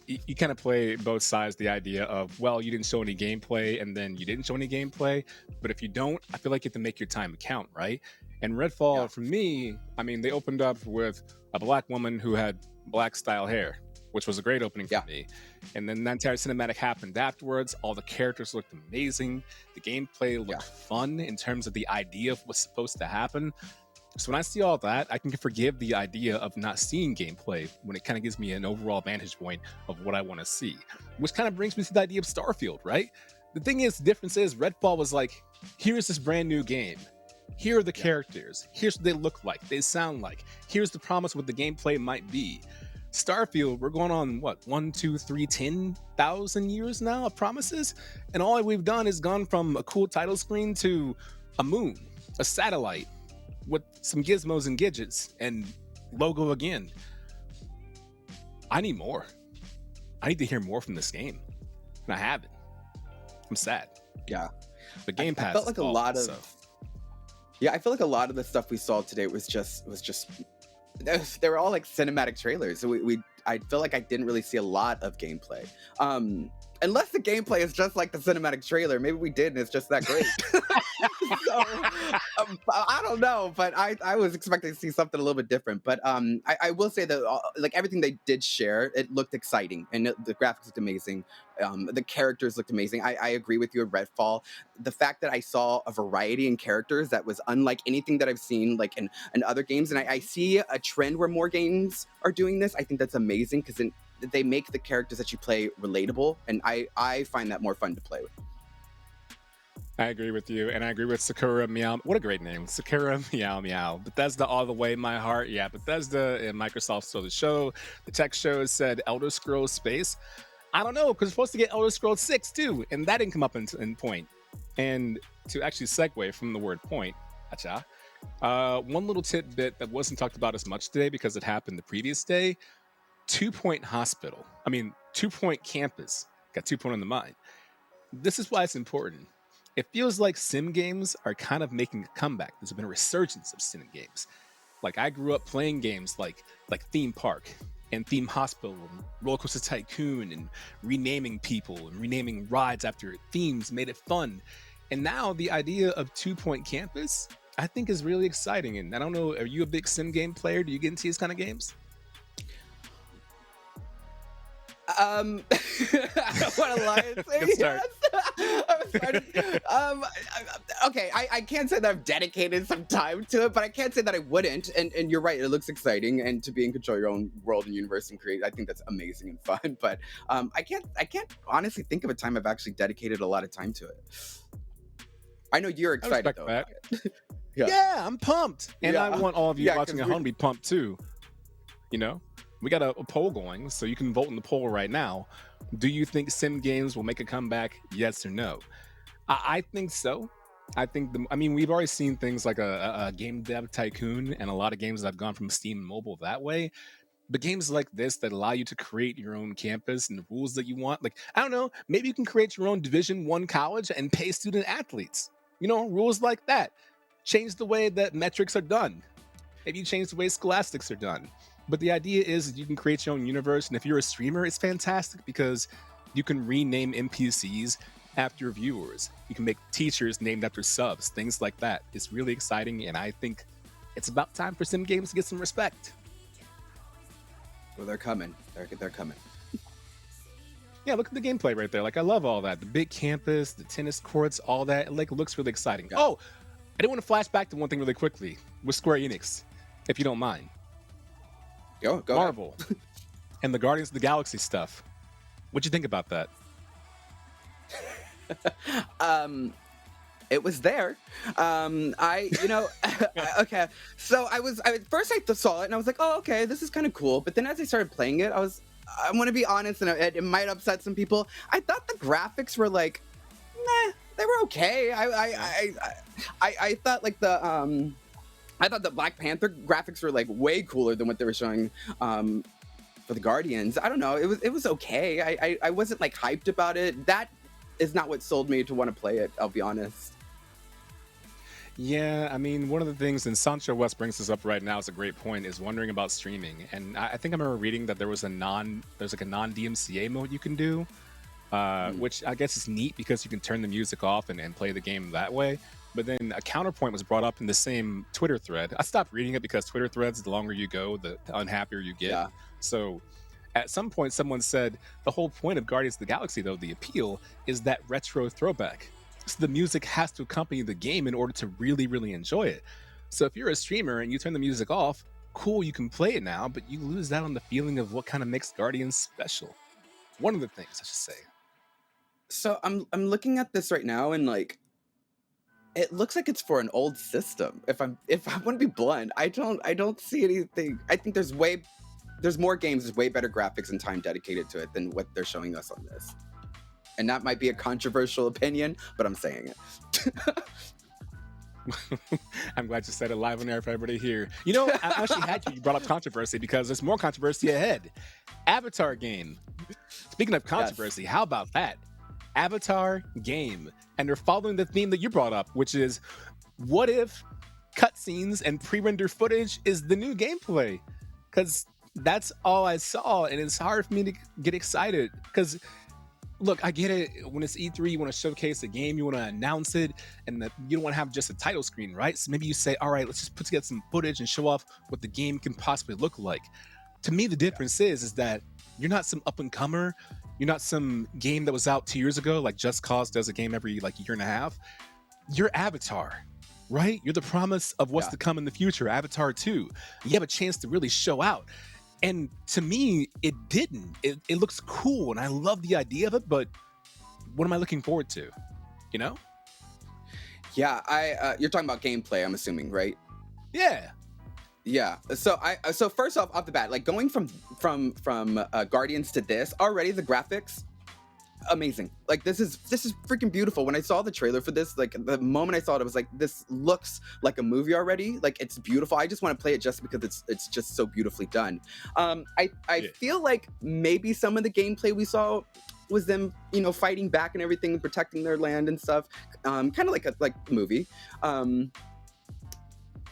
you kind of play both sides. The idea of, well, you didn't show any gameplay and then you didn't show any gameplay. But if you don't, I feel like you have to make your time count, right? And Redfall, for me, I mean, they opened up with a black woman who had black style hair, which was a great opening for me. And then the entire cinematic happened afterwards. All the characters looked amazing. The gameplay looked fun in terms of the idea of what's supposed to happen. So when I see all that, I can forgive the idea of not seeing gameplay when it kind of gives me an overall vantage point of what I want to see, which kind of brings me to the idea of Starfield, right? The thing is, the difference is Redfall was like, here's this brand new game. Here are the characters. Here's what they look like. They sound like. Here's the promise what the gameplay might be. Starfield, we're going on, 1, 2, 3, 10,000 years now of promises? And all we've done is gone from a cool title screen to a moon, a satellite, with some gizmos and gadgets and logo again. I need more. I need to hear more from this game, and I haven't. I'm sad. Yeah, the Game Pass. I felt like a lot of. Yeah, I feel like a lot of the stuff we saw today was just. They were all like cinematic trailers. So I feel like I didn't really see a lot of gameplay. Unless the gameplay is just like the cinematic trailer, maybe we did and it's just that great. So, I don't know, but I was expecting to see something a little bit different. But I will say that like everything they did share, it looked exciting and the graphics looked amazing. The characters looked amazing. I agree with you at Redfall. The fact that I saw a variety in characters that was unlike anything that I've seen like in other games, and I see a trend where more games are doing this. I think that's amazing because they make the characters that you play relatable, and I find that more fun to play with. I agree with you, and I agree with Sakura Meow. What a great name, Sakura Meow Meow. Bethesda all the way, my heart. Yeah, Bethesda and Microsoft stole the show. The tech show said Elder Scrolls Space. I don't know, because we're supposed to get Elder Scrolls 6 too, and that didn't come up in point. And to actually segue from the word point, one little tidbit that wasn't talked about as much today because it happened the previous day, 2 Point Hospital. 2 Point Campus. Got 2 Point on the mind. This is why it's important. It feels like sim games are kind of making a comeback. There's been a resurgence of sim games. Like I grew up playing games like Theme Park and Theme Hospital and Roller Coaster Tycoon and renaming people and renaming rides after themes made it fun. And now the idea of 2 Point Campus, I think is really exciting. And I don't know, are you a big sim game player? Do you get into these kind of games? I don't want to lie and say yes. Okay, I can't say that I've dedicated some time to it, but I can't say that I wouldn't. And you're right, it looks exciting, and to be in control of your own world and universe and create, I think that's amazing and fun. But I can't honestly think of a time I've actually dedicated a lot of time to it. I know you're excited though. Yeah, I'm pumped, and I want all of you watching at home to be pumped too. You know. We got a poll going, so you can vote in the poll right now. Do you think sim games will make a comeback? Yes or no? I think so. I think we've already seen things like a game dev tycoon and a lot of games that have gone from Steam and mobile that way. But games like this that allow you to create your own campus and the rules that you want, like, I don't know, maybe you can create your own Division I college and pay student athletes. You know, rules like that. Change the way that metrics are done. Maybe you change the way scholastics are done. But the idea is that you can create your own universe, and if you're a streamer, it's fantastic because you can rename NPCs after viewers. You can make teachers named after subs, things like that. It's really exciting, and I think it's about time for sim games to get some respect. Well, they're coming. They're coming. Yeah, look at the gameplay right there. Like, I love all that. The big campus, the tennis courts, all that. It looks really exciting. Yeah. Oh, I did want to flash back to one thing really quickly with Square Enix, if you don't mind. Go Marvel and the Guardians of the Galaxy stuff. What'd you think about that? It was there. Okay. So I saw it and I was like, oh, okay, this is kind of cool. But then as I started playing it, I want to be honest, and it might upset some people. I thought the graphics were like, meh, they were okay. I thought like I thought the Black Panther graphics were like way cooler than what they were showing for the Guardians. I don't know. It was okay. I wasn't like hyped about it. That is not what sold me to want to play it, I'll be honest. Yeah, one of the things, and Sancho West brings this up right now, is a great point, is wondering about streaming. And I think I remember reading that there's like a non-DMCA mode you can do, which I guess is neat because you can turn the music off and play the game that way. But then a counterpoint was brought up in the same Twitter thread. I stopped reading it because Twitter threads, the longer you go, the unhappier you get. Yeah. So at some point, someone said the whole point of Guardians of the Galaxy, though, the appeal, is that retro throwback. So the music has to accompany the game in order to really, really enjoy it. So if you're a streamer and you turn the music off, cool, you can play it now, but you lose out on the feeling of what kind of makes Guardians special. One of the things, I should say. So I'm looking at this right now and like, it looks like it's for an old system. If I want to be blunt, I don't see anything. I think there's more games, there's way better graphics and time dedicated to it than what they're showing us on this. And that might be a controversial opinion, but I'm saying it. I'm glad you said it live on air for everybody here. You know, I actually had you brought up controversy because there's more controversy ahead. Avatar game. Speaking of controversy, How about that? Avatar game. And they're following the theme that you brought up, which is, what if cutscenes and pre-rendered footage is the new gameplay? Because that's all I saw, and it's hard for me to get excited because, look, I get it. When it's E3, you want to showcase a game, you want to announce it, and you don't want to have just a title screen, right? So maybe you say, all right, let's just put together some footage and show off what the game can possibly look like. To me, the difference is that you're not some up-and-comer. You're not some game that was out 2 years ago, like Just Cause does a game every like year and a half. You're Avatar, right? You're the promise of what's to come in the future, Avatar 2. You have a chance to really show out. And to me, it didn't. It looks cool, and I love the idea of it, but what am I looking forward to? You know? Yeah, you're talking about gameplay, I'm assuming, right? Yeah. Yeah. So first off the bat, like going from Guardians to this, already the graphics, amazing. Like this is freaking beautiful. When I saw the trailer for this, like the moment I saw it, I was like, this looks like a movie already. Like it's beautiful. I just want to play it just because it's just so beautifully done. I feel like maybe some of the gameplay we saw was them, fighting back and everything, and protecting their land and stuff. Kind of like a movie.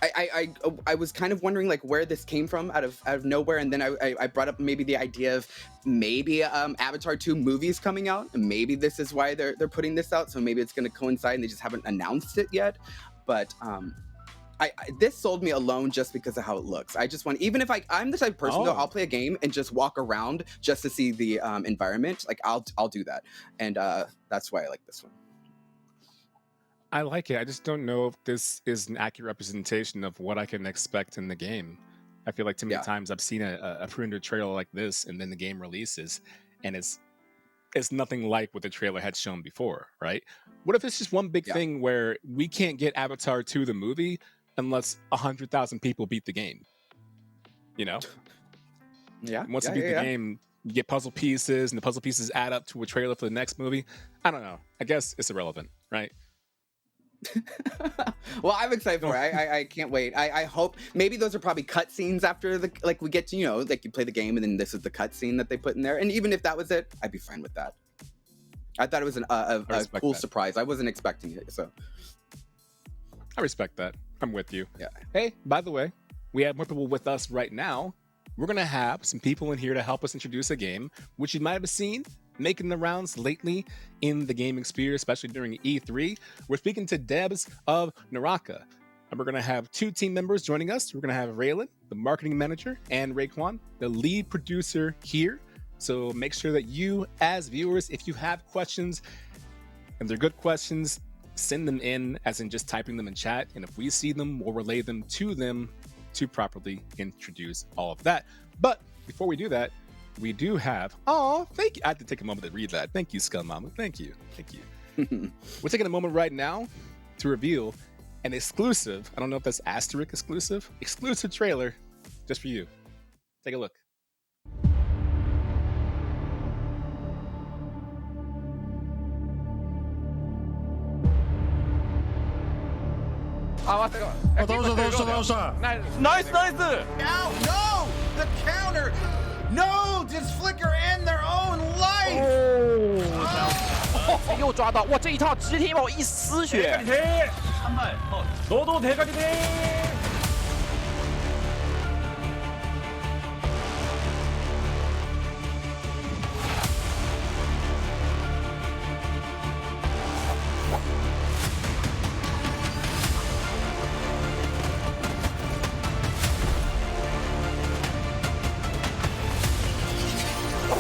I was kind of wondering like where this came from out of nowhere, and then I brought up maybe the idea of maybe Avatar 2 movies coming out, and maybe this is why they're putting this out, so maybe it's going to coincide and they just haven't announced it yet. But this sold me alone just because of how it looks. I just want, even if I'm the type of person though, I'll play a game and just walk around just to see the environment. Like I'll do that, and that's why I like this one. I like it. I just don't know if this is an accurate representation of what I can expect in the game. I feel like too many times I've seen a pre-rendered trailer like this, and then the game releases, and it's nothing like what the trailer had shown before, right? What if it's just one big thing where we can't get Avatar 2 the movie unless 100,000 people beat the game? Yeah. Once you beat the game, you get puzzle pieces, and the puzzle pieces add up to a trailer for the next movie. I don't know. I guess it's irrelevant, right? Well, I'm excited for it. I can't wait. I hope maybe those are probably cutscenes after we get to, like you play the game and then this is the cutscene that they put in there. And even if that was it, I'd be fine with that. I thought it was a cool surprise. I wasn't expecting it, so. I respect that. I'm with you. Yeah. Hey, by the way, we have more people with us right now. We're going to have some people in here to help us introduce a game, which you might have seen making the rounds lately in the gaming sphere, especially during E3. We're speaking to Debs of Naraka, and we're going to have two team members joining us. We're going to have Raylan, the marketing manager, and Raekwon, the lead producer here. So make sure that you, as viewers, if you have questions, and they're good questions, send them in, as in just typing them in chat, and if we see them, we'll relay them to properly introduce all of that. But before we do that, we do have, thank you. I had to take a moment to read that. Thank you, Scum Mama. Thank you. We're taking a moment right now to reveal an exclusive, I don't know if that's asterisk exclusive trailer just for you. Take a look. Nice. No! The counter! No! Just flicker in their own life! 又抓到，哇！这一套直踢爆一丝血。堂々手かけて。 All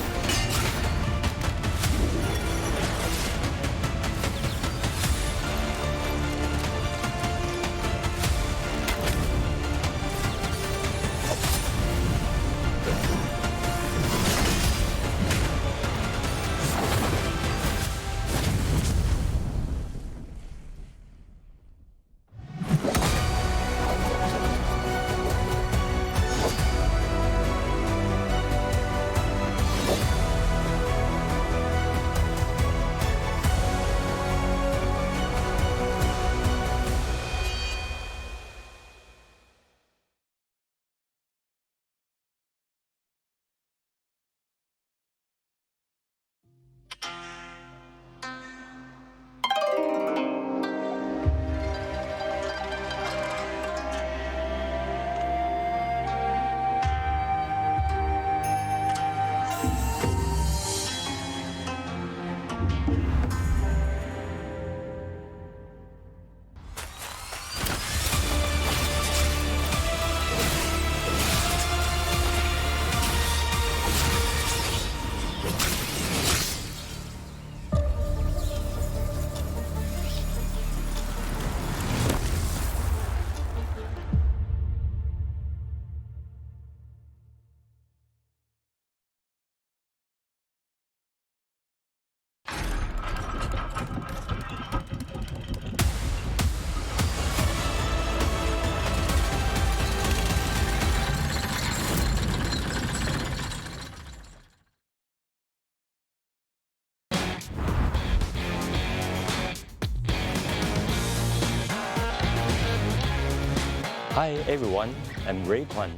Hi everyone, I'm Ray Kwan,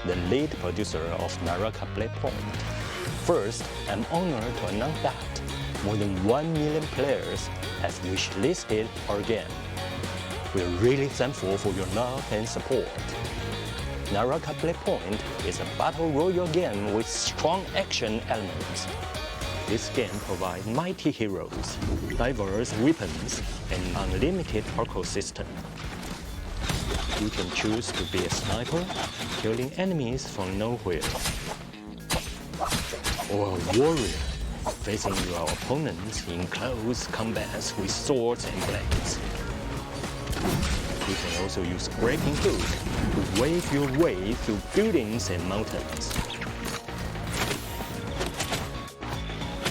the lead producer of Naraka Bladepoint. First, I'm honored to announce that more than 1 million players have wishlisted our game. We're really thankful for your love and support. Naraka Bladepoint is a battle royale game with strong action elements. This game provides mighty heroes, diverse weapons, and unlimited parkour system. You can choose to be a sniper, killing enemies from nowhere, or a warrior, facing your opponents in close combats with swords and blades. You can also use grappling hook to wave your way through buildings and mountains.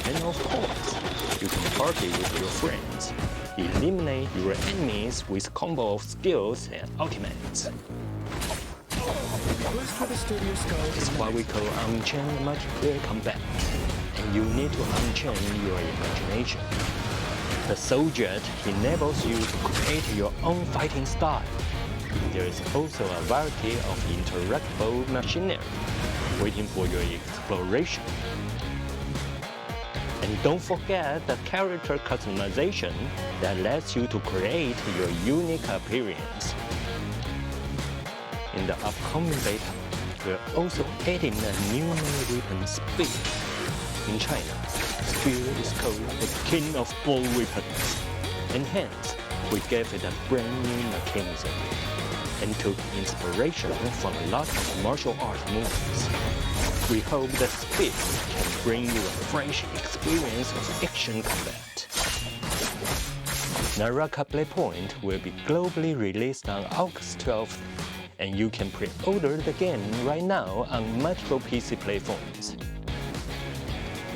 And of course, you can party with your friends, eliminate your enemies with combo of skills and ultimates. It's what we call unchained multiplayer combat, and you need to unchain your imagination. The Soul Jet enables you to create your own fighting style. There is also a variety of interactable machinery waiting for your exploration. And don't forget the character customization that lets you to create your unique appearance. In the upcoming beta, we're also adding a new melee weapon, Spear. In China, Spear is called the king of all weapons, and hence we gave it a brand new mechanism and took inspiration from a lot of martial arts movies. We hope that Spear can bring you a fresh experience of action combat. Naraka Bladepoint will be globally released on August 12th, and you can pre-order the game right now on multiple PC platforms.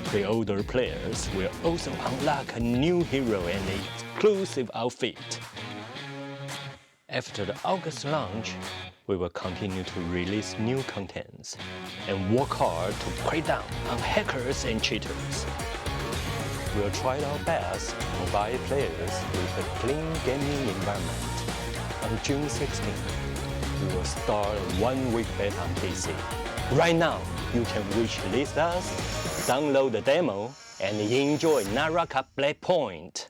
Pre-order players will also unlock a new hero and an exclusive outfit. After the August launch, we will continue to release new contents and work hard to crack down on hackers and cheaters. We'll try our best to provide players with a clean gaming environment. On June 16th, we will start a one-week beta on PC. Right now, you can wishlist us, download the demo, and enjoy Naraka Bladepoint.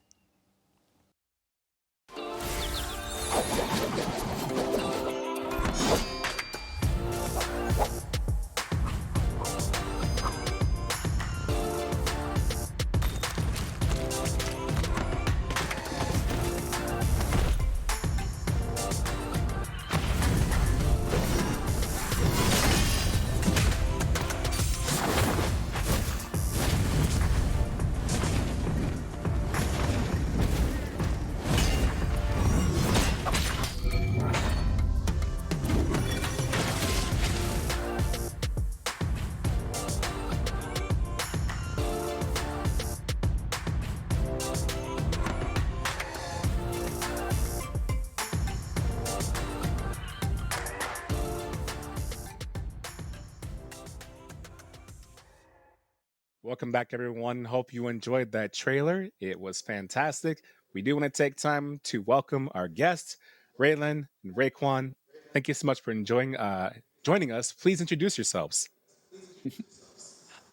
Welcome back, everyone. Hope you enjoyed that trailer. It was fantastic. We do want to take time to welcome our guests, Raylan and Raekwon. Thank you so much for joining us. Please introduce yourselves.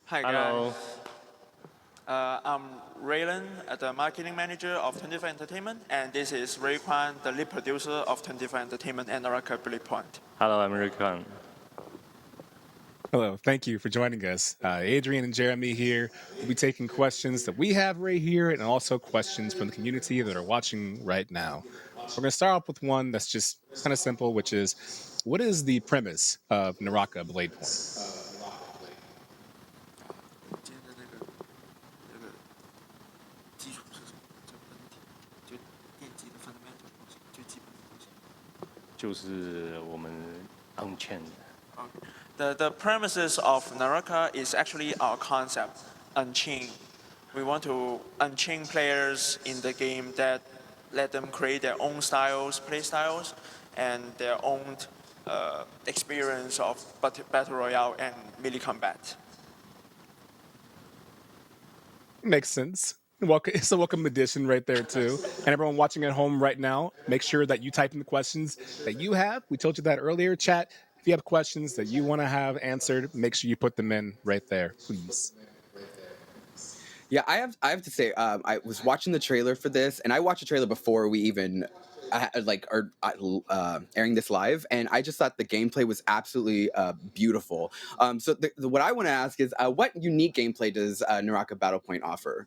Hi, guys. I'm Raylan, the marketing manager of 24 Entertainment, and this is Raekwon, the lead producer of 24 Entertainment and Naraka Bladepoint. Hello, I'm Raekwon. Hello, thank you for joining us. Adrian and Jeremy here. We'll be taking questions that we have right here and also questions from the community that are watching right now. We're going to start off with one that's just kind of simple, which is, what is the premise of Naraka Bladepoint? The premises of Naraka is actually our concept, Unchain. We want to unchain players in the game that let them create their own styles, play styles, and their own experience of battle royale and melee combat. Makes sense. It's a welcome addition right there too. And everyone watching at home right now, make sure that you type in the questions that you have. We told you that earlier, chat. If you have questions that you want to have answered, make sure you put them in right there, please. Yeah, I have to say, I was watching the trailer for this, and I watched the trailer before we even are airing this live, and I just thought the gameplay was absolutely beautiful. So what I want to ask is, what unique gameplay does Naraka Battle Point offer?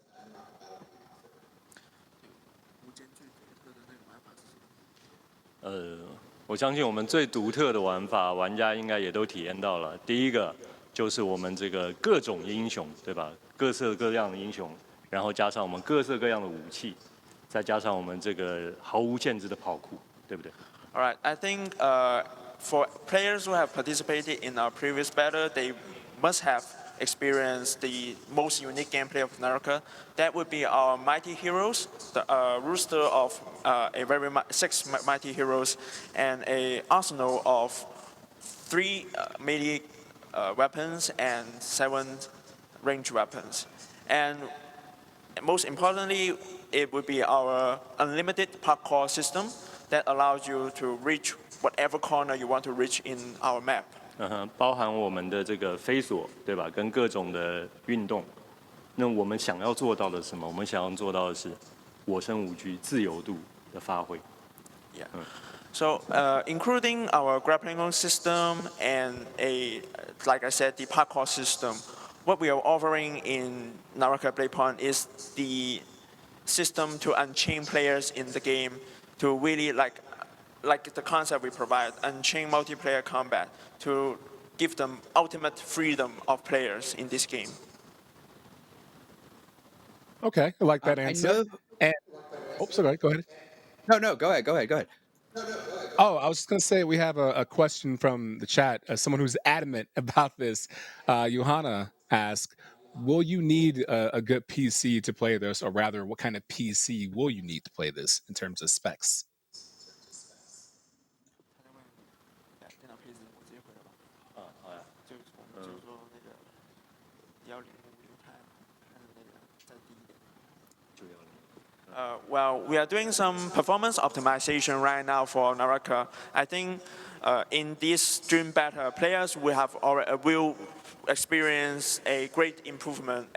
我相信我们最独特的玩法，玩家应该也都体验到了。第一个就是我们这个各种英雄，对吧？各色各样的英雄，然后加上我们各色各样的武器，再加上我们这个毫无限制的跑酷，对不对？ All right, I think for players who have participated in our previous battle, they must have experienced the most unique gameplay of Naraka. That would be our mighty heroes, the roster of six mighty heroes, and an arsenal of 3 melee weapons and 7 range weapons. And most importantly, it would be our unlimited parkour system that allows you to reach whatever corner you want to reach in our map. 包含我们的这个飞索，对吧？跟各种的运动。那我们想要做到的是什么？我们想要做到的是我生无惧、自由度的发挥。Yeah. So, including our grappling hook system and like I said, the parkour system, what we are offering in Naraka Blade Point is the system to unchain players in the game, to really like the concept we provide, unchain multiplayer combat, to give them ultimate freedom of players in this game. Okay, I like that answer. And, sorry, go ahead. No, go ahead. Oh, I was just going to say we have a question from the chat. Someone who's adamant about this. Johanna asked, will you need a good PC to play this, or rather, what kind of PC will you need to play this in terms of specs? Well, we are doing some performance optimization right now for Naraka. I think in this stream beta, players will experience a great improvement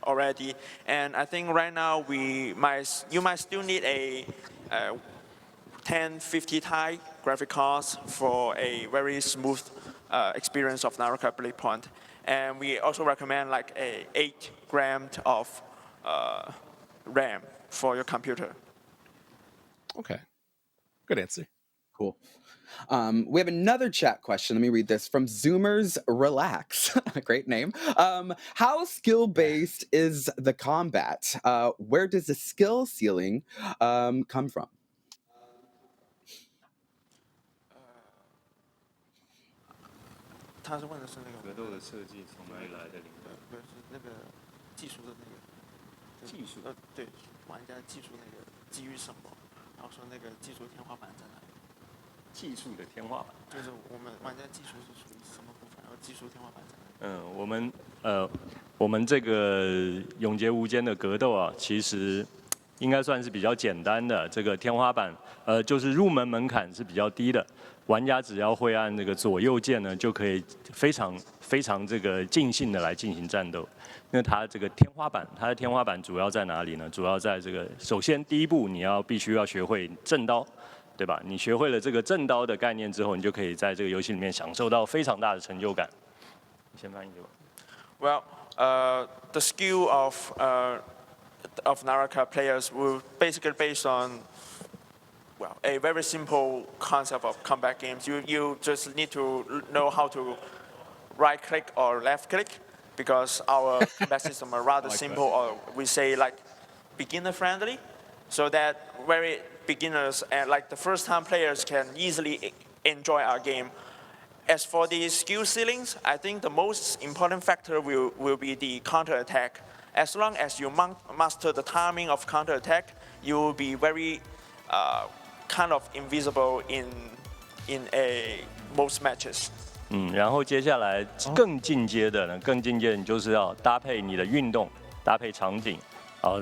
already. And I think right now you might still need a 1050 Ti graphic cards for a very smooth experience of Naraka Blade Point. And we also recommend like a 8 grams of RAM for your computer. Okay, good answer. Cool. We have another chat question. Let me read this from Zoomers Relax. Great name. How skill-based is the combat? Where does the skill ceiling come from? 他是问的是那个格斗的设计从哪里来的灵感？不是那个技术的那个技术对，玩家技术那个基于什么？然后说那个技术天花板在哪里？技术的天花板就是我们玩家技术是属于什么部分？然后技术天花板在哪里？我们这个永劫无间的格斗啊，其实应该算是比较简单的。这个天花板，就是入门门槛是比较低的。 玩家只要会按这个左右键呢，就可以非常这个尽兴的来进行战斗。那它这个天花板，它的天花板主要在哪里呢？主要在这个首先第一步，你必须要学会正刀，对吧？你学会了这个正刀的概念之后，你就可以在这个游戏里面享受到非常大的成就感。你先翻译吧。Well, the skill of Naraka players will basically based on a very simple concept of combat games. You just need to know how to right click or left click, because our combat system are rather simple, or we say like beginner friendly, so that very beginners and like the first time players can easily enjoy our game. As for the skill ceilings, I think the most important factor will be the counter attack. As long as you master the timing of counter attack, you will be very kind of invisible in most matches. 然后接下来更进阶的呢，更进阶的你就是要搭配你的运动，搭配场景，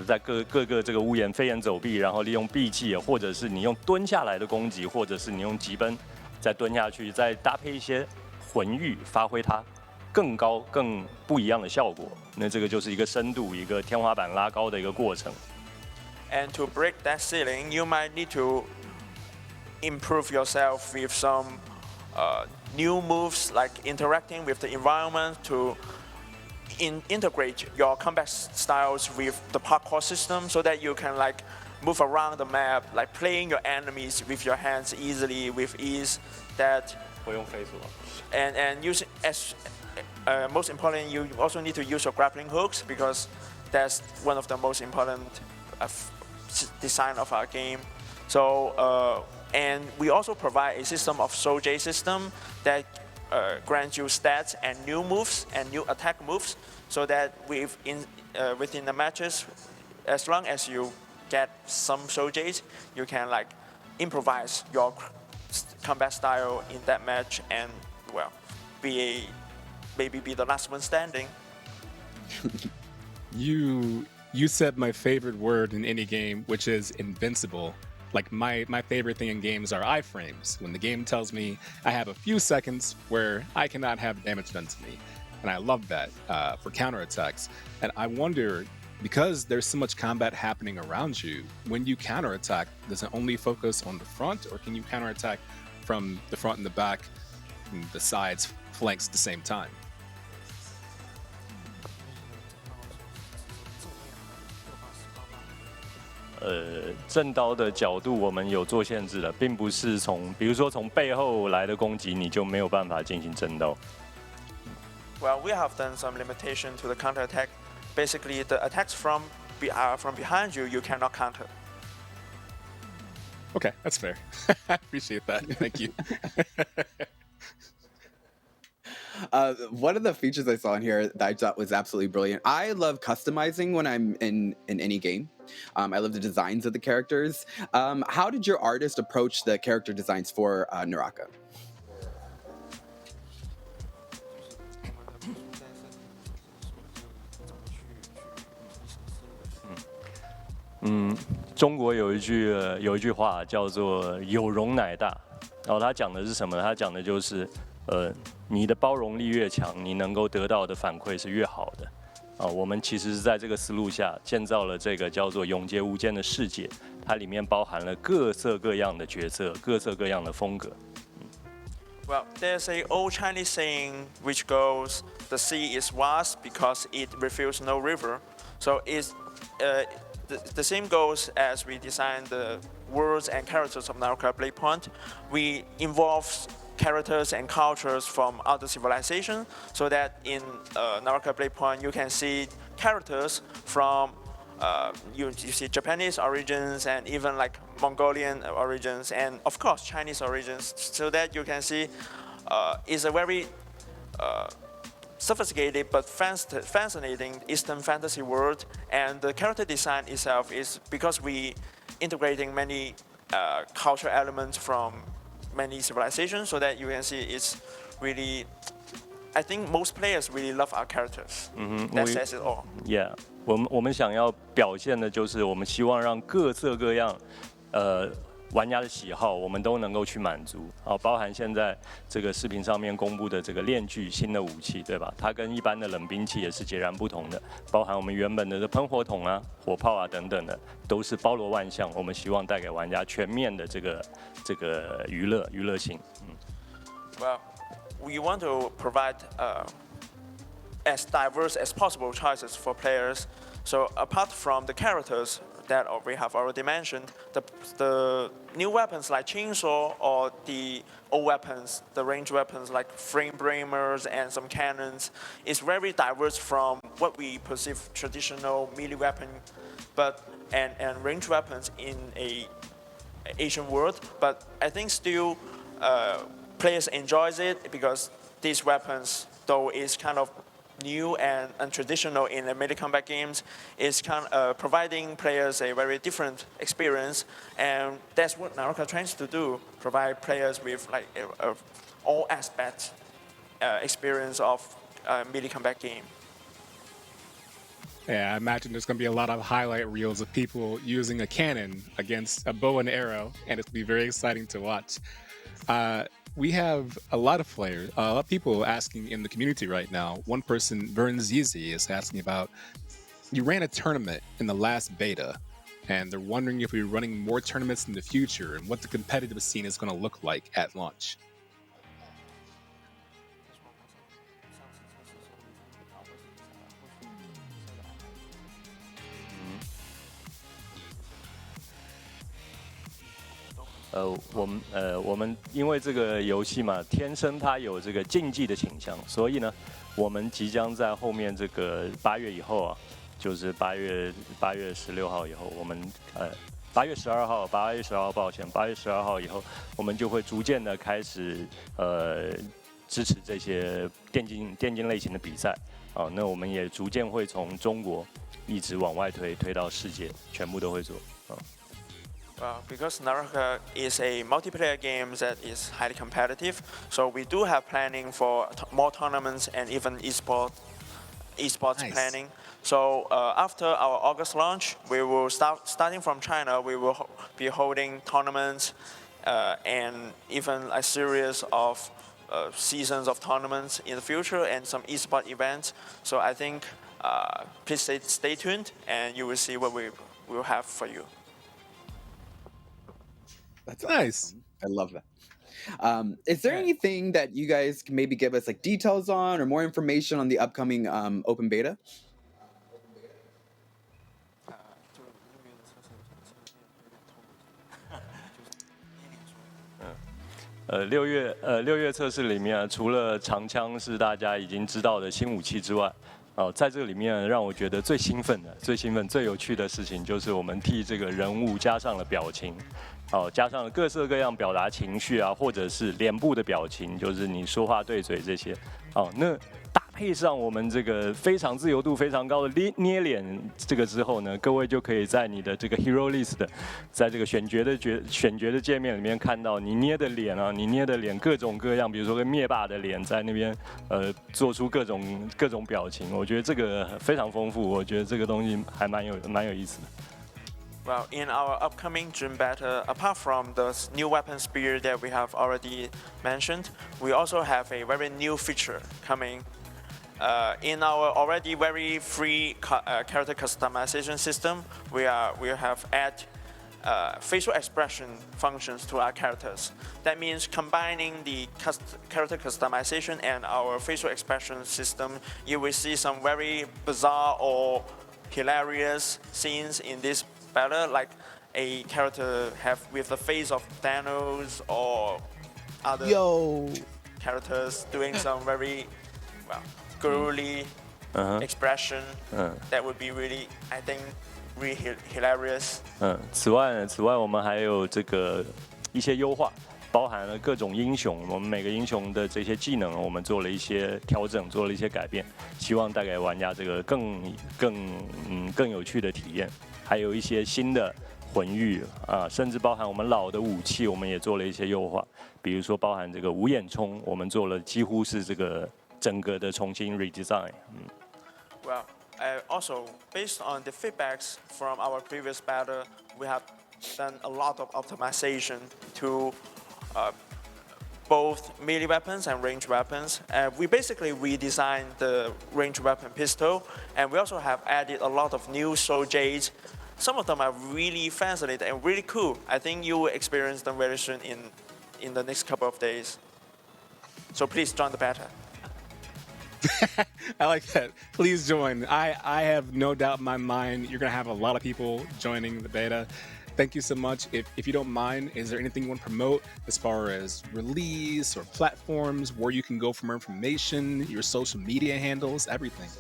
在各个这个屋檐飞檐走壁，然后利用闭气，或者是你用蹲下来的攻击，或者是你用疾奔再蹲下去，再搭配一些魂域，发挥它更高、更不一样的效果。那这个就是一个深度、一个天花板拉高的一个过程。And to break that ceiling, you might need to improve yourself with some new moves, like interacting with the environment to integrate your combat styles with the parkour system, so that you can like move around the map, like playing your enemies with your hands easily, with ease. That 不用飞出来。and using as most important, you also need to use your grappling hooks, because that's one of the most important design of our game. So and we also provide a system of Soul-J system that grants you stats and new moves and new attack moves, so that within the matches, as long as you get some Soul-Js, you can like improvise your combat style in that match and well, maybe be the last one standing. You said my favorite word in any game, which is invincible. Like my favorite thing in games are iframes. When the game tells me I have a few seconds where I cannot have damage done to me. And I love that for counterattacks. And I wonder, because there's so much combat happening around you, when you counterattack, does it only focus on the front, or can you counterattack from the front and the back, and the sides, flanks at the same time? 正刀的角度我们有做限制的，并不是比如说从背后来的攻击，你就没有办法进行正刀。Well, we have done some limitation to the counter attack. Basically, the attacks from behind you, you cannot counter. Okay, that's fair. I appreciate that. Thank you. One of the features I saw in here that I thought was absolutely brilliant. I love customizing when I'm in any game. I love the designs of the characters. How did your artist approach the character designs for Naraka? Mm. 中国有一句话叫做“有容乃大”，然后他讲的是什么？他讲的就是你的包容力越强，你能够得到的反馈是越好的。我们其实是在这个思路下建造了这个叫做永劫无间的世界，它里面包含了各色各样的角色，各色各样的风格。Well, there's an old Chinese saying which goes, "The sea is vast because it reveals no river." So the same goes as we design the worlds and characters of Naraka Blade Point. We involve characters and cultures from other civilizations, so that in Naraka Blade Point you can see characters from you see Japanese origins and even like Mongolian origins and of course Chinese origins, so that you can see it's a very sophisticated but fascinating Eastern fantasy world, and the character design itself is because we integrating many cultural elements from many civilizations, so that you can see it's really. I think most players really love our characters. That says it all. Yeah, 我们想要表现的就是我们希望让各色各样玩家的喜好，我们都能够去满足。包含现在这个视频上面公布的这个链锯新的武器，对吧？它跟一般的冷兵器也是截然不同的，包含我们原本的喷火筒啊、火炮啊等等的，都是包罗万象。我们希望带给玩家全面的这个娱乐性。Well, we want to provide as diverse as possible choices for players. So apart from the characters that we have already mentioned, the new weapons like chainsaw or the old weapons, the range weapons like frame bramers and some cannons, is very diverse from what we perceive traditional melee weapon, and range weapons in a Asian world. But I think still players enjoys it because these weapons, though is kind of new and untraditional in the melee combat games, is kind of providing players a very different experience, and that's what Naraka tries to do: provide players with like all aspect experience of melee combat game. Yeah, I imagine there's going to be a lot of highlight reels of people using a cannon against a bow and arrow, and it's going to be very exciting to watch. We have a lot of players, a lot of people asking in the community right now. One person, Vern Zizi, is asking about, you ran a tournament in the last beta, and they're wondering if we're running more tournaments in the future and what the competitive scene is going to look like at launch.我们因为这个游戏嘛，天生它有这个竞技的倾向，所以呢，我们即将在后面这个8月以后啊，就是8月16号以后，我们8月12号，抱歉，8月12号以后，我们就会逐渐的开始支持这些电竞类型的比赛啊，那我们也逐渐会从中国一直往外推到世界，全部都会做啊。Well, because Naraka is a multiplayer game that is highly competitive, so we do have planning for more tournaments and even esports nice. Planning. So after our August launch, we will starting from China, we will be holding tournaments and even a series of seasons of tournaments in the future and some esports events. So I think please stay tuned and you will see what we will have for you. That's nice. Awesome. I love that. Is there anything that you guys can maybe give us like details on or more information on the upcoming open beta? 6月测试里面，除了长枪是大家已经知道的新武器之外，在这个里面让我觉得最兴奋、最有趣的事情，就是我们替这个人物加上了表情，加上了各式各样表达情绪啊，或者是脸部的表情，就是你说话对嘴这些，那搭配上我们这个非常自由度非常高的捏脸这个之后呢，各位就可以在你的这个 Hero List 在这个选角的界面里面看到你捏的脸啊，你捏的脸各种各样，比如说个灭霸的脸在那边做出各种表情，我觉得这个非常丰富，我觉得这个东西还蛮有意思的。Well, in our upcoming Dream Beta, apart from the new weapon spear that we have already mentioned, we also have a very new feature coming. In our already very free character customization system, we have added facial expression functions to our characters. That means combining the character customization and our facial expression system, you will see some very bizarre or hilarious scenes in this beta, like a character with the face of Thanos or other characters doing some very girly expression. That would be really, I think, really hilarious. 此外我们还有这个一些优化，包含了各种英雄，我们每个英雄的这些技能，我们做了一些调整，做了一些改变，希望带给玩家这个更有趣的体验。还有一些新的魂域啊，甚至包含我们老的武器，我们也做了一些优化。比如说包含这个无眼冲，我们做了几乎是这个整个的重新 redesign。Well, also based on the feedbacks from our previous beta, we have done a lot of optimization to both melee weapons and ranged weapons. We basically redesigned the ranged weapon pistol, and we also have added a lot of new soul jades. Some of them are really fascinating and really cool. I think you will experience them very soon in the next couple of days. So please join the beta. I like that. Please join. I have no doubt in my mind you're going to have a lot of people joining the beta. Thank you so much. If you don't mind, is there anything you want to promote as far as release or platforms, where you can go for more information, your social media handles, everything?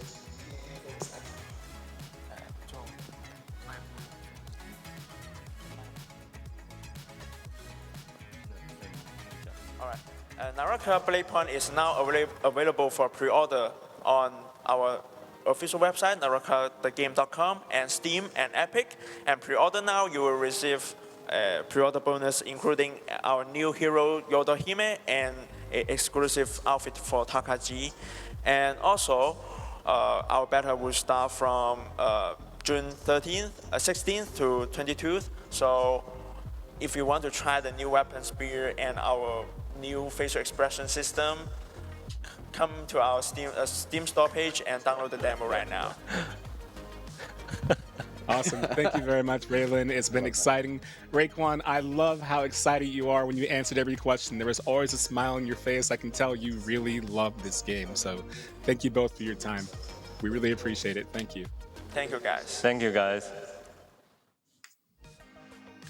Naraka Blade Point is now available for pre-order on our official website, narakathegame.com, and Steam and Epic. And pre-order now, you will receive a pre-order bonus, including our new hero Yodohime and an exclusive outfit for Takaji. And also, our beta will start from June 16th to 22th. So if you want to try the new weapon spear and our new facial expression system, come to our Steam store page and download the demo right now. Awesome. Thank you very much, Raylan. It's been exciting. Raekwon, I love how excited you are when you answered every question. There was always a smile on your face. I can tell you really love this game. So thank you both for your time. We really appreciate it. Thank you. Thank you, guys. Thank you, guys.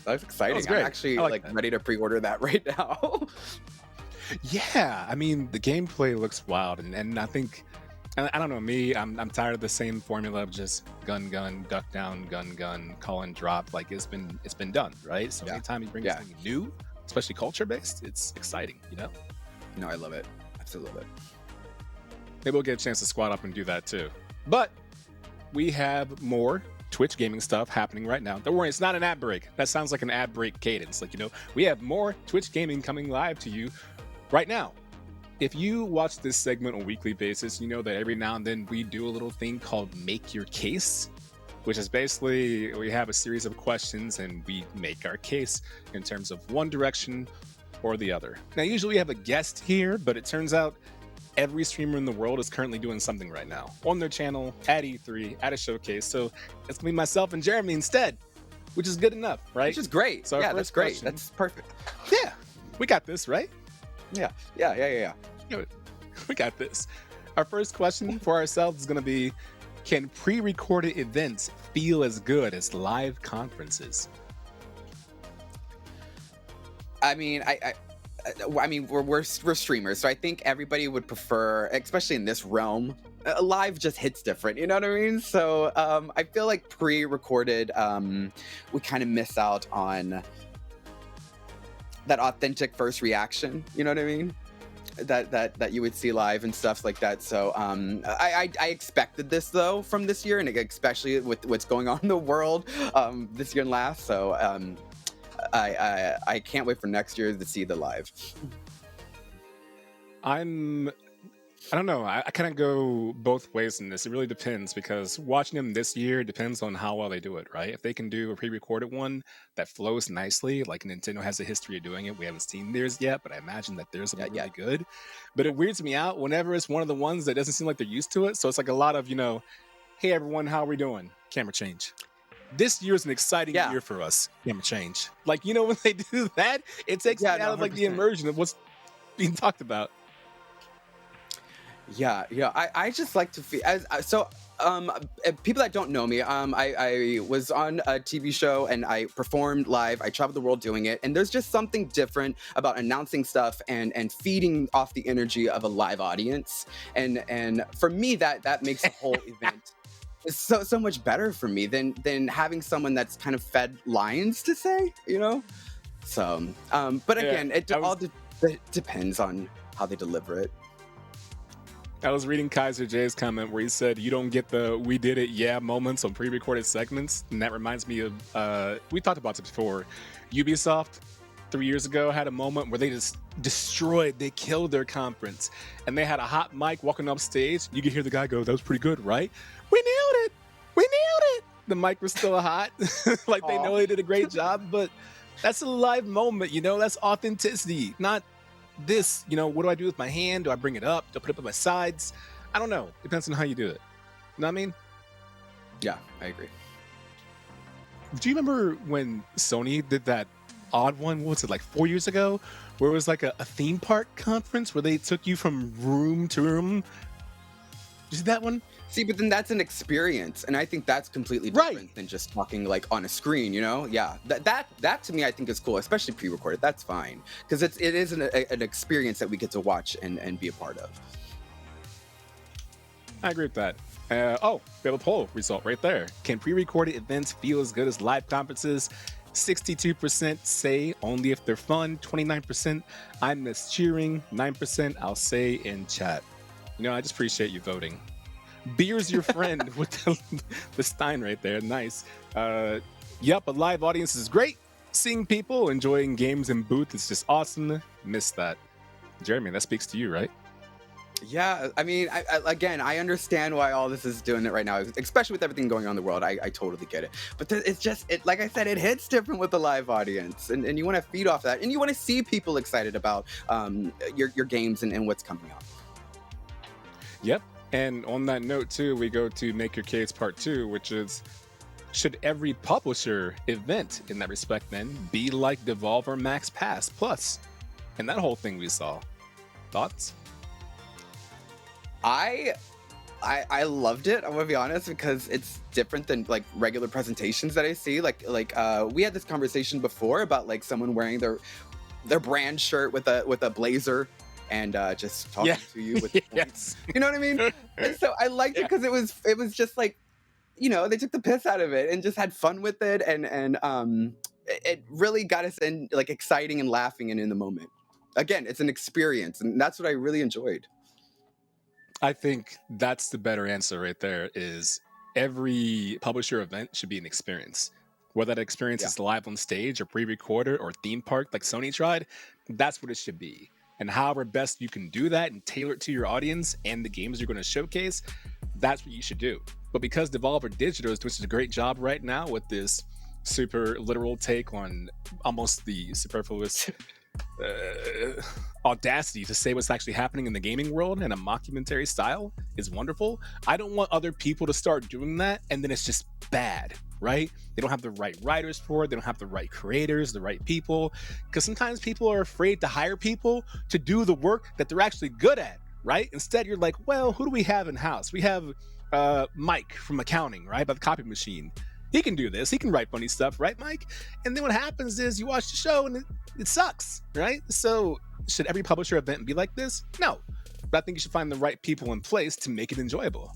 That's exciting. That was great. I'm actually I like that. ready to pre-order that right now. Yeah, I mean, the gameplay looks wild. And I think, I don't know, me, I'm tired of the same formula of just gun, duck down, gun, call and drop. Like it's been done, right? So anytime you bring something new, especially culture-based, it's exciting, you know? No, I love it. Absolutely love it. Maybe we'll get a chance to squat up and do that too. But we have more Twitch gaming stuff happening right now. Don't worry, it's not an ad break. That sounds like an ad break cadence. Like, you know, we have more Twitch gaming coming live to you right now. If you watch this segment on a weekly basis, you know that every now and then we do a little thing called Make Your Case, which is basically we have a series of questions and we make our case in terms of one direction or the other. Now, usually we have a guest here, but it turns out every streamer in the world is currently doing something right now on their channel, at E3, at a showcase. So it's gonna be myself and Jeremy instead, which is good enough, right? Which is great. So yeah, that's great. That's perfect. Yeah, we got this, right? Yeah. We got this. Our first question for ourselves is going to be, can pre-recorded events feel as good as live conferences? I mean, I mean, we're streamers, so I think everybody would prefer, especially in this realm, live just hits different. You know what I mean? So I feel like pre-recorded, we kind of miss out on that authentic first reaction. You know what I mean? That you would see live and stuff like that. So I expected this though from this year, and especially with what's going on in the world this year and last. So I can't wait for next year to see the live. I don't know. I kind of go both ways in this. It really depends, because watching them this year depends on how well they do it, right? If they can do a pre-recorded one that flows nicely, like Nintendo has a history of doing it. We haven't seen theirs yet, but I imagine that theirs will be really good. But it weirds me out whenever it's one of the ones that doesn't seem like they're used to it. So it's like a lot of, you know, hey everyone, how are we doing? Camera change. This year is an exciting year for us. Camera change. Like, you know, when they do that, it takes me out of like the immersion of what's being talked about. Yeah. I just like to feel people that don't know me, I was on a TV show and I performed live. I traveled the world doing it, and there's just something different about announcing stuff and feeding off the energy of a live audience. And for me, that makes the whole event so much better for me than having someone that's kind of fed lines to say, you know. So, but again, it all depends on how they deliver it. I was reading Kaiser J's comment where he said you don't get the "we did it, yeah" moments on pre-recorded segments, and that reminds me of we talked about this before. Ubisoft 3 years ago had a moment where they just destroyed, they killed their conference, and they had a hot mic walking up stage. You could hear the guy go, "That was pretty good, right? We nailed it! We nailed it!" The mic was still hot, like they know they did a great job, but that's a live moment, you know. That's authenticity, not this, you know, what do I do with my hand? Do I bring it up? Do I put it up on my sides? I don't know. Depends on how you do it. You know what I mean? Yeah, I agree. Do you remember when Sony did that odd one? What was it, like 4 years ago? Where it was like a theme park conference where they took you from room to room? Did you see that one? See, but then that's an experience, and I think that's completely different than just talking like on a screen, you know? Yeah, that to me I think is cool, especially pre-recorded. That's fine, because it is an experience that we get to watch and be a part of. I agree with that. We have a poll result right there. Can pre-recorded events feel as good as live conferences? 62% say only if they're fun. 29% I miss cheering. 9% I'll say in chat. You know, I just appreciate you voting. Beer's your friend with the Stein right there. Nice. Yep, a live audience is great. Seeing people enjoying games in booth is just awesome. Miss that. Jeremy, that speaks to you, right? Yeah, I mean, again, I understand why all this is doing it right now, especially with everything going on in the world. I totally get it. But it's just, like I said, it hits different with the live audience, and you want to feed off that, and you want to see people excited about your games and what's coming up. Yep. And on that note, too, we go to Make Your Case Part 2, which is, should every publisher event in that respect then be like Devolver Max Pass Plus? And that whole thing we saw. Thoughts? I loved it. I'm gonna be honest, because it's different than like regular presentations that I see. Like we had this conversation before about like someone wearing their brand shirt with a blazer and just talking to you with yes. You know what I mean? And so I liked it because it was just like, you know, they took the piss out of it and just had fun with it, and it really got us in like exciting and laughing and in the moment. Again, it's an experience, and that's what I really enjoyed. I think that's the better answer right there, is every publisher event should be an experience. Whether that experience is live on stage or pre-recorded or theme park like Sony tried, that's what it should be. And however best you can do that and tailor it to your audience and the games you're going to showcase, that's what you should do. But because Devolver Digital is doing such a great job right now with this super literal take on almost the superfluous audacity to say what's actually happening in the gaming world in a mockumentary style is wonderful. I don't want other people to start doing that and then it's just bad, right? They don't have the right writers for it. They don't have the right creators, the right people, because sometimes people are afraid to hire people to do the work that they're actually good at, right? Instead, you're like, well, who do we have in house? We have Mike from accounting, right? By the copy machine. He can do this. He can write funny stuff, right, Mike? And then what happens is you watch the show and it sucks, right? So should every publisher event be like this? No. But I think you should find the right people in place to make it enjoyable.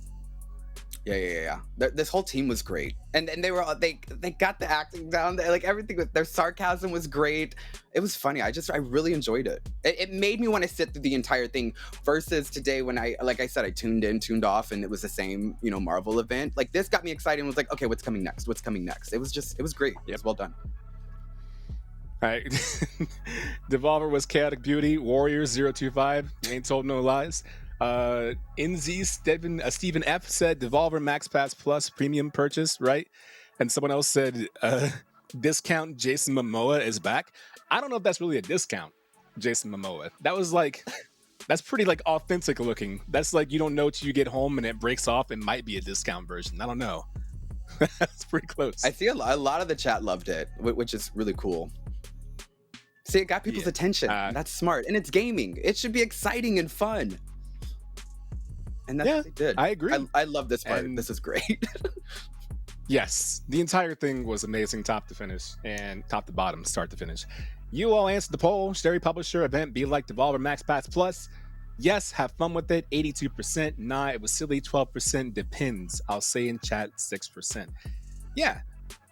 Yeah. This whole team was great, and they were they got the acting down. Like everything, their sarcasm was great. It was funny. I really enjoyed it. It made me want to sit through the entire thing. Versus today when like I said, I tuned in, tuned off, and it was the same, you know, Marvel event. Like this got me excited and was like, okay, what's coming next? What's coming next? It was great. Yep. It was well done. All right. Devolver was Chaotic Beauty, Warriors 025. You ain't told no lies. NZ Stephen F said Devolver Max Pass Plus premium purchase, right? And someone else said discount Jason Momoa is back. I don't know if that's really a discount, Jason Momoa. That was like, that's pretty like authentic looking. That's like you don't know till you get home and it breaks off. It might be a discount version. I don't know. That's pretty close. I see a lot of the chat loved it, which is really cool. See, it got people's attention. That's smart. And it's gaming. It should be exciting and fun. And that's what they did. I agree. I love this part. This is great. Yes, the entire thing was amazing, top to finish, and top to bottom, start to finish. You all answered the poll. Should every publisher event be like Devolver Max Pass Plus? Yes, have fun with it. 82%. Nah, it was silly. 12%. Depends. I'll say in chat 6%. Yeah,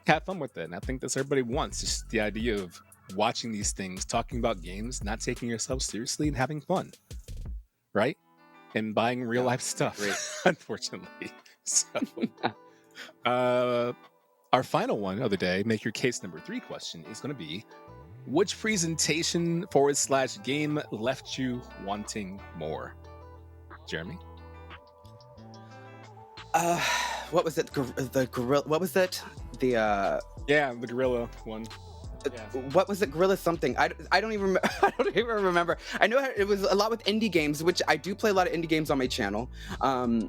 have fun with it. And I think that's what everybody wants. Just the idea of watching these things, talking about games, not taking yourself seriously, and having fun, right? And buying real life stuff, unfortunately. So, our final one of the day, Make Your Case number 3 question is going to be, which presentation / game left you wanting more? Jeremy? What was it? The gorilla? What was it? The the gorilla one. What was it? Gorilla something. I don't even remember. I know it was a lot with indie games, which I do play a lot of indie games on my channel. I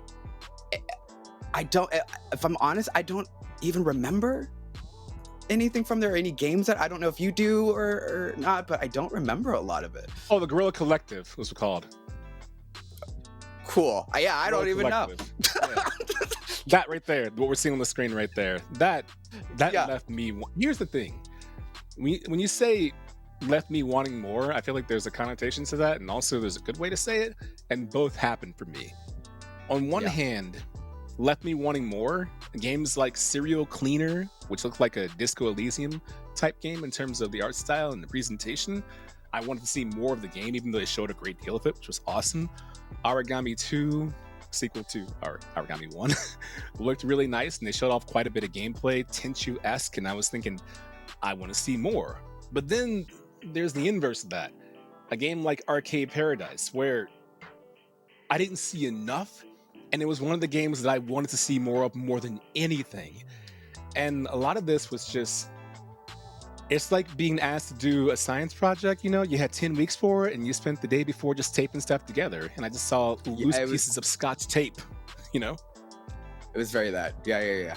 don't. If I'm honest, I don't even remember anything from there. Any games that I don't know if you do or not, but I don't remember a lot of it. Oh, the Guerrilla Collective was called. Cool. Yeah, I don't even know. That right there, what we're seeing on the screen right there, that left me. Here's the thing. When you say left me wanting more, I feel like there's a connotation to that, and also there's a good way to say it, and both happened for me. On one hand, left me wanting more. Games like Serial Cleaner, which looked like a Disco Elysium type game in terms of the art style and the presentation. I wanted to see more of the game, even though they showed a great deal of it, which was awesome. Origami 2, sequel to Origami 1, looked really nice, and they showed off quite a bit of gameplay, Tenchu-esque, and I was thinking, I want to see more. But then there's the inverse of that. A game like Arcade Paradise, where I didn't see enough, and it was one of the games that I wanted to see more of more than anything. And a lot of this was just, it's like being asked to do a science project, you know? You had 10 weeks for it, and you spent the day before just taping stuff together. And I just saw loose pieces of Scotch tape, you know? It was very that. Yeah.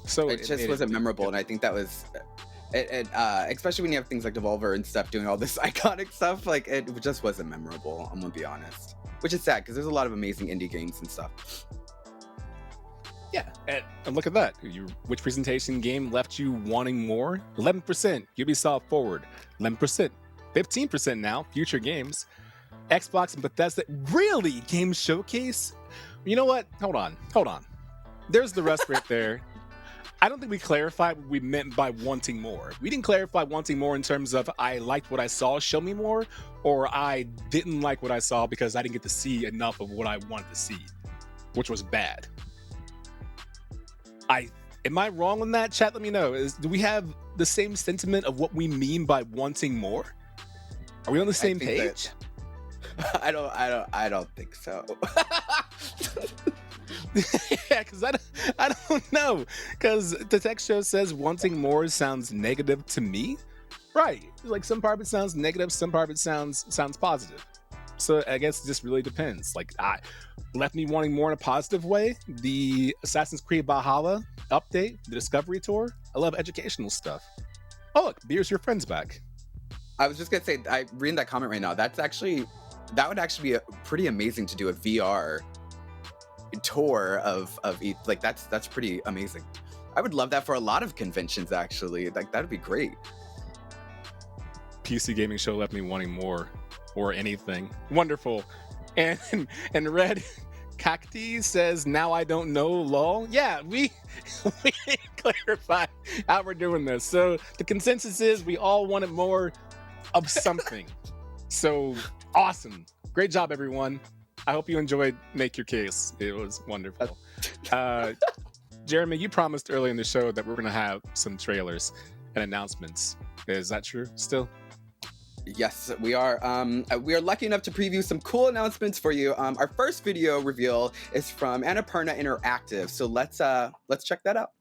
So it just wasn't memorable, and I think that was... especially when you have things like Devolver and stuff doing all this iconic stuff, like it just wasn't memorable, I'm gonna be honest. Which is sad, because there's a lot of amazing indie games and stuff. Yeah, and look at that. Which presentation game left you wanting more? 11% Ubisoft Forward, 11%, 15% now, future games. Xbox and Bethesda, really? Game Showcase? You know what? Hold on. There's the rest right there. I don't think we clarified what we meant by wanting more. We didn't clarify wanting more in terms of I liked what I saw, show me more, or I didn't like what I saw because I didn't get to see enough of what I wanted to see, which was bad. Am I wrong on that? Chat, let me know. Do we have the same sentiment of what we mean by wanting more? Are we on the same page? I don't think so. Yeah, because I don't know. Because the text show says wanting more sounds negative to me. Right. Like some part of it sounds negative, some part of it sounds positive. So I guess it just really depends. Like left me wanting more in a positive way. The Assassin's Creed Valhalla update, the Discovery Tour. I love educational stuff. Oh look, Beer's Your Friend's back. I was just gonna say, I'm reading that comment right now. That would actually be pretty amazing to do a VR tour of like that's pretty amazing. I would love that for a lot of conventions actually. Like that'd be great. PC Gaming Show left me wanting more or anything. Wonderful. And Red Cacti says, now I don't know, lol. Yeah, we didn't clarify how we're doing this. So the consensus is we all wanted more of something. So awesome. Great job, everyone. I hope you enjoyed Make Your Case. It was wonderful. Jeremy, you promised early in the show that we're going to have some trailers and announcements. Is that true still? Yes, we are. We are lucky enough to preview some cool announcements for you. Our first video reveal is from Annapurna Interactive. So let's check that out.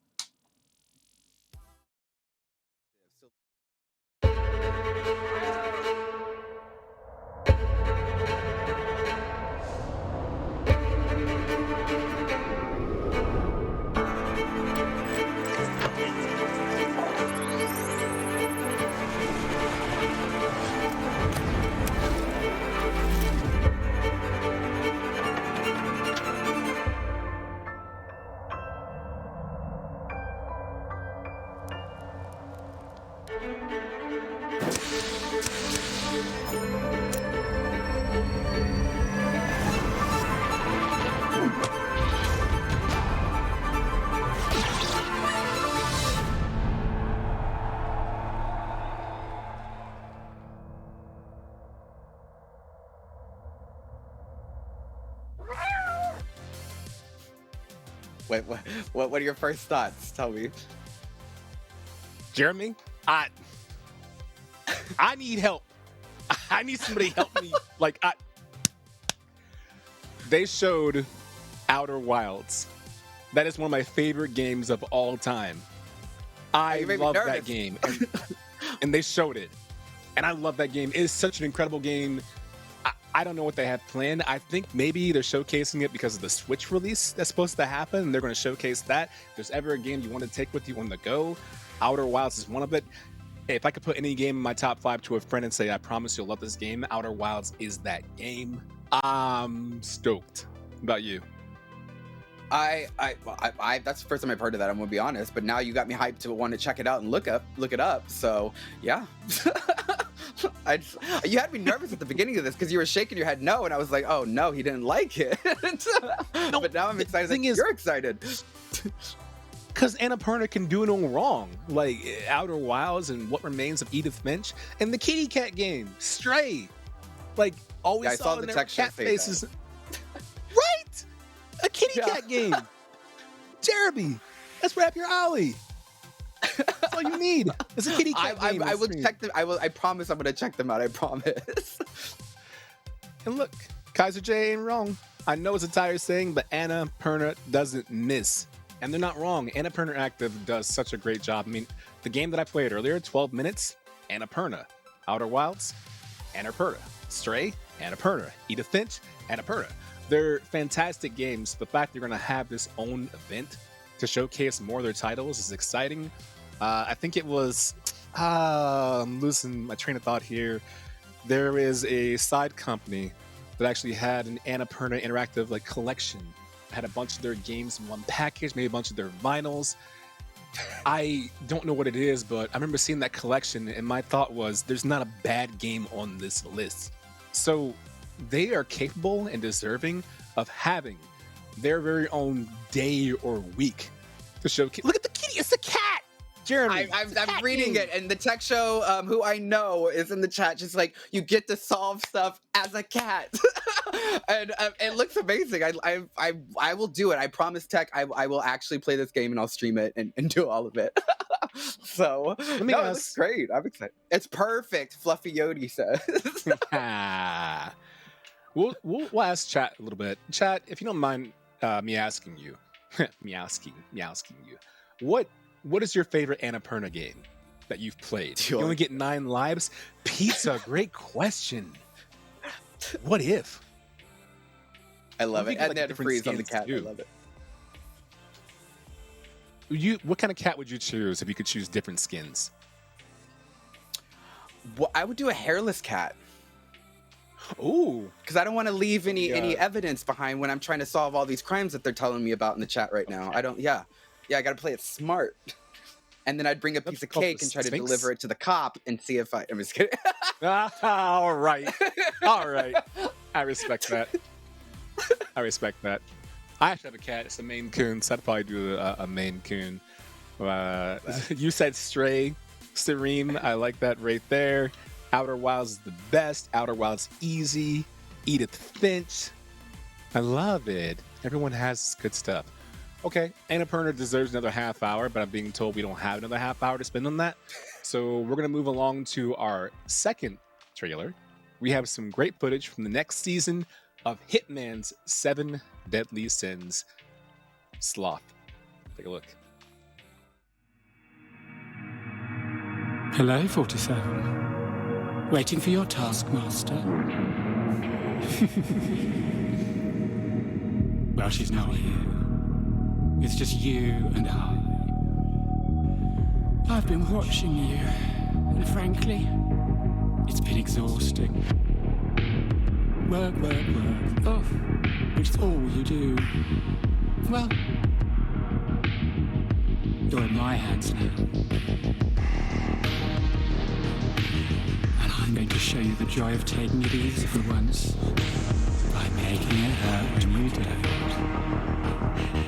Wait, what are your first thoughts? Tell me. Jeremy, I need help. I need somebody to help me. They showed Outer Wilds. That is one of my favorite games of all time. I love that game. And they showed it. And I love that game. It is such an incredible game. I don't know what they have planned. I think maybe they're showcasing it because of the Switch release that's supposed to happen, and they're going to showcase that. If there's ever a game you want to take with you on the go, Outer Wilds is one of it. If I could put any game in my top 5 to a friend and say, I promise you'll love this game, Outer Wilds is that game. I'm stoked. What about you? I that's the first time I've heard of that, I'm gonna be honest, but now you got me hyped to want to check it out and look it up. So yeah. You had me nervous at the beginning of this because you were shaking your head no, and I was like, oh no, he didn't like it. But now I'm excited that you're excited. Because Annapurna can do no wrong. Like Outer Wilds and What Remains of Edith Finch and the Kitty Cat game, Stray. Like always I saw the text cat faces. Right? A kitty cat game. Jeremy, that's right up your alley. That's all you need. It's a kitty cat game. I will check them. I promise I'm gonna check them out. I promise. And look, Kaiser J ain't wrong. I know it's a tired saying, but Annapurna doesn't miss. And they're not wrong. Annapurna Active does such a great job. I mean, the game that I played earlier, 12 minutes, Annapurna. Outer Wilds, Annapurna. Stray, Annapurna. Edith Finch, Annapurna. They're fantastic games. The fact they're going to have this own event to showcase more of their titles is exciting. I think it was... I'm losing my train of thought here. There is a side company that actually had an Annapurna Interactive like collection. It had a bunch of their games in one package, maybe a bunch of their vinyls. I don't know what it is, but I remember seeing that collection, and my thought was, there's not a bad game on this list. So they are capable and deserving of having their very own day or week to showcase. Look at the kitty, it's a cat! Jeremy, I'm reading it, and the tech show, who I know is in the chat, just like, you get to solve stuff as a cat. And it looks amazing. I will do it. I promise, Tech, I will actually play this game and I'll stream it and do all of it. So, it looks great. I'm excited. It's perfect, Fluffy Yodi says. We'll ask chat a little bit. Chat, if you don't mind me asking you, me asking you, what is your favorite Annapurna game that you've played? You only get 9 lives? Pizza, great question. What if? I love it. And then freeze on the cat. I love it. What kind of cat would you choose if you could choose different skins? Well, I would do a hairless cat. Ooh. Because I don't want to leave any evidence behind when I'm trying to solve all these crimes that they're telling me about in the chat right now. I got to play it smart. And then I'd bring a piece of cake and try to deliver it to the cop and see if I'm just kidding. All right. I respect that. I actually have a cat. It's a Maine Coon, so I'd probably do a Maine Coon. You said Stray, Serene. I like that right there. Outer Wilds is the best. Outer Wilds easy. Edith Finch. I love it. Everyone has good stuff. Okay, Annapurna deserves another half hour, but I'm being told we don't have another half hour to spend on that. So we're going to move along to our second trailer. We have some great footage from the next season of Hitman's 7 Deadly Sins, Sloth. Take a look. Hello, 47. Waiting for your taskmaster? Well, she's not here. It's just you and I. I've been watching you, and frankly, it's been exhausting. Work. Oh, it's all you do. Well, you're in my hands now. And I'm going to show you the joy of taking it easy for once by making it hurt when you don't.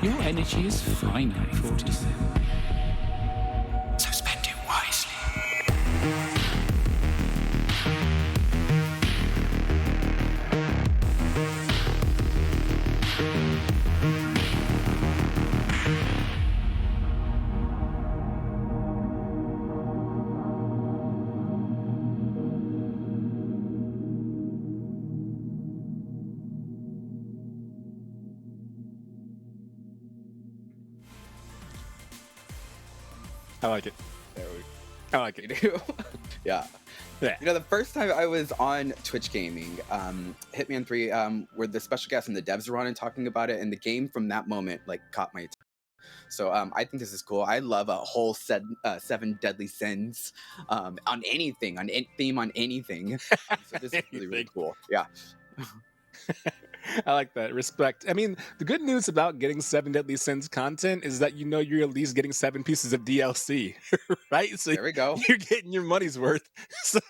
Your energy is finite, 47. So spend it wisely. I like it. I like it. Yeah. You know, the first time I was on Twitch gaming, Hitman 3, where the special guests and the devs were on and talking about it, and the game from that moment like caught my attention. So I think this is cool. I love a whole 7 Deadly Sins on anything, on theme on anything. So this is really cool. Yeah. I like that. Respect. I mean, the good news about getting 7 Deadly Sins content is that you know you're at least getting 7 pieces of DLC, right? So there we go. You're getting your money's worth. So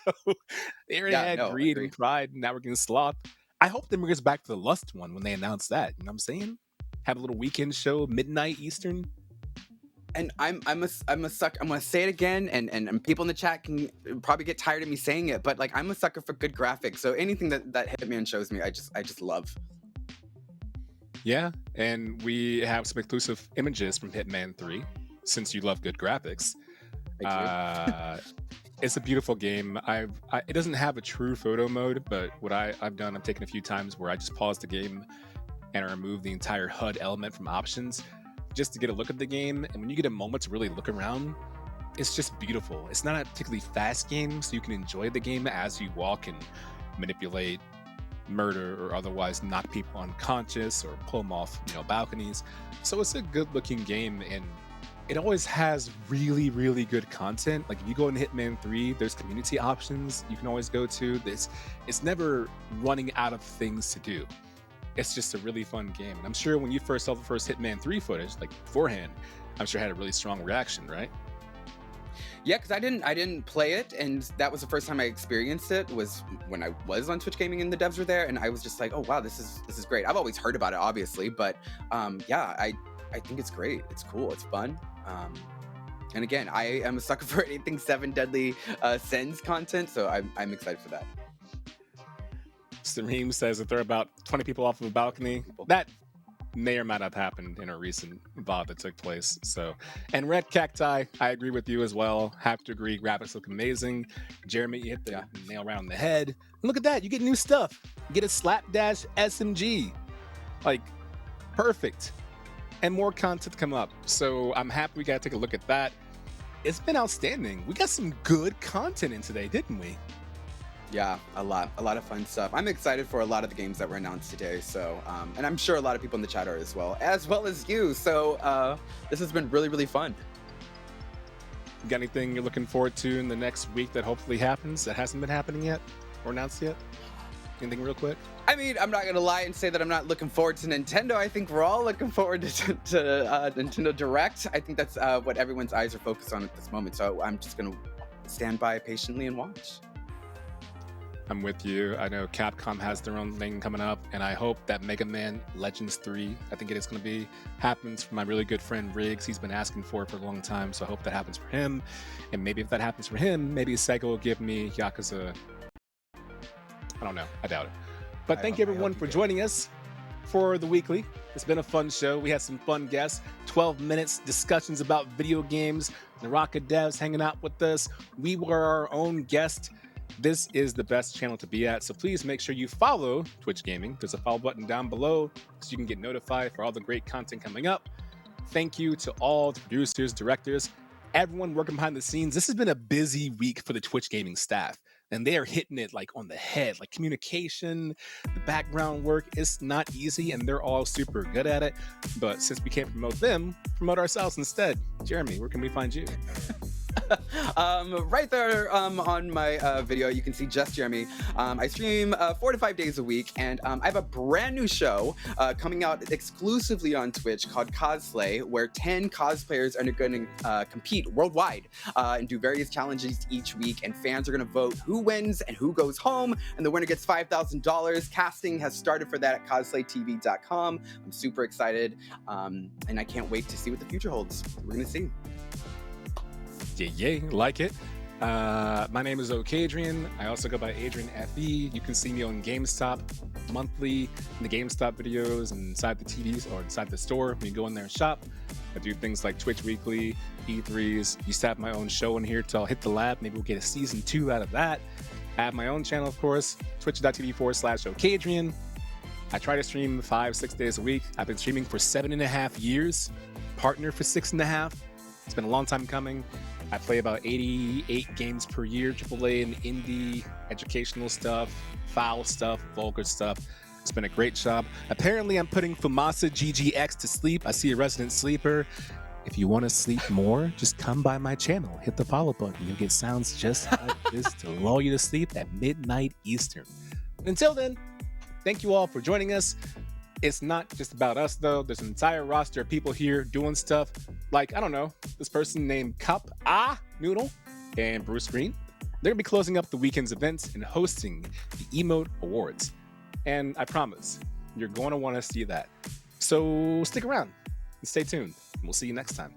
they already had Greed and Pride, and now we're getting Sloth. I hope they bring us back to the Lust one when they announce that. You know what I'm saying? Have a little weekend show, midnight Eastern. And I'm a sucker. I'm gonna say it again, and people in the chat can probably get tired of me saying it, but like I'm a sucker for good graphics. So anything that Hitman shows me, I just love. Yeah, and we have some exclusive images from Hitman 3, since you love good graphics. It's a beautiful game. It doesn't have a true photo mode, but what I've done, I've taken a few times where I just pause the game and I remove the entire HUD element from options just to get a look at the game. And when you get a moment to really look around, it's just beautiful. It's not a particularly fast game, so you can enjoy the game as you walk and manipulate, murder, or otherwise knock people unconscious or pull them off, balconies. So it's a good-looking game, and it always has really, really good content. Like if you go into Hitman 3, there's community options you can always go to. It's never running out of things to do. It's just a really fun game. And I'm sure when you first saw the first Hitman 3 footage, like beforehand, I'm sure it had a really strong reaction, right? Yeah, because I didn't play it, and that was the first time I experienced it, was when I was on Twitch Gaming and the devs were there, and I was just like, oh wow, this is great. I've always heard about it, obviously, but yeah, I think it's great. It's cool. It's fun. And again, I am a sucker for anything Seven Deadly Sins content, so I'm excited for that. Sareem says that they're about 20 people off of a balcony. That may or might have happened in a recent VOD that took place. So, and Red Cacti, I agree with you as well. Have to agree, graphics look amazing. Jeremy, you hit the nail right on the head. And look at that, you get new stuff. You get a Slapdash SMG. Like, perfect. And more content to come up. So I'm happy we got to take a look at that. It's been outstanding. We got some good content in today, didn't we? Yeah, a lot of fun stuff. I'm excited for a lot of the games that were announced today. So, and I'm sure a lot of people in the chat are as well as you. So this has been really, really fun. Got anything you're looking forward to in the next week that hopefully happens that hasn't been happening yet or announced yet? Anything real quick? I mean, I'm not going to lie and say that I'm not looking forward to Nintendo. I think we're all looking forward to Nintendo Direct. I think that's what everyone's eyes are focused on at this moment. So I'm just going to stand by patiently and watch. I'm with you. I know Capcom has their own thing coming up, and I hope that Mega Man Legends 3, I think it is going to be, happens for my really good friend Riggs. He's been asking for it for a long time, so I hope that happens for him. And maybe if that happens for him, maybe Sega will give me Yakuza. I don't know. I doubt it. But thank you everyone for joining us for the weekly. It's been a fun show. We had some fun guests, 12 minutes, discussions about video games, Naraka devs hanging out with us. We were our own guest. This is the best channel to be at, so please make sure you follow Twitch Gaming. There's a follow button down below so you can get notified for all the great content coming up. Thank you to all the producers, directors, everyone working behind the scenes. This has been a busy week for the Twitch Gaming staff, and they are hitting it like on the head. Like communication, the background work, it's not easy, and they're all super good at it. But since we can't promote them, promote ourselves instead. Jeremy, where can we find you? Right there on my video, you can see Just Jeremy. I stream 4 to 5 days a week, and I have a brand new show coming out exclusively on Twitch called Cosplay, where 10 cosplayers are going to compete worldwide and do various challenges each week, and fans are going to vote who wins and who goes home, and the winner gets $5,000. Casting has started for that at cosplaytv.com. I'm super excited, and I can't wait to see what the future holds. We're going to see. Yeah, like it. My name is Okadrian. I also go by Adrian FE. You can see me on GameStop monthly in the GameStop videos and inside the TVs or inside the store when you go in there and shop. I do things like Twitch Weekly, E3s. Used to have my own show in here till I'll hit the lab. Maybe we'll get a season 2 out of that. I have my own channel, of course, twitch.tv/Okadrian. I try to stream 5-6 days a week. I've been streaming for 7.5 years, partner for 6.5. It's been a long time coming. I play about 88 games per year, AAA and indie, educational stuff, foul stuff, vulgar stuff. It's been a great job. Apparently, I'm putting Fumasa GGX to sleep. I see a resident sleeper. If you want to sleep more, just come by my channel. Hit the follow button. You'll get sounds just like this to lull you to sleep at midnight Eastern. Until then, thank you all for joining us. It's not just about us, though. There's an entire roster of people here doing stuff like, I don't know, this person named Cup Noodle and Bruce Green. They're going to be closing up the weekend's events and hosting the Emote Awards. And I promise, you're going to want to see that. So stick around and stay tuned. We'll see you next time.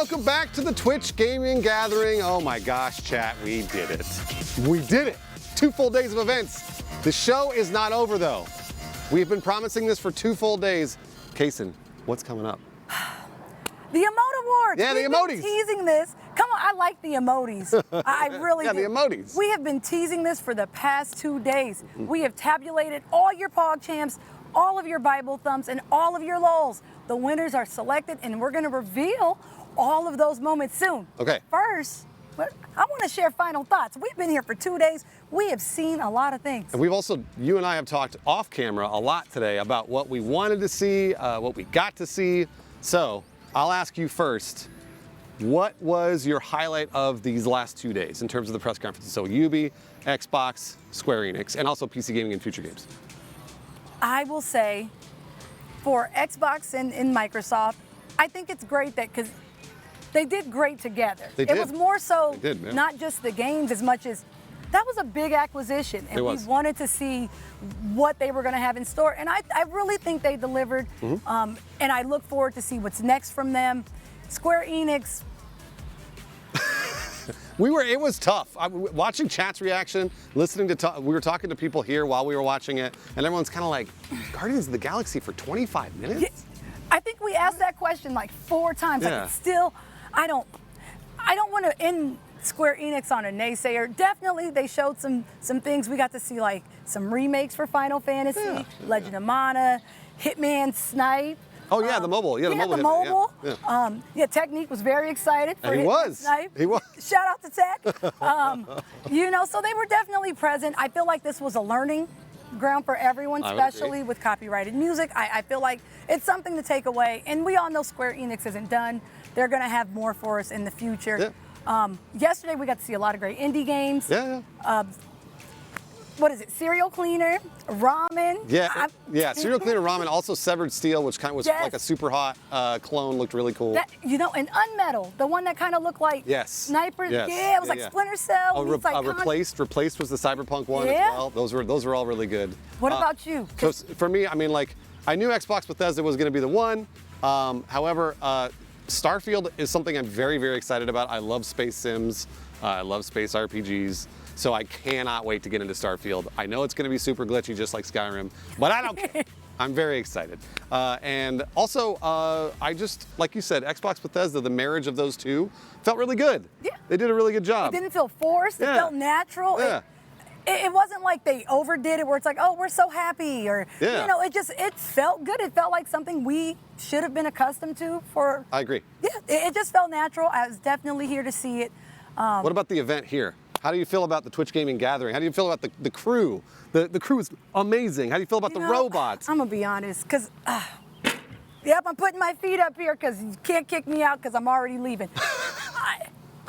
welcome back to the Twitch Gaming Gathering. Oh my gosh, chat, we did it. We did it. 2 full days of events. The show is not over though. We've been promising this for 2 full days. Kaysen, what's coming up? The Emote Awards. Yeah, the We've emotes. been teasing this. Come on, I like the emotes. I really Yeah, do. the emotes. We have been teasing this for the past 2 days. We have tabulated all your PogChamps, all of your Bible thumbs, and all of your lols. The winners are selected, and we're going to reveal all of those moments soon. Okay. First, I want to share final thoughts. We've been here for 2 days. We have seen a lot of things. And we've also, you and I have talked off camera a lot today about what we wanted to see, what we got to see. So I'll ask you first, what was your highlight of these last 2 days in terms of the press conferences? So Ubi, Xbox, Square Enix, and also PC Gaming and Future Games. I will say, for Xbox and Microsoft, I think it's great that because they did great together. They It did. was more so They did, yeah. not just the games as much as that was a big acquisition, and It we was. wanted to see what they were going to have in store. And I really think they delivered, Mm-hmm. and I look forward to see what's next from them. Square Enix, It was tough. Watching chat's reaction, listening to, we were talking to people here while we were watching it, and everyone's kind of like, Guardians of the Galaxy for 25 minutes? I think we asked that question like 4 times. Yeah. Like it's still, I don't want to end Square Enix on a naysayer. Definitely, they showed some things. We got to see like some remakes for Final Fantasy, Legend of Mana, Hitman Snipe. Oh yeah, the mobile. Yeah, the mobile. the Hitman, mobile. Yeah. Technique was very excited for And he Hitman was. Snipe. He was. Shout out to Tech. So they were definitely present. I feel like this was a learning ground for everyone, I would agree. especially with copyrighted music. I feel like it's something to take away. And we all know Square Enix isn't done. They're going to have more for us in the future. Yesterday, we got to see a lot of great indie games. What is it? Cereal Cleaner, Ramen. Yeah. Serial Cleaner Ramen, also Severed Steel, which kind of was Yes. like a super hot clone, looked really cool. And Unmetal, the one that kind of looked like Sniper. Yes. Yeah, it was like Splinter Cell. Oh, meets, like, Replaced was the Cyberpunk one as Yeah. well. Those were all really good. What about you? So for me, I mean, like, I knew Xbox Bethesda was going to be the one. However, Starfield is something I'm very, very excited about. I love space sims. I love space RPGs. So I cannot wait to get into Starfield. I know it's going to be super glitchy, just like Skyrim, but I don't care. I'm very excited. And also, I just, like you said, Xbox Bethesda, the marriage of those two felt really good. Yeah. They did a really good job. It didn't feel forced. It felt natural. Yeah. It wasn't like they overdid it where it's like, oh, we're so happy, or it felt good. It felt like something we should have been accustomed to for. I agree. Yeah, it just felt natural. I was definitely here to see it. What about the event here? How do you feel about the Twitch Gaming Gathering? How do you feel about the crew? The crew is amazing. How do you feel about the robots? I'm gonna be honest, cause yep, I'm putting my feet up here because you can't kick me out because I'm already leaving.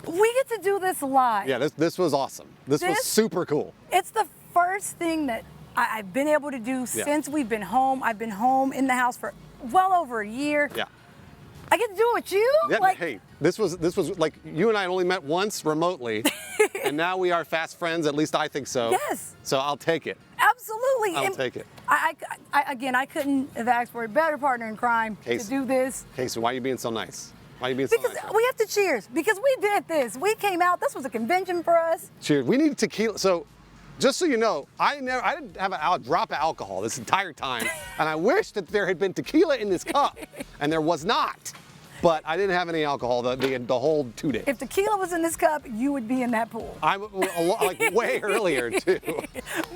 We get to do this live. Yeah, this was awesome. This was super cool. It's the first thing that I've been able to do since we've been home. I've been home in the house for well over a year. Yeah. I get to do it with you. Yeah, like, hey, this was like you and I only met once remotely, and now we are fast friends. At least I think so. Yes. So I'll take it. Absolutely. I'll And take it. I couldn't have asked for a better partner in crime to do this. Okay, so why are you being so nice? Why are you being so Because nice? we have to cheers. Because we did this. We came out. This was a convention for us. Cheers. We need tequila. So, just so you know, I didn't have a drop of alcohol this entire time, and I wish that there had been tequila in this cup, and there was not. But I didn't have any alcohol the whole 2 days. If tequila was in this cup, you would be in that pool. I'm like way earlier too.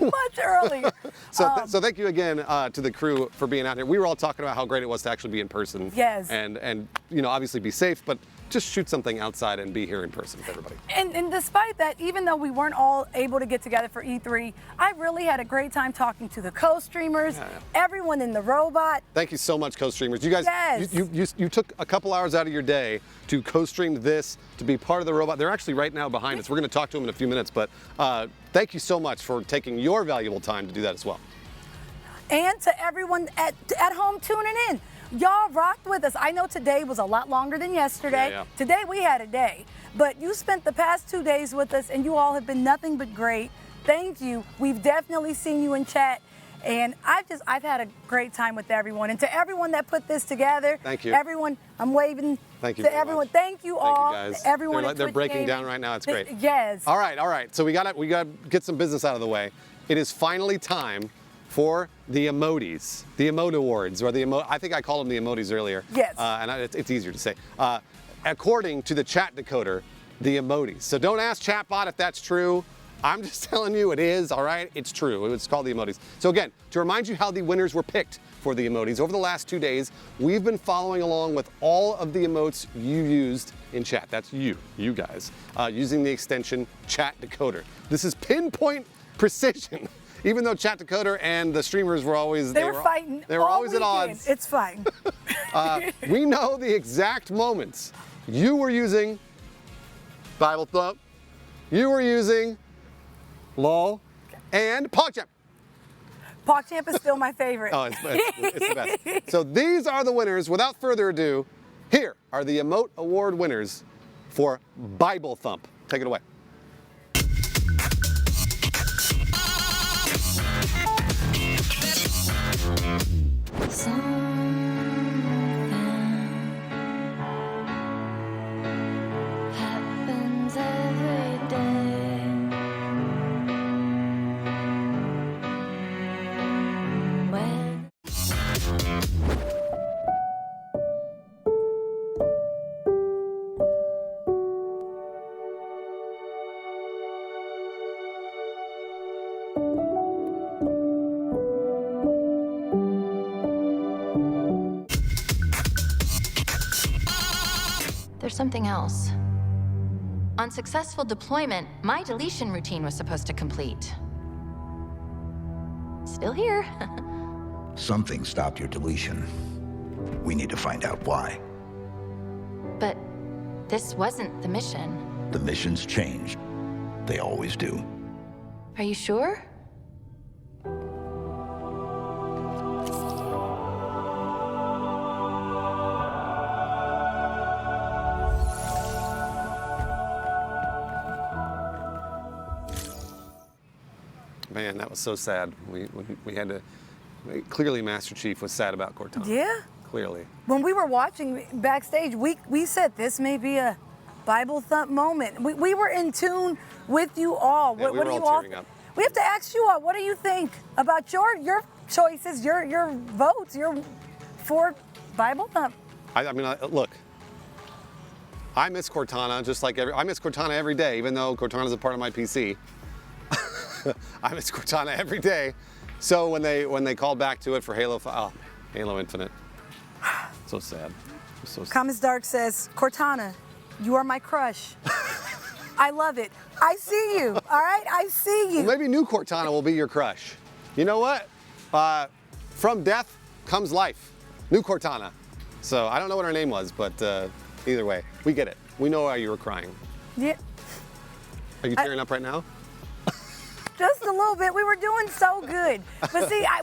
Much earlier. So thank you again to the crew for being out here. We were all talking about how great it was to actually be in person. Yes. And obviously be safe, but just shoot something outside and be here in person with everybody. And despite that, even though we weren't all able to get together for E3, I really had a great time talking to the co-streamers, everyone in the robot. Thank you so much, co-streamers. You guys, Yes. you took a couple hours out of your day to co-stream this, to be part of the robot. They're actually right now behind us. We're going to talk to them in a few minutes, but thank you so much for taking your valuable time to do that as well. And to everyone at home tuning in. Y'all rocked with us. I know today was a lot longer than yesterday. Yeah. Today we had a day, but you spent the past 2 days with us and you all have been nothing but great. Thank you. We've definitely seen you in chat And I've had a great time with everyone. And to everyone that put this together, thank you. Everyone, I'm waving Thank you to very everyone. much. Thank you all. Thank you guys. Everyone They're at breaking Twitch down Gaming. right now. It's great. Yes. All right. So we gotta get some business out of the way. It is finally time for the emojis, the emote awards, or I think I called them the emojis earlier. Yes. It's easier to say. According to the chat decoder, the emojis. So don't ask chatbot if that's true. I'm just telling you it is, all right? It's true. It's called the emojis. So again, to remind you how the winners were picked for the emojis, over the last 2 days, we've been following along with all of the emotes you used in chat. That's you guys, using the extension Chat Decoder. This is pinpoint precision. Even though Chat Decoder and the streamers were always they were fighting. They were all always weekend. at odds. It's fine. We know the exact moments you were using Bible Thump, you were using LOL, and PogChamp. PogChamp is still my favorite. Oh, it's the best. So these are the winners. Without further ado, here are the Emote Award winners for Bible Thump. Take it away. Happens every day. When There's something else. On successful deployment, my deletion routine was supposed to complete. Still here. Something stopped your deletion. We need to find out why. But this wasn't the mission. The missions changed. They always do. Are you sure? Man, that was so sad. We had to. Clearly, Master Chief was sad about Cortana. Yeah. Clearly. When we were watching backstage, we said this may be a Bible Thump moment. We were in tune with you all. Yeah, we were all tearing up. We have to ask you all, what do you think about your choices, your votes, for Bible Thump? I mean, look. I miss Cortana just like I miss Cortana every day, even though Cortana's a part of my PC. I miss Cortana every day. So when they called back to it for Halo Infinite, so sad. So sad. Commons Dark says, Cortana, you are my crush. I love it. I see you. All right, I see you. Well, maybe new Cortana will be your crush. You know what? From death comes life. New Cortana. So I don't know what her name was, but either way, we get it. We know why you were crying. Yeah. Are you tearing up right now? Just a little bit. We were doing so good. But see, I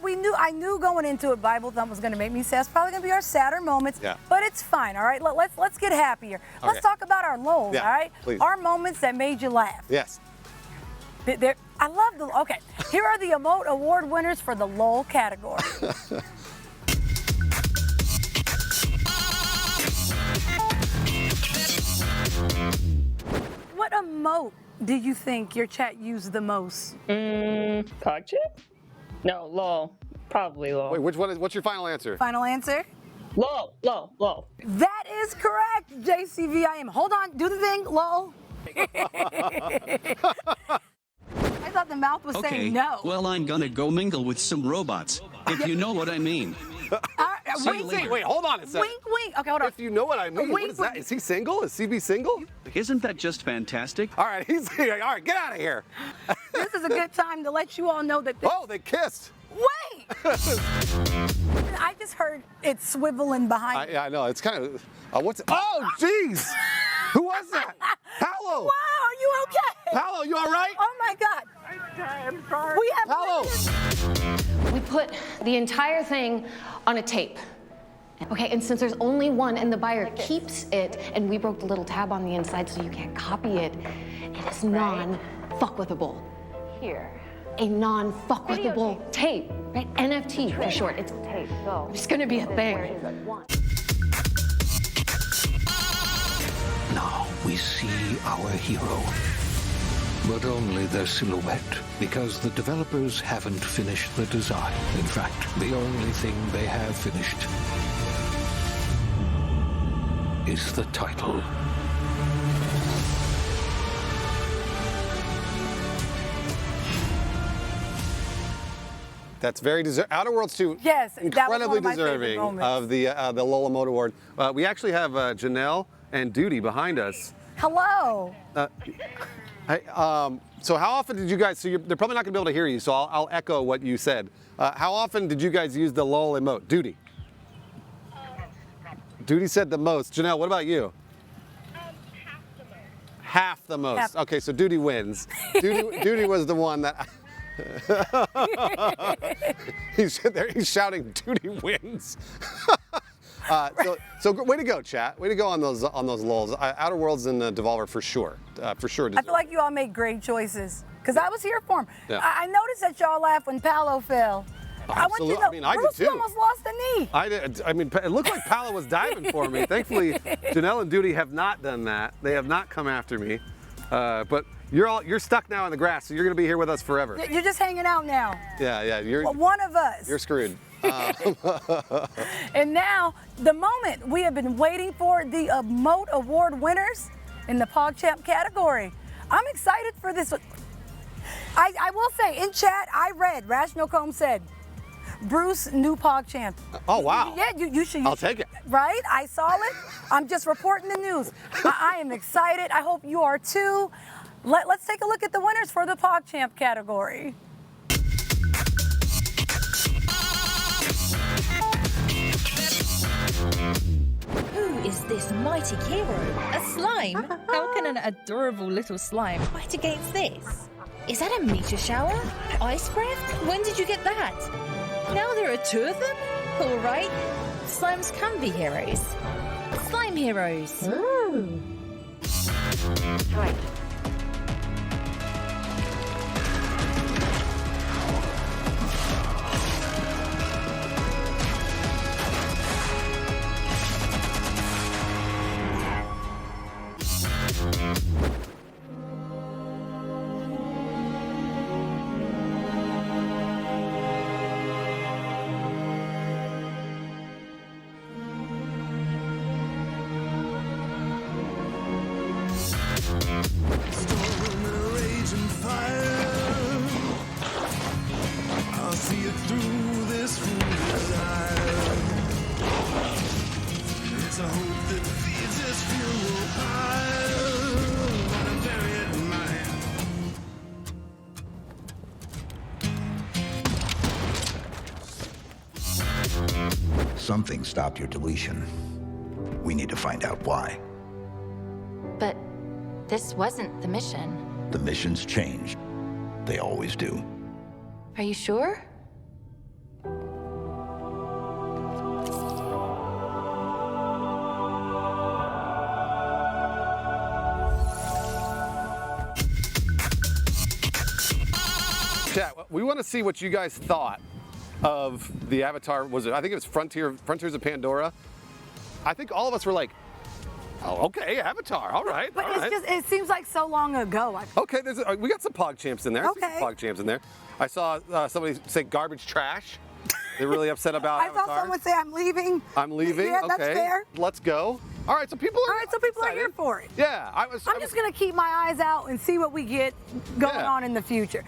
knew going into it, Bible Thump was going to make me sad. It's probably going to be our sadder moments. Yeah. But it's fine, all right? Let's get happier. Okay. Let's talk about our lows, Yeah, all right? please. Our moments that made you laugh. Yes. I love the, okay. Here are the Emote Award winners for the LOL category. What emote do you think your chat used the most? PogChamp? No, LOL. Probably LOL. Wait, which one what's your final answer? Final answer? LOL. That is correct, JCVIM. Hold on, do the thing, LOL. I thought the mouth was saying no. Well, I'm gonna go mingle with some robots, if you know what I mean. See you later. Wait, hold on a second. Wink, wink. Okay, hold on. If you know what I mean, what is that? Is he single? Is CB single? Isn't that just fantastic? All right, he's here. All right, get out of here. This is a good time to let you all know that Oh, they kissed. Wait! I just heard it swiveling behind me. Yeah, I know. It's kind of. What's? Oh, jeez! Who was that? Paolo! Wow, are you okay? Paolo, you all right? Oh my God! I'm sorry. We have Paolo! We put the entire thing on a tape. Okay, and since there's only one and the buyer keeps it, and we broke the little tab on the inside so you can't copy it, it is non-fuckwithable. Here. a non-fuckable tape, right? NFT for short. It's tape. It's gonna be a thing. Now we see our hero, but only their silhouette, because the developers haven't finished the design. In fact, the only thing they have finished is the title. That's very deserving. Outer Worlds 2, Yes, that was one incredibly of my favorite deserving moments. of the Lola Moat Award. We actually have Janelle and Duty behind us. Hello. So how often did you guys? So they're probably not going to be able to hear you. So I'll echo what you said. How often did you guys use the LOL emote? Duty. Duty said the most. Janelle, what about you? Half the most. Half. Okay, so Duty wins. Duty was the one that. He's shouting, "Duty wins!" So way to go, chat. Way to go on those lulls. Outer Worlds and Devolver for sure. For sure. I feel like you all made great choices because I was here for him. Yeah. I noticed that y'all laughed when Paolo fell. I want you to know, I mean, I Bruce did too. almost lost a knee. I did. I mean, it looked like Paolo was diving for me. Thankfully, Janelle and Duty have not done that. They have not come after me. But you're stuck now in the grass, so you're going to be here with us forever. You're just hanging out now. Yeah. You're Well, one of us. You're screwed. And now, the moment we have been waiting for, the Emote Award winners in the PogChamp category. I'm excited for this. I will say, in chat, I read, Rational Comb said, Bruce, new PogChamp. Oh, wow. Yeah, you should. I'll take it. Right? I saw it. I'm just reporting the news. I am excited. I hope you are too. Let's take a look at the winners for the PogChamp category. Who is this mighty hero? A slime? How can an adorable little slime fight against this? Is that a meteor shower? Ice breath? When did you get that? Now there are two of them? All right. Slimes can be heroes. Slime heroes. Right. Something stopped your deletion. We need to find out why. But this wasn't the mission. The missions changed. They always do. Are you sure? Chat, we want to see what you guys thought of the Avatar. I think it was Frontiers of Pandora. I think all of us were like, oh, okay, Avatar, all right. But all it's right. just, it seems like so long ago. Okay, we got some PogChamps in there. Okay. PogChamps in there. I saw somebody say garbage trash. They're really upset about I Avatar. saw someone say, I'm leaving. I'm leaving. Yeah, okay. that's fair. Let's go. All right, so people are. Are here for it. Yeah, I'm just gonna keep my eyes out and see what we get going on in the future.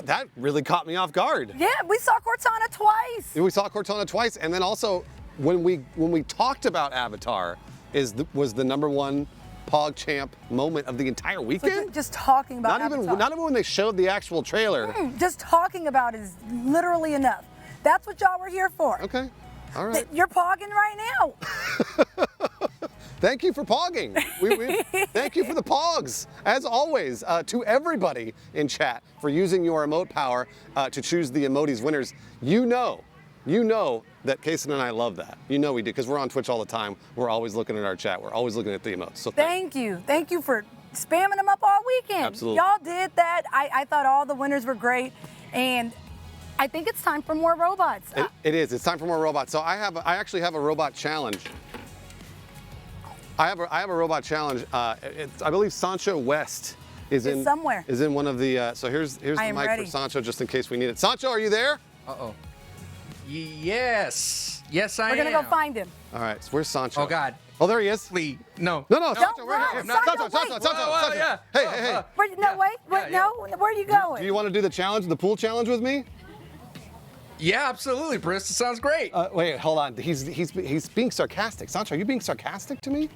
That really caught me off guard. Yeah, we saw Cortana twice. We saw Cortana twice, and then also when we talked about Avatar, was the #1 PogChamp moment of the entire weekend. So just talking about Avatar. Not even when they showed the actual trailer. Just talking about it is literally enough. That's what y'all were here for. Okay, all right. You're pogging right now. Thank you for pogging. Thank you for the pogs, as always, to everybody in chat for using your emote power to choose the emotes winners. You know that Kason and I love that. You know we do, because we're on Twitch all the time. We're always looking at our chat. We're always looking at the emotes. So Thank you. Thank you for spamming them up all weekend. Absolutely. Y'all did that. I thought all the winners were great, and I think it's time for more robots. It is. It's time for more robots. So I actually have a robot challenge. I have a robot challenge. I believe Sancho West is in somewhere. Is in one of the. So here's the mic ready. for Sancho, just in case we need it. Sancho, are you there? Uh-oh. Yes. Yes, I am. We're gonna go find him. All right. So where's Sancho? Oh God. Oh, there he is. Please, no. No, Don't Sancho, right here. run. Sancho, Sancho. yeah. Hey. Wait, no. Where are you going? Do you want to do the challenge, the pool challenge with me? Yeah, absolutely, Bruce. It sounds great. Wait, hold on. He's being sarcastic. Sancho, are you being sarcastic to me?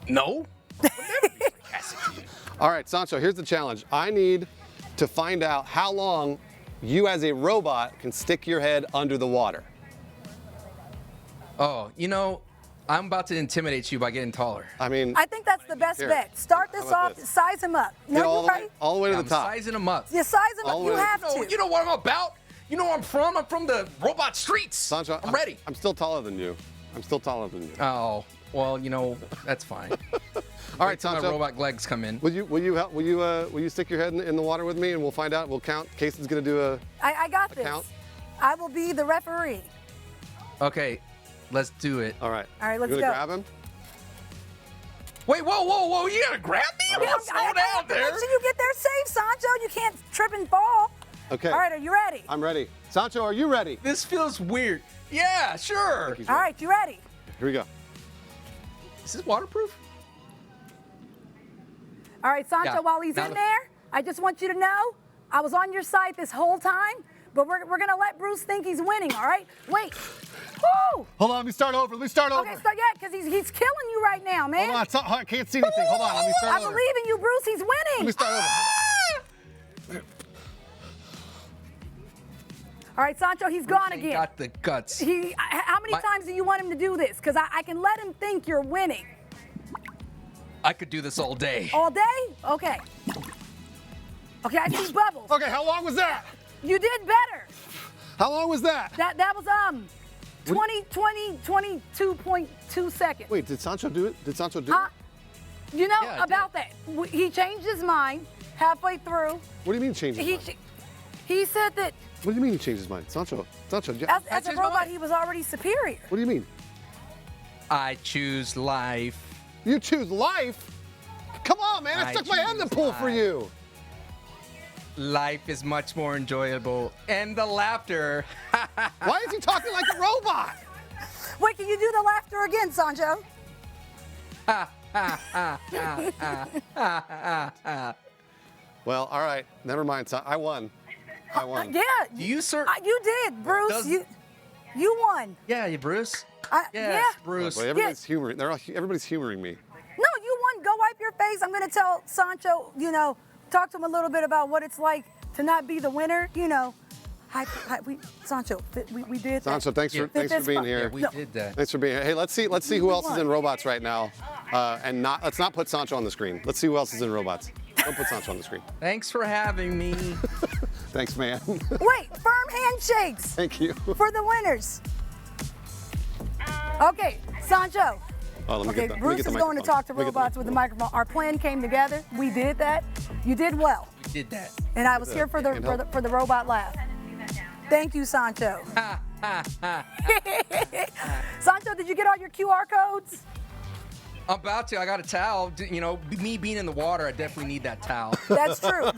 No. All right, Sancho, here's the challenge. I need to find out how long you as a robot can stick your head under the water. Oh, I'm about to intimidate you by getting taller. I mean, I think that's the best Here. bet. Start this How about off, this? size him up. Get No, all you right? the way to I'm the top. sizing him up. You size him All up. the You way- have to. You know what I'm about? You know where I'm from? I'm from the robot streets. Sancho, I'm ready. I'm still taller than you. Oh, well, that's fine. All right, Wait till my Sancho. robot legs come in. Will you stick your head in the water with me, and we'll find out. We'll count. Casey's gonna do a. I got this. count? I will be the referee. Okay, let's do it. All right. All right, let's you go. gonna grab him? Wait, whoa! You gotta grab me? I'm gonna slow down there. Make sure you get there safe, Sancho. You can't trip and fall. Okay. All right, are you ready? I'm ready. Sancho, are you ready? This feels weird. Yeah, sure. All right, you ready? Here we go. Is this waterproof? All right, Sancho, Yeah. while he's Now in the- there, I just want you to know I was on your side this whole time, but we're going to let Bruce think he's winning, all right? Wait. Woo! Hold on. Let me start over. Okay, start, because he's killing you right now, man. Hold on. I can't see anything. Hold on. Let me start I over. believe in you, Bruce. He's winning. Let me start over. All right, Sancho, he's gone again. Got the guts. How many times do you want him to do this? Because I can let him think you're winning. I could do this all day. All day? Okay. Okay, I see bubbles. Okay, how long was that? You did better. How long was that? That was 22.2 seconds. Wait, did Sancho do it? Did Sancho do Huh? it? You know Yeah, I about that. He changed his mind halfway through. What do you mean change his mind? He said that What do you mean he changed his mind? Sancho, as a changed my robot, mind. he was already superior. what do you mean? I choose life. You choose life? Come on, man. I I stuck my head in the choose pool for life. you. Life is much more enjoyable. And the laughter. Why is he talking like a robot? Wait, can you do the laughter again, Sancho? Well, all right. Never mind. I won. I won. Yeah. You, sir? You did, Bruce. Does- You won. Yeah, you, Bruce. Yes, Yeah, Bruce. Boy, everybody's humoring. Everybody's humoring me. No, you won. Go wipe your face. I'm going to tell Sancho, talk to him a little bit about what it's like to not be the winner. Sancho, we did that. Sancho, thanks for being here. Yeah, we did that. Thanks for being here. Hey, let's see who else is in robots right now, and let's not put Sancho on the screen. Let's see who else is in robots. Don't put Sancho on the screen. Thanks for having me. Thanks, man. Wait, firm handshakes Thank you. for the winners. Okay, Sancho. Oh, let me Okay, get the, Bruce is going to talk to robots with the microphone. Our plan came together. We did that. You did well. We did that. And I was here for the robot laugh. Thank you, Sancho. Sancho, did you get all your QR codes? I'm about to. I got a towel. Me being in the water, I definitely need that towel. That's true.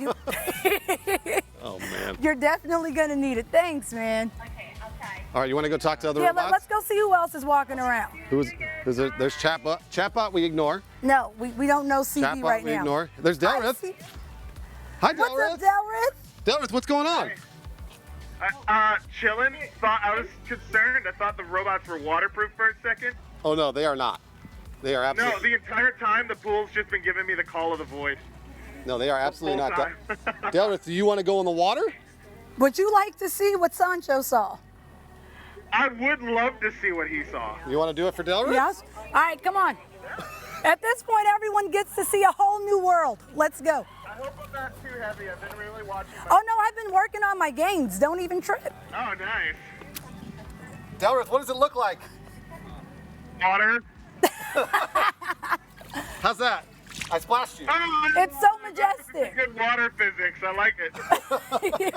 Oh, man. You're definitely going to need it. Thanks, man. All right, you want to go talk to other Yeah, robots? let's go see who else is walking around. There's Chatbot. Chatbot we ignore. No, we don't know CD Chatbot right we now. ignore. There's Delrith. Hi, Delrith. What's up, Delrith? Delrith, what's going on? Chillin'. I was concerned. I thought the robots were waterproof for a second. Oh, no, they are not. They are No, absolutely. the entire time the pool's just been giving me the call of the void. No, they are absolutely whole not. time. Delrith, do you want to go in the water? Would you like to see what Sancho saw? I would love to see what he saw. You want to do it for Delrith? Yes? All right, come on. At this point, everyone gets to see a whole new world. Let's go. I hope I'm not too heavy. I've been really watching. Oh, no, I've been working on my gains. Don't even trip. Oh, nice. Delrith, what does it look like? Water. How's that? I splashed you. Oh, It's so majestic. good water physics. I like it.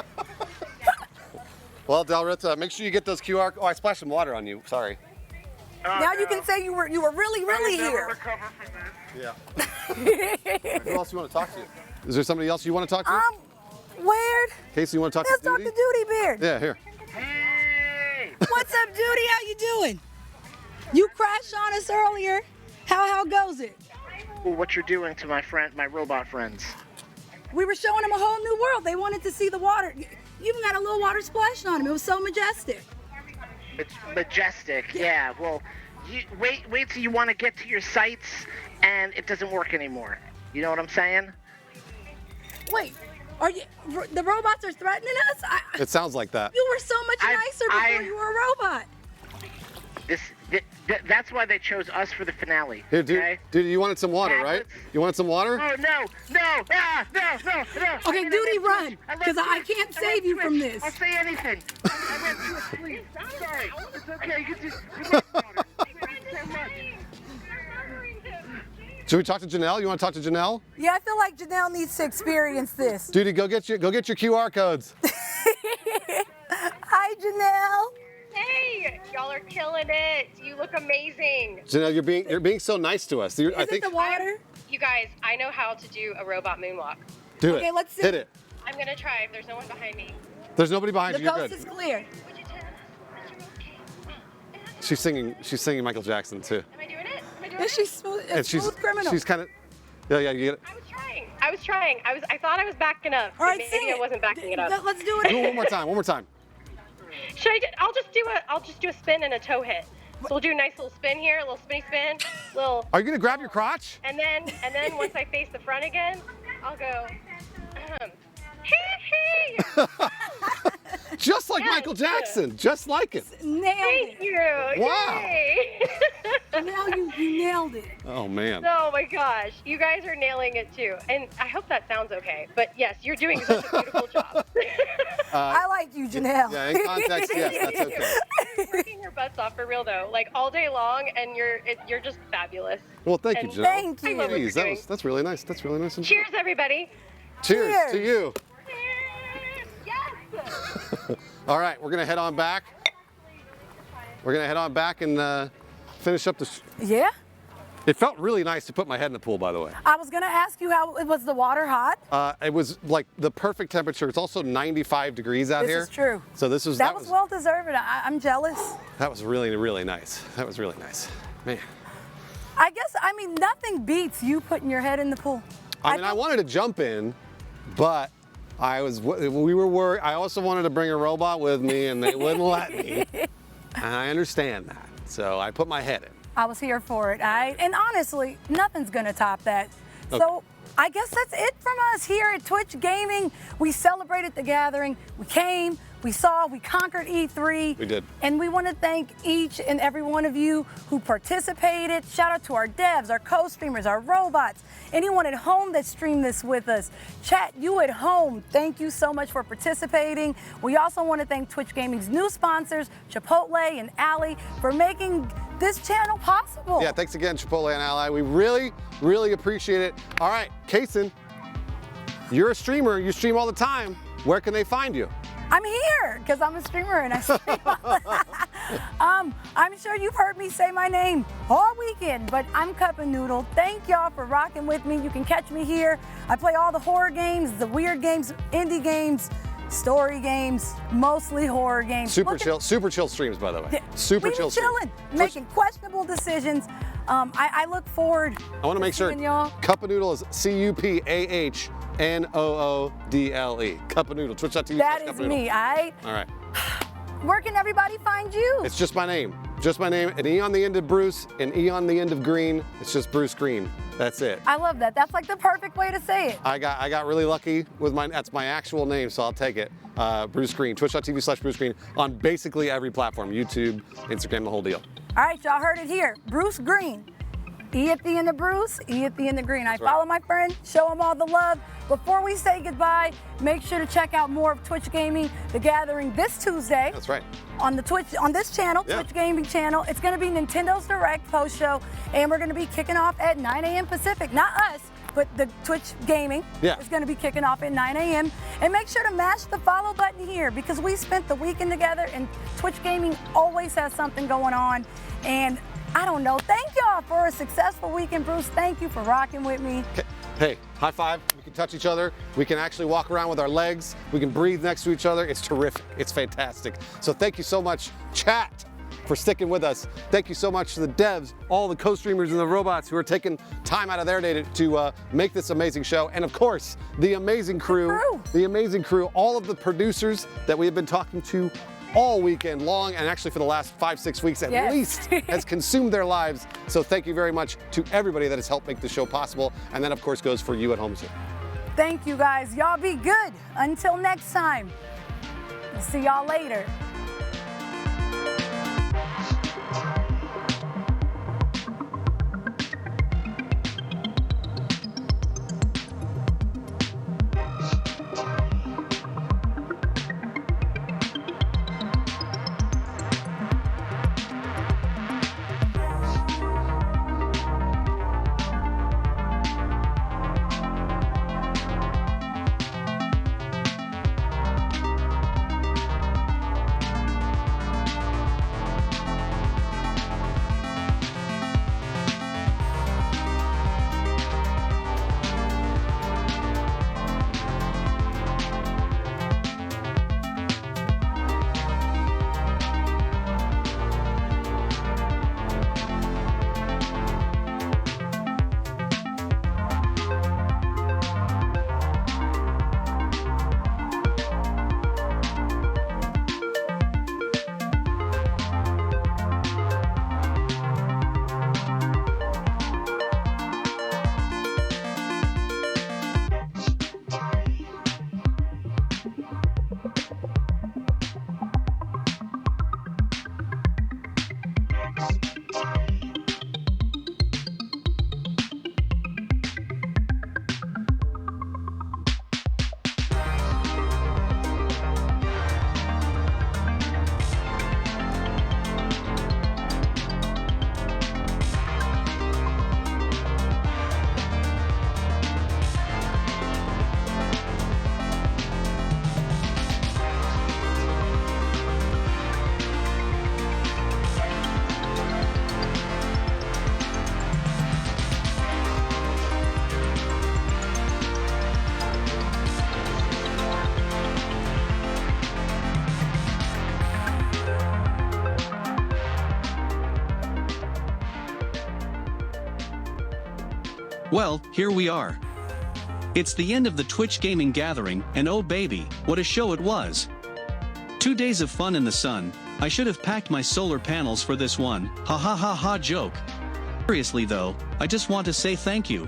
Well, Del Rita, make sure you get those QR. Oh, I splashed some water on you. Sorry. Now you can say you were really here. Yeah. Who else you want to talk to? Is there somebody else you want to talk to? Weird. Casey, you want to talk Let's to talk Duty? to Duty Beard. Yeah, here. What's up, Duty? How you doing? You crashed on us earlier. How goes it? What you're doing to my robot friends? We were showing them a whole new world. They wanted to see the water. You even got a little water splashing on them. It was so majestic. It's majestic, yeah. Well, wait till you want to get to your sites and it doesn't work anymore. You know what I'm saying? Wait, the robots are threatening us? It sounds like that. You were so much nicer before you were a robot. That's why they chose us for the finale. Here, dude, okay? dude, you wanted some water, right? You wanted some water? Oh, no. No. Okay, Duty, run, because I can't save you from this. I'll say anything. I went to a sleep. Sorry. It's okay. You can just... Good luck, water. Thank you so much. Should we talk to Janelle? You want to talk to Janelle? Yeah, I feel like Janelle needs to experience this. Duty, go get your QR codes. Hi, Janelle. Hey, y'all are killing it. You look amazing. Janelle, you're being so nice to us. I think. the water? You guys, I know how to do a robot moonwalk. Do Okay, it. let's see. Hit it. I'm gonna try if there's no one behind me. There's nobody behind The you. You're coast good. is clear. She's singing Michael Jackson too. Am I doing it? Am I doing Is it? she smooth? And she's kind of. Yeah, you get it. I was trying. I thought I was backing up. All right, maybe sing I it. wasn't backing it up. Let's do Do it one more time. One more time. Should I? I'll just do a spin and a toe hit. So we'll do a nice little spin here, a little spinny spin, little. Are you gonna grab your crotch? And then once I face the front again, I'll go. Hey. Just like Michael Jackson. Just like it. Nailed Thank it. you. Wow. Yay. Now you nailed it. Oh man. Oh my gosh, you guys are nailing it too, and I hope that sounds okay. But yes, you're doing such a beautiful job. I like you, Janelle. Yeah, in context, yes, that's okay. Working your butts off for real though, like all day long, and you're just fabulous. Well, thank you, And Janelle. thank you. I love what Jeez, you're doing. that's really nice. That's really nice. Cheers, everybody. Cheers to you. Yes. All right, we're gonna head on back. We're gonna head on back and finish up the. Yeah. It felt really nice to put my head in the pool, by the way. I was gonna ask you how was the water hot? It was like the perfect temperature. It's also 95 degrees out here. This is true. So this was That was well deserved. I'm jealous. that was really really nice. That was really nice, man. I mean nothing beats you putting your head in the pool. I mean, I wanted to jump in, but we were worried. I also wanted to bring a robot with me, and they wouldn't let me. And I understand that, so I put my head in. I was here for it. And honestly, nothing's gonna top that. So I guess that's it from us here at Twitch Gaming. We celebrated the gathering. We came, we saw, we conquered E3. We did. And we want to thank each and every one of you who participated. Shout out to our devs, our co-streamers, our robots, anyone at home that streamed this with us. Chat, you at home, thank you so much for participating. We also want to thank Twitch Gaming's new sponsors, Chipotle and Alley, for making this channel possible. Yeah, thanks again, Chipotle and Ally. We really, really appreciate it. All right, Kaysen, you're a streamer. You stream all the time. Where can they find you? I'm here because I'm a streamer and I stream. I'm sure you've heard me say my name all weekend, but I'm Cup of Noodle. Thank y'all for rocking with me. You can catch me here. I play all the horror games, the weird games, indie games, story games, mostly horror games. Super chill streams, by the way. Super we chill be chilling, making questionable decisions. I look forward. I want to make sure seeing y'all. Cup of Noodle is CUPAHNOODLE. Cup of Noodle. Twitch.tv. That is me. All right. Where can everybody find you? It's just my name. Just my name. An E on the end of Bruce, an E on the end of Green. It's just Bruce Green. That's it. I love that. That's like the perfect way to say it. I got really lucky with that's my actual name, so I'll take it. Bruce Green. Twitch.tv/Bruce Green on basically every platform. YouTube, Instagram, the whole deal. All right, y'all heard it here. Bruce Green. E at the end of Bruce, E at the end of Green. I follow my friend, show him all the love. Before we say goodbye, make sure to check out more of Twitch Gaming, The Gathering this Tuesday. That's right. On this channel, Yeah. Twitch Gaming channel. It's gonna be Nintendo's Direct post show, and we're gonna be kicking off at 9 a.m. Pacific. Not us, but the Twitch gaming is going to be kicking off at 9 a.m. And make sure to mash the follow button here because we spent the weekend together and Twitch gaming always has something going on. And I don't know. Thank y'all for a successful weekend, Bruce. Thank you for rocking with me. Hey, high five. We can touch each other. We can actually walk around with our legs. We can breathe next to each other. It's terrific. It's fantastic. So thank you so much, chat, for sticking with us. Thank you so much to the devs, all the co-streamers and the robots who are taking time out of their day to make this amazing show. And of course, the amazing crew, all of the producers that we have been talking to all weekend long, and actually for the last 5-6 weeks at least, has consumed their lives. So thank you very much to everybody that has helped make the show possible. And that, of course, goes for you at home, too. Thank you, guys. Y'all be good. Until next time. We'll see y'all later. Well, here we are. It's the end of the Twitch gaming gathering, and oh baby, what a show it was. 2 days of fun in the sun. I should have packed my solar panels for this one, ha ha ha ha joke. Seriously though, I just want to say thank you.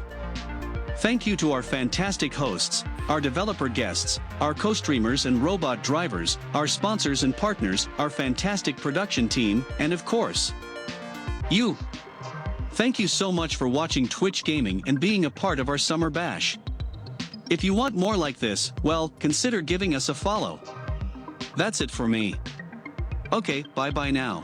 Thank you to our fantastic hosts, our developer guests, our co-streamers and robot drivers, our sponsors and partners, our fantastic production team, and of course, you. Thank you so much for watching Twitch Gaming and being a part of our summer bash. If you want more like this, well, consider giving us a follow. That's it for me. Okay, bye-bye now.